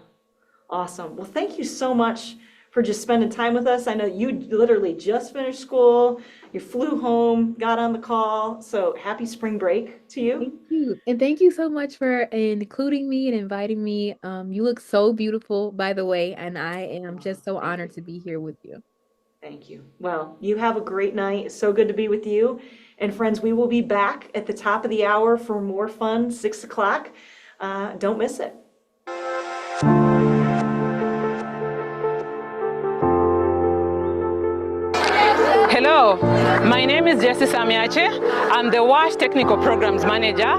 Awesome. Well, thank you so much for just spending time with us. I know you literally just finished school, you flew home, got on the call, so happy spring break to you. Thank you. And thank you so much for including me and inviting me. You look so beautiful, by the way, and I am just so honored to be here with you. Thank you. Well, you have a great night. It's so good to be with you. And friends, we will be back at the top of the hour for more fun, 6 o'clock. Don't miss it. Hello, my name is Jessie Samiache. I'm the WASH Technical Programs Manager.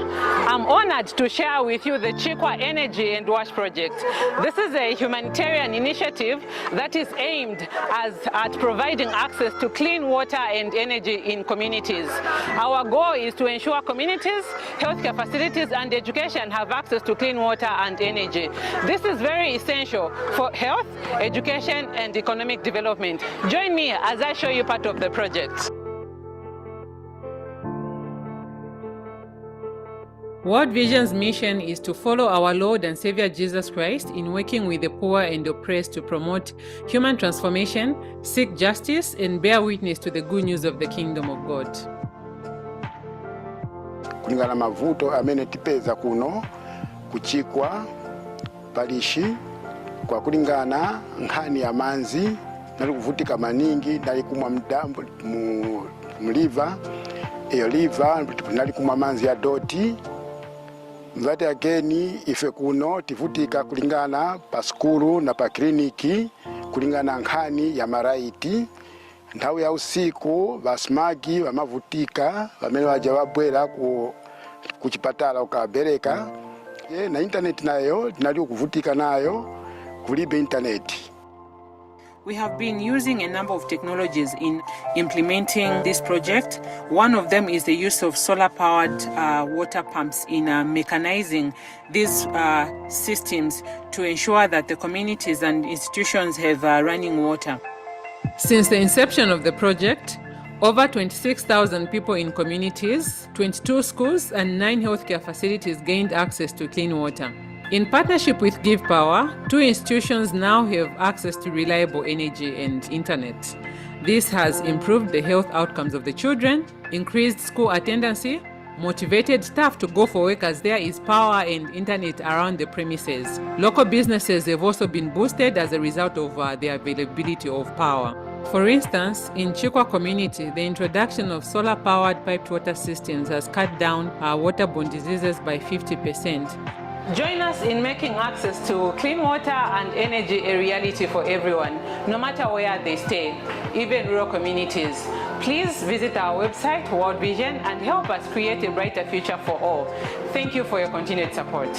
I'm honored to share with you the Chikwa Energy and WASH project. This is a humanitarian initiative that is aimed at providing access to clean water and energy in communities. Our goal is to ensure communities, healthcare facilities, and education have access to clean water and energy. This is very essential for health, education, and economic development. Join me as I show you part of the project. World Vision's mission is to follow our Lord and Savior Jesus Christ in working with the poor and oppressed to promote human transformation, seek justice, and bear witness to the good news of the kingdom of God. Kulingana mavuto amene tipeza kuno kuchikwa palishi kwa kulingana nkhani ya manzi nali kuvutika maningi nali kumwa mdambo mliva iyo liva nali kumwa manzi ya doti mvate ageni ife kuno tivutika kulingana pa skulu na pa kliniki kulingana nkhani ya maraiti nthawi ya usiku basmagi bamavutika bamene waja wabwera ku chipatala ukabereka na internet nayo nali kuvutika nayo kulibe internet. We have been using a number of technologies in implementing this project. One of them is the use of solar-powered water pumps in mechanizing these systems to ensure that the communities and institutions have running water. Since the inception of the project, over 26,000 people in communities, 22 schools, and 9 healthcare facilities gained access to clean water. In partnership with Give Power, 2 institutions now have access to reliable energy and internet. This has improved the health outcomes of the children, increased school attendance, motivated staff to go for work as there is power and internet around the premises. Local businesses have also been boosted as a result of the availability of power. For instance, in Chikwa community, the introduction of solar-powered piped water systems has cut down waterborne diseases by 50%. Join us in making access to clean water and energy a reality for everyone, no matter where they stay, even rural communities. Please visit our website, World Vision, and help us create a brighter future for all. Thank you for your continued support.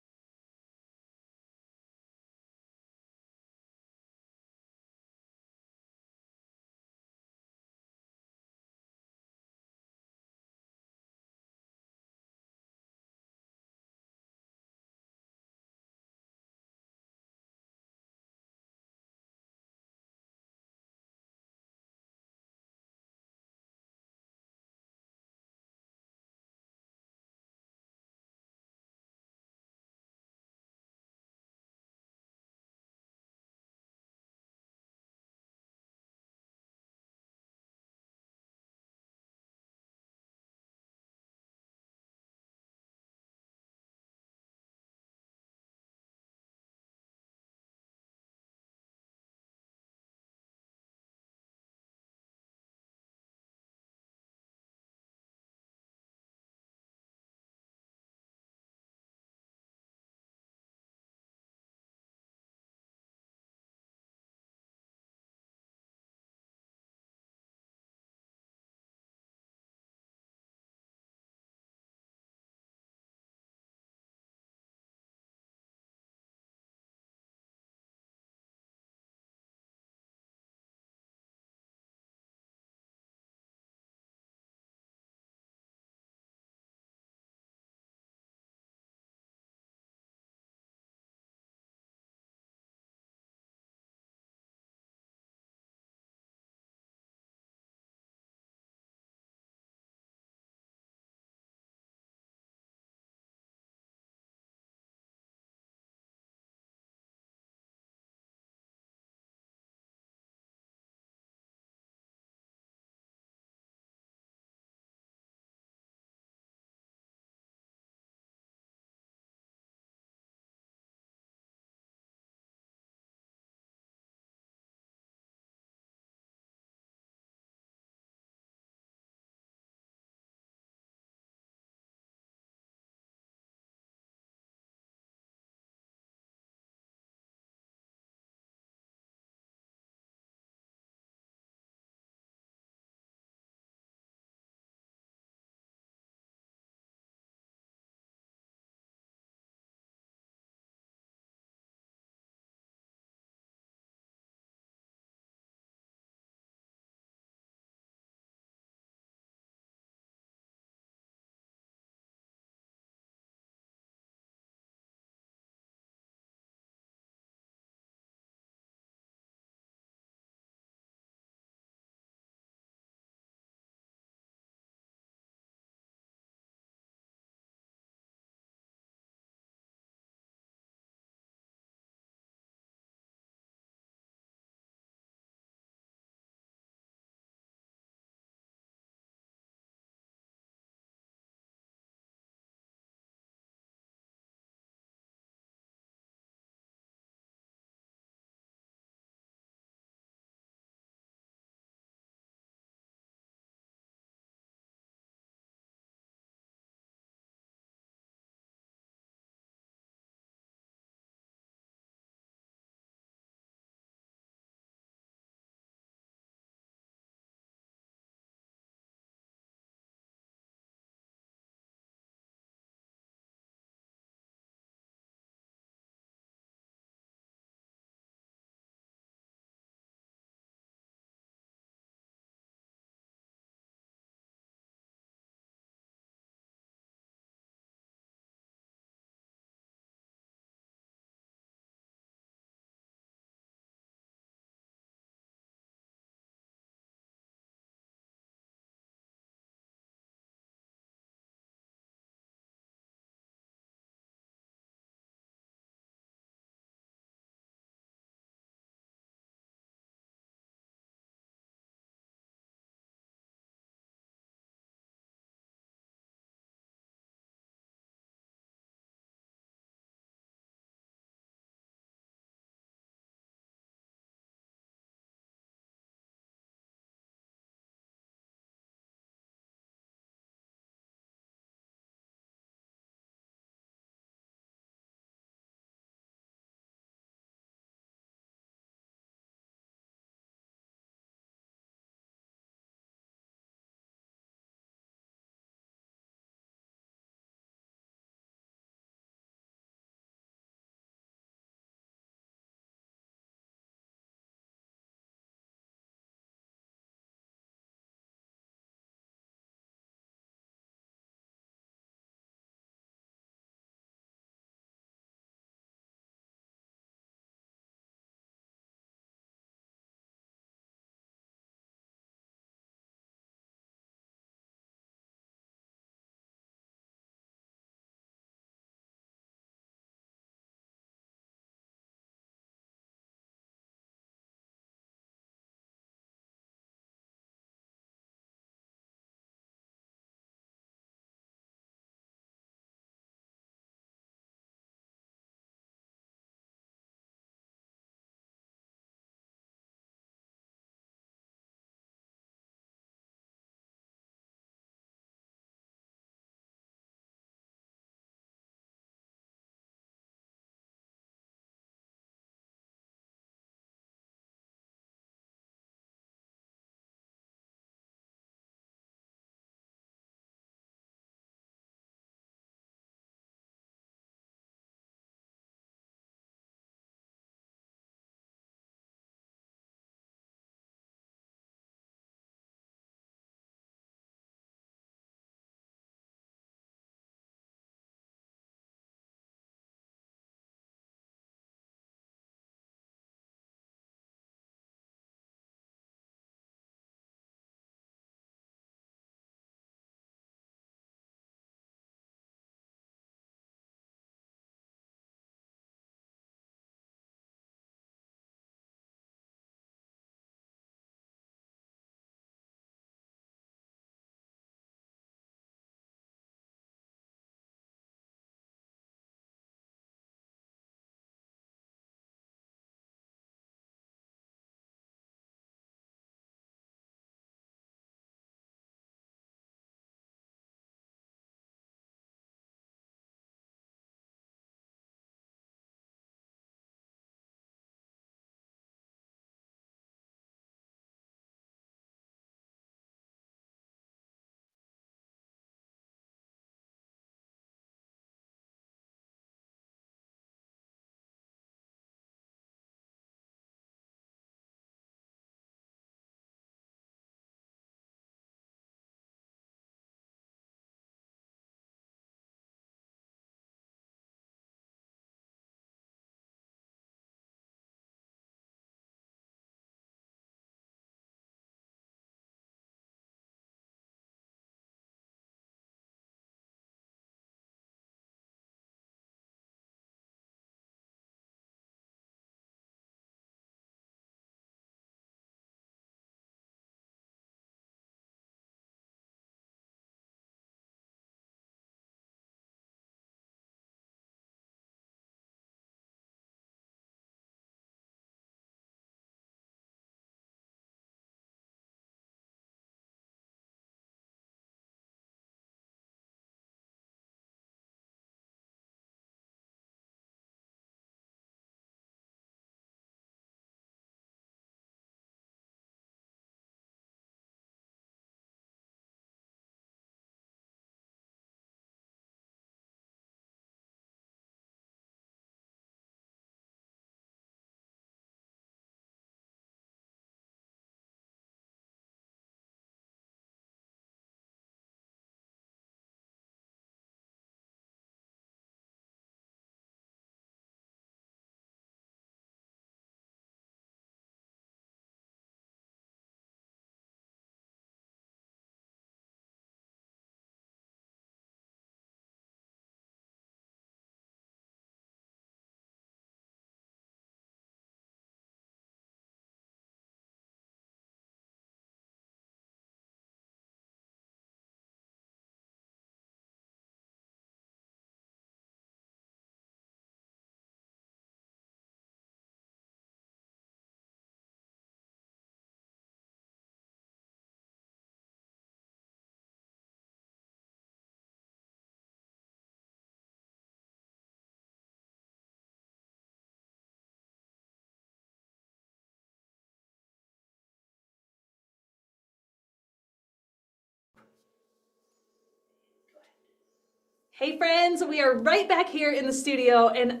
Hey friends, we are right back here in the studio, and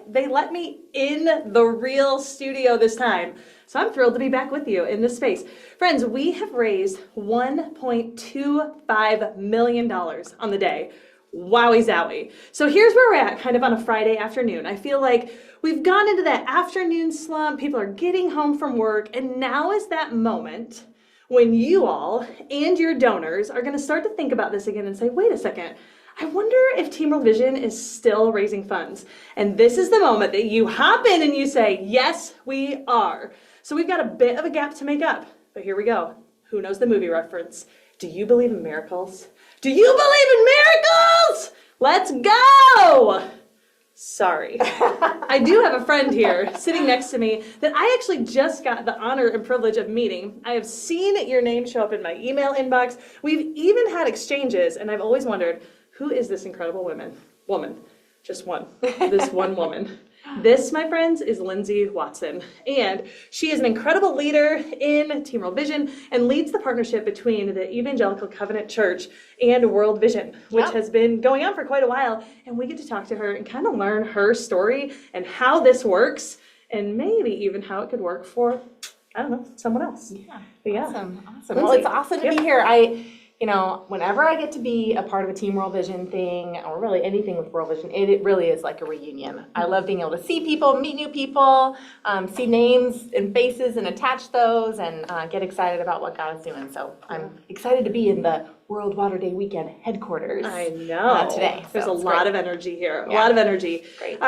they let me in the real studio this time. So I'm thrilled to be back with you in this space. Friends, we have raised $1.25 million on the day. Wowie zowie. So here's where we're at, kind of on a Friday afternoon. I feel like we've gone into that afternoon slump, people are getting home from work, and now is that moment when you all and your donors are gonna start to think about this again and say, wait a second, I wonder if Team World Vision is still raising funds. And this is the moment that you hop in and you say, yes, we are. So we've got a bit of a gap to make up, but here we go. Who knows the movie reference? Do you believe in miracles? Do you believe in miracles? Let's go! Sorry. I do have a friend here sitting next to me that I actually just got the honor and privilege of meeting. I have seen your name show up in my email inbox. We've even had exchanges, and I've always wondered, who is this incredible woman? Just one. This one woman. This, my friends, is Lyndsey Watson, and she is an incredible leader in Team World Vision and leads the partnership between the Evangelical Covenant Church and World Vision, which has been going on for quite a while, and we get to talk to her and kind of learn her story and how this works, and maybe even how it could work for, I don't know, someone else. Yeah. Awesome. Well, it's awesome to be here. You know, whenever I get to be a part of a Team World Vision thing, or really anything with World Vision, it really is like a reunion. I love being able to see people, meet new people, see names and faces and attach those, and get excited about what God is doing. So I'm excited to be in the World Water Day weekend headquarters. I know. Today. There's a lot of energy here, a Yeah. lot of energy. Great.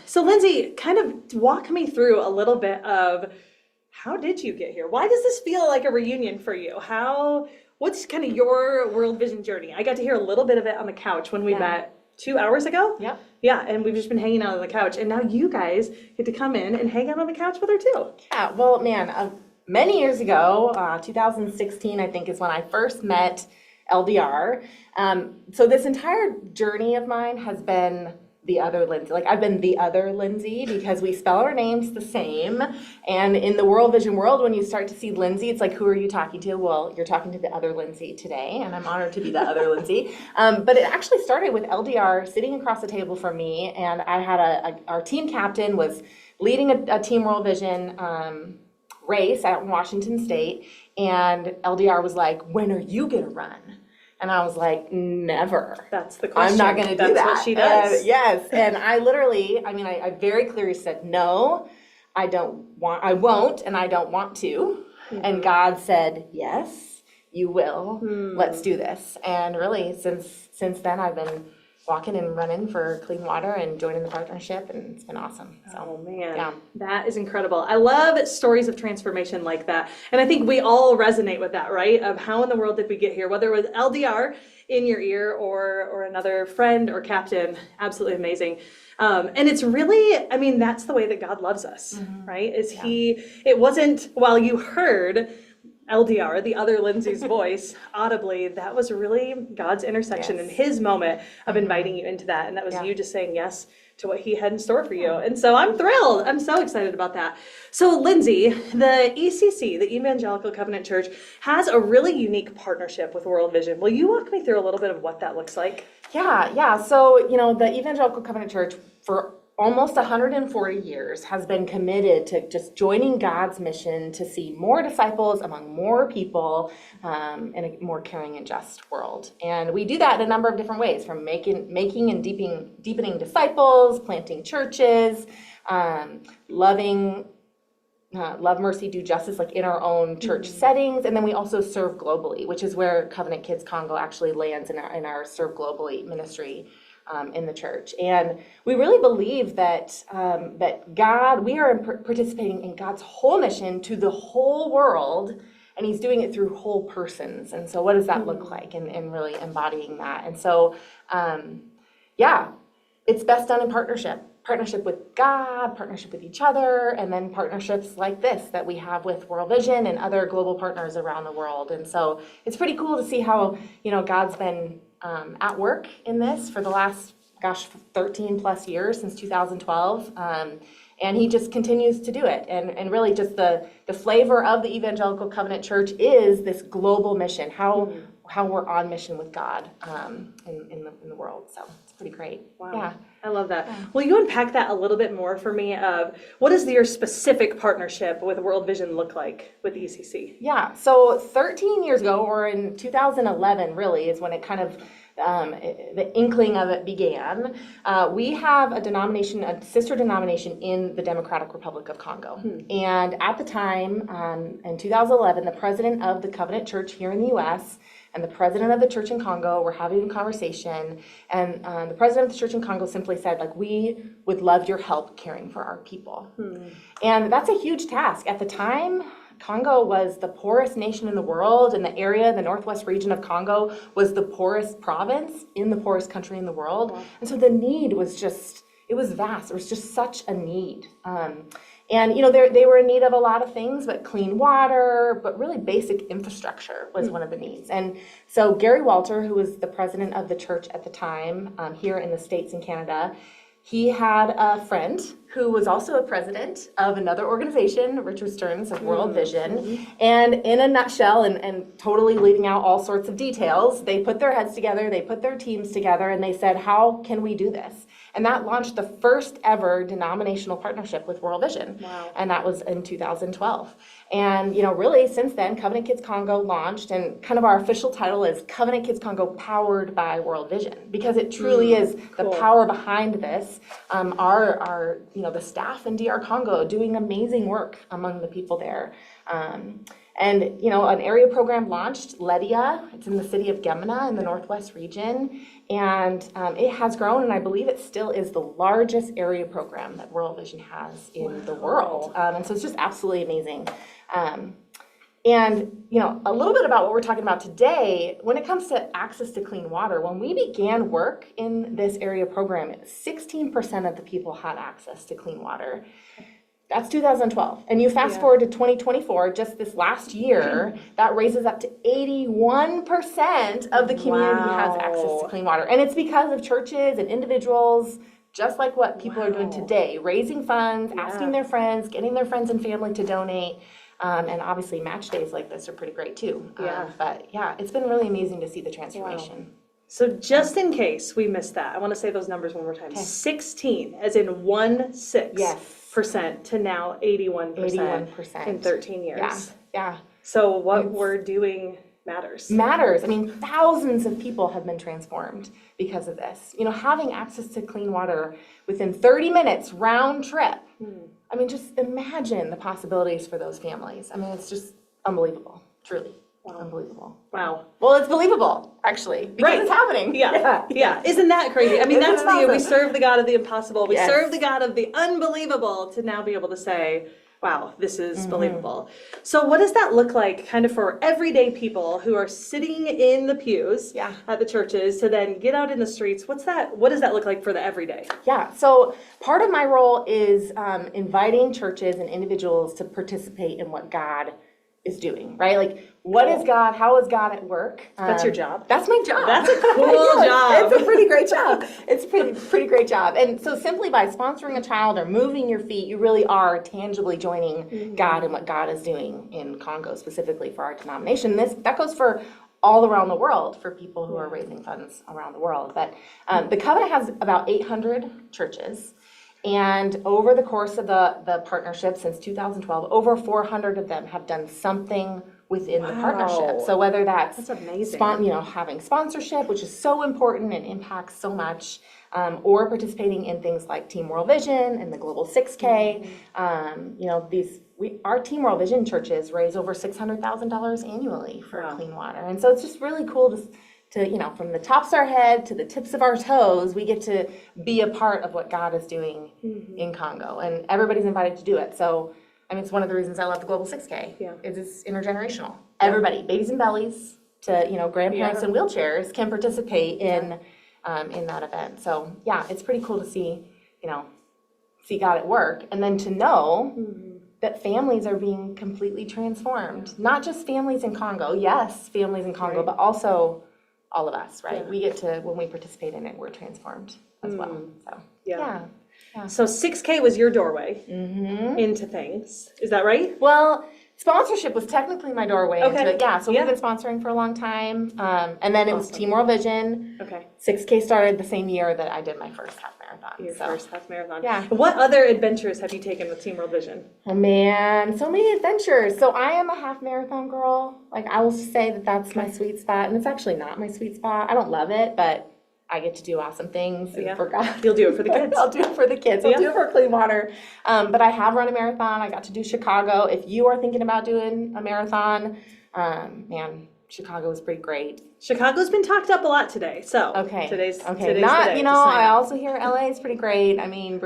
So Lyndsey, kind of walk me through a little bit of how did you get here? Why does this feel like a reunion for you? What's kind of your World Vision journey? I got to hear a little bit of it on the couch when we met 2 hours ago. Yep. Yeah, and we've just been hanging out on the couch, and now you guys get to come in and hang out on the couch with her too. Yeah, well, man, many years ago, 2016, I think, is when I first met LDR. So this entire journey of mine has been the other Lyndsey. Like, I've been the other Lyndsey because we spell our names the same. And in the World Vision world, when you start to see Lyndsey, it's like, who are you talking to? Well, you're talking to the other Lyndsey today, and I'm honored to be the other Lyndsey. But it actually started with LDR sitting across the table from me, and I had our team captain was leading a Team World Vision race out in Washington State, and LDR was like, when are you gonna run? And I was like, never. That's the question. I'm not going to do that. That's what she does. Yes. And I very clearly said, no, I won't, and I don't want to. Mm-hmm. And God said, yes, you will. Let's do this. And really, since then, I've been walking and running for clean water and joining the partnership, and it's been awesome. So, oh man, yeah. That is incredible. I love stories of transformation like that, and I think we all resonate with that, right? Of how in the world did we get here? Whether it was LDR in your ear or another friend or captain, absolutely amazing. And it's really, I mean, that's the way that God loves us, right? It wasn't while you heard LDR, the other Lyndsey's voice, audibly, that was really God's intersection and his moment of inviting you into that. And that was you just saying yes to what he had in store for you. And so I'm thrilled. I'm so excited about that. So Lyndsey, the ECC, the Evangelical Covenant Church, has a really unique partnership with World Vision. Will you walk me through a little bit of what that looks like? Yeah. So, the Evangelical Covenant Church, for almost 140 years, has been committed to just joining God's mission to see more disciples among more people in a more caring and just world. And we do that in a number of different ways, from making and deepening disciples, planting churches, loving, love, mercy, do justice, like in our own church settings. And then we also serve globally, which is where Covenant Kids Congo actually lands in our Serve Globally ministry in the church. And we really believe that we are participating in God's whole mission to the whole world, and he's doing it through whole persons. And so what does that look like, and really embodying that? And so, it's best done in partnership with God, partnership with each other, and then partnerships like this that we have with World Vision and other global partners around the world. And so it's pretty cool to see how, God's been at work in this for the last, 13 plus years, since 2012. And he just continues to do it. And really just the flavor of the Evangelical Covenant Church is this global mission. How how we're on mission with God in the world. So it's pretty great. Wow. Yeah. I love that. Will you unpack that a little bit more for me of what does your specific partnership with World Vision look like with ECC? Yeah, so 13 years ago, or in 2011 really, is when it kind of, the inkling of it began. We have a sister denomination in the Democratic Republic of Congo. And at the time, in 2011, the president of the Covenant Church here in the US and the president of the church in Congo were having a conversation, and the president of the church in Congo simply said, like, we would love your help caring for our people. And that's a huge task. At the time, Congo was the poorest nation in the world, and the area, the northwest region of Congo, was the poorest province in the poorest country in the world. And so the need was just, it was vast. There was just such a need. And, you know, they were in need of a lot of things, but clean water, but really basic infrastructure was one of the needs. And so Gary Walter, who was the president of the church at the time here in the States and Canada, he had a friend who was also a president of another organization, Richard Stearns of World Vision. And in a nutshell, and totally leaving out all sorts of details, they put their heads together, they put their teams together, and they said, how can we do this? And that launched the first ever denominational partnership with World Vision. Wow. And that was in 2012. And, you know, really since then, Covenant Kids Congo launched, and kind of our official title is Covenant Kids Congo powered by World Vision, because it truly is the power behind this. Our you know, the staff in DR Congo doing amazing work among the people there. And, you know, an area program launched, Ledia. It's in the city of Gemina in the northwest region. And it has grown, and I believe it still is the largest area program that World Vision has in the world. And so it's just absolutely amazing. And, you know, a little bit about what we're talking about today, when it comes to access to clean water, when we began work in this area program, 16% of the people had access to clean water. That's 2012. And you fast forward to 2024, just this last year, that raises up to 81% of the community has access to clean water. And it's because of churches and individuals, just like what people are doing today, raising funds, asking their friends, getting their friends and family to donate. And obviously match days like this are pretty great too. But yeah, it's been really amazing to see the transformation. So just in case we missed that, I want to say those numbers one more time. 16, as in 16% to now 81% in 13 years. Yeah. So what we're doing matters. I mean, thousands of people have been transformed because of this. You know, having access to clean water within 30 minutes round trip. I mean, just imagine the possibilities for those families. I mean, it's just unbelievable, truly. Unbelievable. Wow. Well, it's believable, actually, because it's happening. Yeah. Isn't that crazy? I mean, that's the thing. We serve the God of the impossible. We Yes. serve the God of the unbelievable to now be able to say, wow, this is believable. So what does that look like kind of for everyday people who are sitting in the pews at the churches to then get out in the streets? What does that look like for the everyday? Yeah, so part of my role is inviting churches and individuals to participate in what God is doing, right? Like, what is God? How is God at work? That's your job. That's my job. That's a cool job. It's a pretty great job. It's a pretty great job. And so simply by sponsoring a child or moving your feet, you really are tangibly joining God and what God is doing in Congo, specifically for our denomination. That goes for all around the world for people who are raising funds around the world. But the Covenant has about 800 churches. And over the course of the partnership since 2012, over 400 of them have done something within the partnership. So whether that's amazing. Having sponsorship, which is so important and impacts so much, or participating in things like Team World Vision and the Global 6K. Our Team World Vision churches raise over $600,000 annually for clean water. And so it's just really cool to from the tops of our head to the tips of our toes, we get to be a part of what God is doing in Congo, and everybody's invited to do it. So, I mean, it's one of the reasons I love the Global 6K. It's intergenerational. Everybody, babies and bellies to grandparents in wheelchairs, can participate in that event. So yeah, it's pretty cool to see God at work, and then to know that families are being completely transformed. Not just families in Congo, yes, families in Congo, but also all of us, right? We get to, when we participate in it, we're transformed as well. So So 6K was your doorway into things. Is that right? Well, Sponsorship was technically my doorway into Okay. it. Yeah, so Yeah. we've been sponsoring for a long time. And then it was Team World Vision. Okay. 6K started the same year that I did my first half marathon. Your first half marathon. Yeah. What other adventures have you taken with Team World Vision? Oh man, so many adventures. So I am a half marathon girl. Like I will say that that's my sweet spot, and it's actually not my sweet spot. I don't love it, but I get to do awesome things. Yeah. For God. You'll do it for the kids. I'll do it for the kids. I'll Yeah. do it for clean water. But I have run a marathon. I got to do Chicago. If you are thinking about doing a marathon, man, Chicago was pretty great. Chicago's been talked up a lot today, so today's Not, the day you to know, sign I up. also hear LA is pretty great. I mean,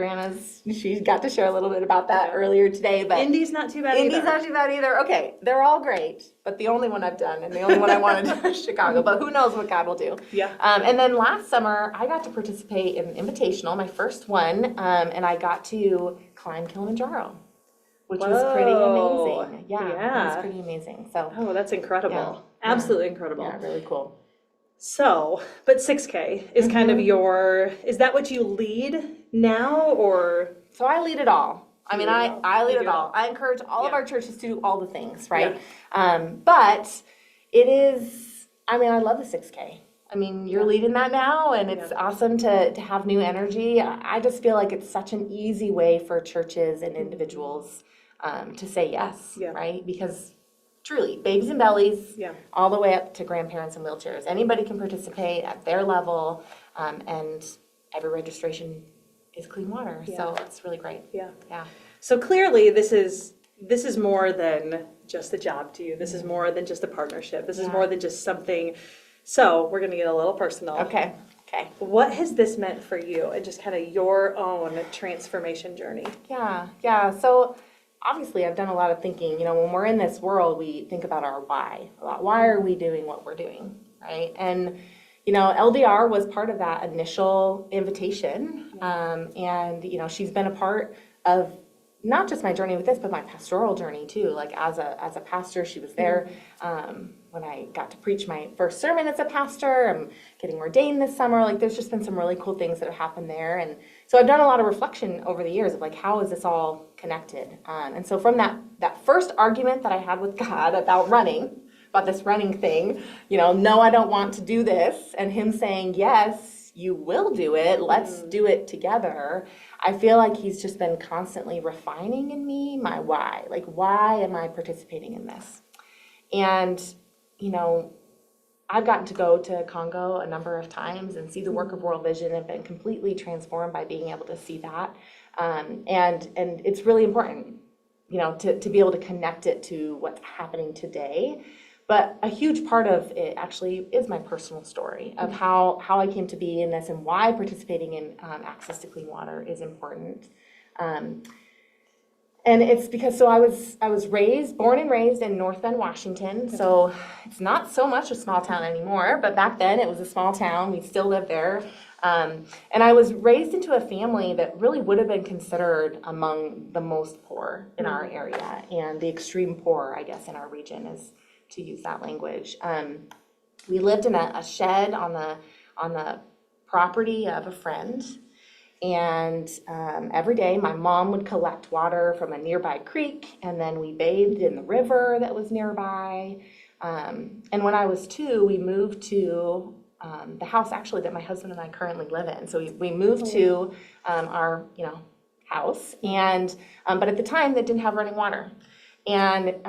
she got to share a little bit about that earlier today, but Indy's not too bad Indy's either. not too bad either. Okay, they're all great, but the only one I've done and the only one I want to do is Chicago, but who knows what God will do. Yeah. And then last summer, I got to participate in an invitational, my first one, and I got to climb Kilimanjaro, which was pretty amazing. Yeah, it was pretty amazing. So. Oh, that's incredible. Yeah. Absolutely incredible. Yeah, really cool. So, but 6K is kind of is that what you lead now, or? So I lead it all. I mean, I lead it all. I encourage all of Yeah. our churches to do all the things, right? But it is, I mean, I love the 6K. I mean, you're leading that now, and it's awesome to have new energy. I just feel like it's such an easy way for churches and individuals to say yes, right? Because truly, babies and bellies, all the way up to grandparents in wheelchairs. Anybody can participate at their level, and every registration is clean water. So it's really great. Yeah. Yeah. So clearly, this is more than just a job to you. This is more than just a partnership. This is more than just something. So we're going to get a little personal. Okay. What has this meant for you and just kind of your own transformation journey? Yeah. So obviously, I've done a lot of thinking. You know, when we're in this world, we think about our why. Why are we doing what we're doing, right? And, you know, LDR was part of that initial invitation. And, you know, she's been a part of not just my journey with this, but my pastoral journey too. Like as a pastor, she was there when I got to preach my first sermon as a pastor. I'm getting ordained this summer. Like there's just been some really cool things that have happened there. And so I've done a lot of reflection over the years of like, how is this all connected? And so from that first argument that I had with God about this running thing, you know, no, I don't want to do this. And him saying, yes, you will do it. Let's do it together. I feel like he's just been constantly refining in me my why. Like, why am I participating in this? And, you know, I've gotten to go to Congo a number of times and see the work of World Vision and been completely transformed by being able to see that. And it's really important, you know, to be able to connect it to what's happening today. But a huge part of it actually is my personal story of how I came to be in this and why participating in access to clean water is important. And it's because I was born and raised in North Bend, Washington. So it's not so much a small town anymore, but back then it was a small town. We still live there. And I was raised into a family that really would have been considered among the most poor in our area, and the extreme poor, I guess, in our region is to use that language. We lived in a shed on the property of a friend. And every day my mom would collect water from a nearby creek, and then we bathed in the river that was nearby. And when I was 2, we moved to the house actually that my husband and I currently live in. So we moved to our house, and but at the time they didn't have running water. And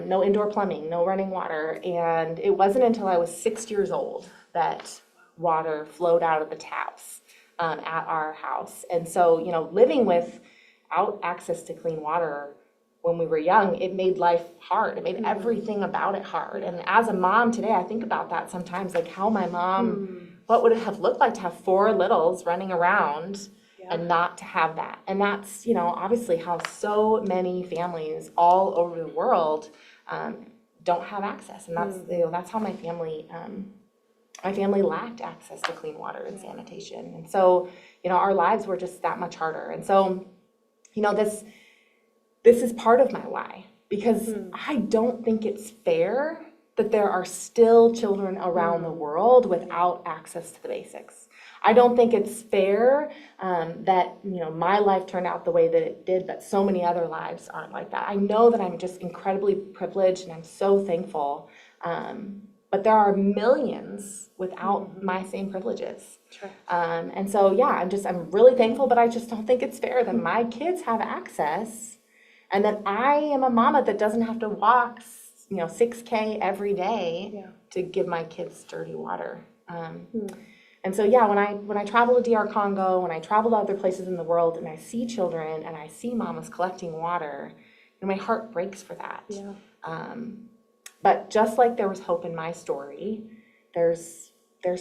no indoor plumbing, no running water. And it wasn't until I was 6 years old that water flowed out of the taps at our house. And so, you know, living without access to clean water when we were young, it made life hard. It made everything about it hard. And as a mom today, I think about that sometimes, like how my mom, what would it have looked like to have 4 littles running around and not to have that. And that's, you know, obviously how so many families all over the world don't have access. And that's, you know, that's how my family lacked access to clean water and sanitation. And so, you know, our lives were just that much harder. And so, you know, this is part of my why, because I don't think it's fair that there are still children around the world without access to the basics. I don't think it's fair that, you know, my life turned out the way that it did, but so many other lives aren't like that. I know that I'm just incredibly privileged and I'm so thankful, but there are millions without my same privileges. Sure. And so, yeah, I'm really thankful, but I just don't think it's fair that my kids have access and that I am a mama that doesn't have to walk, you know, 6K every day to give my kids dirty water. And so, yeah, when I travel to DR Congo, when I travel to other places in the world and I see children and I see mamas collecting water, and my heart breaks for that. But just like there was hope in my story, there's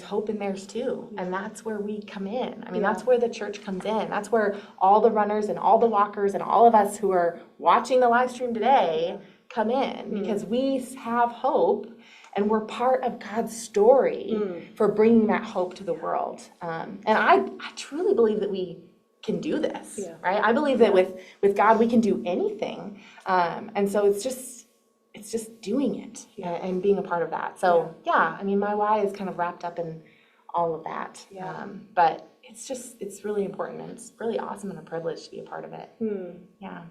hope in theirs too. And that's where we come in. I mean, that's where the church comes in. That's where all the runners and all the walkers and all of us who are watching the live stream today come in, because we have hope and we're part of God's story for bringing that hope to the world. And I truly believe that we can do this, right? I believe that with God we can do anything. And so it's just doing it and being a part of that. So yeah, I mean, my why is kind of wrapped up in all of that. But it's really important and it's really awesome and a privilege to be a part of it. Yeah.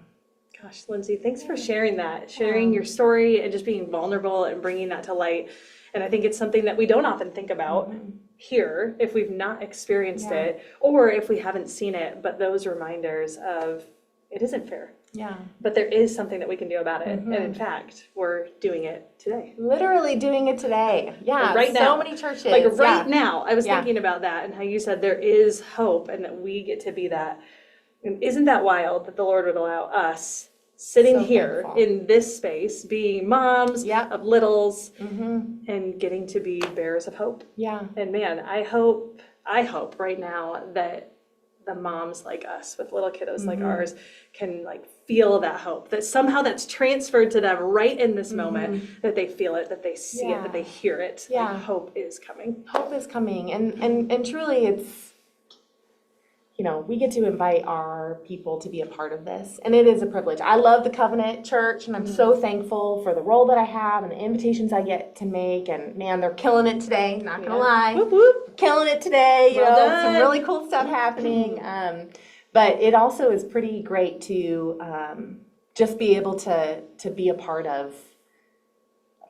Gosh, Lyndsey, thanks for sharing that, sharing your story and just being vulnerable and bringing that to light. And I think it's something that we don't often think about here if we've not experienced it or if we haven't seen it, but those reminders of it isn't fair. Yeah. But there is something that we can do about it. And in fact, we're doing it today. Literally doing it today. Yeah. Right now. So many churches. Like right now, I was thinking about that and how you said there is hope and that we get to be that. And isn't that wild that the Lord would allow us sitting here in this space, being moms of littles and getting to be bearers of hope. Yeah. And man, I hope right now that the moms like us with little kiddos like ours can like feel that hope, that somehow that's transferred to them right in this moment, that they feel it, that they see it, that they hear it. Yeah. Like, hope is coming. Hope is coming. And truly it's, you know, we get to invite our people to be a part of this. And it is a privilege. I love the Covenant Church and I'm so thankful for the role that I have and the invitations I get to make. And man, they're killing it today, not gonna lie. Whoop, whoop. Killing it today, Well done. some really cool stuff happening. But it also is pretty great to just be able to be a part of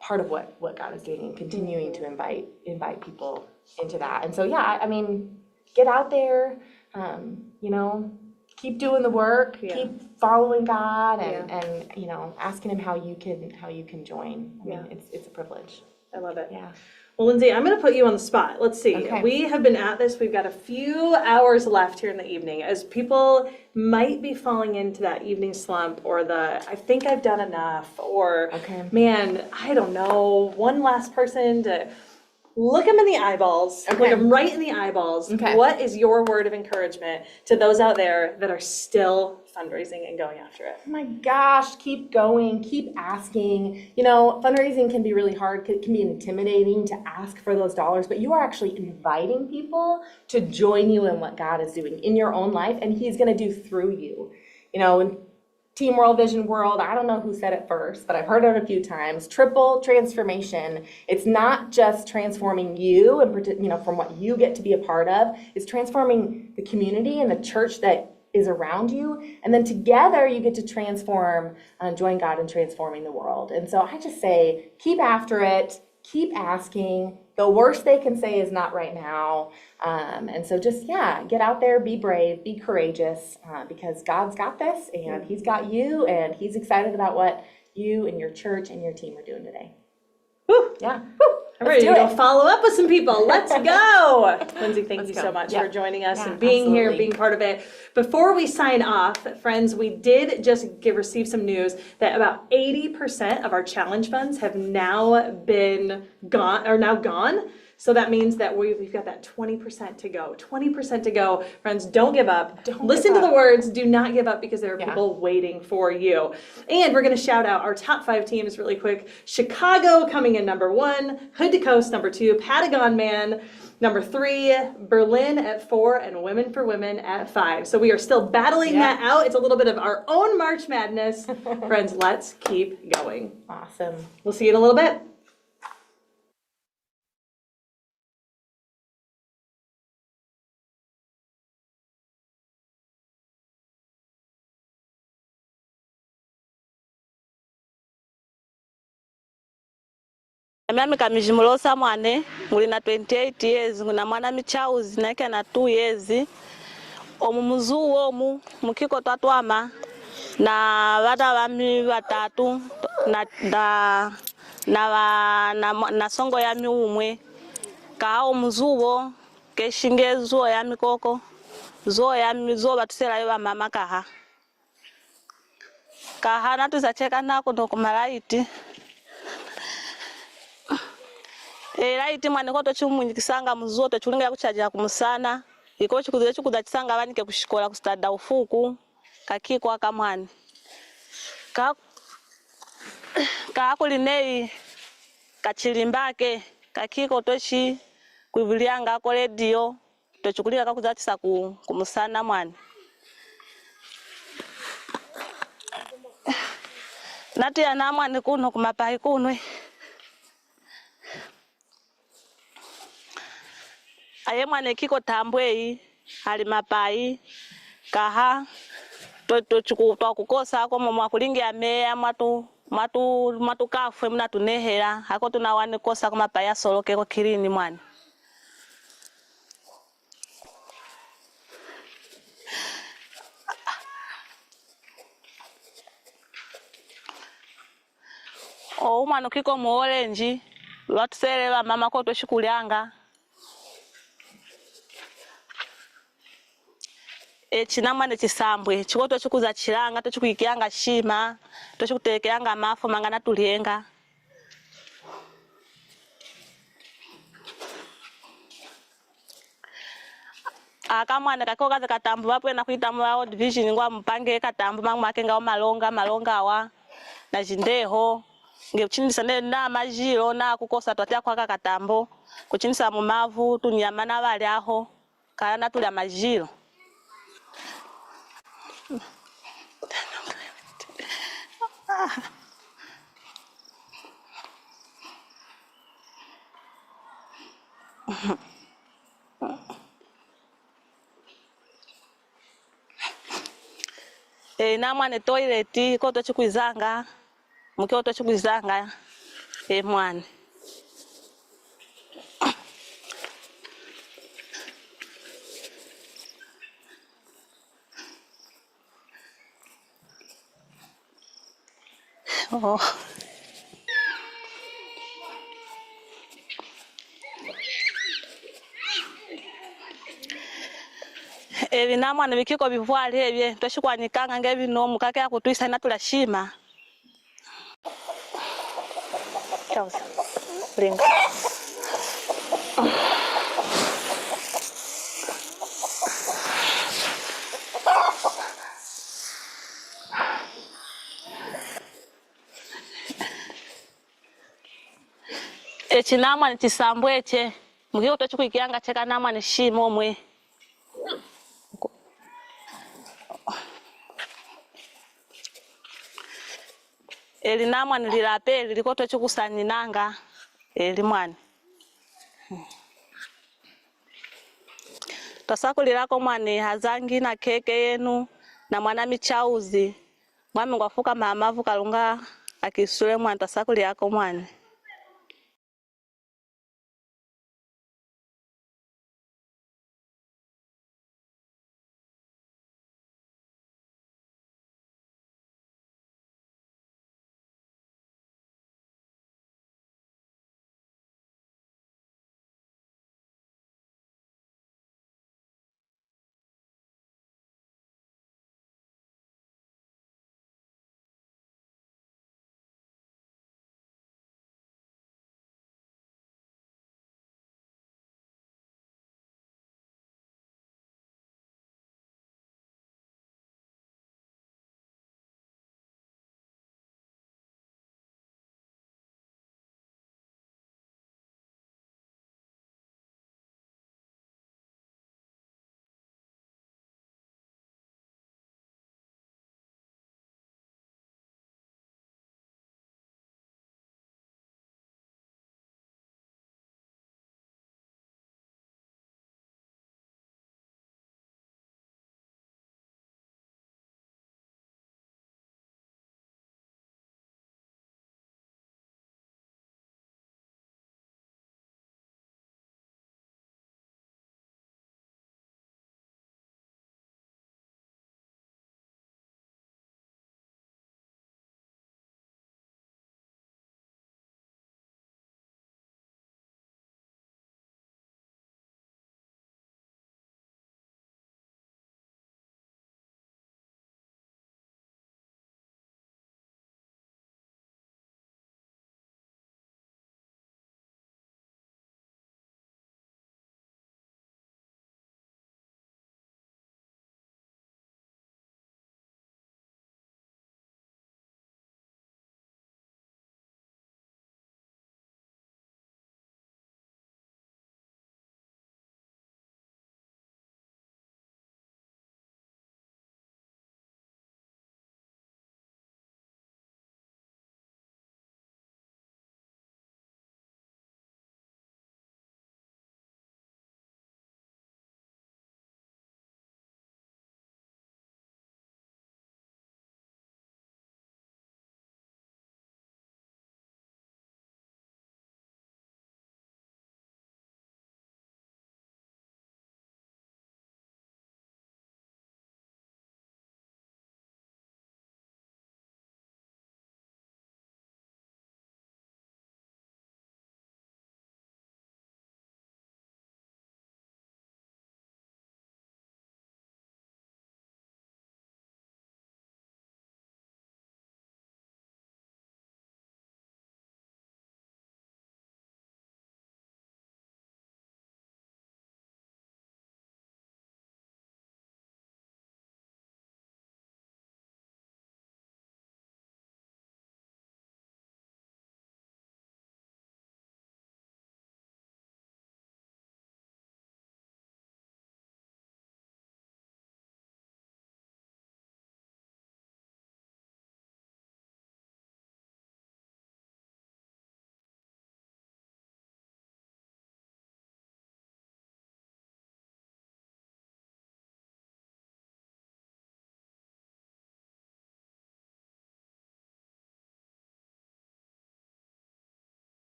what God is doing and continuing to invite people into that. And so, yeah, I mean, get out there. You know, keep doing the work, keep following God and, you know, asking him how you can join. I mean, it's a privilege. I love it. Yeah. Well, Lyndsey, I'm going to put you on the spot. Let's see. Okay. We have been at this. We've got a few hours left here in the evening as people might be falling into that evening slump or I think I've done enough or, man, I don't know, one last person to look them in the eyeballs, look them right in the eyeballs. What is your word of encouragement to those out there that are still fundraising and going after it? Oh my gosh, keep going, keep asking. You know, fundraising can be really hard, it can be intimidating to ask for those dollars, but you are actually inviting people to join you in what God is doing in your own life, and he's gonna do through you. You know, in Team World Vision World, I don't know who said it first, but I've heard it a few times, triple transformation. It's not just transforming you and, you know, from what you get to be a part of, it's transforming the community and the church that is around you. And then together you get to transform, join God in transforming the world. And so I just say, keep after it, keep asking. The worst they can say is not right now. And so just, get out there, be brave, be courageous, because God's got this and he's got you and he's excited about what you and your church and your team are doing today. Woo. Yeah. Woo. I'm ready to go follow up with some people. Let's go. Lyndsey, thank you go. so much Yeah. for joining us Yeah, and being here, absolutely. being part of it. Before we sign off, friends, we did just receive some news that about 80% of our challenge funds have now been gone. So that means that we've got that 20% to go. 20% to go. Friends, don't give up. Listen to the words. Do not give up because there are people waiting for you. And we're going to shout out our top 5 teams really quick. Chicago coming in number 1, Hood to Coast number 2, Patagon Man number 3, Berlin at 4, and Women for Women at 5. So we are still battling that out. It's a little bit of our own March Madness. Friends, let's keep going. Awesome. We'll see you in a little bit. Mimi kamijimulosa mwane nguli na 28 years nguna mwana michauzi naike na 2 years omumuzu omu mukiko tatwama na vana vami vatatu na songo yami umwe ka omuzuvo keshinge zuo yami koko zuo yami zuo batusela yo mama kaha natuzacheka nako ndo kumalaiti laiti mwane koto chumunyikisanga muzuo to chulinga kuchaja kumusana iko chikuze chikuza chisanga vanike kushikola kustada ufuku kakiko akamwana ka kulinei kachilimbake kakiko tochi kuivulianga ko radio tochukulika kakuzatisa kumusana mwana nati yana mwana kuno kumapai kunwe aye mwana kiko tambwei ali mapai kaha tochukutwa kukosa ko mwa kulingia meya matu kafwe mna tunehera hako tunawane kosa kwa mapaya soloke ko kirini mwana mwana kiko mu orange lwatuselela mama ko toshikulyanga chinamwane chisambwe chikoto chikuza chilanga tochikuikianga shima tochikutekeanga mafu mangana tulienga akamwana kakoka katambu wapo na kuita mu World Vision ngwa mpange katambu mangwake ngao malonga wa na jindeho ngechinisa na majiro na kukosa twatia kwa katambo kuchinisa mu mavu tunyama na bali aho kana tulya majiro na mwane toilet ko tochikuizanga mukio tochikuizanga mwane namwana bikiko bivwali ebye toshikwanikanga ngebino mukake akutwisa natula shima chausa linga chinamwana chisambweche mukiko tochikuikianga cheka namwana shimo mwe namwana lilapeli likoto chikusaninanga mwana tasakulilako mwane hazangi na keke yenu na mwana michauzi mwami ngwafuka mamavu kalunga akisule mwana tasakulilako mwane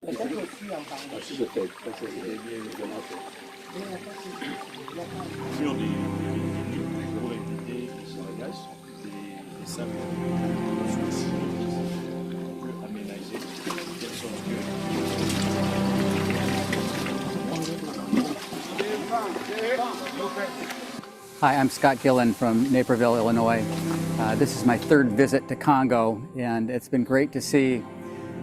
Hi, I'm Scott Gillen from Naperville, Illinois. This is my third visit to Congo, and it's been great to see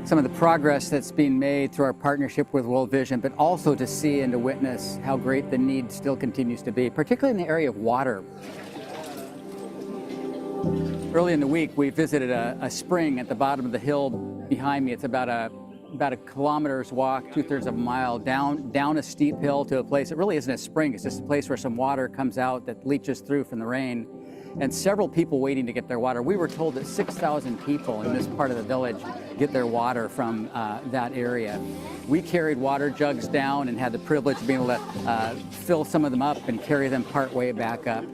some of the progress that's being made through our partnership with World Vision, but also to see and to witness how great the need still continues to be, particularly in the area of water. Early in the week, we visited a spring at the bottom of the hill behind me. It's about a kilometer's walk, 2/3 of a mile down a steep hill to a place that really isn't a spring. It's just a place where some water comes out that leaches through from the rain, and several people waiting to get their water. We were told that 6,000 people in this part of the village get their water from that area. We carried water jugs down and had the privilege of being able to fill some of them up and carry them part way back up.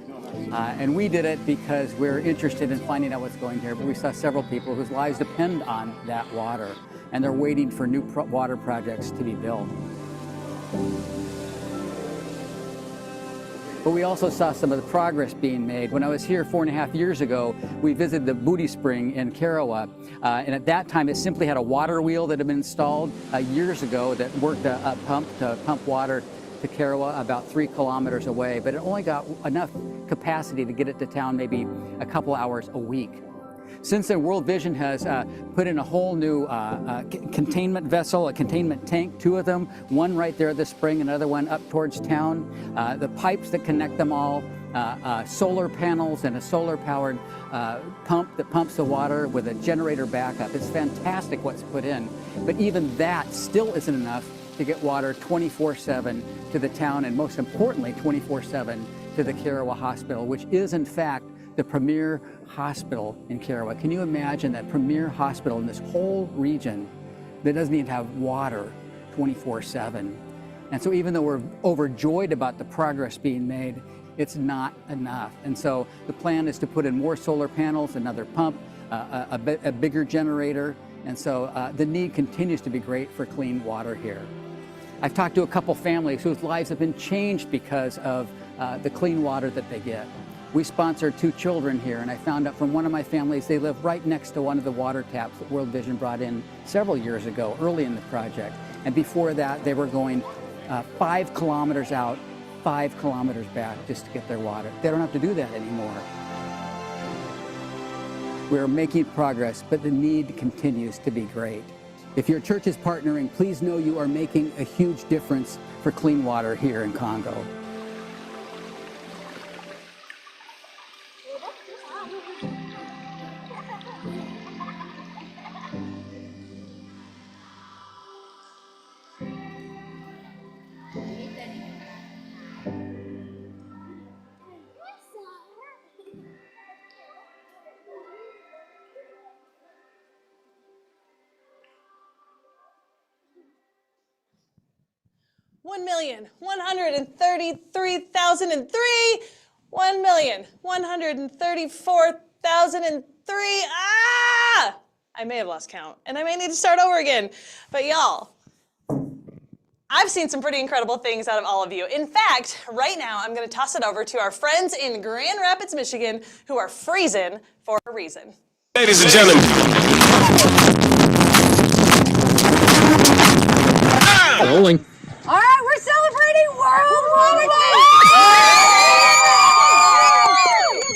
And we did it because we're interested in finding out what's going here, but we saw several people whose lives depend on that water, and they're waiting for new water projects to be built. But we also saw some of the progress being made. When I was here 4.5 years ago, we visited the Booty Spring in Karawa, and at that time it simply had a water wheel that had been installed years ago that worked a pump to pump water to Karawa about 3 kilometers away, but it only got enough capacity to get it to town maybe a couple hours a week. Since then, World Vision has put in a whole new containment vessel, a containment tank, 2 of them, one right there at the spring, another one up towards town. The pipes that connect them all, solar panels and a solar-powered pump that pumps the water with a generator backup. It's fantastic what's put in, but even that still isn't enough to get water 24/7 to the town, and most importantly, 24/7 to the Karawa Hospital, which is in fact the premier hospital in Karawa. Can you imagine that premier hospital in this whole region that doesn't even have water 24/7? And so even though we're overjoyed about the progress being made, it's not enough. And so the plan is to put in more solar panels, another pump, a bigger generator. And so the need continues to be great for clean water here. I've talked to a couple families whose lives have been changed because of the clean water that they get. We sponsor 2 children here, and I found out from one of my families they live right next to one of the water taps that World Vision brought in several years ago, early in the project. And before that, they were going 5 kilometers out, 5 kilometers back just to get their water. They don't have to do that anymore. We're making progress, but the need continues to be great. If your church is partnering, please know you are making a huge difference for clean water here in Congo. $1,133,003, $1,134,003. Ah! I may have lost count, and I may need to start over again. But y'all, I've seen some pretty incredible things out of all of you. In fact, right now, I'm going to toss it over to our friends in Grand Rapids, Michigan, who are freezing for a reason. Ladies and gentlemen. Rolling. All right, we're celebrating World Water Day!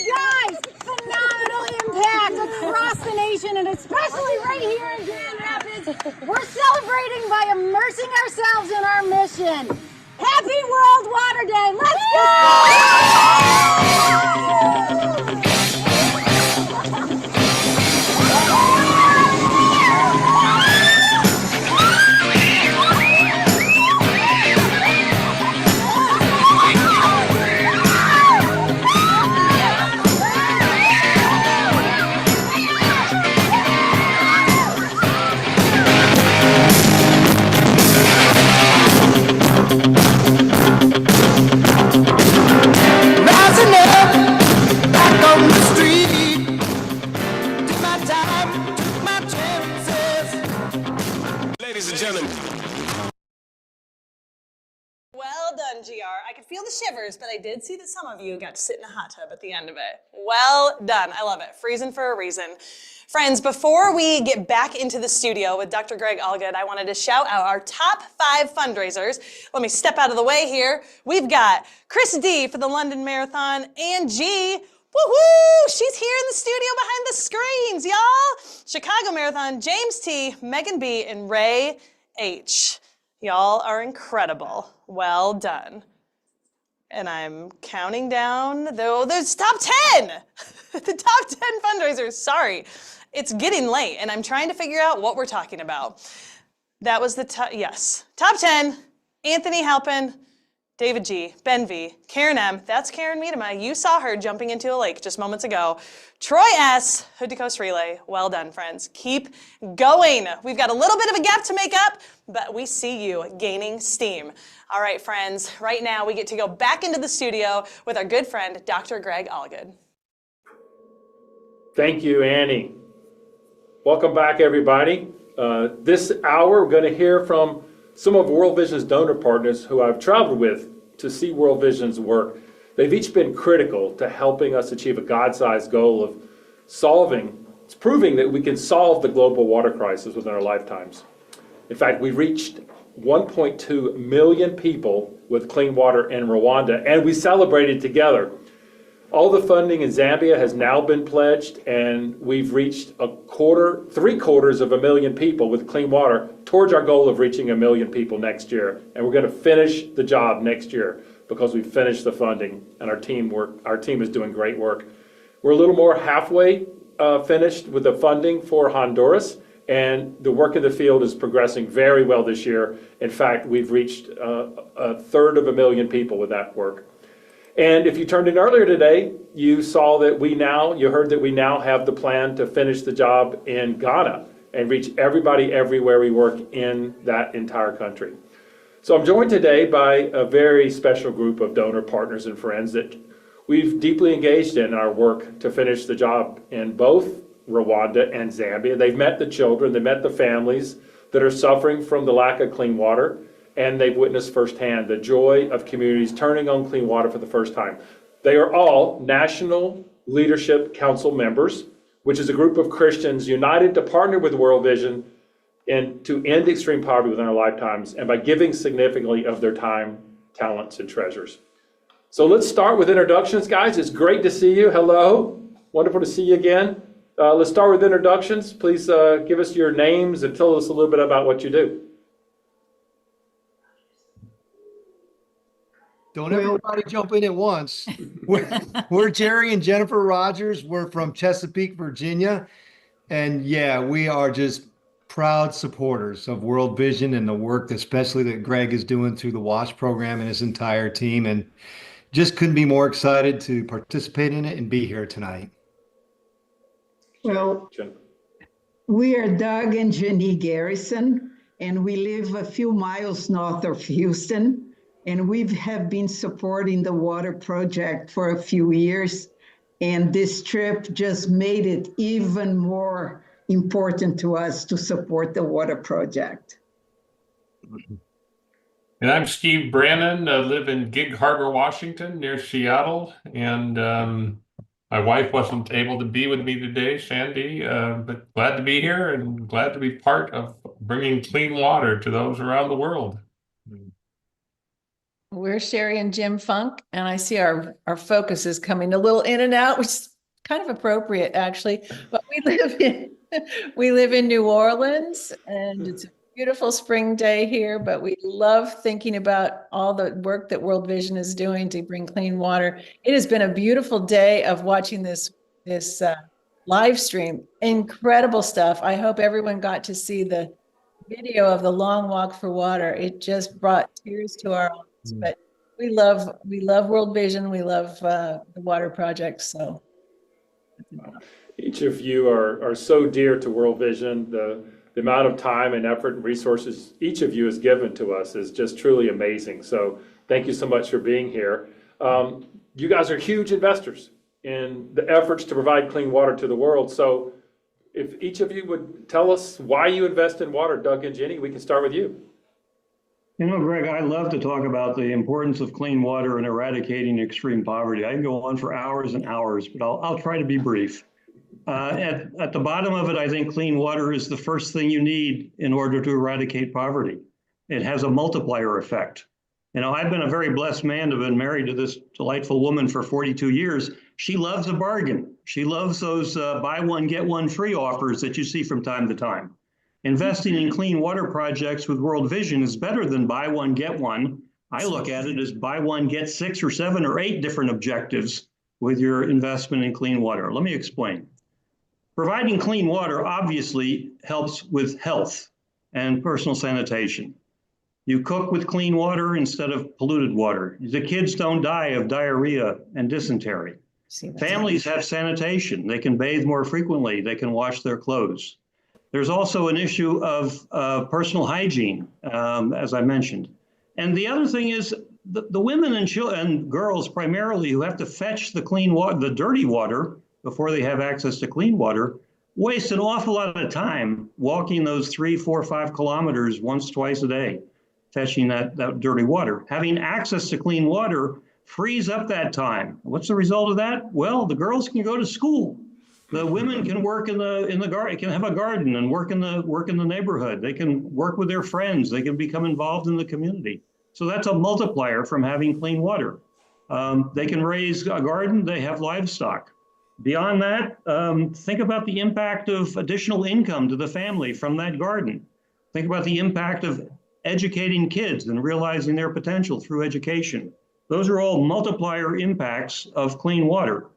You guys, phenomenal impact across the nation, and especially right here in Grand Rapids. We're celebrating by immersing ourselves in our mission. Happy World Water Day! Let's go! done, GR. I could feel the shivers, but I did see that some of you got to sit in a hot tub at the end of it. Well done. I love it. Freezing for a reason. Friends, before we get back into the studio with Dr. Greg Allgood, I wanted to shout out our top 5 fundraisers. Let me step out of the way here. We've got Chris D for the London Marathon, Ann G. Woohoo! She's here in the studio behind the screens, y'all. Chicago Marathon, James T, Megan B, and Ray H. Y'all are incredible. Well done. And I'm counting down, though there's top 10. The top 10 fundraisers, sorry. It's getting late, and I'm trying to figure out what we're talking about. That was the top, yes. Top 10, Anthony Halpin, David G, Ben V, Karen M, that's Karen Miedema. You saw her jumping into a lake just moments ago. Troy S, Hood to Coast Relay. Well done, friends. Keep going. We've got a little bit of a gap to make up, but we see you gaining steam. All right, friends, right now we get to go back into the studio with our good friend, Dr. Greg Allgood. Thank you, Annie. Welcome back, everybody. This hour, we're going to hear from some of World Vision's donor partners who I've traveled with to see World Vision's work. They've each been critical to helping us achieve a God-sized goal of proving that we can solve the global water crisis within our lifetimes. In fact, we reached 1.2 million people with clean water in Rwanda, and we celebrated together. All the funding in Zambia has now been pledged, and we've reached 750,000 people with clean water towards our goal of reaching 1 million people next year. And we're going to finish the job next year because we've finished the funding, and our team is doing great work. We're a little more halfway finished with the funding for Honduras, and the work in the field is progressing very well this year. In fact, we've reached 1/3 people with that work. And if you turned in earlier today, you saw that you heard that we now have the plan to finish the job in Ghana and reach everybody everywhere we work in that entire country. So I'm joined today by a very special group of donor partners and friends that we've deeply engaged in our work to finish the job in both Rwanda and Zambia. They've met the children, they've met the families that are suffering from the lack of clean water, and they've witnessed firsthand the joy of communities turning on clean water for the first time. They are all National Leadership Council members, which is a group of Christians united to partner with World Vision and to end extreme poverty within our lifetimes, and by giving significantly of their time, talents, and treasures. So let's start with introductions, guys. It's great to see you. Hello. Wonderful to see you again. Let's start with introductions. Please give us your names and tell us a little bit about what you do. Don't everybody jump in at once. We're Jerry and Jennifer Rogers. We're from Chesapeake, Virginia. And yeah, we are just proud supporters of World Vision and the work especially that Greg is doing through the WASH program and his entire team. And just couldn't be more excited to participate in it and be here tonight. Well, we are Doug and Jenny Garrison, and we live a few miles north of Houston. And we have been supporting the water project for a few years. And this trip just made it even more important to us to support the water project. And I'm Steve Brannon. I live in Gig Harbor, Washington, near Seattle. And my wife wasn't able to be with me today, Sandy, but glad to be here and glad to be part of bringing clean water to those around the world. We're Sherry and Jim Funk, and I see our focus is coming a little in and out, which is kind of appropriate, actually. But we live in New Orleans, and it's a beautiful spring day here, but we love thinking about all the work that World Vision is doing to bring clean water. It has been a beautiful day of watching this live stream. Incredible stuff. I hope everyone got to see the video of the long walk for water. It just brought tears to our eyes. But we love World Vision. We love the water project. So each of you are so dear to World Vision. The amount of time and effort and resources each of you has given to us is just truly amazing. So thank you so much for being here. You guys are huge investors in the efforts to provide clean water to the world. So if each of you would tell us why you invest in water, Doug and Jenny, we can start with you. You know, Greg, I love to talk about the importance of clean water and eradicating extreme poverty. I can go on for hours and hours, but I'll try to be brief. At the bottom of it, I think clean water is the first thing you need in order to eradicate poverty. It has a multiplier effect. You know, I've been a very blessed man to have been married to this delightful woman for 42 years. She loves a bargain. She loves those buy one, get one free offers that you see from time to time. Investing in clean water projects with World Vision is better than buy one, get one. I look at it as buy one, get 6 or 7 or 8 different objectives with your investment in clean water. Let me explain. Providing clean water obviously helps with health and personal sanitation. You cook with clean water instead of polluted water. The kids don't die of diarrhea and dysentery. Families have sanitation. They can bathe more frequently. They can wash their clothes. There's also an issue of personal hygiene, as I mentioned. And the other thing is the women and girls primarily who have to fetch the clean water, the dirty water, before they have access to clean water, waste an awful lot of time walking those 3, 4, 5 kilometers once, twice a day, fetching that dirty water. Having access to clean water frees up that time. What's the result of that? Well, the girls can go to school. The women can work in the garden, can have a garden and work in the neighborhood. They can work with their friends. They can become involved in the community. So that's a multiplier from having clean water. They can raise a garden. They have livestock. Beyond that, think about the impact of additional income to the family from that garden. Think about the impact of educating kids and realizing their potential through education. Those are all multiplier impacts of clean water.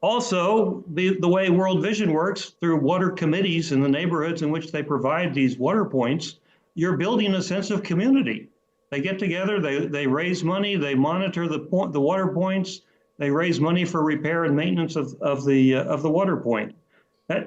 Also, the way World Vision works through water committees in the neighborhoods in which they provide these water points, you're building a sense of community. They get together, they raise money, they monitor the water points, they raise money for repair and maintenance of the water point.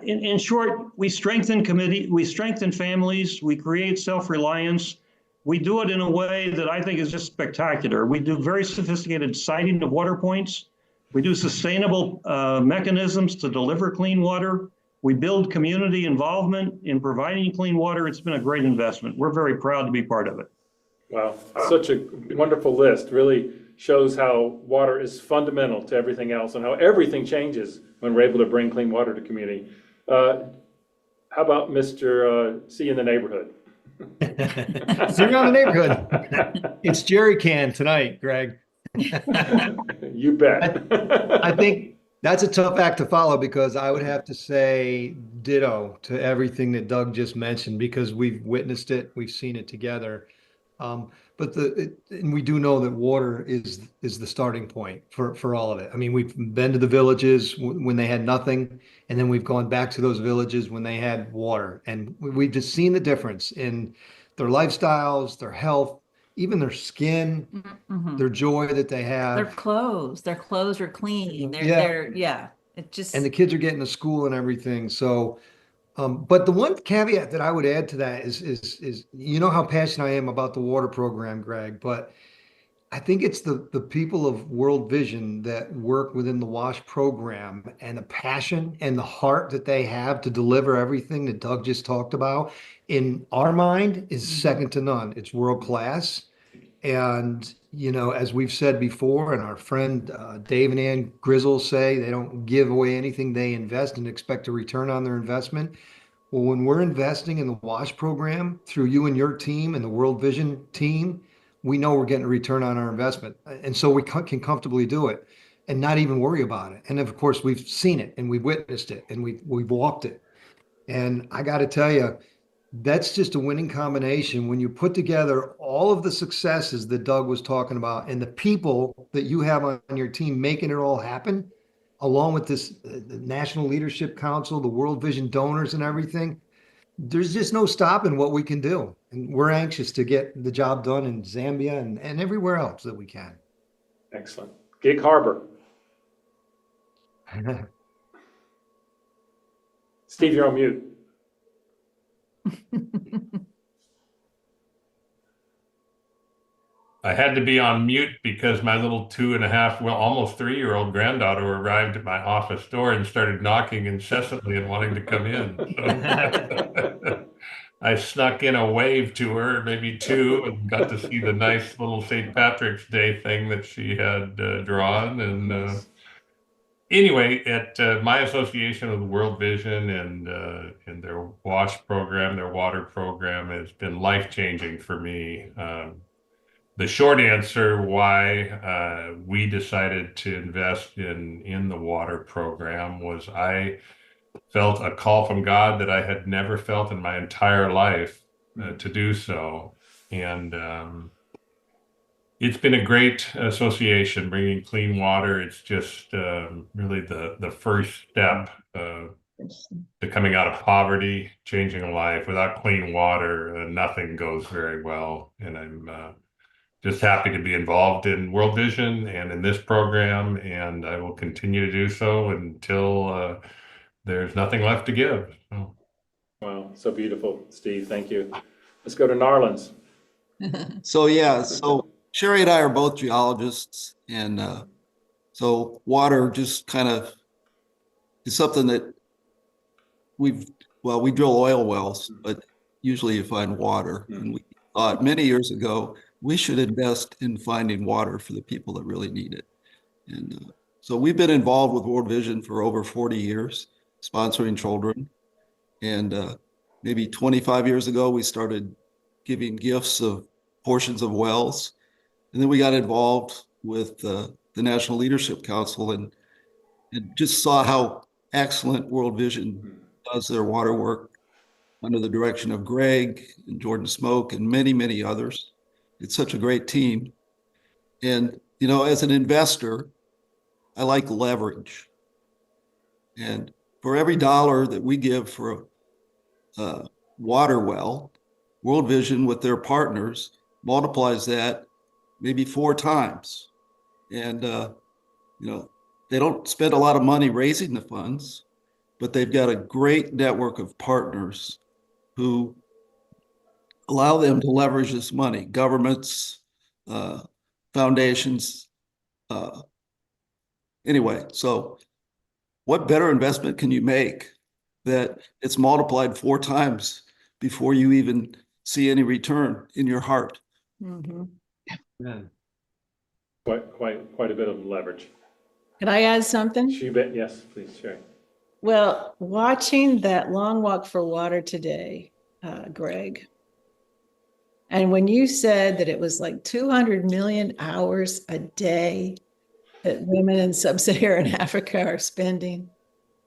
In short, we strengthen families, we create self-reliance. We do it in a way that I think is just spectacular. We do very sophisticated siting of water points. We do sustainable mechanisms to deliver clean water. We build community involvement in providing clean water. It's been a great investment. We're very proud to be part of it. Wow, such a wonderful list. Really shows how water is fundamental to everything else and how everything changes when we're able to bring clean water to community. How about Mr. C in the neighborhood? Zero in the neighborhood. It's Jerry Can tonight, Greg. You bet. I think that's a tough act to follow because I would have to say ditto to everything that Doug just mentioned because we've witnessed it, we've seen it together. But and we do know that water is the starting point for all of it. I mean, we've been to the villages when they had nothing, and then we've gone back to those villages when they had water, and we've just seen the difference in their lifestyles, their health, even their skin, their joy that they have. Their clothes are clean. It just, and the kids are getting to school and everything. So, but the one caveat that I would add to that is you know how passionate I am about the water program, Greg, but I think it's the people of World Vision that work within the WASH program and the passion and the heart that they have to deliver everything that Doug just talked about in our mind is second to none. It's world class. And, you know, as we've said before, and our friend Dave and Ann Grizzle say, they don't give away anything they invest and expect a return on their investment. Well, when we're investing in the WASH program through you and your team and the World Vision team, we know we're getting a return on our investment. And so we can comfortably do it and not even worry about it. And of course, we've seen it and we've witnessed it and we've walked it. And I got to tell you, that's just a winning combination when you put together all of the successes that Doug was talking about and the people that you have on your team making it all happen, along with this the National Leadership Council, the World Vision donors and everything. There's just no stopping what we can do. And we're anxious to get the job done in Zambia and everywhere else that we can. Excellent. Gig Harbor. Steve, you're on mute. I had to be on mute because my little 2.5, well, almost 3-year-old granddaughter arrived at my office door and started knocking incessantly and wanting to come in. So. I snuck in a wave to her, maybe two, and got to see the nice little St. Patrick's Day thing that she had drawn. And anyway, at my association with World Vision and their WASH program, their water program, has been life-changing for me. The short answer why we decided to invest in the water program was I felt a call from God that I had never felt in my entire life to do so. And it's been a great association, bringing clean water. It's just really the first step to coming out of poverty, changing a life. Without clean water, nothing goes very well. And I'm just happy to be involved in World Vision and in this program, and I will continue to do so until there's nothing left to give. So. Wow, so beautiful, Steve. Thank you. Let's go to Narlands. So Sherry and I are both geologists, and so water just kind of is something that we drill oil wells, but usually you find water. And we thought many years ago we should invest in finding water for the people that really need it. And so we've been involved with World Vision for over 40 years, sponsoring children. And maybe 25 years ago, we started giving gifts of portions of wells. And then we got involved with the National Leadership Council and just saw how excellent World Vision does their water work under the direction of Greg and Jordan Smoke and many, many others. It's such a great team. And, you know, as an investor, I like leverage. And for every dollar that we give for a water well, World Vision with their partners multiplies that maybe 4 times. And, you know, they don't spend a lot of money raising the funds, but they've got a great network of partners who allow them to leverage this money, governments, foundations. Anyway, so what better investment can you make that it's multiplied 4 times before you even see any return in your heart? Mm-hmm. Yeah. Quite a bit of leverage. Can I add something? You bet. Yes, please, Sherry. Well, watching that long walk for water today, Greg, and when you said that it was like 200 million hours a day that women in sub-Saharan Africa are spending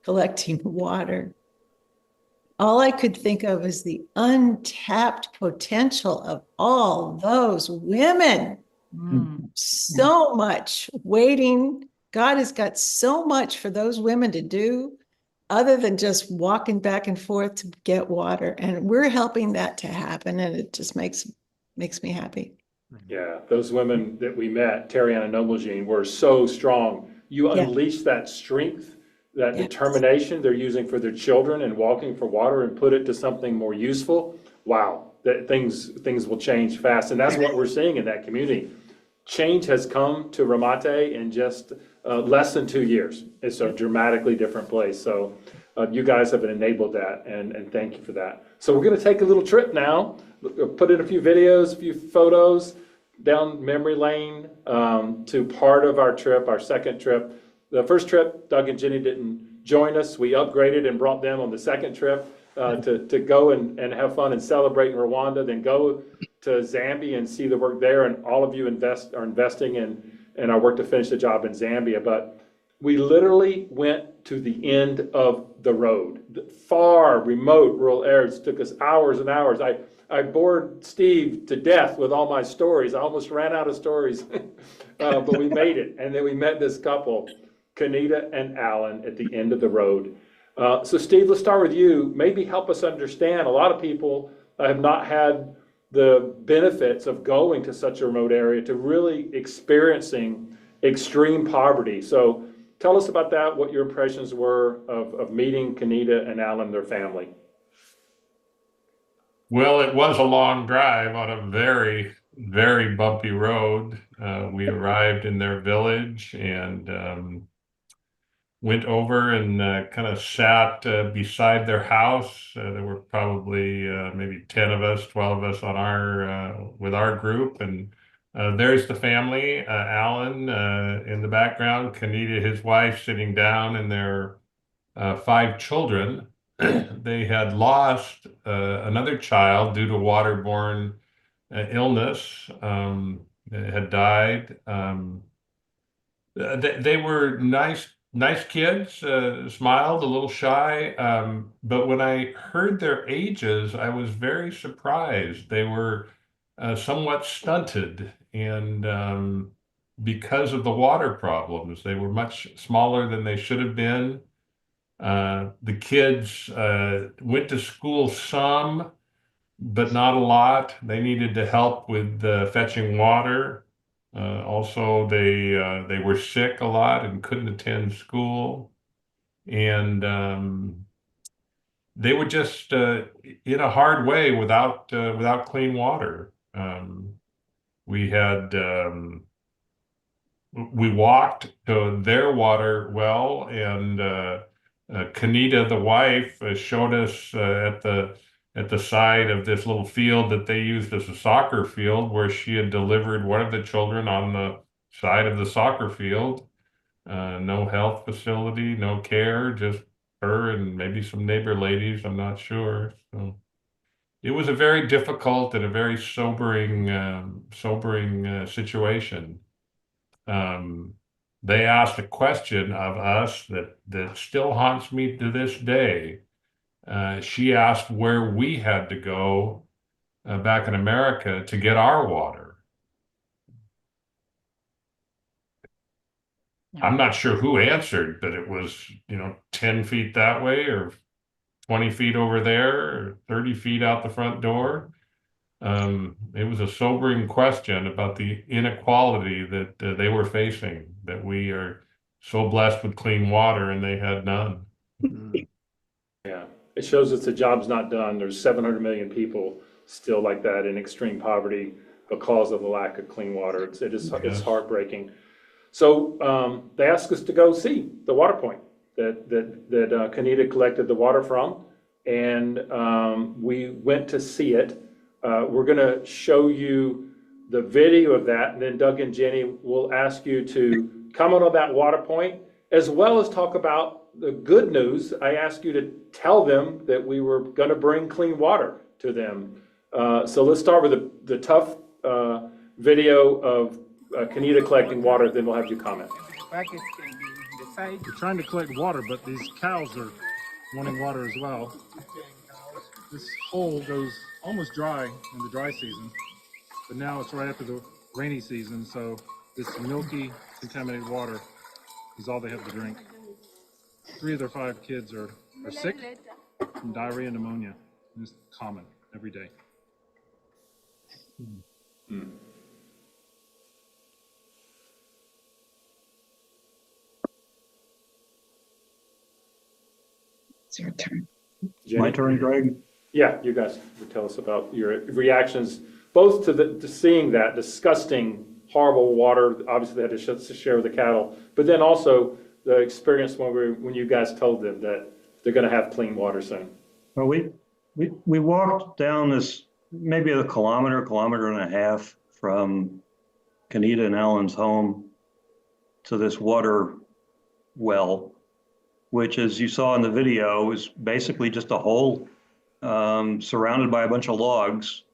collecting water, all I could think of is the untapped potential of all those women. So much waiting. God has got so much for those women to do other than just walking back and forth to get water. And we're helping that to happen. And it just makes me happy. Yeah, those women that we met, Terriana and Nomogene, were so strong. You unleash that strength, that determination they're using for their children and walking for water and put it to something more useful. Wow, that things will change fast. And that's what we're seeing in that community. Change has come to Ramate in just less than 2 years. It's a dramatically different place. So you guys have enabled that, and thank you for that. So we're going to take a little trip now, put in a few videos, a few photos down memory lane to part of our trip, our second trip. The first trip, Doug and Jenny didn't join us. We upgraded and brought them on the second trip to go and have fun and celebrate in Rwanda, then go to Zambia and see the work there. And all of you are investing in our work to finish the job in Zambia. But we literally went to the end of the road, the far, remote rural areas. It took us hours and hours. I bored Steve to death with all my stories. I almost ran out of stories, but we made it. And then we met this couple, Kanita and Alan, at the end of the road. So Steve, let's start with you. Maybe help us understand. A lot of people have not had the benefits of going to such a remote area, to really experiencing extreme poverty. So tell us about that, what your impressions were of meeting Kanita and Alan and their family. Well, it was a long drive on a very, very bumpy road. We arrived in their village, and went over and kind of sat beside their house. There were probably maybe 10 of us, 12 of us on our with our group, and there's the family. Alan in the background, Kanita, his wife, sitting down, and their 5 children. They had lost another child due to waterborne illness. Had died. They were nice kids, smiled, a little shy. But when I heard their ages, I was very surprised. They were somewhat stunted, and because of the water problems, they were much smaller than they should have been. The kids went to school some, but not a lot. They needed to help with fetching water. Also, they were sick a lot and couldn't attend school, and they were just in a hard way without clean water. We walked to their water well, and Kanita, the wife, showed us at the side of this little field that they used as a soccer field, where she had delivered one of the children on the side of the soccer field. No health facility, no care, just her and maybe some neighbor ladies, I'm not sure. So it was a very difficult and a very sobering situation. They asked a question of us that still haunts me to this day. She asked where we had to go back in America to get our water. I'm not sure who answered, but it was, 10 feet that way, or 20 feet over there, or 30 feet out the front door. It was a sobering question about the inequality that they were facing, that we are so blessed with clean water and they had none. Yeah, it shows us the job's not done. There's 700 million people still like that in extreme poverty because of the lack of clean water. It's heartbreaking. So they asked us to go see the water point that Kanita collected the water from, and we went to see it. We're going to show you the video of that, and then Doug and Jenny will ask you to comment on that water point, as well as talk about the good news. I asked you to tell them that we were going to bring clean water to them. So let's start with the tough video of Kanita collecting water, then we'll have you comment. We're trying to collect water, but these cows are wanting water as well. This hole goes almost dry in the dry season, but now it's right after the rainy season, so this milky, contaminated water is all they have to drink. 3 of their 5 kids are sick from diarrhea and pneumonia. It's common every day. It's your turn. Jenny? My turn, Greg? Yeah, you guys would tell us about your reactions, both to seeing that disgusting, horrible water. Obviously, they had to share with the cattle, but then also the experience when you guys told them that they're going to have clean water soon. Well, we walked down this maybe a kilometer and a half from Kanita and Alan's home to this water well, which, as you saw in the video, is basically just a hole surrounded by a bunch of logs,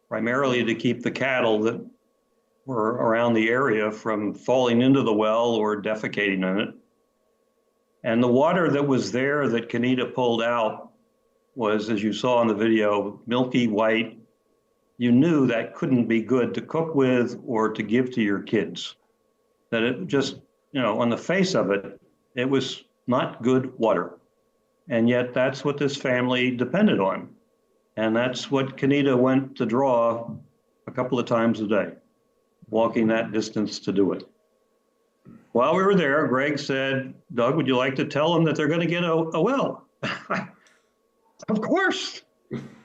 primarily to keep the cattle that were around the area from falling into the well or defecating in it. And the water that was there that Kanita pulled out was, as you saw in the video, milky white. You knew that couldn't be good to cook with or to give to your kids. That it just, on the face of it, it was not good water. And yet that's what this family depended on. And that's what Kanita went to draw a couple of times a day, walking that distance to do it. While we were there, Greg said, Doug, would you like to tell them that they're going to get a well? Of course.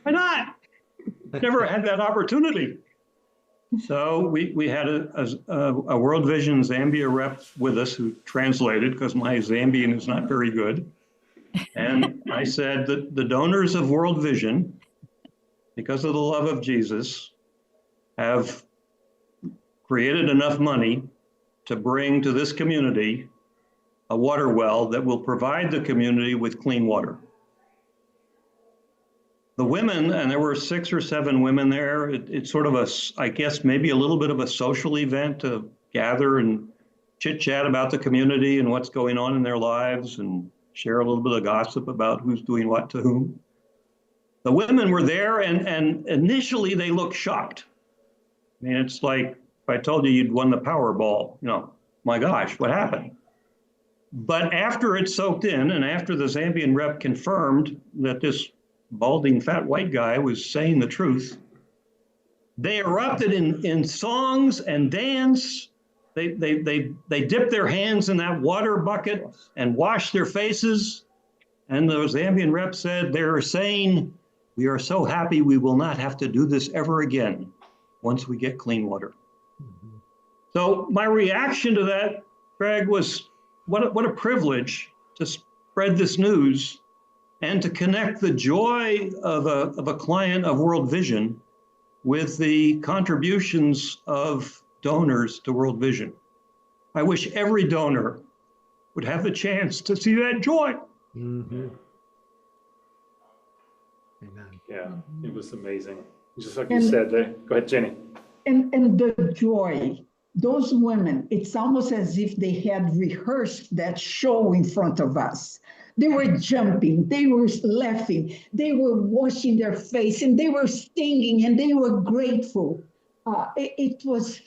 Why not? Never had that opportunity. So we had a World Vision Zambia rep with us who translated because my Zambian is not very good. And I said that the donors of World Vision, because of the love of Jesus, have created enough money to bring to this community a water well that will provide the community with clean water. The women, and there were 6 or 7 women there, it's sort of I guess maybe a little bit of a social event to gather and chit chat about the community and what's going on in their lives and share a little bit of gossip about who's doing what to whom. The women were there and initially they looked shocked. I mean, it's like if I told you you'd won the Powerball, my gosh, what happened? But after it soaked in and after the Zambian rep confirmed that this balding fat white guy was saying the truth, they erupted in songs and dance. They dipped their hands in that water bucket and washed their faces. And the Zambian rep said, they're saying, we are so happy we will not have to do this ever again once we get clean water. Mm-hmm. So my reaction to that, Craig, was what a privilege to spread this news and to connect the joy of a client of World Vision with the contributions of donors to World Vision. I wish every donor would have the chance to see that joy. Mm-hmm. Amen. Yeah, it was amazing. Just like you said, go ahead, Jenny. And the joy, those women, it's almost as if they had rehearsed that show in front of us. They were jumping, they were laughing, they were washing their face, and they were singing, and they were grateful. It was,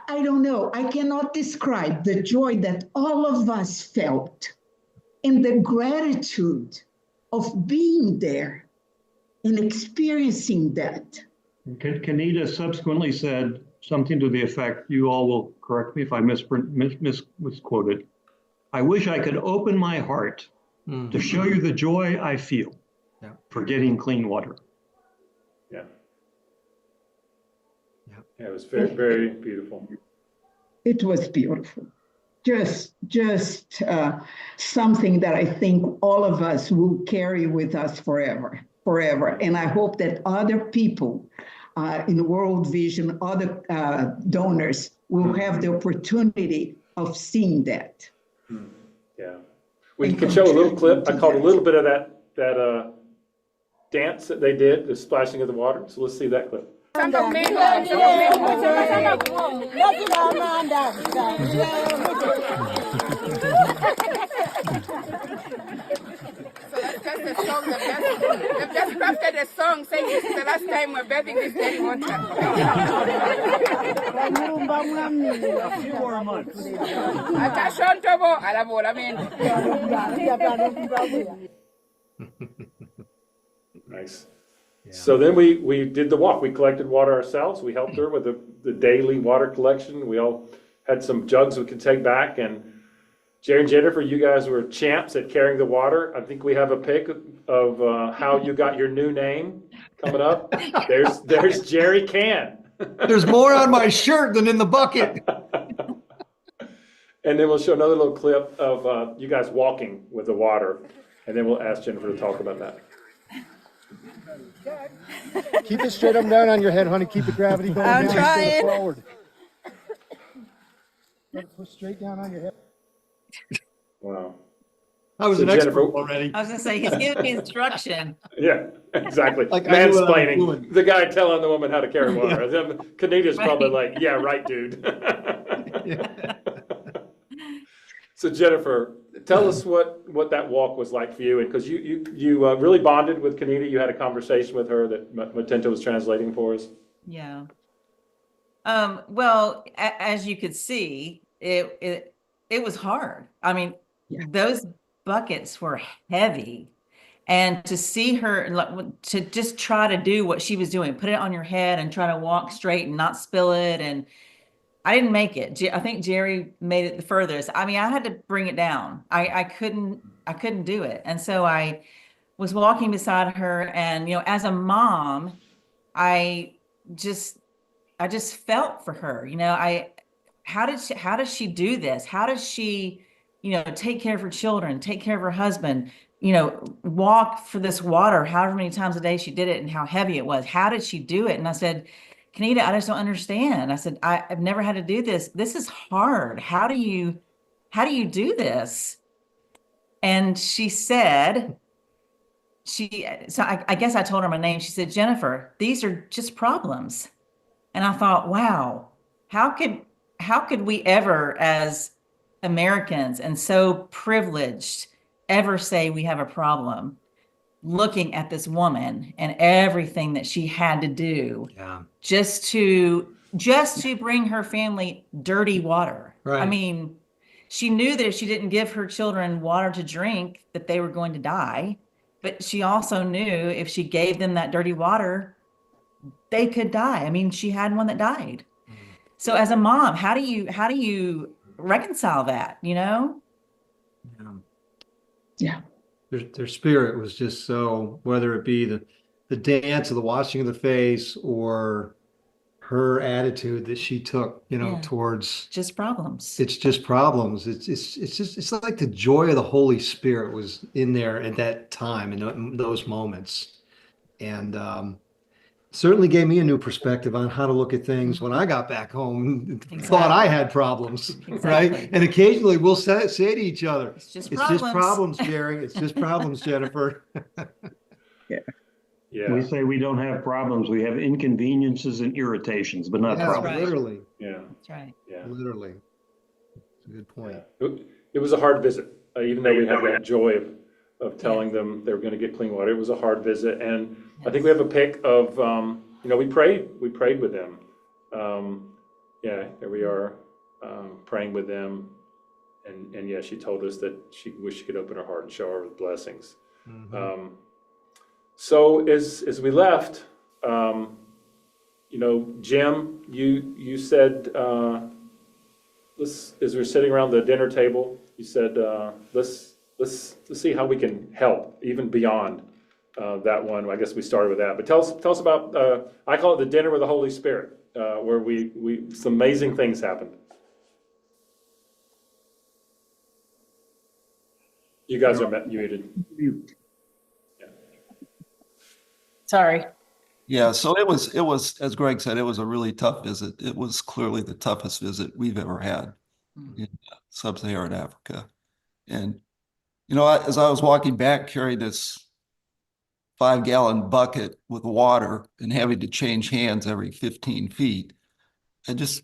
I don't know, I cannot describe the joy that all of us felt and the gratitude of being there and experiencing that. Kanita subsequently said something to the effect, you all will correct me if I misquoted. I wish I could open my heart to show you the joy I feel for getting clean water. Yeah. Yeah, it was very, very beautiful. It was beautiful. Just something that I think all of us will carry with us forever. And I hope that other people in World Vision, other donors will have the opportunity of seeing that. Yeah. We can show a little clip. I caught a little bit of that dance that they did, the splashing of the water. So let's see that clip. The song, they've just crafted a song saying this is the last time we're bathing this dirty water. A few more months. Nice. Yeah. So then we did the walk. We collected water ourselves. We helped her with the daily water collection. We all had some jugs we could take back, and Jerry and Jennifer, you guys were champs at carrying the water. I think we have a pic of how you got your new name coming up. There's Jerry Can. There's more on my shirt than in the bucket. And then we'll show another little clip of you guys walking with the water, and then we'll ask Jennifer to talk about that. Keep it straight up and down on your head, honey. Keep the gravity going down instead of forward. Push straight down on your head. Wow. I was an expert already. I was gonna say, he's giving me instruction. Yeah, exactly. Like mansplaining. The guy telling the woman how to carry water. Yeah. Kanita's probably like, yeah, right, dude. So Jennifer, tell us what that walk was like for you, and because you really bonded with Kanita. You had a conversation with her that Matenta was translating for us. Yeah. Well, as you could see, it was hard. I mean, those buckets were heavy, and to see her to just try to do what she was doing, put it on your head and try to walk straight and not spill it. And I didn't make it. I think Jerry made it the furthest. I mean, I had to bring it down. I couldn't do it. And so I was walking beside her, and, as a mom, I just felt for her. How does she do this? How does she, take care of her children, take care of her husband, walk for this water, however many times a day she did it and how heavy it was. How did she do it? And I said, Kenita, I just don't understand. I said, I've never had to do this. This is hard. How do you do this? And she said, I guess I told her my name. She said, Jennifer, these are just problems. And I thought, wow, how could we ever, as Americans and so privileged, ever say we have a problem? Looking at this woman and everything that she had to do just to bring her family dirty water. Right. I mean, she knew that if she didn't give her children water to drink, that they were going to die. But she also knew if she gave them that dirty water, they could die. I mean, she had one that died. So as a mom, how do you reconcile that, Yeah. Their spirit was just so, whether it be the dance or the washing of the face or her attitude that she took, towards just problems. It's just problems. It's like the joy of the Holy Spirit was in there at that time, in those moments. And certainly gave me a new perspective on how to look at things when I got back home and thought I had problems, right? And occasionally we'll say to each other, it's just problems, Jerry. It's just problems, Jennifer. Yeah. We say we don't have problems. We have inconveniences and irritations, but not problems. Right. Literally. Yeah. That's right. Yeah. Literally. That's a good point. It was a hard visit, even though we had that joy of telling them they were going to get clean water. It was a hard visit, and I think we have a pic of we prayed with them. There we are, praying with them, and yeah, she told us that she wished she could open her heart and show her the blessings. Mm-hmm. So as we left, Jim, you said, as we're sitting around the dinner table, you said, let's see how we can help even beyond that one. I guess we started with that, but tell us about, I call it the dinner with the Holy Spirit, where some amazing things happened. You guys are muted. Sorry. Yeah, so it was, as Greg said, it was a really tough visit. It was clearly the toughest visit we've ever had in sub-Saharan Africa. And, as I was walking back carrying this 5-gallon bucket with water and having to change hands every 15 feet, the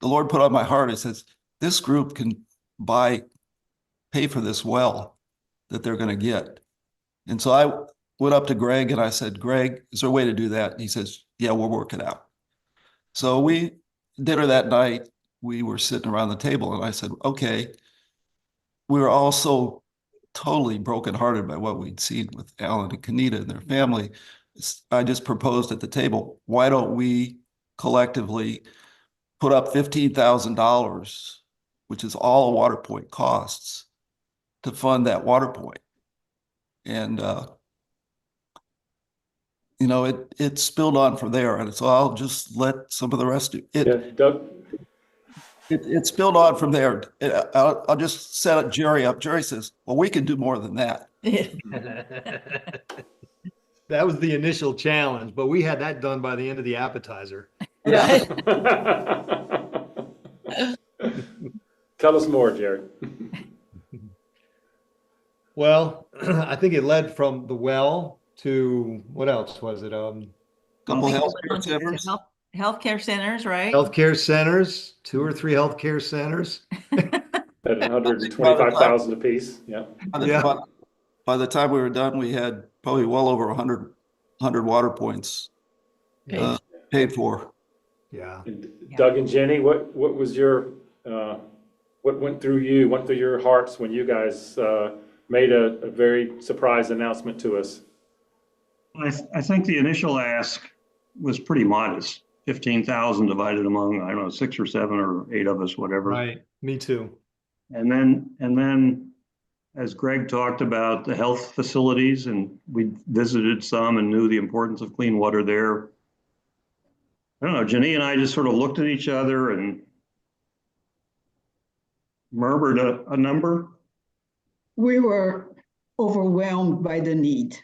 Lord put on my heart, it says, this group can pay for this well that they're going to get. And so I went up to Greg and I said, Greg, is there a way to do that? And he says, yeah, we'll work it out. So dinner that night, we were sitting around the table and I said, okay, we were all so totally brokenhearted by what we'd seen with Alan and Kenita and their family. I just proposed at the table, why don't we collectively put up $15,000, which is all a water point costs, to fund that water point. And it spilled on from there, and so I'll just let some of the rest do it. Yeah, Doug? It spilled on from there. I'll just set Jerry up. Jerry says, well, we can do more than that. That was the initial challenge, but we had that done by the end of the appetizer. Tell us more, Jerry. Well, I think it led from the well to, what else was it? Couple healthcare centers. Healthcare centers, right? Healthcare centers, 2 or 3 healthcare centers. At 125,000 apiece. Yeah. By the time we were done, we had probably well over 100 water points paid for. Yeah. And Doug and Jenny, what was your what went through your hearts when you guys made a very surprise announcement to us? I think the initial ask was pretty modest. 15,000 divided among, I don't know, 6 or 7 or 8 of us, whatever. Right. Me too. And then as Greg talked about the health facilities, and we visited some and knew the importance of clean water there. I don't know, Jenny and I just sort of looked at each other and murmured a number. We were overwhelmed by the need.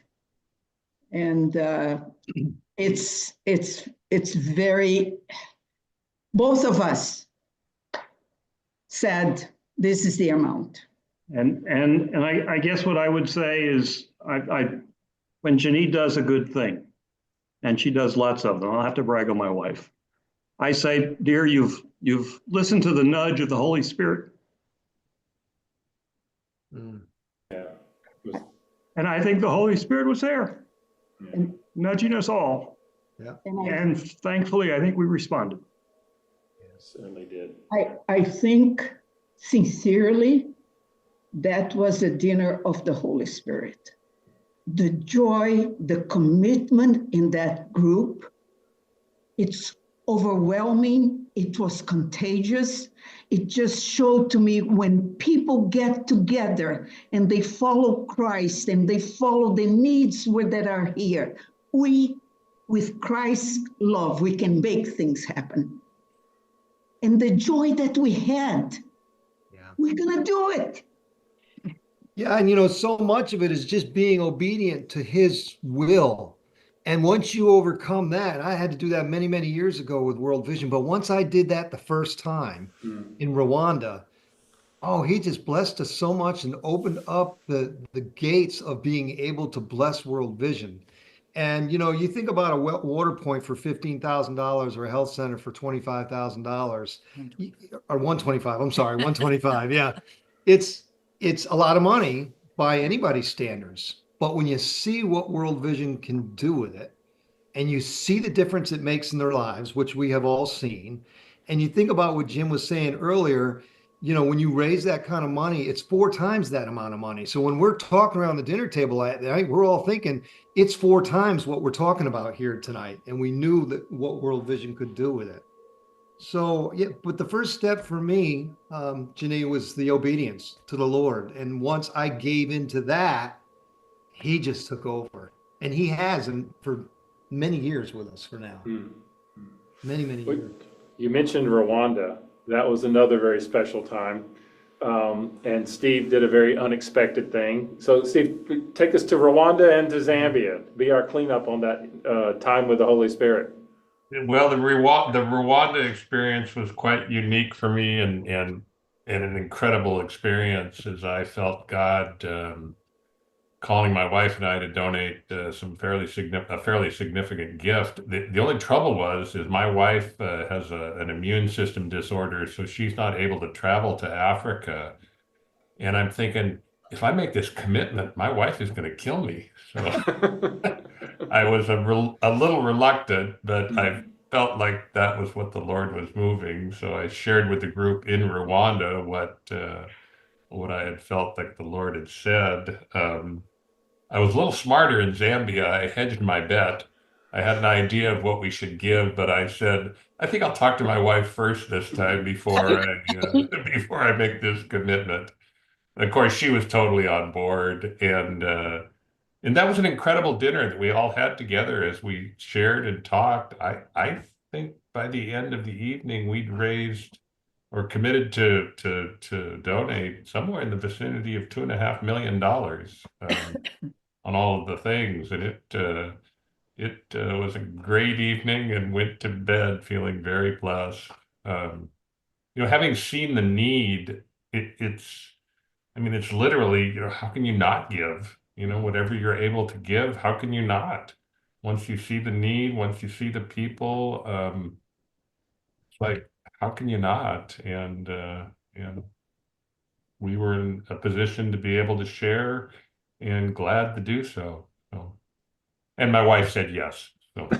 And it's very, both of us said, this is the amount. And I guess what I would say is when Jenny does a good thing, and she does lots of them, I'll have to brag on my wife. I say, dear, you've listened to the nudge of the Holy Spirit. Yeah. And I think the Holy Spirit was there, nudging us all. Yeah. And thankfully, I think we responded. Certainly did. I think sincerely, that was a dinner of the Holy Spirit. The joy, the commitment in that group, it's overwhelming. It was contagious. It just showed to me when people get together and they follow Christ and they follow the needs that are here, we, with Christ's love, we can make things happen. And the joy that we had, we're gonna do it. Yeah, and so much of it is just being obedient to his will. And once you overcome that, I had to do that many, many years ago with World Vision, but once I did that the first time in Rwanda, oh, he just blessed us so much and opened up the gates of being able to bless World Vision. And you think about a water point for $15,000 or a health center for $25,000 or 125. I'm sorry, 125. Yeah, it's a lot of money by anybody's standards. But when you see what World Vision can do with it, and you see the difference it makes in their lives, which we have all seen, and you think about what Jim was saying earlier, when you raise that kind of money, it's 4 times that amount of money. So when we're talking around the dinner table at night, we're all thinking it's 4 times what we're talking about here tonight. And we knew that what World Vision could do with it. So, yeah, but the first step for me, Jenny, was the obedience to the Lord. And once I gave into that, he just took over. And he has for many years with us for now. Many, many years. You mentioned Rwanda. That was another very special time. And Steve did a very unexpected thing. So Steve, take us to Rwanda and to Zambia. Be our cleanup on that time with the Holy Spirit. Well, the Rwanda experience was quite unique for me and an incredible experience as I felt God calling my wife and I to donate a fairly significant gift. The only trouble is my wife has an immune system disorder, so she's not able to travel to Africa. And I'm thinking, if I make this commitment, my wife is going to kill me. So I was a little reluctant, but I felt like that was what the Lord was moving. So I shared with the group in Rwanda what I had felt like the Lord had said. I was a little smarter in Zambia. I hedged my bet. I had an idea of what we should give, but I said, I think I'll talk to my wife first this time before I make this commitment. And of course, she was totally on board, and that was an incredible dinner that we all had together as we shared and talked. I think by the end of the evening, we'd raised or committed to donate somewhere in the vicinity of $2.5 million on all of the things, and it was a great evening, and went to bed feeling very blessed. Having seen the need, it's literally, how can you not give? Whatever you're able to give, how can you not? Once you see the need, once you see the people, it's like, how can you not? And we were in a position to be able to share, and glad to do so. And my wife said yes. So.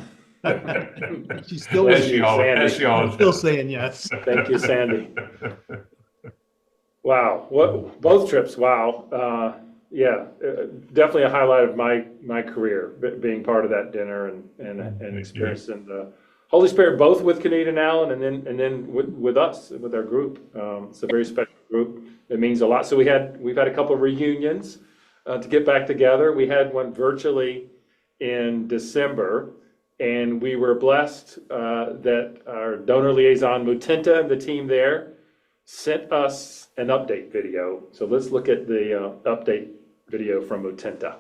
She's still with you, Sandy. As she always still has. saying yes. Thank you, Sandy. Wow, both trips, wow. Definitely a highlight of my career, being part of that dinner and experiencing the Holy Spirit, both with Kenita and Allen, and then with us, with our group. It's a very special group. It means a lot. So we've had a couple of reunions to get back together. We had one virtually in December, and we were blessed that our donor liaison, Mutinta, and the team there sent us an update video. So let's look at the update video from Mutinta.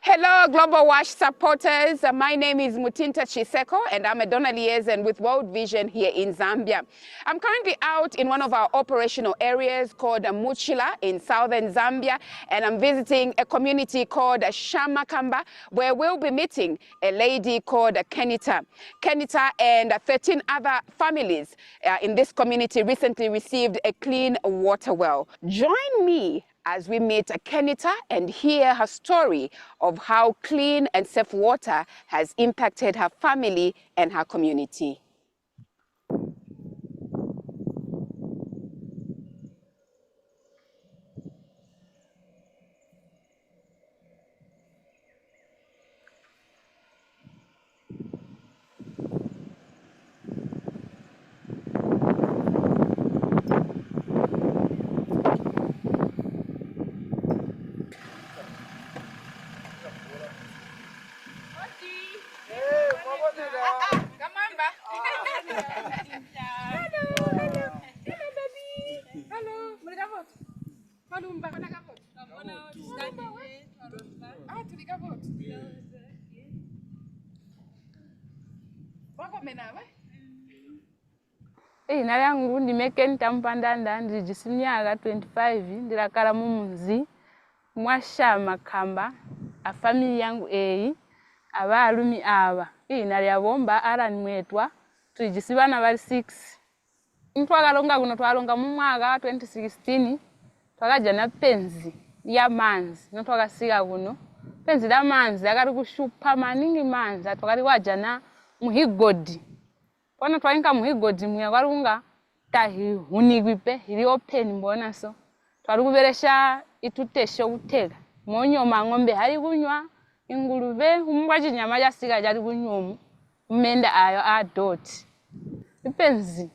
Hello, Global Wash supporters. My name is Mutinta Chiseko, and I'm a donor liaison with World Vision here in Zambia. I'm currently out in one of our operational areas called Muchila in southern Zambia, and I'm visiting a community called Shamakamba, where we'll be meeting a lady called Kenita. Kenita and 13 other families in this community recently received a clean water well. Join me as we meet Kenita and hear her story of how clean and safe water has impacted her family and her community. Ina yangu ndimekenta mpandanda ndijisimyaga 25 ndilakala mumuzi Shamakamba afamili yangu abalumi aba ina lyabomba arani mwetwa tujisibana bali 6 ntwakalonga kuno twalonga mu mwaka 2016 twakaja na penzi ya manzi notwakasika kuno penzi la manzi akali kushupa maningi manzi twakali waja na muhigodi pona twainka muhigodi mwe kwalunga tahihunigwipe ili open mbona so twalukuberesha itutesho kuteka monyoma ng'ombe hali kunywa ingulube umwa chinyama jasika jali kunyomu menda ayo adoti ipenzi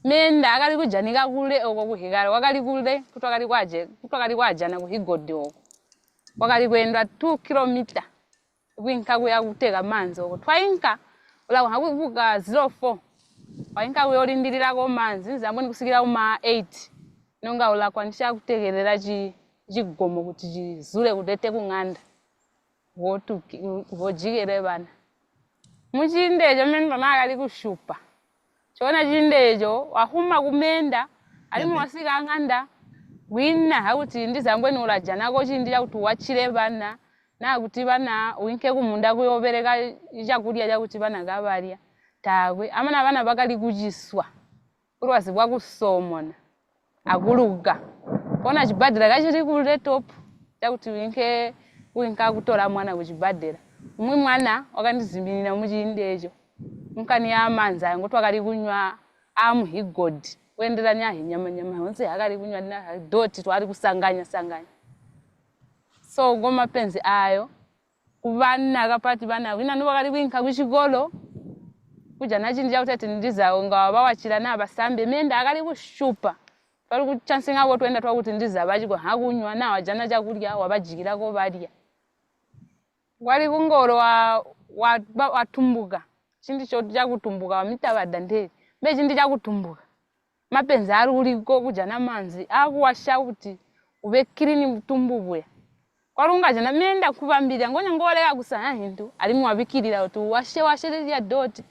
menda akali kujanika kule oko kuhikala wakali kule kutwakali kwaja na kuhigodi oko wakali kwenda 2 km kwinka kuya kuteka manzi oko twainka ula hakuvuka 04 wainka kuya olindililako manzi nzamboni kusikira uma 8 nonga ula kwanisha kutekelera chigomo kuti chizule kutete kung'anda vojikere bana muchindejo mene pamaka ali kushupa chona chindejo wahuma kumenda ali mwasika ang'anda wina hakuti ndizangweni ulaja nako chindija kuti wachire bana na kuti bana winke kumunda kuyobereka chakudya chakuti bana kabalya takwe amana bana bakali kuchiswa ulwazi bwakusomona akuluga pona chibadira kachiri kule top chakuti winka kutola mwana kuchibadira umwe mwana wakandizimbirira muchindecho mkani ya manzi ayo ngoti wakali kunywa amuhigodi wendera nyahi nyama onse akali kunywa na doti twali kusanganya so ngoma penzi ayo kubana kapati bana wina no wakali winka kuchigolo kuja na chinja utati ndizawo ngawa bawachira na basambe menda akali kushupa pali kuchansinga abo twenda twakuti ndiza bachiko hakunywa na wajana chakulya wabajikira ko balya wali kungoro watumbuka chindi choti chakutumbuka wamitabada ndeli mbe chindi chakutumbuka mapenzi ari uliko kuja na manzi akuwasha kuti ube clean mtumbubwe kwalunga jana menda kuvambira ngonya ngoleka kusana hindu ali mwabikirira kuti washe ya doti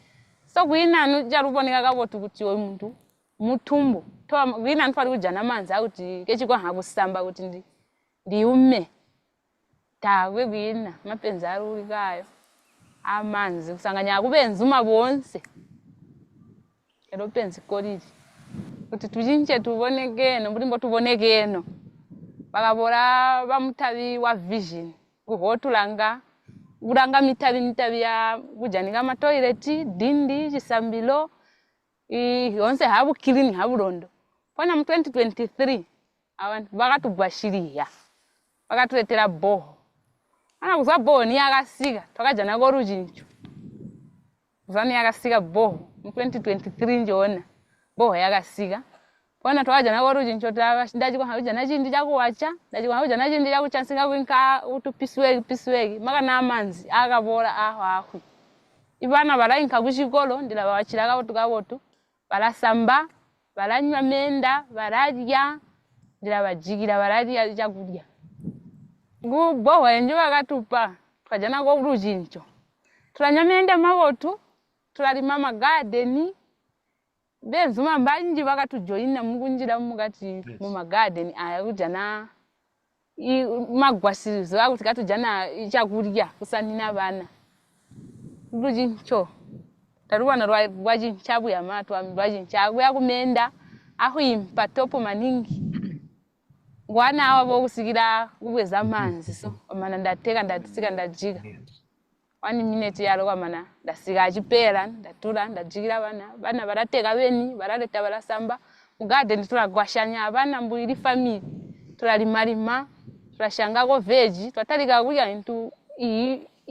so kuinanu charuboneka kaboti kuti oyo muntu mutumbu to wina ntwali kujana manzi akuti kechikwa hakusamba kuti ndiume tawe kwina mapenzi ari ulikayo amanzi kusanganya kubenza uma bonse ero penzi kolili kuti tujinche tubonekeno mulimbo tubonekeno bakabora bamutabi wa vision kuhotulanga uranga mitabi ya kujanika matoilet dindi chisambilo yonse habu kilini habu rondo pona mu 2023 abantu bakatubashiriya bakatuletera boho ana kuzwa boho ni yakasika twakajana ko rujincho kuzani yakasika boho mu 2023 njona boho yakasika Kwana twaja na waru jinchota ndaji kwa haja na jindi jakuwacha ndaji kwa haja na jindi jakuchansinga kwinka utupiswegi maka na amanzi akabora aho ibana barainka kuchikolo ndila bawachiraga botu barasamba baranywa menda bararya ndila bajigira bararya chakudya ngubo wenje bakatupa twajana go rujincho turanywa menda mabotu turalima magadeni benzuma mbanji bakatujoina mukunjira mugati mu magarden aya kujana magwasirizo akuti katujana chakudya kusanina bana rujincho taruwana rwajinchabu ya matu rwajinchabu yakumenda akuimpa topo maningi ngwana abo kusigira kubweza manzi so mana ndateka ndatsika ndajiga 1 minute yalo kwamana ndasiga achipera ndatura ndajigira bana barateka beni baraleta barasamba mu garden turagwashanya abana mbuyiri family turalimalima turashangako veggie twatalika kulya into